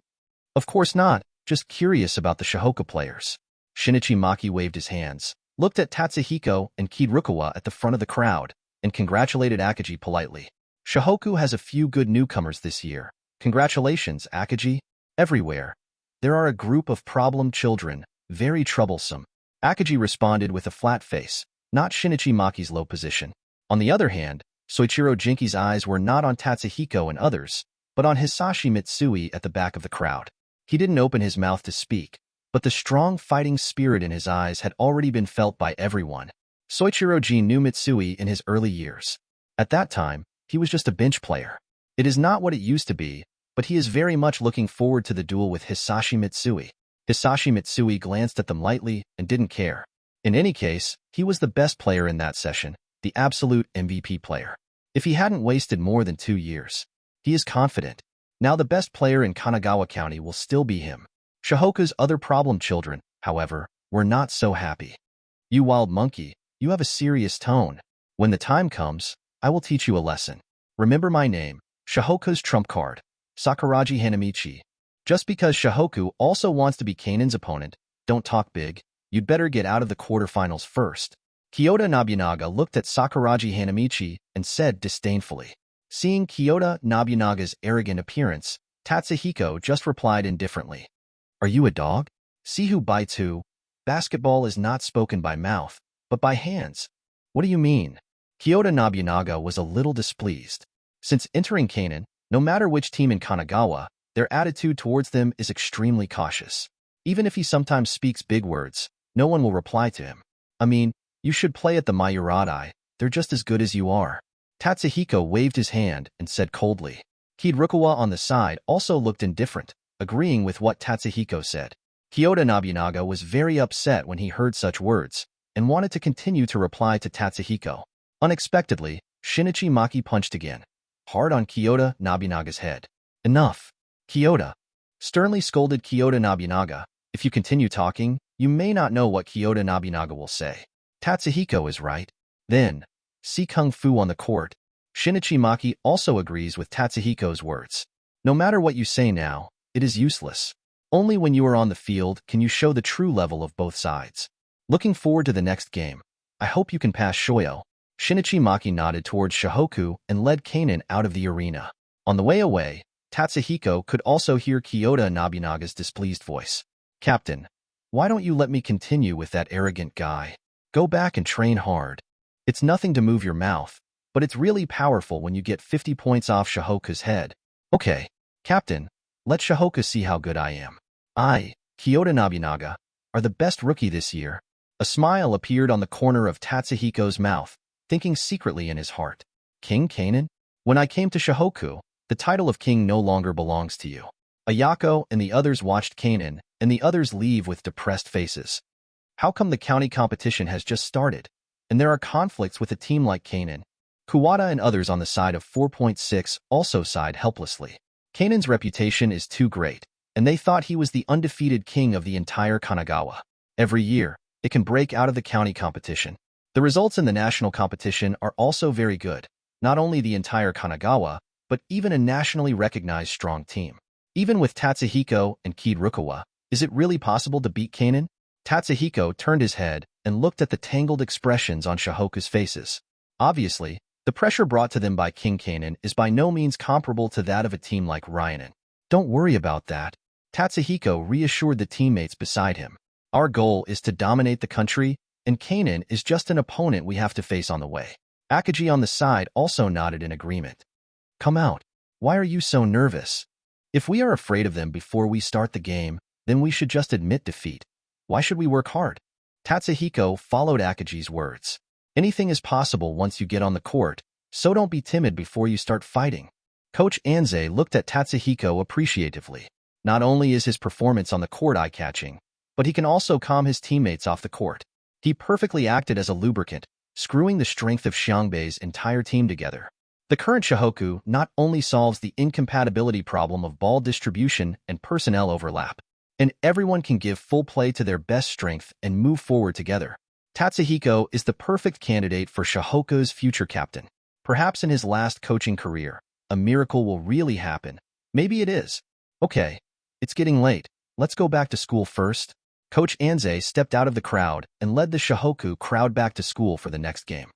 Of course not, just curious about the Shohoku players. Shinichi Maki waved his hands, looked at Tatsuhiko and Kid Rukawa at the front of the crowd, and congratulated Akagi politely. Shohoku has a few good newcomers this year. Congratulations, Akagi. Everywhere, there are a group of problem children, very troublesome. Akagi responded with a flat face, not Shinichi Maki's low position. On the other hand, Soichiro Jinki's eyes were not on Tatsuhiko and others, but on Hisashi Mitsui at the back of the crowd. He didn't open his mouth to speak, but the strong fighting spirit in his eyes had already been felt by everyone. Soichiro Jin knew Mitsui in his early years. At that time, he was just a bench player. It is not what it used to be, but he is very much looking forward to the duel with Hisashi Mitsui. Hisashi Mitsui glanced at them lightly and didn't care. In any case, he was the best player in that session, the absolute MVP player. If he hadn't wasted more than 2 years, he is confident. Now the best player in Kanagawa County will still be him. Shohoku's other problem children, however, were not so happy. You wild monkey, you have a serious tone. When the time comes, I will teach you a lesson. Remember my name, Shohoku's trump card, Sakuraji Hanamichi. Just because Shohoku also wants to be Kanan's opponent, don't talk big. You'd better get out of the quarterfinals first. Kyoto Nobunaga looked at Sakuraji Hanamichi and said disdainfully. Seeing Kyoto Nobunaga's arrogant appearance, Tatsuhiko just replied indifferently. Are you a dog? See who bites who? Basketball is not spoken by mouth, but by hands. What do you mean? Kyoto Nobunaga was a little displeased. Since entering Kanan, no matter which team in Kanagawa, their attitude towards them is extremely cautious. Even if he sometimes speaks big words, no one will reply to him. I mean, you should play at the Mayuradai, they're just as good as you are. Tatsuhiko waved his hand and said coldly. Kid Rukawa on the side also looked indifferent, agreeing with what Tatsuhiko said. Kyoto Nobunaga was very upset when he heard such words, and wanted to continue to reply to Tatsuhiko. Unexpectedly, Shinichi Maki punched again, hard on Kyoto Nobunaga's head. Enough. Kyoto. Sternly scolded Kyoto Nobunaga. If you continue talking, you may not know what Kyoto Nobunaga will say. Tatsuhiko is right. Then, see kung fu on the court. Shinichi Maki also agrees with Tatsuhiko's words. No matter what you say now, it is useless. Only when you are on the field can you show the true level of both sides. Looking forward to the next game. I hope you can pass Shoyo. Shinichi Maki nodded towards Shohoku and led Kanon out of the arena. On the way away, Tatsuhiko could also hear Kyoto Nobunaga's displeased voice. Captain, why don't you let me continue with that arrogant guy? Go back and train hard. It's nothing to move your mouth, but it's really powerful when you get 50 points off Shohoku's head. Okay, Captain, let Shohoku see how good I am. I, Kyoto Nobunaga, are the best rookie this year. A smile appeared on the corner of Tatsuhiko's mouth, thinking secretly in his heart. King Kanon? When I came to Shohoku, the title of king no longer belongs to you. Ayako and the others watched Kanon and the others leave with depressed faces. How come the county competition has just started, and there are conflicts with a team like Kanon? Kuwata and others on the side of 4.6 also sighed helplessly. Kanon's reputation is too great, and they thought he was the undefeated king of the entire Kanagawa. Every year, it can break out of the county competition. The results in the national competition are also very good, not only the entire Kanagawa, but even a nationally recognized strong team. Even with Tatsuhiko and Kirukawa, is it really possible to beat Kanon? Tatsuhiko turned his head and looked at the tangled expressions on Shohoku's faces. Obviously, the pressure brought to them by King Kanon is by no means comparable to that of a team like Ryanen. Don't worry about that. Tatsuhiko reassured the teammates beside him. Our goal is to dominate the country, and Kanon is just an opponent we have to face on the way. Akagi on the side also nodded in agreement. Come out. Why are you so nervous? If we are afraid of them before we start the game, then we should just admit defeat. Why should we work hard? Tatsuhiko followed Akagi's words. Anything is possible once you get on the court, so don't be timid before you start fighting. Coach Anze looked at Tatsuhiko appreciatively. Not only is his performance on the court eye-catching, but he can also calm his teammates off the court. He perfectly acted as a lubricant, screwing the strength of Xiangbei's entire team together. The current Shohoku not only solves the incompatibility problem of ball distribution and personnel overlap, and everyone can give full play to their best strength and move forward together. Tatsuhiko is the perfect candidate for Shohoku's future captain. Perhaps in his last coaching career, a miracle will really happen. Maybe it is. Okay, it's getting late. Let's go back to school first. Coach Anze stepped out of the crowd and led the Shohoku crowd back to school for the next game.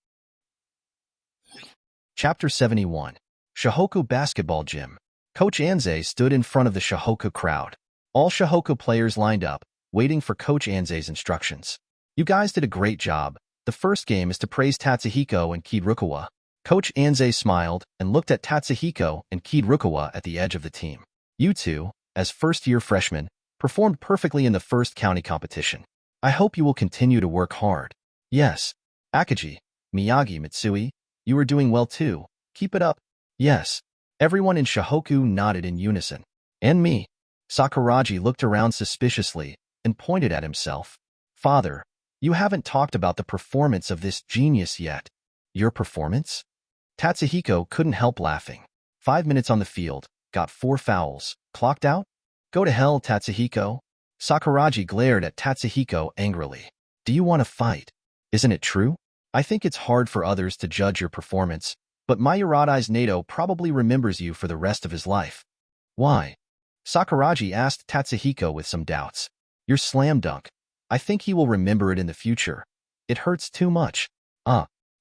Chapter 71. Shohoku Basketball Gym. Coach Anze stood in front of the Shohoku crowd. All Shohoku players lined up, waiting for Coach Anze's instructions. You guys did a great job. The first game is to praise Tatsuhiko and Kirukawa. Coach Anze smiled and looked at Tatsuhiko and Kirukawa at the edge of the team. You two, as first-year freshmen, performed perfectly in the first county competition. I hope you will continue to work hard. Yes. Akagi, Miyagi, Mitsui, you are doing well too. Keep it up. Yes. Everyone in Shohoku nodded in unison. And me. Sakuragi looked around suspiciously and pointed at himself. Father, you haven't talked about the performance of this genius yet. Your performance? Tatsuhiko couldn't help laughing. 5 minutes on the field, got 4 fouls, clocked out? Go to hell, Tatsuhiko. Sakuragi glared at Tatsuhiko angrily. Do you want to fight? Isn't it true? I think it's hard for others to judge your performance, but Mayurada's Nato probably remembers you for the rest of his life. Why? Sakuragi asked Tatsuhiko with some doubts. Your slam dunk. I think he will remember it in the future. It hurts too much.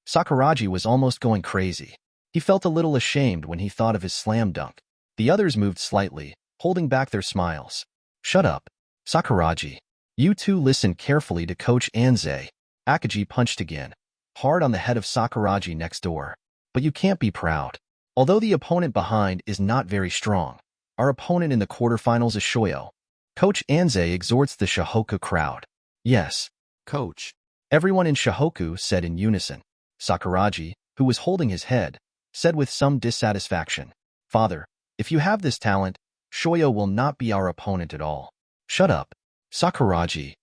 Sakuragi was almost going crazy. He felt a little ashamed when he thought of his slam dunk. The others moved slightly, holding back their smiles. Shut up. Sakuragi. You two listen carefully to Coach Anze. Akagi punched again, hard on the head of Sakuragi next door. But you can't be proud. Although the opponent behind is not very strong, our opponent in the quarterfinals is Shoyo. Coach Anze exhorts the Shohoku crowd. Yes, Coach. Everyone in Shohoku said in unison. Sakuragi, who was holding his head, said with some dissatisfaction. Father, if you have this talent, Shoyo will not be our opponent at all. Shut up. Sakuragi.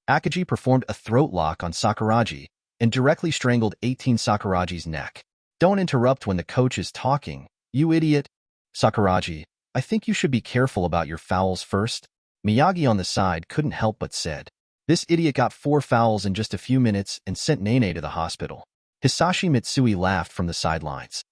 Akagi performed a throat lock on Sakuragi and directly strangled 18 Sakuragi's neck. Don't interrupt when the coach is talking, you idiot. Sakuragi, I think you should be careful about your fouls first. Miyagi on the side couldn't help but said. This idiot got 4 fouls in just a few minutes and sent Nene to the hospital. Hisashi Mitsui laughed from the sidelines.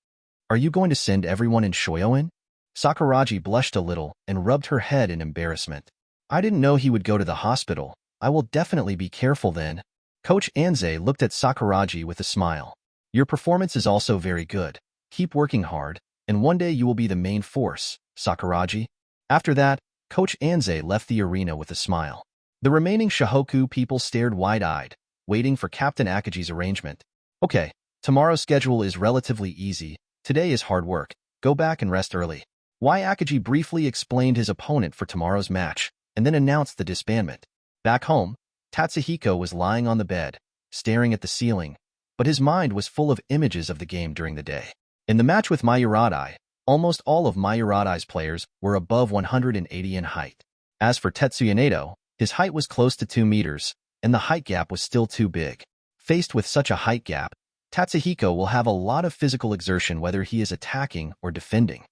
Are you going to send everyone in Shoyoin? Sakuraji blushed a little and rubbed her head in embarrassment. I didn't know he would go to the hospital. I will definitely be careful then. Coach Anze looked at Sakuraji with a smile. Your performance is also very good. Keep working hard, and one day you will be the main force, Sakuraji. After that, Coach Anze left the arena with a smile. The remaining Shohoku people stared wide-eyed, waiting for Captain Akaji's arrangement. Okay, tomorrow's schedule is relatively easy. Today is hard work. Go back and rest early. Akaji briefly explained his opponent for tomorrow's match, and then announced the disbandment. Back home, Tatsuhiko was lying on the bed, staring at the ceiling, but his mind was full of images of the game during the day. In the match with Mayuradai, almost all of Mayuradai's players were above 180 in height. As for Tetsuya Nato, his height was close to 2 meters, and the height gap was still too big. Faced with such a height gap, Tatsuhiko will have a lot of physical exertion whether he is attacking or defending.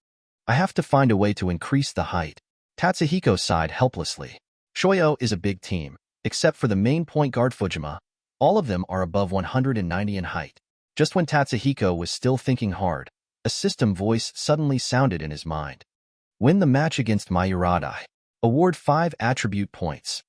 I have to find a way to increase the height. Tatsuhiko sighed helplessly. Shoyo is a big team, except for the main point guard Fujima. All of them are above 190 in height. Just when Tatsuhiko was still thinking hard, a system voice suddenly sounded in his mind. Win the match against Mayuradai. Award 5 attribute points.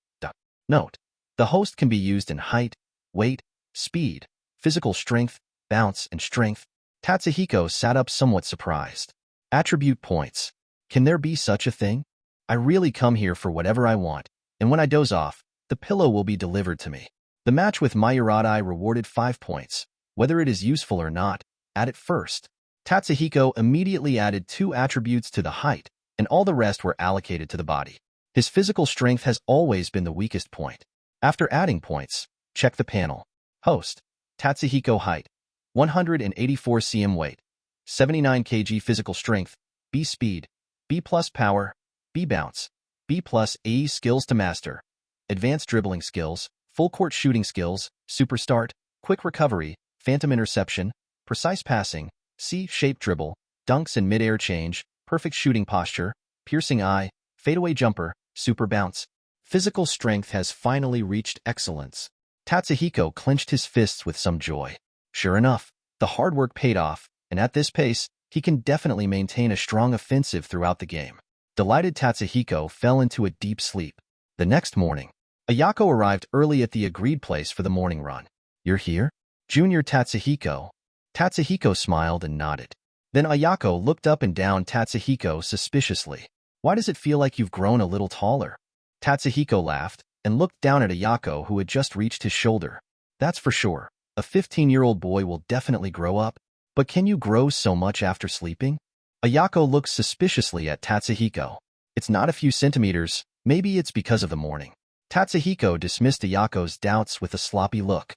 Note: the host can be used in height, weight, speed, physical strength, bounce, and strength. Tatsuhiko sat up somewhat surprised. Attribute points. Can there be such a thing? I really come here for whatever I want, and when I doze off, the pillow will be delivered to me. The match with Mayuradai rewarded 5 points. Whether it is useful or not, add it first. Tatsuhiko immediately added 2 attributes to the height, and all the rest were allocated to the body. His physical strength has always been the weakest point. After adding points, check the panel. Host: Tatsuhiko height, 184 cm weight, 79 kg physical strength, B speed, B plus power, B bounce, B plus AE skills to master, advanced dribbling skills, full court shooting skills, super start, quick recovery, phantom interception, precise passing, C-shape dribble, dunks and mid-air change, perfect shooting posture, piercing eye, fadeaway jumper, super bounce. Physical strength has finally reached excellence. Tatsuhiko clenched his fists with some joy. Sure enough, the hard work paid off, and at this pace, he can definitely maintain a strong offensive throughout the game. Delighted Tatsuhiko fell into a deep sleep. The next morning, Ayako arrived early at the agreed place for the morning run. You're here? Junior Tatsuhiko. Tatsuhiko smiled and nodded. Then Ayako looked up and down Tatsuhiko suspiciously. Why does it feel like you've grown a little taller? Tatsuhiko laughed and looked down at Ayako, who had just reached his shoulder. That's for sure. A 15-year-old boy will definitely grow up. But can you grow so much after sleeping? Ayako looked suspiciously at Tatsuhiko. It's not a few centimeters. Maybe it's because of the morning. Tatsuhiko dismissed Ayako's doubts with a sloppy look.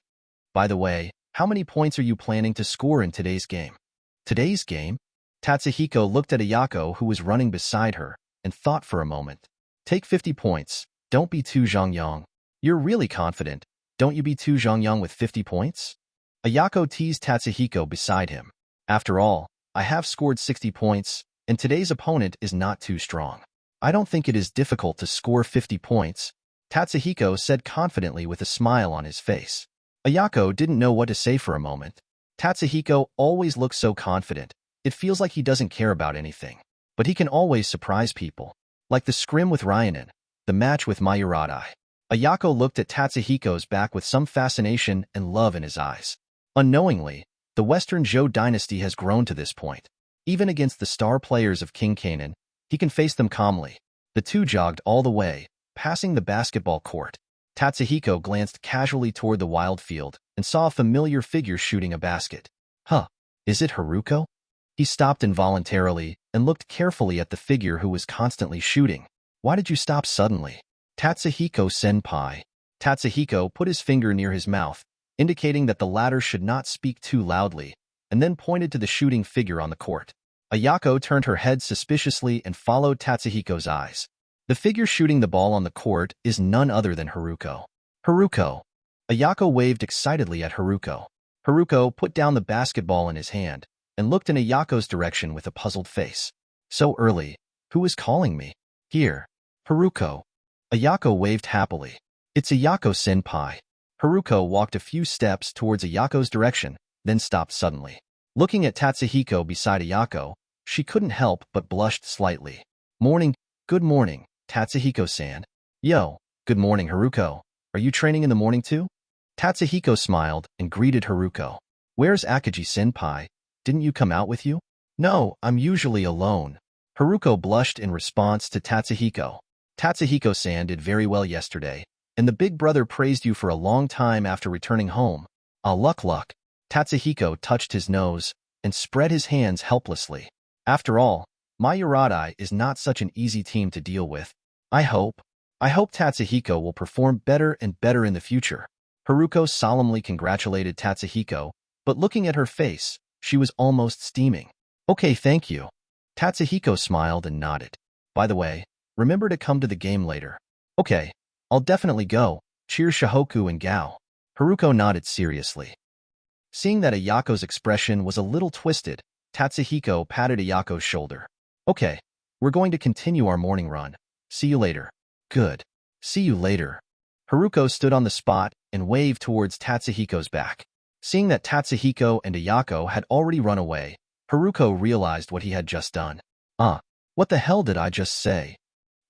By the way, how many points are you planning to score in today's game? Today's game? Tatsuhiko looked at Ayako, who was running beside her, and thought for a moment. Take 50 points. Don't be too zhongyang. You're really confident. Don't you be too zhongyang with 50 points? Ayako teased Tatsuhiko beside him. After all, I have scored 60 points, and today's opponent is not too strong. I don't think it is difficult to score 50 points, Tatsuhiko said confidently with a smile on his face. Ayako didn't know what to say for a moment. Tatsuhiko always looks so confident. It feels like he doesn't care about anything. But he can always surprise people. Like the scrim with Ryanen, the match with Mayuradai. Ayako looked at Tatsuhiko's back with some fascination and love in his eyes. Unknowingly, the Western Zhou dynasty has grown to this point. Even against the star players of King Canaan, he can face them calmly. The two jogged all the way, passing the basketball court. Tatsuhiko glanced casually toward the wild field and saw a familiar figure shooting a basket. Huh, is it Haruko? He stopped involuntarily and looked carefully at the figure who was constantly shooting. Why did you stop suddenly? Tatsuhiko senpai. Tatsuhiko put his finger near his mouth, indicating that the latter should not speak too loudly, and then pointed to the shooting figure on the court. Ayako turned her head suspiciously and followed Tatsuhiko's eyes. The figure shooting the ball on the court is none other than Haruko. Haruko. Ayako waved excitedly at Haruko. Haruko put down the basketball in his hand and looked in Ayako's direction with a puzzled face. So early. Who is calling me? Here. Haruko. Ayako waved happily. It's Ayako senpai. Haruko walked a few steps towards Ayako's direction, then stopped suddenly. Looking at Tatsuhiko beside Ayako, she couldn't help but blushed slightly. Morning, good morning, Tatsuhiko-san. Yo, good morning, Haruko. Are you training in the morning too? Tatsuhiko smiled and greeted Haruko. Where's Akagi-senpai? Didn't you come out with you? No, I'm usually alone. Haruko blushed in response to Tatsuhiko. Tatsuhiko-san did very well yesterday, and the big brother praised you for a long time after returning home. Ah, luck. Tatsuhiko touched his nose and spread his hands helplessly. After all, my Uradai is not such an easy team to deal with. I hope Tatsuhiko will perform better and better in the future. Haruko solemnly congratulated Tatsuhiko, but looking at her face, she was almost steaming. Okay, thank you. Tatsuhiko smiled and nodded. By the way, remember to come to the game later. Okay, I'll definitely go. Cheers Shohoku and Gao. Haruko nodded seriously. Seeing that Ayako's expression was a little twisted, Tatsuhiko patted Ayako's shoulder. Okay, we're going to continue our morning run. See you later. Good. See you later. Haruko stood on the spot and waved towards Tatsuhiko's back. Seeing that Tatsuhiko and Ayako had already run away, Haruko realized what he had just done. What the hell did I just say?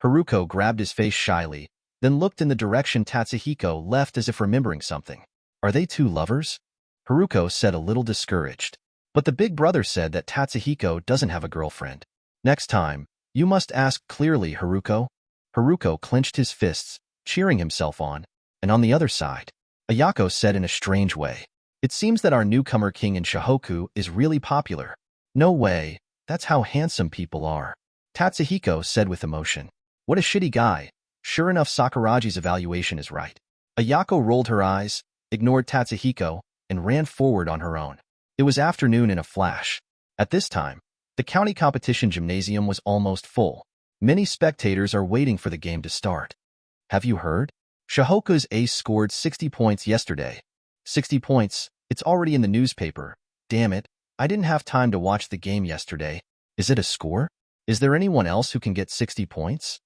Haruko grabbed his face shyly, then looked in the direction Tatsuhiko left as if remembering something. Are they two lovers? Haruko said a little discouraged. But the big brother said that Tatsuhiko doesn't have a girlfriend. Next time, you must ask clearly, Haruko. Haruko clenched his fists, cheering himself on, and on the other side, Ayako said in a strange way, it seems that our newcomer king in Shohoku is really popular. No way, that's how handsome people are. Tatsuhiko said with emotion. What a shitty guy. Sure enough, Sakuraji's evaluation is right. Ayako rolled her eyes, ignored Tatsuhiko, and ran forward on her own. It was afternoon in a flash. At this time, the county competition gymnasium was almost full. Many spectators are waiting for the game to start. Have you heard? Shohoku's ace scored 60 points yesterday. 60 points, it's already in the newspaper. Damn it, I didn't have time to watch the game yesterday. Is it a score? Is there anyone else who can get 60 points?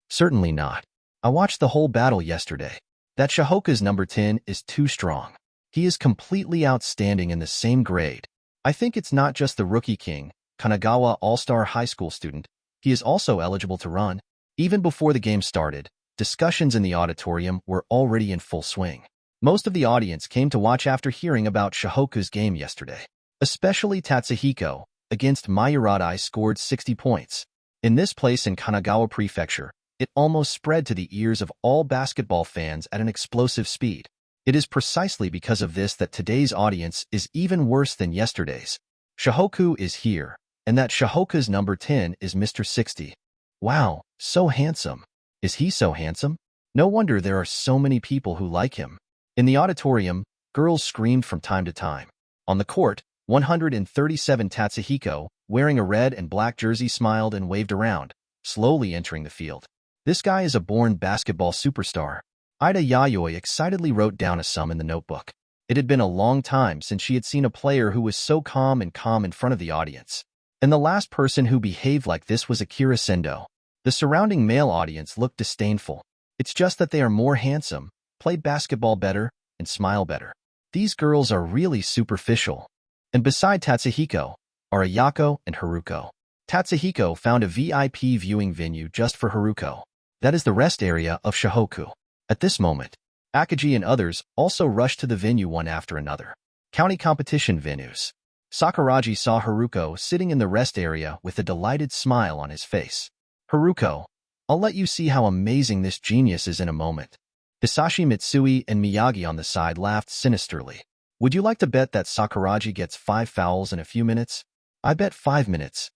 Certainly not. I watched the whole battle yesterday. That Shohoku's number 10 is too strong. He is completely outstanding in the same grade. I think it's not just the rookie king, Kanagawa all-star high school student. He is also eligible to run. Even before the game started, discussions in the auditorium were already in full swing. Most of the audience came to watch after hearing about Shohoku's game yesterday. Especially Tatsuhiko, against Mayuradai, scored 60 points. In this place in Kanagawa Prefecture, it almost spread to the ears of all basketball fans at an explosive speed. It is precisely because of this that today's audience is even worse than yesterday's. Shohoku is here, and that Shohoku's number 10 is Mr. 60. Wow, so handsome. Is he so handsome? No wonder there are so many people who like him. In the auditorium, girls screamed from time to time. On the court, 137 Tatsuhiko, wearing a red and black jersey, smiled and waved around, slowly entering the field. This guy is a born basketball superstar. Ida Yayoi excitedly wrote down a sum in the notebook. It had been a long time since she had seen a player who was so calm in front of the audience. And the last person who behaved like this was Akira Sendo. The surrounding male audience looked disdainful. It's just that they are more handsome, play basketball better, and smile better. These girls are really superficial. And beside Tatsuhiko are Ayako and Haruko. Tatsuhiko found a VIP viewing venue just for Haruko. That is the rest area of Shohoku. At this moment, Akagi and others also rushed to the venue one after another. County competition venues. Sakuraji saw Haruko sitting in the rest area with a delighted smile on his face. Haruko, I'll let you see how amazing this genius is in a moment. Hisashi Mitsui and Miyagi on the side laughed sinisterly. Would you like to bet that Sakuraji gets 5 fouls in a few minutes? I bet 5 minutes.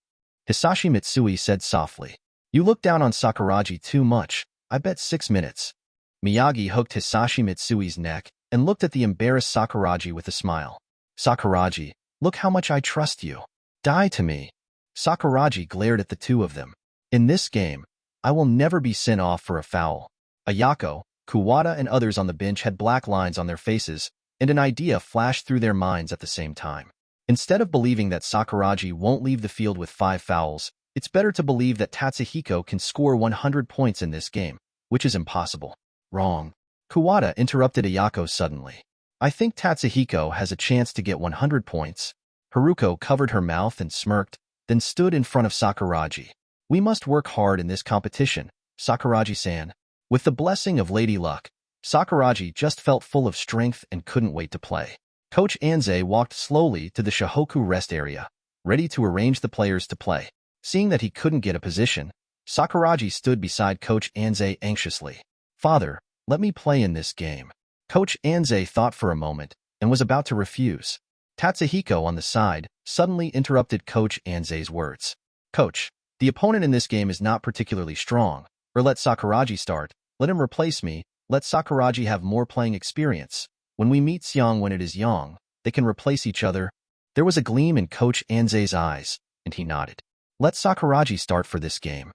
Hisashi Mitsui said softly. You look down on Sakuraji too much. I bet 6 minutes. Miyagi hooked Hisashi Mitsui's neck and looked at the embarrassed Sakuraji with a smile. Sakuraji, look how much I trust you. Die to me. Sakuraji glared at the two of them. In this game, I will never be sent off for a foul. Ayako, Kuwata and others on the bench had black lines on their faces, and an idea flashed through their minds at the same time. Instead of believing that Sakuraji won't leave the field with 5 fouls, it's better to believe that Tatsuhiko can score 100 points in this game, which is impossible. Wrong. Kuwata interrupted Ayako suddenly. I think Tatsuhiko has a chance to get 100 points. Haruko covered her mouth and smirked, then stood in front of Sakuraji. We must work hard in this competition, Sakuraji-san. With the blessing of Lady Luck, Sakuraji just felt full of strength and couldn't wait to play. Coach Anze walked slowly to the Shohoku rest area, ready to arrange the players to play. Seeing that he couldn't get a position, Sakuraji stood beside Coach Anze anxiously. Father, let me play in this game. Coach Anze thought for a moment and was about to refuse. Tatsuhiko on the side suddenly interrupted Coach Anze's words. Coach, the opponent in this game is not particularly strong. Or let Sakuraji start. Let him replace me. Let Sakuraji have more playing experience. When we meet Xiang when it is young, they can replace each other. There was a gleam in Coach Anze's eyes, and he nodded. Let Sakuraji start for this game.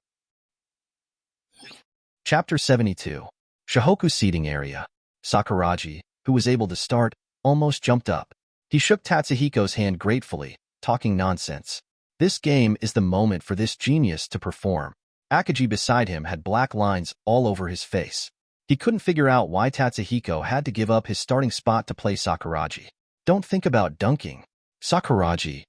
Chapter 72. Shohoku Seating Area. Sakuraji, who was able to start, almost jumped up. He shook Tatsuhiko's hand gratefully, talking nonsense. This game is the moment for this genius to perform. Akagi beside him had black lines all over his face. He couldn't figure out why Tatsuhiko had to give up his starting spot to play Sakuraji. Don't think about dunking. Sakuraji.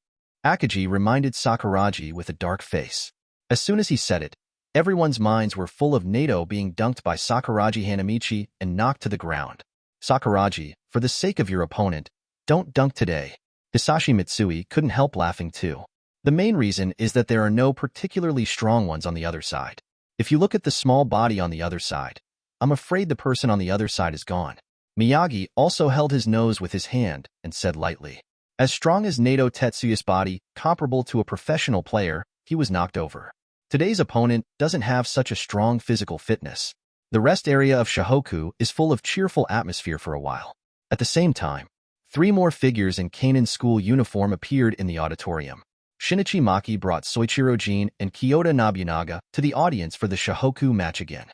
Akagi reminded Sakuraji with a dark face. As soon as he said it, everyone's minds were full of Nato being dunked by Sakuraji Hanamichi and knocked to the ground. Sakuraji, for the sake of your opponent, don't dunk today. Hisashi Mitsui couldn't help laughing too. The main reason is that there are no particularly strong ones on the other side. If you look at the small body on the other side, I'm afraid the person on the other side is gone. Miyagi also held his nose with his hand and said lightly. As strong as Nato Tetsuya's body, comparable to a professional player, he was knocked over. Today's opponent doesn't have such a strong physical fitness. The rest area of Shohoku is full of cheerful atmosphere for a while. At the same time, 3 more figures in Kainen's school uniform appeared in the auditorium. Shinichi Maki brought Soichiro Jin and Kyoto Nobunaga to the audience for the Shohoku match again.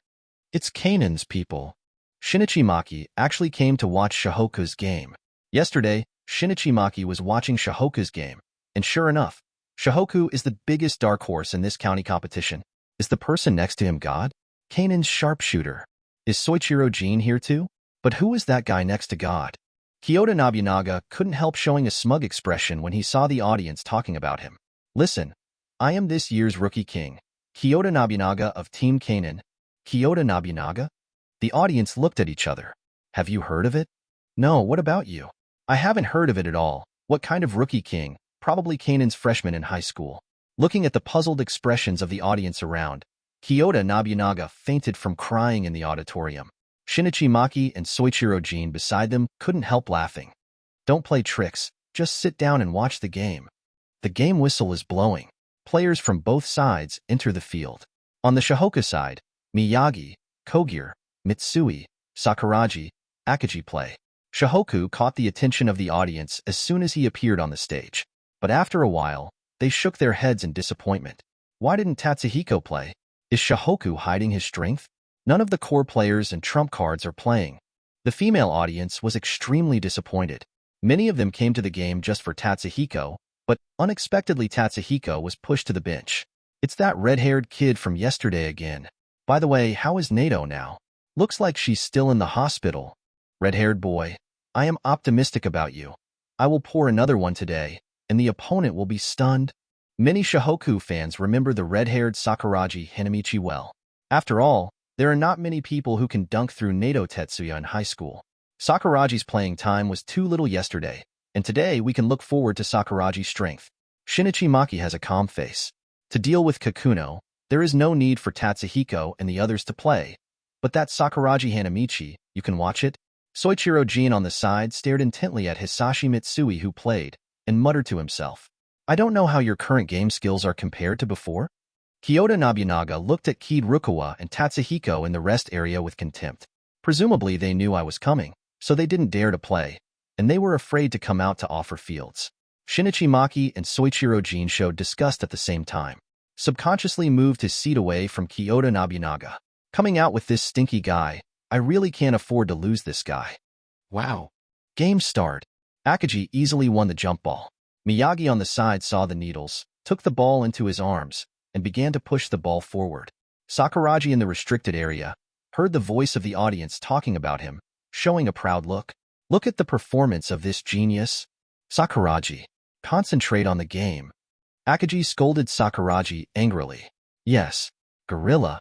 It's Kainen's people. Shinichi Maki actually came to watch Shohoku's game. Yesterday, Shinichi Maki was watching Shohoku's game, and sure enough, Shohoku is the biggest dark horse in this county competition. Is the person next to him God? Kainen's sharpshooter. Is Soichiro Jin here too? But who is that guy next to God? Kyoto Nobunaga couldn't help showing a smug expression when he saw the audience talking about him. Listen, I am this year's rookie king, Kyoto Nobunaga of Team Kainen. Kyoto Nobunaga? The audience looked at each other. Have you heard of it? No, what about you? I haven't heard of it at all. What kind of rookie king? Probably Kainen's freshman in high school. Looking at the puzzled expressions of the audience around, Kyoto Nobunaga fainted from crying in the auditorium. Shinichi Maki and Soichiro Jin beside them couldn't help laughing. Don't play tricks, just sit down and watch the game. The game whistle is blowing. Players from both sides enter the field. On the Shohoku side, Miyagi, Kogure, Mitsui, Sakuraji, Akagi play. Shohoku caught the attention of the audience as soon as he appeared on the stage. But after a while, they shook their heads in disappointment. Why didn't Tatsuhiko play? Is Shohoku hiding his strength? None of the core players and trump cards are playing. The female audience was extremely disappointed. Many of them came to the game just for Tatsuhiko, but unexpectedly Tatsuhiko was pushed to the bench. It's that red-haired kid from yesterday again. By the way, how is Nato now? Looks like she's still in the hospital. Red-haired boy, I am optimistic about you. I will pour another one today, and the opponent will be stunned. Many Shohoku fans remember the red-haired Sakuraji Hanamichi well. After all, there are not many people who can dunk through Nato Tetsuya in high school. Sakuraji's playing time was too little yesterday, and today we can look forward to Sakuraji's strength. Shinichi Maki has a calm face. To deal with Kakuno, there is no need for Tatsuhiko and the others to play. But that Sakuraji Hanamichi, you can watch it? Soichiro Jin on the side stared intently at Hisashi Mitsui who played, and muttered to himself. I don't know how your current game skills are compared to before? Kyoto Nobunaga looked at Kid Rukawa and Tatsuhiko in the rest area with contempt. Presumably they knew I was coming, so they didn't dare to play, and they were afraid to come out to offer fields. Shinichi Maki and Soichiro Jin showed disgust at the same time. Subconsciously moved his seat away from Kyoto Nobunaga. Coming out with this stinky guy, I really can't afford to lose this guy. Wow. Game start. Akagi easily won the jump ball. Miyagi on the side saw the needles, took the ball into his arms, and began to push the ball forward. Sakuraji in the restricted area heard the voice of the audience talking about him, showing a proud look. Look at the performance of this genius. Sakuragi, concentrate on the game. Akagi scolded Sakuragi angrily. Yes, gorilla.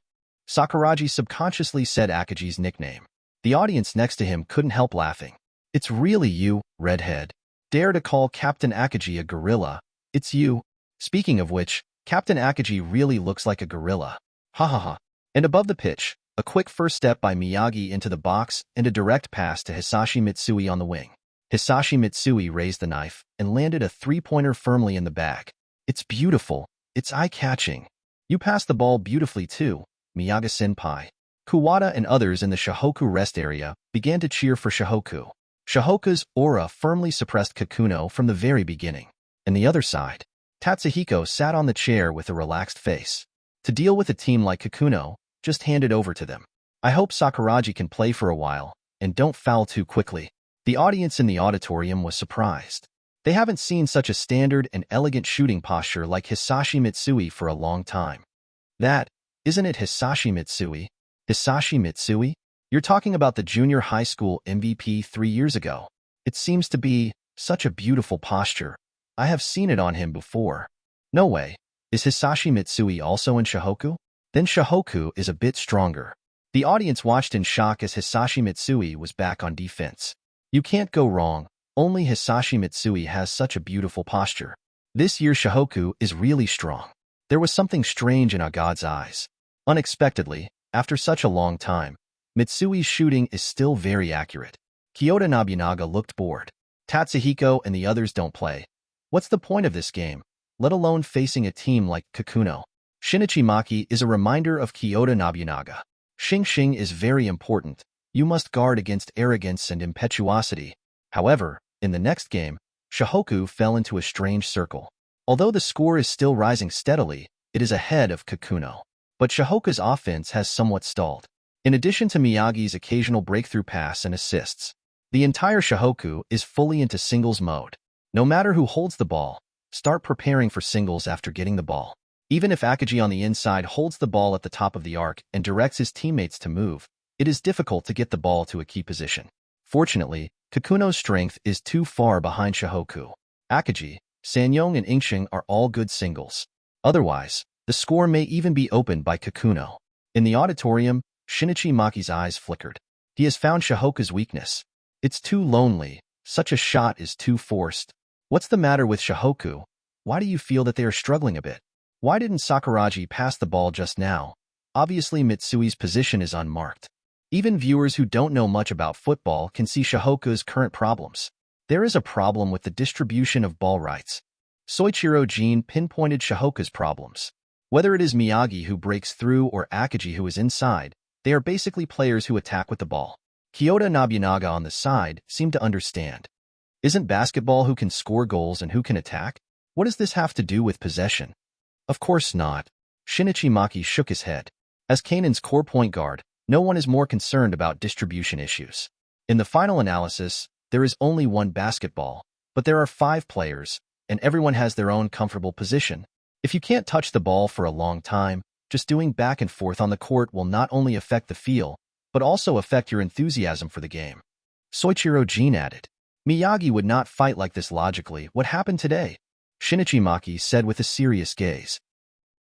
Sakuragi subconsciously said Akagi's nickname. The audience next to him couldn't help laughing. It's really you, redhead. Dare to call Captain Akagi a gorilla. It's you. Speaking of which, Captain Akagi really looks like a gorilla. Ha ha ha. And above the pitch, a quick first step by Miyagi into the box and a direct pass to Hisashi Mitsui on the wing. Hisashi Mitsui raised the knife and landed a three-pointer firmly in the bag. It's beautiful. It's eye-catching. You passed the ball beautifully too, Miyagi-senpai. Kuwata and others in the Shohoku rest area began to cheer for Shohoku. Shohoku's aura firmly suppressed Kakuno from the very beginning. On the other side, Tatsuhiko sat on the chair with a relaxed face. To deal with a team like Kakuno, just hand it over to them. I hope Sakuragi can play for a while, and don't foul too quickly. The audience in the auditorium was surprised. They haven't seen such a standard and elegant shooting posture like Hisashi Mitsui for a long time. Isn't it Hisashi Mitsui? Hisashi Mitsui? You're talking about the junior high school MVP 3 years ago. It seems to be such a beautiful posture. I have seen it on him before. No way. Is Hisashi Mitsui also in Shohoku? Then Shohoku is a bit stronger. The audience watched in shock as Hisashi Mitsui was back on defense. You can't go wrong. Only Hisashi Mitsui has such a beautiful posture. This year Shohoku is really strong. There was something strange in Agad's eyes. Unexpectedly, after such a long time, Mitsui's shooting is still very accurate. Kyoto Nobunaga looked bored. Tatsuhiko and the others don't play. What's the point of this game, let alone facing a team like Kakuno? Shinichi Maki is a reminder of Kyoto Nobunaga. Xing is very important. You must guard against arrogance and impetuosity. However, in the next game, Shohoku fell into a strange circle. Although the score is still rising steadily, it is ahead of Kakuno. But Shohoku's offense has somewhat stalled. In addition to Miyagi's occasional breakthrough pass and assists, the entire Shohoku is fully into singles mode. No matter who holds the ball, start preparing for singles after getting the ball. Even if Akagi on the inside holds the ball at the top of the arc and directs his teammates to move, it is difficult to get the ball to a key position. Fortunately, Kakuno's strength is too far behind Shohoku. Akagi, Sanyong and Inxing are all good singles. Otherwise, the score may even be opened by Kakuno. In the auditorium, Shinichi Maki's eyes flickered. He has found Shohoku's weakness. It's too lonely. Such a shot is too forced. What's the matter with Shohoku? Why do you feel that they are struggling a bit? Why didn't Sakuragi pass the ball just now? Obviously Mitsui's position is unmarked. Even viewers who don't know much about football can see Shohoku's current problems. There is a problem with the distribution of ball rights. Soichiro Jin pinpointed Shohoku's problems. Whether it is Miyagi who breaks through or Akagi who is inside, they are basically players who attack with the ball. Kyoto Nobunaga on the side seemed to understand. Isn't basketball who can score goals and who can attack? What does this have to do with possession? Of course not. Shinichi Maki shook his head. As Kanan's core point guard, no one is more concerned about distribution issues. In the final analysis, there is only one basketball, but there are 5 players, and everyone has their own comfortable position. If you can't touch the ball for a long time, just doing back and forth on the court will not only affect the feel, but also affect your enthusiasm for the game. Soichiro Jin added. Miyagi would not fight like this logically. What happened today? Shinichi Maki said with a serious gaze.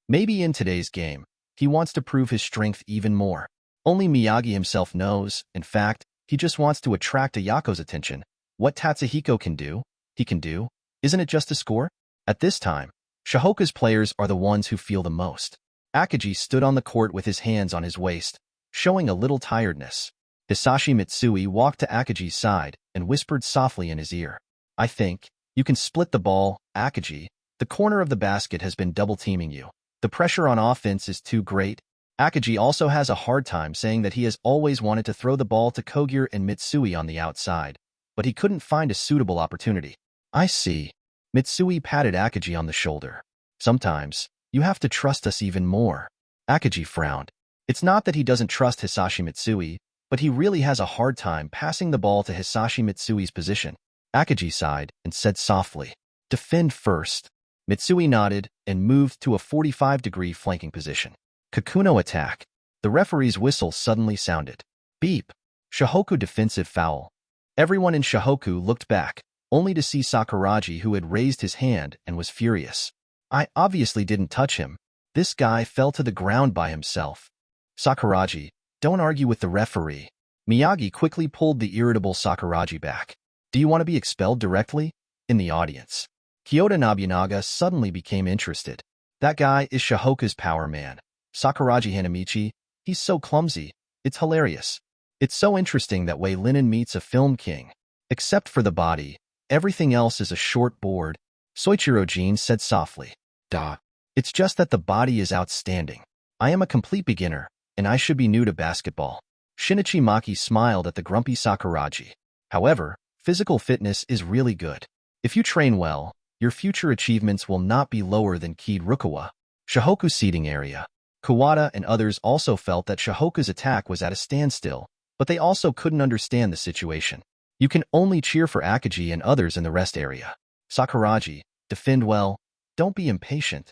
Maybe in today's game, he wants to prove his strength even more. Only Miyagi himself knows. In fact, he just wants to attract Ayako's attention. What Tatsuhiko can do, he can do. Isn't it just a score? At this time, Shohoku's players are the ones who feel the most. Akagi stood on the court with his hands on his waist, showing a little tiredness. Hisashi Mitsui walked to Akagi's side and whispered softly in his ear. I think you can split the ball, Akagi. The corner of the basket has been double-teaming you. The pressure on offense is too great. Akagi also has a hard time saying that he has always wanted to throw the ball to Kogure and Mitsui on the outside, but he couldn't find a suitable opportunity. I see. Mitsui patted Akagi on the shoulder. Sometimes, you have to trust us even more. Akagi frowned. It's not that he doesn't trust Hisashi Mitsui, but he really has a hard time passing the ball to Hisashi Mitsui's position. Akagi sighed and said softly, defend first. Mitsui nodded and moved to a 45-degree flanking position. Kakuno attack. The referee's whistle suddenly sounded. Beep. Shohoku defensive foul. Everyone in Shohoku looked back, only to see Sakuragi, who had raised his hand and was furious. I obviously didn't touch him. This guy fell to the ground by himself. Sakuragi, don't argue with the referee. Miyagi quickly pulled the irritable Sakuragi back. Do you want to be expelled directly? In the audience, Kyoto Nobunaga suddenly became interested. That guy is Shohoku's power man. Sakuragi Hanamichi, he's so clumsy. It's hilarious. It's so interesting that way Linen meets a film king. Except for the body, everything else is a short board, Soichiro Jin said softly. Duh. It's just that the body is outstanding. I am a complete beginner, and I should be new to basketball. Shinichi Maki smiled at the grumpy Sakuragi. However, physical fitness is really good. If you train well, your future achievements will not be lower than Kid Rukawa. Shohoku seating area. Kawada and others also felt that Shohoku's attack was at a standstill, but they also couldn't understand the situation. You can only cheer for Akagi and others in the rest area. Sakuragi, defend well. Don't be impatient.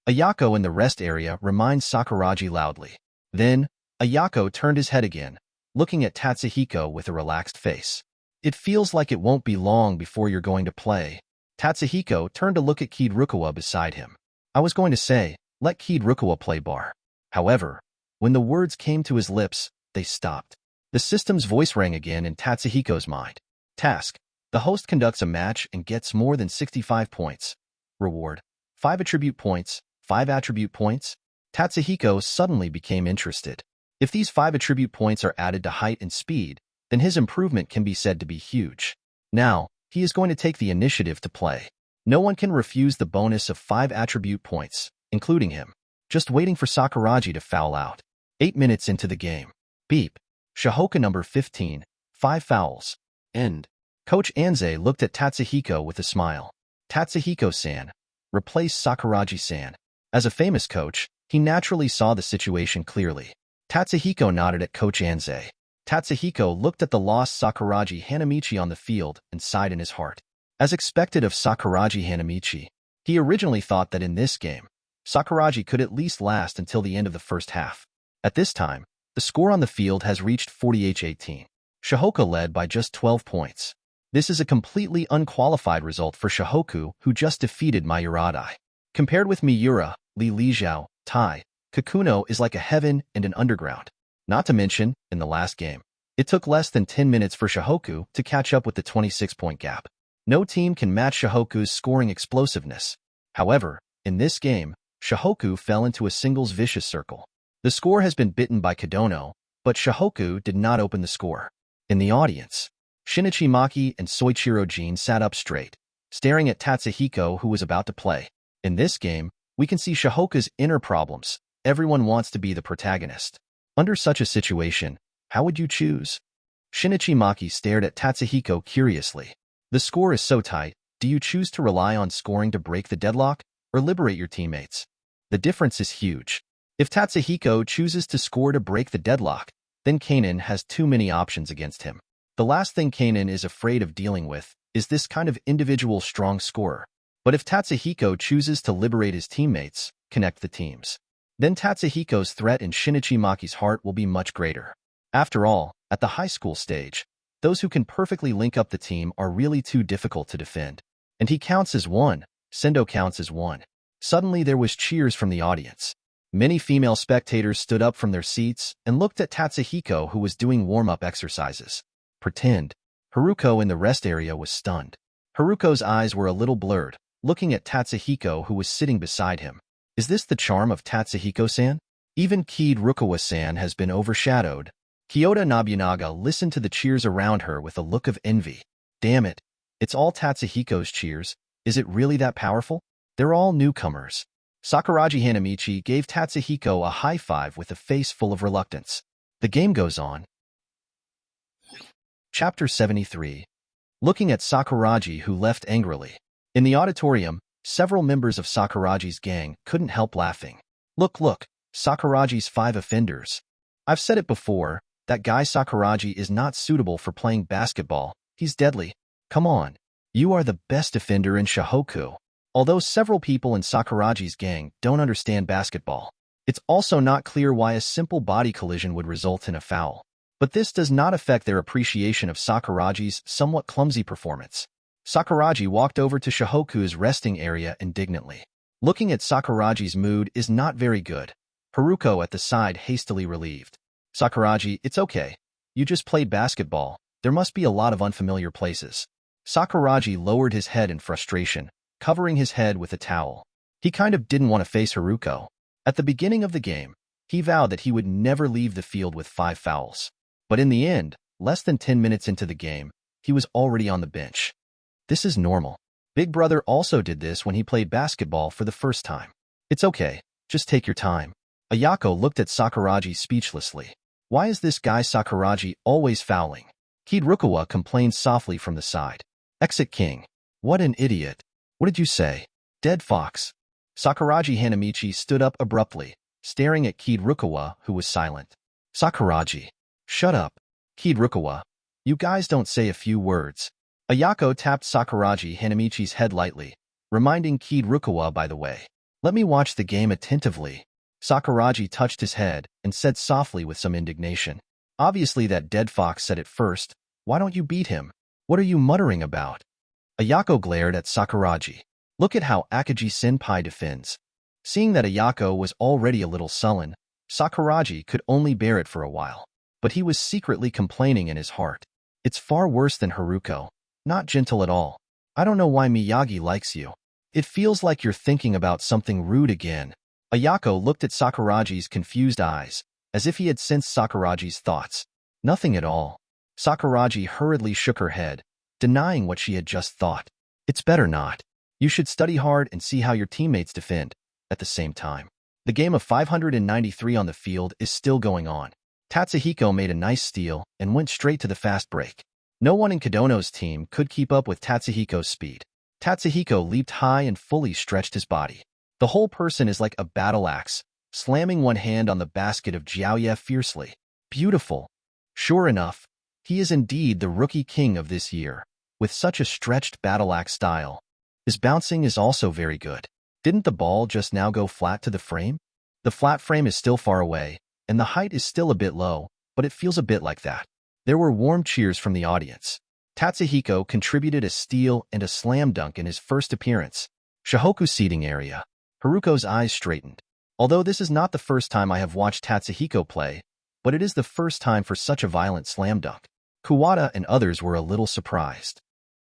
Ayako in the rest area reminds Sakuragi loudly. Then, Ayako turned his head again, looking at Tatsuhiko with a relaxed face. It feels like it won't be long before you're going to play. Tatsuhiko turned to look at Kid Rukawa beside him. I was going to say, let Kid Rukawa play bar. However, when the words came to his lips, they stopped. The system's voice rang again in Tatsuhiko's mind. Task. The host conducts a match and gets more than 65 points. Reward. 5 attribute points. 5 attribute points? Tatsuhiko suddenly became interested. If these 5 attribute points are added to height and speed, then his improvement can be said to be huge. Now, he is going to take the initiative to play. No one can refuse the bonus of 5 attribute points, including him. Just waiting for Sakuragi to foul out. 8 minutes into the game. Beep. Shohoku number 15. 5 fouls. End. Coach Anze looked at Tatsuhiko with a smile. Tatsuhiko-san. Replace Sakuragi-san. As a famous coach, he naturally saw the situation clearly. Tatsuhiko nodded at Coach Anze. Tatsuhiko looked at the lost Sakuragi Hanamichi on the field and sighed in his heart. As expected of Sakuragi Hanamichi, he originally thought that in this game, Sakuragi could at least last until the end of the first half. At this time, the score on the field has reached 48-18. Shohoku led by just 12 points. This is a completely unqualified result for Shohoku, who just defeated Mayuradai. Compared with Miura, Li Lijiao, Tai, Kakuno is like a heaven and an underground. Not to mention, in the last game, it took less than 10 minutes for Shohoku to catch up with the 26-point gap. No team can match Shohoku's scoring explosiveness. However, in this game, Shohoku fell into a singles vicious circle. The score has been bitten by Kadono, but Shohoku did not open the score. In the audience, Shinichi Maki and Soichiro Jin sat up straight, staring at Tatsuhiko, who was about to play. In this game, we can see Shohoku's inner problems. Everyone wants to be the protagonist. Under such a situation, how would you choose? Shinichi Maki stared at Tatsuhiko curiously. The score is so tight, do you choose to rely on scoring to break the deadlock, or liberate your teammates? The difference is huge. If Tatsuhiko chooses to score to break the deadlock, then Kanan has too many options against him. The last thing Kanan is afraid of dealing with is this kind of individual strong scorer. But if Tatsuhiko chooses to liberate his teammates, connect the teams, then Tatsuhiko's threat in Shinichi Maki's heart will be much greater. After all, at the high school stage, those who can perfectly link up the team are really too difficult to defend. And he counts as one. Sendo counts as one. Suddenly there was cheers from the audience. Many female spectators stood up from their seats and looked at Tatsuhiko, who was doing warm-up exercises. Pretend. Haruko in the rest area was stunned. Haruko's eyes were a little blurred, looking at Tatsuhiko, who was sitting beside him. Is this the charm of Tatsuhiko-san? Even Kid Rukawa-san has been overshadowed. Kyoto Nobunaga listened to the cheers around her with a look of envy. Damn it. It's all Tatsuhiko's cheers. Is it really that powerful? They're all newcomers. Sakuragi Hanamichi gave Tatsuhiko a high five with a face full of reluctance. The game goes on. Chapter 73. Looking at Sakuragi, who left angrily. In the auditorium, several members of Sakuragi's gang couldn't help laughing. Look, Sakuragi's 5 offenders. I've said it before, that guy Sakuragi is not suitable for playing basketball. He's deadly. Come on. You are the best defender in Shohoku. Although several people in Sakuragi's gang don't understand basketball, it's also not clear why a simple body collision would result in a foul. But this does not affect their appreciation of Sakuraji's somewhat clumsy performance. Sakuraji walked over to Shohoku's resting area indignantly. Looking at Sakuraji's mood is not very good. Haruko at the side hastily relieved. Sakuraji, it's okay. You just played basketball. There must be a lot of unfamiliar places. Sakuraji lowered his head in frustration, covering his head with a towel. He kind of didn't want to face Haruko. At the beginning of the game, he vowed that he would never leave the field with 5 fouls. But in the end, less than 10 minutes into the game, he was already on the bench. This is normal. Big Brother also did this when he played basketball for the first time. It's okay, just take your time. Ayako looked at Sakuraji speechlessly. Why is this guy Sakuraji always fouling? Kirukawa complained softly from the side. Exit King. What an idiot. What did you say? Dead fox. Sakuraji Hanamichi stood up abruptly, staring at Kirukawa, who was silent. Sakuraji. Shut up. Kirukawa. You guys don't say a few words. Ayako tapped Sakuraji Hanamichi's head lightly, reminding Kirukawa by the way. Let me watch the game attentively. Sakuraji touched his head and said softly with some indignation. Obviously that dead fox said it first. Why don't you beat him? What are you muttering about? Ayako glared at Sakuraji. Look at how Akagi-senpai defends. Seeing that Ayako was already a little sullen, Sakuraji could only bear it for a while. But he was secretly complaining in his heart. It's far worse than Haruko. Not gentle at all. I don't know why Miyagi likes you. It feels like you're thinking about something rude again. Ayako looked at Sakuraji's confused eyes, as if he had sensed Sakuraji's thoughts. Nothing at all. Sakuraji hurriedly shook her head, denying what she had just thought. It's better not. You should study hard and see how your teammates defend. At the same time, the game of 593 on the field is still going on. Tatsuhiko made a nice steal and went straight to the fast break. No one in Kadono's team could keep up with Tatsuhiko's speed. Tatsuhiko leaped high and fully stretched his body. The whole person is like a battle axe, slamming one hand on the basket of Jiaoye fiercely. Beautiful. Sure enough, he is indeed the rookie king of this year, with such a stretched battle axe style. His bouncing is also very good. Didn't the ball just now go flat to the frame? The flat frame is still far away, and the height is still a bit low, but it feels a bit like that. There were warm cheers from the audience. Tatsuhiko contributed a steal and a slam dunk in his first appearance. Shohoku seating area. Haruko's eyes straightened. Although this is not the first time I have watched Tatsuhiko play, but it is the first time for such a violent slam dunk. Kuwata and others were a little surprised.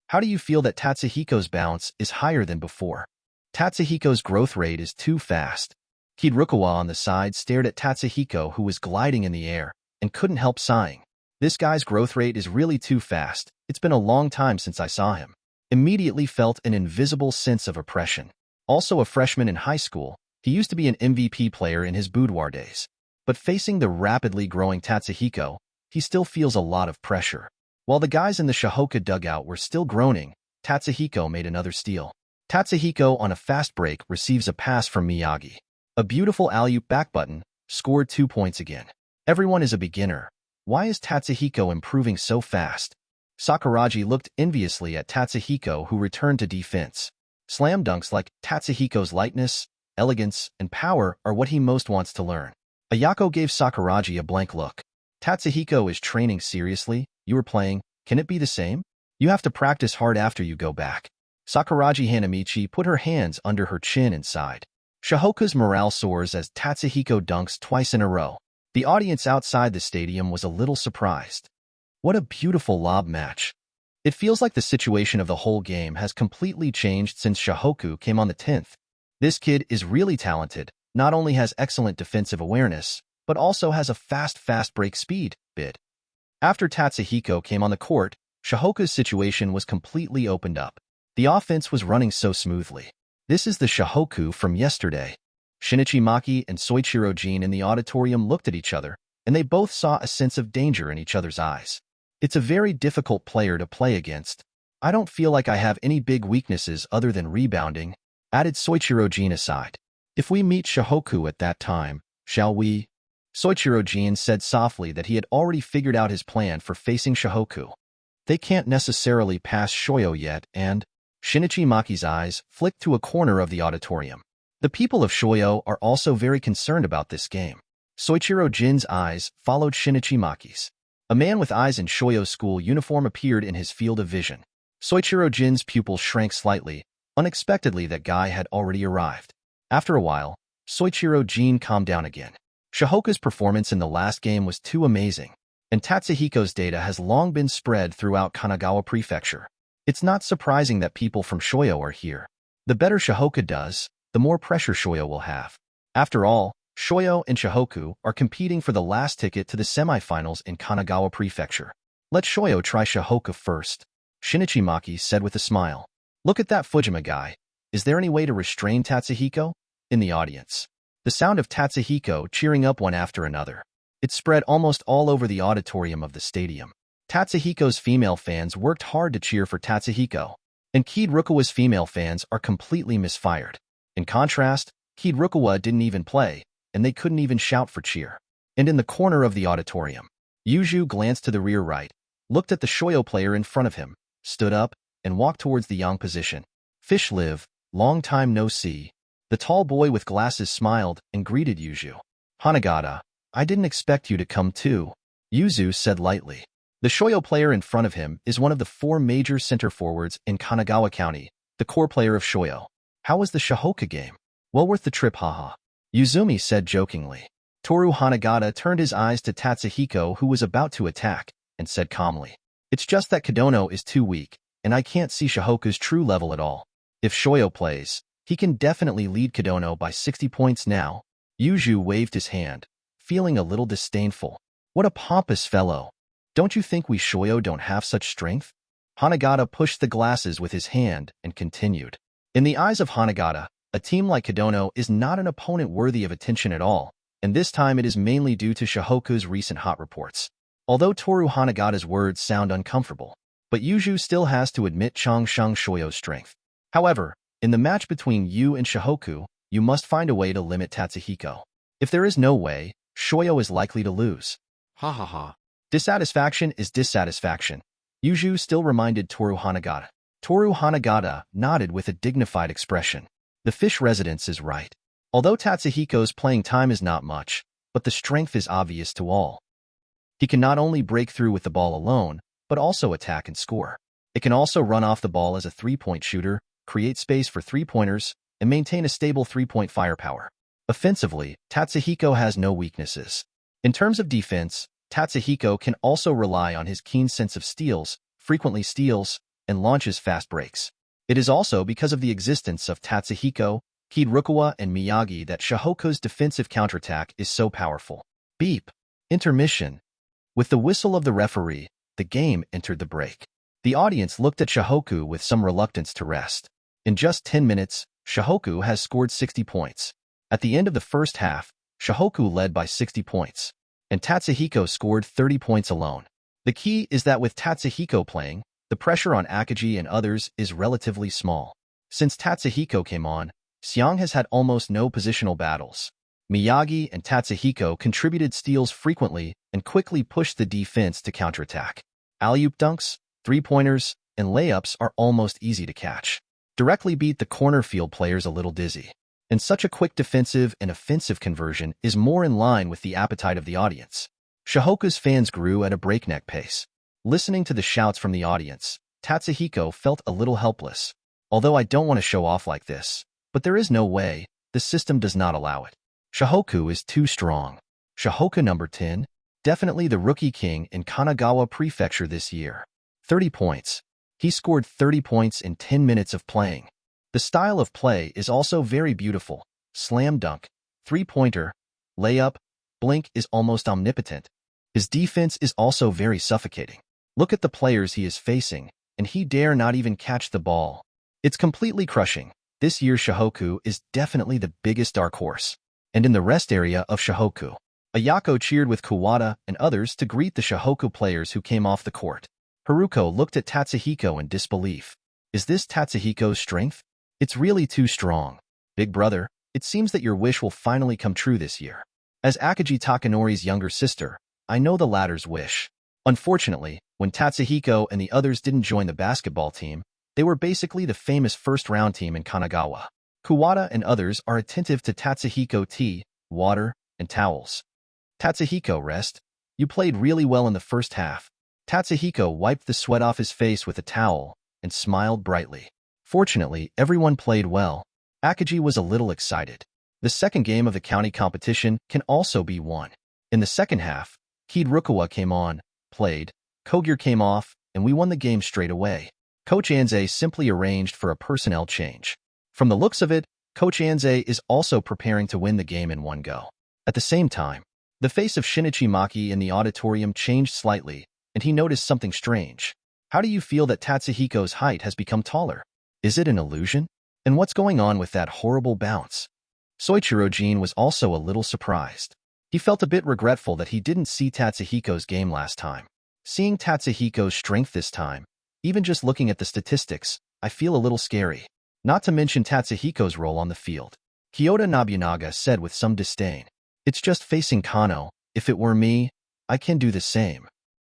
How do you feel that Tatsuhiko's bounce is higher than before? Tatsuhiko's growth rate is too fast. Kirukawa on the side stared at Tatsuhiko, who was gliding in the air, and couldn't help sighing. This guy's growth rate is really too fast. It's been a long time since I saw him. Immediately felt an invisible sense of oppression. Also a freshman in high school, he used to be an MVP player in his boudoir days. But facing the rapidly growing Tatsuhiko, he still feels a lot of pressure. While the guys in the Shohoku dugout were still groaning, Tatsuhiko made another steal. Tatsuhiko on a fast break receives a pass from Miyagi. A beautiful alley-oop back button, scored 2 points again. Everyone is a beginner. Why is Tatsuhiko improving so fast? Sakuraji looked enviously at Tatsuhiko, who returned to defense. Slam dunks like Tatsuhiko's lightness, elegance, and power are what he most wants to learn. Ayako gave Sakuraji a blank look. Tatsuhiko is training seriously. You are playing. Can it be the same? You have to practice hard after you go back. Sakuraji Hanamichi put her hands under her chin and sighed. Shohoku's morale soars as Tatsuhiko dunks twice in a row. The audience outside the stadium was a little surprised. What a beautiful lob match. It feels like the situation of the whole game has completely changed since Shohoku came on the 10th. This kid is really talented, not only has excellent defensive awareness, but also has a fast break speed. After Tatsuhiko came on the court, Shohoku's situation was completely opened up. The offense was running so smoothly. This is the Shohoku from yesterday. Shinichi Maki and Soichiro Jin in the auditorium looked at each other, and they both saw a sense of danger in each other's eyes. It's a very difficult player to play against. I don't feel like I have any big weaknesses other than rebounding, added Soichiro Jin aside. If we meet Shohoku at that time, shall we? Soichiro Jin said softly that he had already figured out his plan for facing Shohoku. They can't necessarily pass Shoyo yet, and Shinichi Maki's eyes flicked to a corner of the auditorium. The people of Shoyo are also very concerned about this game. Soichiro Jin's eyes followed Shinichi Maki's. A man with eyes in Shoyo's school uniform appeared in his field of vision. Soichiro Jin's pupils shrank slightly. Unexpectedly, that guy had already arrived. After a while, Soichiro Jin calmed down again. Shohoku's performance in the last game was too amazing, and Tatsuhiko's data has long been spread throughout Kanagawa Prefecture. It's not surprising that people from Shoyo are here. The better Shohoku does, the more pressure Shoyo will have. After all, Shoyo and Shohoku are competing for the last ticket to the semifinals in Kanagawa Prefecture. Let Shoyo try Shohoku first, Shinichi Maki said with a smile. Look at that Fujima guy. Is there any way to restrain Tatsuhiko? In the audience, the sound of Tatsuhiko cheering up one after another. It spread almost all over the auditorium of the stadium. Tatsuhiko's female fans worked hard to cheer for Tatsuhiko, and Kiirukawa's female fans are completely misfired. In contrast, Kiirukawa didn't even play, and they couldn't even shout for cheer. And in the corner of the auditorium, Yuju glanced to the rear right, looked at the Shoyo player in front of him, stood up, and walked towards the Yang position. Fish live, long time no see. The tall boy with glasses smiled and greeted Yuju. Hanagata, I didn't expect you to come too, Yuzu said lightly. The Shoyo player in front of him is one of the 4 major center forwards in Kanagawa County, the core player of Shoyo. How was the Shohoku game? Well worth the trip, haha. Yuzumi said jokingly. Toru Hanagata turned his eyes to Tatsuhiko, who was about to attack, and said calmly, It's just that Kidono is too weak, and I can't see Shohoku's true level at all. If Shoyo plays, he can definitely lead Kidono by 60 points now. Yuju waved his hand, feeling a little disdainful. What a pompous fellow. Don't you think we Shoyo don't have such strength? Hanagata pushed the glasses with his hand and continued. In the eyes of Hanagata, a team like Kidono is not an opponent worthy of attention at all, and this time it is mainly due to Shohoku's recent hot reports. Although Toru Hanagata's words sound uncomfortable, but Yuju still has to admit Changshang Shoyo's strength. However, in the match between you and Shohoku, you must find a way to limit Tatsuhiko. If there is no way, Shoyo is likely to lose. Ha ha ha. Dissatisfaction is dissatisfaction, Yuju still reminded Toru Hanagata. Toru Hanagata nodded with a dignified expression. The fish residence is right. Although Tatsuhiko's playing time is not much, but the strength is obvious to all. He can not only break through with the ball alone, but also attack and score. It can also run off the ball as a three-point shooter, create space for three-pointers, and maintain a stable three-point firepower. Offensively, Tatsuhiko has no weaknesses. In terms of defense, Tatsuhiko can also rely on his keen sense of steals, frequently steals, and launches fast breaks. It is also because of the existence of Tatsuhiko, Kiirukawa, and Miyagi that Shohoku's defensive counterattack is so powerful. Beep. Intermission. With the whistle of the referee, the game entered the break. The audience looked at Shohoku with some reluctance to rest. In just 10 minutes, Shohoku has scored 60 points. At the end of the first half, Shohoku led by 60 points, and Tatsuhiko scored 30 points alone. The key is that with Tatsuhiko playing, the pressure on Akagi and others is relatively small. Since Tatsuhiko came on, Xiang has had almost no positional battles. Miyagi and Tatsuhiko contributed steals frequently and quickly pushed the defense to counterattack. Alley-oop dunks, three-pointers, and layups are almost easy to catch. Directly beat the corner field players a little dizzy. And such a quick defensive and offensive conversion is more in line with the appetite of the audience. Shohoku's fans grew at a breakneck pace. Listening to the shouts from the audience, Tatsuhiko felt a little helpless. Although I don't want to show off like this, but there is no way, the system does not allow it. Shohoku is too strong. Shohoku number 10, definitely the rookie king in Kanagawa Prefecture this year. 30 points. He scored 30 points in 10 minutes of playing. The style of play is also very beautiful. Slam dunk, three-pointer, layup, blink is almost omnipotent. His defense is also very suffocating. Look at the players he is facing, and he dare not even catch the ball. It's completely crushing. This year's Shohoku is definitely the biggest dark horse. And in the rest area of Shohoku, Ayako cheered with Kuwata and others to greet the Shohoku players who came off the court. Haruko looked at Tatsuhiko in disbelief. Is this Tatsuhiko's strength? It's really too strong. Big brother, it seems that your wish will finally come true this year. As Akagi Takanori's younger sister, I know the latter's wish. Unfortunately, when Tatsuhiko and the others didn't join the basketball team, they were basically the famous first-round team in Kanagawa. Kuwata and others are attentive to Tatsuhiko tea, water, and towels. Tatsuhiko rest. You played really well in the first half. Tatsuhiko wiped the sweat off his face with a towel and smiled brightly. Fortunately, everyone played well. Akagi was a little excited. The second game of the county competition can also be won. In the second half, Kiirukawa came on, played, Kogure came off, and we won the game straight away. Coach Anze simply arranged for a personnel change. From the looks of it, Coach Anze is also preparing to win the game in one go. At the same time, the face of Shinichi Maki in the auditorium changed slightly, and he noticed something strange. How do you feel that Tatsuhiko's height has become taller? Is it an illusion? And what's going on with that horrible bounce? Soichiro-jin was also a little surprised. He felt a bit regretful that he didn't see Tatsuhiko's game last time. Seeing Tatsuhiko's strength this time, even just looking at the statistics, I feel a little scary. Not to mention Tatsuhiko's role on the field. Kyoto Nobunaga said with some disdain. It's just facing Kano. If it were me, I can do the same.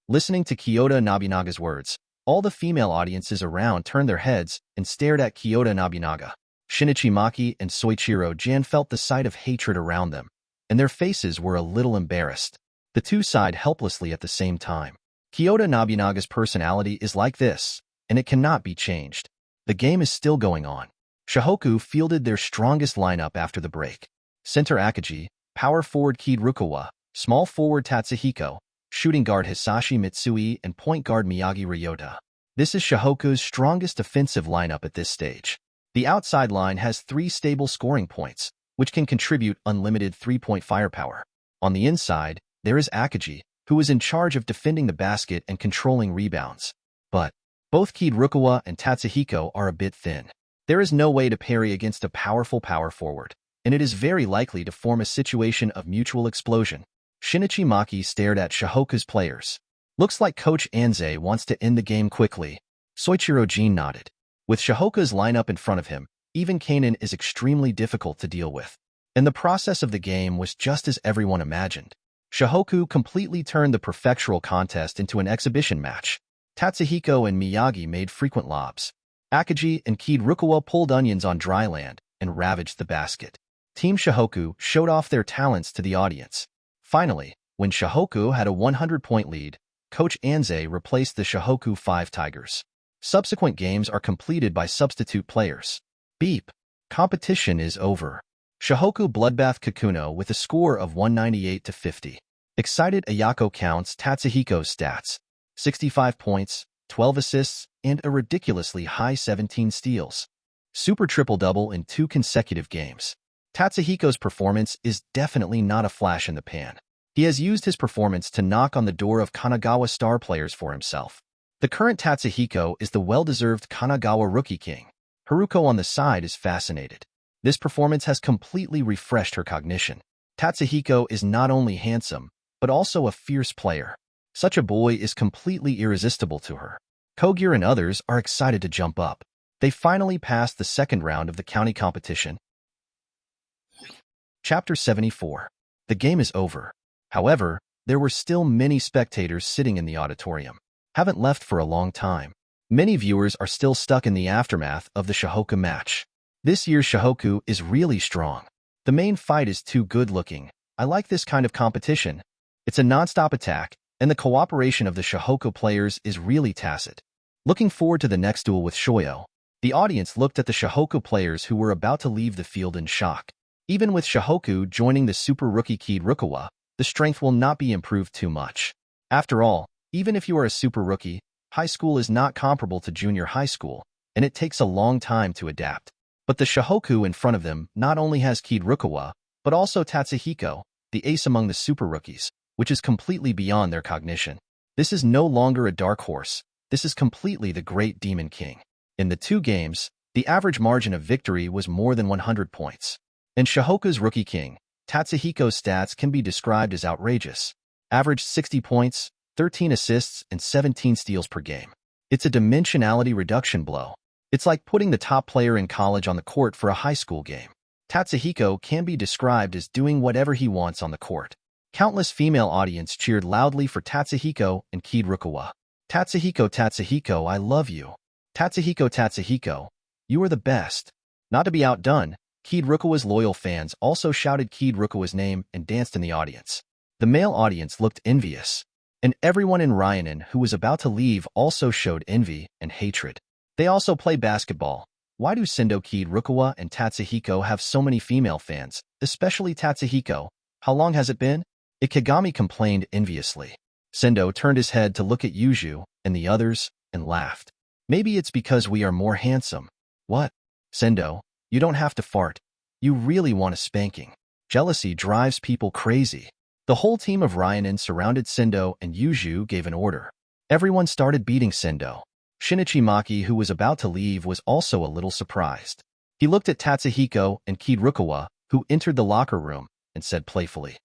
Listening to Kyoto Nobunaga's words, all the female audiences around turned their heads and stared at Kyoto Nobunaga. Shinichi Maki and Soichiro-jin felt the sight of hatred around them, and their faces were a little embarrassed. The two sighed helplessly at the same time. Kyoto Nobunaga's personality is like this, and it cannot be changed. The game is still going on. Shohoku fielded their strongest lineup after the break. Center Akagi, power forward Kiirukawa, small forward Tatsuhiko, shooting guard Hisashi Mitsui, and point guard Miyagi Ryota. This is Shohoku's strongest offensive lineup at this stage. The outside line has 3 stable scoring points, which can contribute unlimited 3-point firepower. On the inside, there is Akagi, who is in charge of defending the basket and controlling rebounds. But both Kiirukawa and Tatsuhiko are a bit thin. There is no way to parry against a powerful power forward, and it is very likely to form a situation of mutual explosion. Shinichi Maki stared at Shohoku's players. Looks like Coach Anze wants to end the game quickly. Soichiro-jin nodded. With Shohoku's lineup in front of him, even Kanon is extremely difficult to deal with. And the process of the game was just as everyone imagined. Shohoku completely turned the prefectural contest into an exhibition match. Tatsuhiko and Miyagi made frequent lobs. Akagi and Kiirukawa pulled onions on dry land and ravaged the basket. Team Shohoku showed off their talents to the audience. Finally, when Shohoku had a 100-point lead, Coach Anze replaced the Shohoku 5 Tigers. Subsequent games are completed by substitute players. Beep. Competition is over. Shohoku bloodbath Kakuno with a score of 198-50. Excited Ayako counts Tatsuhiko's stats. 65 points, 12 assists, and a ridiculously high 17 steals. Super triple-double in 2 consecutive games. Tatsuhiko's performance is definitely not a flash in the pan. He has used his performance to knock on the door of Kanagawa star players for himself. The current Tatsuhiko is the well-deserved Kanagawa Rookie King. Haruko on the side is fascinated. This performance has completely refreshed her cognition. Tatsuhiko is not only handsome, but also a fierce player. Such a boy is completely irresistible to her. Kogure and others are excited to jump up. They finally passed the second round of the county competition. Chapter 74. The game is over. However, there were still many spectators sitting in the auditorium. Haven't left for a long time. Many viewers are still stuck in the aftermath of the Shohoku match. This year's Shohoku is really strong. The main fight is too good-looking. I like this kind of competition. It's a non-stop attack, and the cooperation of the Shohoku players is really tacit. Looking forward to the next duel with Shoyo. The audience looked at the Shohoku players who were about to leave the field in shock. Even with Shohoku joining the super rookie Kiirukawa, the strength will not be improved too much. After all, even if you are a super rookie, high school is not comparable to junior high school, and it takes a long time to adapt. But the Shohoku in front of them not only has Kiirukawa, but also Tatsuhiko, the ace among the super rookies, which is completely beyond their cognition. This is no longer a dark horse. This is completely the great Demon King. In the 2 games, the average margin of victory was more than 100 points. In Shohoku's Rookie King, Tatsuhiko's stats can be described as outrageous. Averaged 60 points, 13 assists, and 17 steals per game. It's a dimensionality reduction blow. It's like putting the top player in college on the court for a high school game. Tatsuhiko can be described as doing whatever he wants on the court. Countless female audience cheered loudly for Tatsuhiko and Kiirukawa. Tatsuhiko, Tatsuhiko, I love you. Tatsuhiko, Tatsuhiko, you are the best. Not to be outdone, Kiirukawa's loyal fans also shouted Kiirukawa's name and danced in the audience. The The male audience looked envious, and everyone in Ryanen who was about to leave also showed envy and hatred. They also play basketball. Why do Sendo, Kid Rukawa, and Tatsuhiko have so many female fans, especially Tatsuhiko? How long has it been? Ikigami complained enviously. Sendo turned his head to look at Yuju and the others and laughed. Maybe it's because we are more handsome. What? Sendo, you don't have to fart. You really want a spanking. Jealousy drives people crazy. The whole team of Ryanen surrounded Sendo and Yuju gave an order. Everyone started beating Sendo. Shinichi Maki, who was about to leave, was also a little surprised. He looked at Tatsuhiko and Kid Rukawa, who entered the locker room, and said playfully,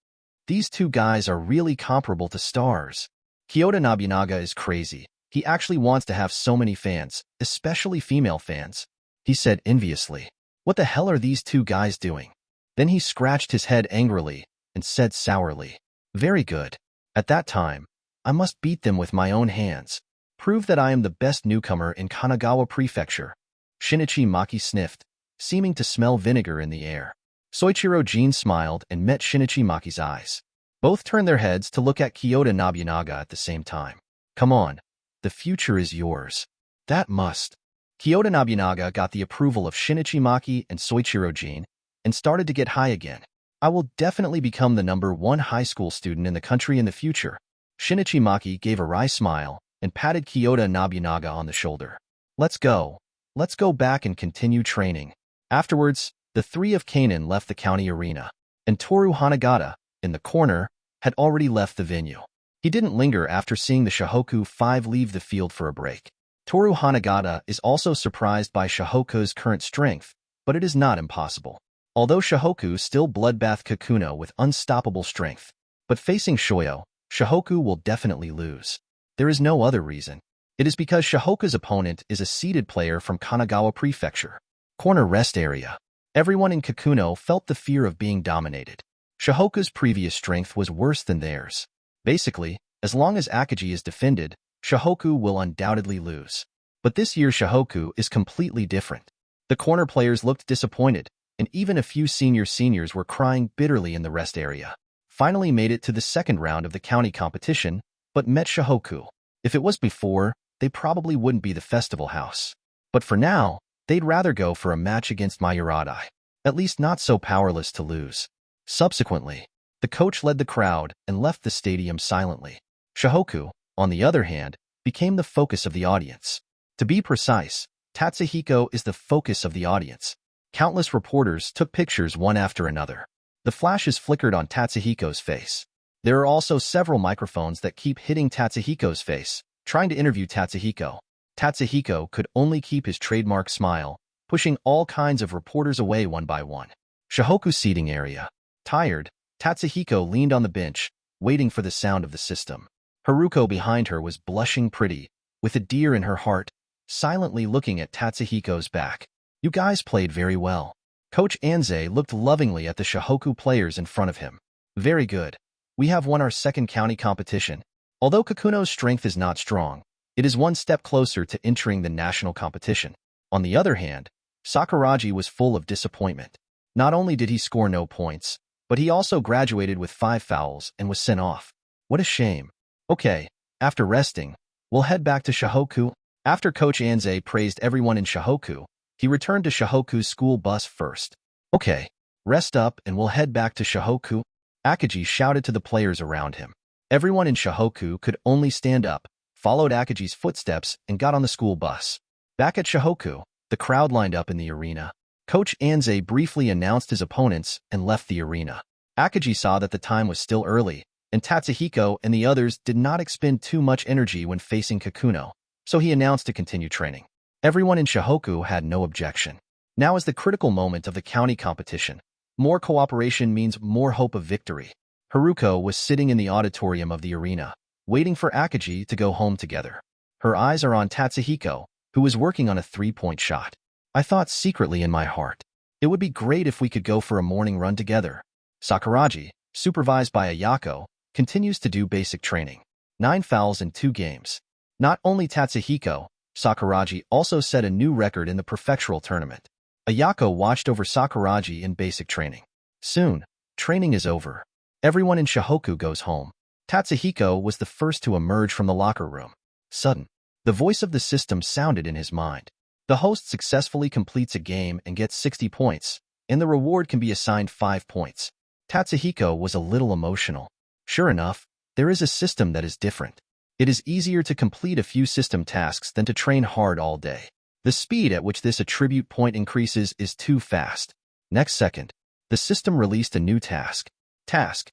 "These two guys are really comparable to stars. Kyoto Nobunaga is crazy. He actually wants to have so many fans, especially female fans." He said enviously, "What the hell are these two guys doing?" Then he scratched his head angrily and said sourly, "Very good. At that time, I must beat them with my own hands. Prove that I am the best newcomer in Kanagawa Prefecture." Shinichi Maki sniffed, seeming to smell vinegar in the air. Soichiro Jin smiled and met Shinichi Maki's eyes. Both turned their heads to look at Kyoto Nobunaga at the same time. "Come on. The future is yours." "That must." Kyoto Nobunaga got the approval of Shinichi Maki and Soichiro Jin and started to get high again. "I will definitely become the #1 high school student in the country in the future." Shinichi Maki gave a wry smile and patted Kyoto Nobunaga on the shoulder. Let's go. Let's go back and continue training." Afterwards, the three of Kanon left the county arena, and Toru Hanagata, in the corner, had already left the venue. He didn't linger after seeing the Shohoku 5 leave the field for a break. Toru Hanagata is also surprised by Shohoku's current strength, but it is not impossible. Although Shohoku still bloodbath Kakuno with unstoppable strength, but facing Shoyo, Shohoku will definitely lose. There is no other reason. It is because Shohoku's opponent is a seeded player from Kanagawa Prefecture. Corner rest area. Everyone in Kakuno felt the fear of being dominated. Shohoku's previous strength was worse than theirs. Basically, as long as Akagi is defended, Shohoku will undoubtedly lose. But this year Shohoku is completely different. The corner players looked disappointed, and even a few seniors were crying bitterly in the rest area. Finally made it to the second round of the county competition, but met Shohoku. If it was before, they probably wouldn't be the festival house. But for now, they'd rather go for a match against Mayoradai. At least not so powerless to lose. Subsequently, the coach led the crowd and left the stadium silently. Shohoku, on the other hand, became the focus of the audience. To be precise, Tatsuhiko is the focus of the audience. Countless reporters took pictures one after another. The flashes flickered on Tatsuhiko's face. There are also several microphones that keep hitting Tatsuhiko's face, trying to interview Tatsuhiko. Tatsuhiko could only keep his trademark smile, pushing all kinds of reporters away one by one. Shohoku seating area. Tired, Tatsuhiko leaned on the bench, waiting for the sound of the system. Haruko behind her was blushing pretty, with a deer in her heart, silently looking at Tatsuhiko's back. "You guys played very well." Coach Anze looked lovingly at the Shohoku players in front of him. "Very good. We have won our second county competition. Although Kakuno's strength is not strong, it is one step closer to entering the national competition." On the other hand, Sakuragi was full of disappointment. Not only did he score no points, but he also graduated with 5 fouls and was sent off. What a shame. "Okay, after resting, we'll head back to Shohoku." After Coach Anze praised everyone in Shohoku, he returned to Shohoku's school bus first. "Okay, rest up and we'll head back to Shohoku," Akagi shouted to the players around him. Everyone in Shohoku could only stand up, followed Akagi's footsteps, and got on the school bus. Back at Shohoku, the crowd lined up in the arena. Coach Anze briefly announced his opponents and left the arena. Akagi saw that the time was still early, and Tatsuhiko and the others did not expend too much energy when facing Kakuno, so he announced to continue training. Everyone in Shohoku had no objection. Now is the critical moment of the county competition. More cooperation means more hope of victory. Haruko was sitting in the auditorium of the arena, waiting for Akagi to go home together. Her eyes are on Tatsuhiko, who was working on a 3-point shot. "I thought secretly in my heart, it would be great if we could go for a morning run together." Sakuragi, supervised by Ayako, continues to do basic training. 9 fouls in 2 games. Not only Tatsuhiko, Sakuragi also set a new record in the prefectural tournament. Ayako watched over Sakuragi in basic training. Soon, training is over. Everyone in Shohoku goes home. Tatsuhiko was the first to emerge from the locker room. Sudden. The voice of the system sounded in his mind. The host successfully completes a game and gets 60 points, and the reward can be assigned 5 points. Tatsuhiko was a little emotional. Sure enough, there is a system that is different. It is easier to complete a few system tasks than to train hard all day. The speed at which this attribute point increases is too fast. Next second, the system released a new task. Task.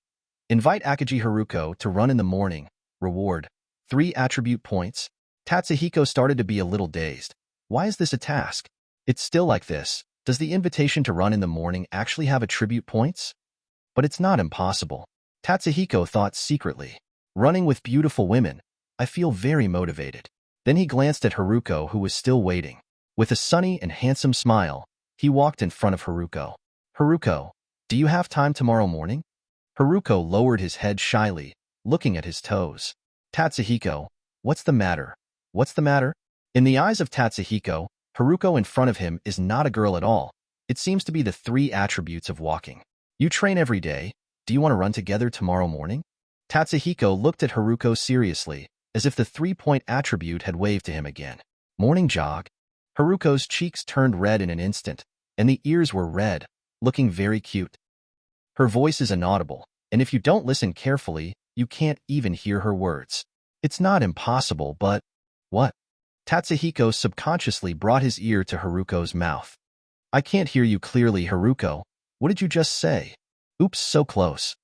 Invite Akagi Haruko to run in the morning. Reward. 3 attribute points. Tatsuhiko started to be a little dazed. Why is this a task? It's still like this. Does the invitation to run in the morning actually have attribute points? But it's not impossible. Tatsuhiko thought secretly. Running with beautiful women. I feel very motivated. Then he glanced at Haruko, who was still waiting. With a sunny and handsome smile, he walked in front of Haruko. Haruko, do you have time tomorrow morning? Haruko lowered his head shyly, looking at his toes. Tatsuhiko, what's the matter? What's the matter? In the eyes of Tatsuhiko, Haruko in front of him is not a girl at all. It seems to be the 3 attributes of walking. You train every day. Do you want to run together tomorrow morning? Tatsuhiko looked at Haruko seriously, as if the 3-point attribute had waved to him again. Morning jog. Haruko's cheeks turned red in an instant, and the ears were red, looking very cute. Her voice is inaudible, and if you don't listen carefully, you can't even hear her words. It's not impossible, but... What? Tatsuhiko subconsciously brought his ear to Haruko's mouth. I can't hear you clearly, Haruko. What did you just say? Oops, so close.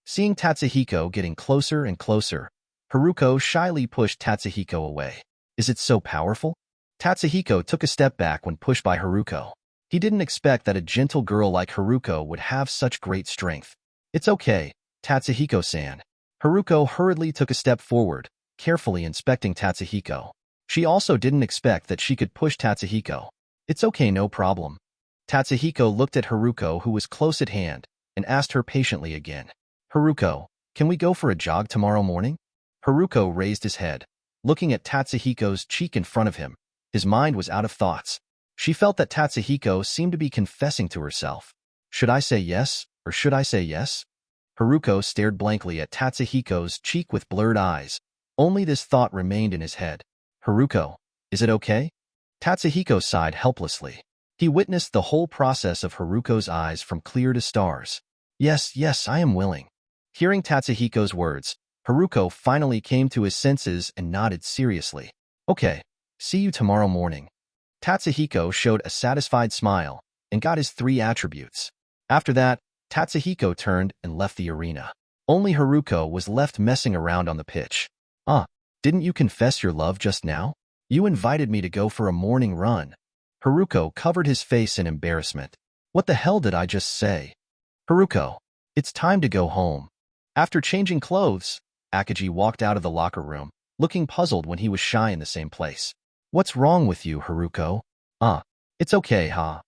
Seeing Tatsuhiko getting closer and closer, Haruko shyly pushed Tatsuhiko away. Is it so powerful? Tatsuhiko took a step back when pushed by Haruko. He didn't expect that a gentle girl like Haruko would have such great strength. It's okay, Tatsuhiko-san. Haruko hurriedly took a step forward, carefully inspecting Tatsuhiko. She also didn't expect that she could push Tatsuhiko. It's okay, no problem. Tatsuhiko looked at Haruko, who was close at hand, and asked her patiently again. Haruko, can we go for a jog tomorrow morning? Haruko raised his head, looking at Tatsuhiko's cheek in front of him. His mind was out of thoughts. She felt that Tatsuhiko seemed to be confessing to herself. Should I say yes, or should I say yes? Haruko stared blankly at Tatsuhiko's cheek with blurred eyes. Only this thought remained in his head. Haruko, is it okay? Tatsuhiko sighed helplessly. He witnessed the whole process of Haruko's eyes from clear to stars. Yes, I am willing. Hearing Tatsuhiko's words, Haruko finally came to his senses and nodded seriously. Okay, see you tomorrow morning. Tatsuhiko showed a satisfied smile and got his 3 attributes. After that, Tatsuhiko turned and left the arena. Only Haruko was left messing around on the pitch. Didn't you confess your love just now? You invited me to go for a morning run. Haruko covered his face in embarrassment. What the hell did I just say? Haruko, it's time to go home. After changing clothes, Akagi walked out of the locker room, looking puzzled when he was shy in the same place. What's wrong with you, Haruko? It's okay, huh?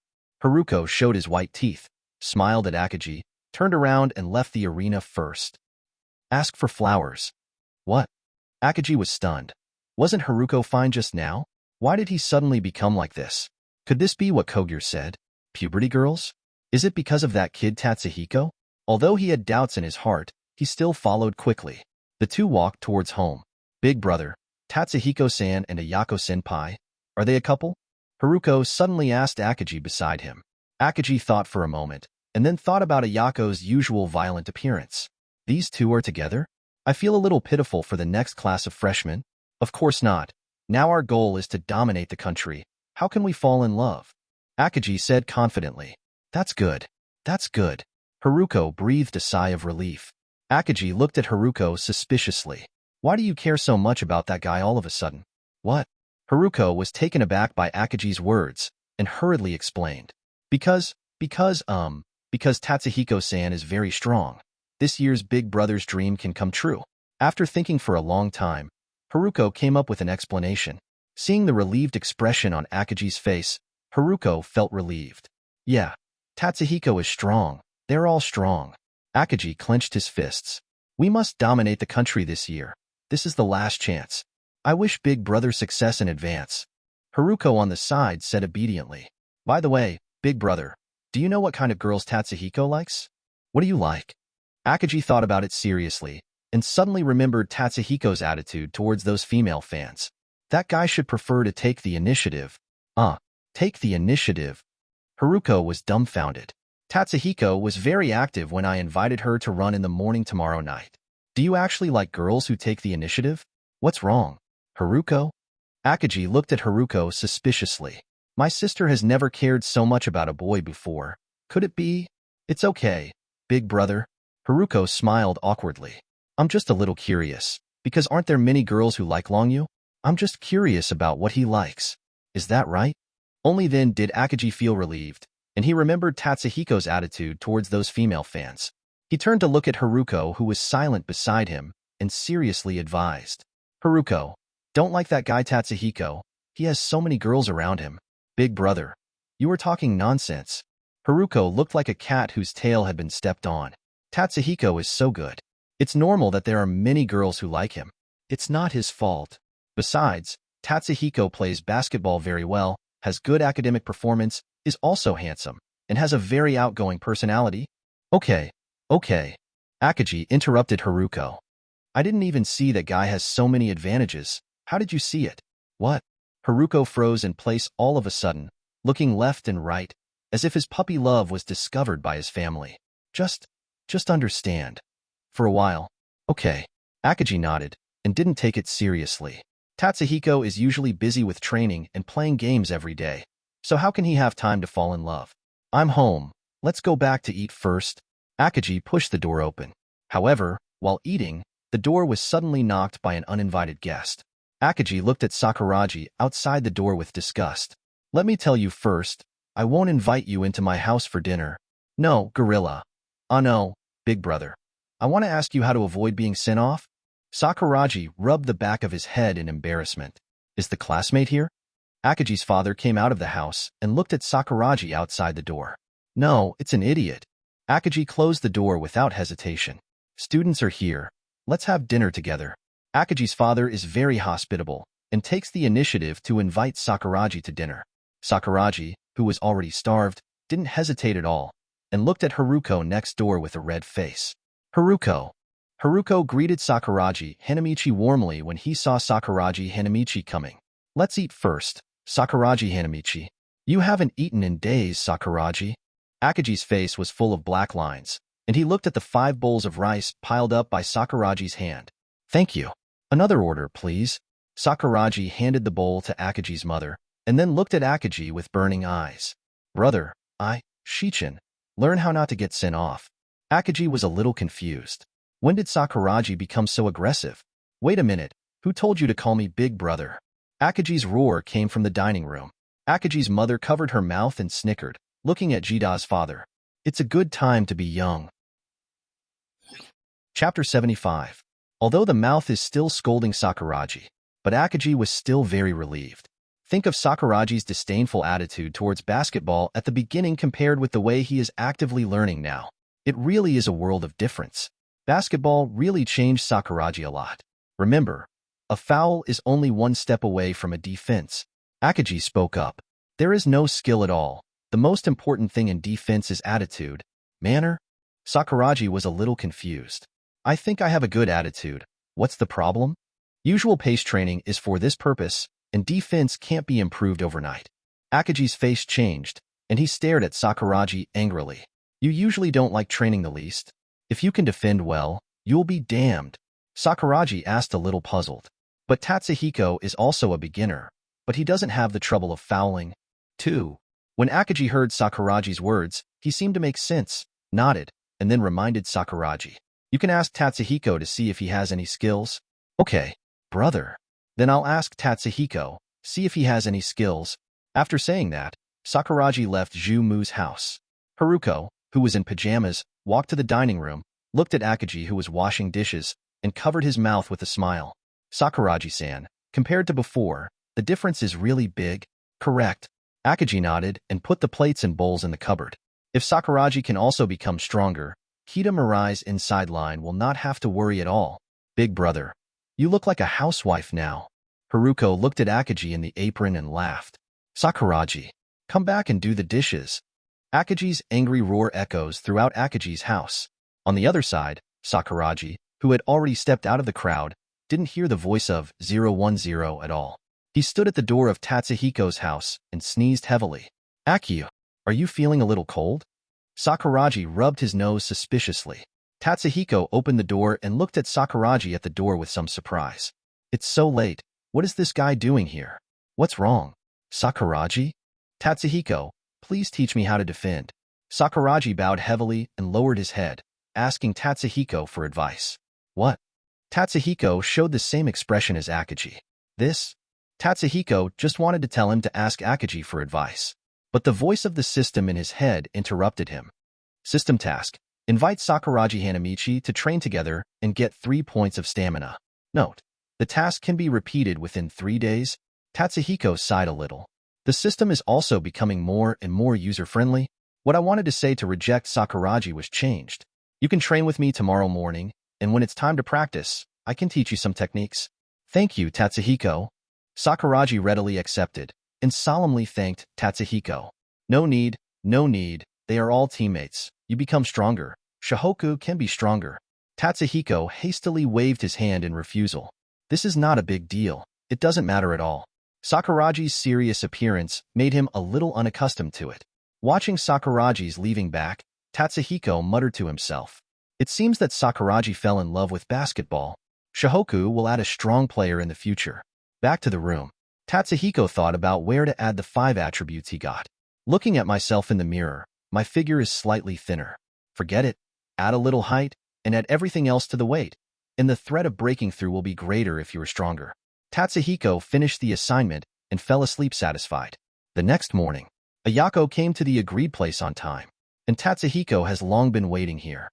Haruko showed his white teeth, smiled at Akagi, turned around and left the arena first. Ask for flowers. What? Akagi was stunned. Wasn't Haruko fine just now? Why did he suddenly become like this? Could this be what Kogure said? Puberty girls? Is it because of that kid Tatsuhiko? Although he had doubts in his heart, he still followed quickly. The two walked towards home. Big brother, Tatsuhiko-san and Ayako-senpai, are they a couple? Haruko suddenly asked Akagi beside him. Akagi thought for a moment, and then thought about Ayako's usual violent appearance. These two are together? I feel a little pitiful for the next class of freshmen. Of course not. Now our goal is to dominate the country. How can we fall in love? Akagi said confidently. That's good. That's good. Haruko breathed a sigh of relief. Akagi looked at Haruko suspiciously. Why do you care so much about that guy all of a sudden? What? Haruko was taken aback by Akagi's words and hurriedly explained. Because Tatsuhiko-san is very strong. This year's big brother's dream can come true. After thinking for a long time, Haruko came up with an explanation. Seeing the relieved expression on Akagi's face, Haruko felt relieved. Yeah, Tatsuhiko is strong. They're all strong. Akagi clenched his fists. We must dominate the country this year. This is the last chance. I wish Big Brother success in advance. Haruko on the side said obediently. By the way, Big Brother, do you know what kind of girls Tatsuhiko likes? What do you like? Akaji thought about it seriously, and suddenly remembered Tatsuhiko's attitude towards those female fans. That guy should prefer to take the initiative. Take the initiative. Haruko was dumbfounded. Tatsuhiko was very active when I invited her to run in the morning tomorrow night. Do you actually like girls who take the initiative? What's wrong? Haruko? Akaji looked at Haruko suspiciously. My sister has never cared so much about a boy before. Could it be? It's okay, big brother. Haruko smiled awkwardly. I'm just a little curious, because aren't there many girls who like Longyu? I'm just curious about what he likes. Is that right? Only then did Akaji feel relieved, and he remembered Tatsuhiko's attitude towards those female fans. He turned to look at Haruko, who was silent beside him, and seriously advised. Haruko, don't like that guy Tatsuhiko. He has so many girls around him. Big brother, you are talking nonsense. Haruko looked like a cat whose tail had been stepped on. Tatsuhiko is so good. It's normal that there are many girls who like him. It's not his fault. Besides, Tatsuhiko plays basketball very well, has good academic performance, is also handsome, and has a very outgoing personality. Okay. Akaji interrupted Haruko. I didn't even see that guy has so many advantages. How did you see it? What? Haruko froze in place all of a sudden, looking left and right, as if his puppy love was discovered by his family. Just understand. For a while. Okay. Akaji nodded, and didn't take it seriously. Tatsuhiko is usually busy with training and playing games every day, so how can he have time to fall in love? I'm home. Let's go back to eat first. Akaji pushed the door open. However, while eating, the door was suddenly knocked by an uninvited guest. Akaji looked at Sakuragi outside the door with disgust. Let me tell you first, I won't invite you into my house for dinner. No, gorilla. No, big brother. I want to ask you how to avoid being sent off. Sakuragi rubbed the back of his head in embarrassment. Is the classmate here? Akaji's father came out of the house and looked at Sakuragi outside the door. No, it's an idiot. Akaji closed the door without hesitation. Students are here. Let's have dinner together. Akaji's father is very hospitable and takes the initiative to invite Sakuragi to dinner. Sakuragi, who was already starved, didn't hesitate at all and looked at Haruko next door with a red face. Haruko. Haruko greeted Sakuragi Hanamichi warmly when he saw Sakuragi Hanamichi coming. Let's eat first, Sakuragi Hanamichi. You haven't eaten in days, Sakuragi. Akaji's face was full of black lines, and he looked at the 5 bowls of rice piled up by Sakuragi's hand. Thank you. Another order, please. Sakuragi handed the bowl to Akaji's mother, and then looked at Akaji with burning eyes. Brother, Shichin, learn how not to get sent off. Akaji was a little confused. When did Sakuragi become so aggressive? Wait a minute, who told you to call me big brother? Akaji's roar came from the dining room. Akaji's mother covered her mouth and snickered, looking at Jida's father. It's a good time to be young. Chapter 75. Although the mouth is still scolding Sakuragi, but Akaji was still very relieved. Think of Sakuragi's disdainful attitude towards basketball at the beginning compared with the way he is actively learning now. It really is a world of difference. Basketball really changed Sakuragi a lot. Remember, a foul is only one step away from a defense. Akaji spoke up. There is no skill at all. The most important thing in defense is attitude. Manner? Sakuragi was a little confused. I think I have a good attitude. What's the problem? Usual pace training is for this purpose, and defense can't be improved overnight. Akaji's face changed, and he stared at Sakuragi angrily. You usually don't like training the least. If you can defend well, you'll be damned. Sakuragi asked a little puzzled. But Tatsuhiko is also a beginner, but he doesn't have the trouble of fouling. 2. When Akaji heard Sakuragi's words, he seemed to make sense, nodded, and then reminded Sakuragi. You can ask Tatsuhiko to see if he has any skills. Okay, brother. Then I'll ask Tatsuhiko, see if he has any skills. After saying that, Sakuragi left Zhu Mu's house. Haruko, who was in pajamas, walked to the dining room, looked at Akaji, who was washing dishes, and covered his mouth with a smile. Sakuragi-san, compared to before, the difference is really big. Correct. Akaji nodded and put the plates and bowls in the cupboard. If Sakuragi can also become stronger, Kita Mirai's inside line will not have to worry at all. Big brother, you look like a housewife now. Haruko looked at Akaji in the apron and laughed. Sakuragi, come back and do the dishes. Akaji's angry roar echoes throughout Akaji's house. On the other side, Sakuragi, who had already stepped out of the crowd, didn't hear the voice of 010 at all. He stood at the door of Tatsuhiko's house and sneezed heavily. Akio, are you feeling a little cold? Sakuragi rubbed his nose suspiciously. Tatsuhiko opened the door and looked at Sakuragi at the door with some surprise. It's so late. What is this guy doing here? What's wrong? Sakuragi? Tatsuhiko, please teach me how to defend. Sakuragi bowed heavily and lowered his head, asking Tatsuhiko for advice. What? Tatsuhiko showed the same expression as Akagi. This? Tatsuhiko just wanted to tell him to ask Akagi for advice. But the voice of the system in his head interrupted him. System task. Invite Sakuragi Hanamichi to train together and get 3 points of stamina. Note. The task can be repeated within 3 days. Tatsuhiko sighed a little. The system is also becoming more and more user-friendly. What I wanted to say to reject Sakuragi was changed. You can train with me tomorrow morning, and when it's time to practice, I can teach you some techniques. Thank you, Tatsuhiko. Sakuragi readily accepted and solemnly thanked Tatsuhiko. No need, they are all teammates. You become stronger. Shohoku can be stronger. Tatsuhiko hastily waved his hand in refusal. This is not a big deal. It doesn't matter at all. Sakuragi's serious appearance made him a little unaccustomed to it. Watching Sakuragi's leaving back, Tatsuhiko muttered to himself. It seems that Sakuragi fell in love with basketball. Shohoku will add a strong player in the future. Back to the room. Tatsuhiko thought about where to add the 5 attributes he got. Looking at myself in the mirror, my figure is slightly thinner. Forget it. Add a little height, and add everything else to the weight. And the threat of breaking through will be greater if you are stronger. Tatsuhiko finished the assignment and fell asleep satisfied. The next morning, Ayako came to the agreed place on time, and Tatsuhiko has long been waiting here.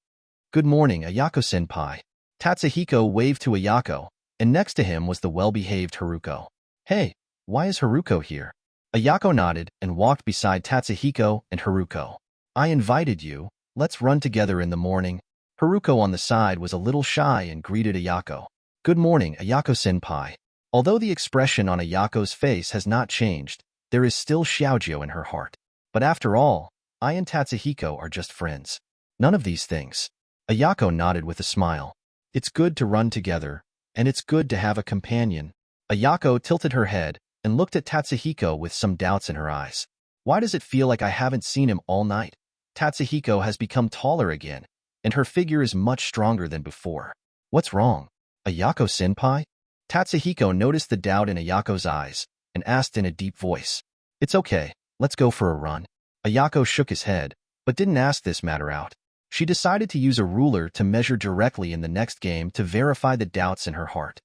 Good morning, Ayako-senpai. Tatsuhiko waved to Ayako, and next to him was the well-behaved Haruko. Hey, why is Haruko here? Ayako nodded and walked beside Tatsuhiko and Haruko. I invited you. Let's run together in the morning. Haruko on the side was a little shy and greeted Ayako. Good morning, Ayako-senpai. Although the expression on Ayako's face has not changed, there is still xiaojio in her heart. But after all, I and Tatsuhiko are just friends. None of these things. Ayako nodded with a smile. It's good to run together, and it's good to have a companion. Ayako tilted her head and looked at Tatsuhiko with some doubts in her eyes. Why does it feel like I haven't seen him all night? Tatsuhiko has become taller again, and her figure is much stronger than before. What's wrong? Ayako-senpai? Tatsuhiko noticed the doubt in Ayako's eyes and asked in a deep voice. It's okay, let's go for a run. Ayako shook his head, but didn't ask this matter out. She decided to use a ruler to measure directly in the next game to verify the doubts in her heart.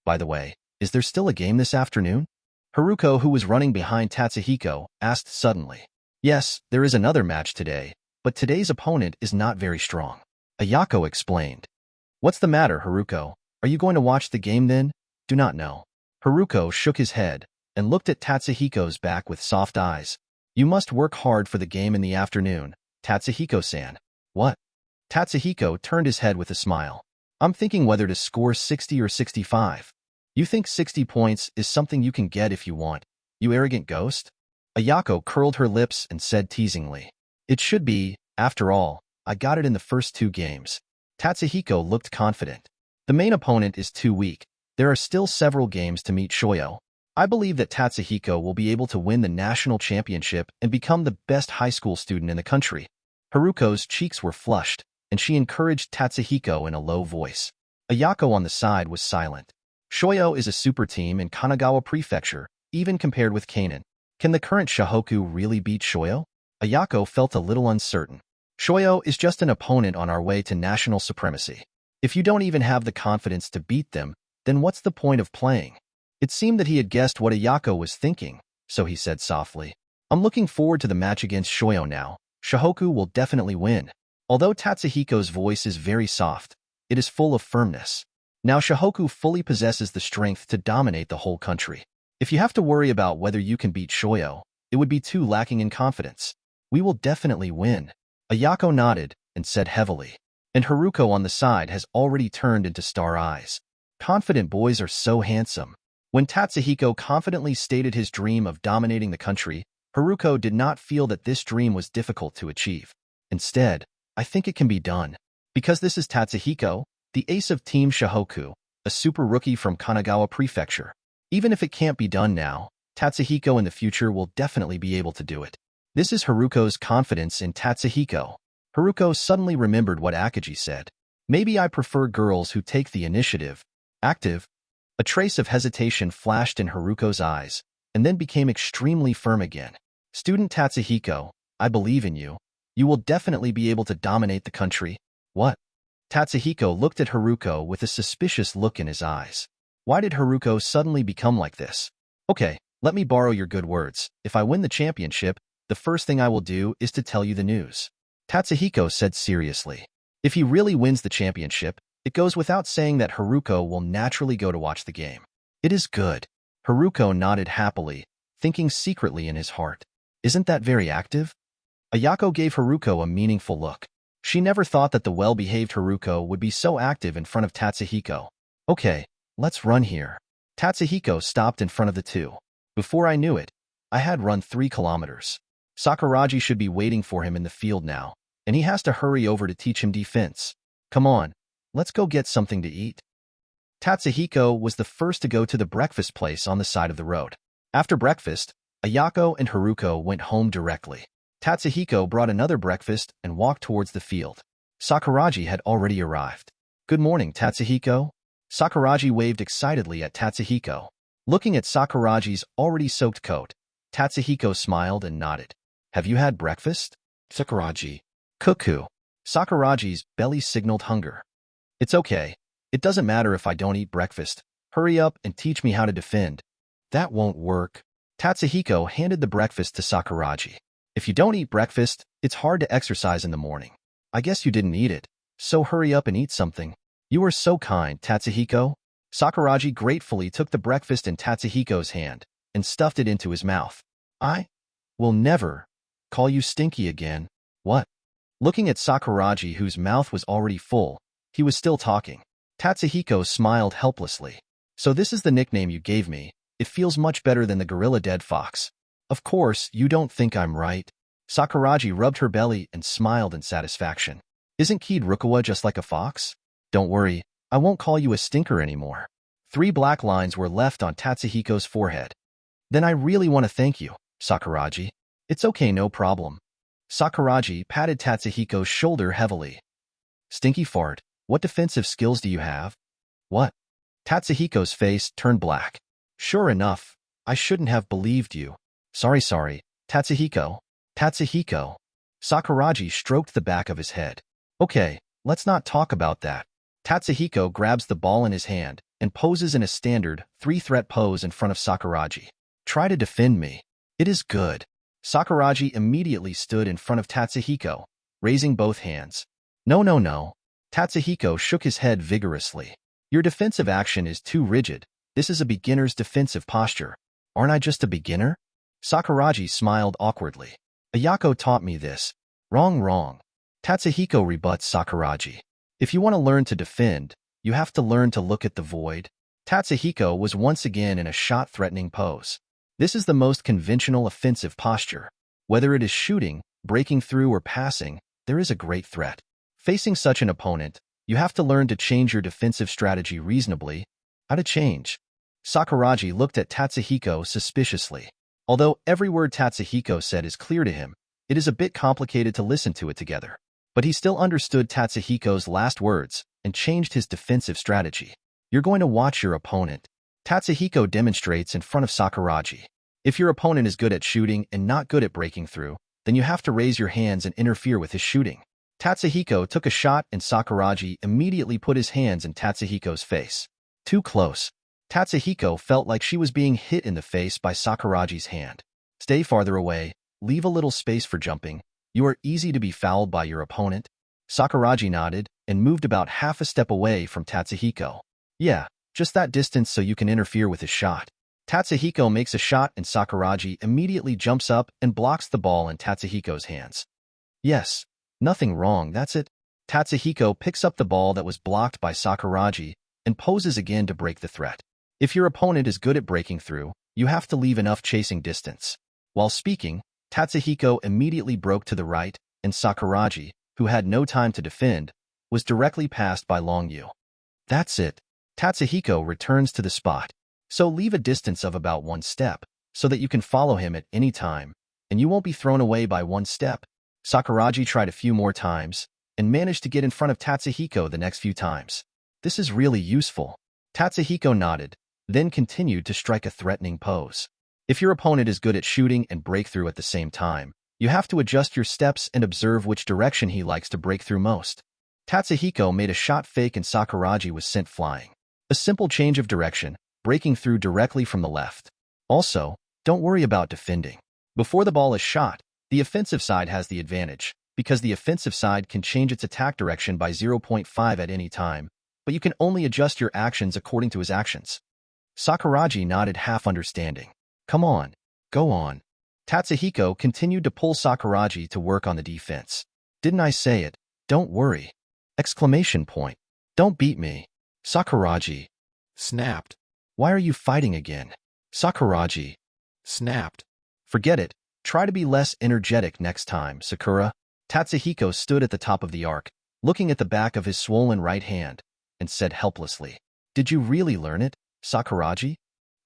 By the way, is there still a game this afternoon? Haruko, who was running behind Tatsuhiko, asked suddenly. Yes, there is another match today, but today's opponent is not very strong. Ayako explained. What's the matter, Haruko? Are you going to watch the game then? Do not know. Haruko shook his head and looked at Tatsuhiko's back with soft eyes. You must work hard for the game in the afternoon, Tatsuhiko-san. What? Tatsuhiko turned his head with a smile. I'm thinking whether to score 60 or 65. You think 60 points is something you can get if you want, you arrogant ghost? Ayako curled her lips and said teasingly. It should be, after all, I got it in the first 2 games. Tatsuhiko looked confident. The main opponent is too weak. There are still several games to meet Shoyo. I believe that Tatsuhiko will be able to win the national championship and become the best high school student in the country. Haruko's cheeks were flushed, and she encouraged Tatsuhiko in a low voice. Ayako on the side was silent. Shoyo is a super team in Kanagawa Prefecture, even compared with Kanen. Can the current Shohoku really beat Shoyo? Ayako felt a little uncertain. Shoyo is just an opponent on our way to national supremacy. If you don't even have the confidence to beat them, then what's the point of playing? It seemed that he had guessed what Ayako was thinking, so he said softly. I'm looking forward to the match against Shoyo now. Shohoku will definitely win. Although Tatsuhiko's voice is very soft, it is full of firmness. Now Shohoku fully possesses the strength to dominate the whole country. If you have to worry about whether you can beat Shoyo, it would be too lacking in confidence. We will definitely win. Ayako nodded and said heavily. And Haruko on the side has already turned into star eyes. Confident boys are so handsome. When Tatsuhiko confidently stated his dream of dominating the country, Haruko did not feel that this dream was difficult to achieve. Instead, I think it can be done. Because this is Tatsuhiko, the ace of Team Shohoku, a super rookie from Kanagawa Prefecture. Even if it can't be done now, Tatsuhiko in the future will definitely be able to do it. This is Haruko's confidence in Tatsuhiko. Haruko suddenly remembered what Akaji said. Maybe I prefer girls who take the initiative. Active. A trace of hesitation flashed in Haruko's eyes, and then became extremely firm again. Student Tatsuhiko, I believe in you. You will definitely be able to dominate the country. What? Tatsuhiko looked at Haruko with a suspicious look in his eyes. Why did Haruko suddenly become like this? Okay, let me borrow your good words. If I win the championship, the first thing I will do is to tell you the news. Tatsuhiko said seriously. If he really wins the championship, it goes without saying that Haruko will naturally go to watch the game. It is good. Haruko nodded happily, thinking secretly in his heart. Isn't that very active? Ayako gave Haruko a meaningful look. She never thought that the well-behaved Haruko would be so active in front of Tatsuhiko. Okay, let's run here. Tatsuhiko stopped in front of the two. Before I knew it, I had run 3 kilometers. Sakuragi should be waiting for him in the field now, and he has to hurry over to teach him defense. Come on, let's go get something to eat. Tatsuhiko was the first to go to the breakfast place on the side of the road. After breakfast, Ayako and Haruko went home directly. Tatsuhiko brought another breakfast and walked towards the field. Sakuragi had already arrived. Good morning, Tatsuhiko. Sakuragi waved excitedly at Tatsuhiko. Looking at Sakuragi's already soaked coat, Tatsuhiko smiled and nodded. Have you had breakfast? Sakuragi. Cuckoo. Sakuragi's belly signaled hunger. It's okay. It doesn't matter if I don't eat breakfast. Hurry up and teach me how to defend. That won't work. Tatsuhiko handed the breakfast to Sakuragi. If you don't eat breakfast, it's hard to exercise in the morning. I guess you didn't eat it, so hurry up and eat something. You are so kind, Tatsuhiko. Sakuragi gratefully took the breakfast in Tatsuhiko's hand and stuffed it into his mouth. I will never call you stinky again. What? Looking at Sakuragi, whose mouth was already full, he was still talking. Tatsuhiko smiled helplessly. So this is the nickname you gave me. It feels much better than the gorilla dead fox. Of course, you don't think I'm right. Sakuragi rubbed her belly and smiled in satisfaction. Isn't Kid Rukawa just like a fox? Don't worry, I won't call you a stinker anymore. 3 black lines were left on Tatsuhiko's forehead. Then I really want to thank you, Sakuragi. It's okay, no problem. Sakuragi patted Tatsuhiko's shoulder heavily. Stinky fart, what defensive skills do you have? What? Tatsuhiko's face turned black. Sure enough, I shouldn't have believed you. Sorry, Tatsuhiko. Tatsuhiko. Sakuragi stroked the back of his head. Okay, let's not talk about that. Tatsuhiko grabs the ball in his hand and poses in a standard 3-threat pose in front of Sakuragi. Try to defend me. It is good. Sakuragi immediately stood in front of Tatsuhiko, raising both hands. No. Tatsuhiko shook his head vigorously. Your defensive action is too rigid. This is a beginner's defensive posture. Aren't I just a beginner? Sakuragi smiled awkwardly. Ayako taught me this. Wrong. Tatsuhiko rebuts Sakuragi. If you want to learn to defend, you have to learn to look at the void. Tatsuhiko was once again in a shot-threatening pose. This is the most conventional offensive posture. Whether it is shooting, breaking through, or passing, there is a great threat. Facing such an opponent, you have to learn to change your defensive strategy reasonably. How to change? Sakuragi looked at Tatsuhiko suspiciously. Although every word Tatsuhiko said is clear to him, it is a bit complicated to listen to it together. But he still understood Tatsuhiko's last words and changed his defensive strategy. You're going to watch your opponent. Tatsuhiko demonstrates in front of Sakuragi. If your opponent is good at shooting and not good at breaking through, then you have to raise your hands and interfere with his shooting. Tatsuhiko took a shot and Sakuragi immediately put his hands in Tatsuhiko's face. Too close. Tatsuhiko felt like she was being hit in the face by Sakuragi's hand. Stay farther away, leave a little space for jumping. You are easy to be fouled by your opponent. Sakuragi nodded and moved about half a step away from Tatsuhiko. Yeah, just that distance so you can interfere with his shot. Tatsuhiko makes a shot and Sakuragi immediately jumps up and blocks the ball in Tatsuhiko's hands. Yes, nothing wrong, that's it. Tatsuhiko picks up the ball that was blocked by Sakuragi and poses again to break the threat. If your opponent is good at breaking through, you have to leave enough chasing distance. While speaking, Tatsuhiko immediately broke to the right, and Sakuragi, who had no time to defend, was directly passed by Longyu. That's it. Tatsuhiko returns to the spot. So leave a distance of about 1 step, so that you can follow him at any time, and you won't be thrown away by 1 step. Sakuragi tried a few more times, and managed to get in front of Tatsuhiko the next few times. This is really useful. Tatsuhiko nodded, then continued to strike a threatening pose. If your opponent is good at shooting and breakthrough at the same time, you have to adjust your steps and observe which direction he likes to break through most. Tatsuhiko made a shot fake and Sakuragi was sent flying. A simple change of direction, breaking through directly from the left. Also, don't worry about defending. Before the ball is shot, the offensive side has the advantage, because the offensive side can change its attack direction by 0.5 at any time, but you can only adjust your actions according to his actions. Sakuragi nodded half understanding. Come on, go on. Tatsuhiko continued to pull Sakuragi to work on the defense. Didn't I say it? Don't worry. Exclamation point. Don't beat me. Sakuragi. Snapped. Why are you fighting again? Sakuragi. Snapped. Forget it. Try to be less energetic next time, Sakura. Tatsuhiko stood at the top of the arc, looking at the back of his swollen right hand, and said helplessly, Did you really learn it, Sakuragi?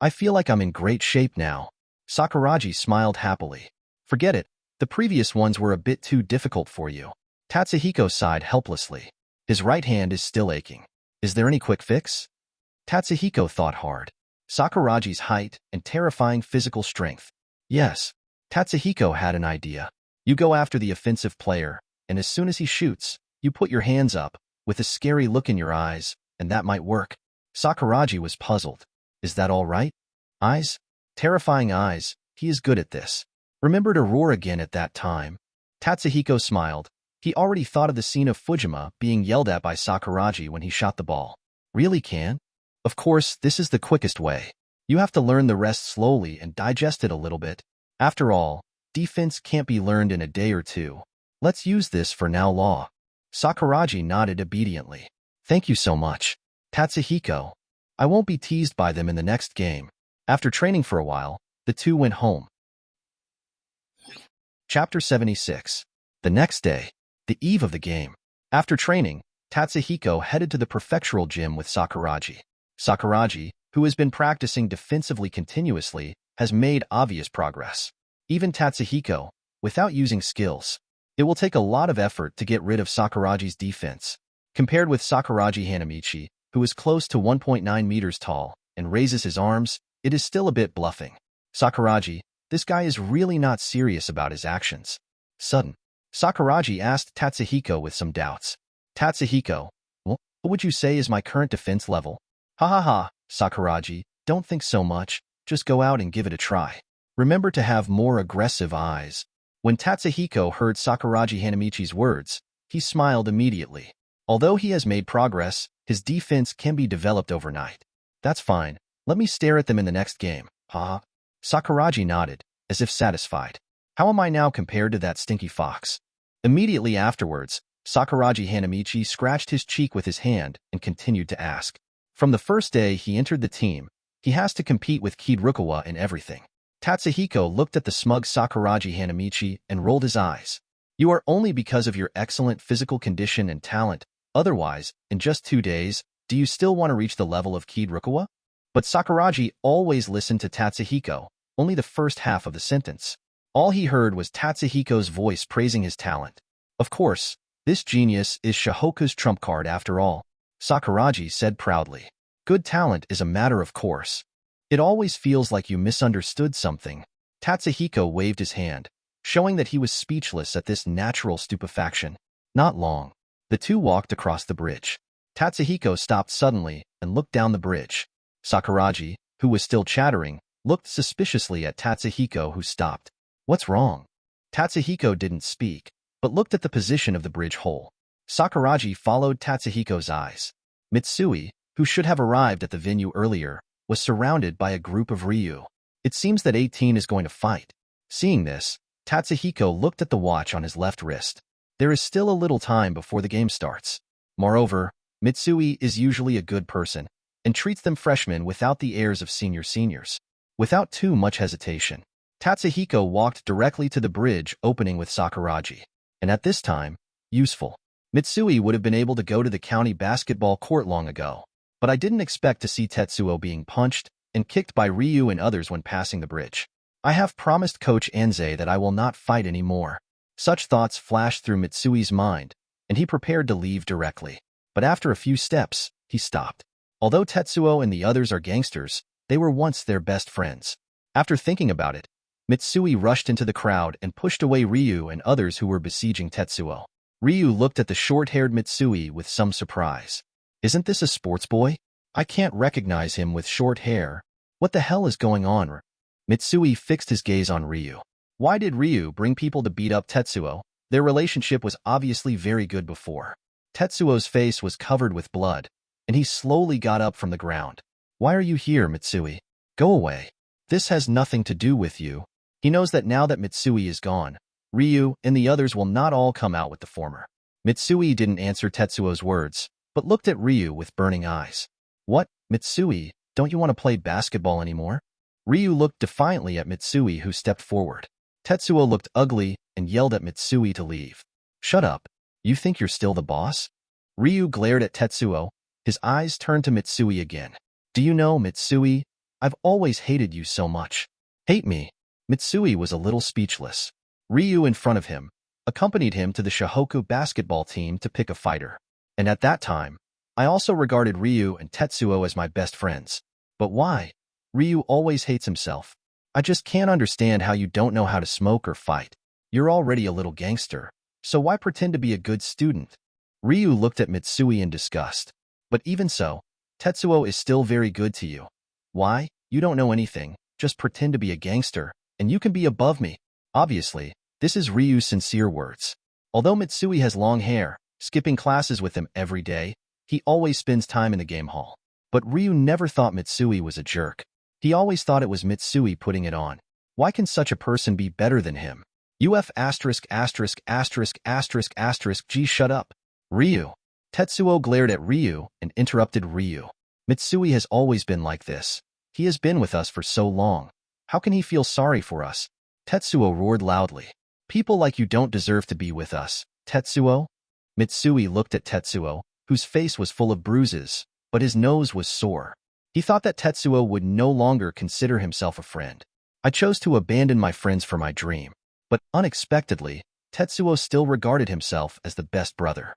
I feel like I'm in great shape now. Sakuragi smiled happily. Forget it. The previous ones were a bit too difficult for you. Tatsuhiko sighed helplessly. His right hand is still aching. Is there any quick fix? Tatsuhiko thought hard. Sakuragi's height and terrifying physical strength. Yes. Tatsuhiko had an idea. You go after the offensive player, and as soon as he shoots, you put your hands up, with a scary look in your eyes, and that might work. Sakuragi was puzzled. Is that all right? Eyes? Terrifying eyes. He is good at this. Remember to roar again at that time. Tatsuhiko smiled. He already thought of the scene of Fujima being yelled at by Sakuragi when he shot the ball. Really can? Of course, this is the quickest way. You have to learn the rest slowly and digest it a little bit. After all, defense can't be learned in a day or two. Let's use this for now law. Sakuragi nodded obediently. Thank you so much. Tatsuhiko. I won't be teased by them in the next game. After training for a while, the two went home. Chapter 76. The next day, the eve of the game. After training, Tatsuhiko headed to the prefectural gym with Sakuragi. Sakuragi, who has been practicing defensively continuously, has made obvious progress. Even Tatsuhiko, without using skills. It will take a lot of effort to get rid of Sakuragi's defense. Compared with Sakuragi Hanamichi, who is close to 1.9 meters tall and raises his arms, it is still a bit bluffing. Sakuragi, this guy is really not serious about his actions. Sudden. Sakuragi asked Tatsuhiko with some doubts. Tatsuhiko, well, what would you say is my current defense level? Ha ha ha, Sakuragi, don't think so much, just go out and give it a try. Remember to have more aggressive eyes. When Tatsuhiko heard Sakuragi Hanamichi's words, he smiled immediately. Although he has made progress, his defense can be developed overnight. That's fine, let me stare at them in the next game, ha. Sakuragi nodded, as if satisfied. How am I now compared to that stinky fox? Immediately afterwards, Sakuragi Hanamichi scratched his cheek with his hand and continued to ask. From the first day he entered the team, he has to compete with Kirukawa in everything. Tatsuhiko looked at the smug Sakuragi Hanamichi and rolled his eyes. You are only because of your excellent physical condition and talent. Otherwise, in just 2 days, do you still want to reach the level of Kirukawa? But Sakuragi always listened to Tatsuhiko, only the first half of the sentence. All he heard was Tatsuhiko's voice praising his talent. Of course, this genius is Shohoku's trump card after all, Sakuragi said proudly. Good talent is a matter of course. It always feels like you misunderstood something. Tatsuhiko waved his hand, showing that he was speechless at this natural stupefaction. Not long. The two walked across the bridge. Tatsuhiko stopped suddenly and looked down the bridge. Sakuragi, who was still chattering, looked suspiciously at Tatsuhiko, who stopped. What's wrong? Tatsuhiko didn't speak, but looked at the position of the bridge hole. Sakuragi followed Tatsuhiko's eyes. Mitsui, who should have arrived at the venue earlier, was surrounded by a group of Ryu. It seems that 18 is going to fight. Seeing this, Tatsuhiko looked at the watch on his left wrist. There is still a little time before the game starts. Moreover, Mitsui is usually a good person, and treats them freshmen without the airs of seniors. Without too much hesitation, Tatsuhiko walked directly to the bridge opening with Sakuragi. And at this time, useful. Mitsui would have been able to go to the county basketball court long ago, but I didn't expect to see Tetsuo being punched and kicked by Ryu and others when passing the bridge. I have promised Coach Anze that I will not fight anymore. Such thoughts flashed through Mitsui's mind, and he prepared to leave directly. But after a few steps, he stopped. Although Tetsuo and the others are gangsters, they were once their best friends. After thinking about it, Mitsui rushed into the crowd and pushed away Ryu and others who were besieging Tetsuo. Ryu looked at the short-haired Mitsui with some surprise. Isn't this a sports boy? I can't recognize him with short hair. What the hell is going on? Mitsui fixed his gaze on Ryu. Why did Ryu bring people to beat up Tetsuo? Their relationship was obviously very good before. Tetsuo's face was covered with blood, and he slowly got up from the ground. Why are you here, Mitsui? Go away. This has nothing to do with you. He knows that now that Mitsui is gone, Ryu and the others will not all come out with the former. Mitsui didn't answer Tetsuo's words, but looked at Ryu with burning eyes. What, Mitsui, don't you want to play basketball anymore? Ryu looked defiantly at Mitsui, who stepped forward. Tetsuo looked ugly and yelled at Mitsui to leave. Shut up. You think you're still the boss? Ryu glared at Tetsuo. His eyes turned to Mitsui again. Do you know, Mitsui, I've always hated you so much. Hate me? Mitsui was a little speechless. Ryu, in front of him, accompanied him to the Shohoku basketball team to pick a fighter. And at that time, I also regarded Ryu and Tetsuo as my best friends. But why? Ryu always hates himself. I just can't understand how you don't know how to smoke or fight. You're already a little gangster, so why pretend to be a good student? Ryu looked at Mitsui in disgust. But even so, Tetsuo is still very good to you. Why? You don't know anything, just pretend to be a gangster, and you can be above me. Obviously, this is Ryu's sincere words. Although Mitsui has long hair, skipping classes with him every day, he always spends time in the game hall. But Ryu never thought Mitsui was a jerk. He always thought it was Mitsui putting it on. Why can such a person be better than him? Gee, shut up. Ryu. Tetsuo glared at Ryu and interrupted Ryu. Mitsui has always been like this. He has been with us for so long. How can he feel sorry for us? Tetsuo roared loudly. People like you don't deserve to be with us, Tetsuo. Mitsui looked at Tetsuo, whose face was full of bruises, but his nose was sore. He thought that Tetsuo would no longer consider himself a friend. I chose to abandon my friends for my dream. But unexpectedly, Tetsuo still regarded himself as the best brother.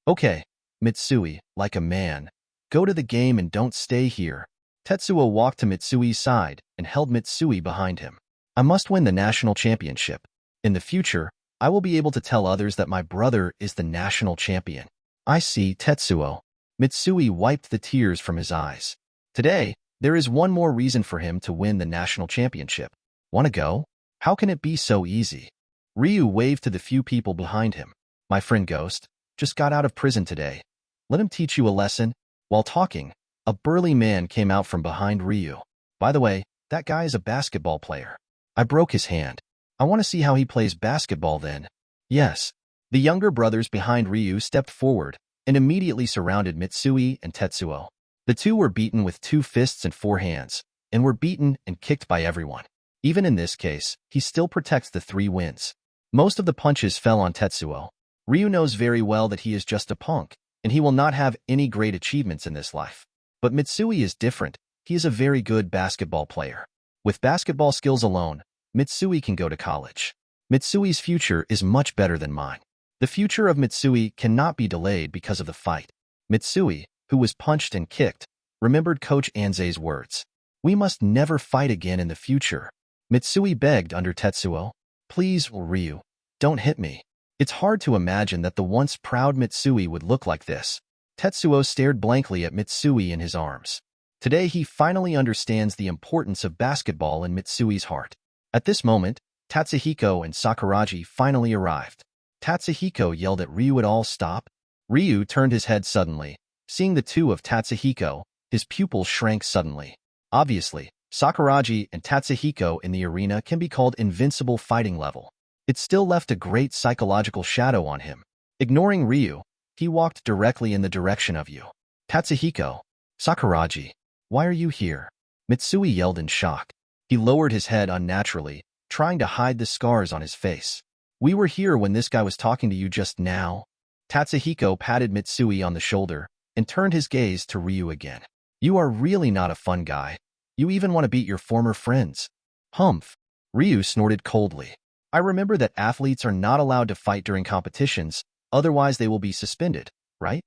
Okay, Mitsui, like a man. Go to the game and don't stay here. Tetsuo walked to Mitsui's side and held Mitsui behind him. I must win the national championship. In the future, I will be able to tell others that my brother is the national champion. I see, Tetsuo. Mitsui wiped the tears from his eyes. Today, there is one more reason for him to win the national championship. Want to go? How can it be so easy? Ryu waved to the few people behind him. My friend Ghost just got out of prison today. Let him teach you a lesson. While talking, a burly man came out from behind Ryu. By the way, that guy is a basketball player. I broke his hand. I want to see how he plays basketball then. Yes. The younger brothers behind Ryu stepped forward and immediately surrounded Mitsui and Tetsuo. The two were beaten with 2 fists and 4 hands, and were beaten and kicked by everyone. Even in this case, he still protects the 3 wins. Most of the punches fell on Tetsuo. Ryu knows very well that he is just a punk, and he will not have any great achievements in this life. But Mitsui is different. He is a very good basketball player. With basketball skills alone, Mitsui can go to college. Mitsui's future is much better than mine. The future of Mitsui cannot be delayed because of the fight. Mitsui, who was punched and kicked, remembered Coach Anze's words. We must never fight again in the future. Mitsui begged under Tetsuo. Please, Ryu, don't hit me. It's hard to imagine that the once proud Mitsui would look like this. Tetsuo stared blankly at Mitsui in his arms. Today he finally understands the importance of basketball in Mitsui's heart. At this moment, Tatsuhiko and Sakuragi finally arrived. Tatsuhiko yelled at Ryu, "It all stop?" Ryu turned his head suddenly. Seeing the two of Tatsuhiko, his pupils shrank suddenly. Obviously, Sakuragi and Tatsuhiko in the arena can be called invincible fighting level. It still left a great psychological shadow on him. Ignoring Ryu, he walked directly in the direction of you. Tatsuhiko. Sakuragi. Why are you here? Mitsui yelled in shock. He lowered his head unnaturally, trying to hide the scars on his face. We were here when this guy was talking to you just now. Tatsuhiko patted Mitsui on the shoulder and turned his gaze to Ryu again. You are really not a fun guy. You even want to beat your former friends. Humph. Ryu snorted coldly. I remember that athletes are not allowed to fight during competitions, otherwise they will be suspended, right?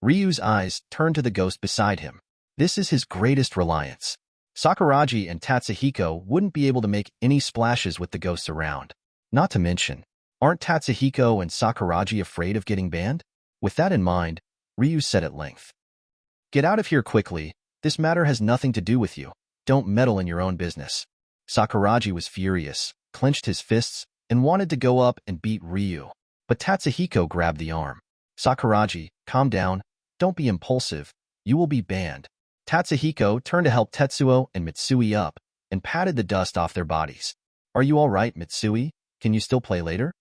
Ryu's eyes turned to the ghost beside him. This is his greatest reliance. Sakuragi and Tatsuhiko wouldn't be able to make any splashes with the ghosts around. Not to mention, aren't Tatsuhiko and Sakuragi afraid of getting banned? With that in mind, Ryu said at length, Get out of here quickly. This matter has nothing to do with you. Don't meddle in your own business. Sakuragi was furious, clenched his fists, and wanted to go up and beat Ryu. But Tatsuhiko grabbed the arm. Sakuragi, calm down. Don't be impulsive. You will be banned. Tatsuhiko turned to help Tetsuo and Mitsui up and patted the dust off their bodies. Are you all right, Mitsui? Can you still play later?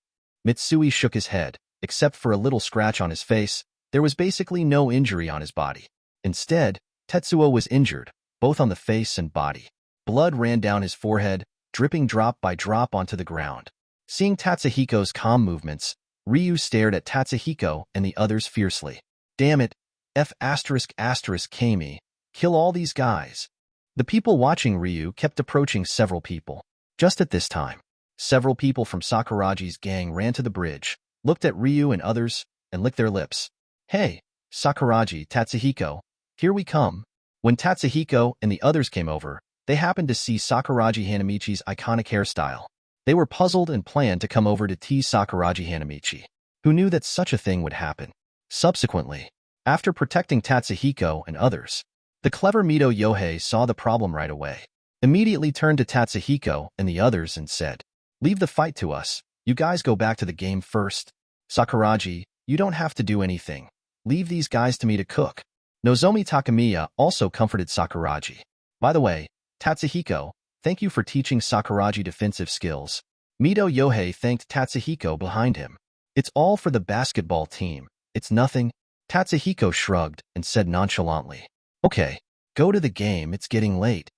Mitsui shook his head. Except for a little scratch on his face, there was basically no injury on his body. Instead, Tetsuo was injured, both on the face and body. Blood ran down his forehead, dripping drop by drop onto the ground. Seeing Tatsuhiko's calm movements, Ryu stared at Tatsuhiko and the others fiercely. Damn it, F***Kami. Kill all these guys. The people watching Ryu kept approaching several people. Just at this time, several people from Sakuragi's gang ran to the bridge, looked at Ryu and others, and licked their lips. Hey, Sakuragi, Tatsuhiko, here we come. When Tatsuhiko and the others came over, they happened to see Sakuragi Hanamichi's iconic hairstyle. They were puzzled and planned to come over to tease Sakuragi Hanamichi, who knew that such a thing would happen. Subsequently, after protecting Tatsuhiko and others, the clever Mito Yohei saw the problem right away, immediately turned to Tatsuhiko and the others and said, Leave the fight to us. You guys go back to the game first. Sakuragi, you don't have to do anything. Leave these guys to me to cook. Nozomi Takamiya also comforted Sakuragi. By the way, Tatsuhiko, thank you for teaching Sakuragi defensive skills. Mito Yohei thanked Tatsuhiko behind him. It's all for the basketball team. It's nothing. Tatsuhiko shrugged and said nonchalantly. Okay, go to the game, it's getting late.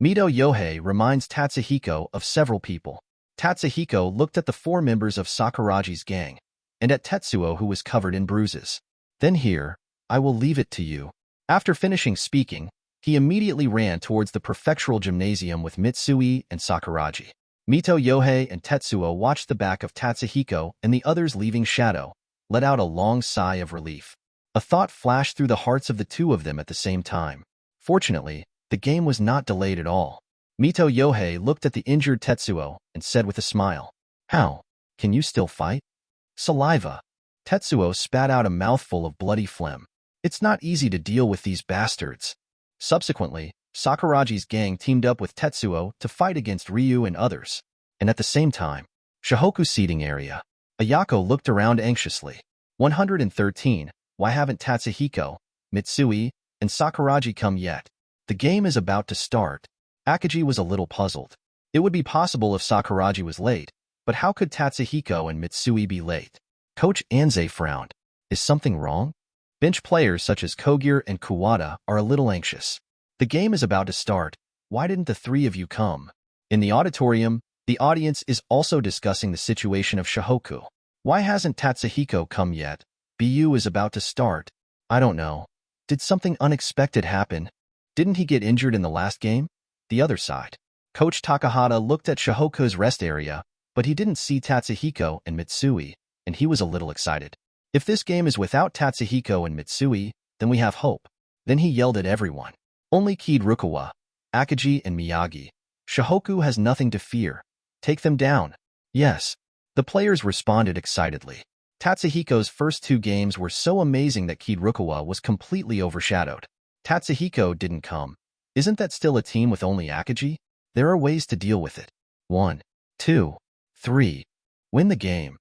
Mito Yohei reminds Tatsuhiko of several people. Tatsuhiko looked at the 4 members of Sakuragi's gang, and at Tetsuo who was covered in bruises. Then here, I will leave it to you. After finishing speaking, he immediately ran towards the prefectural gymnasium with Mitsui and Sakuragi. Mito Yohei and Tetsuo watched the back of Tatsuhiko and the others leaving shadow, let out a long sigh of relief. A thought flashed through the hearts of the two of them at the same time. Fortunately, the game was not delayed at all. Mito Yohei looked at the injured Tetsuo and said with a smile, How? Can you still fight? Saliva. Tetsuo spat out a mouthful of bloody phlegm. It's not easy to deal with these bastards. Subsequently, Sakuragi's gang teamed up with Tetsuo to fight against Ryu and others. And at the same time, Shohoku seating area. Ayako looked around anxiously. 113. Why haven't Tatsuhiko, Mitsui, and Sakuragi come yet? The game is about to start. Akagi was a little puzzled. It would be possible if Sakuragi was late, but how could Tatsuhiko and Mitsui be late? Coach Anze frowned. Is something wrong? Bench players such as Kogir and Kuwata are a little anxious. The game is about to start. Why didn't the 3 of you come? In the auditorium, the audience is also discussing the situation of Shohoku. Why hasn't Tatsuhiko come yet? BU is about to start. I don't know. Did something unexpected happen? Didn't he get injured in the last game? The other side. Coach Takahata looked at Shohoku's rest area, but he didn't see Tatsuhiko and Mitsui, and he was a little excited. If this game is without Tatsuhiko and Mitsui, then we have hope. Then he yelled at everyone. Only Kid Rukawa, Akagi, and Miyagi. Shohoku has nothing to fear. Take them down. Yes. The players responded excitedly. Tatsuhiko's first 2 games were so amazing that Kid Rukawa was completely overshadowed. Tatsuhiko didn't come. Isn't that still a team with only Akagi? There are ways to deal with it. 1, 2, 3. Win the game.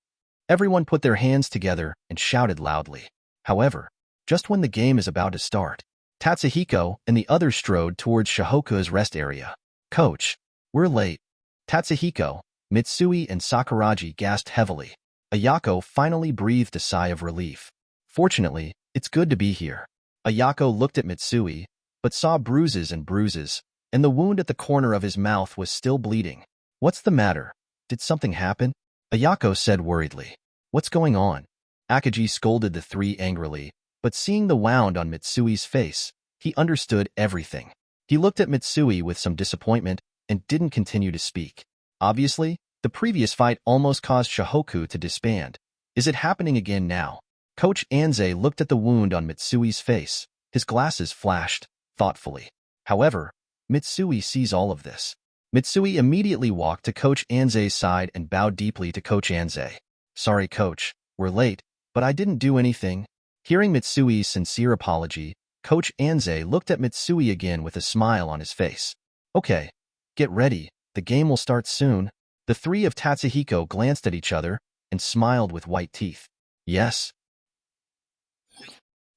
Everyone put their hands together and shouted loudly. However, just when the game is about to start, Tatsuhiko and the others strode towards Shohoku's rest area. Coach, we're late. Tatsuhiko, Mitsui, and Sakuragi gasped heavily. Ayako finally breathed a sigh of relief. Fortunately, it's good to be here. Ayako looked at Mitsui, but saw bruises, and the wound at the corner of his mouth was still bleeding. What's the matter? Did something happen? Ayako said worriedly. What's going on? Akaji scolded the three angrily, but seeing the wound on Mitsui's face, he understood everything. He looked at Mitsui with some disappointment and didn't continue to speak. Obviously, the previous fight almost caused Shohoku to disband. Is it happening again now? Coach Anze looked at the wound on Mitsui's face. His glasses flashed, thoughtfully. However, Mitsui sees all of this. Mitsui immediately walked to Coach Anze's side and bowed deeply to Coach Anze. Sorry, Coach, we're late, but I didn't do anything. Hearing Mitsui's sincere apology, Coach Anze looked at Mitsui again with a smile on his face. Okay, get ready, the game will start soon. The three of Tatsuhiko glanced at each other and smiled with white teeth. Yes.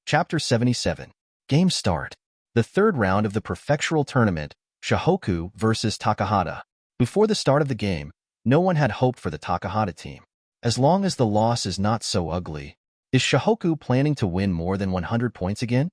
Chapter 77. Game start. The third round of the prefectural tournament, Shohoku versus Takahata. Before the start of the game, no one had hoped for the Takahata team. As long as the loss is not so ugly. Is Shohoku planning to win more than 100 points again?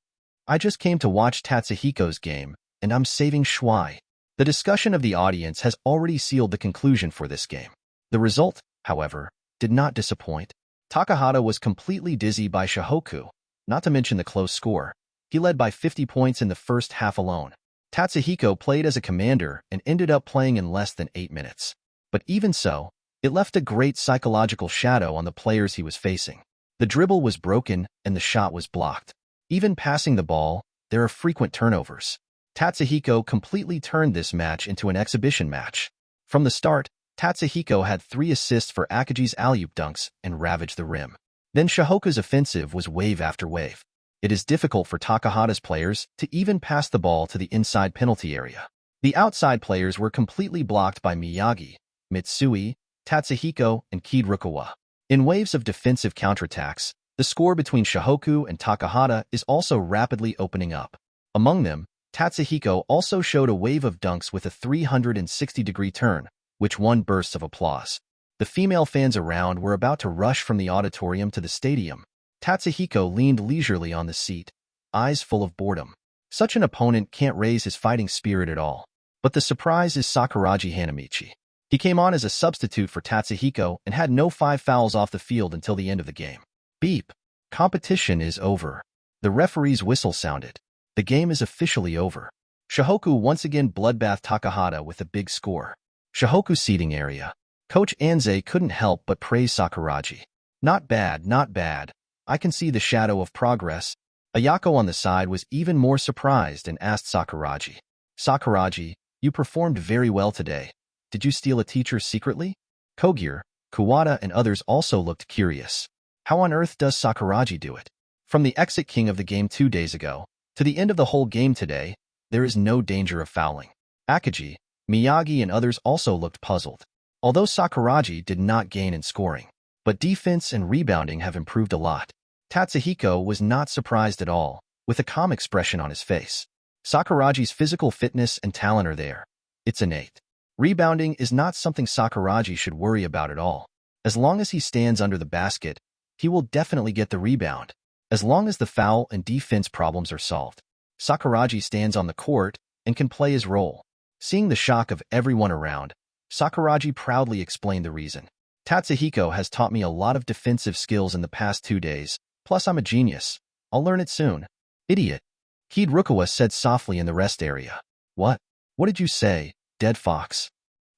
I just came to watch Tatsuhiko's game, and I'm saving Shuai. The discussion of the audience has already sealed the conclusion for this game. The result, however, did not disappoint. Takahata was completely dizzy by Shohoku, not to mention the close score. He led by 50 points in the first half alone. Tatsuhiko played as a commander and ended up playing in less than 8 minutes. But even so, it left a great psychological shadow on the players he was facing. The dribble was broken and the shot was blocked. Even passing the ball, there are frequent turnovers. Tatsuhiko completely turned this match into an exhibition match. From the start, Tatsuhiko had 3 assists for Akaji's alley-oop dunks and ravaged the rim. Then Shohoku's offensive was wave after wave. It is difficult for Takahata's players to even pass the ball to the inside penalty area. The outside players were completely blocked by Miyagi, Mitsui, Tatsuhiko, and Kid-Rukawa. In waves of defensive counterattacks, the score between Shohoku and Takahata is also rapidly opening up. Among them, Tatsuhiko also showed a wave of dunks with a 360-degree turn, which won bursts of applause. The female fans around were about to rush from the auditorium to the stadium. Tatsuhiko leaned leisurely on the seat, eyes full of boredom. Such an opponent can't raise his fighting spirit at all. But the surprise is Sakuragi Hanamichi. He came on as a substitute for Tatsuhiko and had no 5 fouls off the field until the end of the game. Beep. Competition is over. The referee's whistle sounded. The game is officially over. Shohoku once again bloodbathed Takahata with a big score. Shohoku seating area. Coach Anze couldn't help but praise Sakuragi. Not bad, not bad. I can see the shadow of progress. Ayako on the side was even more surprised and asked Sakuragi. Sakuragi, you performed very well today. Did you steal a teacher secretly? Kogure, Kuwata and others also looked curious. How on earth does Sakuragi do it? From the exit king of the game 2 days ago, to the end of the whole game today, there is no danger of fouling. Akaji, Miyagi and others also looked puzzled. Although Sakuragi did not gain in scoring, but defense and rebounding have improved a lot. Tatsuhiko was not surprised at all, with a calm expression on his face. Sakuragi's physical fitness and talent are there. It's innate. Rebounding is not something Sakuragi should worry about at all. As long as he stands under the basket, he will definitely get the rebound. As long as the foul and defense problems are solved, Sakuragi stands on the court and can play his role. Seeing the shock of everyone around, Sakuragi proudly explained the reason. Tatsuhiko has taught me a lot of defensive skills in the past 2 days, plus I'm a genius. I'll learn it soon. Idiot. Kid-Rukawa said softly in the rest area. What? What did you say, dead fox?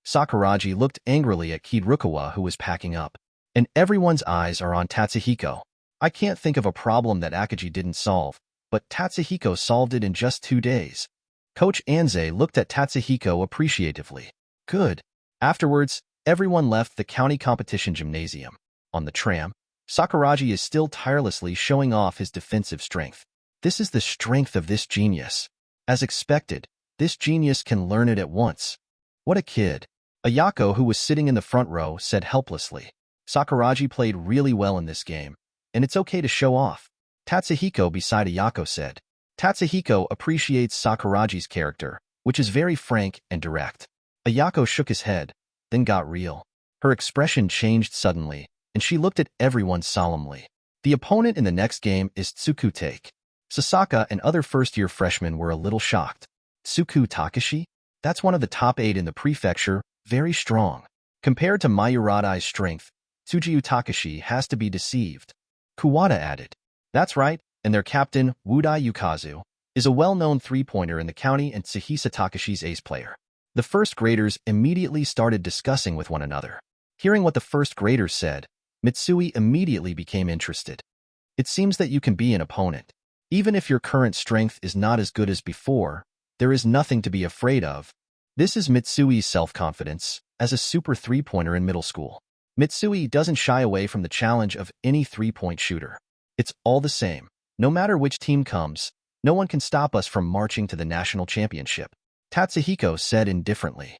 Sakuragi looked angrily at Kid-Rukawa who was packing up. And everyone's eyes are on Tatsuhiko. I can't think of a problem that Akaji didn't solve, but Tatsuhiko solved it in just 2 days. Coach Anze looked at Tatsuhiko appreciatively. Good. Afterwards, everyone left the county competition gymnasium. On the tram, Sakuragi is still tirelessly showing off his defensive strength. This is the strength of this genius. As expected, this genius can learn it at once. What a kid. Ayako, who was sitting in the front row, said helplessly. Sakuragi played really well in this game, and it's okay to show off. Tatsuhiko beside Ayako said. Tatsuhiko appreciates Sakuragi's character, which is very frank and direct. Ayako shook his head, then got real. Her expression changed suddenly, and she looked at everyone solemnly. The opponent in the next game is Tsuku Take. Sasaka and other first-year freshmen were a little shocked. Tsuku Takashi? That's one of the top 8 in the prefecture, very strong. Compared to Mayuradai's strength, Tsujiu Takashi has to be deceived. Kuwata added. That's right, and their captain, Wudai Yukazu, is a well-known three-pointer in the county and Tsukisa Takashi's ace player. The first graders immediately started discussing with one another. Hearing what the first graders said, Mitsui immediately became interested. It seems that you can be an opponent. Even if your current strength is not as good as before, there is nothing to be afraid of. This is Mitsui's self-confidence as a super three-pointer in middle school. Mitsui doesn't shy away from the challenge of any three-point shooter. It's all the same. No matter which team comes, no one can stop us from marching to the national championship. Tatsuhiko said indifferently.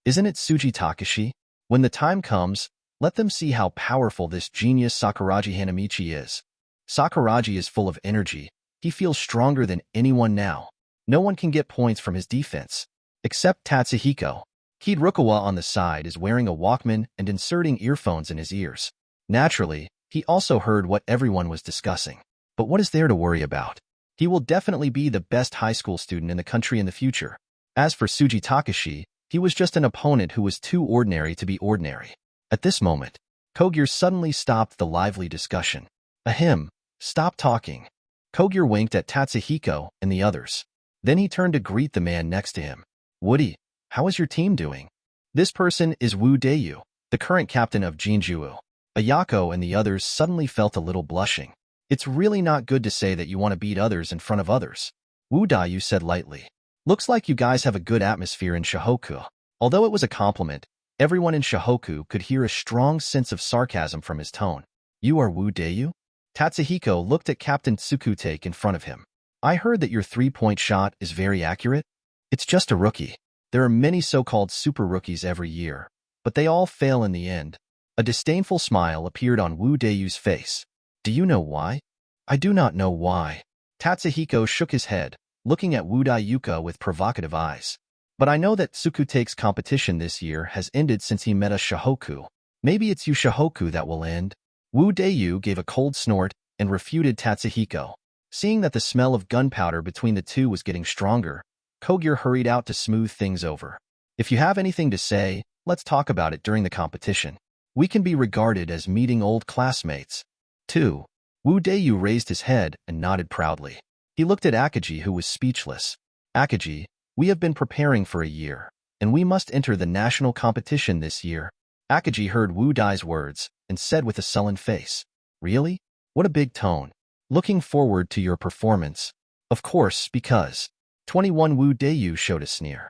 Isn't it Tsuji Takashi? When the time comes, let them see how powerful this genius Sakuragi Hanamichi is. Sakuragi is full of energy. He feels stronger than anyone now. No one can get points from his defense. Except Tatsuhiko. Kid Rukawa on the side is wearing a Walkman and inserting earphones in his ears. Naturally, he also heard what everyone was discussing. But what is there to worry about? He will definitely be the best high school student in the country in the future. As for Tsuji Takashi, he was just an opponent who was too ordinary to be ordinary. At this moment, Kogyo suddenly stopped the lively discussion. Ahem, stop talking. Kogyo winked at Tatsuhiko and the others. Then he turned to greet the man next to him. Woody, how is your team doing? This person is Wu Dayu, the current captain of Jinju. Ayako and the others suddenly felt a little blushing. It's really not good to say that you want to beat others in front of others. Wu Dayu said lightly. Looks like you guys have a good atmosphere in Shohoku. Although it was a compliment, everyone in Shohoku could hear a strong sense of sarcasm from his tone. You are Wu Dayu? Tatsuhiko looked at Captain Tsukutake in front of him. I heard that your three-point shot is very accurate. It's just a rookie. There are many so-called super rookies every year, but they all fail in the end. A disdainful smile appeared on Wu Dayu's face. Do you know why? I do not know why. Tatsuhiko shook his head, looking at Wu Dayuka with provocative eyes. But I know that Tsukutake's competition this year has ended since he met a Shohoku. Maybe it's you Shohoku that will end. Wu Dayu gave a cold snort and refuted Tatsuhiko. Seeing that the smell of gunpowder between the two was getting stronger, Kogyo hurried out to smooth things over. If you have anything to say, let's talk about it during the competition. We can be regarded as meeting old classmates. 2. Wu Dayu raised his head and nodded proudly. He looked at Akagi, who was speechless. Akagi, we have been preparing for a year, and we must enter the national competition this year. Akagi heard Wu Dai's words and said with a sullen face, Really? What a big tone. Looking forward to your performance. Of course, because 21 Wu Dayu showed a sneer.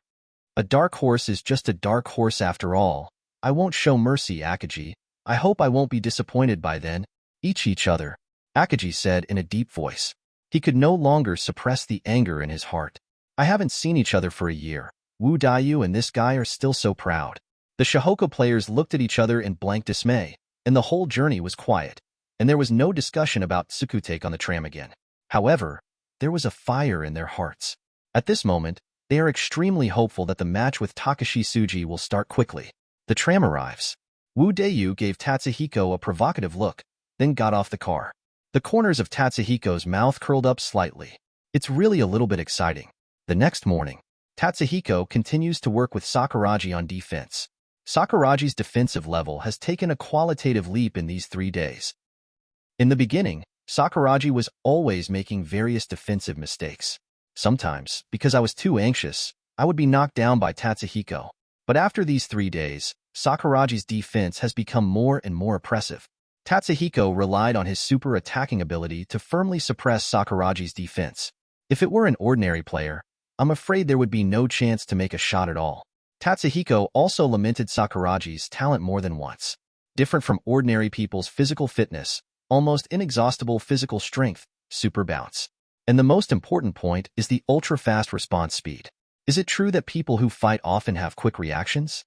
A dark horse is just a dark horse after all. I won't show mercy, Akagi. I hope I won't be disappointed by then. Each other, Akagi said in a deep voice. He could no longer suppress the anger in his heart. I haven't seen each other for a year. Wu Dayu and this guy are still so proud. The Shohoku players looked at each other in blank dismay, and the whole journey was quiet, and there was no discussion about Tsukutake on the tram again. However, there was a fire in their hearts. At this moment, they are extremely hopeful that the match with Takashi Tsuji will start quickly. The tram arrives. Wu Dayu gave Tatsuhiko a provocative look, then got off the car. The corners of Tatsuhiko's mouth curled up slightly. It's really a little bit exciting. The next morning, Tatsuhiko continues to work with Sakuragi on defense. Sakuragi's defensive level has taken a qualitative leap in these 3 days. In the beginning, Sakuragi was always making various defensive mistakes. Sometimes, because I was too anxious, I would be knocked down by Tatsuhiko. But after these 3 days, Sakuragi's defense has become more and more oppressive. Tatsuhiko relied on his super attacking ability to firmly suppress Sakuragi's defense. If it were an ordinary player, I'm afraid there would be no chance to make a shot at all. Tatsuhiko also lamented Sakuragi's talent more than once. Different from ordinary people's physical fitness, almost inexhaustible physical strength, super bounce. And the most important point is the ultra-fast response speed. Is it true that people who fight often have quick reactions?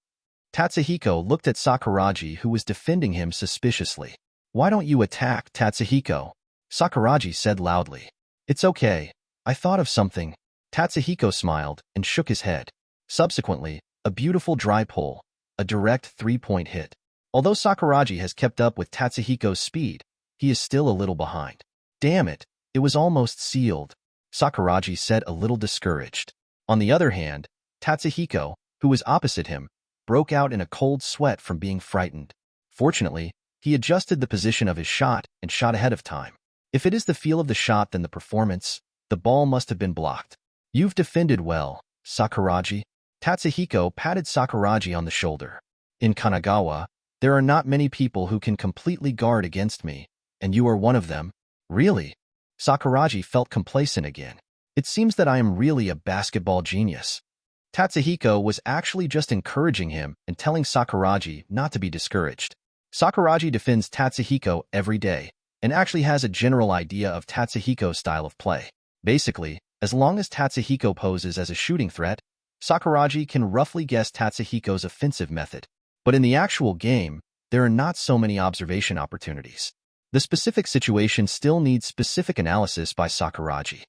Tatsuhiko looked at Sakuragi, who was defending him suspiciously. Why don't you attack, Tatsuhiko? Sakuragi said loudly. It's okay. I thought of something. Tatsuhiko smiled and shook his head. Subsequently, a beautiful dry pull, a direct three-point hit. Although Sakuragi has kept up with Tatsuhiko's speed, he is still a little behind. Damn it, it was almost sealed, Sakuragi said, a little discouraged. On the other hand, Tatsuhiko, who was opposite him, broke out in a cold sweat from being frightened. Fortunately, He adjusted the position of his shot and shot ahead of time. If it is the feel of the shot then the performance, the ball must have been blocked. You've defended well, Sakuragi. Tatsuhiko patted Sakuragi on the shoulder. In Kanagawa, there are not many people who can completely guard against me, and you are one of them. Really? Sakuragi felt complacent again. It seems that I am really a basketball genius. Tatsuhiko was actually just encouraging him and telling Sakuragi not to be discouraged. Sakuragi defends Tatsuhiko every day and actually has a general idea of Tatsuhiko's style of play. Basically, as long as Tatsuhiko poses as a shooting threat, Sakuragi can roughly guess Tatsuhiko's offensive method. But in the actual game, there are not so many observation opportunities. The specific situation still needs specific analysis by Sakuragi.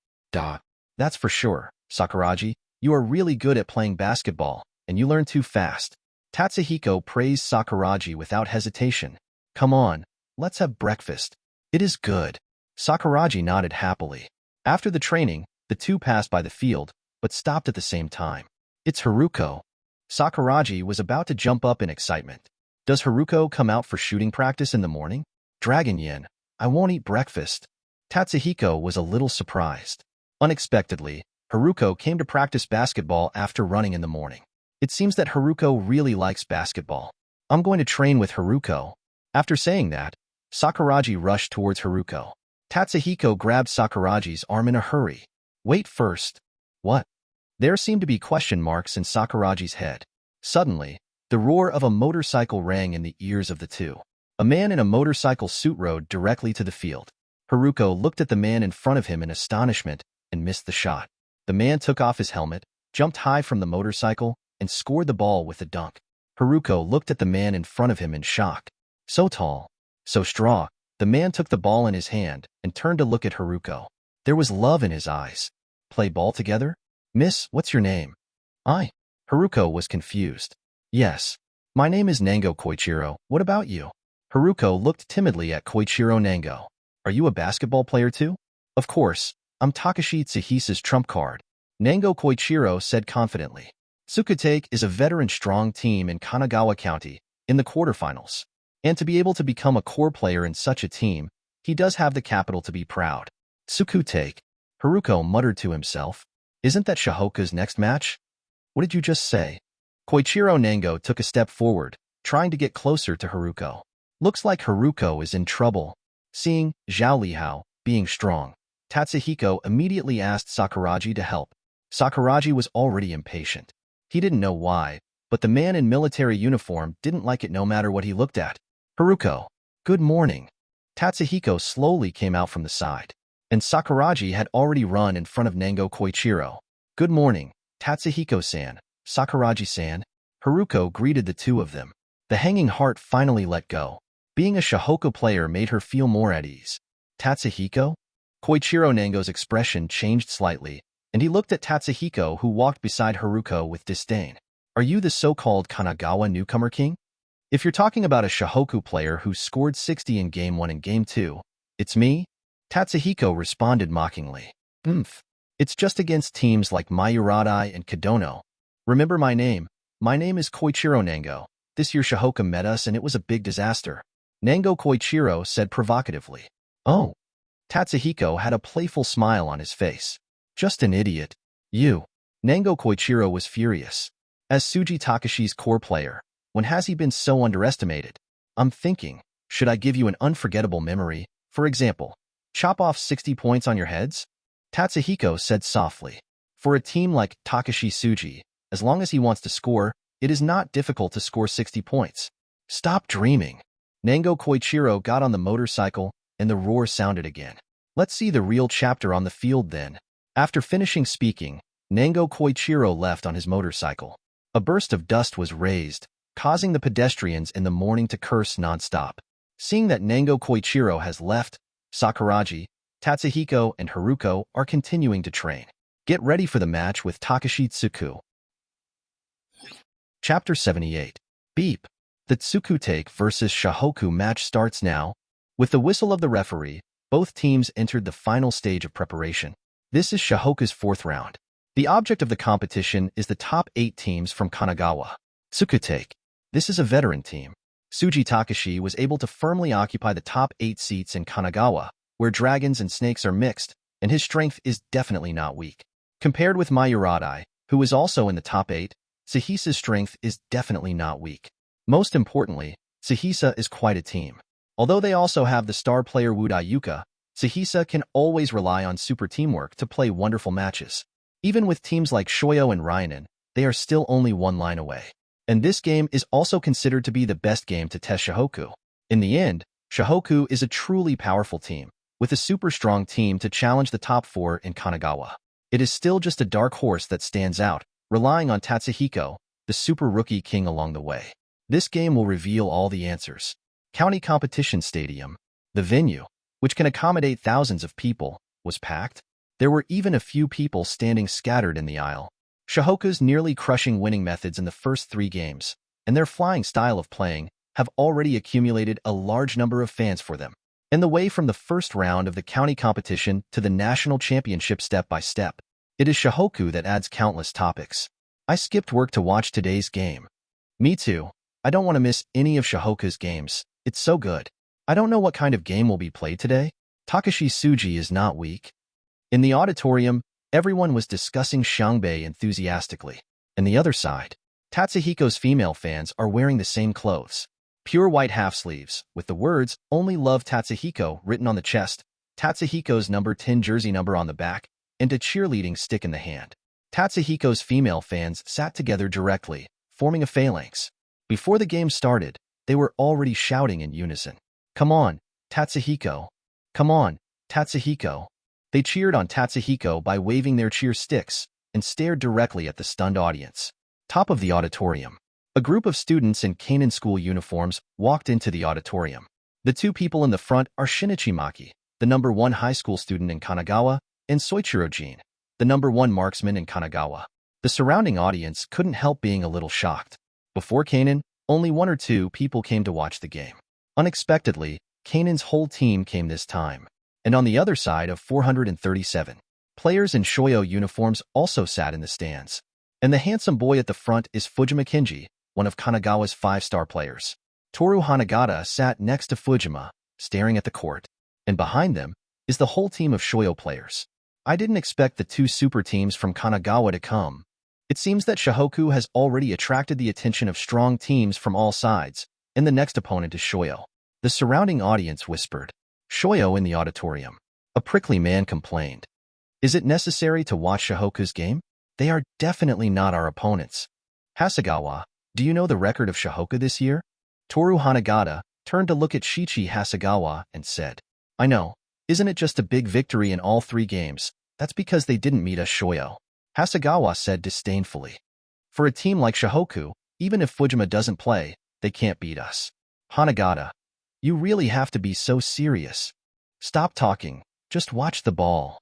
That's for sure, Sakuragi. You are really good at playing basketball, and you learn too fast. Tatsuhiko praised Sakuragi without hesitation. Come on, let's have breakfast. It is good. Sakuragi nodded happily. After the training, the two passed by the field, but stopped at the same time. It's Haruko. Sakuragi was about to jump up in excitement. Does Haruko come out for shooting practice in the morning? Dragon Yin, I won't eat breakfast. Tatsuhiko was a little surprised. Unexpectedly, Haruko came to practice basketball after running in the morning. It seems that Haruko really likes basketball. I'm going to train with Haruko. After saying that, Sakuragi rushed towards Haruko. Tatsuhiko grabbed Sakuragi's arm in a hurry. Wait first. What? There seemed to be question marks in Sakuragi's head. Suddenly, the roar of a motorcycle rang in the ears of the two. A man in a motorcycle suit rode directly to the field. Haruko looked at the man in front of him in astonishment and missed the shot. The man took off his helmet, jumped high from the motorcycle, and scored the ball with a dunk. Haruko looked at the man in front of him in shock. So tall, so strong. The man took the ball in his hand and turned to look at Haruko. There was love in his eyes. Play ball together? Miss, what's your name? Haruko was confused. Yes. My name is Nango Koichiro. What about you? Haruko looked timidly at Koichiro Nango. Are you a basketball player too? Of course. I'm Takashi Tsuhisa's trump card. Nango Koichiro said confidently. Tsukutake is a veteran-strong team in Kanagawa County, in the quarterfinals. And to be able to become a core player in such a team, he does have the capital to be proud. Tsukutake. Haruko muttered to himself. Isn't that Shohoku's next match? What did you just say? Koichiro Nango took a step forward, trying to get closer to Haruko. Looks like Haruko is in trouble. Seeing Zhao Lihao being strong, Tatsuhiko immediately asked Sakuragi to help. Sakuragi was already impatient. He didn't know why, but the man in military uniform didn't like it no matter what he looked at. Haruko, good morning. Tatsuhiko slowly came out from the side, and Sakuragi had already run in front of Nango Koichiro. Good morning, Tatsuhiko-san, Sakuragi-san. Haruko greeted the two of them. The hanging heart finally let go. Being a Shohoku player made her feel more at ease. Tatsuhiko? Koichiro Nango's expression changed slightly, and he looked at Tatsuhiko who walked beside Haruko with disdain. Are you the so-called Kanagawa newcomer king? If you're talking about a Shohoku player who scored 60 in Game 1 and Game 2, it's me? Tatsuhiko responded mockingly. It's just against teams like Mayuradai and Kadono. Remember my name. My name is Koichiro Nango. This year Shohoku met us and it was a big disaster. Nango Koichiro said provocatively. Oh. Tatsuhiko had a playful smile on his face. Just an idiot. You. Nango Koichiro was furious. As Tsuji Takashi's core player, when has he been so underestimated? I'm thinking, should I give you an unforgettable memory? For example, chop off 60 points on your heads? Tatsuhiko said softly. For a team like Takashi Tsuji, as long as he wants to score, it is not difficult to score 60 points. Stop dreaming. Nango Koichiro got on the motorcycle, and the roar sounded again. Let's see the real chapter on the field then. After finishing speaking, Nango Koichiro left on his motorcycle. A burst of dust was raised, causing the pedestrians in the morning to curse non-stop. Seeing that Nango Koichiro has left, Sakuragi, Tatsuhiko, and Haruko are continuing to train. Get ready for the match with Takashi Tsuku. Chapter 78. Beep. The Tsukutake vs. Shohoku match starts now. With the whistle of the referee, both teams entered the final stage of preparation. This is Shohoku's fourth round. The object of the competition is the top 8 teams from Kanagawa. Tsukutake. This is a veteran team. Tsuji Takashi was able to firmly occupy the top 8 seats in Kanagawa, where dragons and snakes are mixed, and his strength is definitely not weak. Compared with Mayuradai, who is also in the top 8, Sahisa's strength is definitely not weak. Most importantly, Sahisa is quite a team. Although they also have the star player Wudai Yuka, Sahisa can always rely on super teamwork to play wonderful matches. Even with teams like Shoyo and Ryanen, they are still only one line away. And this game is also considered to be the best game to test Shohoku. In the end, Shohoku is a truly powerful team, with a super strong team to challenge the top 4 in Kanagawa. It is still just a dark horse that stands out, relying on Tatsuhiko, the super rookie king along the way. This game will reveal all the answers. County Competition Stadium, the venue, which can accommodate thousands of people, was packed. There were even a few people standing scattered in the aisle. Shohoku's nearly crushing winning methods in the first 3 games, and their flying style of playing, have already accumulated a large number of fans for them. And the way from the first round of the county competition to the national championship step by step, it is Shohoku that adds countless topics. I skipped work to watch today's game. Me too. I don't want to miss any of Shohoku's games. It's so good. I don't know what kind of game will be played today. Takashi Tsuji is not weak. In the auditorium, everyone was discussing Xiangbei enthusiastically. And the other side, Tatsuhiko's female fans are wearing the same clothes. Pure white half-sleeves, with the words, "Only love Tatsuhiko" written on the chest, Tatsuhiko's number 10 jersey number on the back, and a cheerleading stick in the hand. Tatsuhiko's female fans sat together directly, forming a phalanx. Before the game started, they were already shouting in unison. "Come on, Tatsuhiko! Come on, Tatsuhiko!" They cheered on Tatsuhiko by waving their cheer sticks and stared directly at the stunned audience. Top of the auditorium. A group of students in Kanen school uniforms walked into the auditorium. The 2 people in the front are Shinichi Maki, the number 1 high school student in Kanagawa, and Soichiro Jin, the number 1 marksman in Kanagawa. The surrounding audience couldn't help being a little shocked. Before Kanen, only 1 or 2 people came to watch the game. Unexpectedly, Kanen's whole team came this time. And on the other side of 437, players in Shoyo uniforms also sat in the stands. And the handsome boy at the front is Fujima Kinji, one of Kanagawa's 5-star players. Toru Hanagata sat next to Fujima, staring at the court. And behind them is the whole team of Shoyo players. I didn't expect the 2 super teams from Kanagawa to come. It seems that Shohoku has already attracted the attention of strong teams from all sides, and the next opponent is Shoyo. The surrounding audience whispered, "Shoyo" in the auditorium. A prickly man complained. "Is it necessary to watch Shohoku's game? They are definitely not our opponents." "Hasegawa, do you know the record of Shohoku this year?" Toru Hanagata turned to look at Shichi Hasegawa and said, "I know. Isn't it just a big victory in all 3 games? That's because they didn't meet us, Shoyo." Hasegawa said disdainfully. "For a team like Shohoku, even if Fujima doesn't play, they can't beat us." "Hanagata, you really have to be so serious. Stop talking, just watch the ball."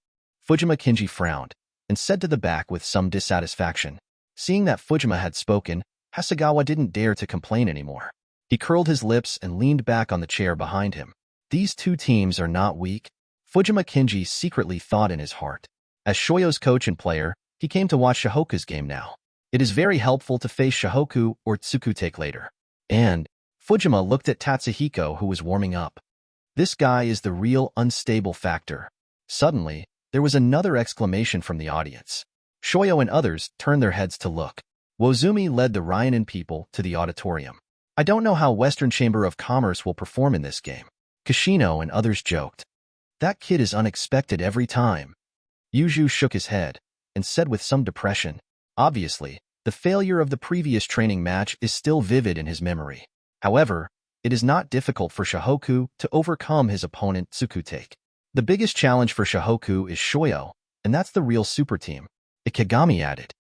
Fujima Kinji frowned and said to the back with some dissatisfaction. Seeing that Fujima had spoken, Hasegawa didn't dare to complain anymore. He curled his lips and leaned back on the chair behind him. These 2 teams are not weak, Fujima Kinji secretly thought in his heart. As Shoyo's coach and player, he came to watch Shohoku's game now. It is very helpful to face Shohoku or Tsukutake later. And Fujima looked at Tatsuhiko, who was warming up. This guy is the real unstable factor. Suddenly, there was another exclamation from the audience. Shoyo and others turned their heads to look. Wozumi led the Ryanen people to the auditorium. "I don't know how Western Chamber of Commerce will perform in this game." Kishino and others joked. "That kid is unexpected every time." Yuju shook his head and said with some depression, "Obviously, the failure of the previous training match is still vivid in his memory. However, it is not difficult for Shohoku to overcome his opponent Tsukutake. The biggest challenge for Shohoku is Shoyo, and that's the real super team." Ikegami added.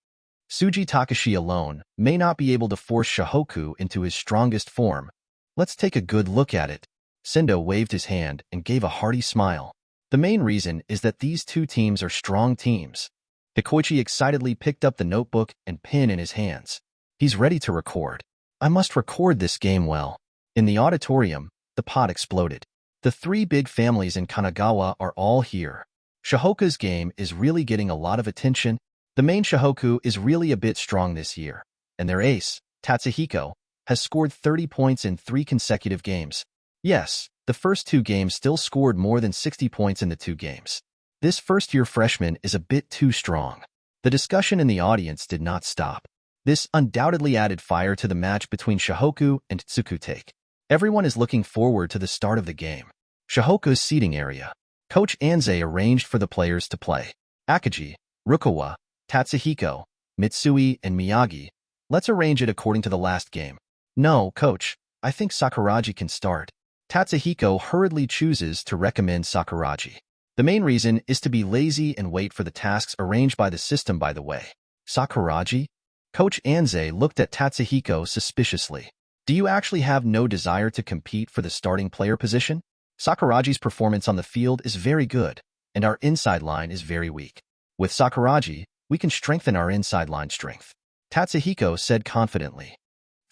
"Tsuji Takashi alone may not be able to force Shohoku into his strongest form. Let's take a good look at it." Sendo waved his hand and gave a hearty smile. The main reason is that these 2 teams are strong teams. Hikoichi excitedly picked up the notebook and pen in his hands. He's ready to record. "I must record this game well." In the auditorium, the pot exploded. The 3 big families in Kanagawa are all here. Shohoku's game is really getting a lot of attention. The main Shohoku is really a bit strong this year, and their ace, Tatsuhiko, has scored 30 points in 3 consecutive games. Yes, the first 2 games still scored more than 60 points in the 2 games. This first-year freshman is a bit too strong. The discussion in the audience did not stop. This undoubtedly added fire to the match between Shohoku and Tsukutake. Everyone is looking forward to the start of the game. Shohoku's seating area. Coach Anze arranged for the players to play. Akagi, Rukawa, Tatsuhiko, Mitsui, and Miyagi. Let's arrange it according to the last game. No, coach, I think Sakuragi can start. Tatsuhiko hurriedly chooses to recommend Sakuragi. The main reason is to be lazy and wait for the tasks arranged by the system, by the way. Sakuragi? Coach Anze looked at Tatsuhiko suspiciously. Do you actually have no desire to compete for the starting player position? Sakuragi's performance on the field is very good, and our inside line is very weak. With Sakuragi, we can strengthen our inside line strength. Tatsuhiko said confidently.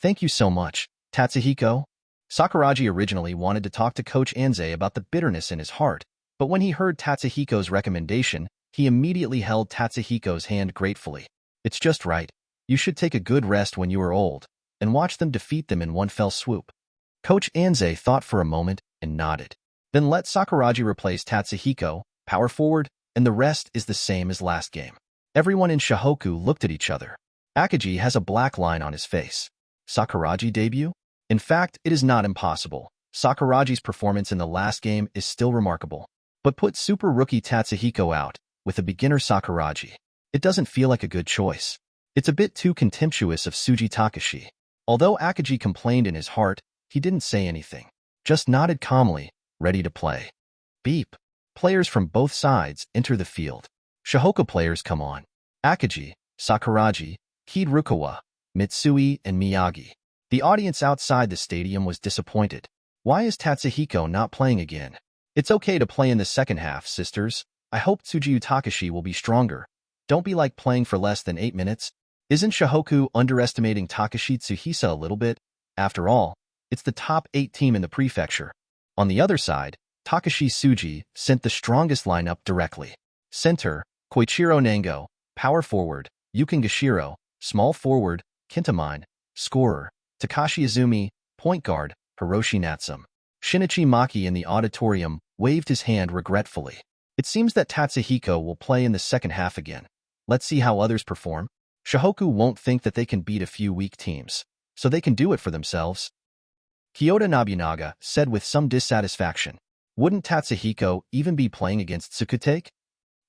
Thank you so much, Tatsuhiko. Sakuragi originally wanted to talk to Coach Anze about the bitterness in his heart, but when he heard Tatsuhiko's recommendation, he immediately held Tatsuhiko's hand gratefully. It's just right. You should take a good rest when you are old, and watch them defeat them in one fell swoop. Coach Anze thought for a moment and nodded. Then let Sakuragi replace Tatsuhiko, power forward, and the rest is the same as last game. Everyone in Shohoku looked at each other. Akagi has a black line on his face. Sakuragi debut? In fact, it is not impossible. Sakuragi's performance in the last game is still remarkable. But put super rookie Tatsuhiko out, with a beginner Sakuragi. It doesn't feel like a good choice. It's a bit too contemptuous of Tsuji Takashi. Although Akagi complained in his heart, he didn't say anything. Just nodded calmly, ready to play. Beep. Players from both sides enter the field. Shohoku players come on. Akagi, Sakuragi, Kid Rukawa, Mitsui, and Miyagi. The audience outside the stadium was disappointed. Why is Tatsuhiko not playing again? It's okay to play in the second half, sisters. I hope Tsuji Takashi will be stronger. Don't be like playing for less than 8 minutes. Isn't Shohoku underestimating Takashi Tsuhisa a little bit? After all, it's the top 8 team in the prefecture. On the other side, Takashi Tsuji sent the strongest lineup directly. Center, Koichiro Nango. Power forward, Yukin Gashiro. Small forward, Kintamine. Scorer, Takashi Izumi. Point guard, Hiroshi Natsum. Shinichi Maki in the auditorium waved his hand regretfully. It seems that Tatsuhiko will play in the second half again. Let's see how others perform. Shohoku won't think that they can beat a few weak teams, so they can do it for themselves. Kyoto Nobunaga said with some dissatisfaction. Wouldn't Tatsuhiko even be playing against Tsukutake?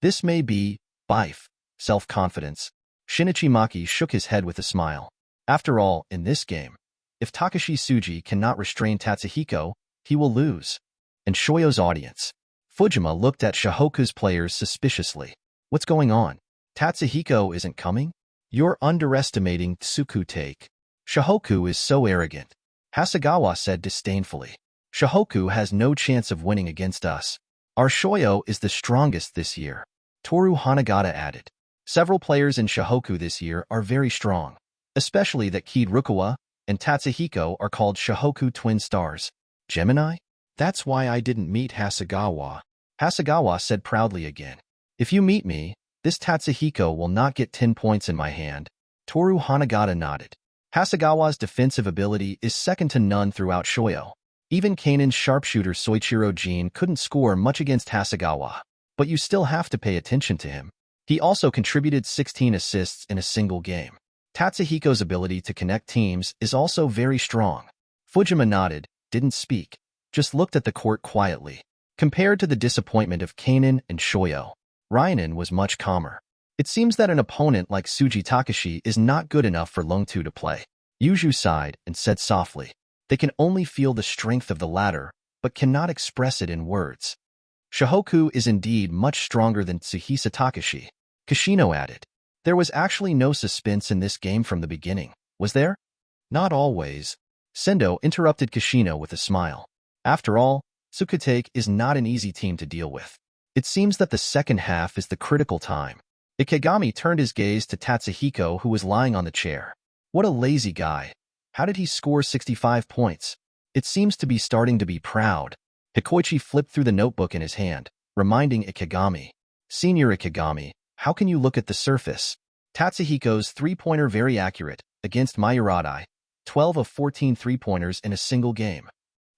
This may be bife, self-confidence. Shinichi Maki shook his head with a smile. After all, in this game, if Takashi Tsuji cannot restrain Tatsuhiko, he will lose. And Shoyo's audience. Fujima looked at Shohoku's players suspiciously. What's going on? Tatsuhiko isn't coming? You're underestimating Tsukutake. Shohoku is so arrogant. Hasegawa said disdainfully. Shohoku has no chance of winning against us. Our Shoyo is the strongest this year. Toru Hanagata added. Several players in Shohoku this year are very strong, especially that Kid Rukawa and Tatsuhiko are called Shohoku Twin Stars. Gemini? That's why I didn't meet Hasegawa. Hasegawa said proudly again. If you meet me, this Tatsuhiko will not get 10 points in my hand. Toru Hanagata nodded. Hasegawa's defensive ability is second to none throughout Shoyo. Even Kanen's sharpshooter Soichiro Jin couldn't score much against Hasegawa, but you still have to pay attention to him. He also contributed 16 assists in a single game. Tatsuhiko's ability to connect teams is also very strong. Fujima nodded, didn't speak, just looked at the court quietly. Compared to the disappointment of Kanen and Shoyo, Ryanen was much calmer. It seems that an opponent like Tsuji Takashi is not good enough for Lungtu to play. Yuju sighed and said softly, they can only feel the strength of the latter, but cannot express it in words. Shohoku is indeed much stronger than Tsuhisa Takashi. Kishino added. There was actually no suspense in this game from the beginning, was there? Not always. Sendo interrupted Kishino with a smile. After all, Tsukutake is not an easy team to deal with. It seems that the second half is the critical time. Ikegami turned his gaze to Tatsuhiko, who was lying on the chair. What a lazy guy. How did he score 65 points? It seems to be starting to be proud. Hikoichi flipped through the notebook in his hand, reminding Ikegami. Senior Ikegami, how can you look at the surface? Tatsuhiko's three-pointer very accurate, against Mayuradai. 12 of 14 three-pointers in a single game.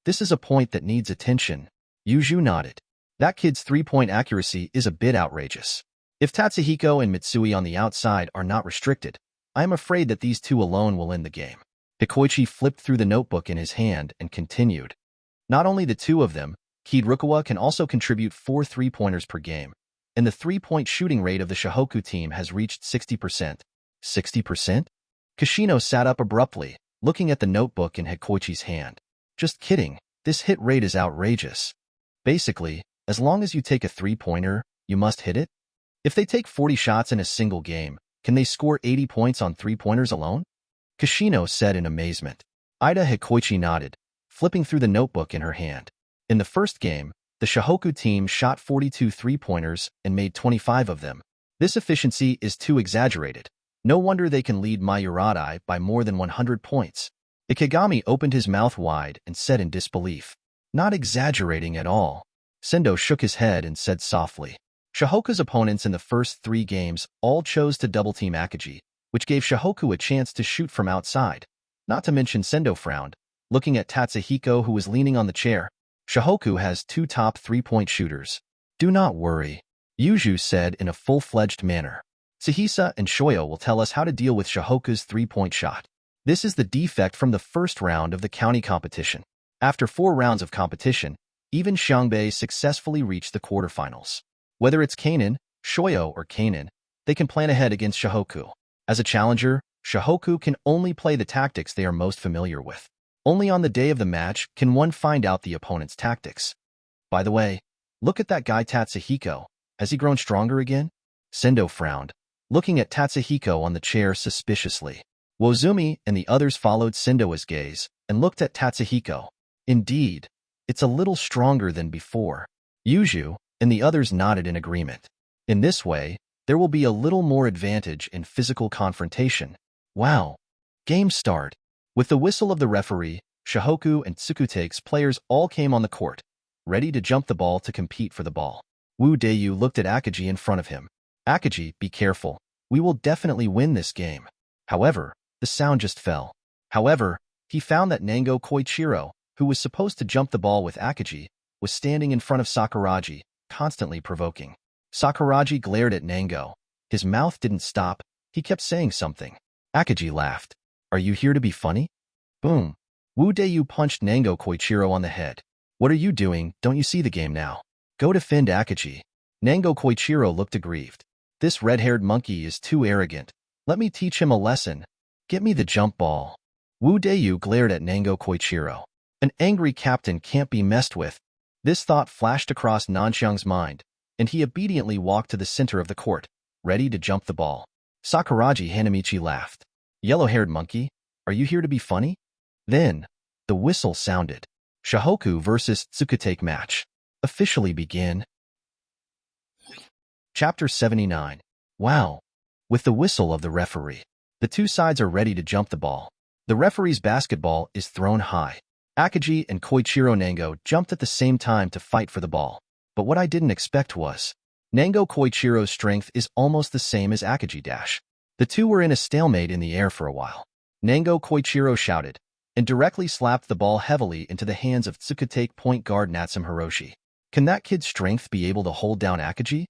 This is a point that needs attention. Yuju nodded. That kid's three-point accuracy is a bit outrageous. If Tatsuhiko and Mitsui on the outside are not restricted, I am afraid that these two alone will win the game. Hikoichi flipped through the notebook in his hand and continued. Not only the two of them, Kiirukawa can also contribute 4 three-pointers per game, and the three-point shooting rate of the Shohoku team has reached 60%. 60%? Kishino sat up abruptly, looking at the notebook in Hikoichi's hand. Just kidding, this hit rate is outrageous. Basically, as long as you take a three-pointer, you must hit it? If they take 40 shots in a single game, can they score 80 points on three-pointers alone? Kishino said in amazement. Ida Hikoichi nodded, flipping through the notebook in her hand. In the first game, the Shohoku team shot 42 three-pointers and made 25 of them. This efficiency is too exaggerated. No wonder they can lead Mayuradai by more than 100 points. Ikegami opened his mouth wide and said in disbelief. Not exaggerating at all. Sendo shook his head and said softly. Shohoku's opponents in the first 3 games all chose to double-team Akagi, which gave Shohoku a chance to shoot from outside. Not to mention Sendo frowned, looking at Tatsuhiko who was leaning on the chair. Shohoku has 2 top three-point shooters. Do not worry, Yuju said in a full-fledged manner. Suhisa and Shoyo will tell us how to deal with Shohoku's three-point shot. This is the defect from the first round of the county competition. After 4 rounds of competition, even Xiangbei successfully reached the quarterfinals. Whether it's Kanan, Shoyo, or Kanan, they can plan ahead against Shohoku. As a challenger, Shohoku can only play the tactics they are most familiar with. Only on the day of the match can one find out the opponent's tactics. By the way, look at that guy Tatsuhiko. Has he grown stronger again? Sendo frowned, looking at Tatsuhiko on the chair suspiciously. Wozumi and the others followed Sendo's gaze and looked at Tatsuhiko. Indeed, it's a little stronger than before. Yuju and the others nodded in agreement. In this way, there will be a little more advantage in physical confrontation. Wow. Game start. With the whistle of the referee, Shohoku and Tsukute's players all came on the court, ready to jump the ball to compete for the ball. Wu Deyu looked at Akagi in front of him. Akagi, be careful. We will definitely win this game. However, the sound just fell. However, he found that Nango Koichiro, who was supposed to jump the ball with Akagi, was standing in front of Sakuragi, constantly provoking. Sakuragi glared at Nango. His mouth didn't stop. He kept saying something. Akagi laughed. Are you here to be funny? Boom. Wu Deyu punched Nango Koichiro on the head. What are you doing? Don't you see the game now? Go defend Akagi. Nango Koichiro looked aggrieved. This red-haired monkey is too arrogant. Let me teach him a lesson. Get me the jump ball. Wu Deyu glared at Nango Koichiro. An angry captain can't be messed with. This thought flashed across Nanxiang's mind, and he obediently walked to the center of the court, ready to jump the ball. Sakuragi Hanamichi laughed. Yellow-haired monkey, are you here to be funny? Then, the whistle sounded. Shohoku versus Tsukute match. Officially begin. Chapter 79. Wow. With the whistle of the referee, the two sides are ready to jump the ball. The referee's basketball is thrown high. Akagi and Koichiro Nango jumped at the same time to fight for the ball. But what I didn't expect was, Nango Koichiro's strength is almost the same as Akagi dash. The two were in a stalemate in the air for a while. Nango Koichiro shouted, and directly slapped the ball heavily into the hands of Tsukute point guard Natsum Hiroshi. Can that kid's strength be able to hold down Akagi?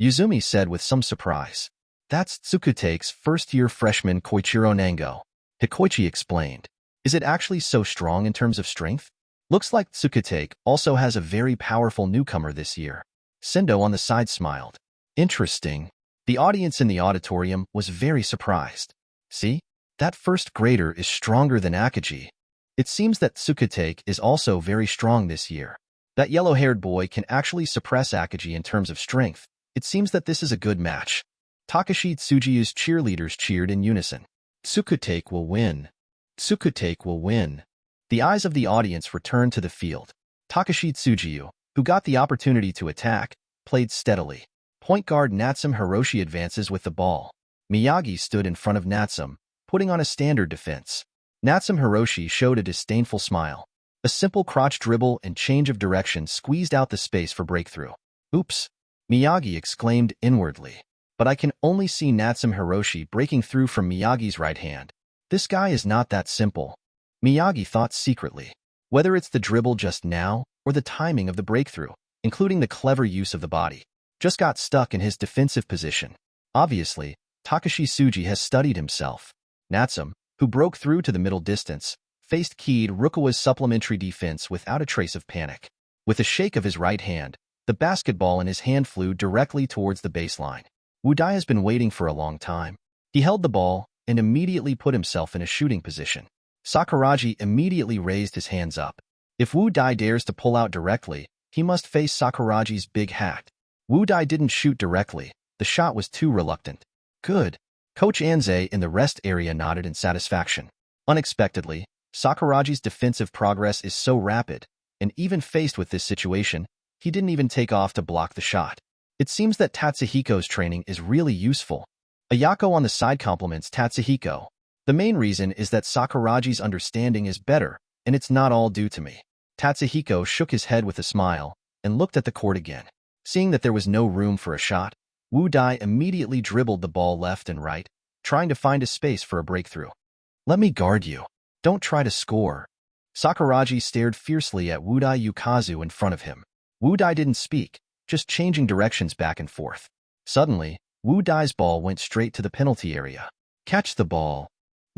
Yuzumi said with some surprise. That's Tsukute's first-year freshman Koichiro Nango. Hikoichi explained. Is it actually so strong in terms of strength? Looks like Tsukute also has a very powerful newcomer this year. Sendo on the side smiled. Interesting. The audience in the auditorium was very surprised. See? That first grader is stronger than Akagi. It seems that Tsukute is also very strong this year. That yellow-haired boy can actually suppress Akagi in terms of strength. It seems that this is a good match. Takashi Tsuji's cheerleaders cheered in unison. Tsukute will win. Tsukute will win. The eyes of the audience returned to the field. Takashi Tsuji, who got the opportunity to attack, played steadily. Point guard Natsum Hiroshi advances with the ball. Miyagi stood in front of Natsum, putting on a standard defense. Natsum Hiroshi showed a disdainful smile. A simple crotch dribble and change of direction squeezed out the space for breakthrough. Oops! Miyagi exclaimed inwardly. But I can only see Natsum Hiroshi breaking through from Miyagi's right hand. This guy is not that simple, Miyagi thought secretly. Whether it's the dribble just now or the timing of the breakthrough, including the clever use of the body, just got stuck in his defensive position. Obviously, Takashi Tsuji has studied himself. Natsume, who broke through to the middle distance, faced Kid Rukawa's supplementary defense without a trace of panic. With a shake of his right hand, the basketball in his hand flew directly towards the baseline. Wudai has been waiting for a long time. He held the ball and immediately put himself in a shooting position. Sakuragi immediately raised his hands up. If Wudai dares to pull out directly, he must face Sakuragi's big hat. Wudai didn't shoot directly. The shot was too reluctant. Good. Coach Anze in the rest area nodded in satisfaction. Unexpectedly, Sakuragi's defensive progress is so rapid, and even faced with this situation, he didn't even take off to block the shot. It seems that Tatsuhiko's training is really useful. Ayako on the side compliments Tatsuhiko. The main reason is that Sakuragi's understanding is better, and it's not all due to me. Tatsuhiko shook his head with a smile and looked at the court again. Seeing that there was no room for a shot, Wudai immediately dribbled the ball left and right, trying to find a space for a breakthrough. Let me guard you. Don't try to score. Sakuragi stared fiercely at Wudai Yukazu in front of him. Wudai didn't speak, just changing directions back and forth. Suddenly, Wudai's ball went straight to the penalty area. Catch the ball.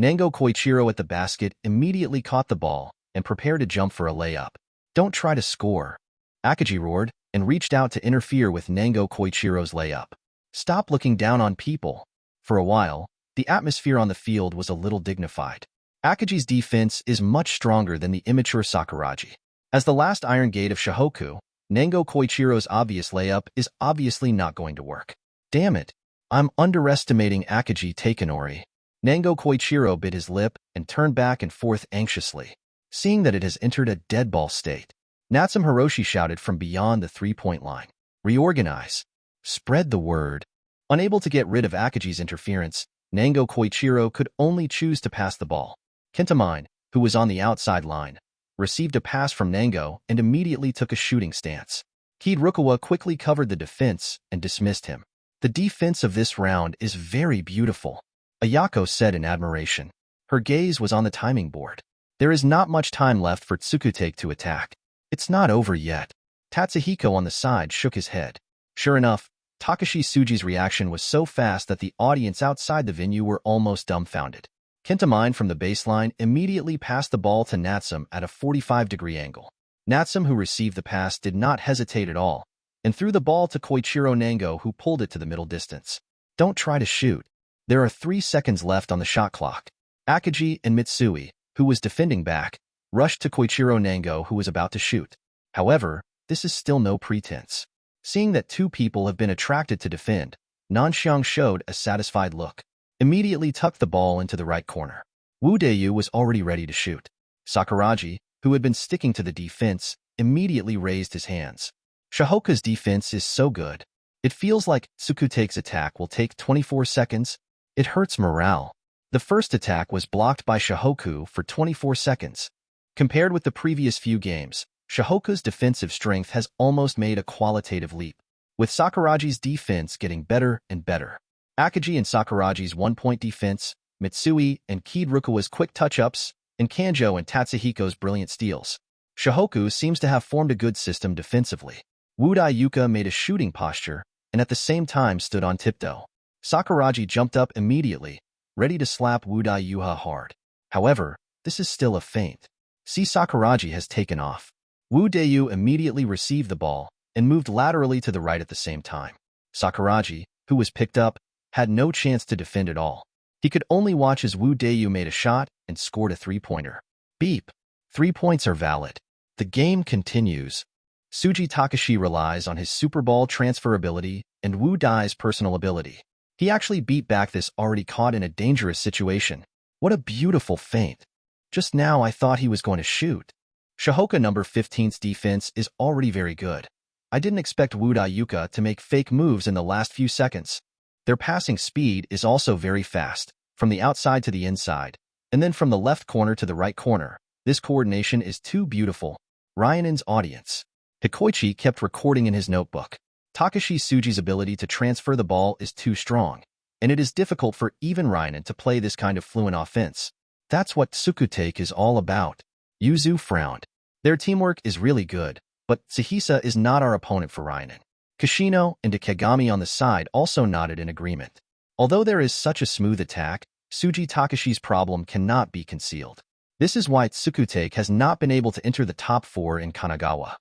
Nango Koichiro at the basket immediately caught the ball and prepared to jump for a layup. Don't try to score. Akaji roared and reached out to interfere with Nango Koichiro's layup. Stop looking down on people. For a while, the atmosphere on the field was a little dignified. Akaji's defense is much stronger than the immature Sakuragi. As the last iron gate of Shohoku, Nango Koichiro's obvious layup is obviously not going to work. Damn it. I'm underestimating Akaji Takenori. Nango Koichiro bit his lip and turned back and forth anxiously, seeing that it has entered a dead ball state. Natsume Hiroshi shouted from beyond the three-point line. Reorganize. Spread the word. Unable to get rid of Akaji's interference, Nango Koichiro could only choose to pass the ball. Kentamine, who was on the outside line, received a pass from Nango and immediately took a shooting stance. Kid Rukawa quickly covered the defense and dismissed him. The defense of this round is very beautiful, Ayako said in admiration. Her gaze was on the timing board. There is not much time left for Tsukutake to attack. It's not over yet. Tatsuhiko on the side shook his head. Sure enough, Takashi Tsuji's reaction was so fast that the audience outside the venue were almost dumbfounded. Kentamine from the baseline immediately passed the ball to Natsume at a 45-degree angle. Natsume, who received the pass, did not hesitate at all, and threw the ball to Koichiro Nango, who pulled it to the middle distance. Don't try to shoot. There are 3 seconds left on the shot clock. Akaji and Mitsui, who was defending back, rushed to Koichiro Nango, who was about to shoot. However, this is still no pretense. Seeing that 2 people have been attracted to defend, Nanxiang showed a satisfied look. Immediately tucked the ball into the right corner. Wu Deyu was already ready to shoot. Sakuragi, who had been sticking to the defense, immediately raised his hands. Shohoku's defense is so good. It feels like Tsukutake's attack will take 24 seconds. It hurts morale. The first attack was blocked by Shohoku for 24 seconds. Compared with the previous few games, Shohoku's defensive strength has almost made a qualitative leap, with Sakuragi's defense getting better and better. Akaji and Sakuragi's one-point defense, Mitsui and Kid Rukawa's quick touch-ups, and Kanjo and Tatsuhiko's brilliant steals. Shohoku seems to have formed a good system defensively. Wudai Yuka made a shooting posture and at the same time stood on tiptoe. Sakuragi jumped up immediately, ready to slap Wudai Yuha hard. However, this is still a feint. See, Sakuragi has taken off. Wu Deyu immediately received the ball and moved laterally to the right at the same time. Sakuragi, who was picked up, had no chance to defend at all. He could only watch as Wu Deyu made a shot and scored a three-pointer. Beep. 3 points are valid. The game continues. Tsuji Takashi relies on his Super Ball transferability and Wu Dai's personal ability. He actually beat back this already caught in a dangerous situation. What a beautiful feint. Just now I thought he was going to shoot. Shohoku number 15's defense is already very good. I didn't expect Wudai Yuka to make fake moves in the last few seconds. Their passing speed is also very fast, from the outside to the inside, and then from the left corner to the right corner. This coordination is too beautiful. Ryanen's audience. Hikoichi kept recording in his notebook. Takashi Tsuji's ability to transfer the ball is too strong, and it is difficult for even Ryanen to play this kind of fluent offense. That's what Tsukutake is all about. Yuzu frowned. Their teamwork is really good, but Tsukisa is not our opponent for Rainen. Kishino and Ikegami on the side also nodded in agreement. Although there is such a smooth attack, Tsuji Takashi's problem cannot be concealed. This is why Tsukutake has not been able to enter the top 4 in Kanagawa.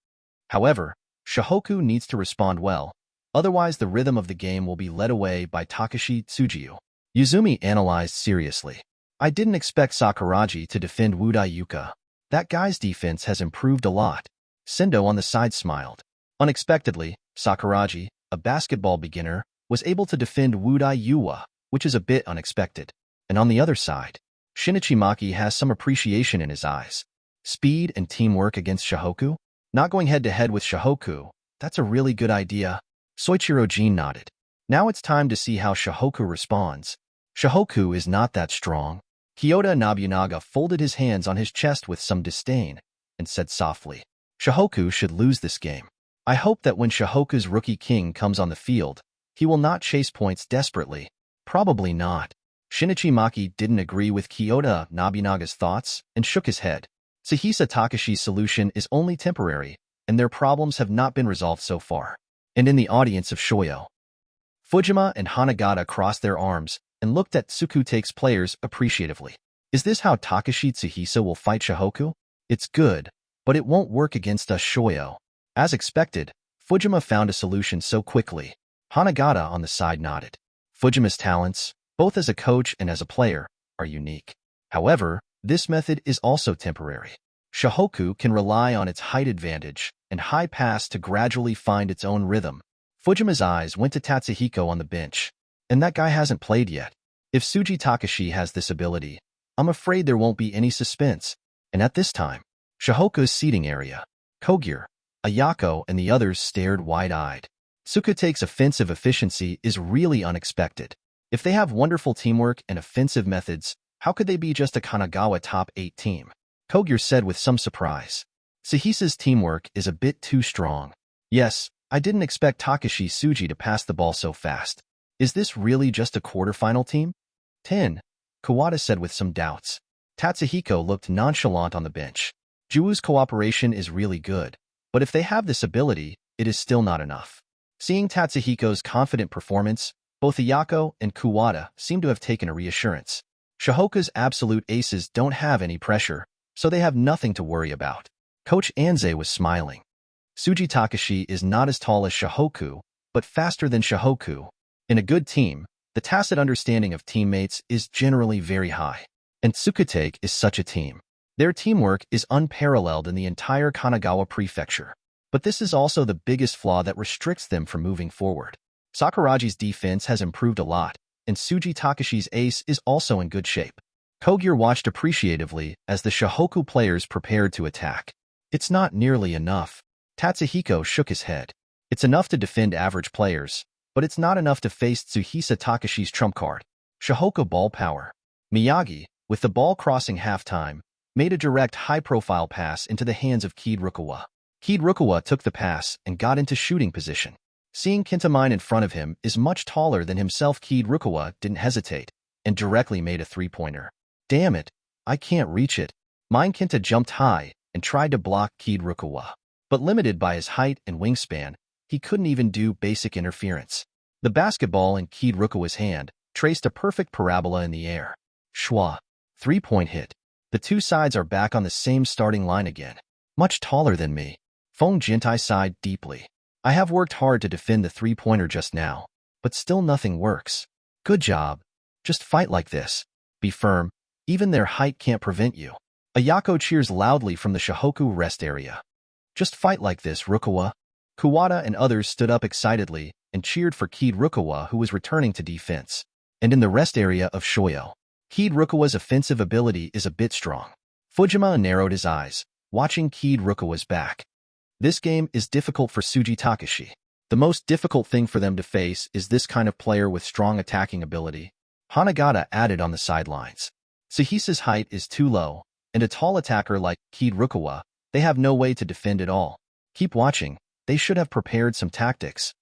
However, Shohoku needs to respond well, otherwise the rhythm of the game will be led away by Takashi Tsujiu. Yuzumi analyzed seriously. I didn't expect Sakuraji to defend Wudai Yuka. That guy's defense has improved a lot. Sendo on the side smiled. Unexpectedly, Sakuraji, a basketball beginner, was able to defend Wudai Yuwa, which is a bit unexpected. And on the other side, Shinichi Maki has some appreciation in his eyes. Speed and teamwork against Shohoku? Not going head-to-head with Shohoku, that's a really good idea. Soichiro Jin nodded. Now it's time to see how Shohoku responds. Shohoku is not that strong. Kyoto Nobunaga folded his hands on his chest with some disdain and said softly, Shohoku should lose this game. I hope that when Shohoku's rookie king comes on the field, he will not chase points desperately. Probably not. Shinichi Maki didn't agree with Kyoto Nobunaga's thoughts and shook his head. Tsukisa Takashi's solution is only temporary, and their problems have not been resolved so far. And in the audience of Shoyo, Fujima and Hanagata crossed their arms and looked at Tsukutake's players appreciatively. Is this how Takashi Tsukisa will fight Shohoku? It's good, but it won't work against us Shoyo. As expected, Fujima found a solution so quickly. Hanagata on the side nodded. Fujima's talents, both as a coach and as a player, are unique. However, this method is also temporary. Shohoku can rely on its height advantage and high pass to gradually find its own rhythm. Fujima's eyes went to Tatsuhiko on the bench. And that guy hasn't played yet. If Tsuji Takashi has this ability, I'm afraid there won't be any suspense. And at this time, Shohoku's seating area, Kogure, Ayako, and the others stared wide-eyed. Tsukutake's offensive efficiency is really unexpected. If they have wonderful teamwork and offensive methods, how could they be just a Kanagawa top 8 team? Kogure said with some surprise. Tsuhisa's teamwork is a bit too strong. Yes, I didn't expect Takashi Tsuji to pass the ball so fast. Is this really just a quarterfinal team? 10. Kawada said with some doubts. Tatsuhiko looked nonchalant on the bench. Juwu's cooperation is really good, but if they have this ability, it is still not enough. Seeing Tatsuhiko's confident performance, both Ayako and Kawada seem to have taken a reassurance. Shohoku's absolute aces don't have any pressure, so they have nothing to worry about. Coach Anze was smiling. Tsuji Takashi is not as tall as Shohoku, but faster than Shohoku. In a good team, the tacit understanding of teammates is generally very high. And Tsukutake is such a team. Their teamwork is unparalleled in the entire Kanagawa prefecture. But this is also the biggest flaw that restricts them from moving forward. Sakuraji's defense has improved a lot, and Tsuji Takashi's ace is also in good shape. Kogure watched appreciatively as the Shohoku players prepared to attack. It's not nearly enough. Tatsuhiko shook his head. It's enough to defend average players, but it's not enough to face Tsukisa Takashi's trump card, Shohoku ball power. Miyagi, with the ball crossing halftime, made a direct high-profile pass into the hands of Kid Rukawa. Kid Rukawa took the pass and got into shooting position. Seeing Kintamine in front of him is much taller than himself, Kid Rukawa didn't hesitate and directly made a three-pointer. Damn it, I can't reach it. Mine Kinta jumped high and tried to block Kid Rukawa, but limited by his height and wingspan, he couldn't even do basic interference. The basketball in Kid Rukawa's hand traced a perfect parabola in the air. Schwa. 3-point hit. The two sides are back on the same starting line again. Much taller than me. Fong Jintai sighed deeply. I have worked hard to defend the three-pointer just now, but still nothing works. Good job. Just fight like this. Be firm. Even their height can't prevent you. Ayako cheers loudly from the Shohoku rest area. Just fight like this, Rukawa. Kawada and others stood up excitedly and cheered for Kid Rukawa, who was returning to defense. And in the rest area of Shoyo, Kid Rukawa's offensive ability is a bit strong. Fujima narrowed his eyes, watching Kid Rukawa's back. This game is difficult for Tsuji Takashi. The most difficult thing for them to face is this kind of player with strong attacking ability. Hanagata added on the sidelines. Tsuhisa's height is too low, and a tall attacker like Kid Rukawa, they have no way to defend at all. Keep watching. They should have prepared some tactics.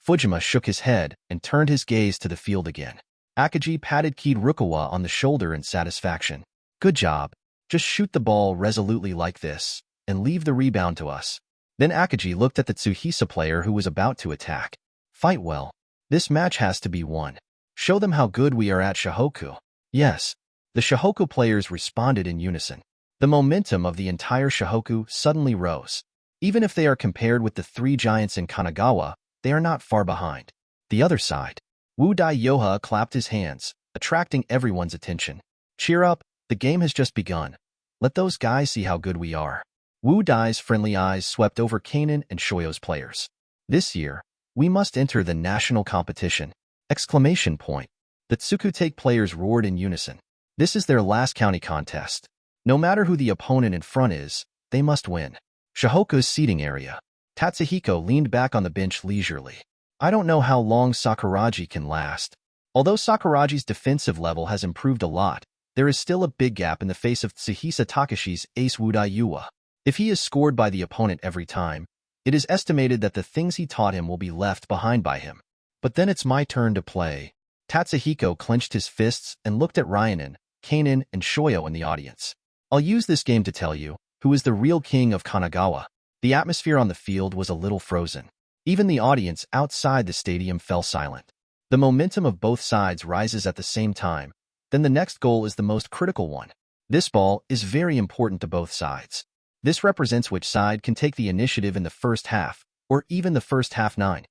Fujima shook his head and turned his gaze to the field again. Akaji patted Kid Rukawa on the shoulder in satisfaction. Good job. Just shoot the ball resolutely like this, and leave the rebound to us. Then Akagi looked at the Tsuhisa player who was about to attack. Fight well. This match has to be won. Show them how good we are at Shohoku. Yes. The Shohoku players responded in unison. The momentum of the entire Shohoku suddenly rose. Even if they are compared with the three giants in Kanagawa, they are not far behind. The other side. Wu Dai Yoha clapped his hands, attracting everyone's attention. Cheer up, the game has just begun. Let those guys see how good we are. Wu Dai's friendly eyes swept over Kanan and Shoyo's players. This year, we must enter the national competition! Exclamation point. The Tsukutake players roared in unison. This is their last county contest. No matter who the opponent in front is, they must win. Shohoku's seating area. Tatsuhiko leaned back on the bench leisurely. I don't know how long Sakuragi can last. Although Sakuragi's defensive level has improved a lot, there is still a big gap in the face of Tsuhisa Takashi's ace Wudai. If he is scored by the opponent every time, it is estimated that the things he taught him will be left behind by him. But then it's my turn to play. Tatsuhiko clenched his fists and looked at Ryanen, Kanan, and Shoyo in the audience. I'll use this game to tell you who is the real king of Kanagawa. The atmosphere on the field was a little frozen. Even the audience outside the stadium fell silent. The momentum of both sides rises at the same time. Then the next goal is the most critical one. This ball is very important to both sides. This represents which side can take the initiative in the first half, or even the first half 9.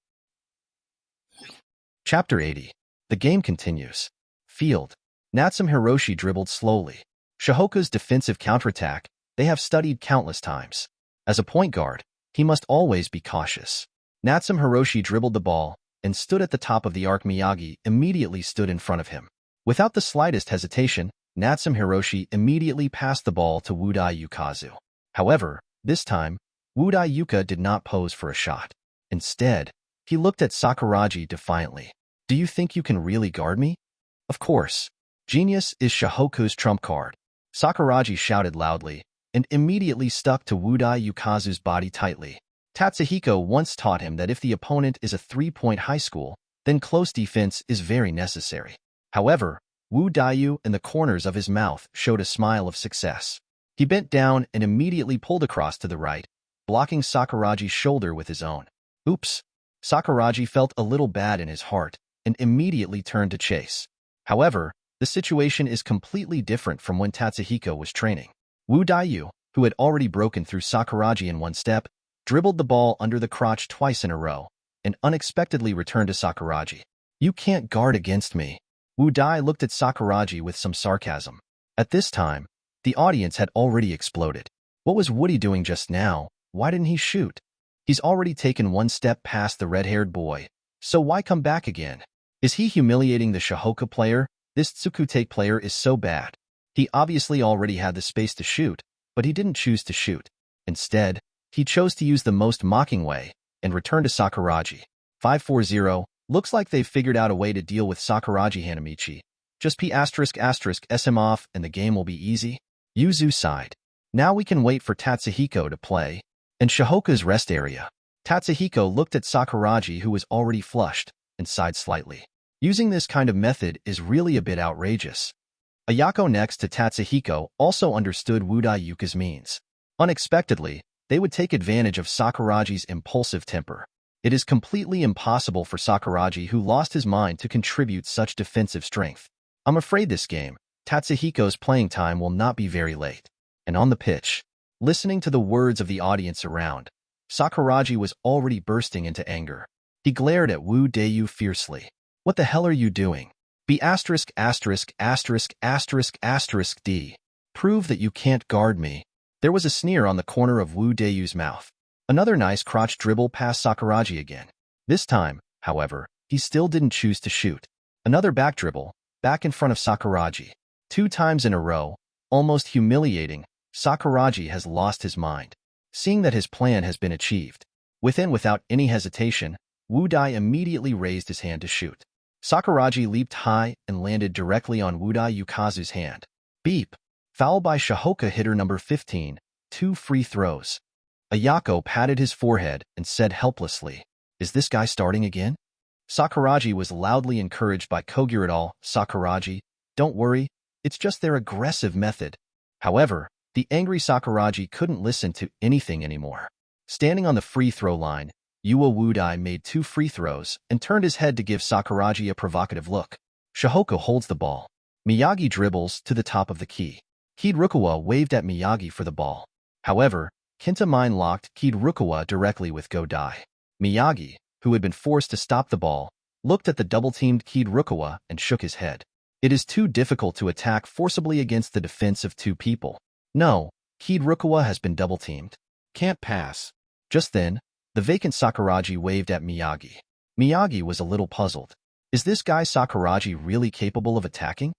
Chapter 80. The game continues. Field. Natsum Hiroshi dribbled slowly. Shohoku's defensive counterattack, they have studied countless times. As a point guard, he must always be cautious. Natsum Hiroshi dribbled the ball and stood at the top of the arc. Miyagi immediately stood in front of him. Without the slightest hesitation, Natsum Hiroshi immediately passed the ball to Wudai Yukazu. However, this time, Wudai Yuka did not pose for a shot. Instead, he looked at Sakuragi defiantly. Do you think you can really guard me? Of course. Genius is Shohoku's trump card. Sakuragi shouted loudly, and immediately stuck to Wudai Yukazu's body tightly. Tatsuhiko once taught him that if the opponent is a three-point high school, then close defense is very necessary. However, Wudai in the corners of his mouth showed a smile of success. He bent down and immediately pulled across to the right, blocking Sakuragi's shoulder with his own. Oops! Sakuragi felt a little bad in his heart and immediately turned to chase. However, the situation is completely different from when Tatsuhiko was training. Wudai, who had already broken through Sakuragi in one step, dribbled the ball under the crotch twice in a row and unexpectedly returned to Sakuragi. You can't guard against me. Wudai looked at Sakuragi with some sarcasm. At this time, the audience had already exploded. What was Woody doing just now? Why didn't he shoot? He's already taken one step past the red-haired boy, so why come back again? Is he humiliating the Shohoku player? This Tsukutake player is so bad. He obviously already had the space to shoot, but he didn't choose to shoot. Instead, he chose to use the most mocking way and return to Sakuragi. 540, looks like they've figured out a way to deal with Sakuragi Hanamichi. Just P*** SM off and the game will be easy. Yuzu sighed. Now we can wait for Tatsuhiko to play. And Shohoku's rest area. Tatsuhiko looked at Sakuragi who was already flushed and sighed slightly. Using this kind of method is really a bit outrageous. Ayako next to Tatsuhiko also understood Wudai Yuka's means. Unexpectedly, they would take advantage of Sakuragi's impulsive temper. It is completely impossible for Sakuragi who lost his mind to contribute such defensive strength. I'm afraid this game, Tatsuhiko's playing time will not be very late. And on the pitch, listening to the words of the audience around, Sakuragi was already bursting into anger. He glared at Wudai fiercely. What the hell are you doing? B*************************************************************************************************************************************************************************************************************************************************************************************************** Prove me. There was a sneer on the corner of Wudai's mouth. Another nice crotch dribble past Sakuragi again. This time, however, he still didn't choose to shoot. Another back dribble, back in front of Sakuragi. 2 times in a row, almost humiliating, Sakuragi has lost his mind. Seeing that his plan has been achieved, without any hesitation, Wudai immediately raised his hand to shoot. Sakuragi leaped high and landed directly on Wudai Yukazu's hand. Beep! Foul by Shohoku hitter number 15, 2 free throws. Ayako patted his forehead and said helplessly, "Is this guy starting again?" Sakuragi was loudly encouraged by Kogurado. "Sakuragi, don't worry, It's just their aggressive method. However, the angry Sakuragi couldn't listen to anything anymore. Standing on the free throw line, Yua Wudai made 2 free throws and turned his head to give Sakuragi a provocative look. Shohoku holds the ball. Miyagi dribbles to the top of the key. Kid Rukawa waved at Miyagi for the ball. However, Kinta mind-locked Kid Rukawa directly with Go Dai. Miyagi, who had been forced to stop the ball, looked at the double-teamed Kid Rukawa and shook his head. It is too difficult to attack forcibly against the defense of 2 people. No, Kid Rukawa has been double-teamed. Can't pass. Just then, the vacant Sakuragi waved at Miyagi. Miyagi was a little puzzled. Is this guy Sakuragi really capable of attacking?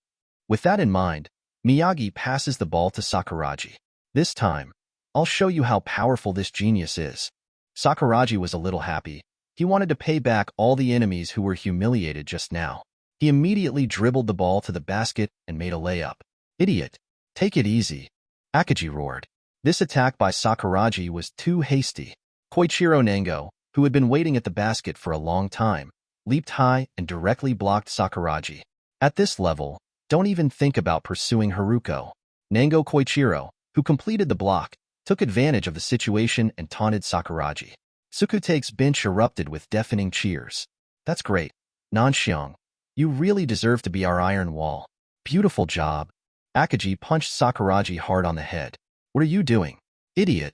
With that in mind, Miyagi passes the ball to Sakuragi. This time, I'll show you how powerful this genius is. Sakuragi was a little happy. He wanted to pay back all the enemies who were humiliated just now. He immediately dribbled the ball to the basket and made a layup. Idiot! Take it easy. Akaji roared. This attack by Sakuragi was too hasty. Koichiro Nango, who had been waiting at the basket for a long time, leaped high and directly blocked Sakuragi. At this level, don't even think about pursuing Haruko. Nango Koichiro, who completed the block, took advantage of the situation and taunted Sakuragi. Sukute's bench erupted with deafening cheers. That's great. Nanxiong, you really deserve to be our iron wall. Beautiful job. Akaji punched Sakuragi hard on the head. What are you doing? Idiot.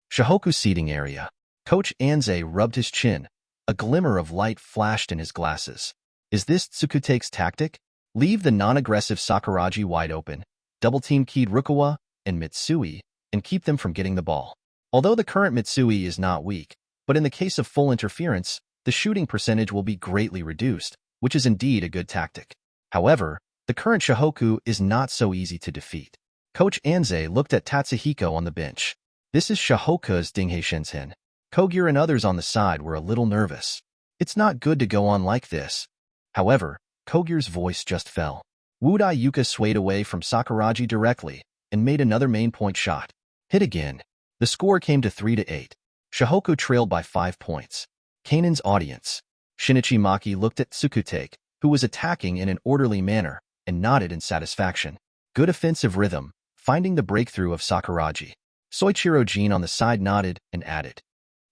Shohoku seating area. Coach Anze rubbed his chin. A glimmer of light flashed in his glasses. Is this Tsukute's tactic? Leave the non-aggressive Sakuragi wide open, double-team Kid Rukawa and Mitsui, and keep them from getting the ball. Although the current Mitsui is not weak, but in the case of full interference, the shooting percentage will be greatly reduced, which is indeed a good tactic. However, the current Shohoku is not so easy to defeat. Coach Anze looked at Tatsuhiko on the bench. This is Shohoku's Dinghe Shinsen. Kogure and others on the side were a little nervous. It's not good to go on like this. However, Kogure's voice just fell. Wudai Yuka swayed away from Sakuragi directly and made another main point shot. Hit again. The score came to 3-8. Shohoku trailed by 5 points. Kanan's audience. Shinichi Maki looked at Tsukute, who was attacking in an orderly manner, and nodded in satisfaction. Good offensive rhythm, finding the breakthrough of Sakuragi. Soichiro Jin on the side nodded and added.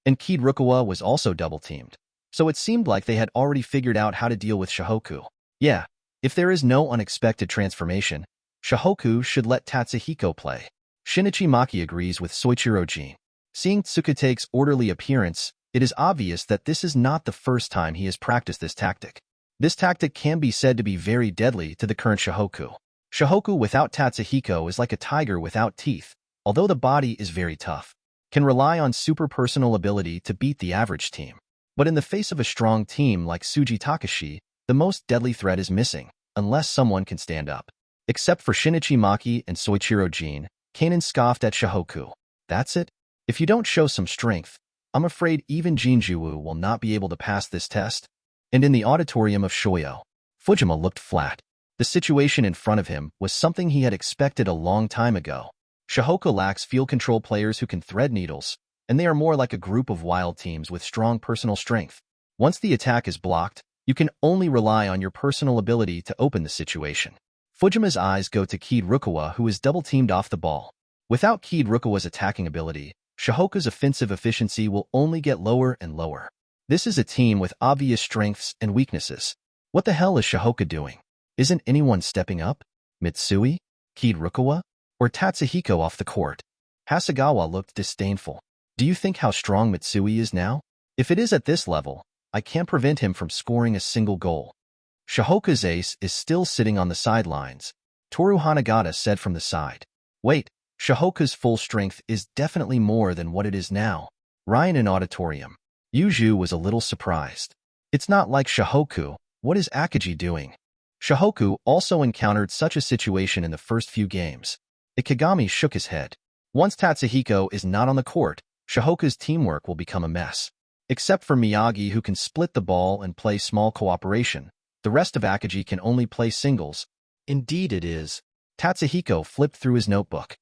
And Kid Rukawa was also double-teamed. So it seemed like they had already figured out how to deal with Shohoku. Yeah, if there is no unexpected transformation, Shohoku should let Tatsuhiko play. Shinichi Maki agrees with Soichiro Jin. Seeing Tsukute's orderly appearance, it is obvious that this is not the first time he has practiced this tactic. This tactic can be said to be very deadly to the current Shohoku. Shohoku without Tatsuhiko is like a tiger without teeth, although the body is very tough. Can rely on super-personal ability to beat the average team. But in the face of a strong team like Tsuji Takashi, the most deadly threat is missing, unless someone can stand up. Except for Shinichi Maki and Soichiro Jin, Kanan scoffed at Shohoku. That's it? If you don't show some strength, I'm afraid even Jinjuwu will not be able to pass this test. And in the auditorium of Shoyo, Fujima looked flat. The situation in front of him was something he had expected a long time ago. Shohoku lacks field control players who can thread needles, and they are more like a group of wild teams with strong personal strength. Once the attack is blocked, you can only rely on your personal ability to open the situation. Fujima's eyes go to Kid Rukawa, who is double-teamed off the ball. Without Kid Rukawa's attacking ability, Shohoku's offensive efficiency will only get lower and lower. This is a team with obvious strengths and weaknesses. What the hell is Shohoku doing? Isn't anyone stepping up? Mitsui? Kid Rukawa? Or Tatsuhiko off the court? Hasegawa looked disdainful. Do you think how strong Mitsui is now? If it is at this level, I can't prevent him from scoring a single goal. Shohoku's ace is still sitting on the sidelines. Toru Hanagata said from the side. Wait, Shohoku's full strength is definitely more than what it is now. Ryan in auditorium. Yuju was a little surprised. It's not like Shohoku. What is Akaji doing? Shohoku also encountered such a situation in the first few games. Ikigami shook his head. Once Tatsuhiko is not on the court, Shohoku's teamwork will become a mess. Except for Miyagi, who can split the ball and play small cooperation, the rest of Akaji can only play singles. Indeed it is. Tatsuhiko flipped through his notebook.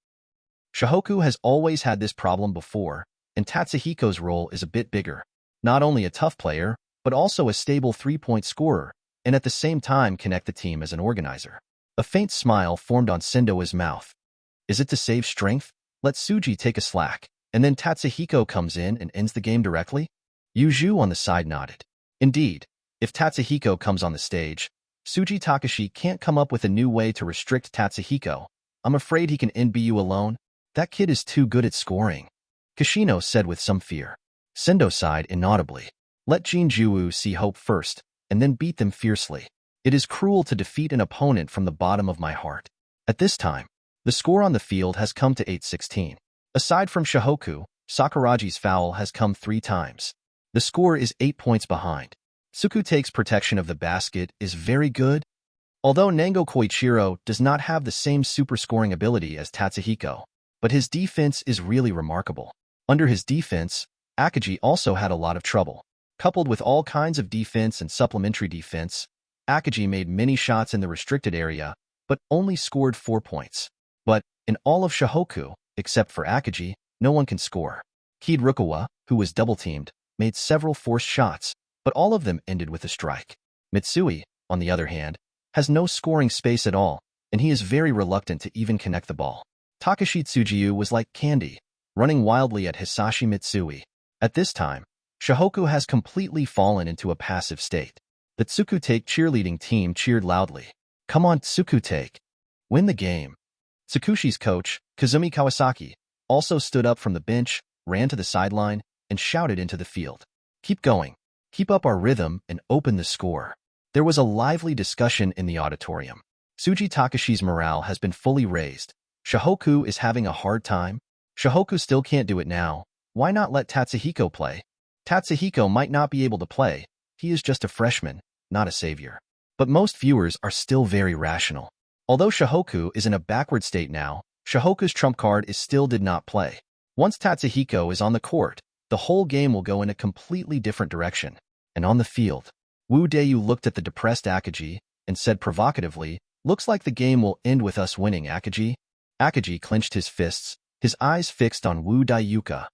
Shohoku has always had this problem before, and Tatsuhiko's role is a bit bigger. Not only a tough player, but also a stable three-point scorer, and at the same time connect the team as an organizer. A faint smile formed on Sendo's mouth. Is it to save strength? Let Suji take a slack, and then Tatsuhiko comes in and ends the game directly? Yuju on the side nodded. Indeed, if Tatsuhiko comes on the stage, Suji Takashi can't come up with a new way to restrict Tatsuhiko. I'm afraid he can end BU alone. That kid is too good at scoring, Kishino said with some fear. Sendo sighed inaudibly. Let Jinju see hope first, and then beat them fiercely. It is cruel to defeat an opponent from the bottom of my heart. At this time, the score on the field has come to 8-16. Aside from Shohoku, Sakuraji's foul has come 3 times. The score is 8 points behind. Tsukute's protection of the basket is very good. Although Nango Koichiro does not have the same super scoring ability as Tatsuhiko, but his defense is really remarkable. Under his defense, Akagi also had a lot of trouble. Coupled with all kinds of defense and supplementary defense, Akagi made many shots in the restricted area, but only scored 4 points. But, in all of Shohoku, except for Akagi, no one can score. Kid Rukawa, who was double-teamed, made several forced shots, but all of them ended with a strike. Mitsui, on the other hand, has no scoring space at all, and he is very reluctant to even connect the ball. Takashi Tsujiu was like candy, running wildly at Hisashi Mitsui. At this time, Shohoku has completely fallen into a passive state. The Tsukutake cheerleading team cheered loudly. Come on, Tsukutake. Win the game. Tsukushi's coach, Kazumi Kawasaki, also stood up from the bench, ran to the sideline, and shouted into the field. Keep going. Keep up our rhythm and open the score. There was a lively discussion in the auditorium. Suji Takashi's morale has been fully raised. Shohoku is having a hard time. Shohoku still can't do it now. Why not let Tatsuhiko play? Tatsuhiko might not be able to play. He is just a freshman, not a savior. But most viewers are still very rational. Although Shohoku is in a backward state now, Shohoku's trump card is still did not play. Once Tatsuhiko is on the court, the whole game will go in a completely different direction. And on the field, Wu Dayu looked at the depressed Akagi and said provocatively, looks like the game will end with us winning, Akagi. Akagi clenched his fists, his eyes fixed on Wu Daiyuka.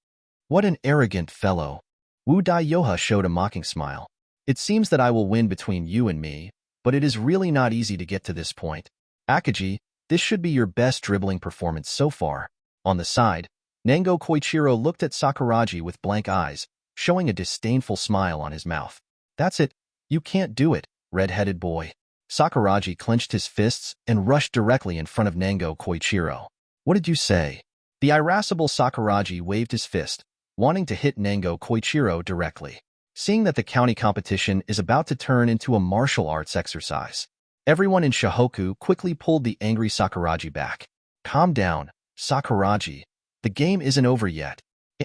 What an arrogant fellow. Wu Daiyoha showed a mocking smile. It seems that I will win between you and me, but it is really not easy to get to this point. Akagi, this should be your best dribbling performance so far. On the side, Nango Koichiro looked at Sakuraji with blank eyes, showing a disdainful smile on his mouth. That's it. You can't do it, red-headed boy. Sakuraji clenched his fists and rushed directly in front of Nango Koichiro. What did you say? The irascible Sakuraji waved his fist, wanting to hit Nango Koichiro directly. Seeing that the county competition is about to turn into a martial arts exercise, everyone in Shohoku quickly pulled the angry Sakuraji back. Calm down, Sakuraji. The game isn't over yet.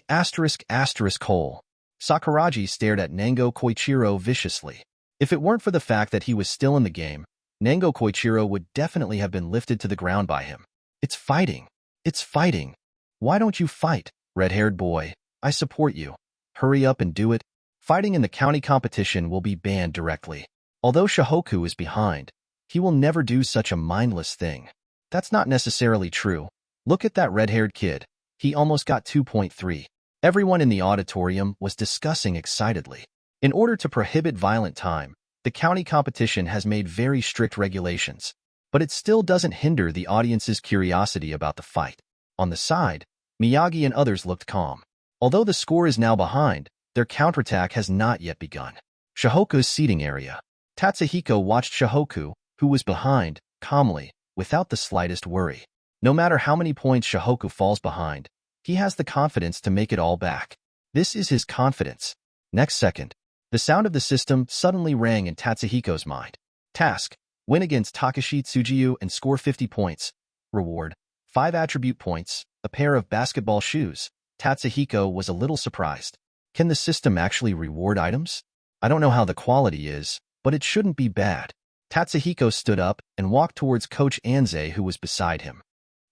Hole. Sakuraji stared at Nango Koichiro viciously. If it weren't for the fact that he was still in the game, Nango Koichiro would definitely have been lifted to the ground by him. It's fighting. It's fighting. Why don't you fight, red-haired boy? I support you. Hurry up and do it. Fighting in the county competition will be banned directly. Although Shohoku is behind, he will never do such a mindless thing. That's not necessarily true. Look at that red-haired kid. He almost got 2.3. Everyone in the auditorium was discussing excitedly. In order to prohibit violent time, the county competition has made very strict regulations, but it still doesn't hinder the audience's curiosity about the fight. On the side, Miyagi and others looked calm. Although the score is now behind, their counterattack has not yet begun. Shohoku's seating area. Tatsuhiko watched Shohoku, who was behind, calmly, without the slightest worry. No matter how many points Shohoku falls behind, he has the confidence to make it all back. This is his confidence. Next second, the sound of the system suddenly rang in Tatsuhiko's mind. Task: win against Takashi Tsujiu and score 50 points. Reward: 5 attribute points, a pair of basketball shoes. Tatsuhiko was a little surprised. Can the system actually reward items? I don't know how the quality is, but it shouldn't be bad. Tatsuhiko stood up and walked towards Coach Anze, who was beside him.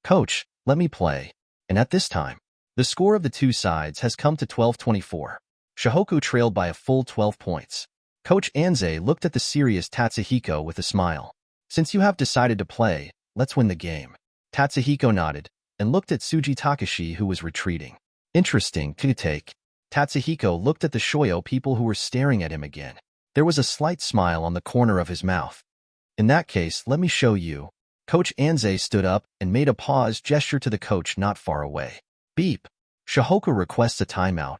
Coach, let me play. And at this time, the score of the two sides has come to 12-24. Shohoku trailed by a full 12 points. Coach Anze looked at the serious Tatsuhiko with a smile. Since you have decided to play, let's win the game. Tatsuhiko nodded and looked at Suji Takashi, who was retreating. Interesting to take. Tatsuhiko looked at the Shoyo people who were staring at him again. There was a slight smile on the corner of his mouth. In that case, let me show you. Coach Anze stood up and made a pause gesture to the coach not far away. Beep. Shohoku requests a timeout.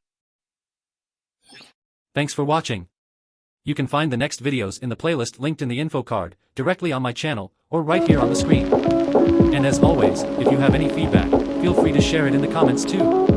Thanks for watching. You can find the next videos in the playlist linked in the info card, directly on my channel, or right here on the screen. And as always, if you have any feedback, feel free to share it in the comments too.